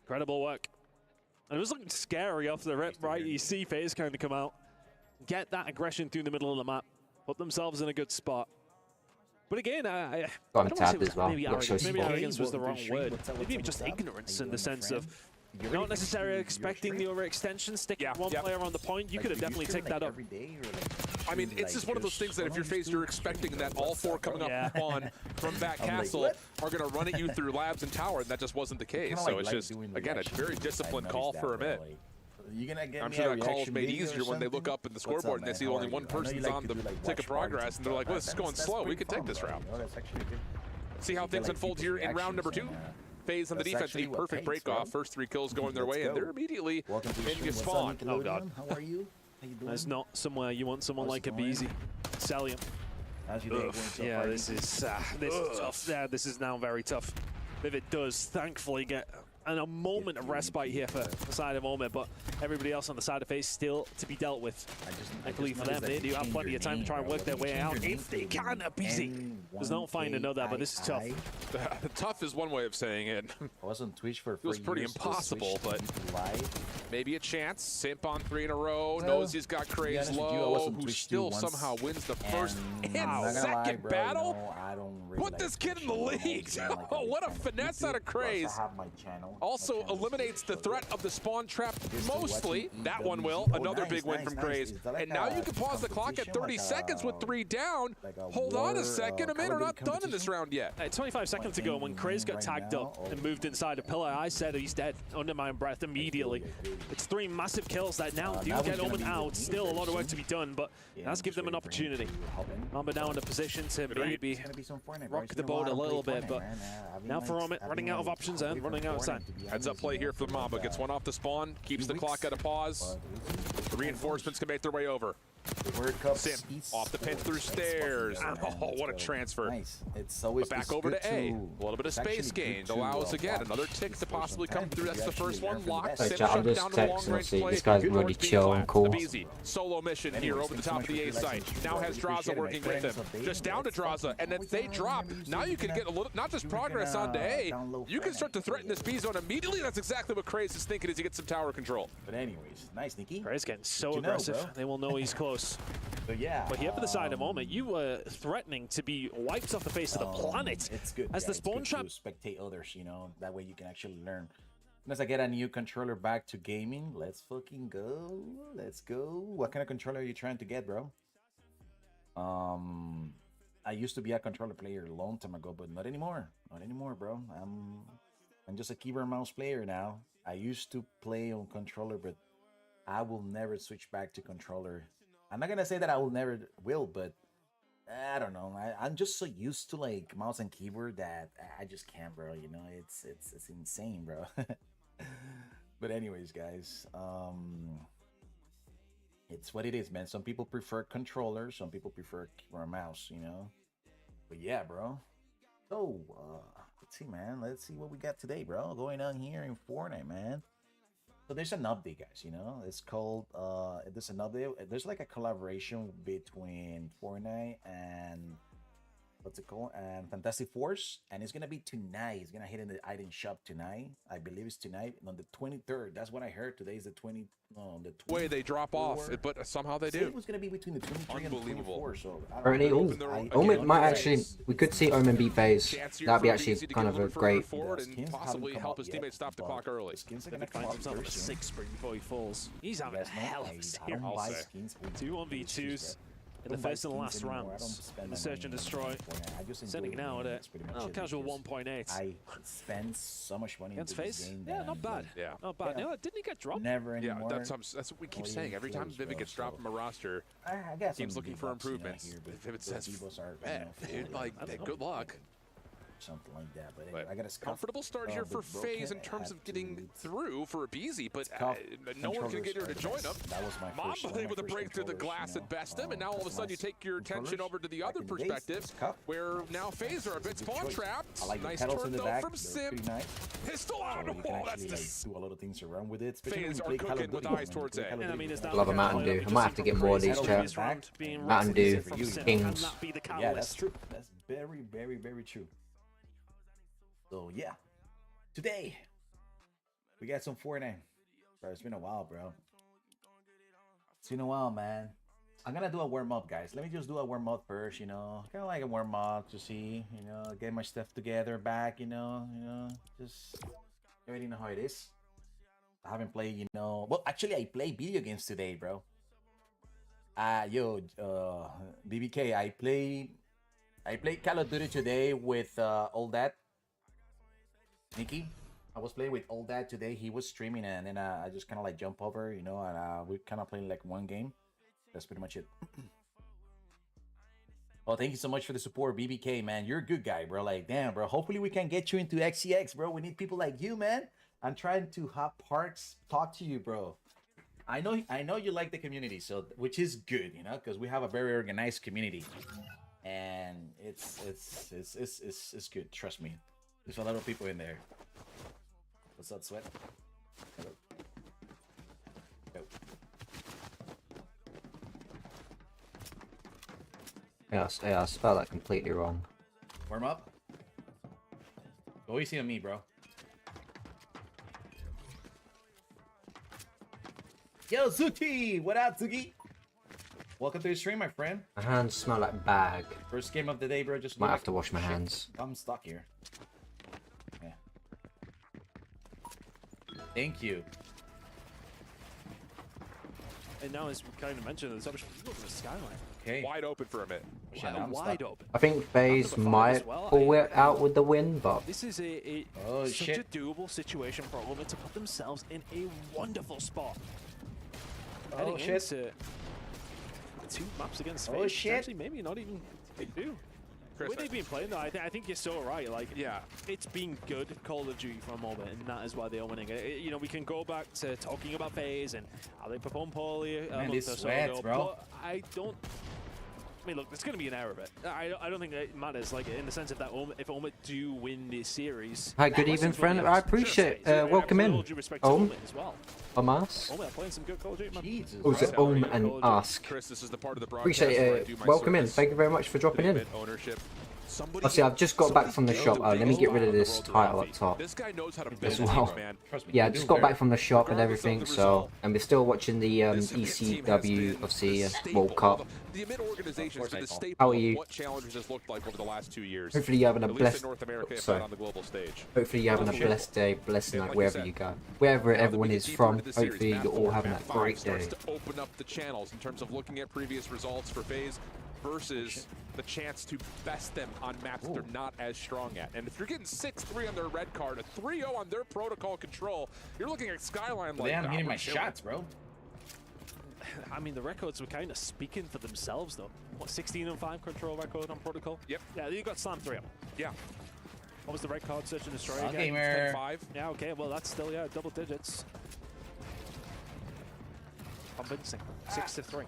Incredible work. And it was looking scary off the rip, right? You see FaZe kind of come out, get that aggression through the middle of the map, put themselves in a good spot. But again, I don't want to say it was maybe arrogance. Maybe arrogance was the wrong word. Maybe just ignorance in the sense of not necessarily expecting the overextension, sticking one player on the point. You could have definitely taken that up. I mean, it's just one of those things that if you're FaZe, you're expecting that all 4 coming up on from back castle are going to run at you through labs and tower, and that just wasn't the case. So it's just, again, a very disciplined call for a bit. I'm sure that call is made easier when they look up at the scoreboard and they see only one person's on the tick of progress, and they're like, well, this is going slow. We can take this round. See how things unfold here in round number 2. FaZe on the defense, a perfect break off. First 3 kills going their way, and they're immediately in spawn. Oh, God. How are you? That's not somewhere you want someone like a BZ. Salium. Yeah, this is tough. Yeah, this is now very tough. If it does, thankfully, get a moment of respite here for the side of Moment, but everybody else on the side of FaZe still to be dealt with. I believe for them, they do have plenty of time to try and work their way out. If they can, BZ does not find another, but this is tough. Tough is one way of saying it. I was on Twitch for 3 years. It was pretty impossible, but maybe a chance. Simp on 3 in a row, knows he's got Craze low, who still somehow wins the first and second battle. Put this kid in the league. Oh, what a finesse out of Craze. Also eliminates the threat of the spawn trap mostly. That one will. Another big win from Craze. And now you can pause the clock at 30 seconds with 3 down. Hold on a second. I mean, we're not done in this round yet. 25 seconds ago, when Craze got tagged up and moved inside a pillar, I said he's dead under my breath immediately. It's 3 massive kills that now do get Omen out. Still a lot of work to be done, but that's give them an opportunity. Mamba now in a position to maybe rock the boat a little bit, but now for Omen, running out of options and running out of time. Heads up play here for Mamba. Gets one off the spawn, keeps the clock at a pause. The reinforcements can make their way over. Simp off the pin through stairs. Oh, what a transfer. Nice. It's always back over to A. A little bit of space gained allows again another tick to possibly come through. That's the first one. Locked. Simp shut down to long range play. This guy's really chill and cool. The BZ solo mission here over the top of the A site. Now has Draza working with him. Just down to Draza, and if they drop, now you can get a little, not just progress onto A, you can start to threaten this B zone immediately. That's exactly what Craze is thinking as he gets some tower control. But anyways, nice, Nikki. Craze getting so aggressive. They will know he's close. So yeah, but here for the side of Moment, you were threatening to be wiped off the face of the planet. It's good as the spawn trap. Spectate others, you know, that way you can actually learn. Unless I get a new controller back to gaming, let's fucking go. Let's go. What kind of controller are you trying to get, bro? I used to be a controller player a long time ago, but not anymore. Not anymore, bro. I'm just a keyboard mouse player now. I used to play on controller, but I will never switch back to controller. I'm not gonna say that I will, but I don't know. I'm just so used to like mouse and keyboard that I just can't, bro. You know, it's insane, bro. But anyways, guys, it's what it is, man. Some people prefer controller, some people prefer keyboard mouse, you know. But yeah, bro. So let's see, man. Let's see what we got today, bro. Going on here in Fortnite, man. So there's an update, guys, you know, it's called, there's an update, there's like a collaboration between Fortnite and, what's it called, and Fantastic Force, and it's going to be tonight, it's going to hit in the item shop tonight, I believe it's tonight, on the 23rd, that's what I heard, today is the 20, no, the 24th. Way they drop off, but somehow they do. It was going to be between the 23 and 24, so. Omen might actually, we could see Omen beat FaZe, that'd be actually kind of a great. And possibly help his teammates stop the clock early. Skins finds himself with a 6 spring before he falls. He's having a hell of a series. 2 1v2s in the first and the last rounds. In the search and destroy. Sending it now at a casual 1.8. I spend so much money against FaZe. Yeah, not bad. Yeah, not bad. No, didn't he get dropped? Never anymore. Yeah, that's what we keep saying. Every time Vivid gets dropped from a roster, team's looking for improvements. Vivid says, man, dude, like, good luck. something like that. But anyway, I got a comfortable start here for FaZe in terms of getting through for a BZ, but no one can get here to join them. That was my first Mamba able to break through the glass and best them, and now all of a sudden you take your attention over to the other perspective, where now FaZe are a bit spawn trapped. I like nice the pedals turn in the though back. from Sim. Nice. Pistol on the wall. That's just do a lot of things around with it. FaZe are cooking with eyes towards A. Love a Mountain Dew. I might have to get more of these, chat. Mountain Dew, Kings. Yeah, that's true. That's very, very, very true. So yeah, today we got some Fortnite. Bro, it's been a while, bro. It's been a while, man. I'm gonna do a warm up, guys. Let me just do a warm up first, you know. Kind of like a warm up to see, you know, get my stuff together back, you know, just you already know how it is. I haven't played, you know. Well, actually, I played video games today, bro. BBK, I played Call of Duty today with All That. Nikki, I was playing with All That today. He was streaming, and then I just kind of like jump over, you know, and we kind of playing like one game. That's pretty much it. Well, thank you so much for the support, BBK, man. You're a good guy, bro. Like, damn, bro. Hopefully we can get you into XCX, bro. We need people like you, man. I'm trying to have Parks talk to you, bro. I know you like the community, so which is good, you know, because we have a very organized community, and it's good. Trust me. There's a lot of people in there. What's up, Sweat? Hello. Yeah, I spelled that completely wrong. Warm up. Go easy on me, bro. Yo, Zuki! What up, Zuki? Welcome to the stream, my friend. My hands smell like bag. First game of the day, bro. Just might have to wash my hands. I'm stuck here. Yeah. Thank you. And now, as we kind of mentioned, there's option for the skyline. Okay. Wide open for a minute. Wide open. I think FaZe might pull it out with the win, but this is such a doable situation for Ultimate to put themselves in a wonderful spot. Heading into 2 maps against FaZe. Actually, maybe not even they do. The way they've been playing, though, I think you're so right. Like, yeah, it's been good Call of Duty for a moment, and that is why they are winning. You know, we can go back to talking about FaZe and how they perform poorly. Man, these sweats, bro. But I mean, look, there's going to be an error of it. I don't think it matters, like, in the sense of that if Ultimate do win this series. Hi, good evening, friend. I appreciate welcome in. Omas? Playing some good Call of Duty, man. Oh, is it and Ask? Chris, this is the part of the Appreciate it. Welcome in. Thank you very much for dropping in. Ownership. Obviously, I've just got back from the shop. Let me get rid of this title up top This guy knows how to as well. Yeah, I just got back from the shop and everything, so... And we're still watching the ECWC World Cup. How are you? What challenges has looked like over the last 2 years. Hopefully you're having a blessed... North America, if not on the global stage. Hopefully you're having a blessed day, blessed night, wherever you go. Wherever everyone is from, hopefully you're all having a great day. To open up the channels in terms of looking at previous results for FaZe versus the chance to best them on maps they're not as strong at. And if you're getting 6-3 on their red card, a 3-0 on their protocol control, you're looking at Skyline like... I'm hitting my shots, bro. I mean, the records were kind of speaking for themselves, though. What, 16-5 control record on protocol? Yep. Yeah, you got slam 3 up. Yeah. What was the red card? Search and destroy again? Gamer. 10-5. Yeah, okay, well, that's still, yeah, double digits. Convincing. 6-3.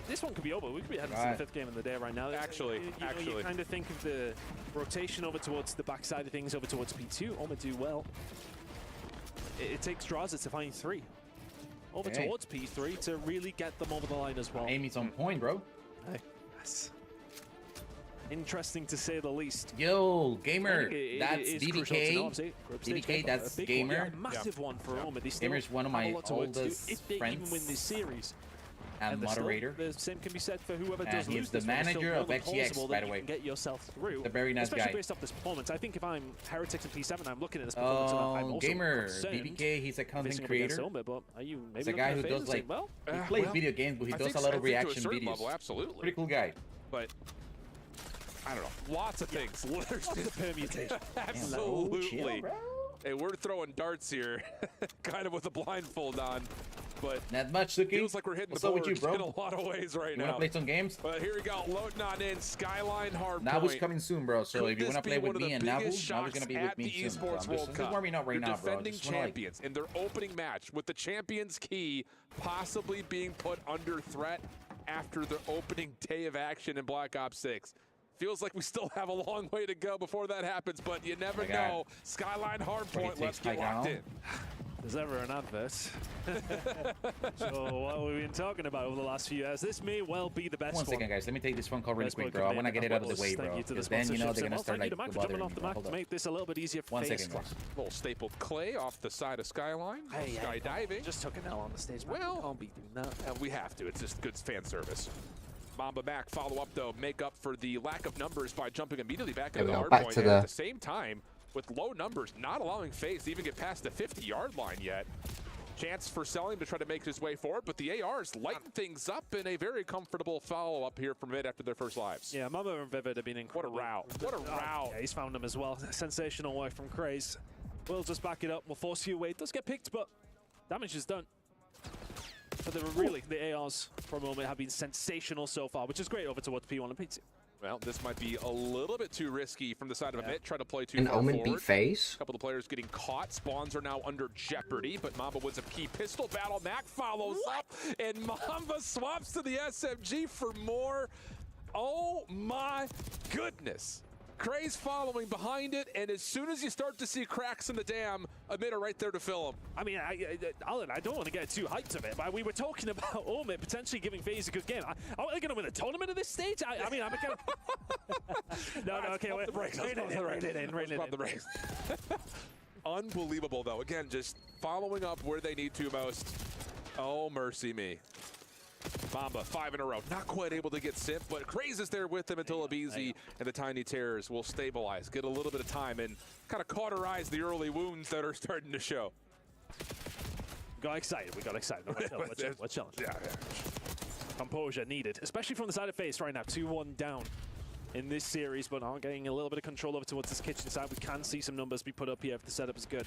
This one could be over. We could be heading to the 5th game of the day right now. Actually, you kind of think of the rotation over towards the backside of things, over towards P2. Oma do well. It takes Draza to find 3. Over towards P3 to really get them over the line as well. Amy's on point, bro. Hey, that's interesting to say the least. Yo, gamer, that's BBK. BBK, that's gamer. Massive one for Oma. Gamer's one of my oldest if they friends. even win this series. And moderator. The same can be said for whoever does lose. He's the manager of XCX, by the way. Get yourself through. The very nice especially guy. based off this performance. I think if I'm Heretics and P7, I'm looking at this performance. And I'm also gamer, BBK, he's a content creator. He's a guy who does like he plays video games, but he does a lot of reaction videos. Absolutely. Pretty cool guy. But I don't know. Lots of things. Lots of permutations. Absolutely. Chill, bro. Hey, we're throwing darts here, kind of with a blindfold on. But not much, Suki. Feels like we're hitting the board in a lot of ways right now. You wanna play some games? But here we go, loading on in, Skyline Hardpoint. Navu's coming soon, bro. So if you wanna play with me and Navu's gonna be with me soon. Esports World Cup. Warming up right now, bro. Defending champions in their opening match with the Champions Key possibly being put under threat after the opening day of action in Black Ops 6. Feels like we still have a long way to go before that happens, but you never know. Skyline Hardpoint, let's get locked in. There's ever an advert. So what have we been talking about over the last few years? This may well be the best one. 1 second, guys. Let me take this phone call really quick, bro. I want to get it out of the way, bro. Because then, you know, they're going to start, like, bothering me. To make this a little bit easier for 1 second, guys. Little stapled clay off the side of Skyline. Hey, skydiving. Just took an L on the stage. Well, can't be doing that. We have to. It's just good fan service. Mamba back, follow up, though. Make up for the lack of numbers by jumping immediately back into the hard point. And at the same time, with low numbers, not allowing FaZe to even get past the 50-yard line yet. Chance for Selim to try to make his way forward, but the ARs lighten things up in a very comfortable follow-up here from mid after their first lives. Yeah, Mamba and Vivid have been incredible. What a route. What a route. Yeah, he's found them as well. Sensational work from Craze. We'll just back it up. We'll force you away. It does get picked, but damage is done. But they were really, the ARs for a moment have been sensational so far, which is great over towards P1 and P2. Well, this might be a little bit too risky from the side of a mid. Try to play too An far Omen forward. beat FaZe. A couple of players getting caught. Spawns are now under jeopardy, but Mamba wins a key pistol battle. Mac follows up, and Mamba swaps to the SMG for more. Oh my goodness. Craze following behind it, and as soon as you start to see cracks in the dam, Amid are right there to fill them. I mean, Alan, I don't want to get too hyped of it, but we were talking about Omen potentially giving FaZe a good game. Are they going to win a tournament at this stage? I mean, I'm kind of... No, okay, wait. Right. Unbelievable, though. Again, just following up where they need to most. Oh, mercy me. Mamba, 5 in a row. Not quite able to get Simp, but Craze is there with him until Abizi and the Tiny Terrors will stabilize, get a little bit of time, and kind of cauterize the early wounds that are starting to show. Got excited. We got excited. We're chilling. Yeah. Composure needed, especially from the side of FaZe right now. 2-1 down in this series, but are getting a little bit of control over towards this kitchen side. We can see some numbers be put up here if the setup is good.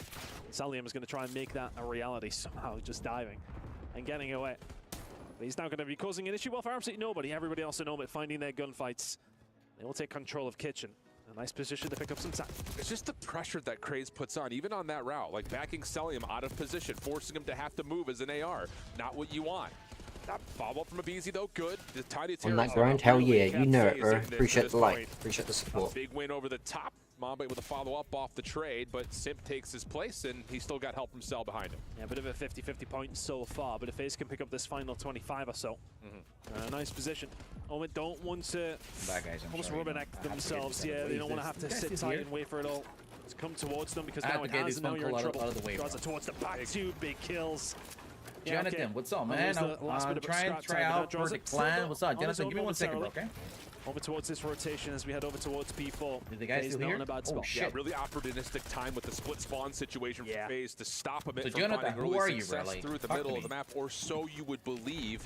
Saliam is going to try and make that a reality somehow, just diving and getting away. But he's now going to be causing an issue. Well, for absolutely nobody. Everybody else in Omen finding their gunfights. They will take control of kitchen. A nice position to pick up some time. It's just the pressure that Craze puts on, even on that route. Like backing Selium out of position, forcing him to have to move as an AR. Not what you want. That follow-up from Abizi, though, good. The Tiny on that grind, hell yeah, you know it, bro. Appreciate the like, appreciate the support. Big win over the top. Mamba with a follow-up off the trade, but Simp takes his place, and he's still got help from Cell behind him. Yeah, a bit of a 50-50 point so far, but if FaZe can pick up this final 25 or so, nice position. Omen don't want to almost rubberneck themselves. Yeah, they don't want to have to sit tight and wait for it all to come towards them, because now it has, and now you're in trouble. Guards are towards the back, 2 big kills. Jonathan, what's up, man? I'm trying to try out Perfect Plan. What's up, Jonathan? Give me 1 second, bro, okay? Over towards this rotation as we head over towards P4. Did the guys still here? Oh, shit. Yeah, really opportunistic time with the split spawn situation for FaZe to stop a bit so from Jonathan, finding early success like, through the middle of the map, or so you would believe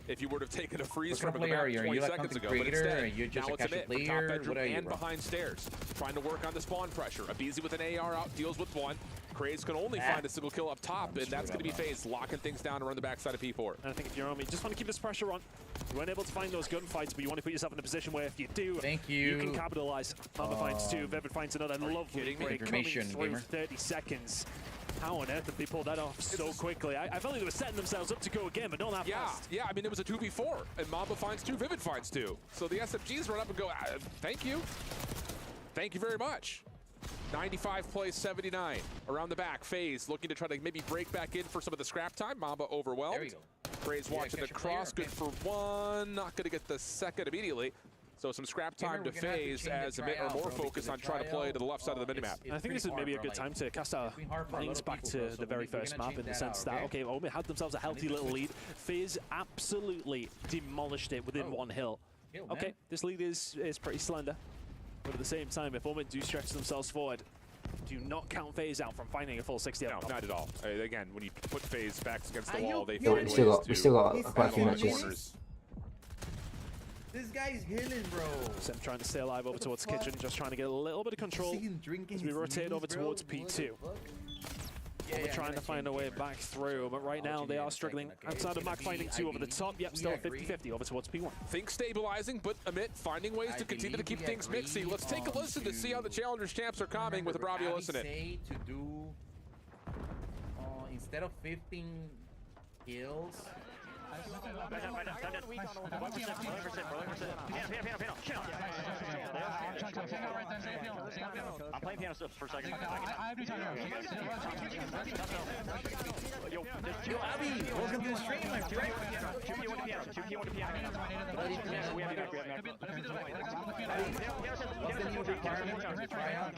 if you would have taken a freeze from the map 20 seconds ago. But instead, now it's a mid from top bedroom and behind stairs. Trying to work on the spawn pressure. Abizi with an AR out, deals with 1. Craze can only find a single kill up top, and that's going to be FaZe locking things down around the backside of P4. And I think if you're on me, just want to keep this pressure on. You weren't able to find those gunfights, but you want to put yourself in a position where if you do, you can capitalize. Mamba finds 2, Vivid finds another lovely break coming through 30 seconds. How on earth did they pull that off so quickly? I felt like they were setting themselves up to go again, but not that fast. Yeah, I mean, it was a 2v4, and Mamba finds 2, Vivid finds 2. So the SFGs run up and go, thank you. Thank you very much. 95 plays 79 around the back. FaZe looking to try to maybe break back in for some of the scrap time. Mamba overwhelmed. There you go. Craze watching the cross, good for 1. Not going to get the second immediately. So some scrap time to FaZe as a bit or more focus on trying to play to the left side of the minimap. I think this is maybe a good time to cast our minds back to the very first map in the sense that, okay, Omen had themselves a healthy little lead. FaZe absolutely demolished it within 1 hill. Okay, this lead is pretty slender. But at the same time, if Omen do stretch themselves forward, do not count FaZe out from finding a full 60. No, not at all. Again, when you put FaZe backs against the wall, they find ways we still got quite a few matches. This guy's healing, bro. Sim trying to stay alive over towards Kitchen, just trying to get a little bit of control as we rotate over towards P2. We're trying to find a way back through, but right now they are struggling. Outside of Mac finding 2 over the top. Yep, still 50-50 over towards P1. Think stabilizing, but Amit finding ways to continue to keep things mixy. Let's take a listen to see how the Challengers champs are coming with Bravio listening. To do instead of 15 kills. I'm playing piano for a second. Yo, Abby, welcome to the stream, my friend. 2P1 to piano. 2P1 to piano. We have you back. What's the new requirement to try out?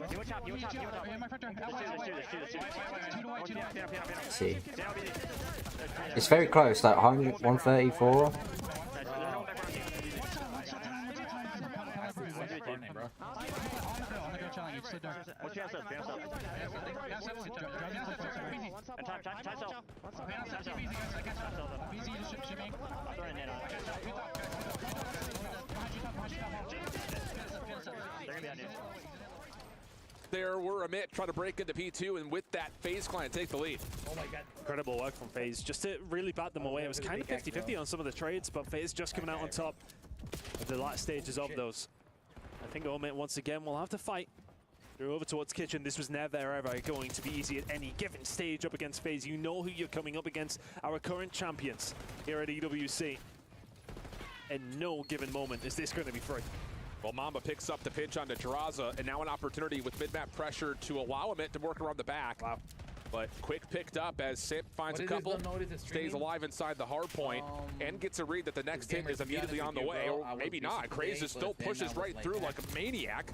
See. It's very close, like 134. There were Amit trying to break into P2, and with that, FaZe Clan take the lead. Oh my god. Incredible work from FaZe, just to really bat them away. It was kind of 50-50 on some of the trades, but FaZe just coming out on top of the last stages of those. I think Omit once again will have to fight. They're over towards Kitchen. This was never ever going to be easy at any given stage up against FaZe. You know who you're coming up against, our current champions here at EWC. And no given moment is this going to be free. Well, Mamba picks up the pinch onto Draza, and now an opportunity with mid-map pressure to allow him to work around the back. Wow. But quick picked up as Simp finds a couple, stays alive inside the hard point, and gets a read that the next hit is immediately on the way, or maybe not. Craze still pushes right through like a maniac.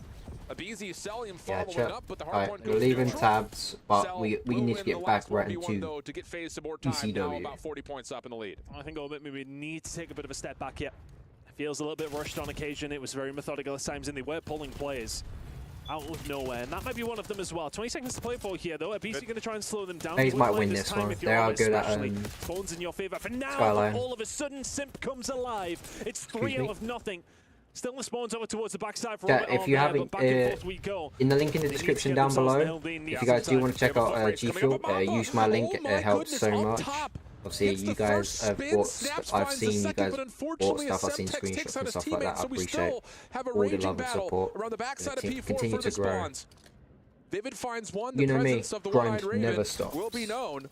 Abizi Celium following up, but the hard point goes leaving tabs, but we need to get back right into to get FaZe some more time. Now about 40 points up in the lead. I think Omit maybe need to take a bit of a step back here. Feels a little bit rushed on occasion. It was very methodical at times, and they were pulling players out of nowhere, and that might be one of them as well. 20 seconds to play for here, though. BC going to try and slow them down. FaZe might win this one. They are good at phones in your favor. For now, Skyline. All of a sudden, Simp comes alive. It's 3 out of nothing. Still the spawns over towards the backside for if you haven't, in the link in the description down below, if you guys do want to check out GFUEL, use my link. It helps so much. Obviously, you guys have bought stuff. I've seen you guys bought stuff. I've seen screenshots and stuff like that. I appreciate all the love and support. Continue to grow. Vivid finds one. You know me, grind never stops. Will be known,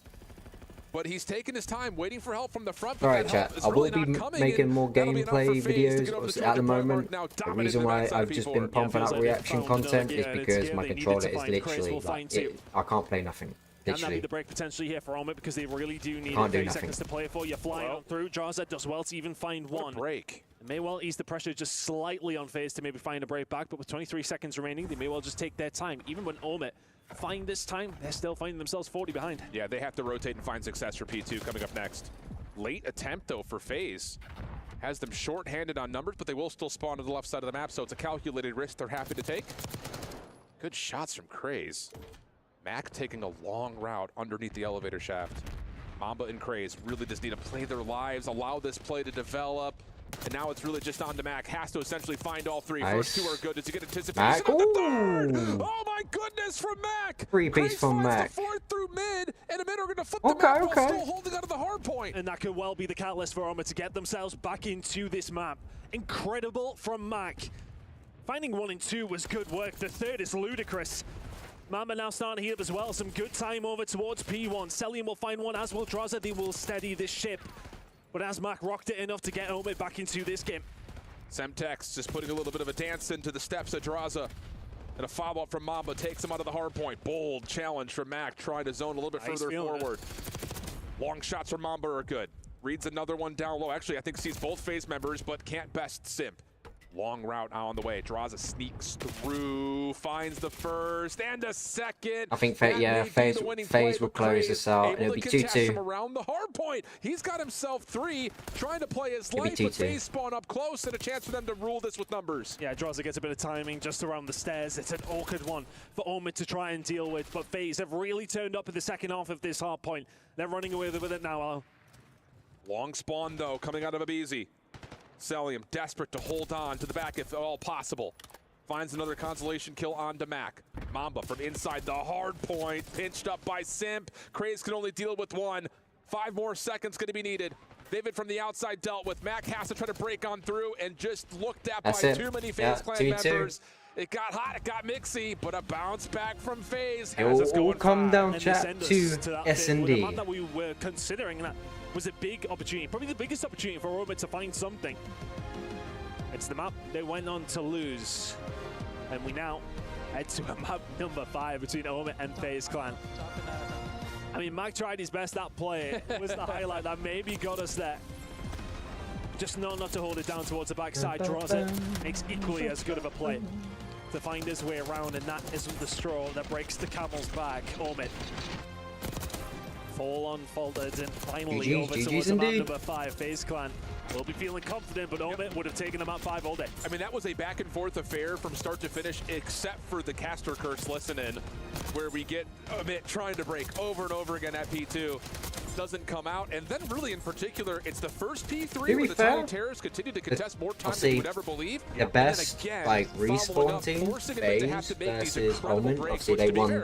but he's taking his time, waiting for help from the front. Alright, chat. I will be making more gameplay videos at the moment. The reason why I've just been pumping out reaction content is because my controller is literally like I can't play nothing. Can that be the break potentially here for Omit, because they really do need 30 seconds to play for. You're flying on through. Jarza does well to even find one. Break. It may well ease the pressure just slightly on FaZe to maybe find a break back, but with 23 seconds remaining, they may well just take their time. Even when Omit find this time, they're still finding themselves 40 behind. Yeah, they have to rotate and find success for P2 coming up next. Late attempt, though, for FaZe. Has them short-handed on numbers, but they will still spawn to the left side of the map, so it's a calculated risk they're happy to take. Good shots from Craze. Mac taking a long route underneath the elevator shaft. Mamba and Craze really just need to play their lives, allow this play to develop. And now it's really just on to Mac. Has to essentially find all three. Nice. First 2 are good. Does he get anticipation on the third? Oh my goodness from Mac! Free-piece from Mac. The 4th through mid, and a mid are going to flip the map while still holding onto the hard point. And that could well be the catalyst for Omit to get themselves back into this map. Incredible from Mac. Finding 1 and 2 was good work. The 3rd is ludicrous. Mamba now starting to heal up as well. Some good time over towards P1. Celium will find one, as will Draza. They will steady this ship. But as Mac rocked it enough to get Omid back into this game. Semtex just putting a little bit of a dance into the steps of Draza. And a follow-up from Mamba takes him out of the hard point. Bold challenge from Mac, trying to zone a little bit further forward. Long shots from Mamba are good. Reads another one down low. Actually, I think sees both FaZe members, but can't best Simp. Long route now on the way. Draza sneaks through, finds the first and a second. I think FaZe will close this out. It'll be 2-2. Around the hard point. He's got himself 3, trying to play his life, but FaZe spawn up close and a chance for them to rule this with numbers. Yeah, Draza gets a bit of timing just around the stairs. It's an awkward one for Omid to try and deal with, but FaZe have really turned up in the second half of this hard point. They're running away with it now. Long spawn, though, coming out of Abizi. Celium desperate to hold on to the back if at all possible. Finds another consolation kill on to Mac. Mamba from inside the hard point, pinched up by Simp. Craze can only deal with one. 5 more seconds going to be needed. David from the outside dealt with. Mac has to try to break on through and just looked at by too many FaZe Clan members. It got hot, it got mixy, but a bounce back from FaZe. It will all come down, chat, to S&D. The map that we were considering that was a big opportunity, probably the biggest opportunity for Orbit to find something. It's the map they went on to lose. And we now head to a map number 5 between Orbit and FaZe Clan. I mean, Mac tried his best. That play was the highlight that maybe got us there. Just not enough to hold it down towards the backside. Draws it. Makes equally as good of a play to find his way around, and that isn't the straw that breaks the camel's back. Omid. Fall unfolded, and finally over towards the map number 5. FaZe Clan will be feeling confident, but Omid would have taken them at 5 all day. I mean, that was a back and forth affair from start to finish, except for the caster curse listen-in, where we get Omid trying to break over and over again at P2. Doesn't come out, and then really in particular, it's the first P3 where the Tiny Terrors continue to contest more time than you would ever believe. The best again, like respawn team, FaZe versus Omen. Obviously, they won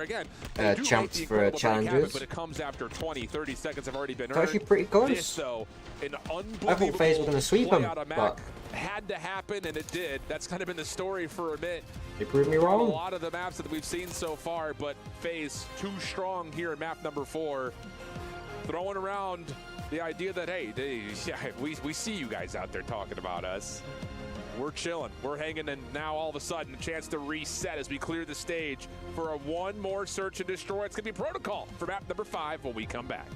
champs for challenges. But it comes after 20, 30 seconds have already been It's actually pretty close. This, though, an I thought FaZe were going to sweep them, but had to happen, and it did. That's kind of been the story for a bit. They proved me A wrong. lot of the maps that we've seen so far, but FaZe too strong here in map number 4. Throwing around the idea that, hey, we see you guys out there talking about us. We're chilling, we're hanging, and now all of a sudden a chance to reset as we clear the stage for a one more search and destroy. It's gonna be Protocol for map number 5 when we come back.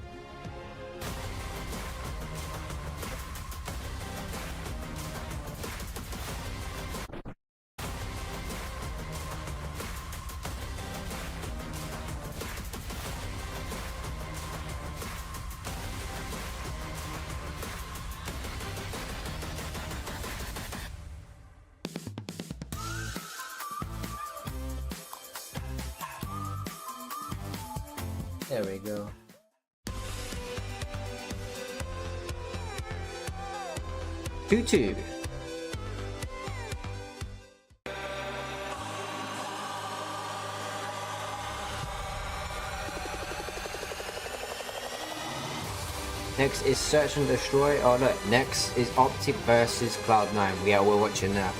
There we go. Two. Next is Search and Destroy. Oh look, next is Optic versus Cloud9. Yeah, we're watching that.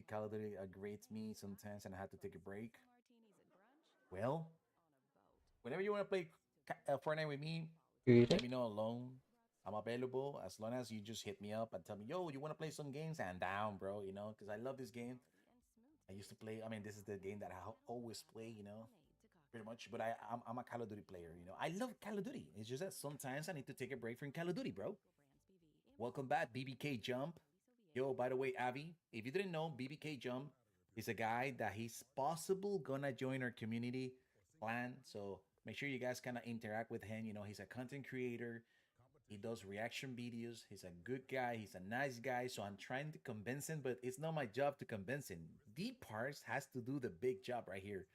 Call of Duty grates me sometimes and I have to take a break. Well, whenever you want to play Fortnite with me, let me know alone. I'm available as long as you just hit me up and tell me, yo, you want to play some games? And down, bro, you know, because I love this game. I used to play, I mean, this is the game that I always play, you know, pretty much. But I'm a Call of Duty player, you know. I love Call of Duty. It's just that sometimes I need to take a break from Call of Duty, bro. Welcome back, BBKJUMP. Yo, by the way, Avi, if you didn't know, BBKJUMP is a guy that he's possible gonna join our community plan. So make sure you guys kind of interact with him. You know, he's a content creator. He does reaction videos. He's a good guy. He's a nice guy. So I'm trying to convince him, but it's not my job to convince him. D-Parts has to do the big job right here.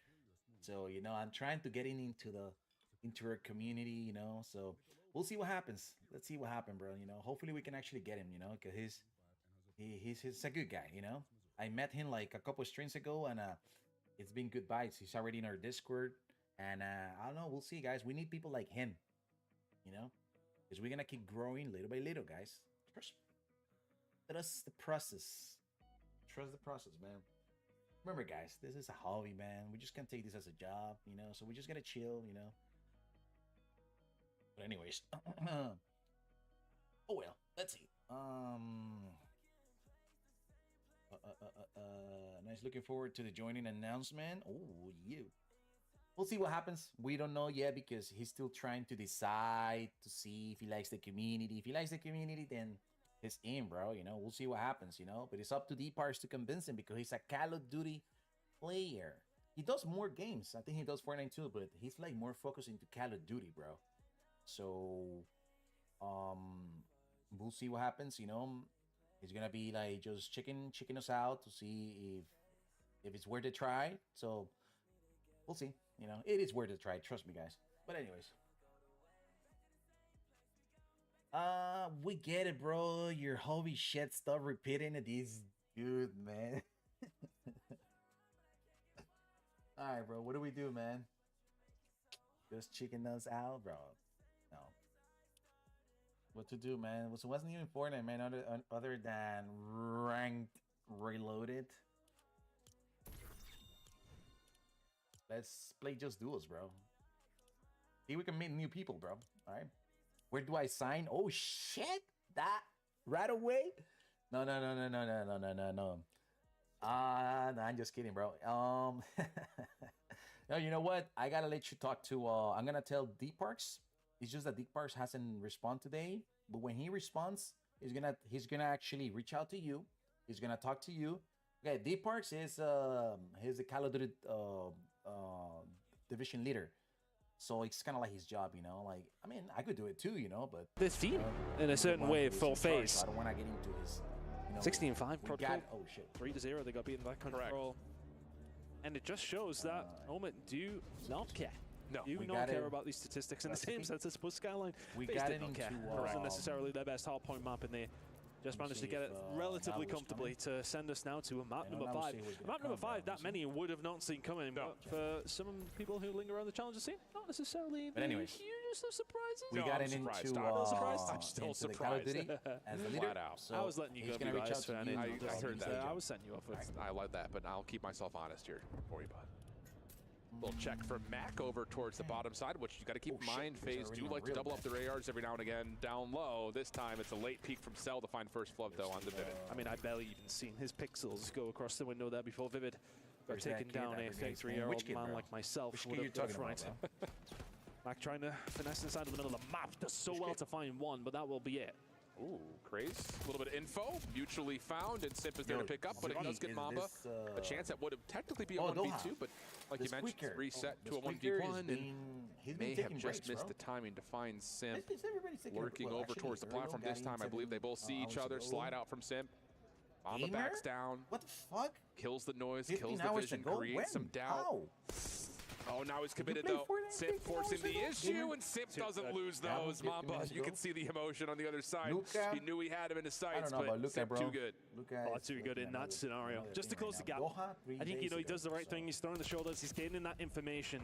So, you know, I'm trying to get him into our community, you know. So we'll see what happens. Let's see what happens, bro. You know, hopefully we can actually get him, you know, because he's a good guy, you know. I met him like a couple of streams ago, and it's been good vibes. He's already in our Discord, and I don't know. We'll see, guys. We need people like him, you know, because we're gonna keep growing little by little, guys. Trust the process. Trust the process, man. Remember, guys, this is a hobby, man. We just can't take this as a job, you know. So we just gotta chill, you know. But anyways, oh well. Let's see. Nice. Looking forward to the joining announcement. Oh, you. We'll see what happens. We don't know yet because he's still trying to decide to see if he likes the community. If he likes the community, then he's in, bro. You know, we'll see what happens, you know. But it's up to D-Parts to convince him because he's a Call of Duty player. he does more games. I think he does Fortnite too, but he's like more focused into Call of Duty, bro. So, we'll see what happens. You know, he's gonna be like just checking us out to see if it's worth a try. So, we'll see. You know, it is worth a try. Trust me, guys. But anyways, we get it, bro. Your holy shit stuff repeating it is good, man. All right, bro. What do we do, man? Just chicken us out, bro. No. What to do, man? It wasn't even Fortnite, man. Other than ranked reloaded. Let's play just duels, bro. See, we can meet new people, bro. All right. Where do I sign? Oh shit! That right away? No. No, I'm just kidding, bro. No, you know what? I gotta let you talk to. I'm gonna tell D Parks. It's just that D Parks hasn't responded today. But when he responds, he's gonna actually reach out to you. He's gonna talk to you. Okay, D Parks is he's the Call of Duty division leader. So it's kind of like his job, you know. Like, I mean, I could do it too, you know. But the theme in a certain way, full phase. So I don't want to get into his. 16-5 protocol. Oh shit. 3-0. They got beaten by control. And it just shows that Moment do not care. No, do not care about these statistics in the same sense as Skyline. We got it into. It wasn't necessarily their best hardpoint map in there. Just managed to get it relatively comfortably to send us now to a map number 5. Map number 5, that many would have not seen coming, but for some people who linger around the challenger scene, not necessarily the hugest of surprises. We got it into I'm still surprised. As the leader. I was letting you go, guys. I heard that. I was setting you up with. I like that, but I'll keep myself honest here for you, bud. Little check from Mac over towards the bottom side, which you got to keep in mind. FaZe do like to double up their ARs every now and again down low. This time it's a late peek from Cell to find first flood though on the Vivid. I mean, I barely even seen his pixels go across the window there before Vivid got taken down. A 33-year-old man like myself would have done right. Mac trying to finesse inside of the middle of the map. Does so well to find one, but that will be it. Ooh, Craze. A little bit of info, mutually found, and Simp is there to pick up, but it does get Mamba a chance that would have technically be a 1v2, but like you mentioned, reset to a 1v1, and may have just missed the timing to find Simp lurking over towards the platform. This time, I believe they both see each other, slide out from Simp. Mamba backs down. What the fuck? Kills the noise, kills the vision, creates some doubt. Oh, now he's committed though. Simp forcing the issue, and Simp doesn't lose those. Mamba, you can see the emotion on the other side. He knew he had him in his sights, but Simp too good. Too good in that scenario. Just to close the gap. I think, you know, he does the right thing. He's throwing the shoulders. He's gaining that information.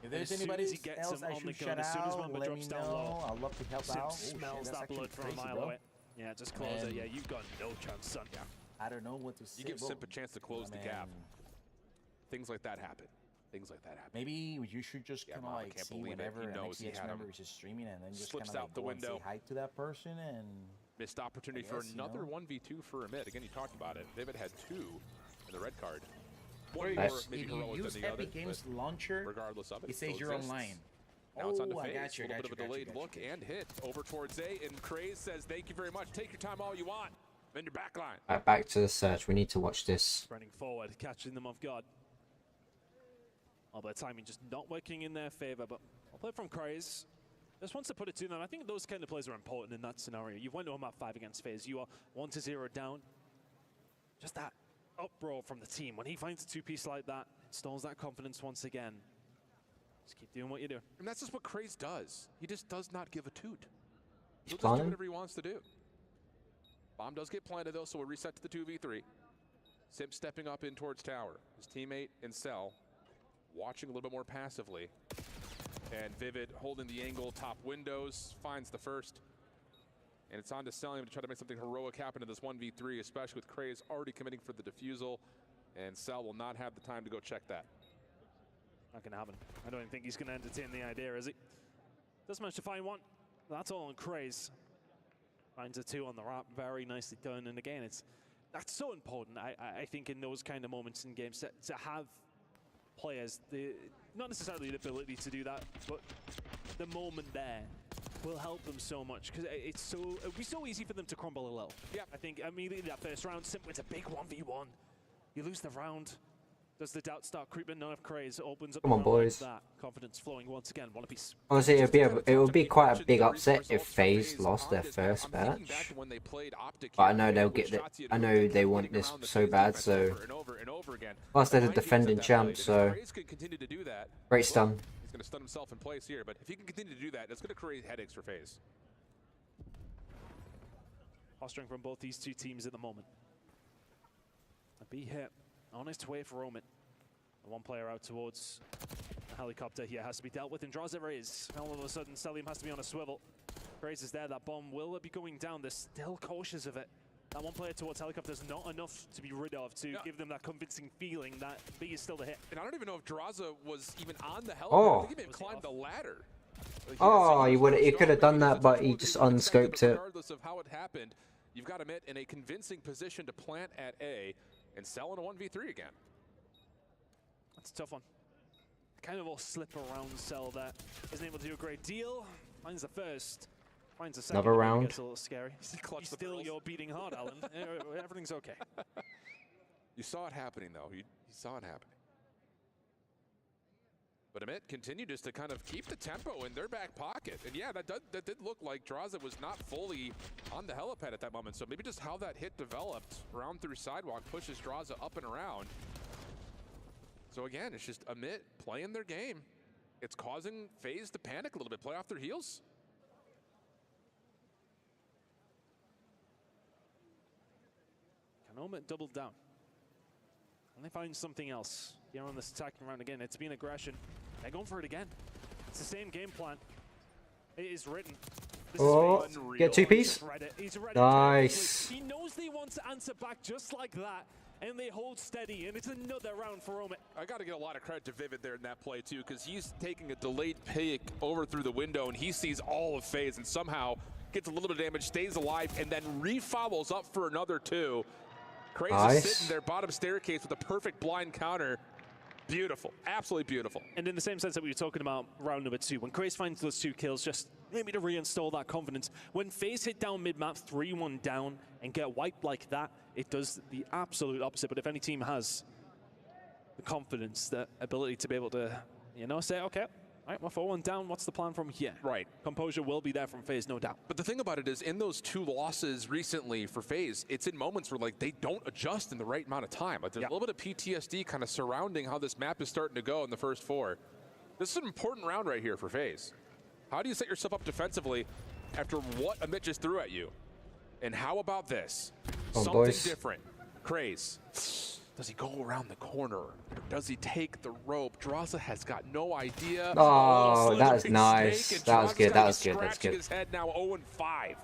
If there's anybody else I should shout out, let me know. I'd love to help out. Smells that blood from a mile away. Yeah, just close it. Yeah, you've got no chance, son. Yeah. I don't know what to say. You give Simp a chance to close the gap. Things like that happen. Things like that happen. Maybe you should just kind of like see whenever an XCX member is just streaming and then just slips out the window, say hi to that person, and missed opportunity for another 1v2 for Amit. Again, you talked about it. Vivid had 2 in the red card. One more maybe heroic than the other. Epic Games launcher, regardless of it, it says you're online. Now it's on to FaZe. A little bit of a delayed look and hit over towards A, and Craze says, "Thank you very much. Take your time all you want." Then your back line. Right, back to the search. We need to watch this. Running forward, catching them off guard. Oh, but timing just not working in their favor, but I'll play from Craze. Just wants to put it to them. I think those kind of plays are important in that scenario. You went to a map 5 against FaZe. You are 1-0 down. Just that uproar from the team. When he finds a 2-piece like that, it stalls that confidence once again. Just keep doing what you do. And that's just what Craze does. He just does not give a toot. He'll just do whatever he wants to do. Bomb does get planted though, so we'll reset to the 2v3. Simp stepping up in towards tower. His teammate in Cell watching a little bit more passively. And Vivid holding the angle, top windows, finds the first. And it's on to Cellium to try to make something heroic happen in this 1v3, especially with Craze already committing for the defusal. And Cell will not have the time to go check that. Not gonna happen. I don't even think he's gonna entertain the idea, is he? Does manage to find one. That's all on Craze. Finds a 2 on the wrap, very nicely done. And again, that's so important, I think, in those kind of moments in games to have players, not necessarily the ability to do that, but the moment there will help them so much, because it'll be so easy for them to crumble a little. Yeah, I think immediately that first round, Simp wins a big 1v1. You lose the round. Does the doubt start creeping? None of Craze opens up. Come on, boys. That. Confidence flowing once again. One apiece. Honestly, it would be quite a big upset if FaZe lost their first match. But I know they'll get I know they want this so bad. So plus they're the defending champ. So great stun. He's going to stun himself in place here, but if he can continue to do that, it's going to create headaches for FaZe. Posturing from both these two teams at the moment. A B hit on its way for Omit. One player out towards the helicopter here has to be dealt with, and draws it raise. All of a sudden, Selim has to be on a swivel. Craze is there, that bomb will be going down. They're still cautious of it. That one player towards helicopter is not enough to be rid of to give them that convincing feeling that B is still the hit. And I don't even know if Draza was even on the helicopter. Oh. I think he may have climbed the ladder. Oh, he could have done that, but he just unscoped it. Regardless of how it happened, you've got Amit in a convincing position to plant at A and sell in a 1v3 again. That's a tough one. Kind of all slip around Cell that isn't able to do a great deal. Finds the first. Finds the second. Another round. Gets a little scary. Still, you're beating hard, Alan. Everything's okay. You saw it happening, though. You saw it happening. But Amit continued just to kind of keep the tempo in their back pocket. And yeah, that did look like Draza was not fully on the helipad at that moment. So maybe just how that hit developed, round through sidewalk, pushes Draza up and around. So again, it's just Amit playing their game. It's causing FaZe to panic a little bit, play off their heels. Can Omit double down? And they find something else here on this attacking round again. It's been aggression. They're going for it again. It's the same game plan. It is written. Oh, get two-piece. Nice. He knows they want to answer back just like that, and they hold steady, and it's another round for Omit. I got to get a lot of credit to Vivid there in that play, too, because he's taking a delayed pick over through the window, and he sees all of FaZe and somehow gets a little bit of damage, stays alive, and then re-follows up for another two. Crazy nice. Sitting there, bottom staircase with a perfect blind counter. Beautiful, absolutely beautiful. And in the same sense that we were talking about round number 2, when Craze finds those 2 kills, just maybe to reinstall that confidence. When FaZe hit down mid-map, 3-1 down, and get wiped like that, it does the absolute opposite. But if any team has the confidence, the ability to be able to, you know, say, okay, all right, we're 4-1 down, what's the plan from here? Right. Composure will be there from FaZe, no doubt. But the thing about it is, in those 2 losses recently for FaZe, it's in moments where like they don't adjust in the right amount of time. Like, there's a little bit of PTSD kind of surrounding how this map is starting to go in the first 4. This is an important round right here for FaZe. How do you set yourself up defensively after what Amit just threw at you? And how about this? Something different. Craze. Does he go around the corner? Or does he take the rope? Draza has got no idea. Oh, that's nice. That was good. That was good. That's good. His head now 0-5.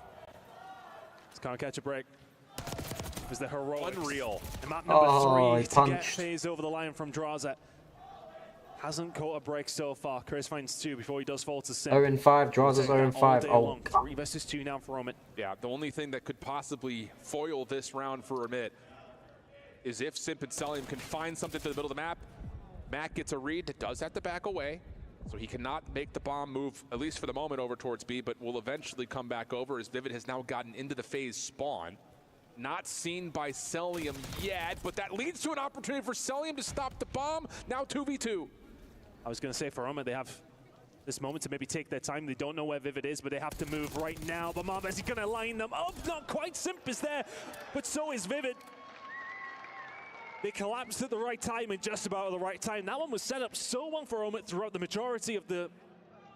Can't catch a break. It was the heroics. Unreal. And map number 3 to get FaZe over the line from Draza. Hasn't caught a break so far. Chris finds 2 before he does fall to Sim. 0-5. Draza's 0-5. Oh, 3 versus 2 now for Omit. Yeah, the only thing that could possibly foil this round for Amit is if Simp and Selim can find something to the middle of the map. Matt gets a read that does have to back away, so he cannot make the bomb move, at least for the moment, over towards B, but will eventually come back over as Vivid has now gotten into the FaZe spawn. Not seen by Selim yet, but that leads to an opportunity for Selim to stop the bomb. Now 2v2. I was going to say for Omit, they have this moment to maybe take their time. They don't know where Vivid is, but they have to move right now. But Mom, is he going to line them up? Not quite. Simp is there, but so is Vivid. They collapsed at the right time and just about at the right time. That one was set up so well for Omit throughout the majority of the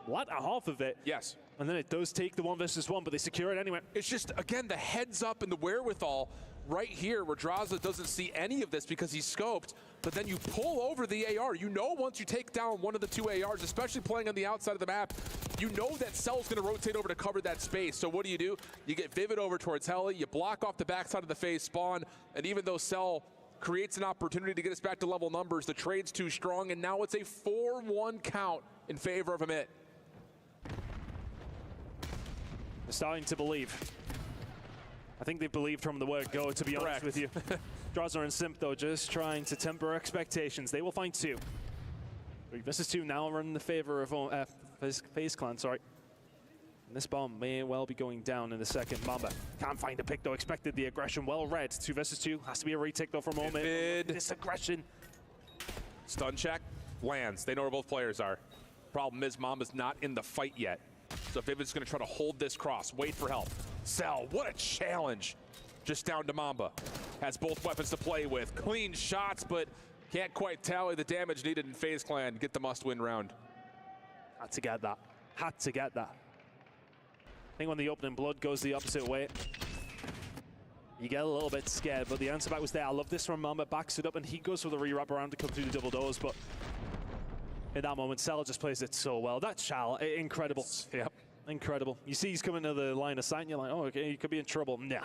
latter half of it. Yes. And then it does take the 1 versus 1, but they secure it anyway. It's just, again, the heads up and the wherewithal right here where Draza doesn't see any of this because he's scoped, but then you pull over the AR. You know once you take down one of the 2 ARs, especially playing on the outside of the map, you know that Cell's going to rotate over to cover that space. So what do? You get Vivid over towards Heli, you block off the backside of the FaZe spawn, and even though Cell creates an opportunity to get us back to level numbers, the trade's too strong, and now it's a 4-1 count in favor of Amit. They're starting to believe. I think they believed from the word go, to be honest with you. Draza and Simp, though, just trying to temper expectations. They will find 2. 3 versus 2 now run in the favor of FaZe Clan, sorry. And this bomb may well be going down in a second. Mamba can't find a pick though. Expected the aggression. Well read. 2 versus 2. Has to be a retake though for a moment. This aggression. Stun check. Lands. They know where both players are. Problem is Mamba's not in the fight yet. So Vivid's going to try to hold this cross. Wait for help. Cell. What a challenge. Just down to Mamba. Has both weapons to play with. Clean shots, but can't quite tally the damage needed in FaZe Clan. Get the must-win round. Had to get that. Had to get that. I think when the opening blood goes the opposite way, you get a little bit scared, but the answer back was there. I love this from Mamba. Backs it up, and he goes for the re-wrap around to come through the double doors, but in that moment, Cell just plays it so well. That Chal, incredible. Yep. Incredible. You see he's coming to the line of sight, and you're like, oh, okay, he could be in trouble. Nah.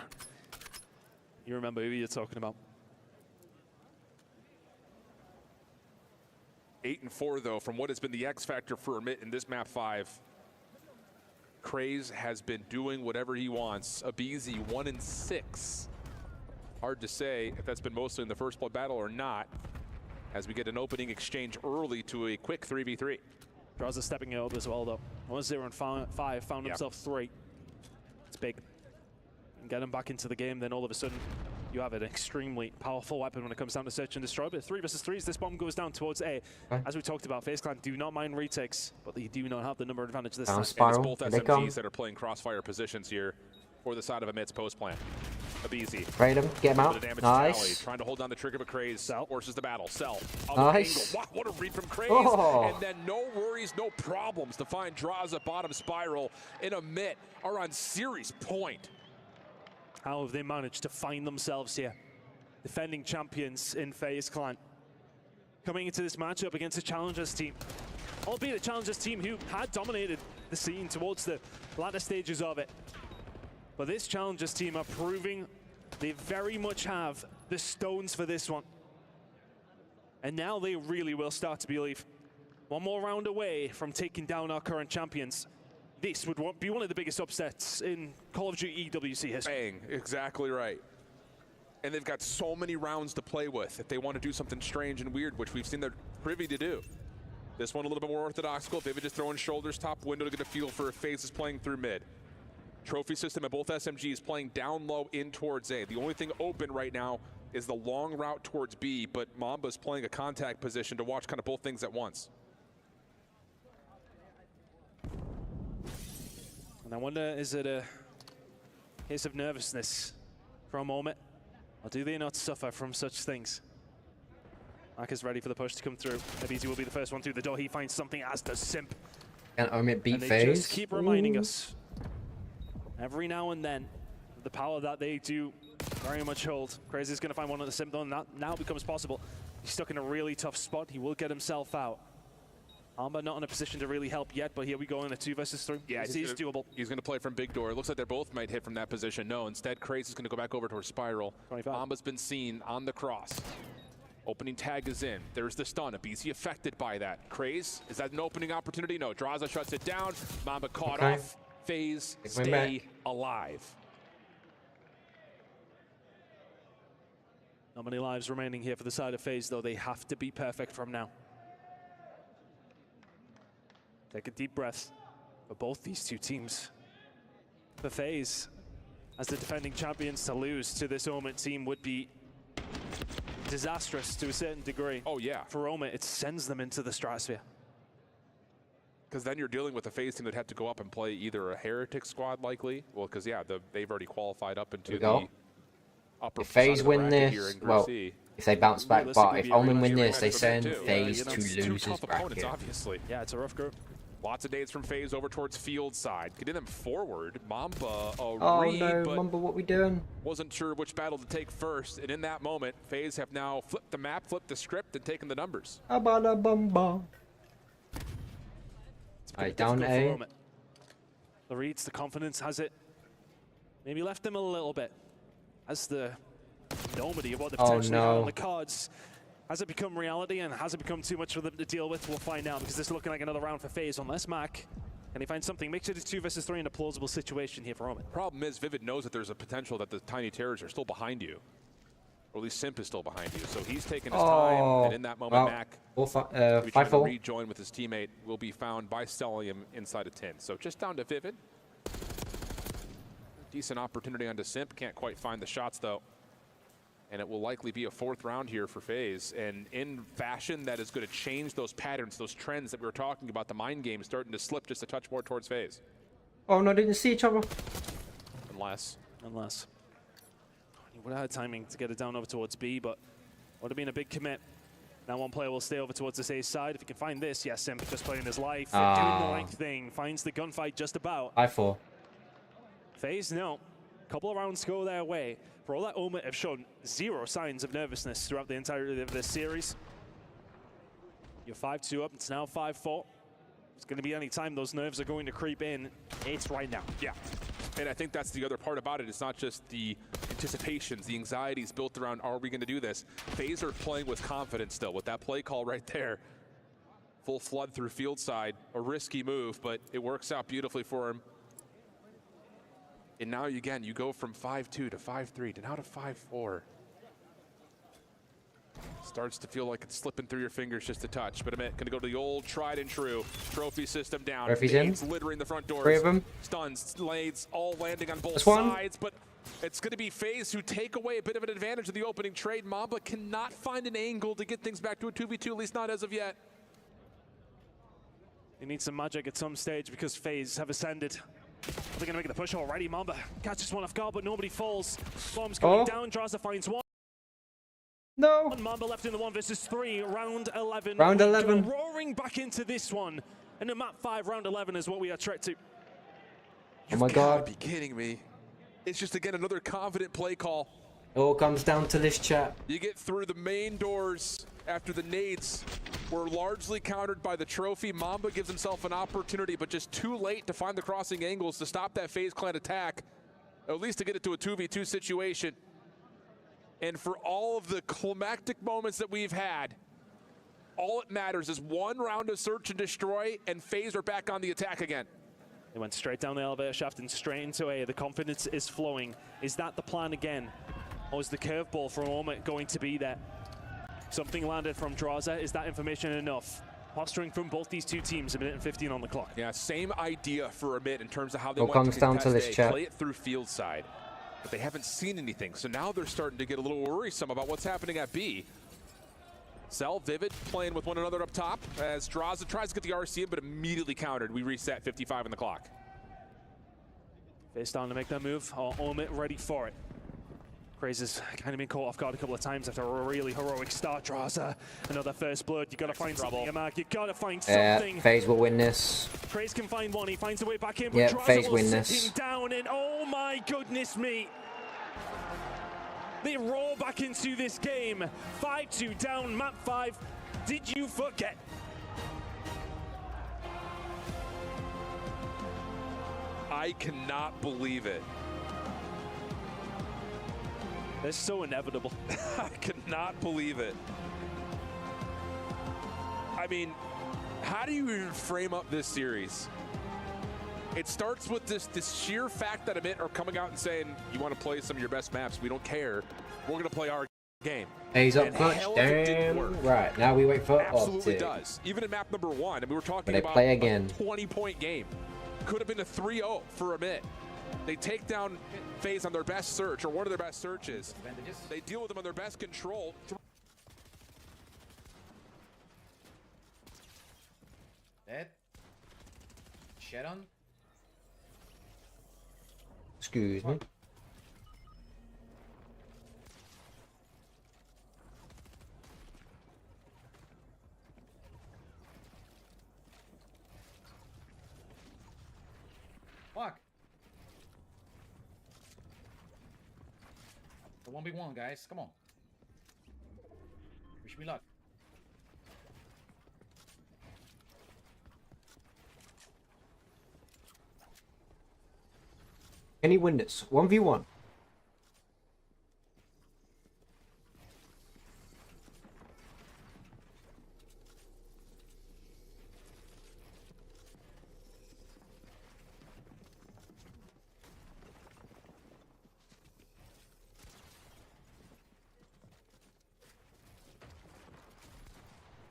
You remember who you're talking about. 8-4 though, from what has been the X factor for Amit in this map 5. Craze has been doing whatever he wants. Abizi 1-6. Hard to say if that's been mostly in the first blood battle or not, as we get an opening exchange early to a quick 3v3. Draws stepping it up as well though. 1-0-5, found himself 3. It's big. And get him back into the game, then all of a sudden you have an extremely powerful weapon when it comes down to search and destroy. But 3 versus 3s, this bomb goes down towards A. As we talked about, FaZe Clan do not mind retakes, but they do not have the number advantage this time. And it's both SMGs that are playing crossfire positions here for the side of Amit's post plan. Abizi. Raid him, get him out. Nice. Trying to hold down the trigger, but Craze forces the battle. Cell. Nice. Wow, what a read from Craze. Oh. And then no worries, no problems to find draws at bottom spiral. And Amit are on series point. How have they managed to find themselves here? Defending champions in FaZe Clan. Coming into this matchup against a Challengers team. Albeit a Challengers team who had dominated the scene towards the latter stages of it. But this Challengers team are proving they very much have the stones for this one. And now they really will start to believe. One more round away from taking down our current champions. This would be one of the biggest upsets in Call of Duty EWC history. Bang, exactly right. And they've got so many rounds to play with if they want to do something strange and weird, which we've seen they're privy to do. This one a little bit more orthodox. Vivid just throwing shoulders, top window to get a feel for if FaZe is playing through mid. Trophy system at both SMGs playing down low in towards A. The only thing open right now is the long route towards B, but Mamba's playing a contact position to watch kind of both things at once. And I wonder, is it a case of nervousness for a moment? Or do they not suffer from such things? Mark is ready for the push to come through. Abizi will be the first one through the door. He finds something, as does Simp. And Amit beat FaZe. FaZe. Just keep reminding us every now and then the power that they do very much hold. Crazy's going to find one on the Simp though, and that now becomes possible. He's stuck in a really tough spot. He will get himself out. Amba not in a position to really help yet, but here we go in a 2 versus 3. Yeah, he's doable. He's going to play from big door. It looks like they both might hit from that position. No, instead, Craze is going to go back over towards Spiral. Amba's been seen on the cross. Opening tag is in. There's the stun. Abizi affected by that. Craze, is that an opening opportunity? No, Draza shuts it down. Mamba caught off. FaZe, stay alive. Not many lives remaining here for the side of FaZe, though. They have to be perfect from now. Take a deep breath for both these two teams. For FaZe, as the defending champions, to lose to this Omit team would be disastrous to a certain degree. Oh, yeah. For Omit, it sends them into the stratosphere. Because then you're dealing with a FaZe team that have to go up and play either a Heretic squad, likely. Well, because, yeah, they've already qualified up into the upper. If FaZe win this, well, if they bounce back, but if Omen win this, they send FaZe to losers bracket. Obviously. Yeah, it's a rough group. Lots of nades from FaZe over towards field side. Getting them forward. Mamba, no, Mamba, what we doing? Wasn't sure which battle to take first, and in that moment, FaZe have now flipped the map, flipped the script, and taken the numbers. Alright, down A. The reads, the confidence has it. Maybe left them a little bit. As the enormity of what they potentially have on the cards. Has it become reality, and has it become too much for them to deal with? We'll find out, because this is looking like another round for FaZe. Unless Mac, can he find something? Makes it a 2 versus 3 in a plausible situation here for Omen. Problem is, Vivid knows that there's a potential that the Tiny Terrors are still behind you. Or at least Simp is still behind you. So he's taking his time, and in that moment, Mac, trying to rejoin with his teammate, will be found by Stellium inside a tin. So just down to Vivid. Decent opportunity onto Simp. Can't quite find the shots, though. And it will likely be a 4th round here for FaZe. And in fashion, that is going to change those patterns, those trends that we were talking about, the mind game starting to slip just a touch more towards FaZe. Oh, no, didn't see each other. Unless. He would have had timing to get it down over towards B, but would have been a big commit. Now one player will stay over towards the A side. If he can find this, yes, Simp just playing his life. Doing the right thing. Finds the gunfight just about. I-4. FaZe, no. Couple of rounds go their way. For all that, Omit have shown 0 signs of nervousness throughout the entirety of this series. You're 5-2 up, it's now 5-4. It's going to be any time those nerves are going to creep in. It's right now. Yeah, and I think that's the other part about it. It's not just the anticipations, the anxieties built around, are we going to do this? FaZe are playing with confidence still with that play call right there. Full flood through field side, a risky move, but it works out beautifully for him. And now, again, you go from 5-2 to 5-3 to now to 5-4. Starts to feel like it's slipping through your fingers just a touch. But Amit going to go to the old tried and true trophy system down. Nades littering the front doors. 3 of them. Stuns, blades, all landing on both That's sides. But it's going to be FaZe who take away a bit of an advantage of the opening trade. Mamba cannot find an angle to get things back to a 2v2, at least not as of yet. They need some magic at some stage because FaZe have ascended. They're going to make the push already. Mamba catches one off guard, but nobody falls. Bombs going down. Draza finds one. No. Mamba left in the 1 versus 3. Round 11. Round 11. Roaring back into this one. And in map 5, round 11 is what we are trekked to. Oh my God. You've got to be kidding me. It's just, again, another confident play call. It all comes down to this chat. You get through the main doors after the nades were largely countered by the trophy. Mamba gives himself an opportunity, but just too late to find the crossing angles to stop that FaZe Clan attack, or at least to get it to a 2v2 situation. And for all of the climactic moments that we've had, all it matters is 1 round of search and destroy, and FaZe are back on the attack again. They went straight down the elevator shaft and straight into A. The confidence is flowing. Is that the plan again? Or is the curveball from Omit going to be there? Something landed from Draza. Is that information enough? Posturing from both these two teams, 1 minute and 15 on the clock. Yeah, same idea for Amit in terms of how they All want comes to down to this A, chat. play it through field side. But they haven't seen anything, so now they're starting to get a little worrisome about what's happening at B. Cell, Vivid playing with one another up top as Draza tries to get the RC in, but immediately countered. We reset 55 on the clock. FaZe starting to make that move. Omit ready for it. Crazy's kind of been caught off guard a couple of times after a really heroic start. Draza, another first blood. You got to find something, Mark. You got to find something. FaZe will win this. Craze can find one. He finds a way back in. Yeah, Draza FaZe will win sit this. him down, and oh my goodness me. They roll back into this game. 5-2 down, map 5. Did you forget? I cannot believe it. They're so inevitable. I cannot believe it. I mean, how do you even frame up this series? It starts with this sheer fact that Amit are coming out and saying, you want to play some of your best maps, we don't care. We're going to play our game. He's up clutch, damn. Right, now we wait for Absolutely Optic. does. Even in map number 1, and we were talking they about play again. a 20-point game. Could have been a 3-0 for Amit. They take down FaZe on their best search, or one of their best searches. They deal with them on their best control. Dead? Shed on? Excuse me. Fuck. The 1v1, guys. Come on. Wish me luck. Can he win this? 1v1.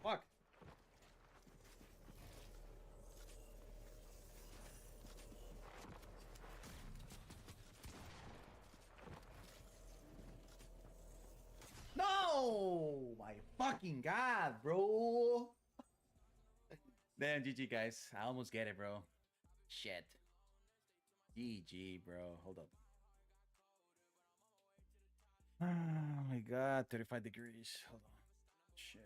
Fuck. fucking god, bro. Damn, GG, guys. I almost get it, bro. Shit. GG, bro. Hold up. Oh my god, 35 degrees. Hold on. Shit.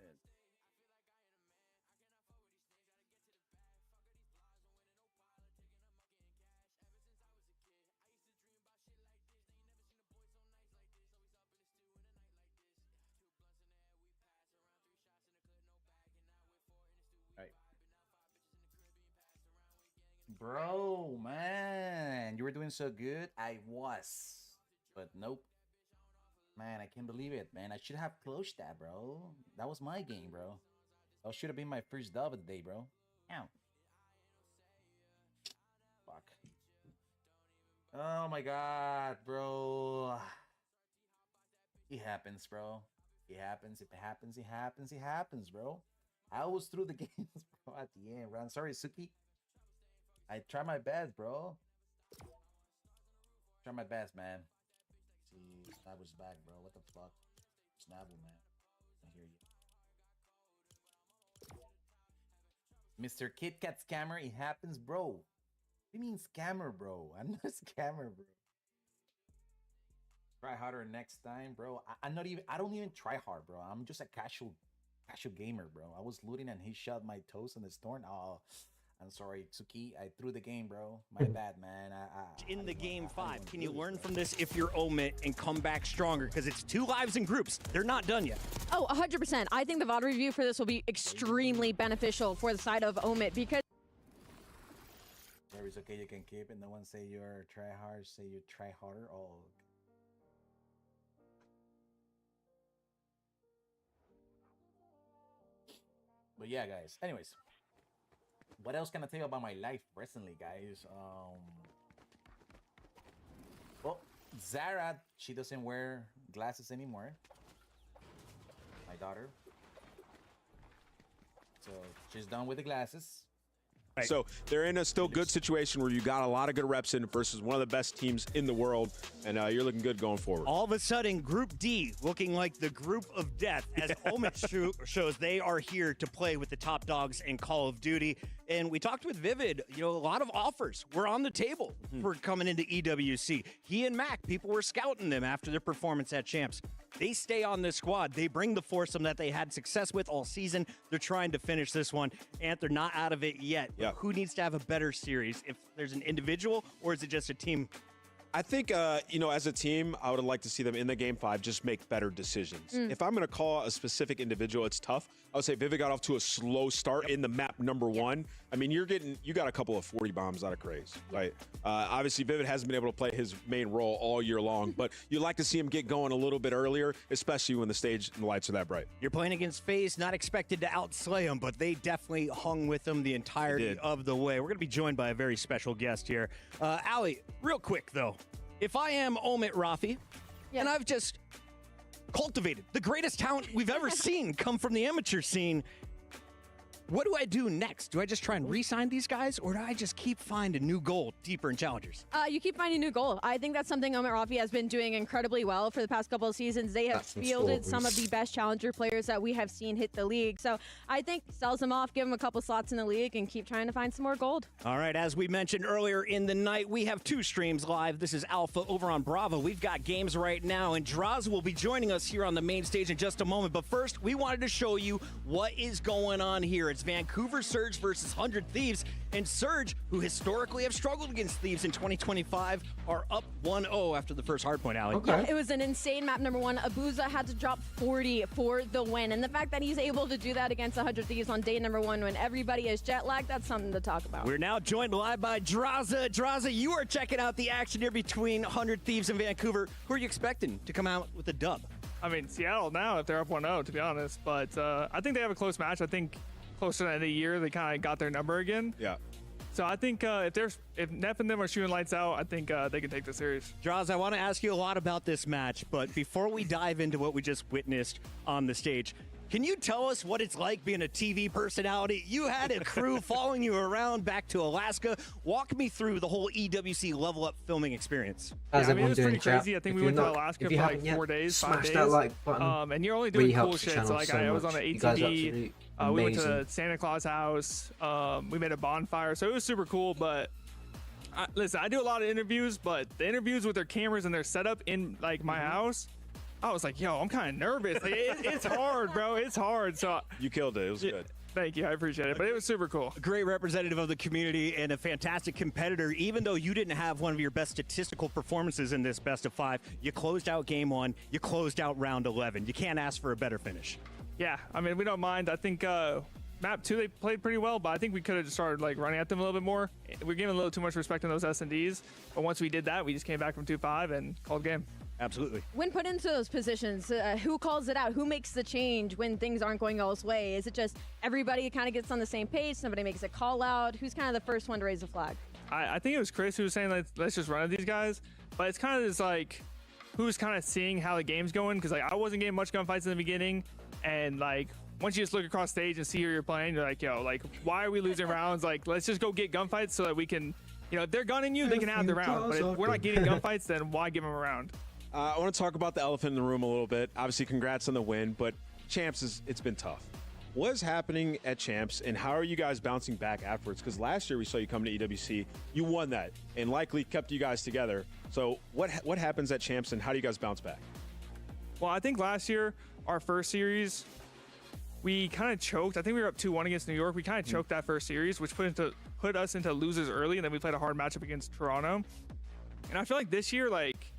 Right. Bro, man, you were doing so good. I was, but nope. Man, I can't believe it, man. I should have closed that, bro. That was my game, bro. That should have been my first dub of the day, bro. Ow. Fuck. Oh my god, bro. It happens, bro. It happens. If it happens, it happens. It happens, bro. I always threw the games, bro, at the end, bro. I'm sorry, Suki. I try my best, bro. Try my best, man. See, Snap was back, bro. What the fuck? Snapple, man. I hear you. Mr. Kit Kat scammer, it happens, bro. What do you mean scammer, bro? I'm not a scammer, bro. Try harder next time, bro. I don't even try hard, bro. I'm just a casual gamer, bro. I was looting and he shot my toes in the storm. Oh, I'm sorry, Tsuki. I threw the game, bro. My bad, man. In the game 5, can you learn from this if you're Omit and come back stronger? Because it's 2 lives in groups. They're not done yet. Oh, 100%. I think the VOD review for this will be extremely beneficial for the side of Omit because it's okay, you can keep it. No one say you're try hard, say you try harder. Oh, okay. But yeah, guys. Anyways, what else can I tell you about my life recently, guys? Well, Zara, she doesn't wear glasses anymore. My daughter. So she's done with the glasses. Right. So they're in a still good situation where you got a lot of good reps in versus one of the best teams in the world, and you're looking good going forward. All of a sudden, Group D looking like the group of death as Omit shows they are here to play with the top dogs in Call of Duty. And we talked with Vivid, you know, a lot of offers were on the table for coming into EWC. He and Mac, people were scouting them after their performance at Champs. They stay on this squad. They bring the foursome that they had success with all season. They're trying to finish this one, and they're not out of it yet. Yeah. Who needs to have a better series? If there's an individual, or is it just a team? I think, you know, as a team, I would like to see them in the game 5 just make better decisions. If I'm going to call a specific individual, it's tough. I would say Vivid got off to a slow start in the map number 1. I mean, you got a couple of 40 bombs out of Craze, right? Obviously, Vivid hasn't been able to play his main role all year long, but you'd like to see him get going a little bit earlier, especially when the stage and the lights are that bright. You're playing against FaZe, not expected to outslay them, but they definitely hung with them the entirety of the way. We're going to be joined by a very special guest here. Allie, real quick, though. If I am Omit Rafi, and I've just cultivated the greatest talent we've ever seen come from the amateur scene, what do I do next? Do I just try and re-sign these guys, or do I just keep finding new gold deeper in challengers? You keep finding new gold. I think that's something Omit Rafi has been doing incredibly well for the past couple of seasons. They have fielded some of the best challenger players that we have seen hit the league. So I think sells them off, give them a couple slots in the league, and keep trying to find some more gold. All right, as we mentioned earlier in the night, we have 2 streams live. This is Alpha over on Bravo. We've got games right now, and Draz will be joining us here on the main stage in just a moment. But first, we wanted to show you what is going on here. It's Vancouver Surge versus 100 Thieves, and Surge, who historically have struggled against Thieves in 2025, are up 1-0 after the first hardpoint, Allie. Okay. Yeah, it was an insane map number 1. Abuza had to drop 40 for the win, and the fact that he's able to do that against 100 Thieves on day number 1 when everybody is jet lagged, that's something to talk about. We're now joined live by Draza. Draza, you are checking out the action here between 100 Thieves and Vancouver. Who are you expecting to come out with a dub? I mean, Seattle now, if they're up 1-0, to be honest. But I think they have a close match. I think closer to the end of the year, they kind of got their number again. Yeah. So I think if Neff and them are shooting lights out, I think they can take the series. Draws, I want to ask you a lot about this match, but before we dive into what we just witnessed on the stage, Can you tell us what it's like being a TV personality? You had a crew following you around back to Alaska. Walk me through the whole EWC level up filming experience. Yeah, I mean, it was pretty crazy. I think we went to Alaska for like 4 days, 5 days. That like button. And you're only doing cool shit. So like I was on the ATV. We went to Santa Claus house. We made a bonfire. So it was super cool. But listen, I do a lot of interviews, but the interviews with their cameras and their setup in like my house, I was like, yo, I'm kind of nervous. Like, it's hard, bro. It's hard. So you killed it. It was good. Thank you. I appreciate it. But it was super cool. A great representative of the community and a fantastic competitor. Even though you didn't have one of your best statistical performances in this best of 5, you closed out game 1. You closed out round 11. You can't ask for a better finish. Yeah. I mean, we don't mind. I think map 2, they played pretty well, but I think we could have just started like running at them a little bit more. We're giving a little too much respect on those S&Ds. But once we did that, we just came back from 2-5 and called game. Absolutely. When put into those positions, who calls it out? Who makes the change when things aren't going y'all's way? Is it just everybody kind of gets on the same page? Somebody makes a call out? Who's kind of the first one to raise the flag? I think it was Chris who was saying, let's just run at these guys. But it's kind of just like who's kind of seeing how the game's going. Because like I wasn't getting much gunfights in the beginning. And like once you just look across stage and see who you're playing, you're like, yo, like why are we losing rounds? Like let's just go get gunfights so that we can, you know, if they're gunning you, they can have the round. But if we're not getting gunfights, then why give them a round? I want to talk about the elephant in the room a little bit. Obviously, congrats on the win, but Champs, it's been tough. What is happening at Champs, and how are you guys bouncing back afterwards? Because last year we saw you come to EWC, you won that, and likely kept you guys together. So what happens at Champs, and how do you guys bounce back? Well, I think last year, our first series, we kind of choked. I think we were up 2-1 against New York. We kind of choked that first series, which put us into losers early, and then we played a hard matchup against Toronto. And I feel like this year, like,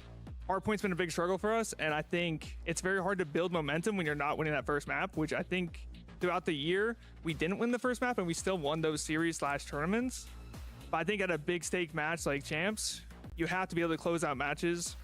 hardpoint's been a big struggle for us, and I think it's very hard to build momentum when you're not winning that first map, which I think throughout the year, we didn't win the first map, and we still won those series/tournaments. But I think at a big stake match like Champs, you have to be able to close out matches.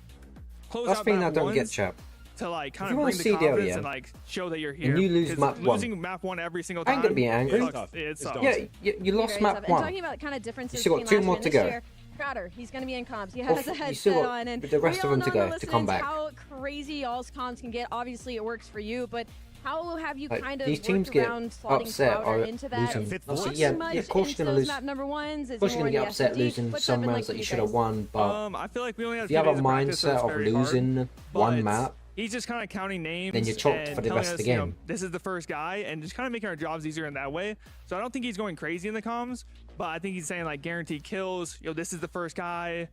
That's the thing I don't get, chap. To like kind of bring the confidence and like show that you're here. And you lose map 1. Losing map 1 every single time. I'm gonna be angry. It's tough. Yeah, you lost map 1. Talking about kind of differences. You still got 2 more to go. Crowder, he's going to be in comms. He has a headset on, and the rest of them to go to come back. How crazy y'all's comms can get. Obviously, it works for you, but how have you kind of these teams worked around slotting Crowder into that? Yeah, of course you're going to lose. Map number 1s. Of course you're going to get upset losing some rounds that you should have won, but I feel like we only have if you have a mindset of losing one map, he's just kind of counting names. Then you're choked for the rest of the game. You know, this is the first guy, and just kind of making our jobs easier in that way. So I don't think he's going crazy in the comms, but I think he's saying like guaranteed kills. Yo, this is the first guy,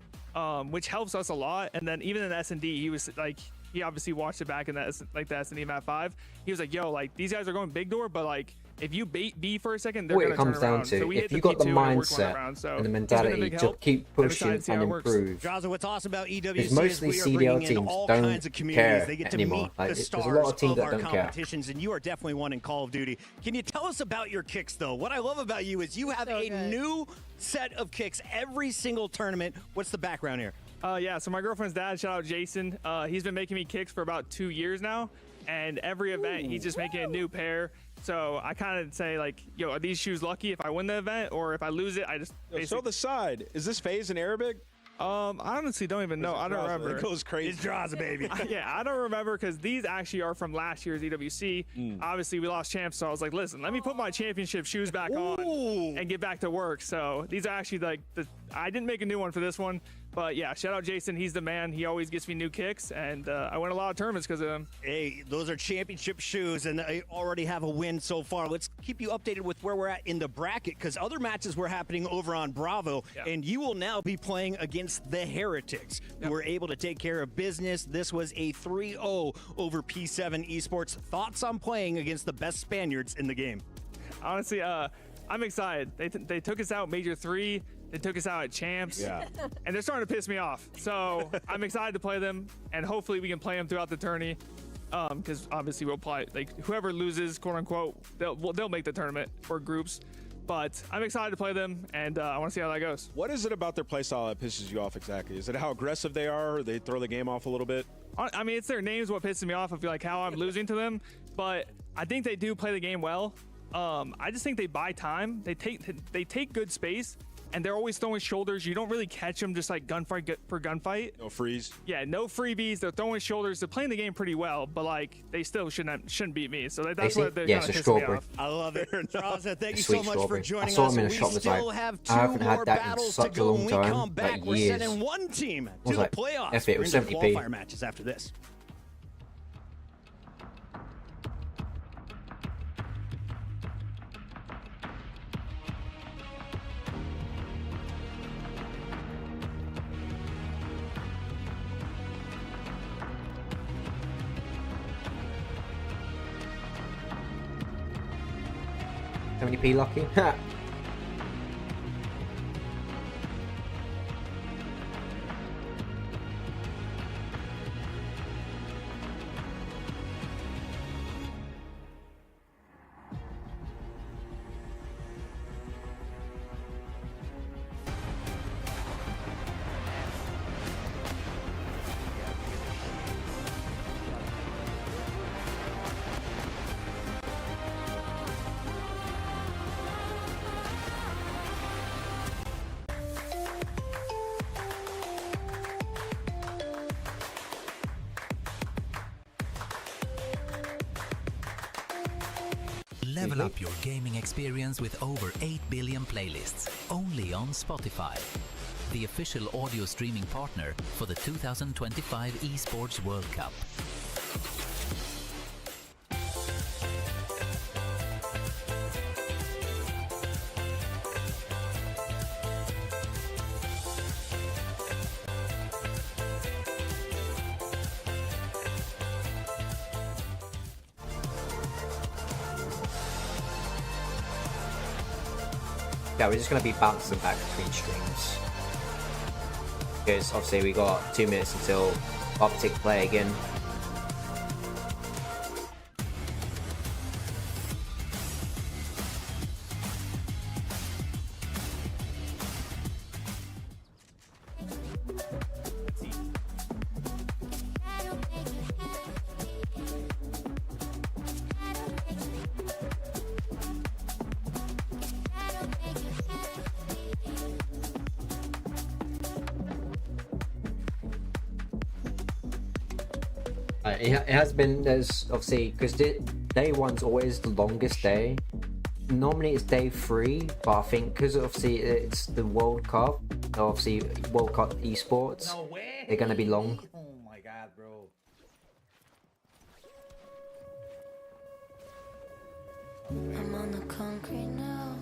which helps us a lot. And then even in the S&D, he was like, he obviously watched it back in that like the S&D map 5. He was like, yo, like these guys are going big door, but like if you bait B for a second, they're going to turn around. What it comes down to, if you got the mindset and the mentality to keep pushing and improve. Draza, what's awesome about EWC is mostly CDL teams don't care they get to anymore. Meet the stars there's a lot of teams that don't care. And you are definitely one in Call of Duty. Can you tell us about your kicks, though? What I love about you is you have a new set of kicks every single tournament. What's the background here? Yeah, so my girlfriend's dad, shout out Jason, he's been making me kicks for about 2 years now, and every event he's just making a new pair. So I kind of say like, yo, are these shoes lucky if I win the event, or if I lose it, I just show the side. Is this phase in Arabic? I honestly don't even know. I don't remember. It goes crazy. It's Draza, baby. Yeah, I don't remember because these actually are from last year's EWC. Obviously, we lost champs, so I was like, listen, let me put my championship shoes back on and get back to work. So these are actually like I didn't make a new one for this one. But yeah, shout out Jason. He's the man. He always gets me new kicks, and I win a lot of tournaments because of him. Hey, those are championship shoes, and I already have a win so far. Let's keep you updated with where we're at in the bracket, because other matches were happening over on Bravo, and you will now be playing against the Heretics, who were able to take care of business. This was a 3-0 over P7 Esports. Thoughts on playing against the best Spaniards in the game? Honestly, I'm excited. They took us out Major 3. They took us out at Champs, and they're starting to piss me off. So I'm excited to play them, and hopefully we can play them throughout the tourney. Because obviously we'll play, like, whoever loses, quote unquote, they'll make the tournament for groups. But I'm excited to play them, and I want to see how that goes. What is it about their playstyle that pisses you off exactly? Is it how aggressive they are, or they throw the game off a little bit? I mean, it's their names what pisses me off. I feel like how I'm losing to them, but I think they do play the game well. I just think they buy time. They take good space. and they're always throwing shoulders. You don't really catch them just like gunfight for gunfight. No freeze. Yeah, no freebies. They're throwing shoulders. They're playing the game pretty well, but like they still shouldn't beat me. So that's what they're kind of pissing me off. I love it. Raza, thank you Sweet so much strawberry. for joining I saw us. him in a We shop, was still like, have I haven't 2 had more that in battles such to a go. long When we time, come back, like we're years. sending one team I to was the like, playoffs. F it, it We're was into 70p. qualifier matches after this. How many P lucky? Level up your gaming experience with over 8 billion playlists, only on Spotify, the official audio streaming partner for the 2025 Esports World Cup. Yeah, we're just going to be bouncing back between streams. Because obviously we got 2 minutes until Optic play again. It has been, there's obviously, because day one's always the longest day. Normally it's day 3, but I think because obviously it's the World Cup, obviously World Cup esports, they're going to be long. Oh my god, bro. I'm on the concrete now.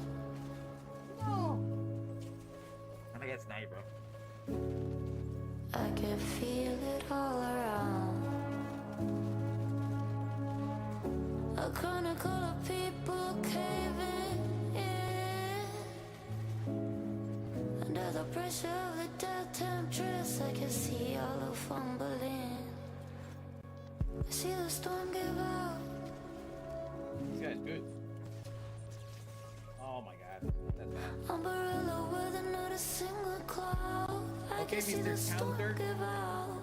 I think it's night, bro. I can feel it all around. A chronicle of people caving in. Under the pressure of the death temptress, I can see all of fumbling. I see the storm give out. This guy's good. Oh my god. That's bad. Umbrella with not a single cloud. I can see the storm give out.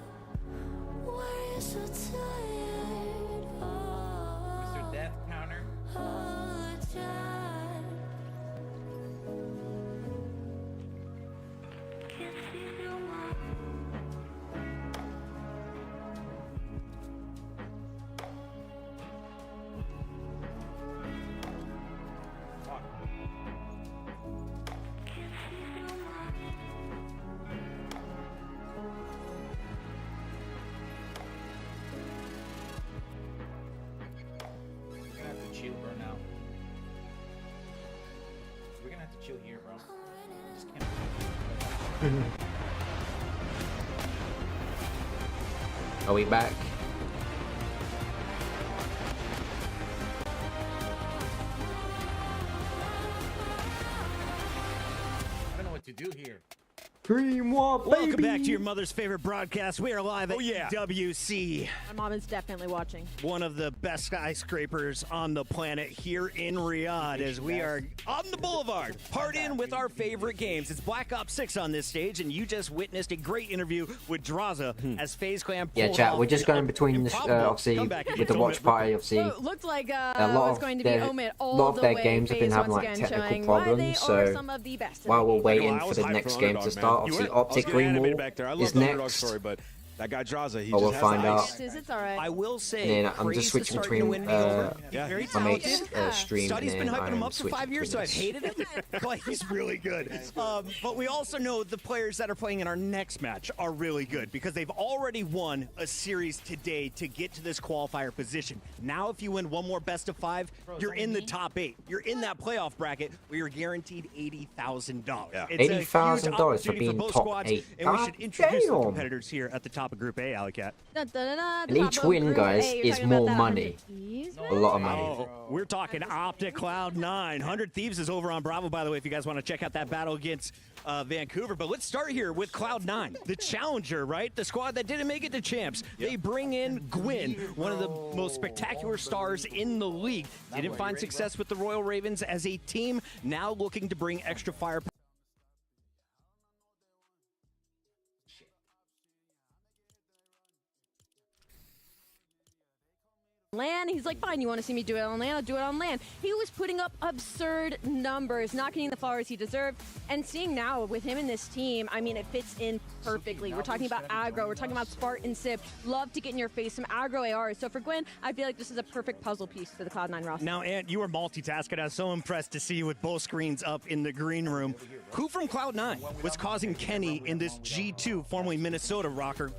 Why are you so tired? Oh, Mr. Death Counter. all the time. Can't see no more. We're gonna have to chill, bro, now. We're gonna have to chill here, bro. Just can't. Are we back? I don't know what to do here. Stream what, baby? Welcome back to your mother's favorite broadcast. We are live at EWC. My mom is definitely watching. One of the best skyscrapers on the planet here in Riyadh as we are on the boulevard, partying with our favorite games. It's Black Ops 6 on this stage, and you just witnessed a great interview with Draza as FaZe Clan Yeah, chat, we're just going between, this, obviously, with the watch party, obviously. Well, it looked like a lot was going to be Omid all lot of the their way. games have been having like technical problems, so while we're waiting for the next game to start, obviously Optic Greenwall is next. But that guy Draza, he but we'll just find has out. It's all right. I will say, and then I'm just switching between my mate's stream, Study's and been then hyping him I'm up for switching 5 years, so I've hated him. Like, he's really good. But we also know the players that are playing in our next match are really good because they've already won a series today to get to this qualifier position. Now, if you win one more best of 5, you're in the top 8. You're in that playoff bracket where you're guaranteed $80,000. Yeah. $80,000 for being top 8. And we should introduce the competitors here at the top of Group A, Alley-Cat. And each win, guys, is more money. A lot of money. Oh, we're talking Optic Cloud9. 100 Thieves is over on Bravo, by the way, if you guys want to check out that battle against Vancouver. But let's start here with Cloud9, the challenger, right? The squad that didn't make it to champs. They bring in Gwyn, one of the most spectacular stars in the league. Didn't find success with the Royal Ravens as a team, now looking to bring extra firepower. LAN, he's like, fine, you want to see me do it on LAN? I'll do it on LAN. He was putting up absurd numbers, not getting the flowers he deserved, and seeing now with him in this team, I mean, it fits in perfectly. We're talking about aggro, we're talking about Spartan Sip, love to get in your face, some aggro ARs. So for Gwyn, I feel like this is a perfect puzzle piece for the Cloud9 roster. Now, Ant, you were multitasking. I was so impressed to see you with both screens up in the green room. Who from Cloud9 was causing Kenny in this G2, formerly Minnesota rocker,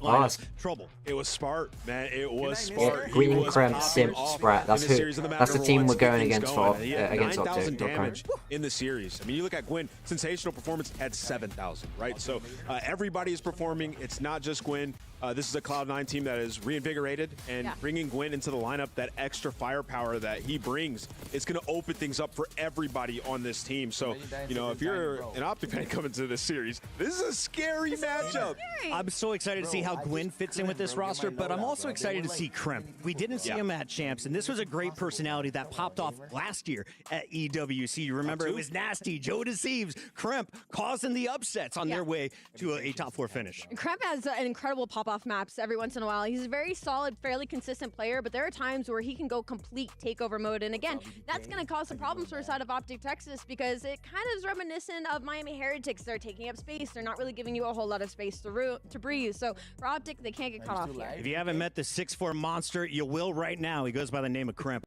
trouble? It was Spart, man. It was Spart. Yeah, Green Cramp, Simp, Sprat. That's who. That's the team we're going against for against 9,000 damage in the series. I mean, you look at Gwyn, sensational performance at 7,000, right? So everybody is performing. It's not just Gwyn. This is a Cloud9 team that is reinvigorated, and bringing Gwyn into the lineup, that extra firepower that he brings, it's going to open things up for everybody on this team. So, you know, if you're an Optic fan coming to this series, this is a scary matchup. I'm so excited to see how Gwyn fits in with this roster, but I'm also excited to see Kremp. We didn't see him at champs, and this was a great personality that popped off last year at EWC. You remember it was nasty. Joe Deceives, Kremp causing the upsets on their way to a top 4 finish. Kremp has an incredible pop-off maps every once in a while. He's a very solid, fairly consistent player, but there are times where he can go complete takeover mode. And again, that's going to cause some problems for the side of Optic Texas because it kind of is reminiscent of Miami Heretics. They're taking up space. They're not really giving you a whole lot of space to breathe. So for Optic, they can't get caught off here. If you haven't met the 6'4" monster, you will right now. He goes by the name of Kremp.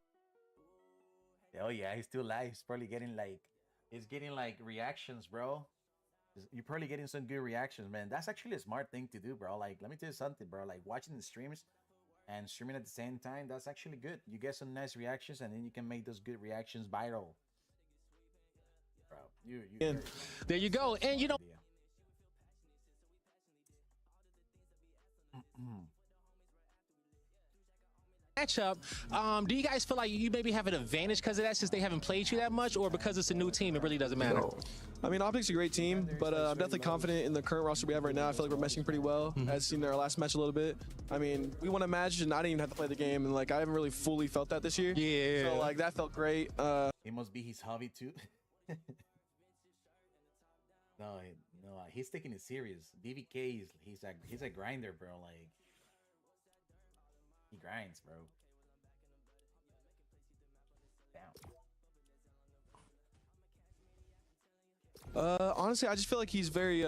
Oh yeah, he's still live. He's probably getting like reactions, bro. You're probably getting some good reactions, man. That's actually a smart thing to do, bro. Like, let me tell you something, bro. Like, watching the streams and streaming at the same time, that's actually good. You get some nice reactions, and then you can make those good reactions viral. Bro, there you go. And you know, matchup, do you guys feel like you maybe have an advantage because of that since they haven't played you that much, or because it's a new team, it really doesn't matter? I mean, Optic's a great team, but I'm definitely confident in the current roster we have right now. I feel like we're meshing pretty well. I've seen our last match a little bit. I mean, we won a match and I didn't even have to play the game, and like I haven't really fully felt that this year. Yeah. So like that felt great. It must be his hobby too. No, he's taking it serious. BBK he's a grinder, bro. Like he grinds, bro. Honestly, I just feel like he's very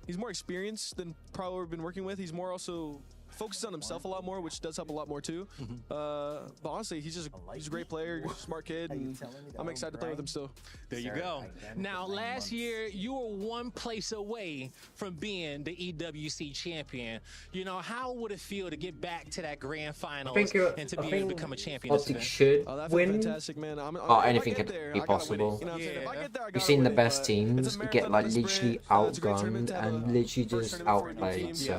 he's more experienced than probably we've been working with. He's more also focuses on himself a lot more, which does help a lot more too. But honestly, he's a great player, smart kid, and I'm excited to play with him still. There you go. Now, last year, you were one place away from being the EWC champion. You know, how would it feel to get back to that grand final and to be able to become a champion? Optic should win. Fantastic, man. Anything could be possible. You've seen the best teams get like literally outgunned and literally just outplayed, so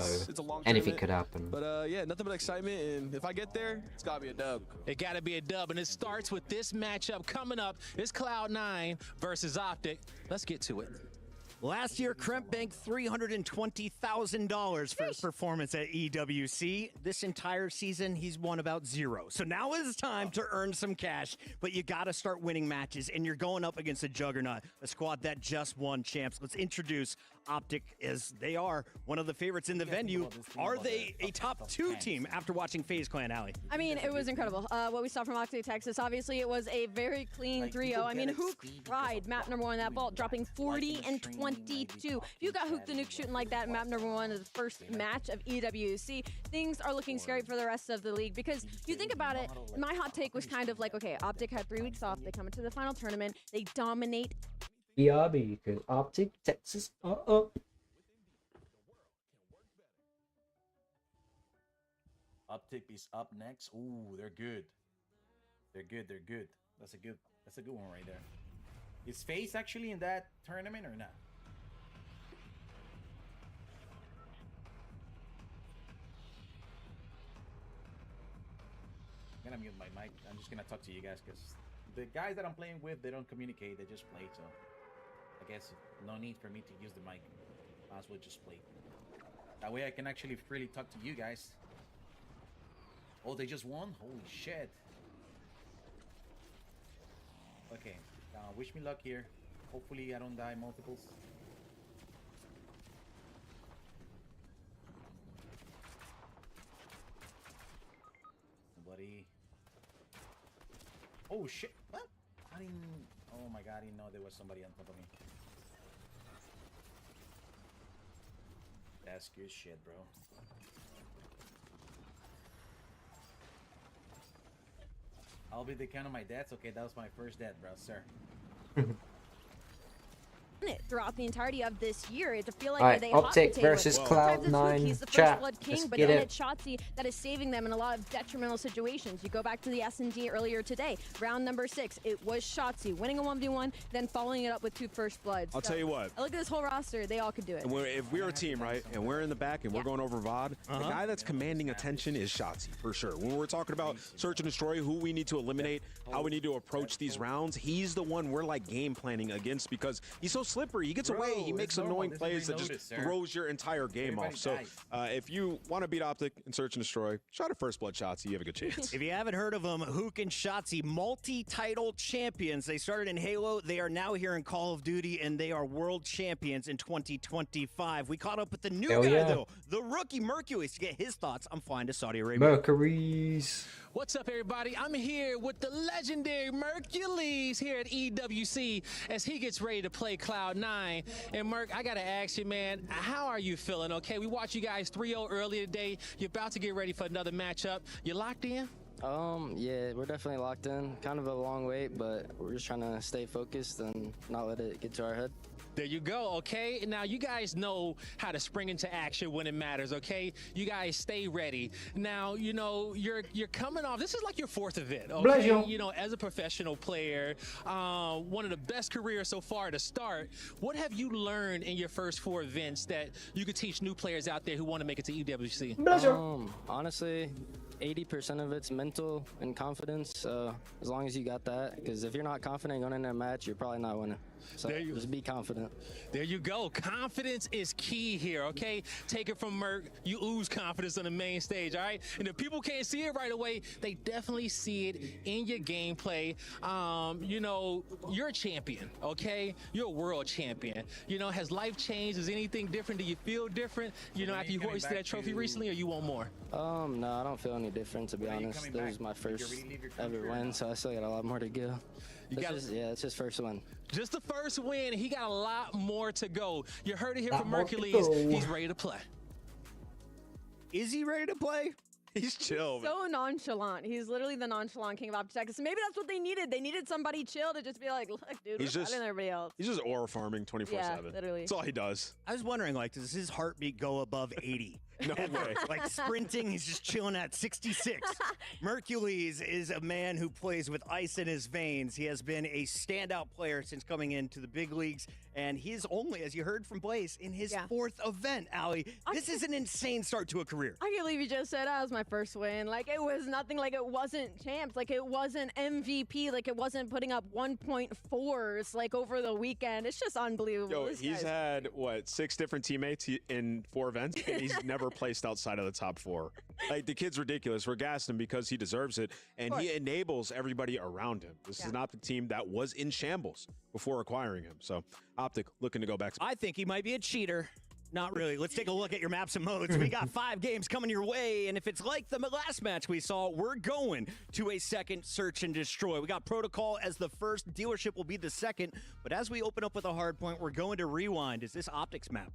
anything could happen. But yeah, nothing but excitement, and if I get there, it's gotta be a dub. It gotta be a dub, and it starts with this matchup coming up. It's Cloud9 versus Optic. Let's get to it. Last year, Kremp banked $320,000 for his performance at EWC. This entire season, he's won about 0. So now is time to earn some cash, but you got to start winning matches, and you're going up against a juggernaut, a squad that just won champs. Let's introduce Optic, as they are one of the favorites in the venue. Are they a top 2 team after watching FaZe Clan, Allie? I mean, it was incredible. What we saw from Optic Texas, obviously, it was a very clean 3-0. I mean, Hook tried map number 1 that vault, dropping 40 and 22. If you got Hook the Nuke shooting like that in map number 1 of the first match of EWC, things are looking scary for the rest of the league, because you think about it, my hot take was kind of like, okay, Optic had 3 weeks off. They come into the final tournament. They dominate. Yeah, because Optic Texas are up. Optic is up next. Ooh, they're good. They're good. They're good. That's a good one right there. Is FaZe actually in that tournament or not? I'm gonna mute my mic. I'm just gonna talk to you guys because the guys that I'm playing with, they don't communicate. They just play. So I guess no need for me to use the mic. Might as well just play. That way I can actually freely talk to you guys. Oh, they just won? Holy shit. Okay, wish me luck here. Hopefully I don't die multiples. Nobody. Oh shit, what? I didn't, oh my god, I didn't know there was somebody on top of me. That's good shit, bro. I'll be the count of my deaths. Okay, that was my first death, bro, sir. Throughout the entirety of this year, it feel like they Optic versus Cloud9. He's the first Chat. blood king, Let's but get then it. it's Shotzi that is saving them in a lot of detrimental situations. You go back to the S&D earlier today, round number 6. It was Shotzi winning a 1v1, then following it up with 2 first bloods. I'll tell you what. I look at this whole roster; they all could do it. And if we're a team, right, and we're in the back and we're going over VOD, the guy that's commanding attention is Shotzi, for sure. When we're talking about search and destroy, who we need to eliminate, how we need to approach these rounds, he's the one we're like game planning against because he's so slippery. He gets away. He makes annoying plays that just throws your entire game off. So if you want to beat Optic and search and destroy, shot at first blood Shotzi, you have a good chance. If you haven't heard of them, Hook and Shotzi, multi-title champions. They started in Halo. They are now here in Call of Duty, and they are world champions in 2025. We caught up with the new guy, though, the rookie Mercules, to get his thoughts on flying to Saudi Arabia. Mercuries. What's up, everybody? I'm here with the legendary Mercules here at EWC as he gets ready to play Cloud9. And Merc, I gotta ask you, man, how are you feeling? Okay, we watched you guys 3-0 earlier today. You're about to get ready for another matchup. You locked in? Yeah, we're definitely locked in. Kind of a long wait, but we're just trying to stay focused and not let it get to our head. There you go, okay? Now, you guys know how to spring into action when it matters, okay? You guys stay ready. Now, you know, you're coming off, this is like your 4th event, okay? You know, as a professional player, one of the best careers so far to start. What have you learned in your first 4 events that you could teach new players out there who want to make it to EWC? Honestly, 80% of it's mental and confidence. As long as you got that, because if you're not confident going into a match, you're probably not winning. So just be confident. There you go. Confidence is key here, okay? Take it from Merc. You ooze confidence on the main stage, all right? And if people can't see it right away, they definitely see it in your gameplay. You know, you're a champion, okay? You're a world champion. You know, has life changed? Is anything different? Do you feel different, you know, after you hoisted that trophy recently, or you want more? No, I don't feel any different, to be honest. This was my first ever win, so I still got a lot more to go. It's his first win. Just the first win. He got a lot more to go. You heard it here from Mercules. He's ready to play. Is he ready to play? He's chill. So nonchalant. He's literally the nonchalant king of Optic Texas. Maybe that's what they needed. They needed somebody chill to just be like, look, dude, we're better than everybody else. He's just aura farming 24/7. Yeah, literally. That's all he does. I was wondering, like, does his heartbeat go above 80? No way. Like sprinting, he's just chilling at 66. Mercules is a man who plays with ice in his veins. He has been a standout player since coming into the big leagues, and he's only, as you heard from Blaze, in his 4th event, Allie. This is an insane start to a career. I can't believe you just said that was my first win. Like, it was nothing, like it wasn't champs, like it wasn't MVP, like it wasn't putting up 1.4s like over the weekend. It's just unbelievable. Yo, he's had, what, 6 different teammates in 4 events, and he's never placed outside of the top 4. Like, the kid's ridiculous. We're gassing him because he deserves it, and he enables everybody around him. This is not the team that was in shambles before acquiring him. So, Optic looking to go back. I think he might be a cheater. Not really. Let's take a look at your maps and modes. We got 5 games coming your way, and if it's like the last match we saw, we're going to a second search and destroy. We got Protocol as the first. Dealership will be the second, but as we open up with a hard point, we're going to Rewind. Is this Optics map?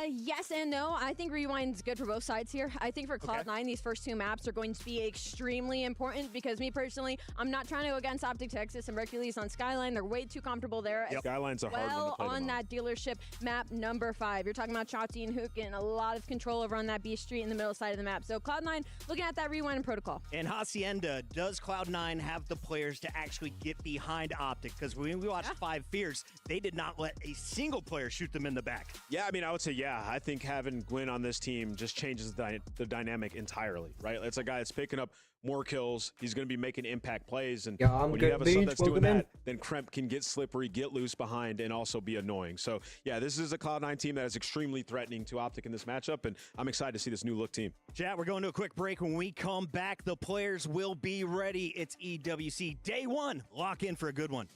Yes and no. I think Rewind's good for both sides here. I think for Cloud9, these first 2 maps are going to be extremely important because me personally, I'm not trying to go against Optic Texas and Mercules on Skyline. They're way too comfortable there. Yep. Skyline's a hard one to play on that Dealership map number 5. You're talking about Chati and Hook and a lot of control over on that B Street in the middle side of the map. So Cloud9 looking at that Rewind and Protocol. And Hacienda, does Cloud9 have the players to actually get behind Optic? Because when we watched 5 Fears, they did not let a single player shoot them in the back. Yeah, I mean, I would say, yeah. I think having Gwyn on this team just changes the dynamic entirely, right? It's a guy that's picking up more kills. He's going to be making impact plays. And when you have a sub that's doing that, then Kremp can get slippery, get loose behind, and also be annoying. So, yeah, this is a Cloud9 team that is extremely threatening to Optic in this matchup, and I'm excited to see this new look team. Chat, we're going to a quick break. When we come back, the players will be ready. It's EWC Day 1. Lock in for a good one.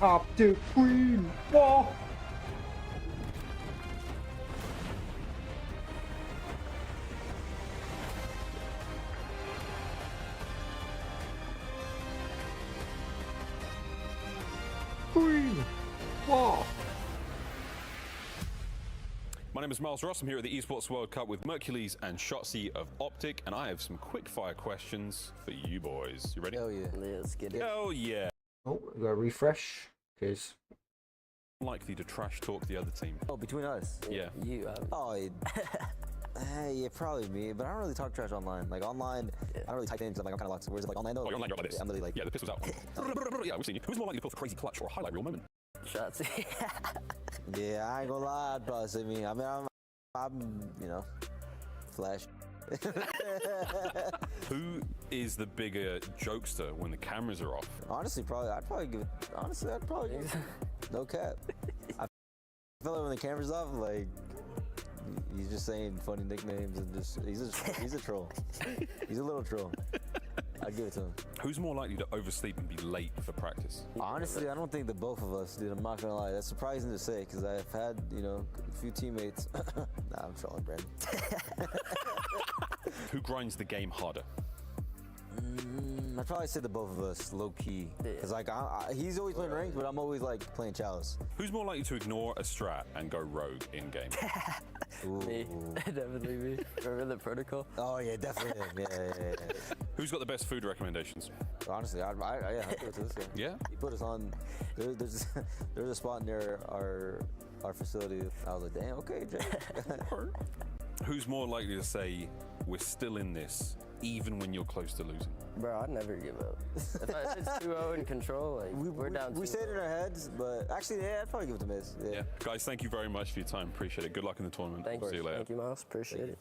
Optic Green Wall. Green Wall. My name is Miles Ross. I'm here at the Esports World Cup with Mercules and Shotzi of Optic, and I have some quick fire questions for you boys. You ready? Hell yeah. Let's get it. Hell yeah. Oh, we got to refresh. Because likely to trash talk the other team. Oh, between us? Yeah. You. Hey, yeah, probably me, but I don't really talk trash online. Like online, I don't really type names. I'm kind of lost. Whereas like online though, you're online, you're like this. I'm really like. Yeah, the pistol's out. Yeah, we've seen you. Who's more likely to pull off a crazy clutch or a highlight reel moment? Shots. Yeah, I ain't gonna lie. I'd probably say me. I mean, I'm you know, Flash. Who is the bigger jokester when the cameras are off? Honestly, I'd probably give it. No cap. I feel like when the camera's off, like he's just saying funny nicknames and just he's a troll. He's a little troll. I'd give it to him. Who's more likely to oversleep and be late for practice? Honestly, I don't think the both of us, dude. I'm not gonna lie. That's surprising to say because I've had, you know, a few teammates. Nah, I'm trolling, Brandon. Who grinds the game harder? I'd probably say the both of us, low key. Because like he's always playing ranked, but I'm always like playing Chalice. Who's more likely to ignore a strat and go rogue in game? Me, definitely me. Remember the Protocol? Oh yeah, definitely him. Yeah. Who's got the best food recommendations? Honestly, I'd give it to this guy. Yeah? He put us on. There's a spot near our facility. I was like, damn, okay, Jay. Who's more likely to say we're still in this, even when you're close to losing? Bro, I'd never give up. If it's 2-0 in control, like we're down. We stayed in our heads, but actually, yeah, I'd probably give it to Miz. Yeah. Guys, thank you very much for your time. Appreciate it. Good luck in the tournament. Thank you. See you later. Thank you, Miles. Appreciate it.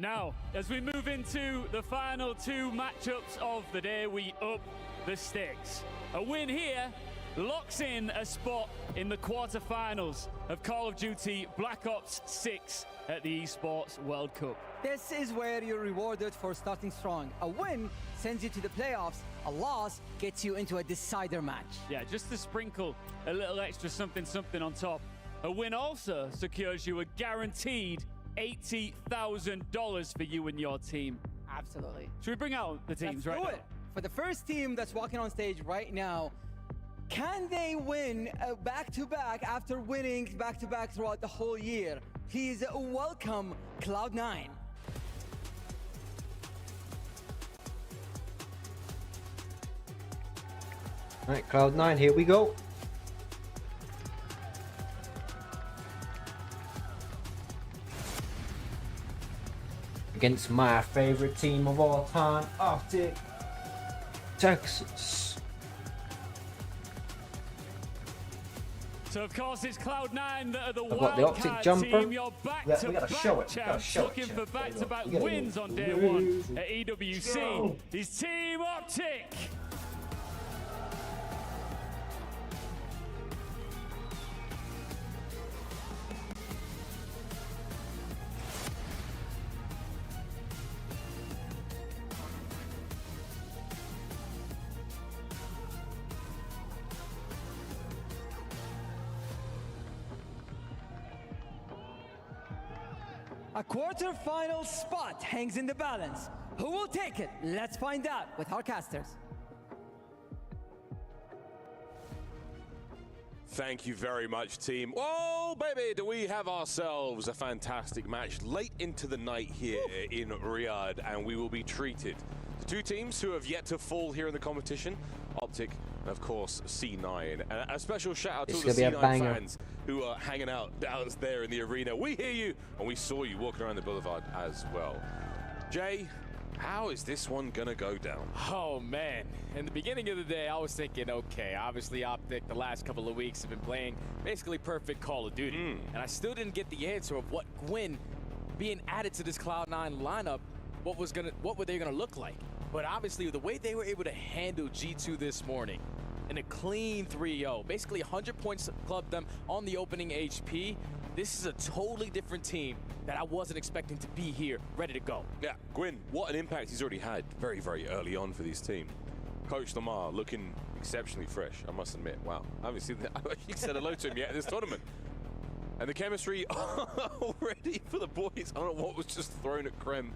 Now, as we move into the final two matchups of the day, we up the stakes. A win here locks in a spot in the quarterfinals of Call of Duty Black Ops 6 at the Esports World Cup. This is where you're rewarded for starting strong. A win sends you to the playoffs. A loss gets you into a decider match. Yeah, just to sprinkle a little extra something on top. A win also secures you a guaranteed $80,000 for you and your team. Absolutely. Should we bring out the teams right now? Let's do it. For the first team that's walking on stage right now, can they win back-to-back after winning back-to-back throughout the whole year? Please welcome Cloud9. All right, Cloud9, here we go. Against my favorite team of all time, Optic, Texas. So of course it's Cloud9 that are the I've got the Optic wildcard jumper. team. You're We gotta show it. champs, looking for back-to-back wins on day one at EWC. His team Optic. A quarterfinal spot hangs in the balance. Who will take it? Let's find out with our casters. Thank you very much, team. Oh, baby, do we have ourselves a fantastic match late into the night here in Riyadh, and we will be treated to two teams who have yet to fall here in the competition, Optic and, of course, C9. And a special shout-out to all the C9 fans who are hanging out down there in the arena. We hear you, and we saw you walking around the boulevard as well. Jay, how is this one gonna go down? Oh man, in the beginning of the day I was thinking, okay, obviously Optic the last couple of weeks have been playing basically perfect Call of Duty, and I still didn't get the answer of what Gwyn being added to this Cloud9 lineup, what were they gonna look like. But obviously the way they were able to handle G2 this morning in a clean 3-0, basically 100 points clubbed them on the opening HP. This is a totally different team that I wasn't expecting to be here, ready to go. Yeah, Gwyn, what an impact he's already had very, very early on for this team. Coach Lamar looking exceptionally fresh, I must admit. Wow, I haven't seen that. I haven't actually said hello to him yet at this tournament. And the chemistry already for the boys. I don't know what was just thrown at Krem.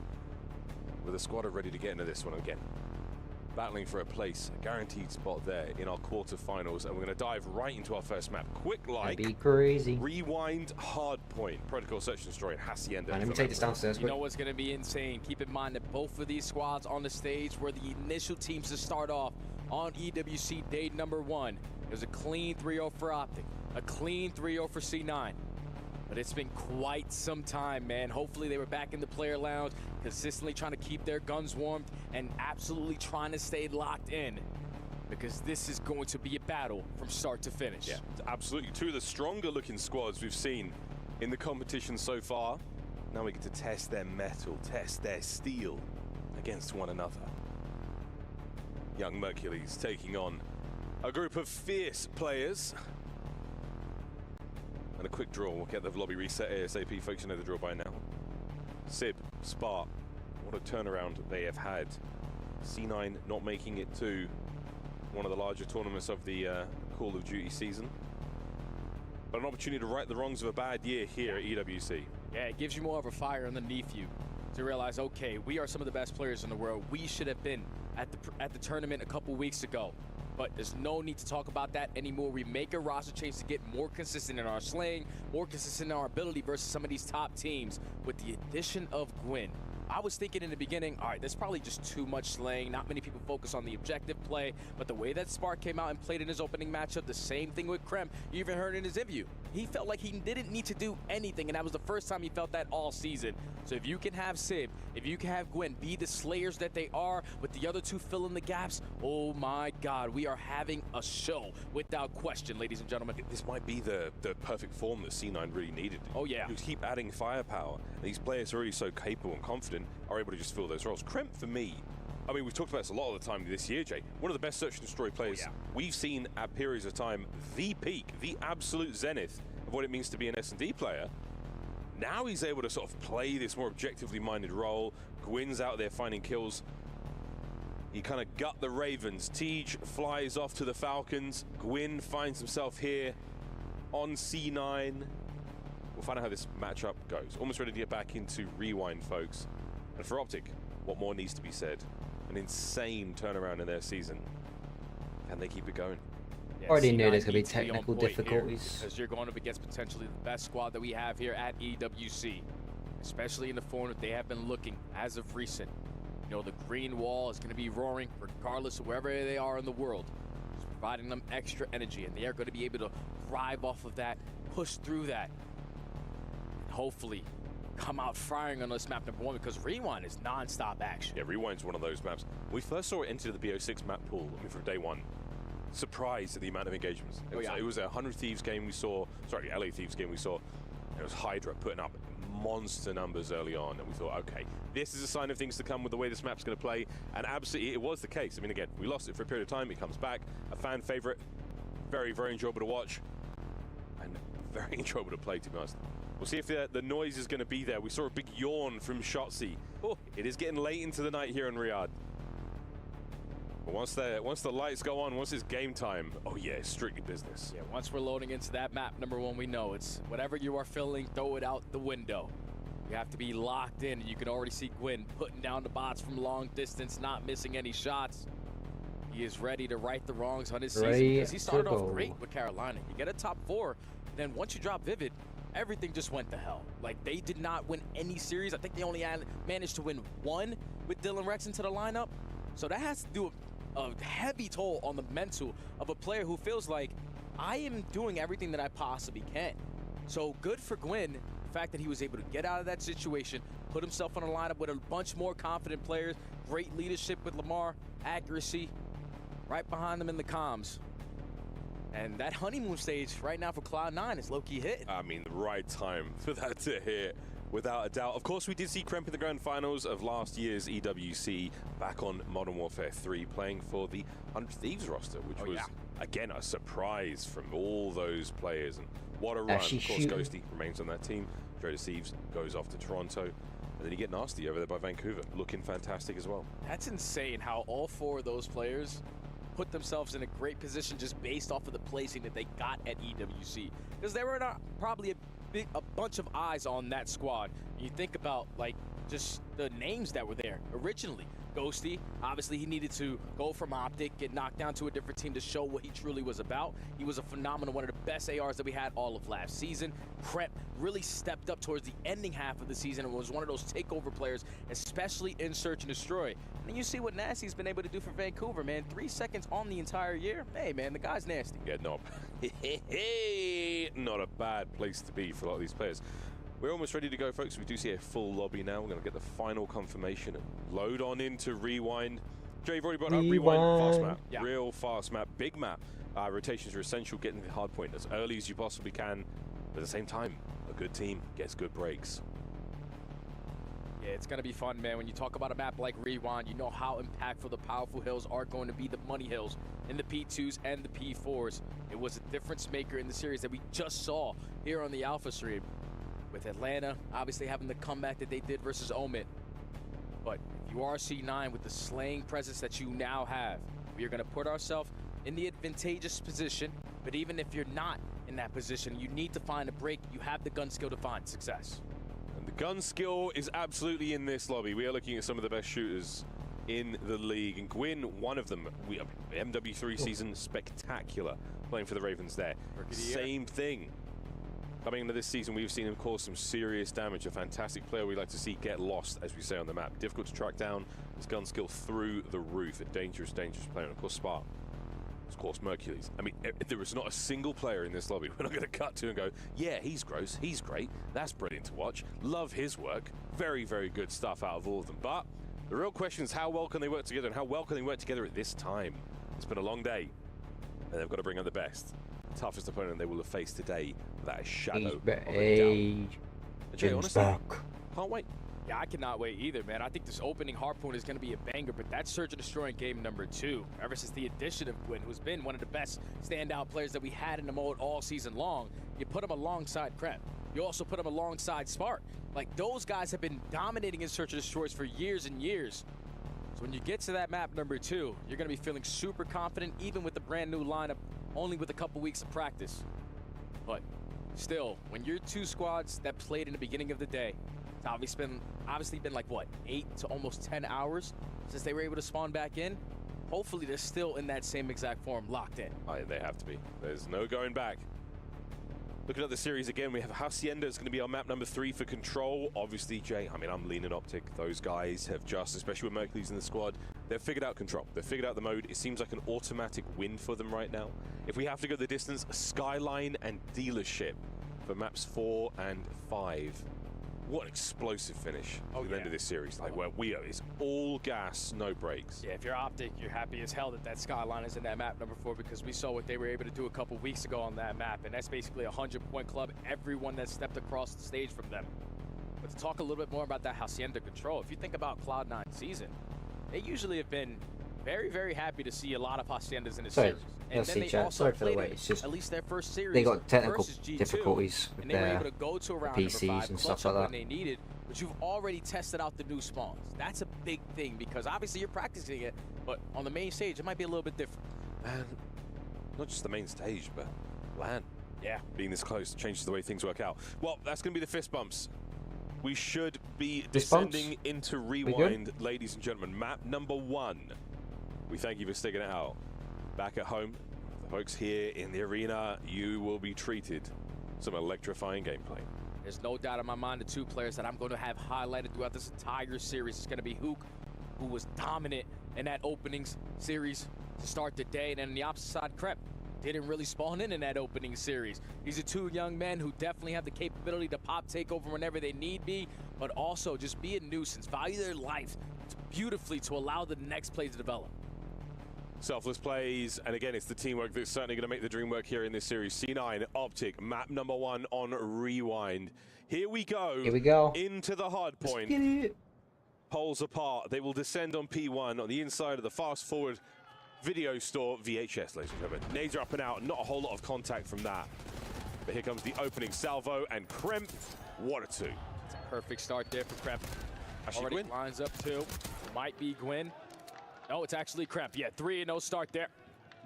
With the squad ready to get into this one again. Battling for a place, a guaranteed spot there in our quarterfinals, and we're going to dive right into our first map. Quick like, be crazy. Rewind, Hardpoint, Protocol Search and Destroy, and Hacienda. Let me take this downstairs. You know what's going to be insane? Keep in mind that both of these squads on the stage were the initial teams to start off on EWC day number 1. It was a clean 3-0 for Optic, a clean 3-0 for C9. But it's been quite some time, man. Hopefully they were back in the player lounge, consistently trying to keep their guns warmed and absolutely trying to stay locked in, because this is going to be a battle from start to finish. Yeah, absolutely. Two of the stronger looking squads we've seen in the competition so far. Now we get to test their mettle, test their steel against one another. Young Mercules taking on a group of fierce players. And a quick draw. We'll get the lobby reset ASAP. Folks, you know the drill by now. Sib, Spark, what a turnaround they have had. C9 not making it to one of the larger tournaments of the Call of Duty season. But an opportunity to right the wrongs of a bad year here at EWC. Yeah, it gives you more of a fire underneath you to realize, okay, we are some of the best players in the world. We should have been at the tournament a couple weeks ago. But there's no need to talk about that anymore. We make a roster change to get more consistent in our slaying, more consistent in our ability versus some of these top teams with the addition of Gwyn. I was thinking in the beginning, all right, there's probably just too much slaying. Not many people focus on the objective play, but the way that Spark came out and played in his opening matchup, the same thing with Krem. You even heard in his interview. he felt like he didn't need to do anything, and that was the first time he felt that all season. So if you can have Sib, if you can have Gwen be the slayers that they are, with the other two filling the gaps, oh my God, we are having a show without question, ladies and gentlemen. This might be the perfect form that C9 really needed. Oh yeah. You keep adding firepower. These players are already so capable and confident, are able to just fill those roles. Kremp, for me, I mean, we've talked about this a lot of the time this year, Jay. One of the best search and destroy players we've seen at periods of time, the peak, the absolute zenith of what it means to be an S&D player. Now he's able to sort of play this more objectively minded role. Gwyn's out there finding kills. He kind of gut the Ravens. Tej flies off to the Falcons. Gwyn finds himself here on C9. We'll find out how this matchup goes. Almost ready to get back into Rewind, folks. And for Optic, what more needs to be said? An insane turnaround in their season. Can they keep it going? Yeah, already knew there's going to be technical difficulties. Because you're going up against potentially the best squad that we have here at EWC. Especially in the form that they have been looking as of recent. You know, the green wall is going to be roaring regardless of wherever they are in the world. It's providing them extra energy, and they are going to be able to thrive off of that, push through that, and hopefully come out firing on this map number 1, because Rewind is non-stop action. Yeah, Rewind's one of those maps. We first saw it enter the BO6 map pool, I mean, from day one. Surprised at the amount of engagements. It was a 100 Thieves game we saw, sorry, LA Thieves game we saw. It was Hydra putting up monster numbers early on, and we thought, okay, this is a sign of things to come with the way this map's going to play, and absolutely it was the case. I mean, again, we lost it for a period of time, it comes back, a fan favorite, very, very enjoyable to watch, and very enjoyable to play, to be honest. We'll see if the noise is going to be there. We saw a big yawn from Shotzi. Oh, it is getting late into the night here in Riyadh. But once the lights go on, once it's game time, oh yeah, it's strictly business. Yeah, once we're loading into that map number 1, we know it's whatever you are filling, throw it out the window. You have to be locked in, and you can already see Gwyn putting down the bots from long distance, not missing any shots. He is ready to right the wrongs on his season, because he started off great with Carolina. You get a top 4, then once you drop Vivid, everything just went to hell. Like, they did not win any series. I think they only managed to win 1 with Dylan Rex into the lineup. So that has to do a heavy toll on the mental of a player who feels like, I am doing everything that I possibly can. So good for Gwyn, the fact that he was able to get out of that situation, put himself on a lineup with a bunch more confident players, great leadership with Lamar, accuracy, right behind them in the comms. And that honeymoon stage right now for Cloud9 is low-key hitting. I mean, the right time for that to hit, without a doubt. Of course, we did see Kremp in the grand finals of last year's EWC back on Modern Warfare 3, playing for the 100 Thieves roster, which was, again, a surprise from all those players. And what a run. Of course, Ghosty remains on that team. Trader Thieves goes off to Toronto. And then you get Nasty over there by Vancouver, looking fantastic as well. That's insane how all 4 of those players put themselves in a great position just based off of the placing that they got at EWC. Because there were probably a bunch of eyes on that squad. You think about, like, just the names that were there originally. Ghosty, obviously he needed to go from Optic, get knocked down to a different team to show what he truly was about. He was a phenomenal, one of the best ARs that we had all of last season. Kremp really stepped up towards the ending half of the season and was one of those takeover players, especially in Search and Destroy. And then you see what Nasty's been able to do for Vancouver, man. 3 seconds on the entire year. Hey, man, the guy's nasty. Yeah, no, not a bad place to be for a lot of these players. We're almost ready to go, folks. We do see a full lobby now. We're going to get the final confirmation and load on into Rewind. Jay, you've already brought up Rewind. Fast map. Yeah. Real fast map. Big map. Rotations are essential. Getting the hard point as early as you possibly can. But at the same time, a good team gets good breaks. Yeah, it's going to be fun, man. When you talk about a map like Rewind, you know how impactful the powerful hills are going to be, the money hills in the P2s and the P4s. It was a difference maker in the series that we just saw here on the Alpha stream. With Atlanta obviously having the comeback that they did versus Omit. But if you are C9 with the slaying presence that you now have, we are going to put ourselves in the advantageous position. But even if you're not in that position, you need to find a break. You have the gun skill to find success. And the gun skill is absolutely in this lobby. We are looking at some of the best shooters in the league. And Gwyn, one of them, MW3 season, spectacular, playing for the Ravens there. Same thing. Coming into this season, we've seen him cause some serious damage. A fantastic player we like to see get lost, as we say on the map. Difficult to track down. His gun skill through the roof. A dangerous, dangerous player. And of course, Spark. of course, Mercules. I mean, there is not a single player in this lobby we're not going to cut to and go, yeah, he's gross, he's great, that's brilliant to watch, love his work, very, very good stuff out of all of them. But the real question is how well can they work together, and how well can they work together at this time? It's been a long day, and they've got to bring out the best. Toughest opponent they will have faced today, without a shadow of a doubt. Jay, honestly, can't wait. Yeah, I cannot wait either, man. I think this opening Harpoon is going to be a banger, but that's Search and Destroy in game number 2. Ever since the addition of Gwyn, who's been one of the best standout players that we had in the mode all season long, you put him alongside Krep. You also put him alongside Spark. Like, those guys have been dominating in Search and Destroys for years and years. So when you get to that map number 2, you're going to be feeling super confident, even with the brand new lineup, only with a couple weeks of practice. But still, when you're 2 squads that played in the beginning of the day, it's obviously been like, what, 8 to almost 10 hours since they were able to spawn back in. Hopefully they're still in that same exact form, locked in. They have to be. There's no going back. Looking at the series again, we have Hacienda is going to be on map number 3 for Control. Obviously, Jay, I mean, I'm leaning Optic. Those guys have just, especially with Mercules in the squad, they've figured out Control. They've figured out the mode. It seems like an automatic win for them right now. If we have to go the distance, Skyline and Dealership for maps 4 and 5. What an explosive finish at the end of this series. Like, where we are, it's all gas, no brakes. Yeah, if you're Optic, you're happy as hell that that Skyline is in that map number 4, because we saw what they were able to do a couple weeks ago on that map, and that's basically a 100-point club, everyone that stepped across the stage from them. But to talk a little bit more about that Hacienda Control, if you think about Cloud9 season, they usually have been very, very happy to see a lot of Haciendas in the series. And then they also played at least their first series. They got technical versus G2, difficulties with and they were able to go to a round PCs number 5, and clutch stuff like up that. when they needed. But you've already tested out the new spawns. That's a big thing, because obviously you're practicing it, but on the main stage it might be a little bit different. And not just the main stage, but LAN. Yeah. Being this close changes the way things work out. Well, that's going to be the fist bumps. We should be descending into Rewind, ladies and gentlemen. Map number 1. We thank you for sticking it out. Back at home, the folks here in the arena, you will be treated some electrifying gameplay. There's no doubt in my mind the 2 players that I'm going to have highlighted throughout this entire series is going to be Hook, who was dominant in that opening series to start the day, and then on the opposite side, Krep didn't really spawn in that opening series. These are 2 young men who definitely have the capability to pop takeover whenever they need be, but also just be a nuisance, value their life beautifully to allow the next play to develop. Selfless plays, and again, it's the teamwork that's certainly going to make the dream work here in this series. C9, Optic, map number 1 on Rewind. Here we go. Here we go. Into the hard point. Poles apart. They will descend on P1 on the inside of the fast-forward video store VHS, ladies and gentlemen. Nades are up and out. Not a whole lot of contact from that. But here comes the opening salvo, and Kremp, what a 2. It's a perfect start there for Krep. Already Gwyn? lines up 2. Might be Gwyn. No, it's actually Krep. Yeah, 3 and no start there.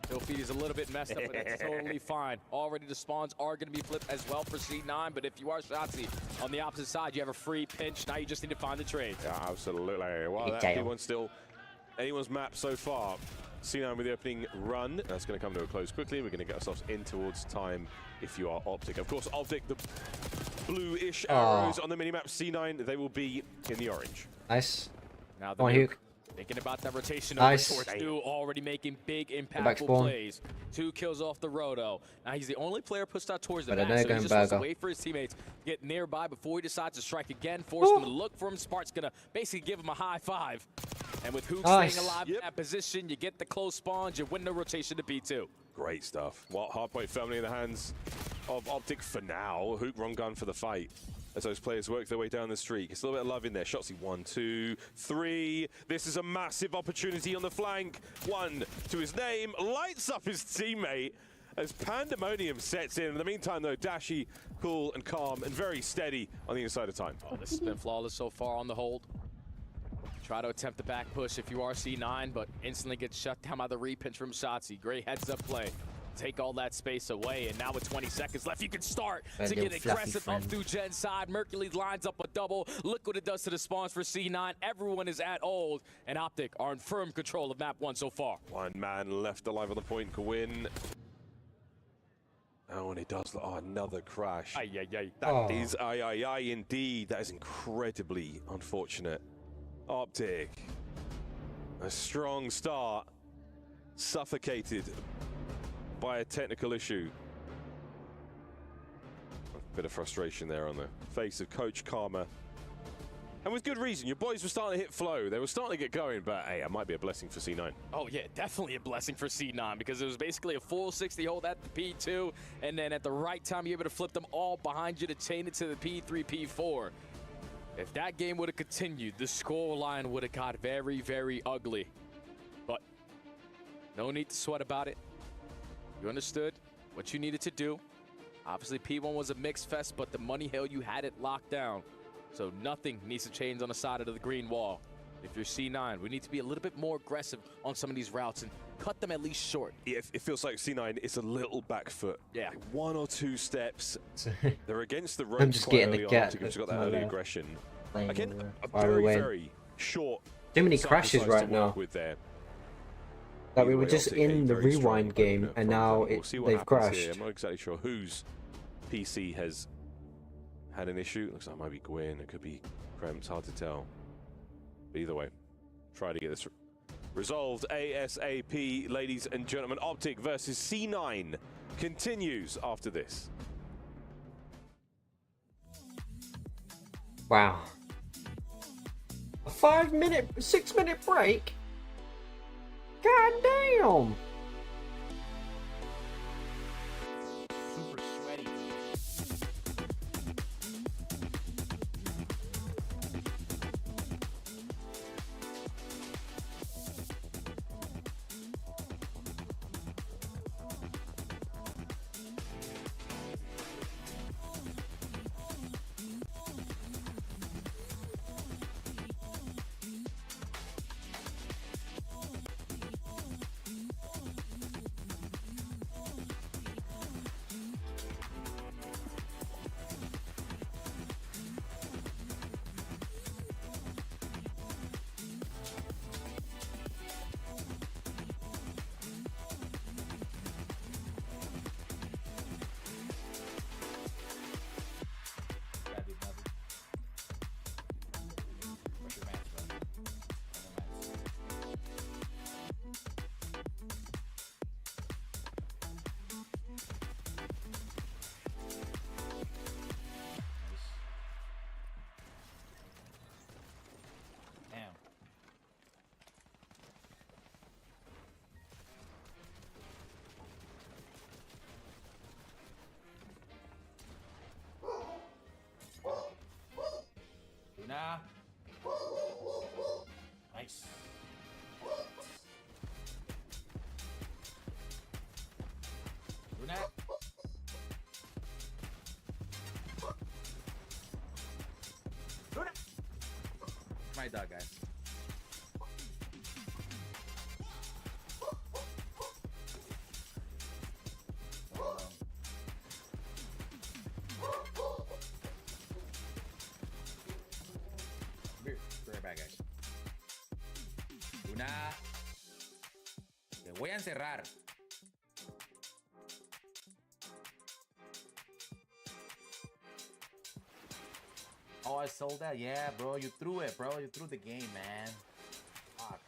Still feed is a little bit messed up, but that's totally fine. Already the spawns are going to be flipped as well for C9, but if you are Shotzi on the opposite side, you have a free pinch. Now you just need to find the trade. Yeah, absolutely. Well, that P1 still anyone's map so far. C9 with the opening run. That's going to come to a close quickly. We're going to get ourselves in towards time if you are Optic. Of course, Optic, the blue-ish arrows on the minimap. C9, they will be in the orange. Nice. Now the Come on, Hugh. Thinking about that rotation Nice. over towards 2, already making big impactful plays. 2 kills off the Roto. Now he's the only player pushed out towards the back, so he just wants to wait for his teammates to get nearby before he decides to strike again, force them to look for him. Spark's gonna basically give him a high 5. And with Hook staying alive in that position, you get the close spawns, you win the rotation to B2. Great stuff. Well, hardpoint firmly in the hands of Optic for now. Hook, wrong gun for the fight. As those players work their way down the streak. It's a little bit of love in there. Shotzzy, 1, 2, 3. This is a massive opportunity on the flank. 1 to his name, lights up his teammate as pandemonium sets in. In the meantime, though, Dashy, cool and calm and very steady on the inside of time. Oh, this has been flawless so far on the hold. Try to attempt the back push if you are C9, but instantly gets shut down by the repinch from Shotzzy. Great heads-up play. Take all that space away, and now with 20 seconds left, you can start to get aggressive up through Gen's side. Mercury lines up a double. Look what it does to the spawns for C9. Everyone is at old, and Optic are in firm control of map 1 so far. 1 man left alive on the point, Gwyn. Oh, and it does. Oh, another crash. Ay, ay, ay. That is ay, ay, ay, indeed. That is incredibly unfortunate. Optic, a strong start, suffocated by a technical issue. A bit of frustration there on the face of Coach Karma. And with good reason. Your boys were starting to hit flow. They were starting to get going, but hey, it might be a blessing for C9. Oh yeah, definitely a blessing for C9 because it was basically a full 60 hold at the P2, and then at the right time you're able to flip them all behind you to chain it to the P3, P4. If that game would have continued, the score line would have got very, very ugly. But no need to sweat about it. You understood what you needed to do. Obviously, P1 was a mixed fest, but the money hill, you had it locked down. So nothing needs to change on the side of the green wall. If you're C9, we need to be a little bit more aggressive on some of these routes and cut them at least short. Yeah, it feels like C9 is a little back foot. Yeah. Like 1 or 2 steps. They're against the ropes. I'm just getting the gap. You've got that early aggression. Again, a far very, away. very short. Too many crashes right now. With there. Like we were just in the rewind game, and now they've crashed. Here. I'm not exactly sure whose PC has had an issue. Looks like it might be Gwyn. It could be Kremps. Hard to tell. But either way, try to get this resolved ASAP, ladies and gentlemen. Optic versus C9 continues after this. Wow. A 6-minute break? God damn! Super sweaty. Nah. Nice. Luna. Luna. My dog, guys. Guys. Una. Te voy a encerrar. Oh, I sold that? Yeah, bro. You threw it, bro. You threw the game, man. Fuck.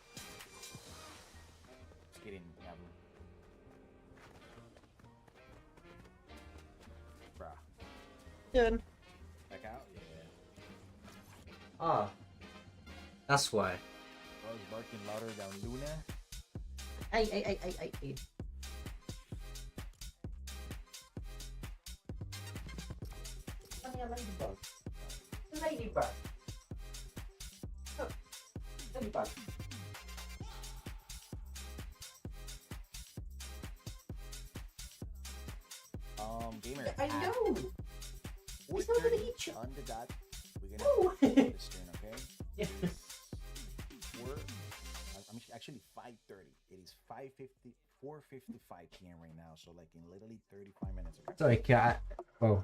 Just kidding, Diablo. Bruh. Good. Back out? Yeah. Ah. That's why. Bro, is barking louder than Luna. Hey. A ladybug. A ladybug. Look. Ladybug. Gamer. I know. It's not gonna eat you. On the dot. We're gonna do this turn, okay? Yeah. I'm actually 5:30. It is 4:55 p.m. right now, so like in literally 35 minutes. Okay? Sorry, cat. Well,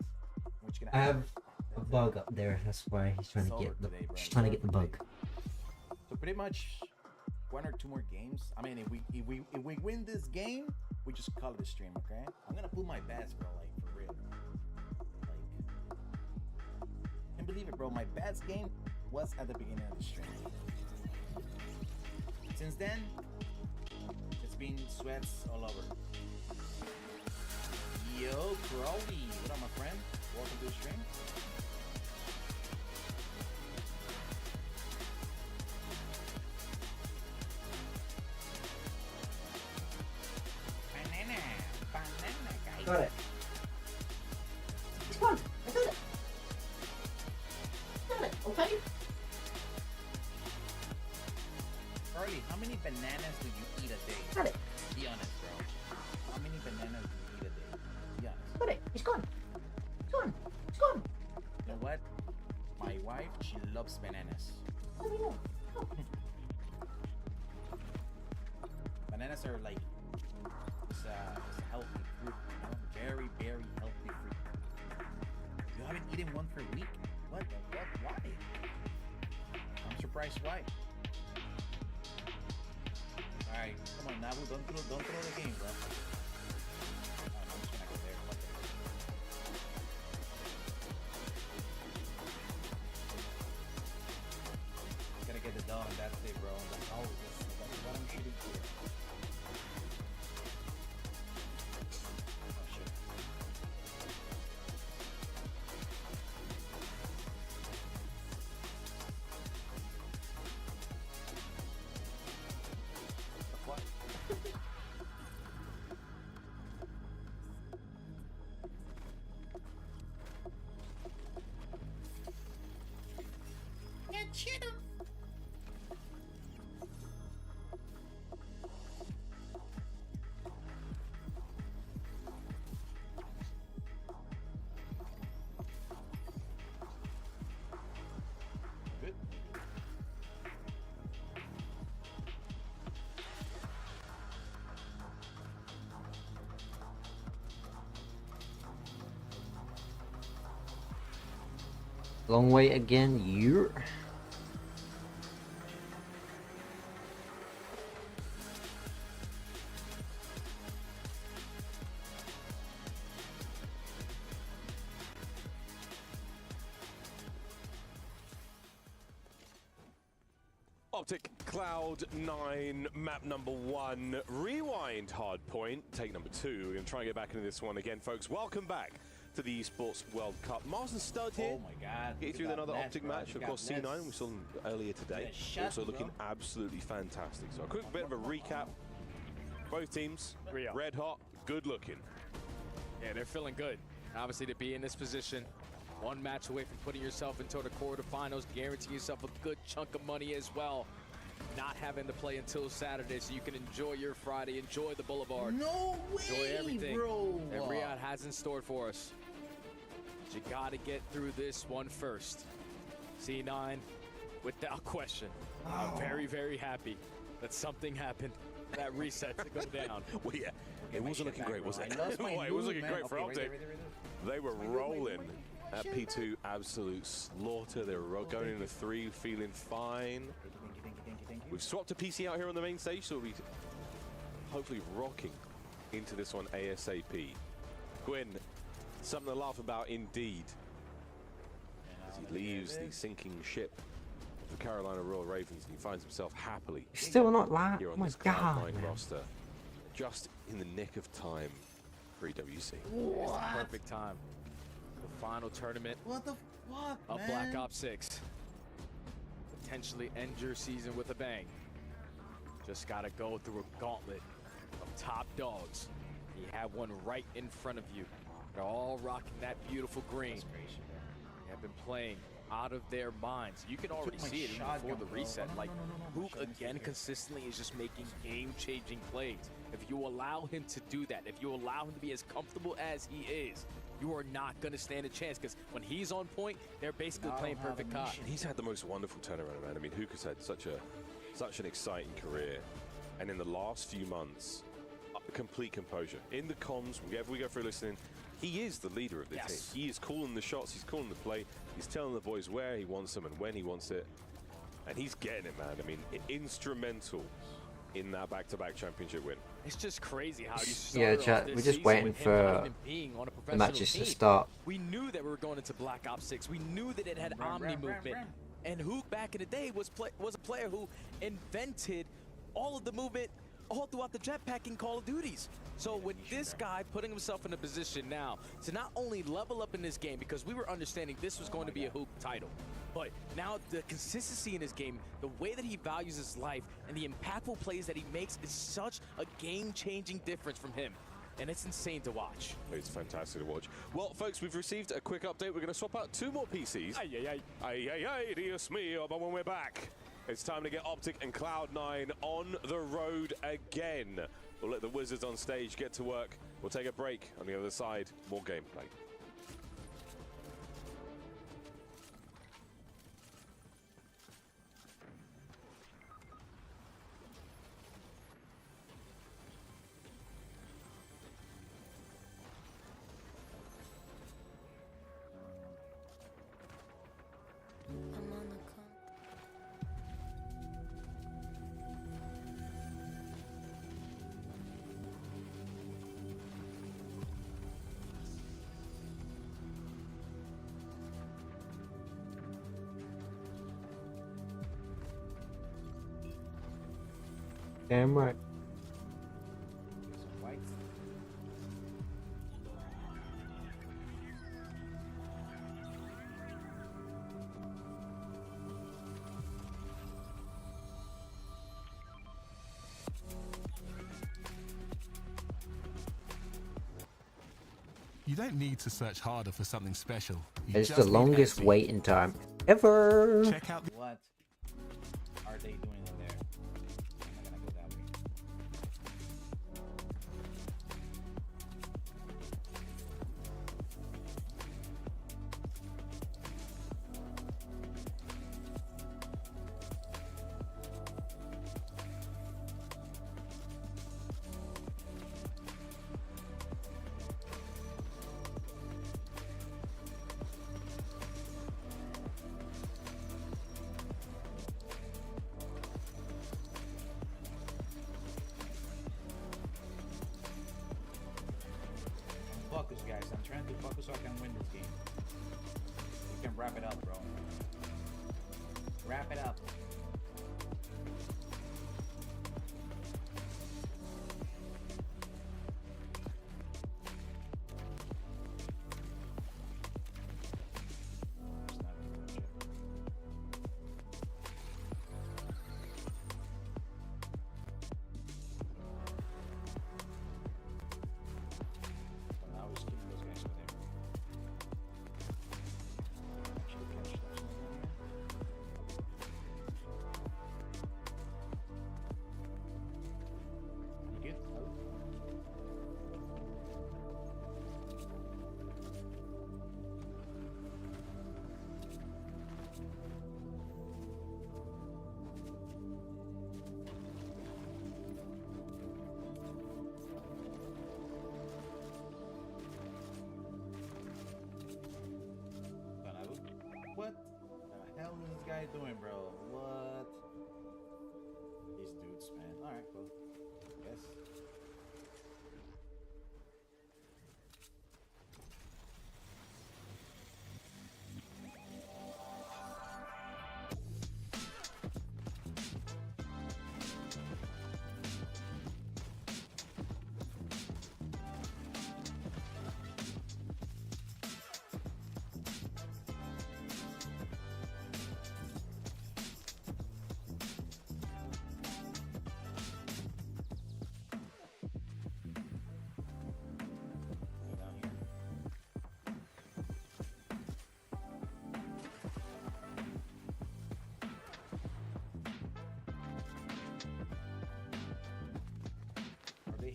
I have a bug up there. That's why he's trying to get the. She's trying to get the bug. So pretty much 1 or 2 more games. I mean, if we win this game, we just call it a stream, okay? I'm gonna put my best, bro. Like for real. Like, can't believe it, bro. My best game was at the beginning of the stream. Since then, it's been sweats all over. Yo, Crowley. What up, my friend? Welcome to the stream. Banana, guys. Got it. It's fun. I got it. Got it. Okay. Charlie, how many bananas do you eat a day? Got it. Be honest, bro. How many bananas do you eat a day? Be honest. Got it. It's gone. It's gone. It's gone. You know what? My wife, she loves bananas. Oh, yeah. Oh. Bananas are like, it's a healthy fruit, you know? Very, very healthy fruit. You haven't eaten one for a week? What? Why? I'm surprised why. Alright, come on, Nabu, don't throw the game, bro. I'm just gonna go there. Gotta get it done, that's it, bro. That's what I'm shooting for. Oh, shit. What? Yeah, shit him. Good. Long way again, you. Optic Cloud 9, map number 1, rewind hard point, take number 2. We're going to try and get back into this one again, folks. Welcome back to the Esports World Cup. Mars and Stud here. Oh my god. Get you through another Optic match. Of course, C9, we saw them earlier today. Also looking absolutely fantastic. So a quick bit of a recap. Both teams, red hot, good looking. Yeah, they're feeling good. Obviously, to be in this position, one match away from putting yourself into the quarterfinals, guaranteeing yourself a good chunk of money as well. Not having to play until Saturday, so you can enjoy your Friday, enjoy the Boulevard. No Enjoy way, everything bro. that Riyadh has in store for us. But you got to get through this one first. C9, without question, I'm very, very happy that something happened. That reset to go down. Well, yeah, it wasn't looking great, was it? I lost my It wasn't looking move, great man. for Okay, Optic. right. They were rolling at P2, absolute slaughter. They were going into 3, feeling fine. Thank you. We've swapped a PC out here on the main stage, so we'll be hopefully rocking into this one ASAP. Gwyn, something to laugh about indeed. As he leaves the sinking ship of the Carolina Royal Ravens, and he finds himself happily Still not live. here Oh on my this god. Cloud9 roster, just in the nick of time for EWC. It's the perfect time. The final tournament What the fuck, of man? Black Ops 6. Potentially end your season with a bang. Just gotta go through a gauntlet of top dogs. You have one right in front of you. They're all rocking that beautiful green. They have been playing out of their minds. You can already see it even before the reset. Like, Hook again consistently is just making game-changing plays. If you allow him to do that, if you allow him to be as comfortable as he is, you are not going to stand a chance, because when he's on point, they're basically playing perfect COD. He's had the most wonderful turnaround, man. I mean, Hook has had such an exciting career, and in the last few months, complete composure. In the comms, whenever we go through listening, he is the leader of the team. He is calling the shots, he's calling the play, he's telling the boys where he wants them and when he wants it, and he's getting it, man. I mean, instrumental in that back-to-back championship win. It's just crazy how you Yeah, started chat, off this we're just season waiting with him for not even being on a the professional matches to team. start. We knew that we were going into Black Ops 6. We knew that it had Omni movement. And Hook back in the day was a player who invented all of the movement all throughout the jetpack in Call of Duties. So with this guy putting himself in a position now to not only level up in this game, because we were understanding this was going to be a hoop title, but now the consistency in his game, the way that he values his life, and the impactful plays that he makes is such a game-changing difference from him. And it's insane to watch. It's fantastic to watch. Well, folks, we've received a quick update. We're going to swap out 2 more PCs. Ay, Dios mío, but when we're back, it's time to get Optic and Cloud9 on the road again. We'll let the Wizards on stage get to work. We'll take a break. On the other side, more gameplay. Damn right. You don't need to search harder for something special. It's the longest waiting time ever. Check out what are they doing in there? I'm not gonna go that way. Focus, guys. I'm trying to focus so I can win this game. We can wrap it up, bro. Wrap it up. What the hell is this guy doing, bro? What? These dudes, man. Alright, cool. Yes.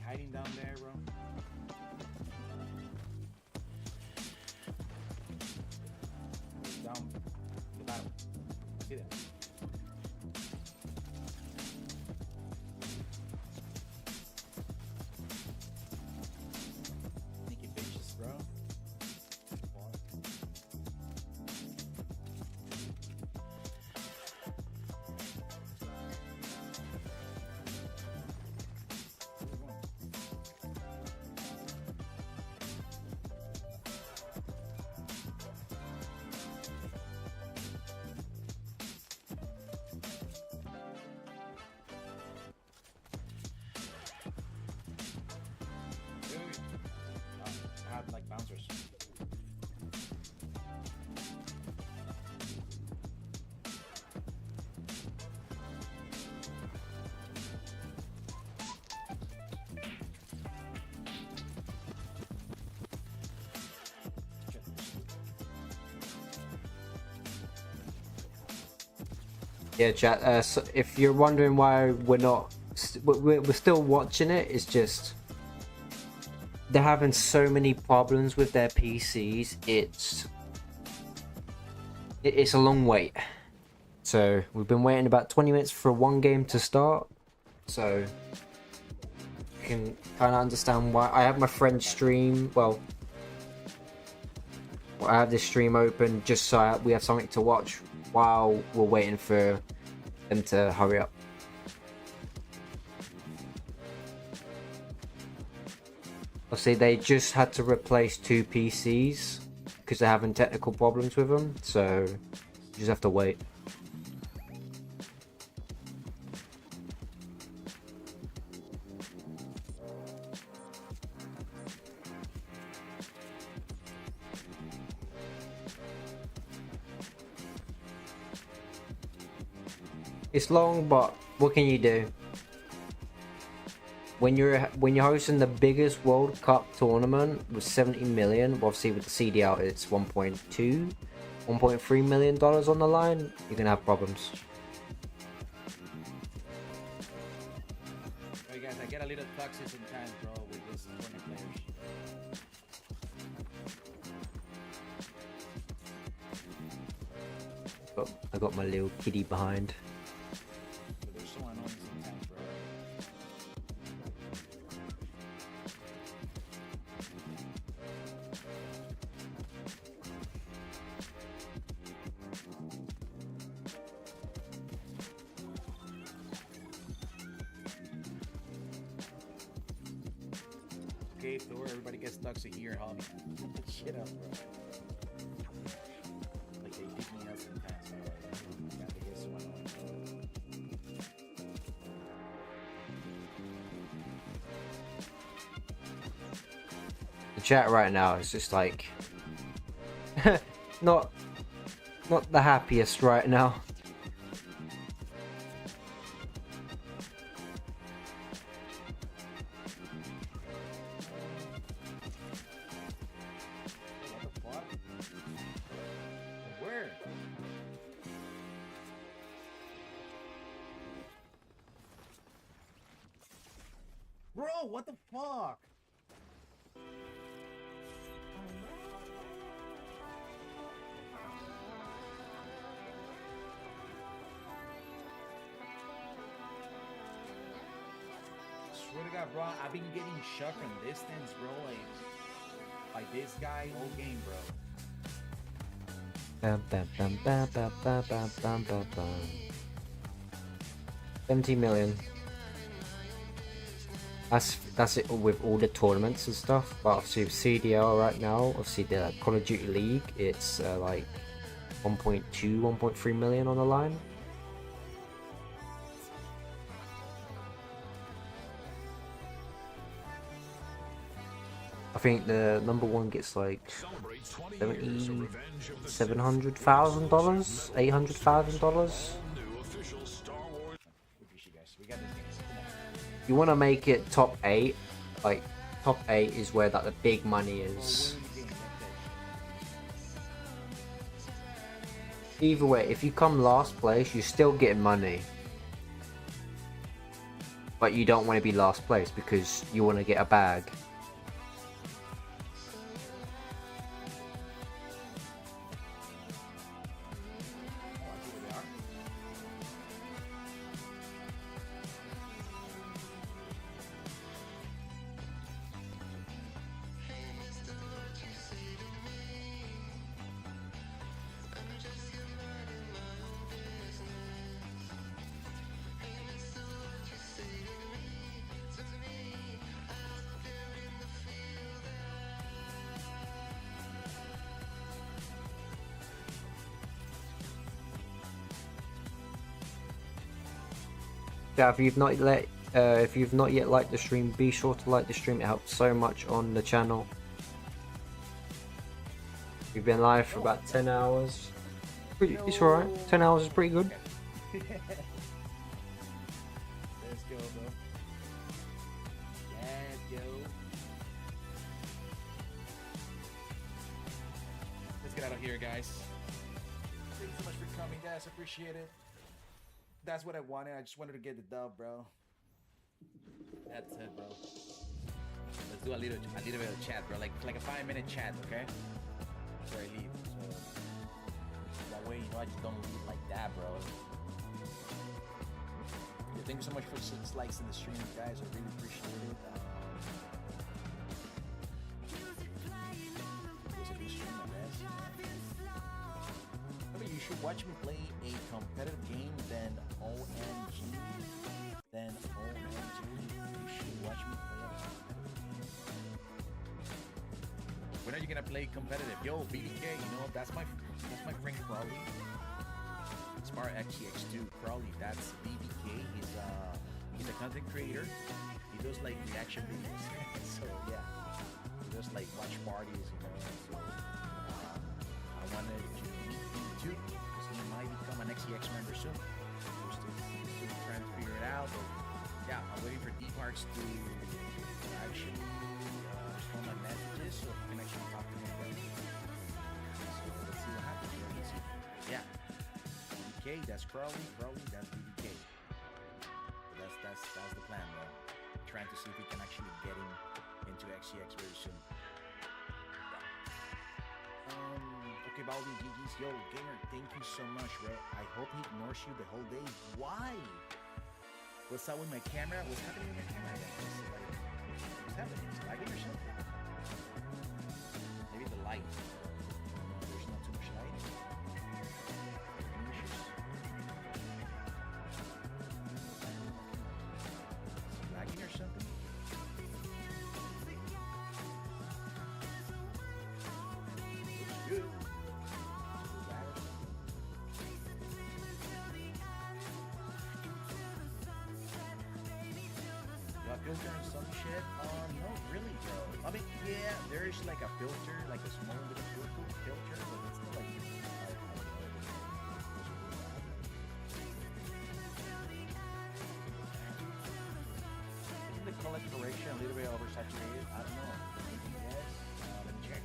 Hiding down there, bro. Down the bottom. See that? Sneaky bitches, bro. Yeah, chat. So if you're wondering why we're still watching it, it's just they're having so many problems with their PCs. It's a long wait. So we've been waiting about 20 minutes for one game to start. So you can kind of understand why. I have my friend's stream. Well, I have this stream open just so we have something to watch while we're waiting for them to hurry up. Obviously, they just had to replace 2 PCs because they're having technical problems with them, so you just have to wait. It's long, but what can you do? When you're hosting the biggest World Cup tournament with 70 million, obviously with the CD out it's 1.3 million dollars on the line, you're gonna have problems. Hey guys, I get a little toxic sometimes, bro, with these tournament players. I got my little kitty behind. They're so annoying sometimes, bro. Okay, Thor, everybody gets toxic here, homie. Shit up, bro. Like they pick me up sometimes, bro. Yeah, they get so annoying. The chat right now is just like not the happiest right now. Where? Bro, what the fuck? Swear to God, bro, I've been getting shot from distance, bro. Like this guy all game, bro. Bam, bam, bam, bam, bam, bam, bam, bam, bam, bam. 70 million. That's it with all the tournaments and stuff. But obviously with CDL right now, obviously the Call of Duty League, it's like 1.2, 1.3 million on the line. I think the number one gets like $700,000, $800,000. You want to make it top 8, like top 8 is where that the big money is. Either way, if you come last place, you're still getting money, but you don't want to be last place because you want to get a bag. Yeah, if you've not yet liked the stream, be sure to like the stream. It helps so much on the channel. We've been live for about 10 hours. It's alright. 10 hours is pretty good. Let's go, bro. Let's go. Let's get out of here, guys. Thank you so much for coming, guys. Appreciate it. That's what I wanted. I just wanted to get the dub, bro. That's it, bro. Let's do a little bit of chat, bro. Like a 5-minute chat, okay? Before I leave. So that way, you know, I just don't leave like that, bro. Yeah, thank you so much for 6 likes in the stream, guys. I really appreciate it. You should watch me play a competitive game, then OMG. You should watch me play a competitive game. When are you gonna play competitive? Yo, BBK, you know, that's my friend Crowley. Smart XCX2 Crowley, that's BBK. He's a content creator. He does like reaction videos. So yeah, he does like watch parties, you know. So I wanted to meet him too, because he might become an XCX member soon. We're still trying to figure it out, but yeah, I'm waiting for D-Parks to actually respond my messages so I can actually talk to him. So let's see what happens. Yeah, BBK, that's Crowley, that's BBK. So that's the plan, bro. Trying to see if we can actually get him into XCX very soon. Okay, Baldi, GG's. Yo, gamer, thank you so much, bro. I hope he ignores you the whole day. Why? What's up with my camera? What's happening with my camera? What's happening? Is it lagging or something? Maybe the light. There's not too much light. Any issues? Is it lagging or something? Looks good. Filter and some shit? No, really, bro. I mean, yeah, there's like a filter, like a small little filter, but it's not like isn't the color correction a little bit oversaturated? I don't know. Maybe yes. Let me check.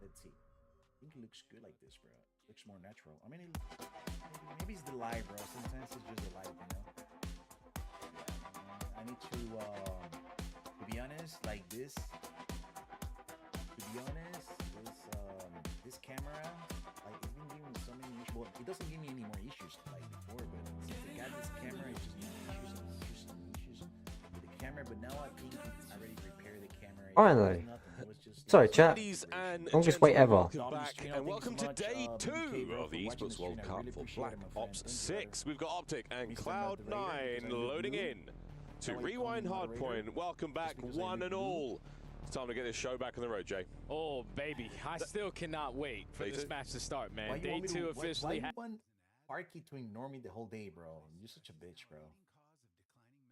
Let's see. I think it looks good like this, bro. It looks more natural. I mean, maybe it's the light, bro. Sometimes it's just the light, you know. I need to be honest, like this. To be honest, this camera, like it's been giving me so many issues. Well, it doesn't give me any more issues like before, but since I got this camera, it's just giving me issues with the camera. But now I think I already repaired the camera. Finally. Sorry, chat. Longest wait ever. Back and welcome to day 2 of the Esports World Cup for Black Ops 6. We've got Optic and Cloud9 loading in to Rewind Hardpoint. Welcome back, one and all. It's time to get this show back on the road, Jay. Oh, baby. I still cannot wait for this match to start, man. Day 2 officially. Why you want Parky to ignore me the whole day, bro? You're such a bitch, bro.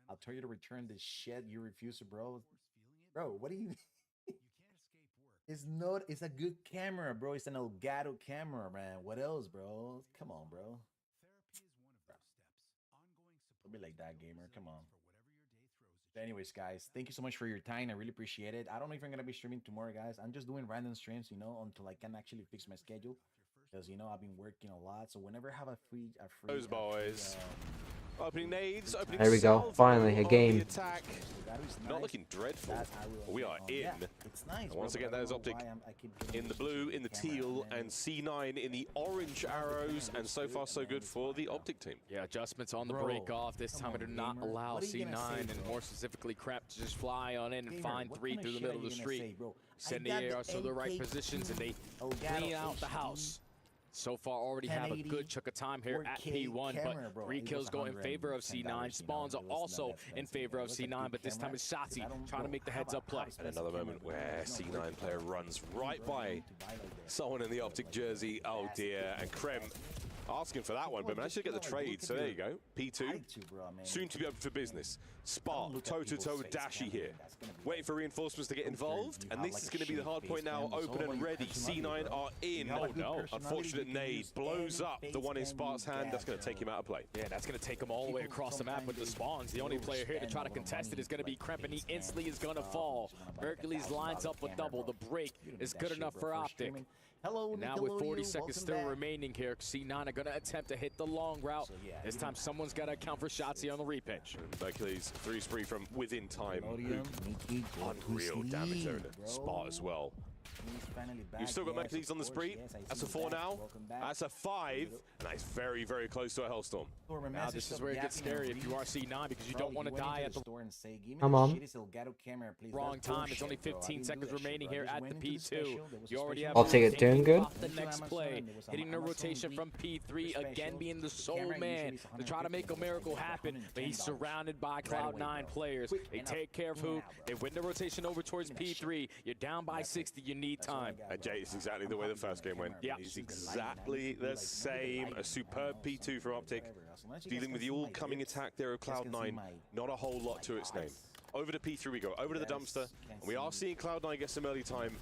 I'll tell you to return this shit. You refuse to, bro. Bro, what do you... It's a good camera, bro. It's an Elgato camera, man. What else, bro? Come on, bro. Don't be like that, gamer. Come on. But anyways, guys, thank you so much for your time. I really appreciate it. I don't know if I'm going to be streaming tomorrow, guys. I'm just doing random streams, you know, until I can actually fix my schedule. Because, you know, I've been working a lot. So whenever I have a free those boys. Opening nades, opening there we go. Finally, a game. Not looking dreadful. We are in. It's nice. Once again, that is Optic in the blue, in the teal, and C9 in the orange arrows. And so far, so good for the Optic team. Yeah, adjustments on the break off. This time, I do not allow C9 and more specifically Crap to just fly on in and find 3 through the middle of the street. Send the ARs to the right positions, and they clean out the house. So far, already have a good chunk of time here at P1, but 3 kills go in favor of C9. Spawns are also in favor of C9, but this time it's Shotzi trying to make the heads-up play. And another moment where C9 player runs right by someone in the Optic jersey. Oh dear, and Krem Asking for that one, but managed to get the trade. So there you go. P2, soon to be open for business. Spark, toe-to-toe with Dashi here. Waiting for reinforcements to get involved, and this is going to be the hard point now. Open and ready. C9 are in. Oh no! Unfortunate nade blows up the one in Spark's hand. That's going to take him out of play. Yeah, that's going to take him all the way across the map with the spawns. The only player here to try to contest it is going to be Kremp, and he instantly is going to fall. Hercules lines up with double. The break is good enough for Optic. And now with 40 seconds still remaining here, C9 are going to attempt to hit the long route. This time someone's got to account for Shotzi on the repitch. Hercules 3 spree from within time. Unreal damage there in the spot as well. You've still got Hercules on the spree. That's a 4 now. That's a 5. And that's very, very close to a Hellstorm. Now this is where it gets scary if you are C9 because you don't want to die at the Come on. wrong time. It's only 15 seconds remaining here at the P2. You already have Optic it doing good. The next play, hitting the rotation from P3, again being the sole man to try to make a miracle happen, but he's surrounded by Cloud9 players. They take care of Hoop. They win the rotation over towards P3. You're down by 60. You need time. And Jay, it's exactly the way the first game went. Yeah, it's exactly the same. A superb P2 from Optic. Dealing with the all-coming attack there of Cloud9. Not a whole lot to its name. Over to P3 we go, over to the dumpster. And we are seeing Cloud9 get some early time.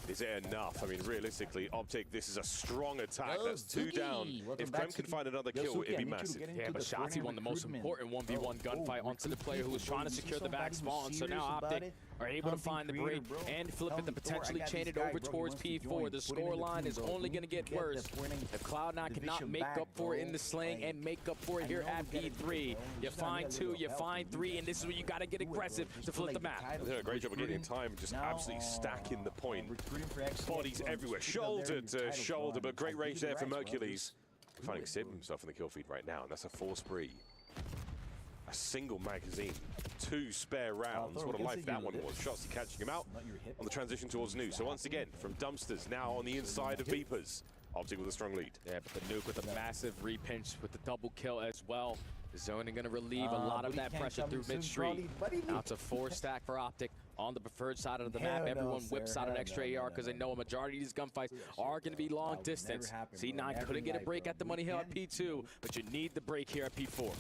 Is it enough? I mean, realistically, Optic, this is a strong attack. That's 2 down. If Krem can find another kill, it'd be massive. Yeah, but Shotzi won the most important 1v1 gunfight onto the player who was trying to secure the back spawn. So now Optic are able to find the break and flip it to potentially chain it over towards P4. The score line is only going to get worse if Cloud9 cannot make up for it in the sling and make up for it here at P3. You find 2, you find 3, and this is where you got to get aggressive to flip the map. They did a great job of getting time, just absolutely stacking the point. Bodies everywhere, shoulder to shoulder, but great range there from Hercules. Finding Sib himself in the kill feed right now, and that's a 4 spree. A single magazine, 2 spare rounds. What a life that one was. Shotzi catching him out on the transition towards Nu. So once again, from dumpsters, now on the inside of Beepers. Optic with a strong lead. Yeah, but the nuke with a massive repinch with the double kill as well. The zoning going to relieve a lot of that pressure through mid-street. Now it's a 4 stack for Optic on the preferred side of the map. Everyone whips out an extra AR because they know a majority of these gunfights are going to be long distance. C9 couldn't get a break at the Money Hill at P2, but you need the break here at P4.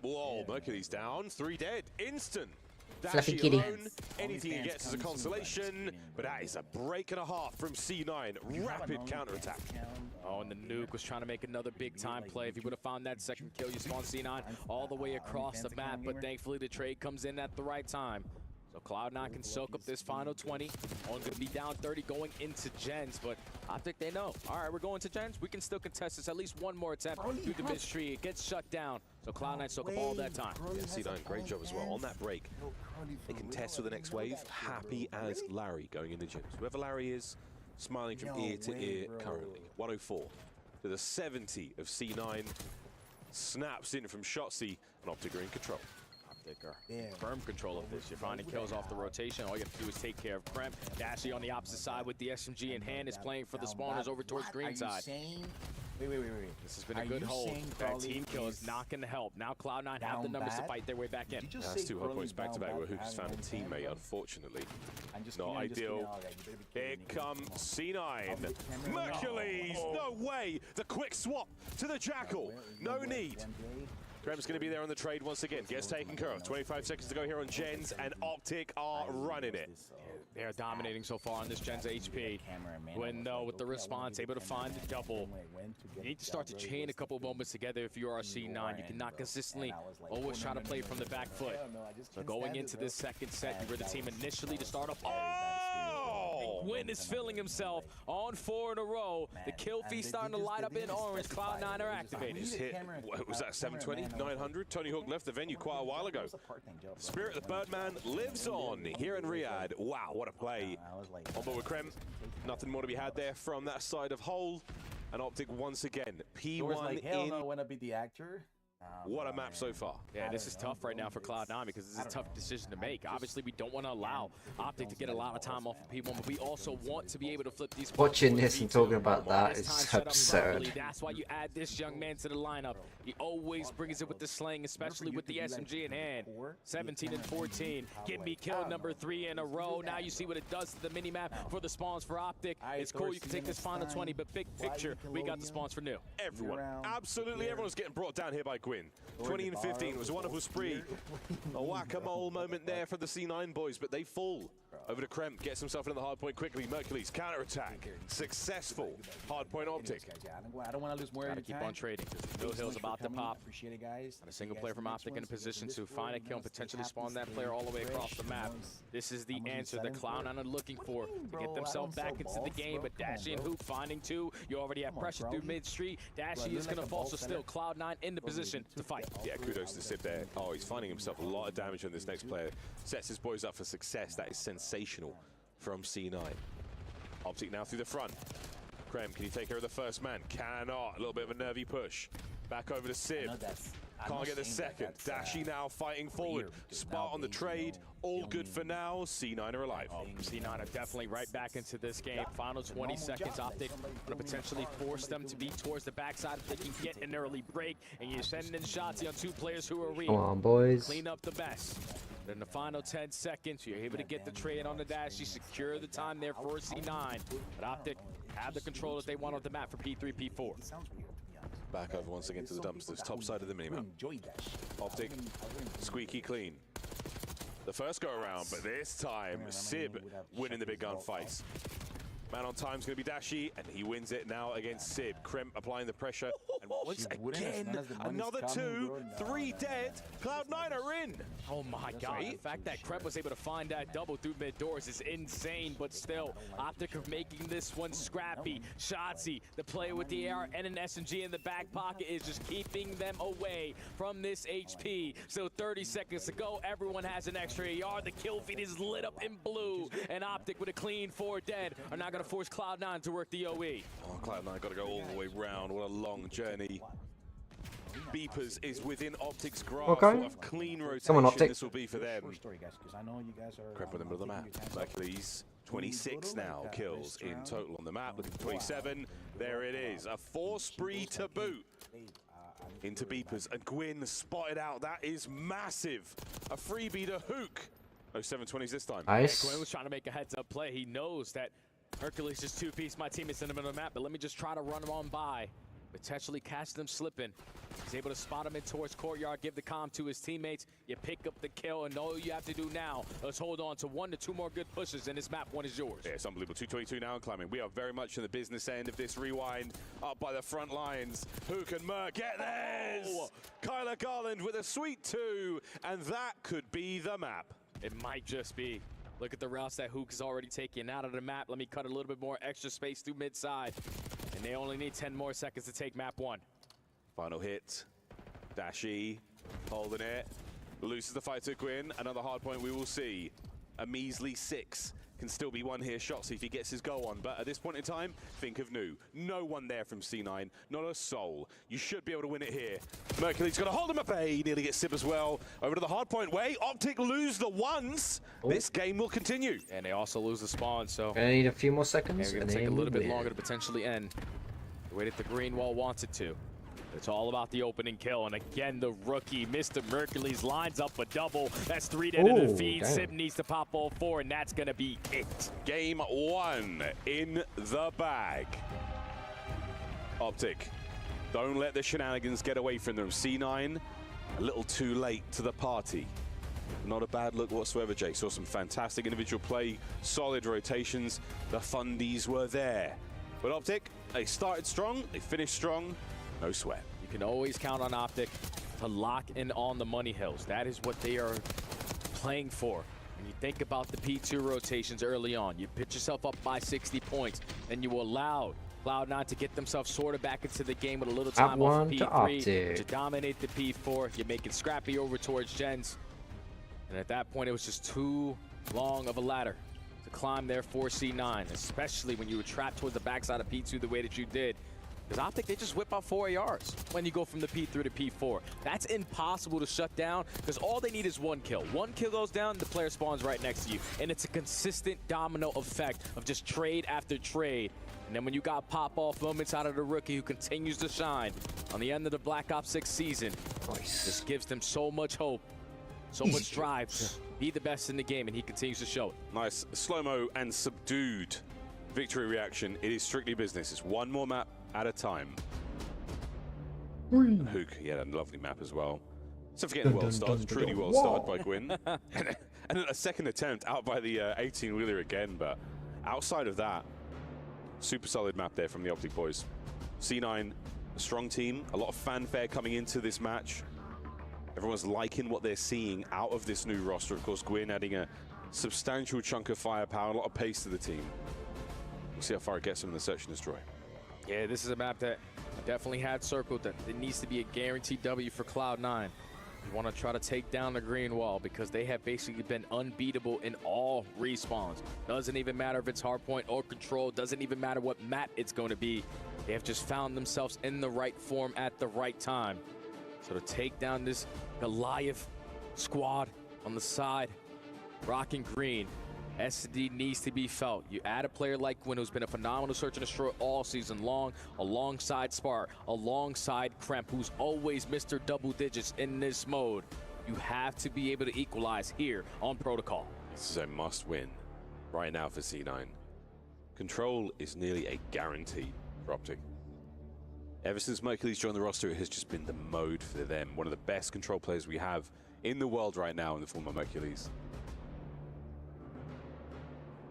Whoa, Mercury's down, 3 dead, instant. Fluffy Dashi kitty. alone, anything he gets is a consolation, but that is a break and a half from C9. Rapid counterattack. Oh, and the nuke was trying to make another big time play. If he would have found that second kill, you spawn C9 all the way across the map, but thankfully the trade comes in at the right time. So Cloud9 can soak up this final 20. Only going to be down 30 going into gens, but Optic, they know. All right, we're going to gens. We can still contest this. At least one more attempt through the mid-tree. It gets shut down. So Cloud9 soak up all that time. Yeah, C9, great job as well. On that break, they contest for the next wave. Happy as Larry going into gyms. Whoever Larry is, smiling from ear to ear currently. 104 to the 70 of C9. Snaps in from Shotzi, and Optic are in control. Firm control of this. You're finding kills off the rotation. All you have to do is take care of Krem. Dashi on the opposite side with the SMG in hand is playing for the spawners over towards green side. Wait. This has been a good hold. That team kill is not going to help. Now Cloud9 have the numbers to fight their way back in. That's 2 hard points back-to-back where Hoop just found a teammate, unfortunately. Not ideal. Here comes C9. Mercules! No way! The quick swap to the Jackal. No need. Krem's going to be there on the trade once again. Gets taken care of. 25 seconds to go here on gens, and Optic are running it. They're dominating so far on this gens HP. When though with the response, able to find the double. You need to start to chain a couple moments together if you are C9. You cannot consistently always try to play from the back foot. So going into this second set, you were the team initially to start off. Win is filling himself on 4 in a row. The kill feed starting to light up in orange. Cloud9 are activated. Just hit, what was that, 720, 900? Tony Hawk left the venue quite a while ago. Spirit the Birdman lives on here in Riyadh. Wow, what a play. On board with Krem. Nothing more to be had there from that side of hole. And Optic once again. P1 like, hell in. no, I want to be the actor. What a map so far. Yeah, this is tough right now for Cloud9 because this is a tough decision to make. Obviously, we don't want to allow Optic to get a lot of time off of P1, but we also want to be able to flip these. Watching this and talking about that is absurd. That's why you add this young man to the lineup. He always brings it with the slang, especially with the SMG in hand. 17 and 14. Give me kill number 3 in a row. Now you see what it does to the mini-map for the spawns for Optic. It's cool, you can take this final 20, but big picture, we got the spawns for new. Everyone, absolutely everyone's getting brought down here by Gwyn. 20 and 15 was a wonderful spree. A whack-a-mole moment there for the C9 boys, but they fall. Over to Kremp, gets himself into the hard point quickly. Mercules counter-attack, successful. Hard point Optic. I don't want to lose more. Gotta keep on trading. No Hill's about to pop. Appreciate it, guys. And a single player from Optic in a position to find a kill and potentially spawn that player all the way across the map. This is the answer that Cloud9 are looking for to get themselves back into the game. But Dashy and Hoop finding 2. You already have pressure through mid-street. Dashy is going to fall, so still Cloud9 in the position to fight. Yeah, kudos to Sib there. Oh, he's finding himself a lot of damage on this next player. Sets his boys up for success. That is sensational from C9. Optic now through the front. Krem, can he take care of the first man? Cannot. A little bit of a nervy push. Back over to Sib. Can't get the second. Dashy now fighting forward. Spot on the trade. All good for now. C9 are alive. C9 are definitely right back into this game. Final 20 seconds. Optic going to potentially force them to be towards the backside if they can get an early break. And you're sending in shots on 2 players who are weak. Come on, boys. Clean up the best. But in the final 10 seconds, you're able to get the trade on the Dashy, secure the time there for C9. But Optic have the control that they want on the map for P3, P4. Back over once again to the dumpsters, top side of the minimap. Optic, squeaky clean. The first go around, but this time, Sib winning the big gun fight. Man on time is going to be Dashy, and he wins it now against Sib. Kremp applying the pressure, and once again, another 2, 3 dead. Cloud9 are in. Oh my God, the fact that Kremp was able to find that double through mid doors is insane, but still, Optic are making this one scrappy. Shotzzy, the play with the AR and an SMG in the back pocket is just keeping them away from this HP. So 30 seconds to go, everyone has an extra AR. The kill feed is lit up in blue, and Optic with a clean 4 dead are not going to force Cloud9 to work the OE. Oh, Cloud9 got to go all the way round. What a long journey. Beepers is within Optic's grasp. Okay. What a clean rotation Come on, Optic. this will be for them. Crep in the middle of the map. Mercules, 26 now kills in total on the map. Looking for 27. There it is. A 4 spree to boot. Into Beepers, and Gwyn spotted out. That is massive. A freebie to Hook. Oh, 720s this time. Nice. Gwyn was trying to make a heads-up play. He knows that Hercules is 2-piece. My teammates in the middle of the map, but let me just try to run them on by. Potentially catch them slipping. He's able to spot him in towards courtyard, give the comm to his teammates. You pick up the kill, and all you have to do now is hold on to 1 to 2 more good pushes, and this map 1 is yours. Yeah, it's unbelievable. 222 now and climbing. We are very much in the business end of this rewind. Up by the front lines. Hook and Merc get theirs. Kyler Garland with a sweet 2, and that could be the map. It might just be. Look at the routes that Hook is already taking out of the map. Let me cut a little bit more extra space through mid-side. And they only need 10 more seconds to take map 1. Final hit. Dashy holding it. Loses the fight to Gwyn. Another hard point we will see. A measly 6. Can still be one here shot, see if he gets his go on. But at this point in time, think of new. No one there from C9. Not a soul. You should be able to win it here. Mercury's got to hold him at bay. Nearly gets Sib as well. Over to the hard point way. Optic lose the ones. This game will continue. And they also lose the spawn, so... I need a few more seconds. It's going to take a little bit longer to potentially end. The way that the green wall wants it to. It's all about the opening kill, and again, the rookie, Mr. Mercules, lines up a double. That's 3 dead in the feed. Sib needs to pop all 4, and that's going to be it. Game 1 in the bag. Optic, don't let the shenanigans get away from them. C9, a little too late to the party. Not a bad look whatsoever, Jay. Saw some fantastic individual play, solid rotations. The fundies were there. But Optic, they started strong, they finished strong. No sweat. You can always count on Optic to lock in on the money hills. That is what they are playing for. When you think about the P2 rotations early on, you pitch yourself up by 60 points, and you allow Cloud9 to get themselves sort of back into the game with a little time off P3. You dominate the P4, you make it scrappy over towards Gens. And at that point, it was just too long of a ladder to climb there for C9, especially when you were trapped towards the backside of P2 the way that you did. Because Optic, they just whip out 4 ARs when you go from the P3 to P4. That's impossible to shut down because all they need is 1 kill. 1 kill goes down, the player spawns right next to you. And it's a consistent domino effect of just trade after trade. And then when you got pop-off moments out of the rookie who continues to shine on the end of the Black Ops 6 season, this gives them so much hope, so much drive to be the best in the game, and he continues to show it. Nice slow-mo and subdued victory reaction. It is strictly business. It's 1 more map at a time. And Hook, he had a lovely map as well. So forgetting the world start, truly well started by Gwyn. And a second attempt out by the 18-wheeler again, but outside of that, super solid map there from the Optic boys. C9, a strong team, a lot of fanfare coming into this match. Everyone's liking what they're seeing out of this new roster. Of course, Gwyn adding a substantial chunk of firepower, a lot of pace to the team. We'll see how far it gets them in the Search and Destroy. Yeah, this is a map that I definitely had circled that it needs to be a guaranteed W for Cloud9. You want to try to take down the green wall because they have basically been unbeatable in all respawns. Doesn't even matter if it's hardpoint or control. Doesn't even matter what map it's going to be. They have just found themselves in the right form at the right time. So to take down this Goliath squad on the side, rocking green, SD needs to be felt. You add a player like Gwyn, who's been a phenomenal search and destroy all season long, alongside Spark, alongside Kremp, who's always Mr. Double Digits in this mode. You have to be able to equalize here on Protocol. This is a must-win right now for C9. Control is nearly a guarantee for Optic. Ever since Mercury's joined the roster, it has just been the mode for them. One of the best control players we have in the world right now in the form of Mercury's.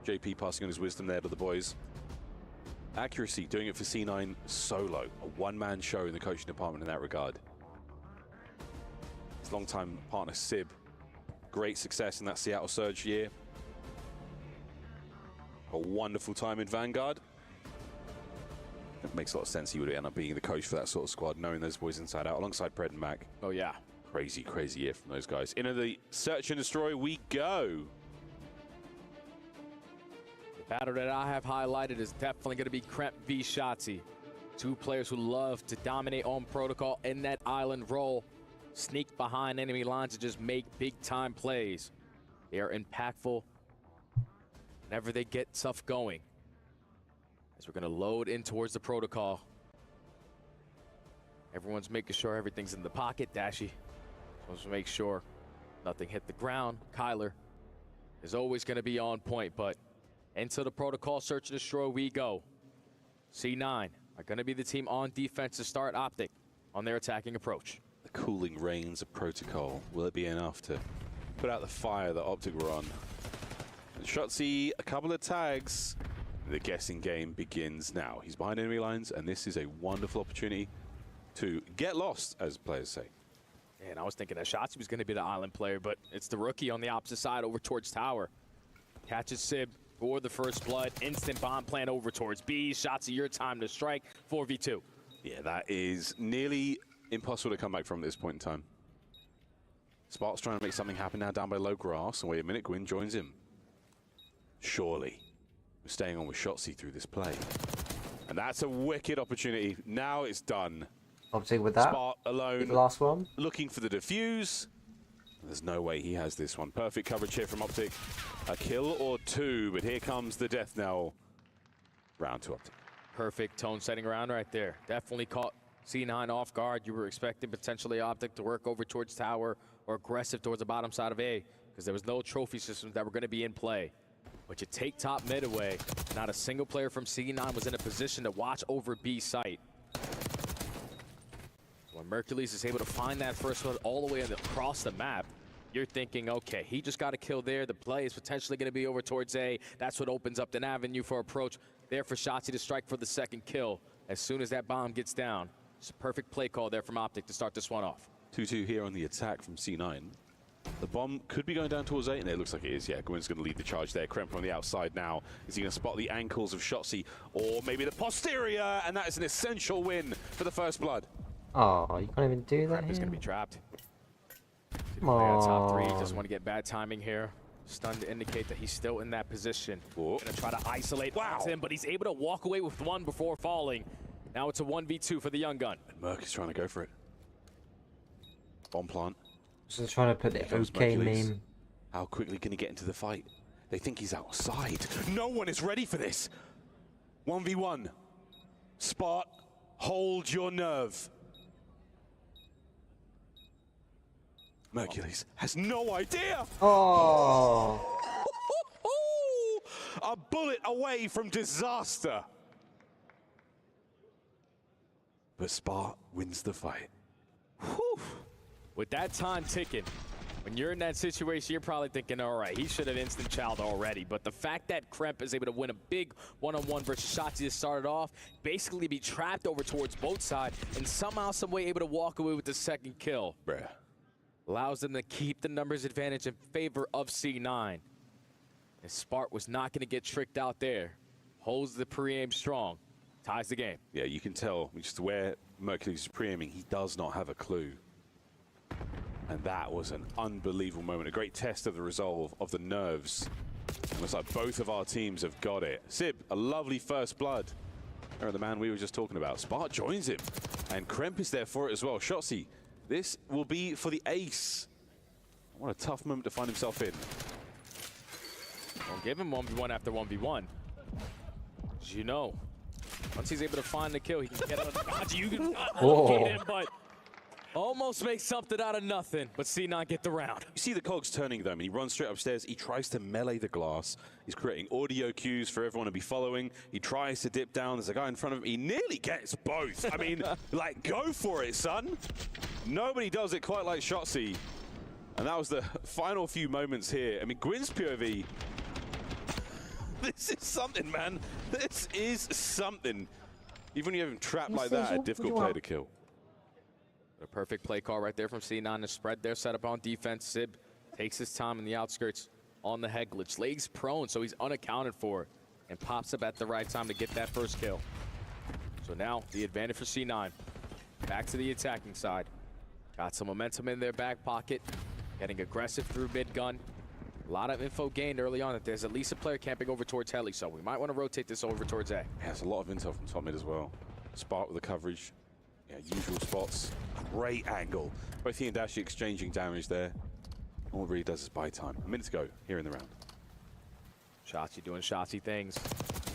JP passing on his wisdom there to the boys. Accuracy, doing it for C9 solo. A one-man show in the coaching department in that regard. His longtime partner Sib, great success in that Seattle Surge year. A wonderful time in Vanguard. It makes a lot of sense he would end up being the coach for that sort of squad, knowing those boys inside out, alongside Pred and Mac. Oh yeah. Crazy, crazy year from those guys. Into the Search and Destroy we go. The battle that I have highlighted is definitely going to be Kremp v Shotzzy. 2 players who love to dominate on Protocol in that island role, sneak behind enemy lines and just make big-time plays. They are impactful whenever they get stuff going. As we're going to load in towards the Protocol. Everyone's making sure everything's in the pocket. Dashy wants to make sure nothing hit the ground. Kyler is always going to be on point, but into the Protocol Search and Destroy we go. C9 are going to be the team on defense to start Optic on their attacking approach. The cooling rains of Protocol. Will it be enough to put out the fire that Optic were on? And Shotzzy, a couple of tags. The guessing game begins now. He's behind enemy lines, and this is a wonderful opportunity to get lost, as players say. And I was thinking that Shotzzy was going to be the island player, but it's the rookie on the opposite side over towards Tower. Catches Sib for the first blood. Instant bomb plant over towards B. Shotzzy, your time to strike. 4v2. Yeah, that is nearly impossible to come back from at this point in time. Spark's trying to make something happen now down by low grass. And wait a minute, Gwyn joins him. Surely. We're staying on with Shotzzy through this play. And that's a wicked opportunity. Now it's done. Optic with that. Spark alone. The last one. Looking for the defuse. There's no way he has this one. Perfect coverage here from Optic. A kill or 2, but here comes the death knell. Round to Optic. Perfect tone setting round right there. Definitely caught C9 off guard. You were expecting potentially Optic to work over towards Tower or aggressive towards the bottom side of A because there was no trophy systems that were going to be in play. But you take top mid away, not a single player from C9 was in a position to watch over B site. When Mercules is able to find that first one all the way across the map, you're thinking, okay, he just got a kill there. The play is potentially going to be over towards A. That's what opens up an avenue for approach there for Shotzzy to strike for the second kill. As soon as that bomb gets down, it's a perfect play call there from Optic to start this one off. 2-2 here on the attack from C9. The bomb could be going down towards A, and it looks like it is. Yeah, Gwyn's going to lead the charge there. Kremp on the outside now. Is he going to spot the ankles of Shotzzy, or maybe the posterior? And that is an essential win for the first blood. Oh, you can't even do that. Kremp is going to be trapped. Oh. Top 3, doesn't want to get bad timing here. Stun to indicate that he's still in that position. Going to try to isolate him, but he's able to walk away with one before falling. Now it's a 1v2 for the young gun. And Merc is trying to go for it. Bomb plant. Just trying to put the OK meme. How quickly can he get into the fight? They think he's outside. No one is ready for this. 1v1. Spot, hold your nerve. Mercules has no idea. Oh. A bullet away from disaster. But Spark wins the fight. Whew. With that time ticking, when you're in that situation, you're probably thinking, all right, he should have instant chowed already. But the fact that Kremp is able to win a big one-on-one versus Shotzzy to start it off, basically be trapped over towards both sides, and somehow, some way able to walk away with the second kill. Bruh. Allows them to keep the numbers advantage in favor of C9. And Spark was not going to get tricked out there. Holds the pre-aim strong. Ties the game. Yeah, you can tell just where Mercury's is pre-aiming. He does not have a clue. And that was an unbelievable moment. A great test of the resolve, of the nerves. It looks like both of our teams have got it. Sib, a lovely first blood. There, the man we were just talking about. Spark joins him. And Kremp is there for it as well. Shotzzy, this will be for the ace. What a tough moment to find himself in. Don't give him 1v1 after 1v1. As you know, once he's able to find the kill, he can get out of the dodge. You can locate him, but almost make something out of nothing. But C9 get the round. You see the cogs turning though. I mean, he runs straight upstairs. He tries to melee the glass. He's creating audio cues for everyone to be following. He tries to dip down. There's a guy in front of him. He nearly gets both. I mean, like, go for it, son. Nobody does it quite like Shotzzy. And that was the final few moments here. I mean, Gwyn's POV. This is something, man. This is something. Even when you have him trapped like that, a difficult player to kill. A perfect play call right there from C9 to spread their setup on defense. Sib takes his time in the outskirts on the head glitch. Legs prone, so he's unaccounted for. And pops up at the right time to get that first kill. So now the advantage for C9. Back to the attacking side. Got some momentum in their back pocket. Getting aggressive through mid-gun. A lot of info gained early on that there's at least a player camping over towards Heli, so we might want to rotate this over towards A. Yeah, there's a lot of intel from top mid as well. Spark with the coverage. Yeah, usual spots. Great angle. Both he and Dashi exchanging damage there. All it really does is buy time. A minute to go here in the round. Shotzzy doing Shotzzy things.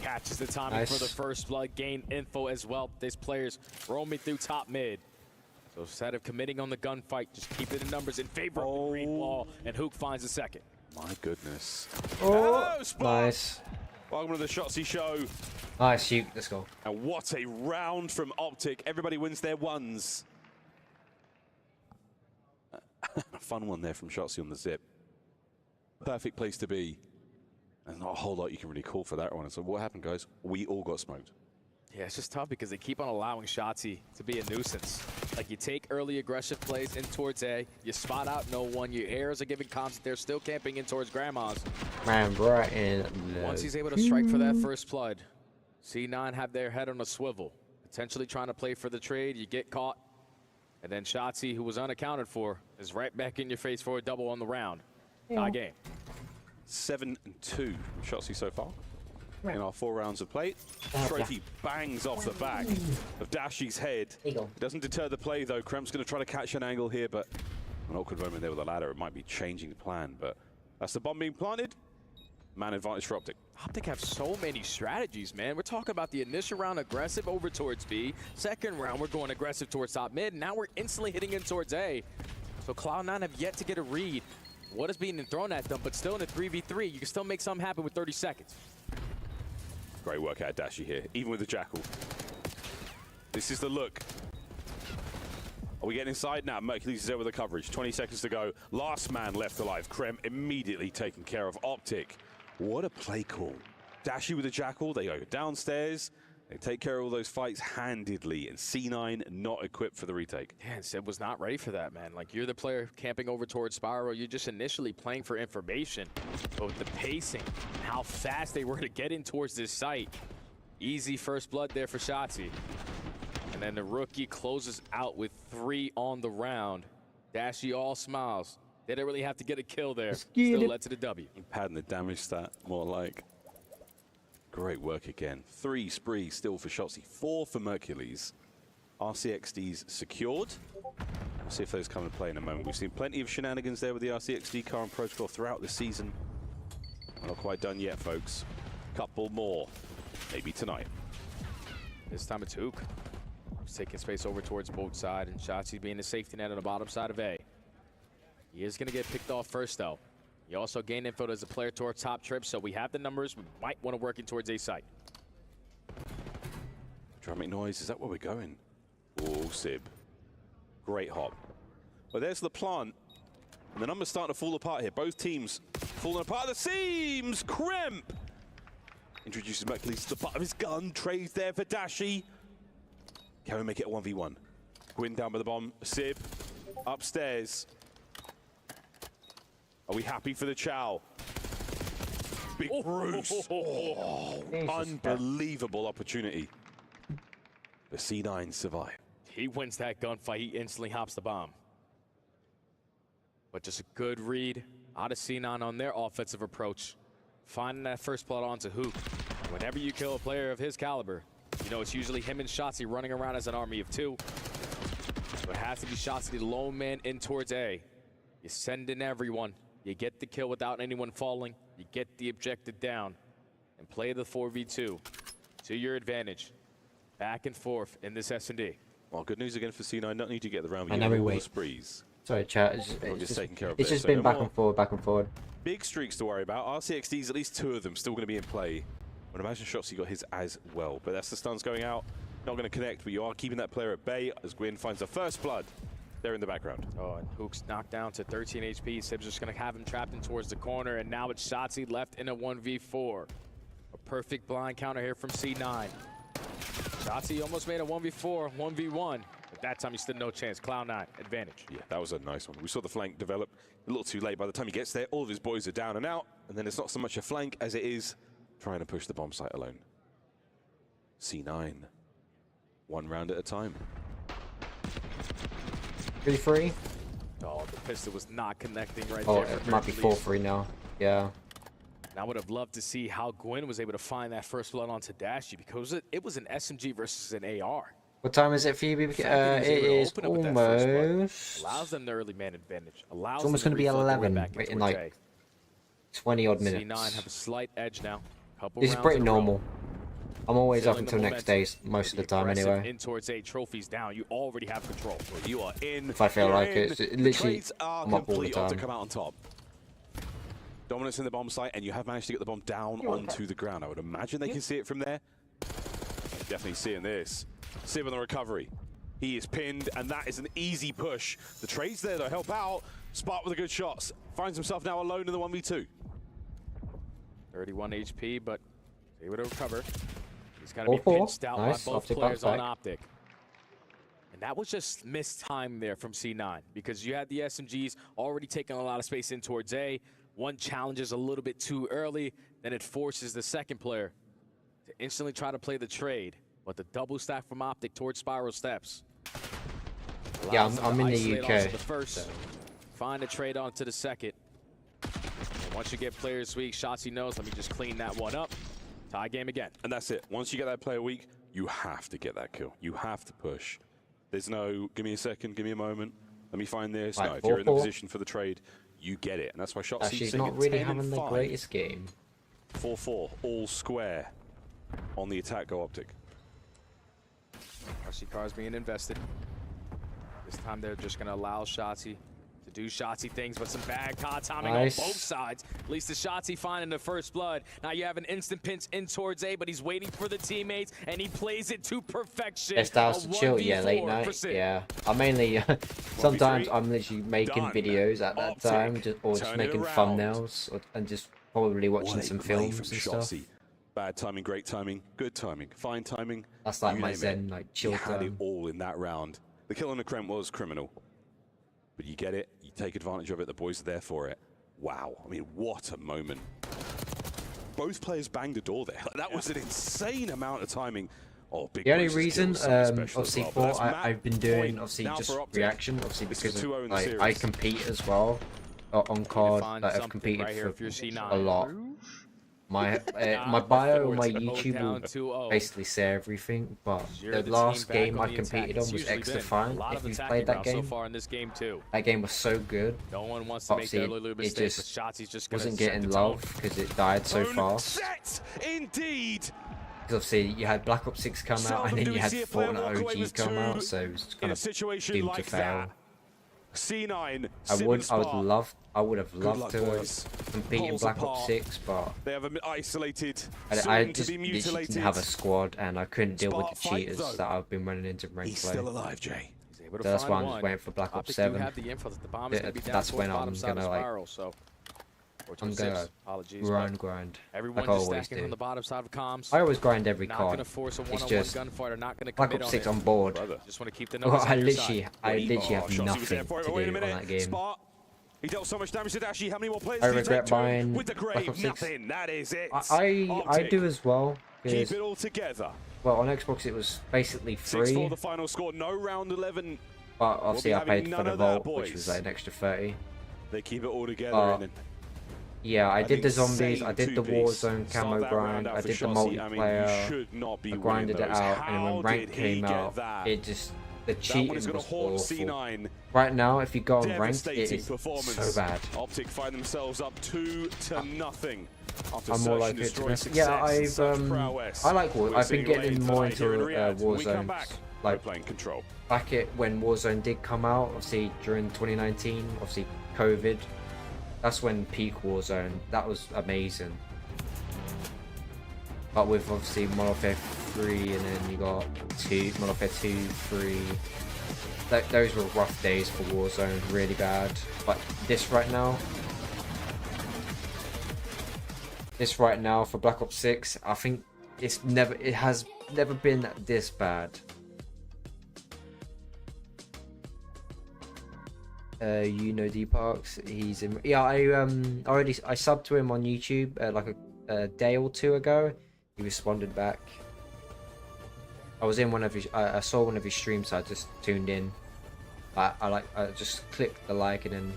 Catches the timing for the first blood. Gain info as well. This player's roaming through top mid. So instead of committing on the gunfight, just keeping the numbers in favor of the green wall, and Hook finds the second. My goodness. Oh, nice. Welcome to the Shotzzy show. Nice, Hugh. Let's go. And what a round from Optic. Everybody wins their ones. A fun one there from Shotzzy on the zip. Perfect place to be. There's not a whole lot you can really call for that one. So what happened, guys? We all got smoked. Yeah, it's just tough because they keep on allowing Shotzzy to be a nuisance. Like, you take early aggressive plays in towards A, you spot out no one, your arrows are giving comms that they're still camping in towards Grandma's. Man, right in. Once he's able to strike for that first blood, C9 have their head on a swivel. Potentially trying to play for the trade, you get caught. And then Shotzzy, who was unaccounted for, is right back in your face for a double on the round. Tie game. 7-2 from Shotzzy so far. In our 4 rounds of play. Trophy bangs off the back of Dashi's head. It doesn't deter the play though. Kremp's going to try to catch an angle here, but an awkward moment there with the ladder. It might be changing the plan, but that's the bomb being planted. Man advantage for Optic. Optic have so many strategies, man. We're talking about the initial round aggressive over towards B. Second round, we're going aggressive towards top mid. Now we're instantly hitting in towards A. So Cloud9 have yet to get a read. What is being thrown at them, but still in a 3v3, you can still make something happen with 30 seconds. Great work out of Dashi here, even with the Jackal. This is the look. Are we getting inside now? Mercules is there with the coverage. 20 seconds to go. Last man left alive. Krem immediately taken care of. Optic. What a play call. Dashi with the Jackal. They go downstairs. They take care of all those fights handedly, and C9 not equipped for the retake. Yeah, and Sib was not ready for that, man. Like, you're the player camping over towards Spiral. You're just initially playing for information. But with the pacing, and how fast they were to get in towards this site, easy first blood there for Shotzzy. And then the rookie closes out with 3 on the round. Dashi all smiles. They didn't really have to get a kill there. Still led to the W. Padding the damage stat, more like. Great work again. 3 sprees still for Shotzzy, 4 for Mercules. RCXD's secured. We'll see if those come into play in a moment. We've seen plenty of shenanigans there with the RCXD car and protocol throughout the season. We're not quite done yet, folks. Couple more, maybe tonight. This time it's Hook. He's taking space over towards both sides, and Shotzzy being the safety net on the bottom side of A. He is going to get picked off first, though. He also gained info as a player towards top trip, so we have the numbers. We might want to work in towards A site. Drumming noise, is that where we're going? Oh, Sib. Great hop. Well, there's the plant. And the numbers starting to fall apart here. Both teams falling apart at the seams. Kremp introduces Mercules to the butt of his gun. Trades there for Dashi. Can we make it a 1v1? Gwyn down by the bomb. Sib upstairs. Are we happy for the Chow? Big Bruce. Oh, unbelievable opportunity. The C9 survive. He wins that gunfight. He instantly hops the bomb. But just a good read out of C9 on their offensive approach. Finding that first blood onto Hook. Whenever you kill a player of his caliber, you know it's usually him and Shotzzy running around as an army of 2. So it has to be Shotzzy, the lone man in towards A. You send in everyone. You get the kill without anyone falling. You get the objective down. And play the 4v2 to your advantage. Back and forth in this S&D. Well, good news again for C9. Not need to get the round. And every week. Sprees. Sorry, chat. It's just been back and forward, back and forward. Big streaks to worry about. RCXD's, at least 2 of them, still going to be in play. I would imagine Shotzzy got his as well. But that's the stuns going out. Not going to connect, but you are keeping that player at bay as Gwyn finds the first blood. There in the background. Oh, and Hook's knocked down to 13 HP. Sib's just going to have him trapped in towards the corner, and now it's Shotzzy left in a 1v4. A perfect blind counter here from C9. Shotzzy almost made a 1v4, 1v1. At that time, he stood no chance. Cloud9, advantage. Yeah, that was a nice one. We saw the flank develop a little too late. By the time he gets there, all of his boys are down and out, and then it's not so much a flank as it is trying to push the bomb site alone. C9, 1 round at a time. 3-3. Oh, the pistol was not connecting right there. Oh, it might be 4-3 now. Yeah. And I would have loved to see how Gwyn was able to find that first blood onto Dashi, because it was an SMG versus an AR. What time is it for you, BBK? It is almost... Allows them the early man advantage. Allows it's almost going to be 11 in like 20-odd minutes. C9 have a slight edge now. This is pretty normal. I'm always up until next day, most of the time anyway. In towards 8 trophies down, you already have control. You are in. If I feel like it, literally, I'm up all the time. To come out on top. Dominance in the bomb site, and you have managed to get the bomb down onto the ground. I would imagine they can see it from there. Definitely seeing this. Sib on the recovery. He is pinned, and that is an easy push. The trade's there to help out. Spark with the good shots. Finds himself now alone in the 1v2. 31 HP, but able to recover. He's going to be pinched out by both players on Optic. And that was just missed time there from C9, because you had the SMGs already taking a lot of space in towards A. One challenges a little bit too early, then it forces the second player to instantly try to play the trade. But the double stack from Optic towards Spiral Steps. Yeah, I'm in the UK. The first, find a trade onto the second. And once you get players weak, Shotzzy knows, let me just clean that one up. Tie game again. And that's it. Once you get that player weak, you have to get that kill. You have to push. There's no, give me a second, give me a moment, let me find this. Right, no, if you're in the position for the trade, you get it. And that's why Shotzzy's she's not really having the greatest game. 4-4, all square on the attack, go Optic. RC cars being invested. This time they're just going to allow Shotzzy to do Shotzzy things, but some bad COD timing on both sides. At least the Shotzzy finding the first blood. Now you have an instant pinch in towards A, but he's waiting for the teammates, and he plays it to perfection. Best house to chill, yeah, late night, yeah. I mainly, sometimes I'm literally making videos at that time, or just making thumbnails, and just probably watching some films and stuff. Bad timing, great timing, good timing, fine timing. That's like my zen, like chill time. You had it all in that round. The kill on the Kremp was criminal. But you get it, you take advantage of it, the boys are there for it. Wow, I mean, what a moment. Both players banged the door there. That was an insane amount of timing. Oh, big the only reason, obviously, I've been doing, obviously, just reaction, obviously, because of, like, I compete as well on COD. Like, I've competed for a lot. My my bio on my YouTube will basically say everything, but the last game I competed on was Extra Fine. If you've played that game, so far in this game too. That game was so good. No one wants to make that little mistake. It just wasn't getting love because it died so fast. Indeed. Because obviously you had Black Ops 6 come out and then you had Fortnite OG come out, so it was kind of doomed to fail. C9. I would have loved to compete in Black Ops 6, but they have isolated. I just didn't have a squad and I couldn't deal with the cheaters that I've been running into rank play. Still alive, Jay. So that's why I'm just waiting for Black Ops 7. That's when I'm gonna I'm gonna grind. Everyone's like I just always stacking do. on the bottom side of comms. I always grind every Not card. gonna force a It's one-on-one just gunfight, or not gonna Black commit Ops on 6 it. on board. Just want to keep the Well, numbers I on your literally side. have nothing to do on that game. He dealt so much damage to Dashi. How many more players I do you regret take to him? buying With the Black grave, Ops 6. nothing. That is it. I do as well. Keep it all together. Well, on Xbox it was basically 6 free, for the final score. No round 11. but obviously I paid for none the of that, Vault, which boys. was like an extra 30. They keep it all together. and Yeah, I did the think zombies, I did the two-piece. Warzone Start camo that round grind, out I for did the Shotzi. I mean, you multiplayer, should not be I grinded it winning those. out, and then when How rank did he came get out, that? it just, the That one cheating is was gonna haunt awful. C9. Right now, if you go on ranked, it Devastating is performance. so bad. Optic find themselves up 2-0 after I'm more search like and it to destroy mess. success. Yeah, Such prowess. I like War. We're I've been seeing getting late more tonight into here in Riyadh. When we come Warzone. back, Like we're playing Control. back when Warzone did come out, obviously during 2019, obviously COVID. That's when peak Warzone. That was amazing. But with obviously Modern Warfare 3, and then you got Modern Warfare 2, 3. Those were rough days for Warzone, really bad. But this right now for Black Ops 6, I think it has never been this bad. You know D Parks, he's in. Yeah, I subbed to him on YouTube like a day or two ago. He responded back. I was in one of his. I saw one of his streams, so I just tuned in. I just clicked the like and then.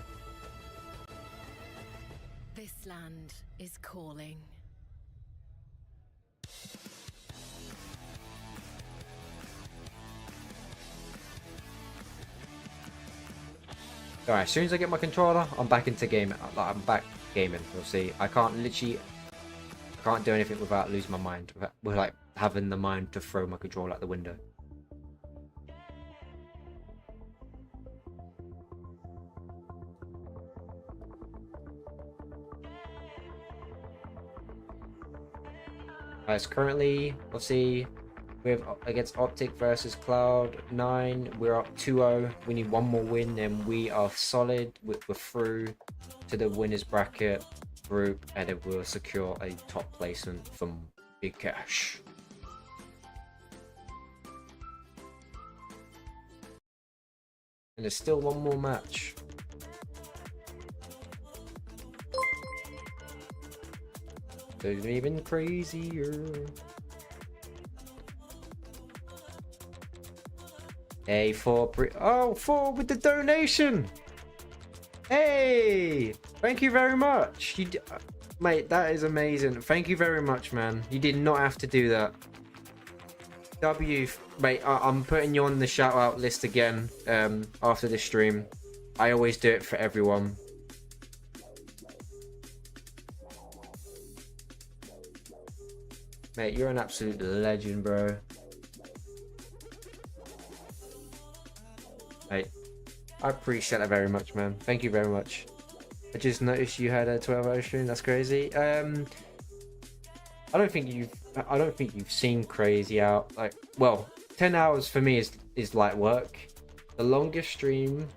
This land is calling. Alright, as soon as I get my controller, I'm back into gaming. I'm back gaming. We'll see. I can't do anything without losing my mind. With like having the mind to throw my controller out the window. It's currently, let's see, we're against Optic versus Cloud9. We're up 2-0. We need one more win, and we are solid. We're through to the winners bracket group, and it will secure a top placement from Big Cash. And there's still one more match. There's even crazier. Hey, four with the donation. Hey, thank you very much. Mate, that is amazing. Thank you very much, man. You did not have to do that. Mate, I'm putting you on the shout out list again after this stream. I always do it for everyone. Mate, you're an absolute legend, bro. Mate, I appreciate that very much, man. Thank you very much. I just noticed you had a 12-hour stream. That's crazy. I don't think you've seen crazy out. Like, well, 10 hours for me is light work. The longest stream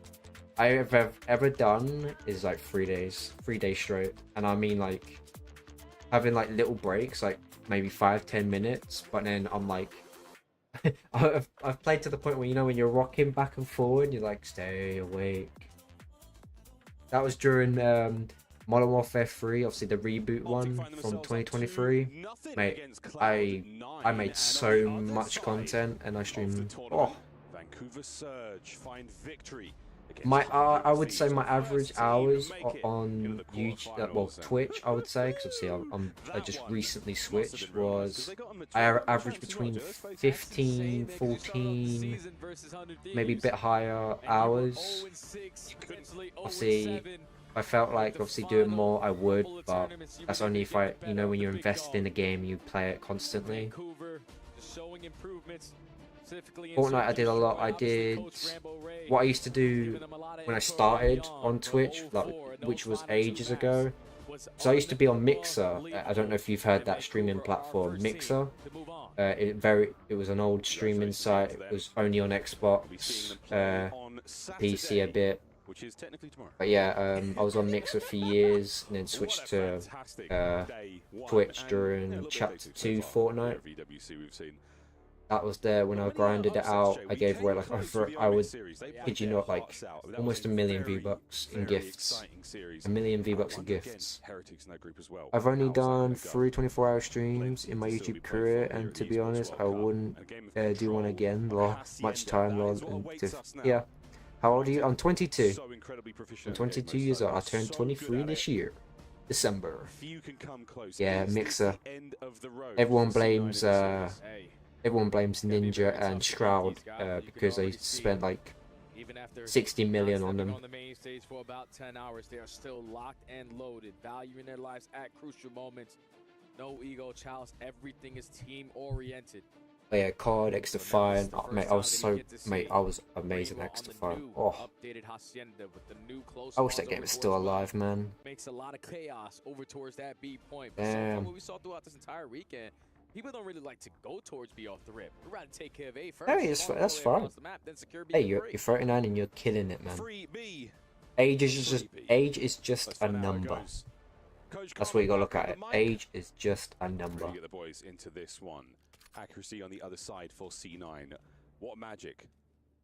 I have ever done is like 3 days. 3 days straight. And I mean like having like little breaks, like maybe 5-10 minutes, but then I'm like I've played to the point where, you know, when you're rocking back and forward, you're like, stay awake. That was during Modern Warfare 3, obviously the reboot one from 2023. Mate, I made so much content and I streamed. Oh, Vancouver Surge find victory I would say my average hours on YouTube, well, Twitch, I would say, because obviously I just recently switched, was I averaged between 15, 14, maybe a bit higher hours. Obviously, I felt like obviously doing more I would, but that's only if I, you know, when you're invested in a game, you play it constantly. Fortnite I did a lot. I did what I used to do when I started on Twitch, like, which was ages ago. So I used to be on Mixer. I don't know if you've heard that streaming platform, Mixer. It was an old streaming site. It was only on Xbox, PC a bit. But yeah, I was on Mixer for years and then switched to Twitch during Chapter 2 Fortnite. That was there when I grinded it out. I gave away like over, I would, kid you not, like almost 1 million V-Bucks in gifts. 1 million V-Bucks in gifts. I've only done 3 24-hour streams in my YouTube career, and to be honest, I wouldn't do one again. Much time, yeah. How old are you? I'm 22. I'm 22 years old. I turned 23 this year. December. Yeah, Mixer. Everyone blames Ninja and Shroud because they spent like 60 million on them. On the main stage for about 10 hours, they are still locked and loaded, valuing their lives at crucial moments. No ego, Charles. Everything is team oriented. Yeah, COD, X-Defiant, mate, I was amazing at X-Defiant. Oh, I wish that game was still alive, man. Makes a lot of chaos over towards that B point. Damn. What we saw throughout this entire weekend, people don't really like to go towards B off the rip. We'd rather take care of A first. Hey, that's fine. Hey, you're 39 and you're killing it, man. Age is just a number. That's what you gotta look at it. Age is just a number. Get the boys into this one. Accuracy on the other side for C9. What magic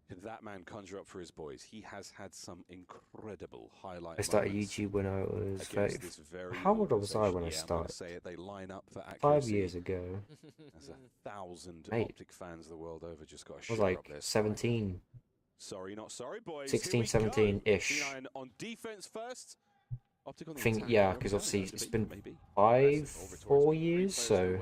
did that man conjure up for his boys? He has had some incredible highlights. I started YouTube when I was 30. How old was I when I started? They line up for 5 years ago. There's 1,000 Mate, Optic fans the world over just got a I was like 17. Sorry, not sorry, boys. 16, 17-ish. On defense first. I think, yeah, because obviously it's been 4 years, so...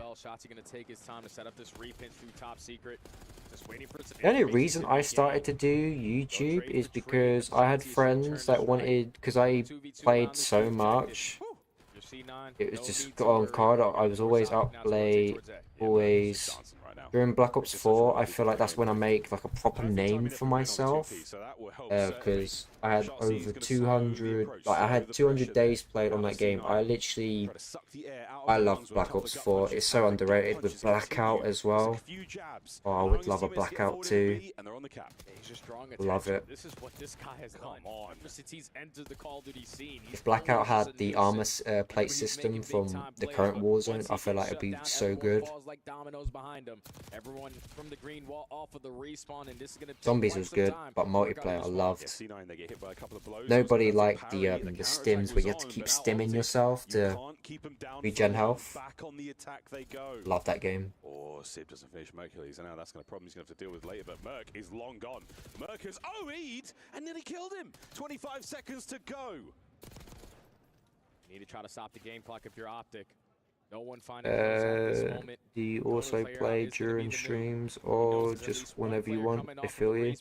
The only reason I started to do YouTube is because I had friends that wanted, because I played so much, it was just got on COD. I was always up late, always. During Black Ops 4, I feel like that's when I make like a proper name for myself, because I had over 200, like I had 200 days played on that game. I love Black Ops 4. It's so underrated with Blackout as well. Oh, I would love a Blackout too. Love it. If Blackout had the armor plate system from the current Warzone, I feel like it'd be so good. Zombies was good, but multiplayer I loved. Nobody liked the stims where you have to keep stimming yourself to regen health. Love that game. Or Sib doesn't finish Mercules, and now that's a problem he's going to have to deal with later, but Merc is long gone. Merc has OE'd and nearly killed him. 25 seconds to go. You need to try to stop the game clock if you're Optic. No one finding this moment. Do you also play during streams or just whenever you want? I feel you.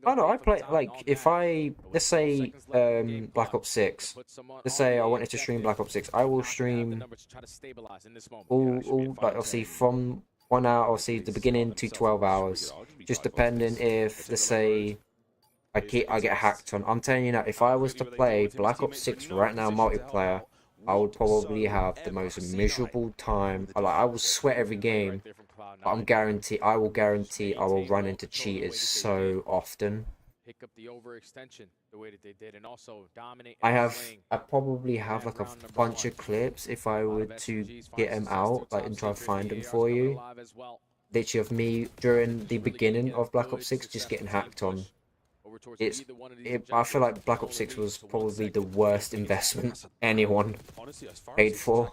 Oh no, I play like if I let's say Black Ops 6. Let's say I wanted to stream Black Ops 6. I will stream all like obviously from 1 hour, obviously the beginning to 12 hours, just depending if let's say I get hacked on. I'm telling you now, if I was to play Black Ops 6 right now multiplayer, I would probably have the most miserable time. I will sweat every game, but I will guarantee I will run into cheaters so often. I probably have like a bunch of clips if I were to get them out, like and try to find them for you. Literally of me during the beginning of Black Ops 6 just getting hacked on. I feel like Black Ops 6 was probably the worst investment anyone paid for.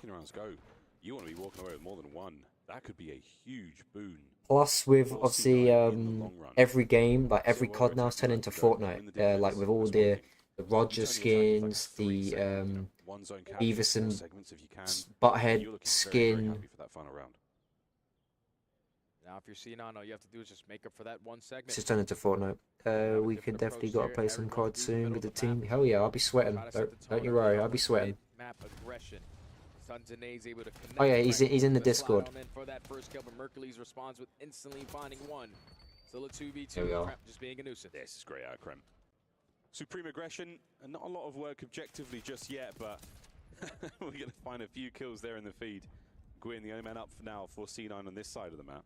You want to be walking away with more than one. That could be a huge boon Plus, with obviously every game, like every COD now is turned into Fortnite. Like with all the Roger skins, the Everson Butthead skin. Now, if you're seeing on, all you have to do is just make up for that one segment. It's just turned into Fortnite. We could definitely got to play some COD soon with the team. Hell yeah, I'll be sweating. Don't you worry, I'll be sweating. Oh yeah, he's in the Discord. For that first kill, but Mercules responds with instantly finding one. Still a 2v2. Here we are. Just being a nuisance. This is great out of Krem. Supreme aggression, and not a lot of work objectively just yet, but we're going to find a few kills there in the feed. Gwyn, the only man up for now for C9 on this side of the map.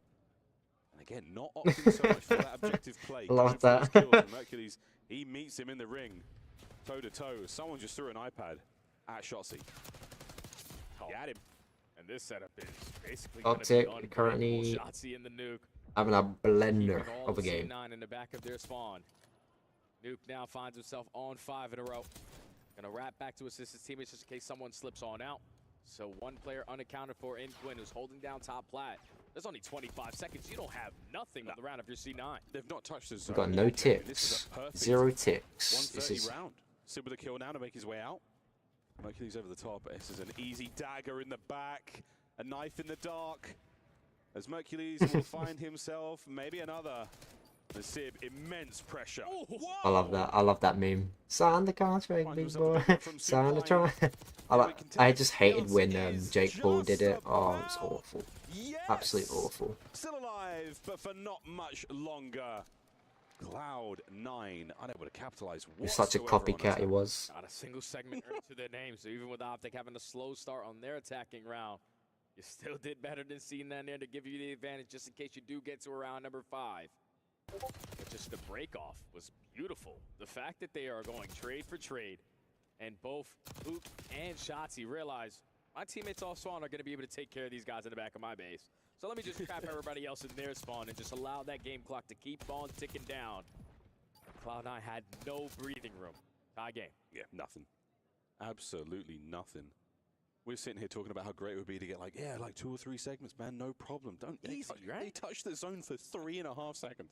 And again, not opting so much for that objective play. Love that. Mercules, he meets him in the ring, toe to toe. Someone just threw an iPad at Shotzi. He had him. And this setup is basically Optic currently Shotzi in the nuke. having a blender of a game. C9 in the back of their spawn. Nuke now finds himself on 5 in a row. Gonna wrap back to assist his teammates just in case someone slips on out. So one player unaccounted for in Gwyn who's holding down top plat. There's only 25 seconds. You don't have nothing on the round if you're C9. They've not touched this. We've got no ticks. 0 ticks. This is round. Sid with a kill now to make his way out. Mercury's over the top. This is an easy dagger in the back. A knife in the dark. As Mercules will find himself maybe another. The Sib, immense pressure. I love that. I love that meme. Sign the contract, big boy. Sign the contract. I just hated when Jake Paul did it. Oh, it was awful. Absolutely awful. Still alive, but for not much longer. Cloud9 unable to capitalize. He's such a copycat. He was. Not a single segment earned to their name. So even with Optic having a slow start on their attacking round, you still did better than seeing that there to give you the advantage just in case you do get to round number 5. But just the break-off was beautiful. The fact that they are going trade for trade, and both Luke and Shotzi realize my teammates off spawn are going to be able to take care of these guys in the back of my base. So let me just trap everybody else in their spawn and just allow that game clock to keep on ticking down. Cloud9 had no breathing room. Tie game. Yeah, nothing. Absolutely nothing. We're sitting here talking about how great it would be to get like 2 or 3 segments, man. No problem. They touched the zone for 3.5 seconds.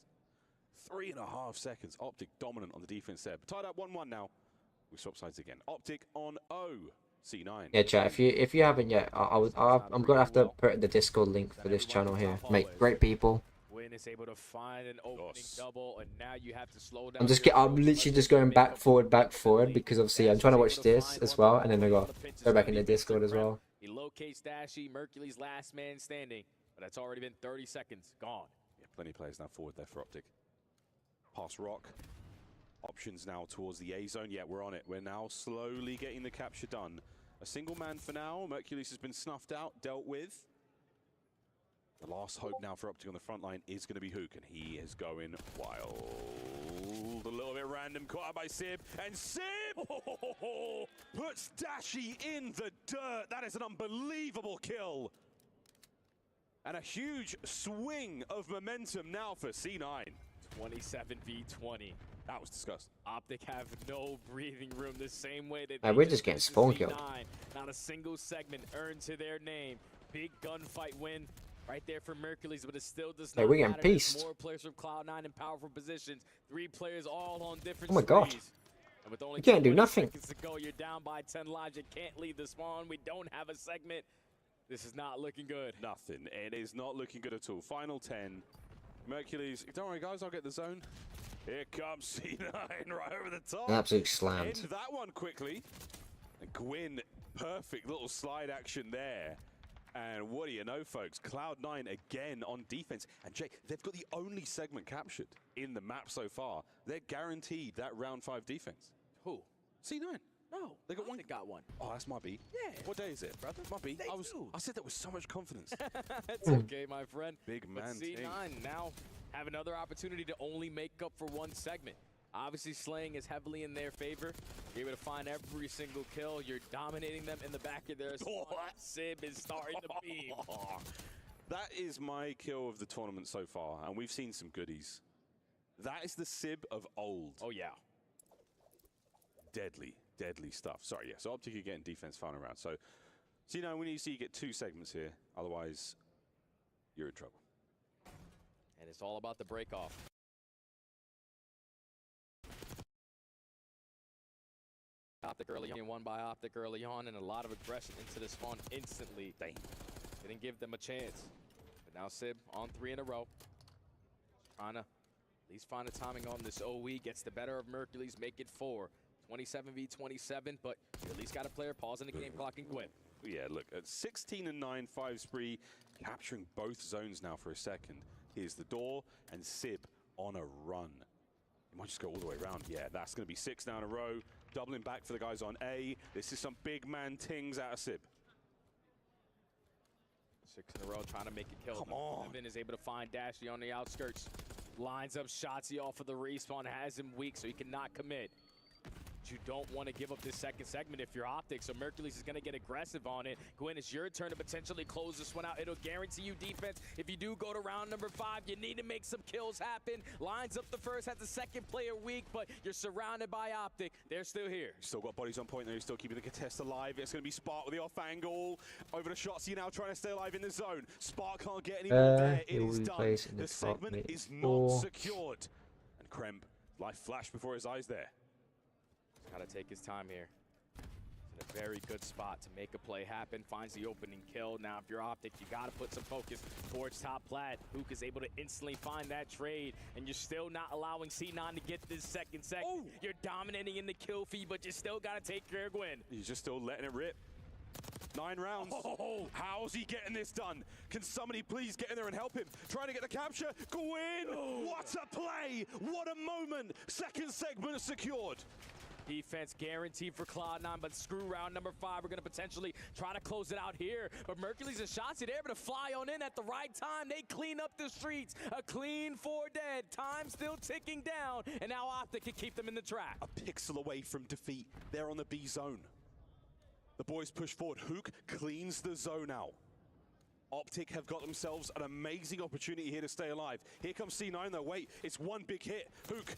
3.5 seconds. Optic dominant on the defense there. But tied up 1-1 now. We swap sides again. Optic on O. C9. Yeah, chat. If you haven't yet, I'm gonna have to put the Discord link for this channel here. Mate, great people. Gwyn is able to find an opening double, and now you have to slow down. I'm literally just going back forward, because obviously I'm trying to watch this as well, and then I go back in the Discord as well. He locates Dashy, Mercury's last man standing, but that's already been 30 seconds gone. Yeah, plenty of players now forward there for Optic. Pass Rock. Options now towards the A zone. Yeah, we're on it. We're now slowly getting the capture done. A single man for now. Mercules has been snuffed out, dealt with. The last hope now for Optic on the front line is going to be Hook, and he is going wild. A little bit random, caught out by Sib, and Sib puts Dashy in the dirt. That is an unbelievable kill. And a huge swing of momentum now for C9. 27v20. That was disgusting. Optic have no breathing room the same way that we're just getting spawn killed. Not a single segment earned to their name. Big gunfight win right there for Mercules, but it still does not we're getting matter. pieced. More players from Cloud9 in powerful positions. 3 players all on different Oh my god. And with only you can't do nothing. seconds to go, you're down by 10 lives. You can't leave the spawn. We don't have a segment. This is not looking good. Nothing. It is not looking good at all. Final 10. Mercules, don't worry guys, I'll get the zone. Here comes C9 right over the top. An absolute slammed. End that one quickly. And Gwyn, perfect little slide action there. And what do you know, folks? Cloud9 again on defense. And Jake, they've got the only segment captured in the map so far. They're guaranteed that round 5 defense. Who? C9. No, they got one. Got one. Oh, that's my beat. Yeah. What day is it, brother? My beat. I said that with so much confidence. It's okay, my friend. Big man. But C9 now have another opportunity to only make up for one segment. Obviously, slaying is heavily in their favor. You're able to find every single kill. You're dominating them in the back of their spawn. Sib is starting to beam. That is my kill of the tournament so far, and we've seen some goodies. That is the Sib of old. Oh, yeah. Deadly stuff. Sorry, yeah. So Optic are getting defense final round. So you know, when you see you get 2 segments here, otherwise you're in trouble. And it's all about the break-off. Optic early on, won by Optic early on, and a lot of aggression into the spawn instantly. Didn't give them a chance. But now Sib on 3 in a row. Trying to at least find a timing on this OE. Gets the better of Mercules, make it 4. 27 v 27, but you at least got a player pausing the game clock and quit. Yeah, look, at 16 and 9, 5 spree, capturing both zones now for a second. Here's the door, and Sib on a run. He might just go all the way around. Yeah, that's going to be 6 down a row. Doubling back for the guys on A. This is some big man tings out of Sib. 6 in a row, trying to make a kill. Come on. Evan is able to find Dashy on the outskirts. Lines up Shotzzy off of the respawn, has him weak, so he cannot commit. You don't want to give up this second segment if you're Optic, so Mercules is going to get aggressive on it. Gwyn, it's your turn to potentially close this one out. It'll guarantee you defense. If you do go to round number 5, you need to make some kills happen. Lines up the first, has the second player weak, but you're surrounded by Optic. They're still here. Still got bodies on point there. He's still keeping the contest alive. It's going to be Spark with the off angle. Over to Shotzzy now, trying to stay alive in the zone. Spark can't get any more there. It is done. The segment is not secured. And Kremp, life flashed before his eyes there. Got to take his time here. It's in a very good spot to make a play happen. Finds the opening kill. Now, if you're Optic, you got to put some focus towards top plat. Hook is able to instantly find that trade, and you're still not allowing C9 to get this second segment. Oh. You're dominating in the kill feed, but you still got to take care of Gwyn. He's just still letting it rip. 9 rounds. Oh, how's he getting this done? Can somebody please get in there and help him? Trying to get the capture. Gwyn! Oh. What a play! What a moment! Second segment secured. Defense guaranteed for Cloud9, but screw round number 5. We're going to potentially try to close it out here. But Mercules and Shotzzy, they're able to fly on in at the right time. They clean up the streets. A clean 4 dead. Time still ticking down. And now Optic can keep them in the track. A pixel away from defeat. They're on the B zone. The boys push forward. Hook cleans the zone out. Optic have got themselves an amazing opportunity here to stay alive. Here comes C9 though. Wait, it's one big hit. Hook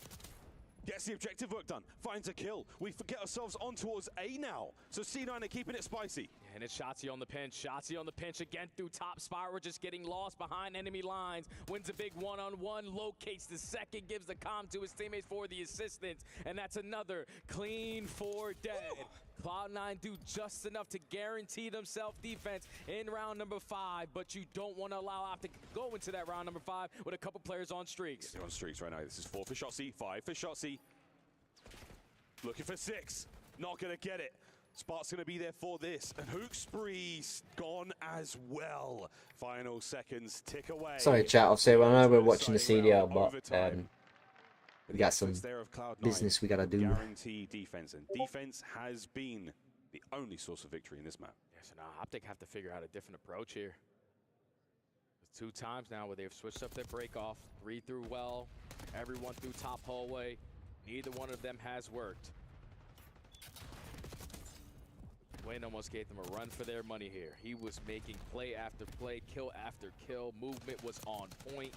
gets the objective work done, finds a kill. We get ourselves on towards A now. So C9 are keeping it spicy. And it's Shotzzy on the pinch. Shotzzy on the pinch again through top spot. We're just getting lost behind enemy lines. Wins a big one-on-one, locates the second, gives the comm to his teammates for the assistance. And that's another clean 4 dead. Ooh. Cloud9 do just enough to guarantee themselves defense in round number 5, but you don't want to allow Optic to go into that round number 5 with a couple players on streaks. They're on streaks right now. This is 4 for Shotzzy, 5 for Shotzzy. Looking for 6. Not going to get it. Spark's going to be there for this. And Hook Spree's gone as well. Final seconds tick away. Sorry, chat. Obviously, I know we're watching the CDL, but we got some business we got to do. Guarantee defense, and defense has been the only source of victory in this map. Yeah, so now Optic have to figure out a different approach here. There's 2 times now where they've switched up their break off. 3 through well, everyone through top hallway. Neither one of them has worked. Wayne almost gave them a run for their money here. He was making play after play, kill after kill. Movement was on point.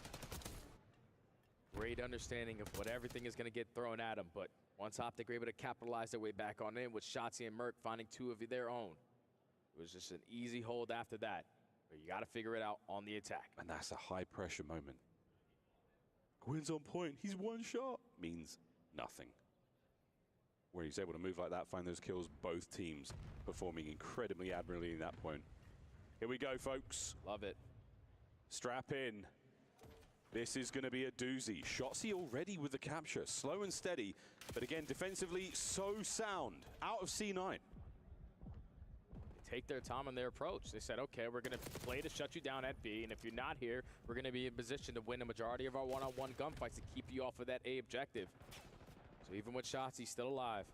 Great understanding of what everything is going to get thrown at them, but once Optic were able to capitalize their way back on in with Shotzzy and Merc finding 2 of their own, it was just an easy hold after that. But you got to figure it out on the attack. And that's a high pressure moment. Gwyn's on point. He's 1 shot. Means nothing. Where he's able to move like that, find those kills, both teams performing incredibly admirably at that point. Here we go, folks. Love it. Strap in. This is going to be a doozy. Shotzzy already with the capture. Slow and steady, but again, defensively, so sound. Out of C9. They take their time on their approach. They said, okay, we're going to play to shut you down at B, and if you're not here, we're going to be in position to win a majority of our one-on-one gunfights to keep you off of that A objective. So even with Shotzzy still alive,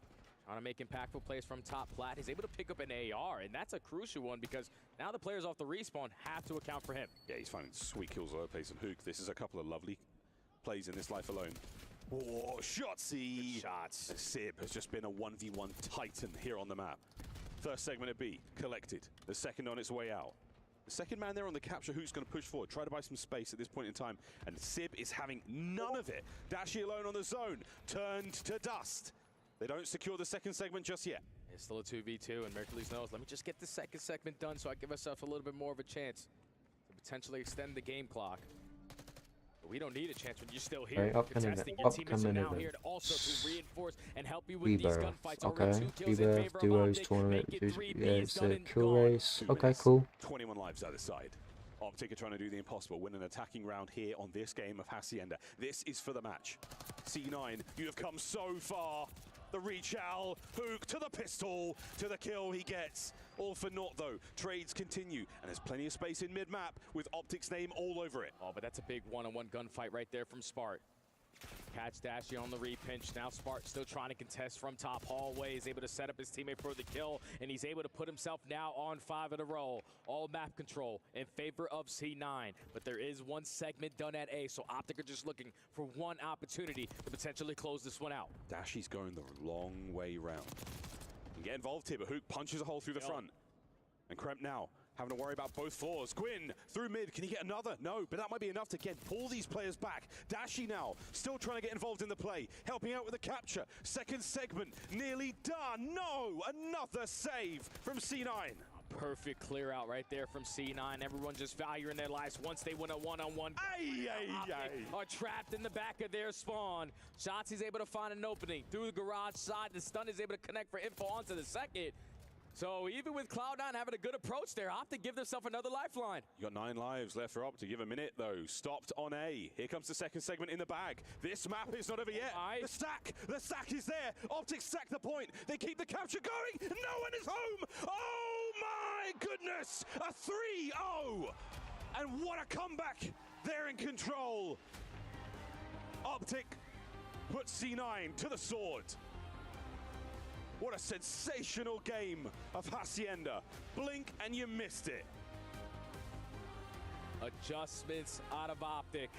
trying to make impactful plays from top plat, he's able to pick up an AR, and that's a crucial one because now the players off the respawn have to account for him. Yeah, he's finding sweet kills all over the place. And Hook, this is a couple of lovely plays in this life alone. Oh, Shotzzy! Good shots. Sib has just been a 1v1 titan here on the map. First segment at B, collected. The second on its way out. The second man there on the capture, Hook's going to push forward, try to buy some space at this point in time. And Sib is having none of it. Dashy alone on the zone, turned to dust. They don't secure the second segment just yet. It's still a 2v2, and Mercules knows, let me just get the second segment done so I give myself a little bit more of a chance to potentially extend the game clock. We don't need a chance when you're still here. Upcoming event. Also to reinforce and help you with these gunfights. Okay, Rebirth, Duos, Tournament, yeah, it's a kill race. Okay, cool. 21 lives either side. Optic are trying to do the impossible, win an attacking round here on this game of Hacienda. This is for the match. C9, you have come so far. The reach out, Hook to the pistol, to the kill he gets. All for naught though. Trades continue, and there's plenty of space in mid-map with Optic's name all over it. Oh, but that's a big one-on-one gunfight right there from Spart. Catch Dashy on the repinch. Now Spart still trying to contest from top hallway. He's able to set up his teammate for the kill, and he's able to put himself now on 5 in a row. All map control in favor of C9. But there is one segment done at A, so Optic are just looking for one opportunity to potentially close this one out. Dashy's going the long way round. You can get involved here, but Hook punches a hole through the front. And Kremp now having to worry about both floors. Gwyn through mid. Can he get another? No, but that might be enough to again pull these players back. Dashy now still trying to get involved in the play, helping out with the capture. Second segment nearly done. No, another save from C9. Perfect clear out right there from C9. Everyone just valuing their lives once they win a one-on-one. Are trapped in the back of their spawn. Shotzi's able to find an opening through the garage side. The stun is able to connect for info onto the second. So even with Cloud9 having a good approach there, Optic give themselves another lifeline. You got 9 lives left for Optic. Give a minute though. Stopped on A. Here comes the second segment in the bag. This map is not over yet. The stack is there. Optic stack the point. They keep the capture going. No one is home. Oh my goodness. A 3-0. And what a comeback. They're in control. Optic puts C9 to the sword. What a sensational game of Hacienda. Blink and you missed it. Adjustments out of Optic.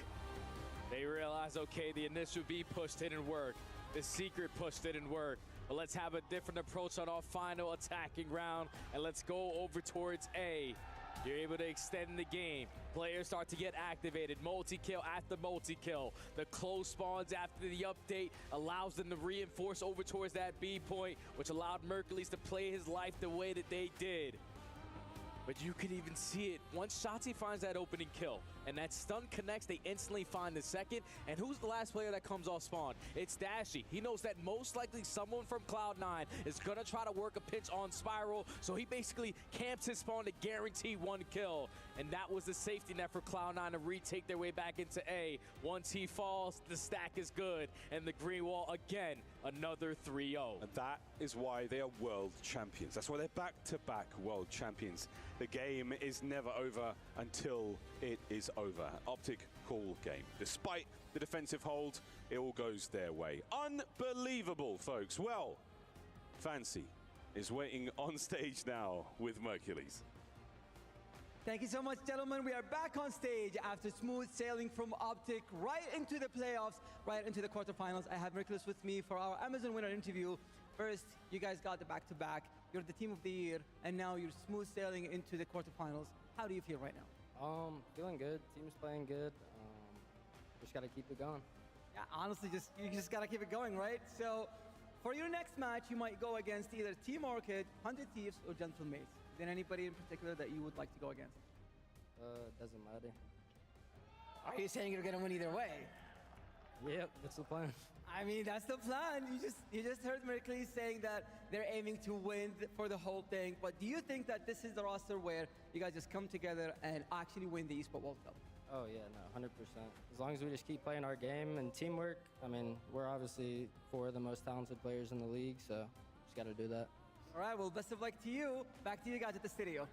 They realize, okay, the initial B push didn't work. The secret push didn't work. But let's have a different approach on our final attacking round, and let's go over towards A. You're able to extend the game. Players start to get activated. Multi-kill after multi-kill. The close spawns after the update allows them to reinforce over towards that B point, which allowed Mercules to play his life the way that they did. But you can even see it. Once Shotzi finds that opening kill and that stun connects, they instantly find the second. And who's the last player that comes off spawn? It's Dashy. He knows that most likely someone from Cloud9 is going to try to work a pinch on Spiral. So he basically camps his spawn to guarantee one kill. And that was the safety net for Cloud9 to retake their way back into A. Once he falls, the stack is good. And the green wall, again, another 3-0. And that is why they are world champions. That's why they're back-to-back world champions. The game is never over until it is over. Optic cool game. Despite the defensive hold, it all goes their way. Unbelievable, folks. Well, Fancy is waiting on stage now with Mercules. Thank you so much, gentlemen. We are back on stage after smooth sailing from Optic right into the playoffs, right into the quarterfinals. I have Mercules with me for our Amazon winner interview. First, you guys got the back-to-back. You're the team of the year, and now you're smooth sailing into the quarterfinals. How do you feel right now? Feeling good. Team's playing good. Just got to keep it going. Yeah, honestly, you just got to keep it going, right? So, for your next match, you might go against either Team Orchid, 100 Thieves, or Gentle Mates. Is there anybody in particular that you would like to go against? Doesn't matter. Are you saying you're going to win either way? Yep, that's the plan. I mean, that's the plan. You just heard Mercules saying that they're aiming to win for the whole thing. But do you think that this is the roster where you guys just come together and actually win the Esports World Cup? Oh yeah, no, 100%. As long as we just keep playing our game and teamwork. I mean, we're obviously 4 of the most talented players in the league, so just got to do that. All right, well, best of luck to you. Back to you guys at the studio.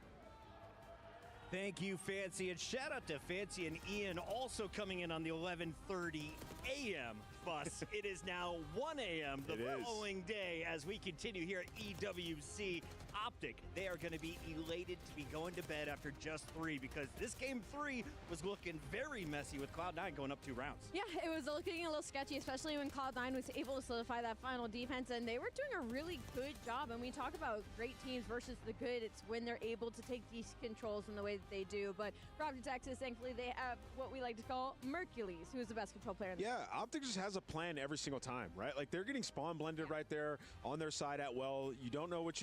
Thank you, Fancy, and shout out to Fancy and Ian also coming in on the 11:30 a.m. bus. It is now 1 a.m. the following day as we continue here at EWC. Optic, they are going to be elated to be going to bed after just 3 because this game 3 was looking very messy with Cloud9 going up 2 rounds. Yeah, it was looking a little sketchy, especially when Cloud9 was able to solidify that final defense, and they were doing a really good job. And we talk about great teams versus the good. It's when they're able to take these controls in the way way they do. But for Optic Texas, thankfully, they have what we like to call Mercules, who is the best control player in the Yeah, Optic just has a plan every single time, right? Like, they're getting spawn blended right there on their side at well. You don't know if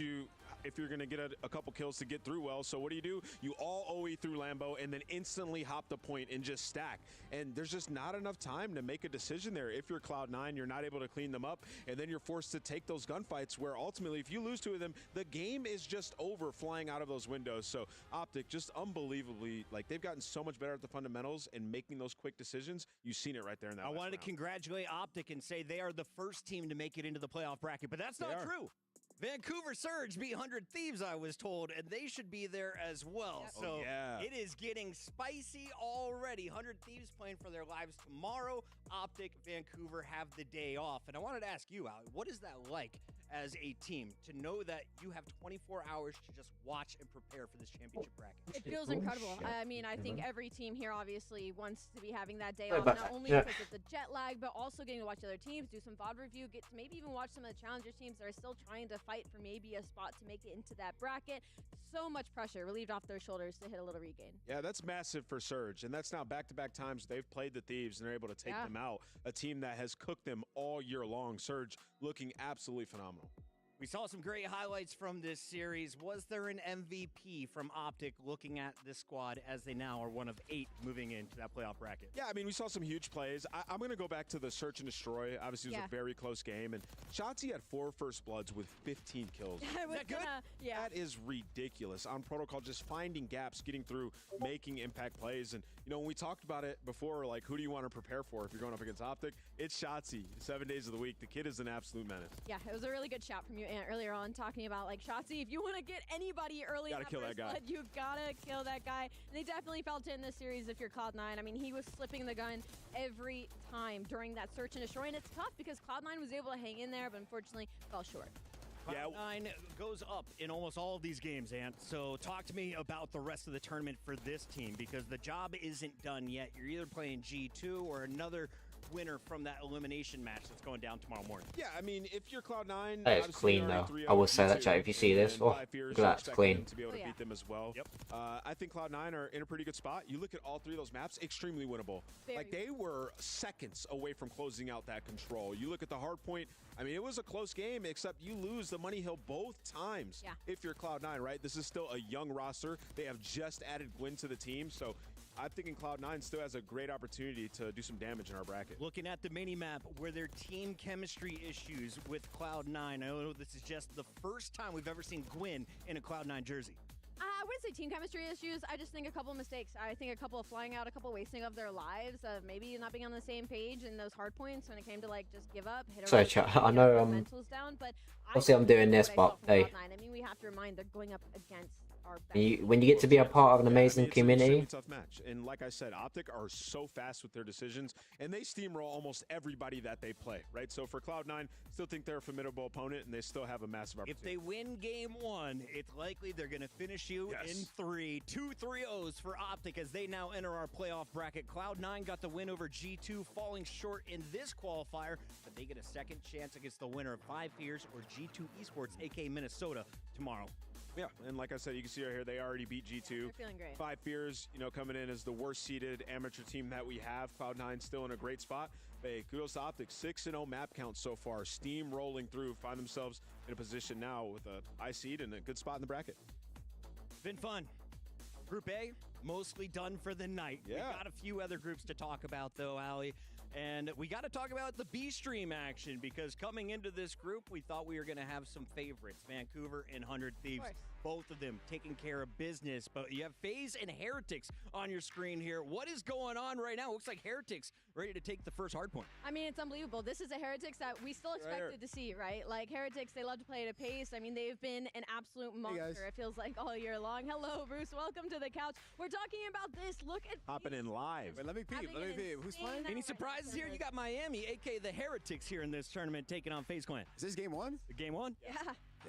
you're going to get a couple kills to get through well. So what do? You all OE through Lambo and then instantly hop the point and just stack. And there's just not enough time to make a decision there. If you're Cloud9, you're not able to clean them up, and then you're forced to take those gunfights where ultimately if you lose 2 of them, the game is just over flying out of those windows. So Optic, just unbelievably, like, they've gotten so much better at the fundamentals and making those quick decisions. You've seen it right there in that I wanted to congratulate Optic and say they are the first team to make it into the playoff bracket, but that's not true. Vancouver Surge beat 100 Thieves, I was told, and they should be there as well. Yep. So it is getting spicy already. 100 Thieves playing for their lives tomorrow. Optic, Vancouver have the day off. And I wanted to ask you, Ali, what is that like as a team to know that you have 24 hours to just watch and prepare for this championship bracket? It feels incredible. I mean, I think every team here obviously wants to be having that day off, not only because of the jet lag, but also getting to watch other teams, do some VOD review, get to maybe even watch some of the challenger teams that are still trying to fight for maybe a spot to make it into that bracket. So much pressure relieved off their shoulders to hit a little regain. Yeah, that's massive for Surge, and that's now back-to-back times they've played the Thieves and they're able to take them out. A team that has cooked them all year long. Surge looking absolutely phenomenal. We saw some great highlights from this series. Was there an MVP from Optic looking at this squad as they now are one of 8 moving into that playoff bracket? Yeah, I mean, we saw some huge plays. I'm going to go back to the Search and Destroy. Obviously, it was a very close game. And Shotzi had 4 first bloods with 15 kills. Is that good? That is ridiculous. On Protocol, just finding gaps, getting through, making impact plays. And, you know, when we talked about it before, like, who do you want to prepare for if you're going up against Optic? It's Shotzi, 7 days of the week. The kid is an absolute menace. Yeah, it was a really good shot from you, Ant, earlier on, talking about, like, Shotzi, if you want to get anybody early in that first blood, you've got to kill that guy. And they definitely felt it in this series if you're Cloud9. I mean, he was slipping the gun every time during that search and destroy, and it's tough because Cloud9 was able to hang in there, but unfortunately fell short. Cloud9 goes up in almost all of these games, Ant. So talk to me about the rest of the tournament for this team, because the job isn't done yet. You're either playing G2 or another winner from that elimination match that's going down tomorrow morning. Yeah, I mean, if you're Cloud9, that is clean though. I will say that, chat, if you see this. Oh, look at that, it's clean. To be able to beat them as well. Yep. I think Cloud9 are in a pretty good spot. You look at all 3 of those maps, extremely winnable. Like, they were seconds away from closing out that control. You look at the hard point, I mean, it was a close game, except you lose the money hill both times if you're Cloud9, right? This is still a young roster. They have just added Gwyn to the team, so I'm thinking Cloud9 still has a great opportunity to do some damage in our bracket. Looking at the mini-map, were there team chemistry issues with Cloud9? I know this is just the first time we've ever seen Gwyn in a Cloud9 jersey. I wouldn't say team chemistry issues. I just think a couple of mistakes. I think a couple of flying out, a couple of wasting of their lives, of maybe not being on the same page in those hard points when it came to, like, just give up, hit sorry, chat. I know mentals down, but obviously I'm doing this, but hey. I mean, we have to remind they're going up against our when you get to be a part of an amazing community. It's a tough match. And like I said, Optic are so fast with their decisions, and they steamroll almost everybody that they play, right? So for Cloud9, still think they're a formidable opponent, and they still have a massive opportunity. If they win game 1, it's likely they're going to finish you in 3. 2 3-0s for Optic as they now enter our playoff bracket. Cloud9 got the win over G2, falling short in this qualifier, but they get a second chance against the winner of 5 Fears or G2 Esports, aka Minnesota, tomorrow. Yeah, and like I said, you can see right here, they already beat G2. They're feeling great. 5 Fears, you know, coming in as the worst-seeded amateur team that we have. Cloud9 still in a great spot. Hey, kudos to Optic. 6-0 map count so far. Steam rolling through. Find themselves in a position now with a high seed and a good spot in the bracket. Been fun. Group A, mostly done for the night. Yeah. We got a few other groups to talk about, though, Ali. And we got to talk about the B-Stream action, because coming into this group, we thought we were going to have some favorites. Vancouver and 100 Thieves, both of them taking care of business. But you have FaZe and Heretics on your screen here. What is going on right now? Looks like Heretics ready to take the first hard point. I mean, it's unbelievable. This is a Heretics that we still expected to see, right? Like, Heretics, they love to play at a pace. I mean, they've been an absolute monster, it feels like, all year long. Hello, Bruce. Welcome to the couch. We're talking about this. Look at hopping in live. Wait, let me peep. Who's playing? Any surprises here? You got Miami, a.k.a. the Heretics, here in this tournament, taking on FaZe Clan. Is this game 1? Game 1? Yeah.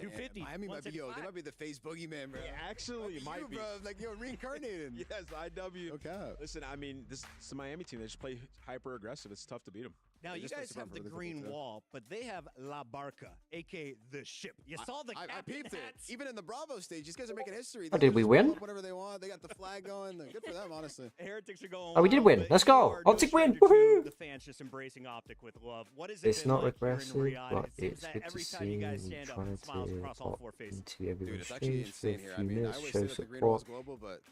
250. Miami might be, they might be the FaZe boogeyman, bro. Yeah, actually, might be. Bro. Like, reincarnated. Yes, IW. Okay. Listen, I mean, this is the Miami team. They just play hyper aggressive. It's tough to beat them. Now, you guys have the green wall, but they have La Barca, a.k.a. the ship. You saw the I peeped it. Even in the Bravo stage, these guys are making history. Oh, did we win? Whatever they want. They got the flag going. Good for them, honestly. Heretics are going. Oh, we did win. Let's go. Optic win. Woohoo! The fans just embracing Optic with love. What is it's not regressive, but it's good to see we trying to pop into everyone's face for a few minutes, show support.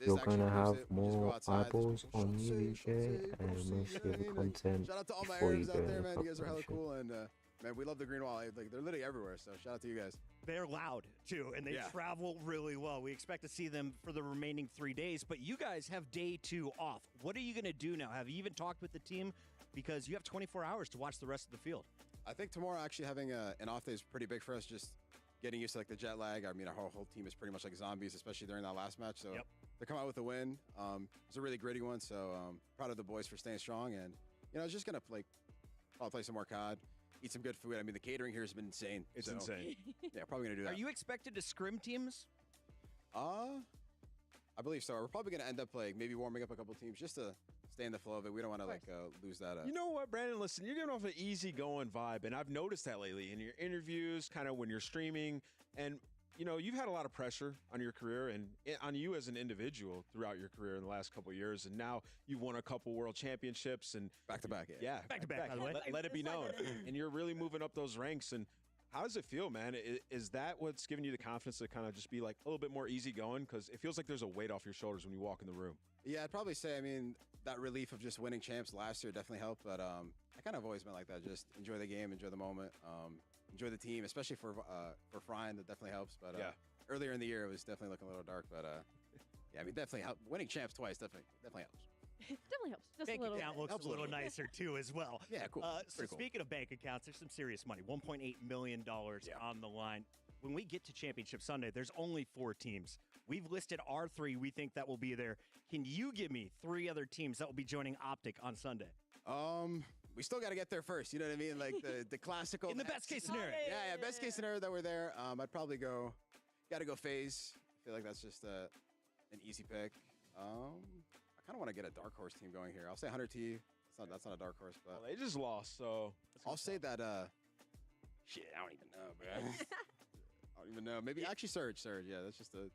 You're going to have more eyeballs on UVJ and most of the content before you go in the You guys are hella cool, and man, we love the green wall. Like, they're literally everywhere, so shout out to you guys. They're loud, too, and they travel really well. We expect to see them for the remaining 3 days, but you guys have day 2 off. What are you going to do now? Have you even talked with the team? Because you have 24 hours to watch the rest of the field. I think tomorrow actually having an off day is pretty big for us, just getting used to like the jet lag. I mean, our whole team is pretty much like zombies, especially during that last match. So to come out with a win, it's a really gritty one. So proud of the boys for staying strong, and just gonna probably play some more COD, eat some good food. I mean, the catering here has been insane. It's insane. Yeah, probably gonna do that. Are you expected to scrim teams? I believe so. We're probably gonna end up like maybe warming up a couple teams just to stay in the flow of it. We don't want to like lose that. You know what, Brandon? Listen, you're giving off an easygoing vibe, and I've noticed that lately in your interviews, kind of when you're streaming, and you've had a lot of pressure on your career and on you as an individual throughout your career in the last couple of years, and now you've won a couple world championships and back to back. Yeah, back to back. By the way, let it be known, and you're really moving up those ranks. And how does it feel, man? Is that what's giving you the confidence to kind of just be like a little bit more easygoing? Because it feels like there's a weight off your shoulders when you walk in the room. Yeah, I'd probably say, I mean, that relief of just winning champs last year definitely helped, but I kind of always been like that. Just enjoy the game, enjoy the moment, enjoy the team, especially for Frying, that definitely helps. But earlier in the year, it was definitely looking a little dark, but yeah, I mean, definitely winning champs twice definitely helps. Definitely helps. Just bank a little account bit. looks a little nicer too, as well. Yeah, cool. So cool. Speaking of bank accounts, there's some serious money. $1.8 million on the line. When we get to Championship Sunday, there's only 4 teams. We've listed our 3 we think that will be there. Can you give me 3 other teams that will be joining Optic on Sunday? We still got to get there first. You know what I mean? Like the classical. In the best case scenario. Yeah, best case scenario that we're there. I'd probably got to go FaZe. I feel like that's just an easy pick. I kind of want to get a dark horse team going here. I'll say 100T. That's not a dark horse, but they just lost, so I'll say that. Shit, I don't even know, bro. I don't even know. Maybe actually Surge. Yeah, that's just a.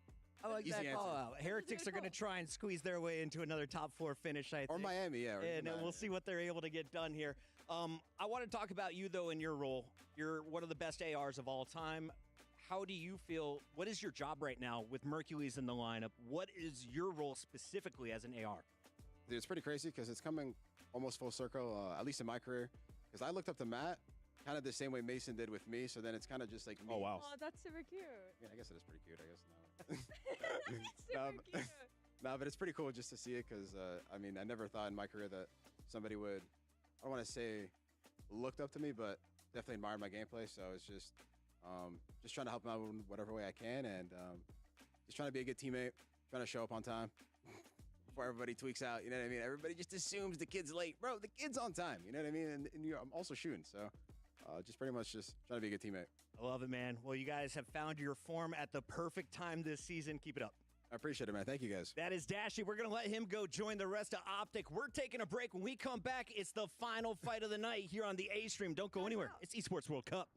I like that call out. Heretics are going to try and squeeze their way into another top 4 finish, I think. Or Miami, yeah. And we'll see what they're able to get done here. I want to talk about you, though, in your role. You're one of the best ARs of all time. How do you feel? What is your job right now with Mercules in the lineup? What is your role specifically as an AR? Dude, it's pretty crazy because it's coming almost full circle, at least in my career. Because I looked up to Matt kind of the same way Mason did with me. So then it's kind of just like me. Oh, wow. Oh, that's super cute. Yeah, I guess it is pretty cute. I guess no. No, but it's pretty cool just to see it because, I mean, I never thought in my career that somebody would, I don't want to say looked up to me, but definitely admired my gameplay. So it's just trying to help them out in whatever way I can and just trying to be a good teammate, trying to show up on time before everybody tweaks out. You know what I mean? Everybody just assumes the kid's late. Bro, the kid's on time. You know what I mean? And I'm also shooting. So just pretty much just trying to be a good teammate. I love it, man. Well, you guys have found your form at the perfect time this season. Keep it up. I appreciate it, man. Thank you, guys. That is Dashy. We're going to let him go join the rest of Optic. We're taking a break. When we come back, it's the final fight of the night here on the A Stream. Don't go anywhere. It's Esports World Cup.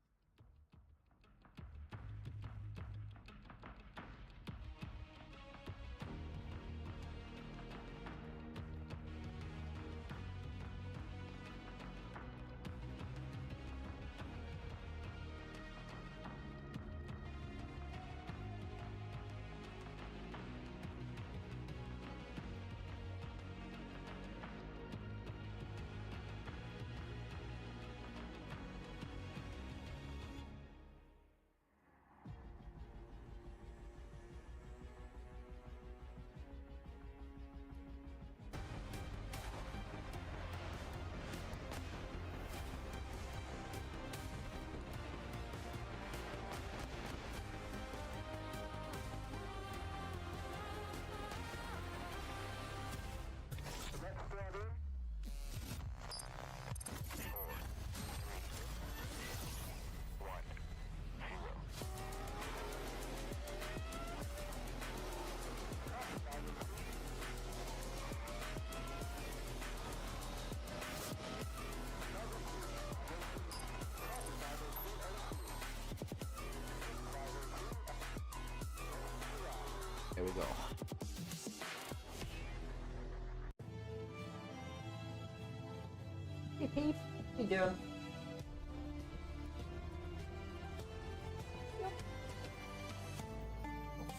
doing?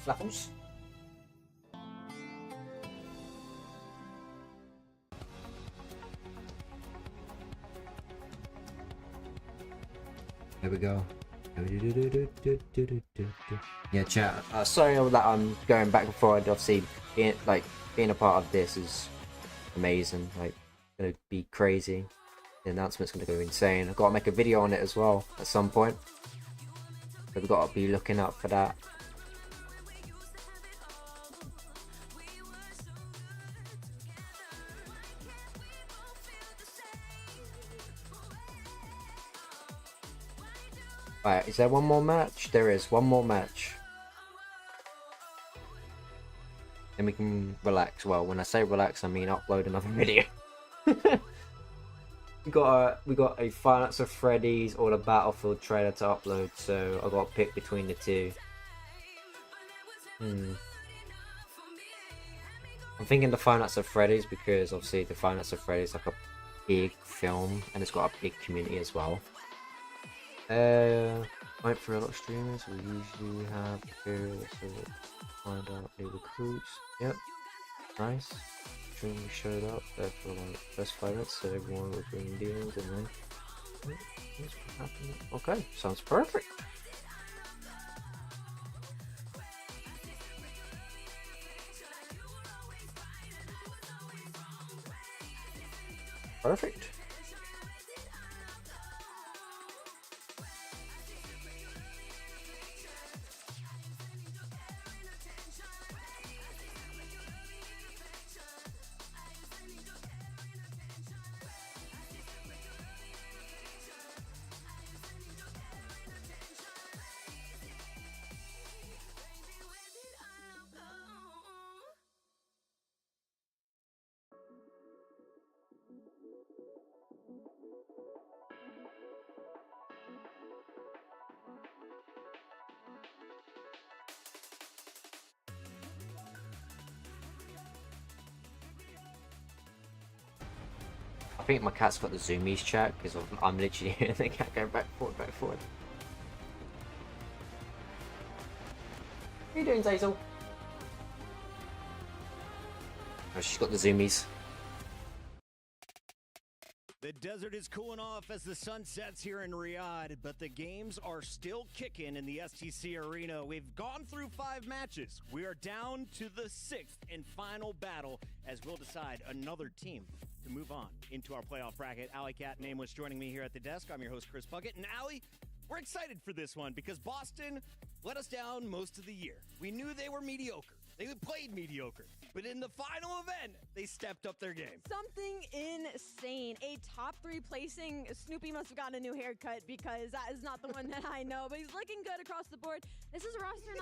Flapples. There we go. Yeah, chat. Sorry that I'm going back and forward. Obviously, being a part of this is amazing. Like, gonna be crazy. The announcement's gonna go insane. I've got to make a video on it as well at some point. So we've got to be looking out for that. Right, is there one more match? There is one more match. Then we can relax. Well, when I say relax, I mean upload another video. we got a Five Nights at Freddy's or the Battlefield trailer to upload, so I got to pick between the two. I'm thinking the Five Nights at Freddy's because obviously the Five Nights at Freddy's is like a big film and it's got a big community as well. Wait for a lot of streamers. We usually have periods to find out new recruits. Yep, nice. Streamer showed up there for like first 5 minutes, so everyone was doing deals, and then what's happening? Okay, sounds perfect. Perfect. I think my cat's got the zoomies chat because I'm literally hearing the cat going back forward, back forward. What are you doing, Zazel? Oh, she's got the zoomies. The desert is cooling off as the sun sets here in Riyadh, but the games are still kicking in the STC Arena. We've gone through 5 matches. We are down to the 6th and final battle as we'll decide another team to move on into our playoff bracket. Alley Cat Nameless joining me here at the desk. I'm your host, Chris Puckett. And Alley, we're excited for this one because Boston let us down most of the year. We knew they were mediocre. They played mediocre. But in the final event, they stepped up their game. Something insane. A top 3 placing. Snoopy must have gotten a new haircut because that is not the one that I know. But he's looking good across the board. This is a roster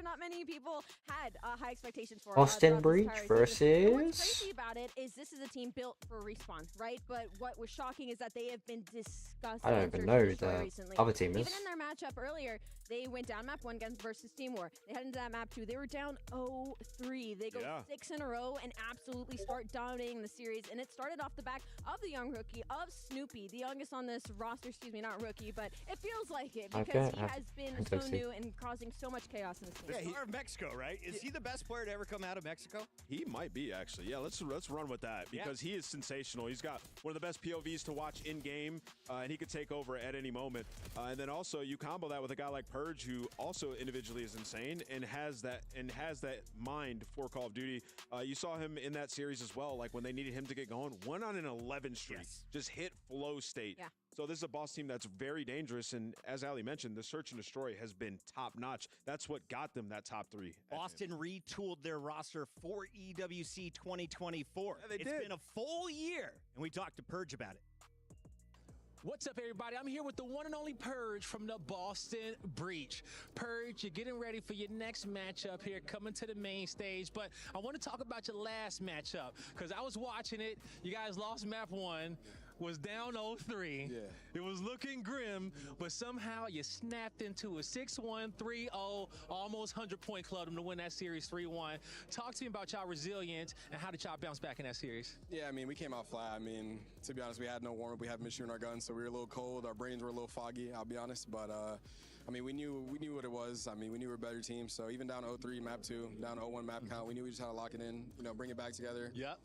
not many people had high expectations for. Austin Breach versus... What's crazy about it is this is a team built for Respawn, right? But what was shocking is that they have been discussed. I don't even know the other team is. Even in their matchup earlier, they went down map 1 versus Team War. They head into that map 2. They were down 0-3. They go 6 in a row and absolutely start dominating the series. And it started off the back of the young rookie, of Snoopy, the youngest on this roster. Excuse me, not rookie, but it feels like it because he has been so new and causing so much chaos in this team. The star of Mexico, right? Is he the best player to ever come out of Mexico? He might be, actually. Yeah, let's run with that because he is sensational. He's got one of the best POVs to watch in game, and he could take over at any moment. And then also you combo that with a guy like Purge, who also individually is insane and has that mind for Call of Duty. You saw him in that series as well. Like when they needed him to get going, 1 on an 11 streak, just hit flow state. Yeah. So this is a boss team that's very dangerous, and as Ali mentioned, the search and destroy has been top notch. That's what got them that top 3. Boston retooled their roster for EWC 2024. Yeah, it's been a full year, and we talked to Purge about it. What's up, everybody? I'm here with the one and only Purge from the Boston Breach. Purge, you're getting ready for your next matchup here, coming to the main stage. But I want to talk about your last matchup because I was watching it. You guys lost map 1. was down 0-3. Yeah. It was looking grim, but somehow you snapped into a 6-1, 3-0, almost 100-point club to win that series 3-1. Talk to me about y'all resilience and how did y'all bounce back in that series? Yeah, I mean, we came out flat. I mean, to be honest, we had no warm-up. We haven't been shooting our guns, so we were a little cold. Our brains were a little foggy, I'll be honest. But, I mean, we knew what it was. I mean, we knew we were a better team. So even down 0-3 map 2, down 0-1 map count, we knew we just had to lock it in, you know, bring it back together. Yep.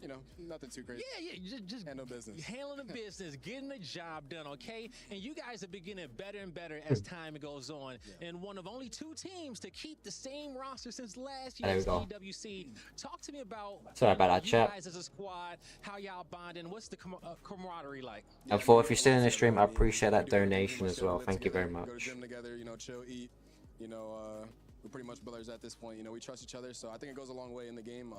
You know, nothing too crazy. Yeah, just handle business. Handling the business, getting the job done, okay? And you guys are beginning better and better as time goes on. Yeah. And one of only 2 teams to keep the same roster since last year's EWC. Talk to me about that, you chat. guys as a squad, how y'all bonding, what's the camaraderie like? And for if you're still in the stream, I appreciate that donation as well. Thank you very much. Go to gym together, you know, chill, eat, you know, we're pretty much brothers at this point. You know, we trust each other, so I think it goes a long way in the game.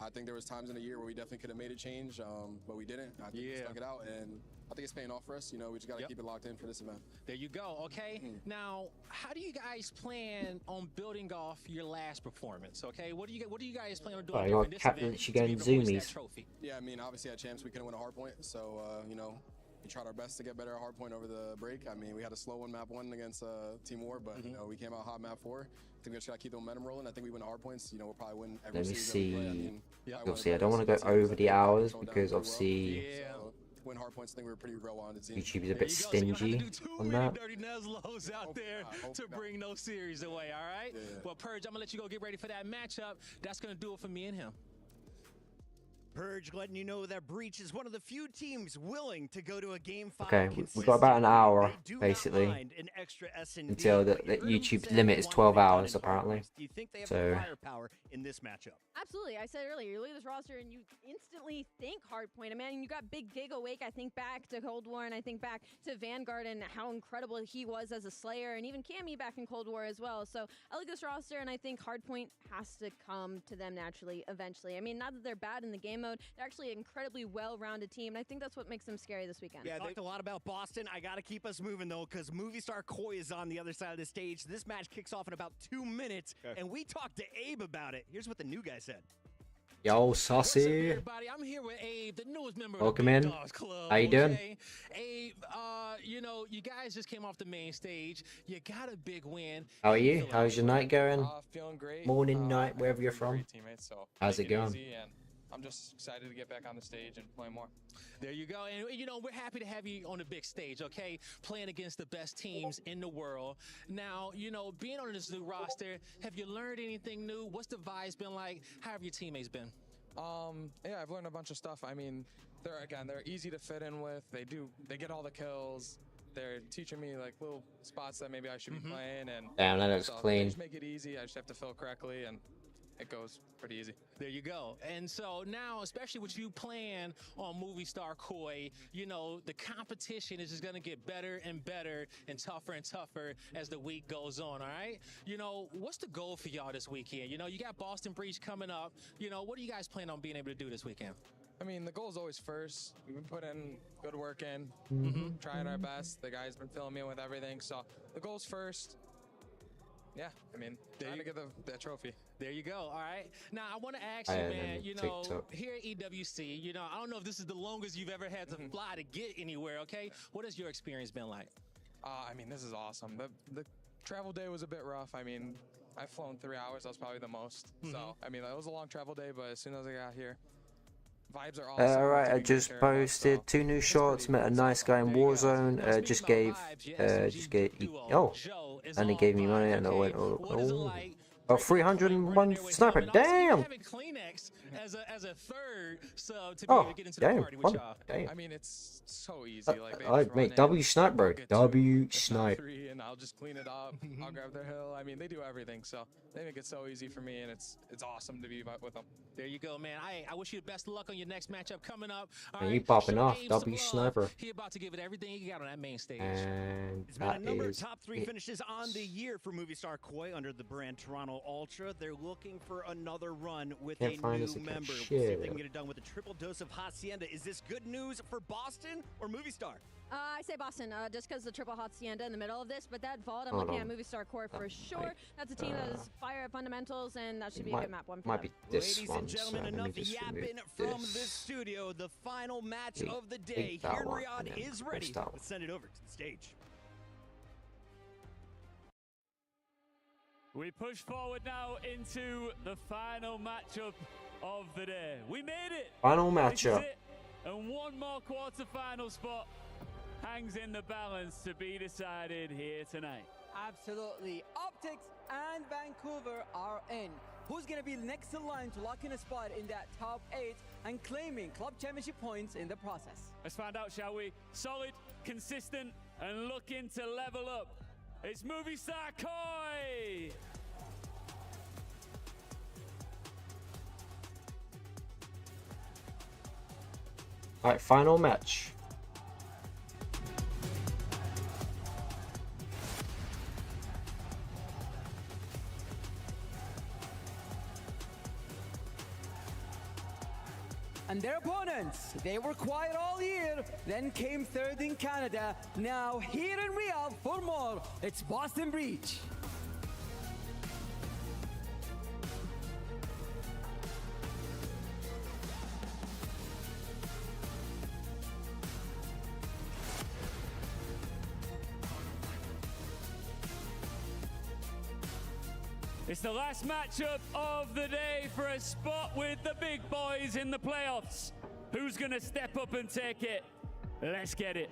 I think there was times in the year where we definitely could have made a change, but we didn't. I think we stuck it out, and I think it's paying off for us. You know, we just got to keep it locked in for this event. There you go, okay? Now, how do you guys plan on building off your last performance, okay? What do you guys plan on doing different this event to be able to hoist that trophy? Yeah, I mean, obviously at Champs we couldn't win a hard point, so, you know, we tried our best to get better at hard point over the break. I mean, we had a slow one map 1 against Team War, but, you know, we came out hot map 4. I think we just got to keep the momentum rolling. I think we win hard points. You know, we'll probably win every Let me series see. that we play. I mean, Obviously, I don't want to go over the hours because obviously win hard points. I think we were pretty well on the team. YouTube is a bit stingy on that. Dirty Nuzlos out there to bring those series away, all right? Well, Purge, I'm going to let you go get ready for that matchup. That's going to do it for me and him. Purge letting you know that Breach is one of the few teams willing to go to a game 5. Okay, we've got about an hour basically until the YouTube's limit is 12 hours apparently. Do you think they have so firepower in this matchup? Absolutely. I said earlier, you look at this roster and you instantly think hardpoint. I mean, you got Big Gig Awake. I think back to Cold War, and I think back to Vanguard and how incredible he was as a Slayer, and even Cammy back in Cold War as well. So I look at this roster and I think hardpoint has to come to them naturally eventually. I mean, not that they're bad in the game mode, they're actually an incredibly well-rounded team, and I think that's what makes them scary this weekend. Yeah, talked a lot about Boston. I got to keep us moving, though, because Movie Star Koi is on the other side of the stage. This match kicks off in about 2 minutes, and we talked to Abe about it. Here's what the new guy said. Yo, saucy. Everybody, I'm here with Abe, the newest member Welcome of the in. Big Dogs Club. How you doing? Abe, you know, you guys just came off the main stage. You got a big win. How are you? How's your night going? Feeling great. Morning, night, wherever you're from. Great teammates, so how's it going? I'm just excited to get back on the stage and play more. There you go. And, you know, we're happy to have you on the big stage, okay? Playing against the best teams in the world. Now, you know, being on this new roster, have you learned anything new? What's the vibes been like? How have your teammates been? Yeah, I've learned a bunch of stuff. I mean, they're easy to fit in with. They get all the kills. They're teaching me like little spots that maybe I should be playing. And damn, that looks clean. They just make it easy. I just have to fill correctly, and it goes pretty easy. There you go. And so now, especially with you playing on Movie Star Koi, you know, the competition is just going to get better and better and tougher as the week goes on, all right? You know, what's the goal for y'all this weekend? You know, you got Boston Breach coming up. You know, what do you guys plan on being able to do this weekend? I mean, the goal is always first. We've been putting good work in, trying our best. The guy's been filling me in with everything. So the goal's first. Yeah, I mean, trying to get that trophy. There you go. All right. Now, I want to ask you, man, you know, here at EWC, you know, I don't know if this is the longest you've ever had to fly to get anywhere, okay? What has your experience been like? I mean, this is awesome. The travel day was a bit rough. I mean, I've flown 3 hours. That was probably the most. So, I mean, it was a long travel day, but as soon as I got here, vibes are awesome. Alright, I just posted 2 new shots, met a nice guy in Warzone, just gave, oh, and he gave me money and I went, oh, 301 sniper, damn! As a third sub to be able to get into the party with y'all. I mean, it's so easy. Like, mate, W snipe, bro. W snipe. And I'll just clean it up. I'll grab their hill. I mean, they do everything, so they make it so easy for me, and it's awesome to be with them. There you go, man. I wish you the best of luck on your next matchup coming up. And you popping off, W sniper. He about to give it everything he got on that main stage. And it's been a number of top 3 finishes on the year for Movie Star Koi under the brand Toronto Ultra. They're looking for another run with a new member. We'll see if they can get it done with a triple dose of Hacienda. Is this good news for Boston or Movie Star? I say Boston, just because the triple hacienda in the middle of this, but that vault, I'm looking at Movie Star Core for sure. That's a team that is fire at fundamentals, and that should be a good map one for might them. be this Ladies one, and gentlemen, so enough yapping from this studio. The final match of the day here in Riyadh is ready. Let's send it over to the stage. We push forward now into the final matchup of the day. We made it. Final This is matchup. it. And one more quarterfinal spot hangs in the balance to be decided here tonight. Absolutely. Optics and Vancouver are in. Who's going to be next in line to lock in a spot in that top 8 and claiming club championship points in the process? Let's find out, shall we? Solid, consistent, and looking to level up. It's Movie Star Koi! Alright, final match. And their opponents, they were quiet all year, then came third in Canada. Now here in Riyadh for more, it's Boston Breach. It's the last matchup of the day for a spot with the big boys in the playoffs. Who's gonna step up and take it? Let's get it.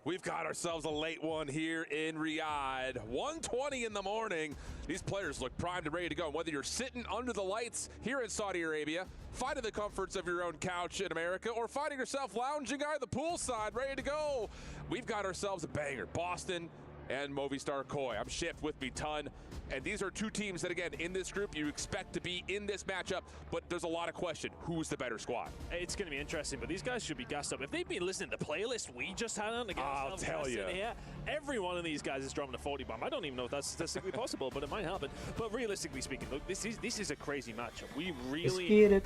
We've got ourselves a late one here in Riyadh. 1:20 in the morning. These players look primed and ready to go. And whether you're sitting under the lights here in Saudi Arabia, finding the comforts of your own couch in America, or finding yourself lounging out the poolside ready to go, we've got ourselves a banger. Boston and Movistar Koi. I'm Shift, with me Ton. And these are two teams that, again, in this group, you expect to be in this matchup, but there's a lot of question. Who's the better squad? It's going to be interesting, but these guys should be gassed up. If they've been listening to the playlist we just had on to get ourselves tell you. here, every one of these guys is dropping a 40 bomb. I don't even know if that's statistically possible, but it might happen. But realistically speaking, look, this is a crazy matchup. We really...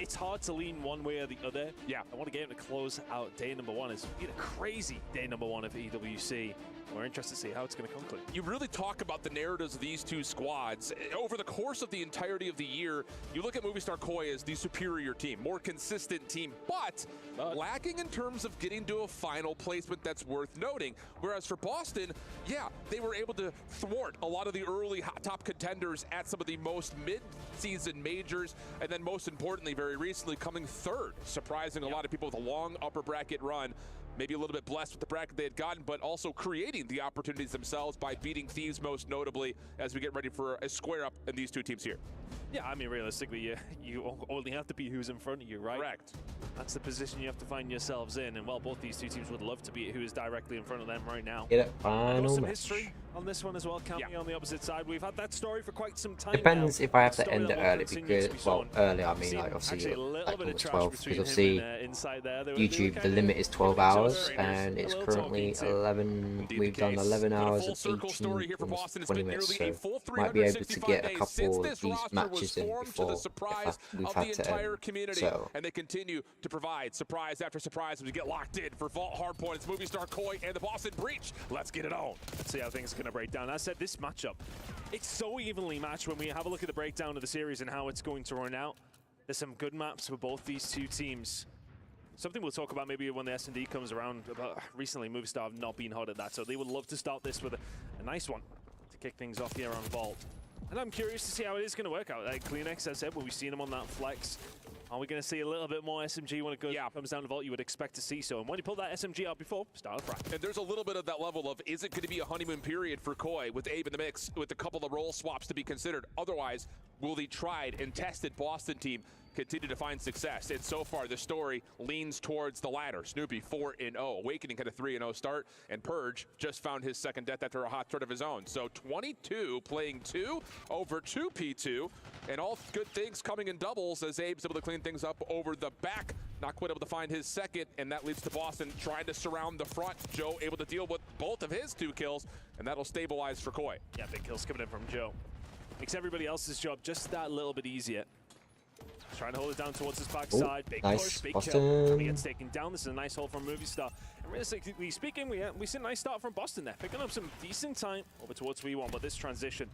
It's hard to lean one way or the other. Yeah. I want to get him to close out day number one. It's been a crazy day number one of EWC. We're interested to see how it's going to conclude. You really talk about the narratives of these two squads. Over the course of the entirety of the year, you look at Movistar Koi as the superior team, more consistent team, but lacking in terms of getting to a final placement that's worth noting. Whereas for Boston, yeah, they were able to thwart a lot of the early top contenders at some of the most mid-season majors, and then most importantly, very recently, coming third, surprising a lot of people with a long upper bracket run. Maybe a little bit blessed with the bracket they had gotten, but also creating the opportunities themselves by beating Thieves most notably as we get ready for a square up in these two teams here. Yeah, I mean, realistically, you only have to beat who's in front of you, right? Correct. That's the position you have to find yourselves in, and well, both these two teams would love to beat who is directly in front of them right now. Get it, final some match. history on this one as well, Campy on the opposite side. We've had that story for quite some time Depends now. if I have to Story end that it will early continue because, to be well, shown. early I mean Seen like obviously actually a little like bit on of the trash 12th between because him obviously and, inside there. YouTube the limit is 12 hours and it's currently 11. We've done 11 hours and 18 almost 20 minutes, so might be able to get a couple of these matches in before we've had to end. So and they continue to provide surprise after surprise as we get locked in for Vault Hardpoint. It's Movistar Koi and the Boston Breach. Let's get it on. Let's see how things are going to break down. As I said, this matchup, it's so evenly matched when we have a look at the breakdown of the series and how it's going to run out. There's some good maps for both these two teams. Something we'll talk about maybe when the S&D comes around. But recently, Movistar have not been hot at that, so they would love to start this with a nice one to kick things off here on Vault. And I'm curious to see how it is going to work out. Like Kleenex, as I said, we've seen him on that flex. Are we going to see a little bit more SMG when it comes down to Vault? You would expect to see so. And when you pull that SMG out before, start a frag. And there's a little bit of that level of, is it going to be a honeymoon period for Koi with Abe in the mix, with a couple of role swaps to be considered? Otherwise, will the tried and tested Boston team continue to find success? And so far, the story leans towards the latter. Snoopy 4-0. Awakening had a 3-0 start, and Purge just found his second death after a hot start of his own. So 22 playing 2 over 2P2, and all good things coming in doubles as Abe's able to clean things up over the back. Not quite able to find his second, and that leads to Boston trying to surround the front. Joe able to deal with both of his 2 kills, and that'll stabilize for Koi. Yeah, big kills coming in from Joe. Makes everybody else's job just that little bit easier. trying to hold it down towards his backside. Big nice. push, big Boston. kill. And he gets taken down. This is a nice hold from Movistar. And realistically speaking, we see a nice start from Boston there, picking up some decent time over towards V1. But this transition,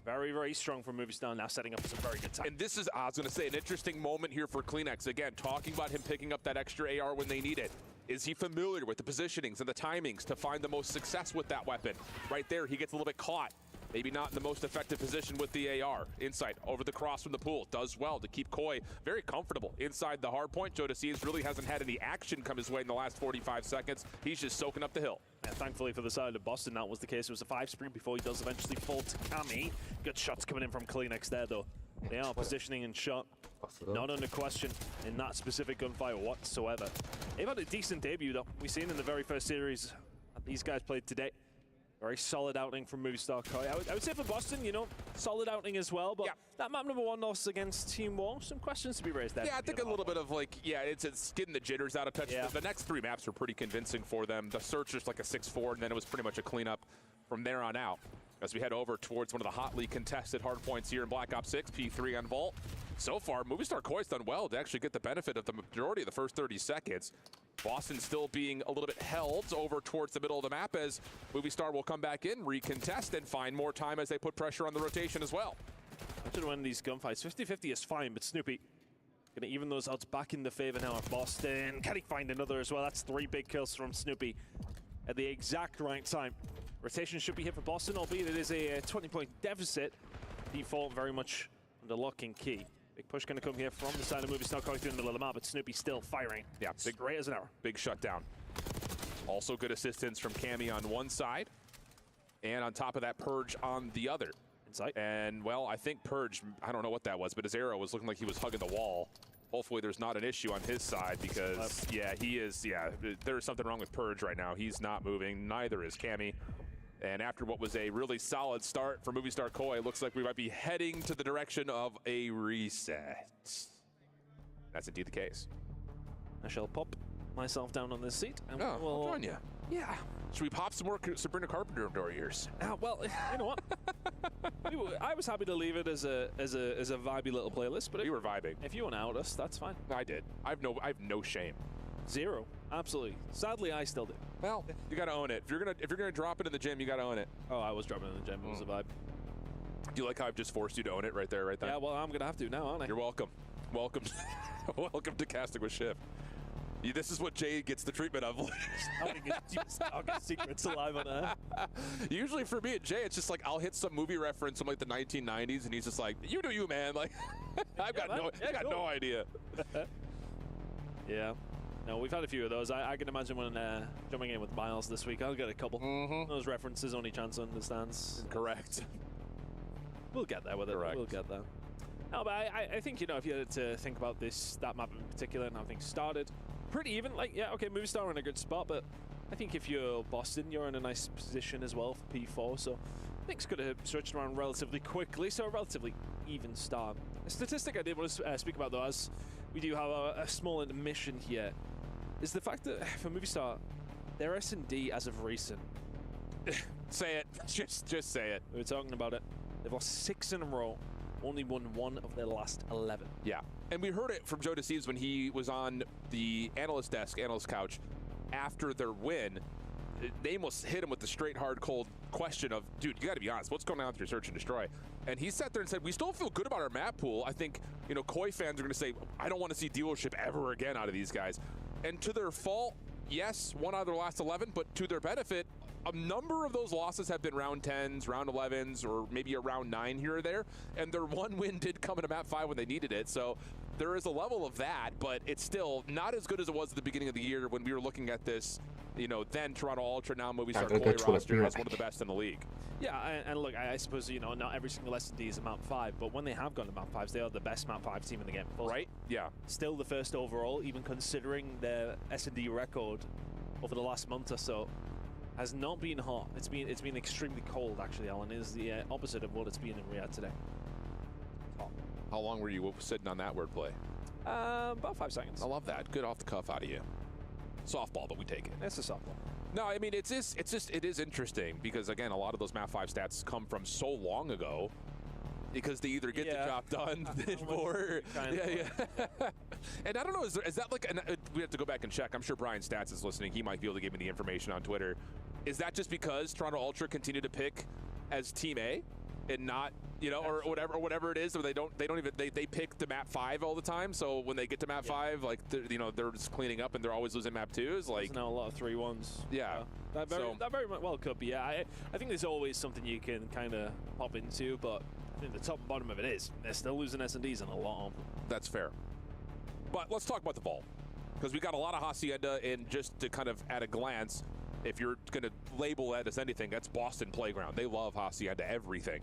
very, very strong from Movistar, now setting up some very good time. And this is, I was going to say, an interesting moment here for Kleenex. Again, talking about him picking up that extra AR when they need it. Is he familiar with the positionings and the timings to find the most success with that weapon? Right there, he gets a little bit caught. Maybe not in the most effective position with the AR. Insight over the cross from the pool. Does well to keep Koi very comfortable inside the hard point. Jodecius really hasn't had any action come his way in the last 45 seconds. He's just soaking up the hill. And thankfully for the side of Boston, that was the case. It was a 5-screen before he does eventually fall to Cammy. Good shots coming in from Kleenex there, though. They are positioning and shot. Not under question in that specific gunfight whatsoever. They've had a decent debut, though. We've seen in the very first series that these guys played today. Very solid outing from Movistar Koi. I would say for Boston, you know, solid outing as well, but that map #1 loss against Team War, some questions to be raised there. Yeah, I think a little bit of like, it's getting the jitters out of touch. The next 3 maps were pretty convincing for them. The search was like a 6-4, and then it was pretty much a cleanup from there on out. As we head over towards one of the hotly contested hardpoints here in Black Ops 6, P3 on Vault. So far, Movistar Koi's done well to actually get the benefit of the majority of the first 30 seconds. Boston still being a little bit held over towards the middle of the map as Movistar will come back in, recontest, and find more time as they put pressure on the rotation as well. I should win these gunfights. 50-50 is fine, but Snoopy gonna even those odds back in the favor now of Boston. Can he find another as well? That's 3 big kills from Snoopy at the exact right time. Rotation should be hit for Boston, albeit it is a 20-point deficit. Default very much under lock and key. Big push going to come here from the side of Movistar Koi through the middle of the map, but Snoopy still firing. Yeah, big, straight as an arrow. Big shutdown. Also good assistance from Cammy on one side, and on top of that, Purge on the other. Insight. And, well, I think Purge, I don't know what that was, but his arrow was looking like he was hugging the wall. Hopefully there's not an issue on his side because, he is, there's something wrong with Purge right now. He's not moving, neither is Cammy. And after what was a really solid start for Movistar Koi, it looks like we might be heading to the direction of a reset. That's indeed the case. I shall pop myself down on this seat. And I'll join you. Yeah. Should we pop some more Sabrina Carpenter into our ears? Well, you know what? I was happy to leave it as a vibey little playlist, but we were vibing. If you want to out us, that's fine. I did. I have no shame. Zero. Absolutely. Sadly, I still do. Well, you gotta own it. If you're gonna drop it in the gym, you gotta own it. Oh, I was dropping it in the gym. It was a vibe. Do you like how I've just forced you to own it right there, right there? Yeah, well, I'm gonna have to now, aren't I? You're welcome. Welcome. Welcome to Casting with Shiv. This is what Jay gets the treatment of. I'll get secrets alive on that. Usually for me and Jay, it's just like I'll hit some movie reference from like the 1990s, and he's just like, "You do you, man." Like, I've got no idea. Yeah. No, we've had a few of those. I can imagine when jumping in with Miles this week, I'll get a couple. Those references, only chance understands. Correct. We'll get there with it. We'll get there. No, but I think, you know, if you had to think about that map in particular and how things started, pretty even. Like, yeah, okay, Movistar in a good spot, but I think if you're Boston, you're in a nice position as well for P4, so things could have switched around relatively quickly, so a relatively even start. A statistic I did want to speak about, though, as we do have a small admission here, is the fact that for Movistar, their S&D as of recent. Say it. Just say it. We were talking about it. They've lost 6 in a row. Only won 1 of their last 11. Yeah. And we heard it from Jodecius when he was on the analyst couch after their win. They almost hit him with the straight, hard, cold question of, dude, you got to be honest, what's going on with your search and destroy? And he sat there and said, we still feel good about our map pool. I think, you know, Koi fans are going to say, I don't want to see dealership ever again out of these guys. And to their fault, yes, 1 out of their last 11, but to their benefit, a number of those losses have been round 10s, round 11s, or maybe a round 9 here or there. And their 1 win did come in a map 5 when they needed it. So there is a level of that, but it's still not as good as it was at the beginning of the year when we were looking at this, you know, then Toronto Ultra, now Movistar Koi roster as one of the best in the league. Yeah, and look, I suppose, you know, not every single S&D is a map 5, but when they have gone to map 5s, they are the best map 5 team in the game. Right? Yeah. Still the first overall, even considering their S&D record over the last month or so. Has not been hot. It's been extremely cold, actually, Alan. It is the opposite of what it's been in Riyadh today. How long were you sitting on that wordplay? About 5 seconds. I love that. Good off the cuff out of you. Softball, but we take it. It's a softball. No, I mean, it is interesting because, again, a lot of those map 5 stats come from so long ago because they either get the job done or and I don't know, is that like we have to go back and check. I'm sure Brian Stats is listening. He might be able to give me the information on Twitter. Is that just because Toronto Ultra continue to pick as Team A and not, you know, or whatever it is, or they pick the map 5 all the time, so when they get to map 5, like you know, they're just cleaning up and they're always losing map 2s? Like, there's now a lot of 3-1s. Yeah. That very well could be. Yeah, I think there's always something you can kind of pop into, but I think the top and bottom of it is they're still losing S&Ds and a lot of them. That's fair. But let's talk about the vault, because we got a lot of Hacienda, and just to kind of at a glance, if you're going to label that as anything, that's Boston Playground. They love Hacienda, everything.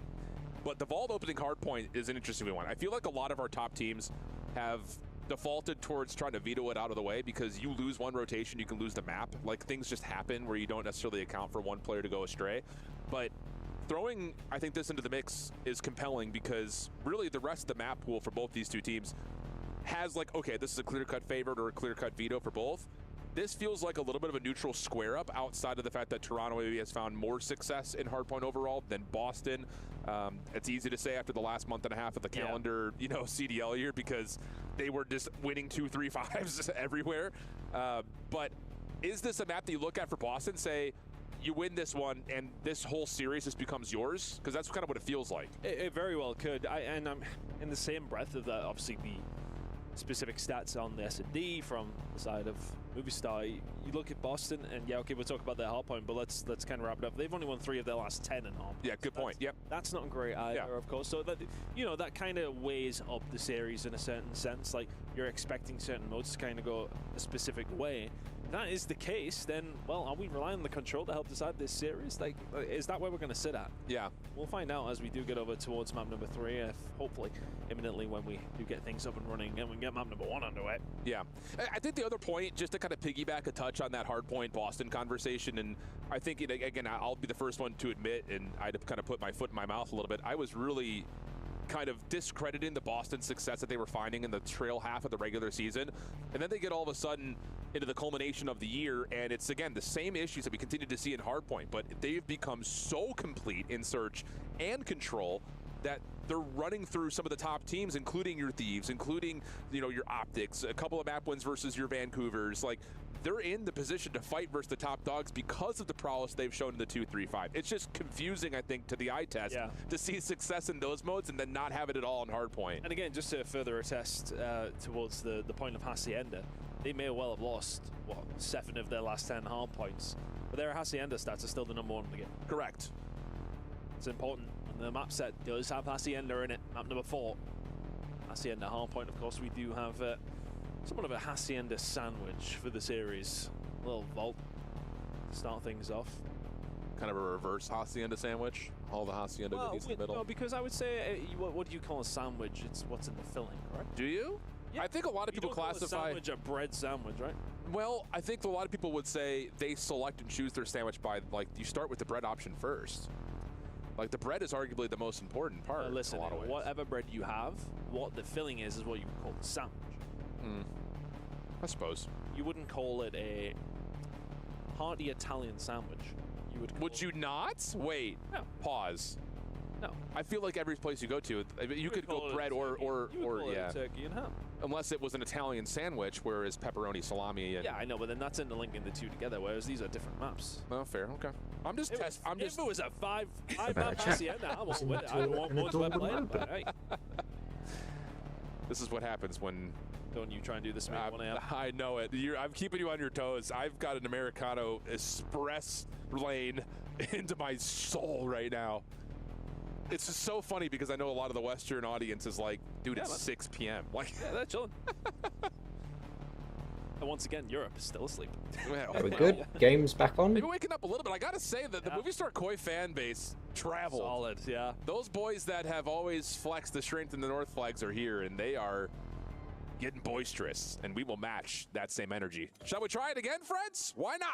But the vault opening hardpoint is an interesting one. I feel like a lot of our top teams have defaulted towards trying to veto it out of the way, because you lose one rotation, you can lose the map. Like, things just happen where you don't necessarily account for one player to go astray. But throwing, I think, this into the mix is compelling, because really the rest of the map pool for both these two teams has, like, okay, this is a clear-cut favorite or a clear-cut veto for both. This feels like a little bit of a neutral square-up, outside of the fact that Toronto maybe has found more success in hardpoint overall than Boston. It's easy to say after the last month and a half of the calendar, you know, CDL year, because they were just winning 2, 3, 5s everywhere. But is this a map that you look at for Boston, say, you win this one and this whole series just becomes yours? Because that's kind of what it feels like. It very well could. And I'm in the same breath of that, obviously, the specific stats on the S&D from the side of Movistar. You look at Boston, and yeah, okay, we'll talk about their hardpoint, but let's kind of wrap it up. They've only won 3 of their last 10 in hardpoint. Yeah, good point. Yep. That's not great either, of course. So that, you know, that kind of weighs up the series in a certain sense. Like, you're expecting certain modes to kind of go a specific way. If that is the case, then, well, are we relying on the control to help decide this series? Like, is that where we're going to sit at? Yeah. We'll find out as we do get over towards map number 3, if hopefully imminently when we do get things up and running and we can get map number 1 underway. Yeah. I think the other point, just to kind of piggyback a touch on that hardpoint Boston conversation, and I think, again, I'll be the first one to admit, and I'd kind of put my foot in my mouth a little bit, I was really kind of discrediting the Boston success that they were finding in the trail half of the regular season. And then they get all of a sudden into the culmination of the year, and it's, again, the same issues that we continue to see in hardpoint, but they've become so complete in search and control that they're running through some of the top teams, including your Thieves, including, you know, your Optics, a couple of map wins versus your Vancouvers. Like, they're in the position to fight versus the top dogs because of the prowess they've shown in the 2-3-5. It's just confusing, I think, to the eye test to see success in those modes and then not have it at all in hardpoint. And again, just to further attest towards the point of Hacienda, they may well have lost, what, 7 of their last 10 hardpoints, but their Hacienda stats are still the #1 in the game. Correct. It's important. And the map set does have Hacienda in it. Map number 4, Hacienda hardpoint. Of course, we do have somewhat of a Hacienda sandwich for the series. A little vault to start things off. Kind of a reverse Hacienda sandwich. All the Hacienda goodies in the middle. No, because I would say, what do you call a sandwich? It's what's in the filling, right? Do you? Yeah. I think a lot of people classify call a sandwich a bread sandwich, right? Well, I think a lot of people would say they select and choose their sandwich by, like, you start with the bread option first. Like, the bread is arguably the most important part. Listen, in a lot of ways. Whatever bread you have, what the filling is what you would call the sandwich. I suppose. You wouldn't call it a hearty Italian sandwich. You would you not? Wait. No. Pause. No. I feel like every place you go to, you could go bread or turkey and ham. Unless it was an Italian sandwich, whereas pepperoni, salami, and yeah, I know, but then that's into linking the two together. Whereas these are different maps. Oh, fair. Okay. If it was a five map Hacienda, I won't win it. I want more to play it, but hey. This is what happens when. Don't you try and do this to me 1 a.m. I know it. I'm keeping you on your toes. I've got an Americano Express lane into my soul right now. It's just so funny because I know a lot of the Western audience is like, dude, it's 6 p.m. Like, yeah, they're chilling. And once again, Europe is still asleep. Are we good? Game's back on? Maybe waking up a little bit. I got to say that the Movistar Koi fan base traveled. Solid, yeah. Those boys that have always flexed the strength in the North flags are here, and they are getting boisterous, and we will match that same energy. Shall we try it again, friends? Why not?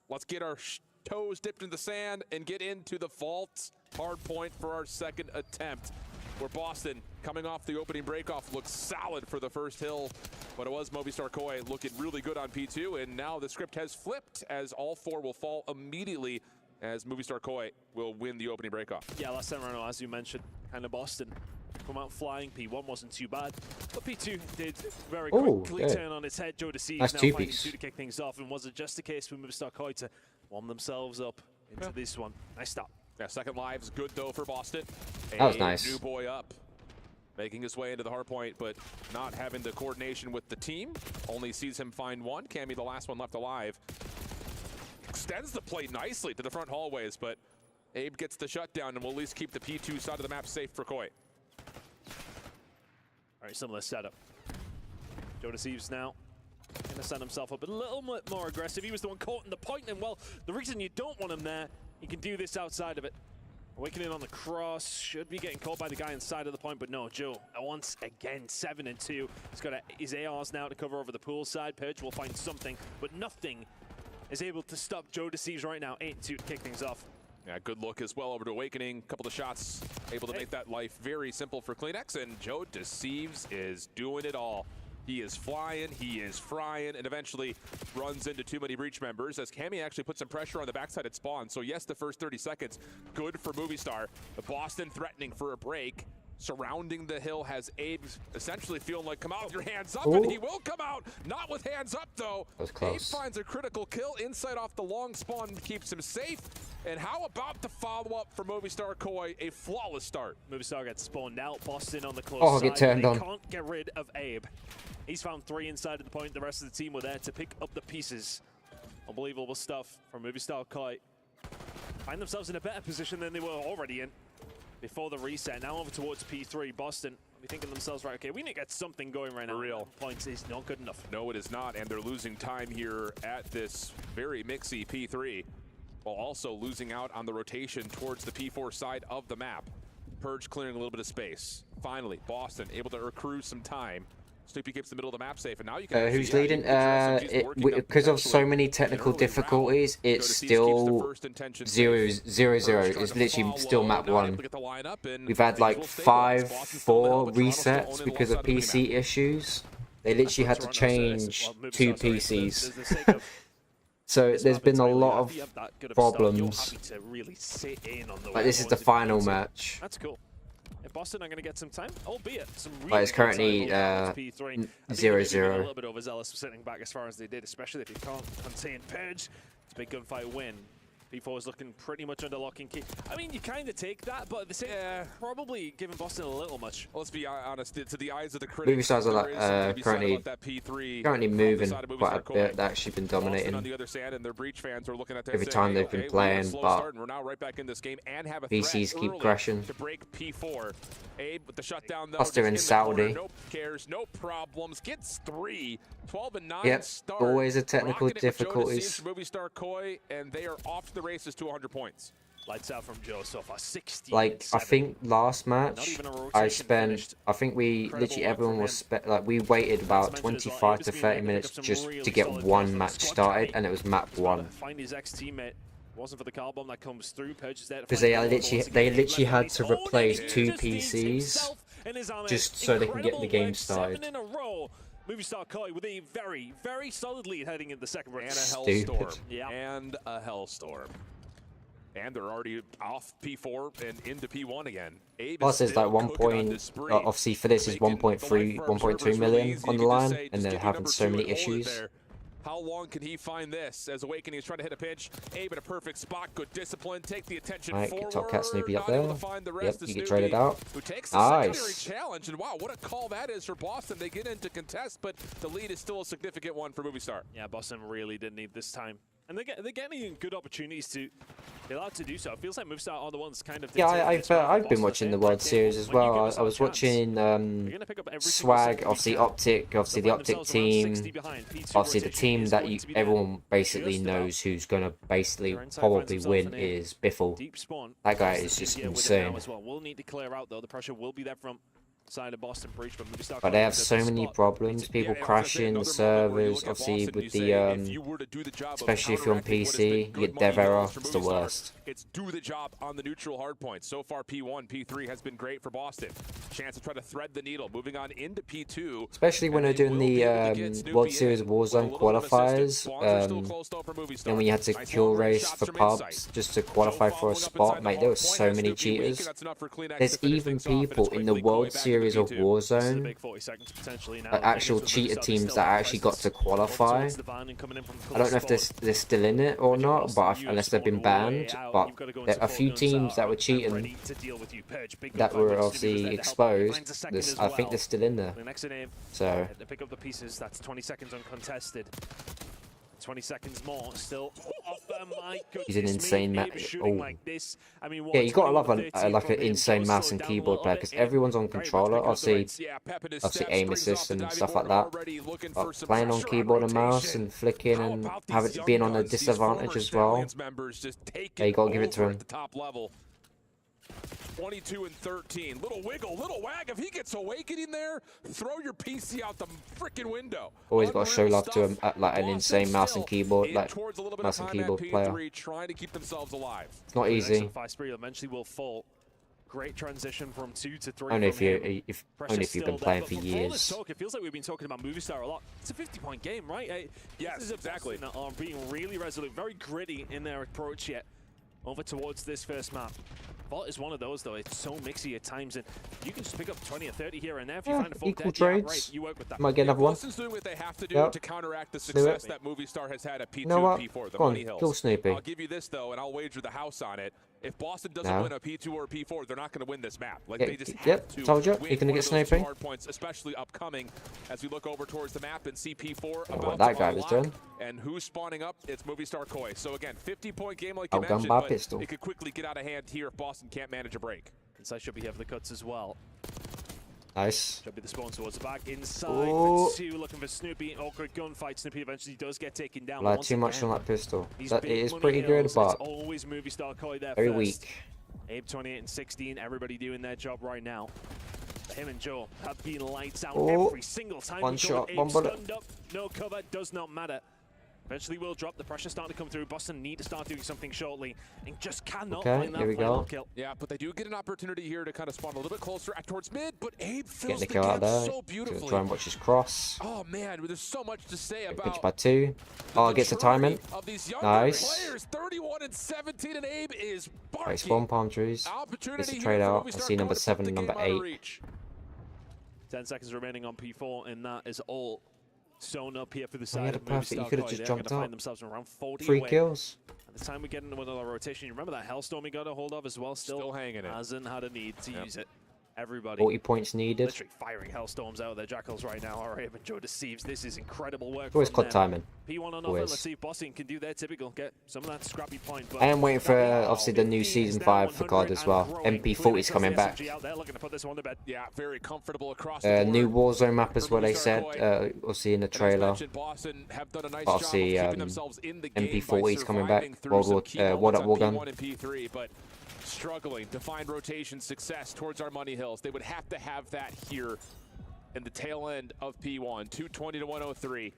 Let's get our toes dipped in the sand and get into the vault hard point for our second attempt, where Boston, coming off the opening breakoff, looks solid for the first hill, but it was Movistar Koi looking really good on P2, and now the script has flipped as all 4 will fall immediately as Movistar Koi will win the opening breakoff. Yeah, last time around, as you mentioned, kind of Boston come out flying. P1 wasn't too bad, but P2 did very quickly turn on its head. Joe Deceives now finding two to kick things off, and was it just a case for Movistar Koi to warm themselves up into this one? Nice stop. Yeah, second live's good though for Boston. That was nice. New boy up, making his way into the hard point, but not having the coordination with the team. Only sees him find one. Cammy, the last one left alive. Extends the play nicely to the front hallways, but Abe gets the shutdown and will at least keep the P2 side of the map safe for Koi. All right, similar setup. Joe Deceives now gonna set himself up a little bit more aggressive. He was the one caught in the point, and well, the reason you don't want him there, you can do this outside of it. Awakening on the cross, should be getting caught by the guy inside of the point, but no, Joe, once again, 7 and 2. He's got his ARs now to cover over the pool side. Purge will find something, but nothing is able to stop Joe Deceives right now. 8 and 2 to kick things off. Yeah, good look as well over to Awakening. Couple of shots, able to make that life very simple for Kleenex, and Joe Deceives is doing it all. He is flying, he is frying, and eventually runs into too many breach members as Cammy actually put some pressure on the backside at spawn. So yes, the first 30 seconds, good for Movistar. The Boston threatening for a break. Surrounding the hill has Abe essentially feeling like, come out with your hands up, and he will come out. Not with hands up, though. That was close. Abe finds a critical kill inside off the long spawn, keeps him safe. And how about the follow-up for Movistar Koi? A flawless start. Movistar gets spawned out. Boston on the close side. Get turned on. Can't get rid of Abe. He's found 3 inside of the point. The rest of the team were there to pick up the pieces. Unbelievable stuff from Movistar Koi. Find themselves in a better position than they were already in before the reset. Now over towards P3. Boston will be thinking to themselves, right, okay, we need to get something going right now. For real. Points is not good enough. No, it is not, and they're losing time here at this very mixy P3, while also losing out on the rotation towards the P4 side of the map. Purge clearing a little bit of space. Finally, Boston able to accrue some time. Snoopy keeps the middle of the map safe, and now you can who's leading? Because of so many technical difficulties, it's still 0-0. It's literally still map 1. We've had like 4 resets because of PC issues. They literally had to change 2 PCs. So there's been a lot of problems. Like this is the final match. That's cool. If Boston are going to get some time, albeit some really but it's currently 0-0. A little bit overzealous for sitting back as far as they did, especially if you can't contain Purge. It's a big gunfight win. P4 is looking pretty much under lock and key. I mean, you kind of take that, but at the same time, probably giving Boston a little much. Well, let's be honest, to the eyes of the critics, Movistar's like, currently moving quite a bit. They've actually been dominating on the other side, and their breach fans are looking at every time they've been playing, but we're now right back in this game and have a PCs keep crashing. To break P4. Abe with the shutdown, though. Plus they're in Saudi. No cares, no problems. Gets 3. 12 and 9 yep, start. always a technical difficulties. Movistar Koi, and they are off to the races to 100 points. Lights out from Joe so far. 60. Like I think last match, I think we literally everyone was like we waited about 25 to 30 minutes just to get one match started, and it was map 1. Find his ex-teammate. Wasn't for the car bomb that comes through. Because they literally had to replace 2 PCs just so they can get the game started. Movistar Koi with a very, very solid lead heading into the second round. And a hellstorm. Yeah. And a hellstorm. And they're already off P4 and into P1 again. Plus, there's like 1 point. Obviously, for this is 1.3, 1.2 million on the line, and they're having so many issues. How long can he find this? As Awakening is trying to hit a pitch. Abe in a perfect spot. Good discipline. Take the attention forward. Top Cat Snoopy up there. Yep, you get traded out. Who takes the secondary challenge. And wow, what a call that is for Boston. They get into contest, but the lead is still a significant one for Movistar. Yeah, Boston really didn't need this time. And they're getting good opportunities to be allowed to do so. It feels like Movistar are the ones kind of... Yeah, I've been watching the World Series as well. I was watching Swag, obviously Optic, obviously the Optic team, obviously the team that everyone basically knows who's going to basically probably win is Biffle. That guy is just insane. We'll need to clear out though. The pressure will be there from side of Boston Breach, but Movistar But they have so many problems. People crashing the servers. Obviously, with the especially if you're on PC, you get dev error. It's the worst. It's do the job on the neutral hard points. So far, P1, P3 has been great for Boston. Chance to try to thread the needle. Moving on into P2. Especially when they're doing the World Series Warzone qualifiers. And when you had to kill race for pubs just to qualify for a spot, mate, there were so many cheaters. There's even people in the World Series of Warzone, actual cheater teams that actually got to qualify. I don't know if they're still in it or not, but unless they've been banned. But there are a few teams that were cheating that were obviously exposed. I think they're still in there. So to pick up the pieces, that's 20 seconds uncontested. 20 seconds more, still off the mic. He's an insane match. Oh. Like this. I mean, yeah, you gotta love like an insane mouse and keyboard player because everyone's on controller. Obviously aim assist and stuff like that. But playing on keyboard and mouse and flicking and being on a disadvantage as well. Yeah, you gotta give it to him. 22 and 13. Little wiggle, little wag. If he gets awakening there, throw your PC out the freaking window. Always got to show love to him like an insane mouse and keyboard, like mouse and keyboard player. Trying to keep themselves alive. It's not easy. Eventually will fall. Great transition from 2 to 3. Only if you've been playing for years. It feels like we've been talking about Movistar a lot. It's a 50-point game, right? Yes, exactly. That are being really resolute, very gritty in their approach yet. Over towards this first map. Vault is one of those though, it's so mixy at times and you can just pick up 20 or 30 here and there if you find a full equal dead. trades. Yeah, right. You work with that. Might get another one. Boston's doing what they have to do to counteract the success that Movistar has had at P2 you know and P4, the Go Money on, Hills. kill Snoopy. I'll give you this though, and I'll wager the house on it. If Boston doesn't win a P2 or a P4, they're not going to win this map. Like they just have to told you, win you're gonna get Snoopy. hard points, especially upcoming as we look over towards the map and see P4 what that guy was doing. And who's spawning up? It's Movistar Koi. So again, 50-point game like you Outgunned mentioned, by but pistol. it could quickly get out of hand here if Boston can't manage a break. Inside should be have the cuts as well. Nice. Should be the spawn towards the back. Inside Ooh. for 2, looking for Snoopy. Awkward gunfight. Snoopy eventually does get taken down. Like too much on that pistol. It is pretty good, but always Movistar Koi there very first. weak. Abe 28 and 16. Everybody doing their job right now. Him and Joe have been lights out every single time. One shot, one bullet. Stunned up, no cover, does not matter. Eventually will drop. The pressure starting to come through. Boston need to start doing something shortly and just cannot find that final kill. Yeah, but they do get an opportunity here to kind of spawn a little bit closer towards mid, but Abe fills Getting the the kill out gap there. so beautifully. Try and watch his cross. Oh man, there's so much to say about Pitch by 2. Oh, gets the timing. Nice. Players, 31 and 17, and Abe is barking. Right, spawn palm trees. Gets the trade out. I see number 7 and number 8. 10 seconds remaining on P4, and that is all sewn up here for the You side had a of perfect. You Movistar could have Koi. just They're jumped gonna up. find themselves around 40 3 away. kills. At the time we get into another rotation, you remember that Hellstorm he got a hold of as well? Still hanging it. Hasn't had a need to use it. Everybody 40 points needed. literally firing Hellstorms out of their Jackals right now. All right, but Joe deceives. This is incredible work. Always from COD them. timing. P1 on offer. Always. Let's see if Boston can do their typical, get some of that scrappy point. But I am waiting for obviously the new season 5 for COD as well. MP40's coming back. Out there looking to put this one to bed. Yeah, very comfortable across the board. New Warzone map as well. They said. Obviously in the trailer. Boston have done a nice Obviously, job of keeping themselves in the game MP40's coming by back. surviving through some World at War P1 gun. and P3, but struggling to find rotation success towards our Money Hills. They would have to have that here in the tail end of P1. 220 to 103.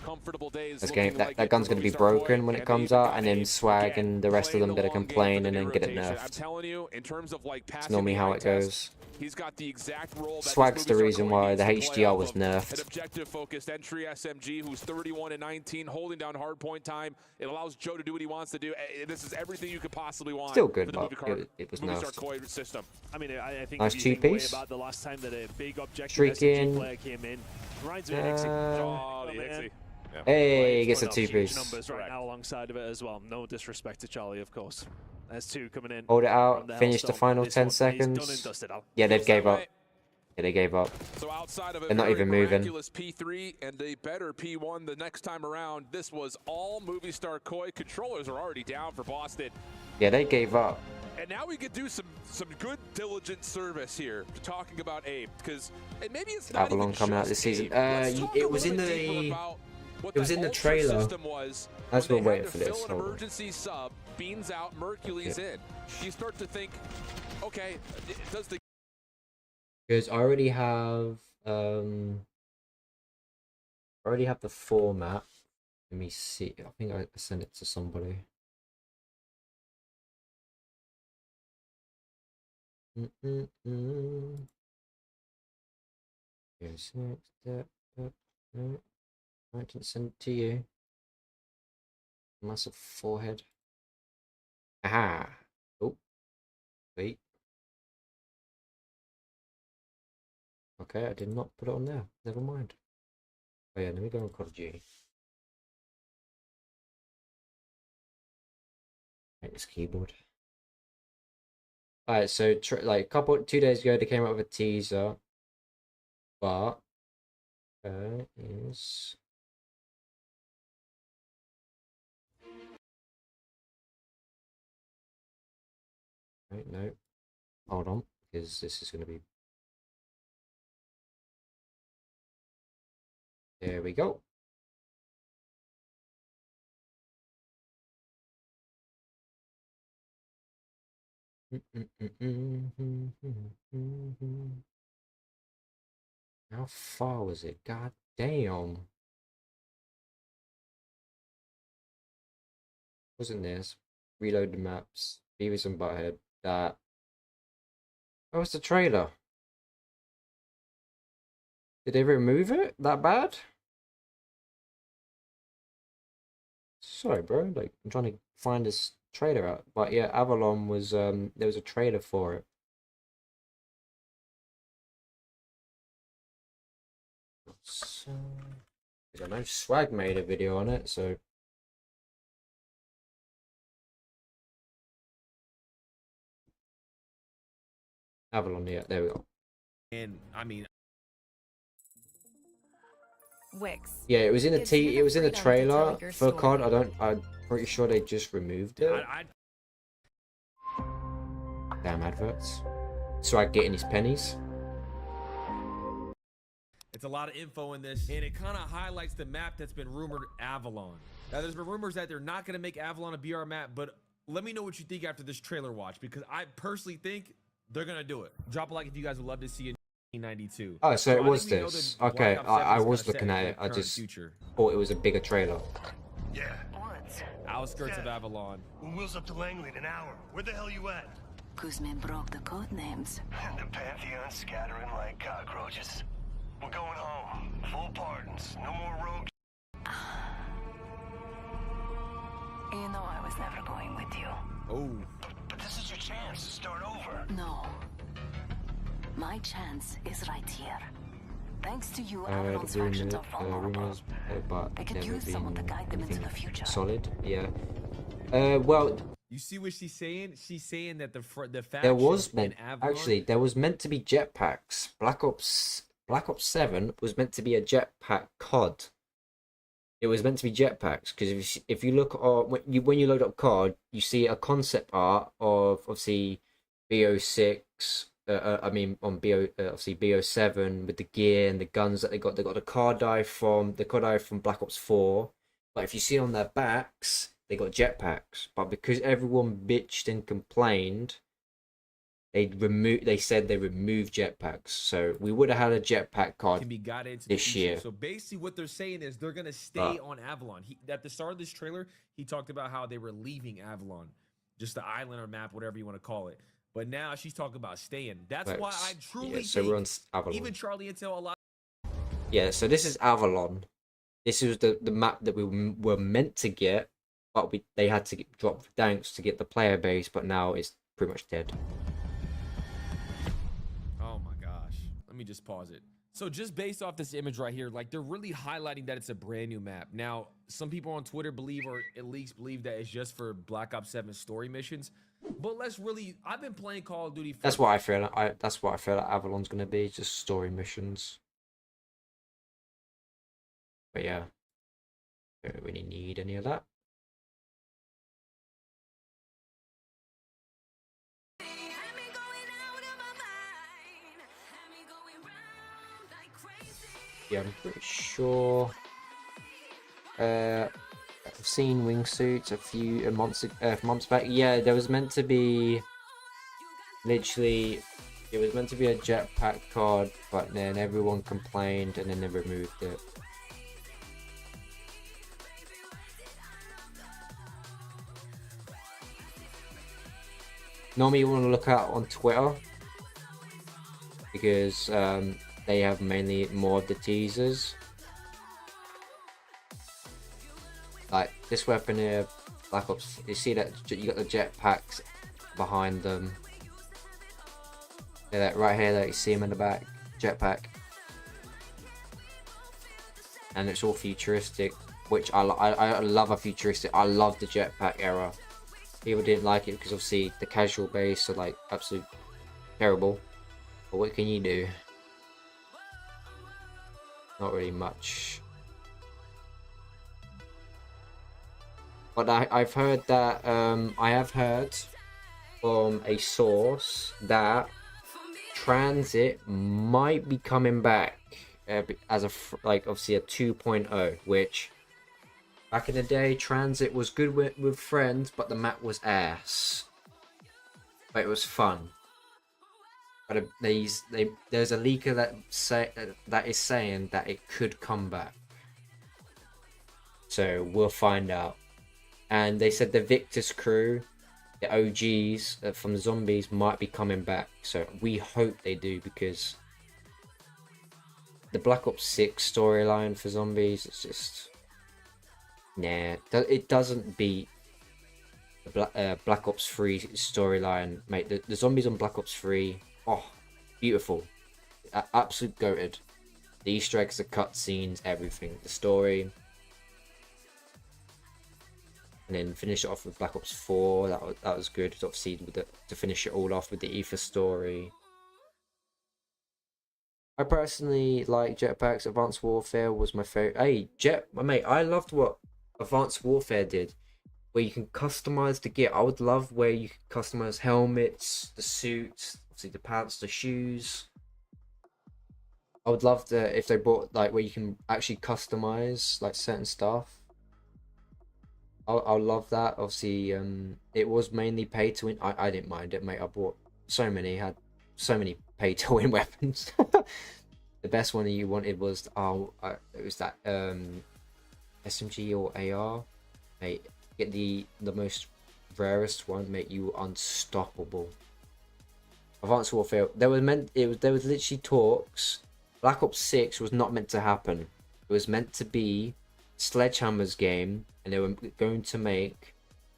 Comfortable days. This game, that gun's going to be broken when it comes out, and then Swag and the rest of them going to complain and then get it nerfed. I'm telling you, in terms of like It's normally how it goes. He's got the exact role that Swag's the reason why the HDR was an nerfed. objective-focused entry SMG who's 31 and 19, holding down hardpoint time. It allows Joe to do what he wants to do. This is everything you could possibly want. Still good, for the but it was Movistar nerfed. Koi system. I mean, I think Nice if you think way two-piece. about the last time that a big objective Streaking. SMG player came in, reminds me of Nixie. Oh, the Nixie. Yeah. Hey, he gets a Huge 2-piece. numbers right now alongside of it as well. No disrespect to Charlie, of course. There's 2 coming in. Hold it from out. the Finish the Hellstorm. final This 10 one, he's done and seconds. dusted out. Yeah, they've gave up. Yeah, they gave up. So outside of a They're not very even moving. miraculous P3 and a better P1 the next time around, this was all Movistar Koi. Controllers are already down for Boston. Yeah, they gave up. And now we could do some good diligent service here talking about Abe, because maybe it's not Avalon even coming out just this season. Abe. Let's talk It a was in little bit deeper the. about what It was that in the ultra trailer. system was As when we're they had waiting to for this. fill an Hold on. emergency sub, beans out, Mercury's in. You start to think, okay, does the Because I already have the format. Let me see. I think I sent it to somebody. Yes, no, I didn't send it to you. Massive forehead. Aha. Oh, wait. Okay, I did not put it on there. Never mind. Oh yeah, let me go on COD G. Right, this keyboard. Alright, so like 2 days ago they came out with a teaser, but is right, no, hold on, because this is going to be. There we go. How far was it? God damn. Wasn't this? Reload the maps. Beavis and Butthead. That. Oh, it's the trailer. Did they remove it that bad? Sorry, bro. Like, I'm trying to find this trailer out. But yeah, Avalon was, there was a trailer for it. So, I know Swag made a video on it, so. Avalon, yeah, there we go. And I mean, Wix. Yeah, it was in the it was in the trailer for COD. I'm pretty sure they just removed it. Damn adverts. Swag getting his pennies. it's a lot of info in this, and it kind of highlights the map that's been rumored, Avalon. Now, there's been rumors that they're not going to make Avalon a BR map, but let me know what you think after this trailer watch, because I personally think they're going to do it. Drop a like if you guys would love to see it. 92. Oh, so it was this. Okay, I was looking at it. I just thought it was a bigger trailer. Yeah. Outskirts of Avalon. Wheels up to Langley in an hour. Where the hell you at? Kuzmin broke the code names. And the Pantheon scattering like cockroaches. We're going home. Full pardons. No more rogue. You know I was never going with you. Oh. But this is your chance to start over. No. My chance is right here. Thanks to you, Avalon's factions are vulnerable. But they could use someone to guide them into the future. Solid, yeah. Well, you see what she's saying? She's saying that the faction there was actually there was meant to be jetpacks. Black Ops 7 was meant to be a jetpack COD. It was meant to be jetpacks because if you look when you load up COD, you see a concept art of obviously BO6. I mean, on obviously BO7 with the gear and the guns that they got the car dive from Black Ops 4. But if you see on their backs, they got jetpacks. But because everyone bitched and complained, they said they removed jetpacks. So we would have had a jetpack card can be got into this year. So basically, what they're saying is they're gonna stay on Avalon. At the start of this trailer, he talked about how they were leaving Avalon, just the island or map, whatever you want to call it. But now she's talking about staying. That's why I truly so we're on Avalon. Even Charlie Intel a lot. Yeah, so this is Avalon. This is the map that we were meant to get, but they had to drop Danks to get the player base, but now it's pretty much dead. Oh my gosh. Let me just pause it. So just based off this image right here, like they're really highlighting that it's a brand new map. Now, some people on Twitter believe, or at least believe, that it's just for Black Ops 7 story missions. But let's really, I've been playing Call of Duty. That's what I feel. That's what I feel like Avalon's gonna be, just story missions. But yeah, don't really need any of that. Yeah, I'm pretty sure. I've seen wingsuits a few months back. Yeah, there was meant to be literally It was meant to be a jetpack COD, but then everyone complained and then they removed it. Normally you want to look out on Twitter because they have mainly more of the teasers. Like this weapon here, Black Ops, you see that you got the jetpacks behind them. Yeah, that right here that you see them in the back, jetpack. And it's all futuristic, which I love a futuristic. I love the jetpack era. People didn't like it because obviously the casual base are like absolute terrible. But what can you do? Not really much. But I've heard that I have heard from a source that Transit might be coming back as like obviously a 2.0, which back in the day Transit was good with friends, but the map was ass. But it was fun. But there's a leaker that is saying that it could come back. So we'll find out. And they said the Victus crew, the OGs from the zombies, might be coming back. So we hope they do, because the Black Ops 6 storyline for zombies, it's just... Nah, it doesn't beat the Black Ops 3 storyline, mate. The zombies on Black Ops 3, oh, beautiful. Absolute goated. The Easter eggs, the cutscenes, everything. The story. And then finish it off with Black Ops 4. That was good. Obviously, to finish it all off with the Ether story. I personally like jetpacks. Advanced Warfare was my favorite. Hey, mate, I loved what Advanced Warfare did, where you can customize the gear. I would love where you could customize helmets, the suits, obviously the pants, the shoes. I would love if they brought like where you can actually customize like certain stuff. I love that. Obviously, it was mainly pay to win. I didn't mind it, mate. I bought so many, had so many pay to win weapons. The best one that you wanted was it was that SMG or AR, mate. Get the most rarest one, mate. You were unstoppable. Advanced Warfare. There was literally talks. Black Ops 6 was not meant to happen. It was meant to be Sledgehammer's game, and they were going to make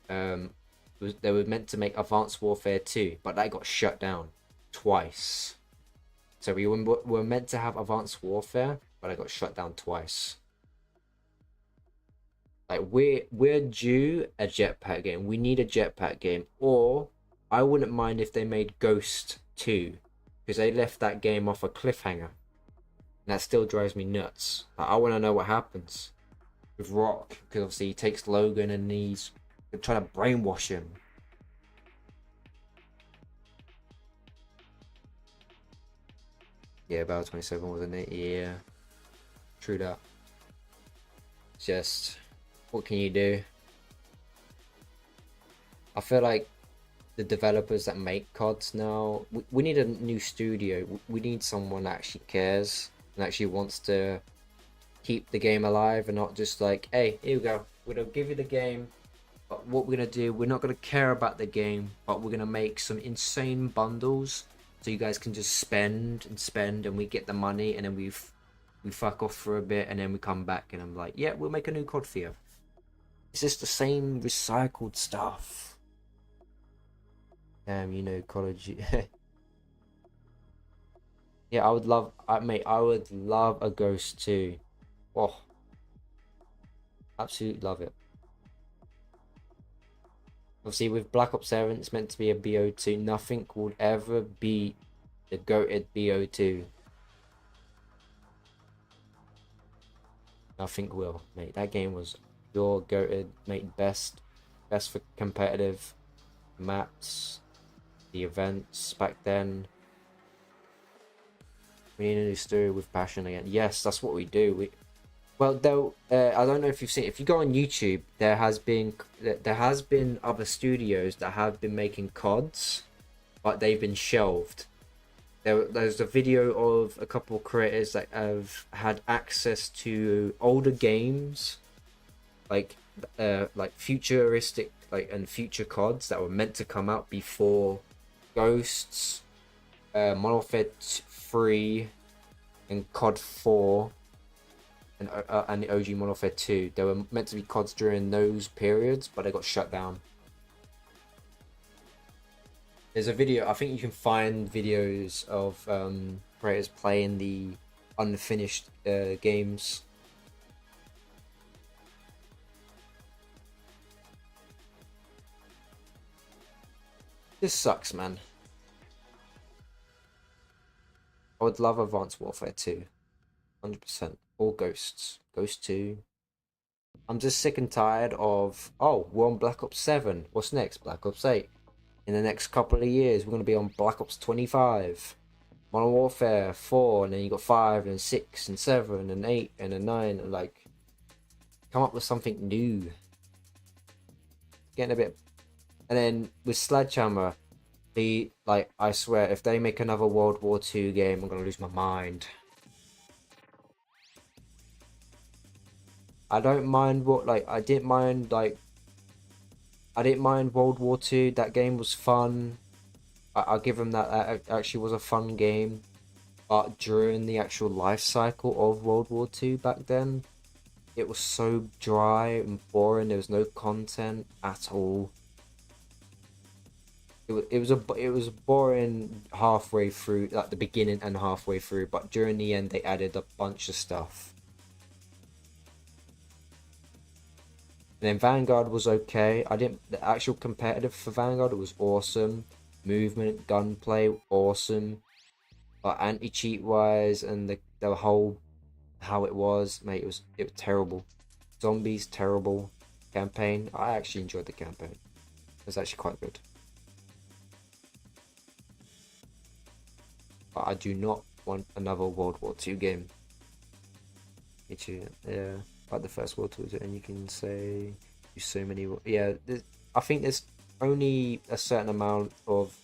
they were meant to make Advanced Warfare 2, but that got shut down twice. So we were meant to have Advanced Warfare, but it got shut down twice. Like we're due a jetpack game. We need a jetpack game. Or I wouldn't mind if they made Ghost 2, because they left that game off a cliffhanger. And that still drives me nuts. Like, I want to know what happens with Rock, because obviously he takes Logan and he's trying to brainwash him. Yeah, Battle 27 wasn't it? Yeah, true that. Just, what can you do? I feel like the developers that make CODs now, we need a new studio. We need someone that actually cares and actually wants to keep the game alive, and not just like, hey, here we go, we're gonna give you the game, but what we're gonna do, we're not gonna care about the game, but we're gonna make some insane bundles so you guys can just spend and we get the money, and then we fuck off for a bit, and then we come back and I'm like, yeah, we'll make a new COD for you. It's just the same recycled stuff. Damn, you know, college. Yeah, I would love a Ghost 2. Oh, absolutely love it. Obviously, with Black Ops 7, it's meant to be a BO2. Nothing would ever beat the goated BO2. Nothing will, mate. That game was pure goated, mate. Best for competitive maps, the events back then. We need a new story with passion again. Yes, that's what we do. Well, though, I don't know if you've seen. If you go on YouTube, there has been other studios that have been making CODs, but they've been shelved. there's a video of a couple of creators that have had access to older games, like futuristic and future CODs that were meant to come out before Ghosts, Modern Warfare 3, and COD 4, and the OG Modern Warfare 2. They were meant to be CODs during those periods, but they got shut down. There's a video, I think you can find videos of creators playing the unfinished games. This sucks, man. I would love Advanced Warfare 2. 100%. Or Ghosts. Ghost 2. I'm just sick and tired of, oh, we're on Black Ops 7. What's next? Black Ops 8. In the next couple of years, we're going to be on Black Ops 25. Modern Warfare 4, and then you got 5, and 6, and 7, and 8, and a 9. And like, come up with something new. Getting a bit. And then with Sledgehammer, I swear, if they make another World War II game, I'm going to lose my mind. I don't mind I didn't mind World War II. That game was fun. I'll give them that. That actually was a fun game. But during the actual life cycle of World War II back then, it was so dry and boring. There was no content at all. It was boring halfway through, like the beginning and halfway through. But during the end, they added a bunch of stuff. And then Vanguard was okay. The actual competitive for Vanguard, it was awesome. Movement, gunplay, awesome. But anti-cheat wise and the whole how it was, mate, it was terrible. Zombies, terrible. Campaign, I actually enjoyed the campaign. It was actually quite good. But I do not want another World War II game. Me too. Yeah. Like the first World War II, and you can say so many. Yeah, I think there's only a certain amount of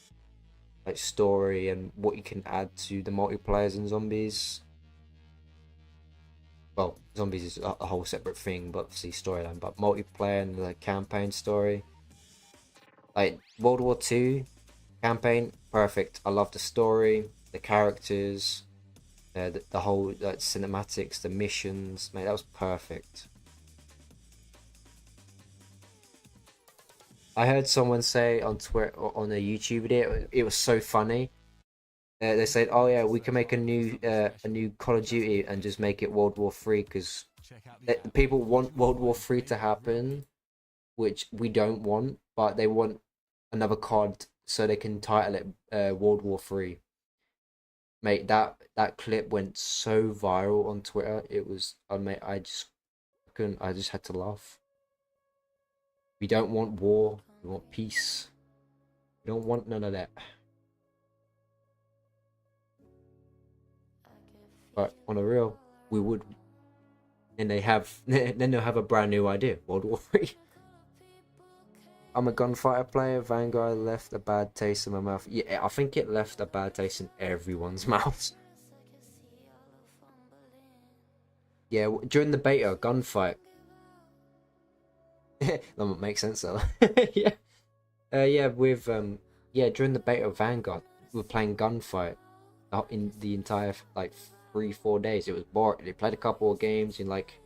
like story and what you can add to the multiplayers in Zombies. Well, Zombies is a whole separate thing, but obviously storyline. But multiplayer and the campaign story, like World War II campaign, perfect. I love the story, the characters. The whole cinematics, the missions, mate, that was perfect. I heard someone say on Twitter, on a YouTube video, it was so funny. They said, "Oh yeah, we can make a new Call of Duty and just make it World War 3 because people want World War 3 to happen, which we don't want, but they want another COD so they can title it World War 3." Mate, that clip went so viral on Twitter. It was, mate, I just had to laugh. We don't want war. We want peace. We don't want none of that. But on a real, we would. And then they'll have a brand new idea. World War 3. I'm a gunfighter player. Vanguard left a bad taste in my mouth. Yeah, I think it left a bad taste in everyone's mouths. Yeah, during the beta, gunfight. That would make sense though. Yeah. During the beta of Vanguard, we were playing gunfight in the entire 3-4 days. It was boring. They played a couple of games and like,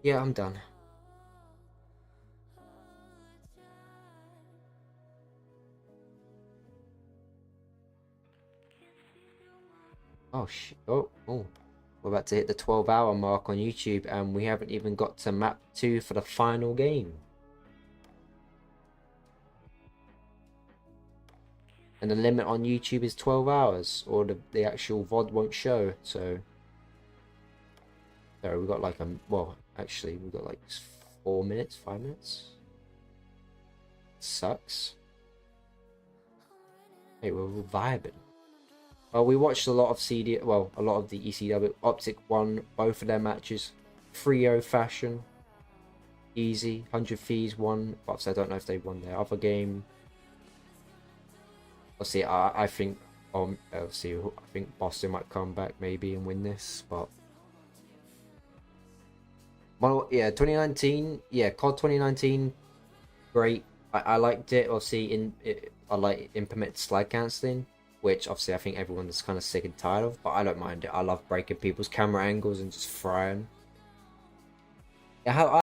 yeah, I'm done. Oh shit! Oh, we're about to hit the 12-hour mark on YouTube, and we haven't even got to map 2 for the final game. And the limit on YouTube is 12 hours, or the actual VOD won't show. So, sorry, we got like actually we got like 4 minutes, 5 minutes. Sucks. Hey, we're vibing. Well, we watched a lot of a lot of the ECW. Optic won both of their matches. 3-0 fashion. Easy. 100 Thieves won. But I don't know if they won their other game. I'll see. I think Obviously, I think Boston might come back maybe and win this, but yeah, 2019, yeah, COD 2019, great. I liked it. Obviously, I like implemented slide canceling, which obviously I think everyone's kind of sick and tired of, but I don't mind it. I love breaking people's camera angles and just frying. Yeah,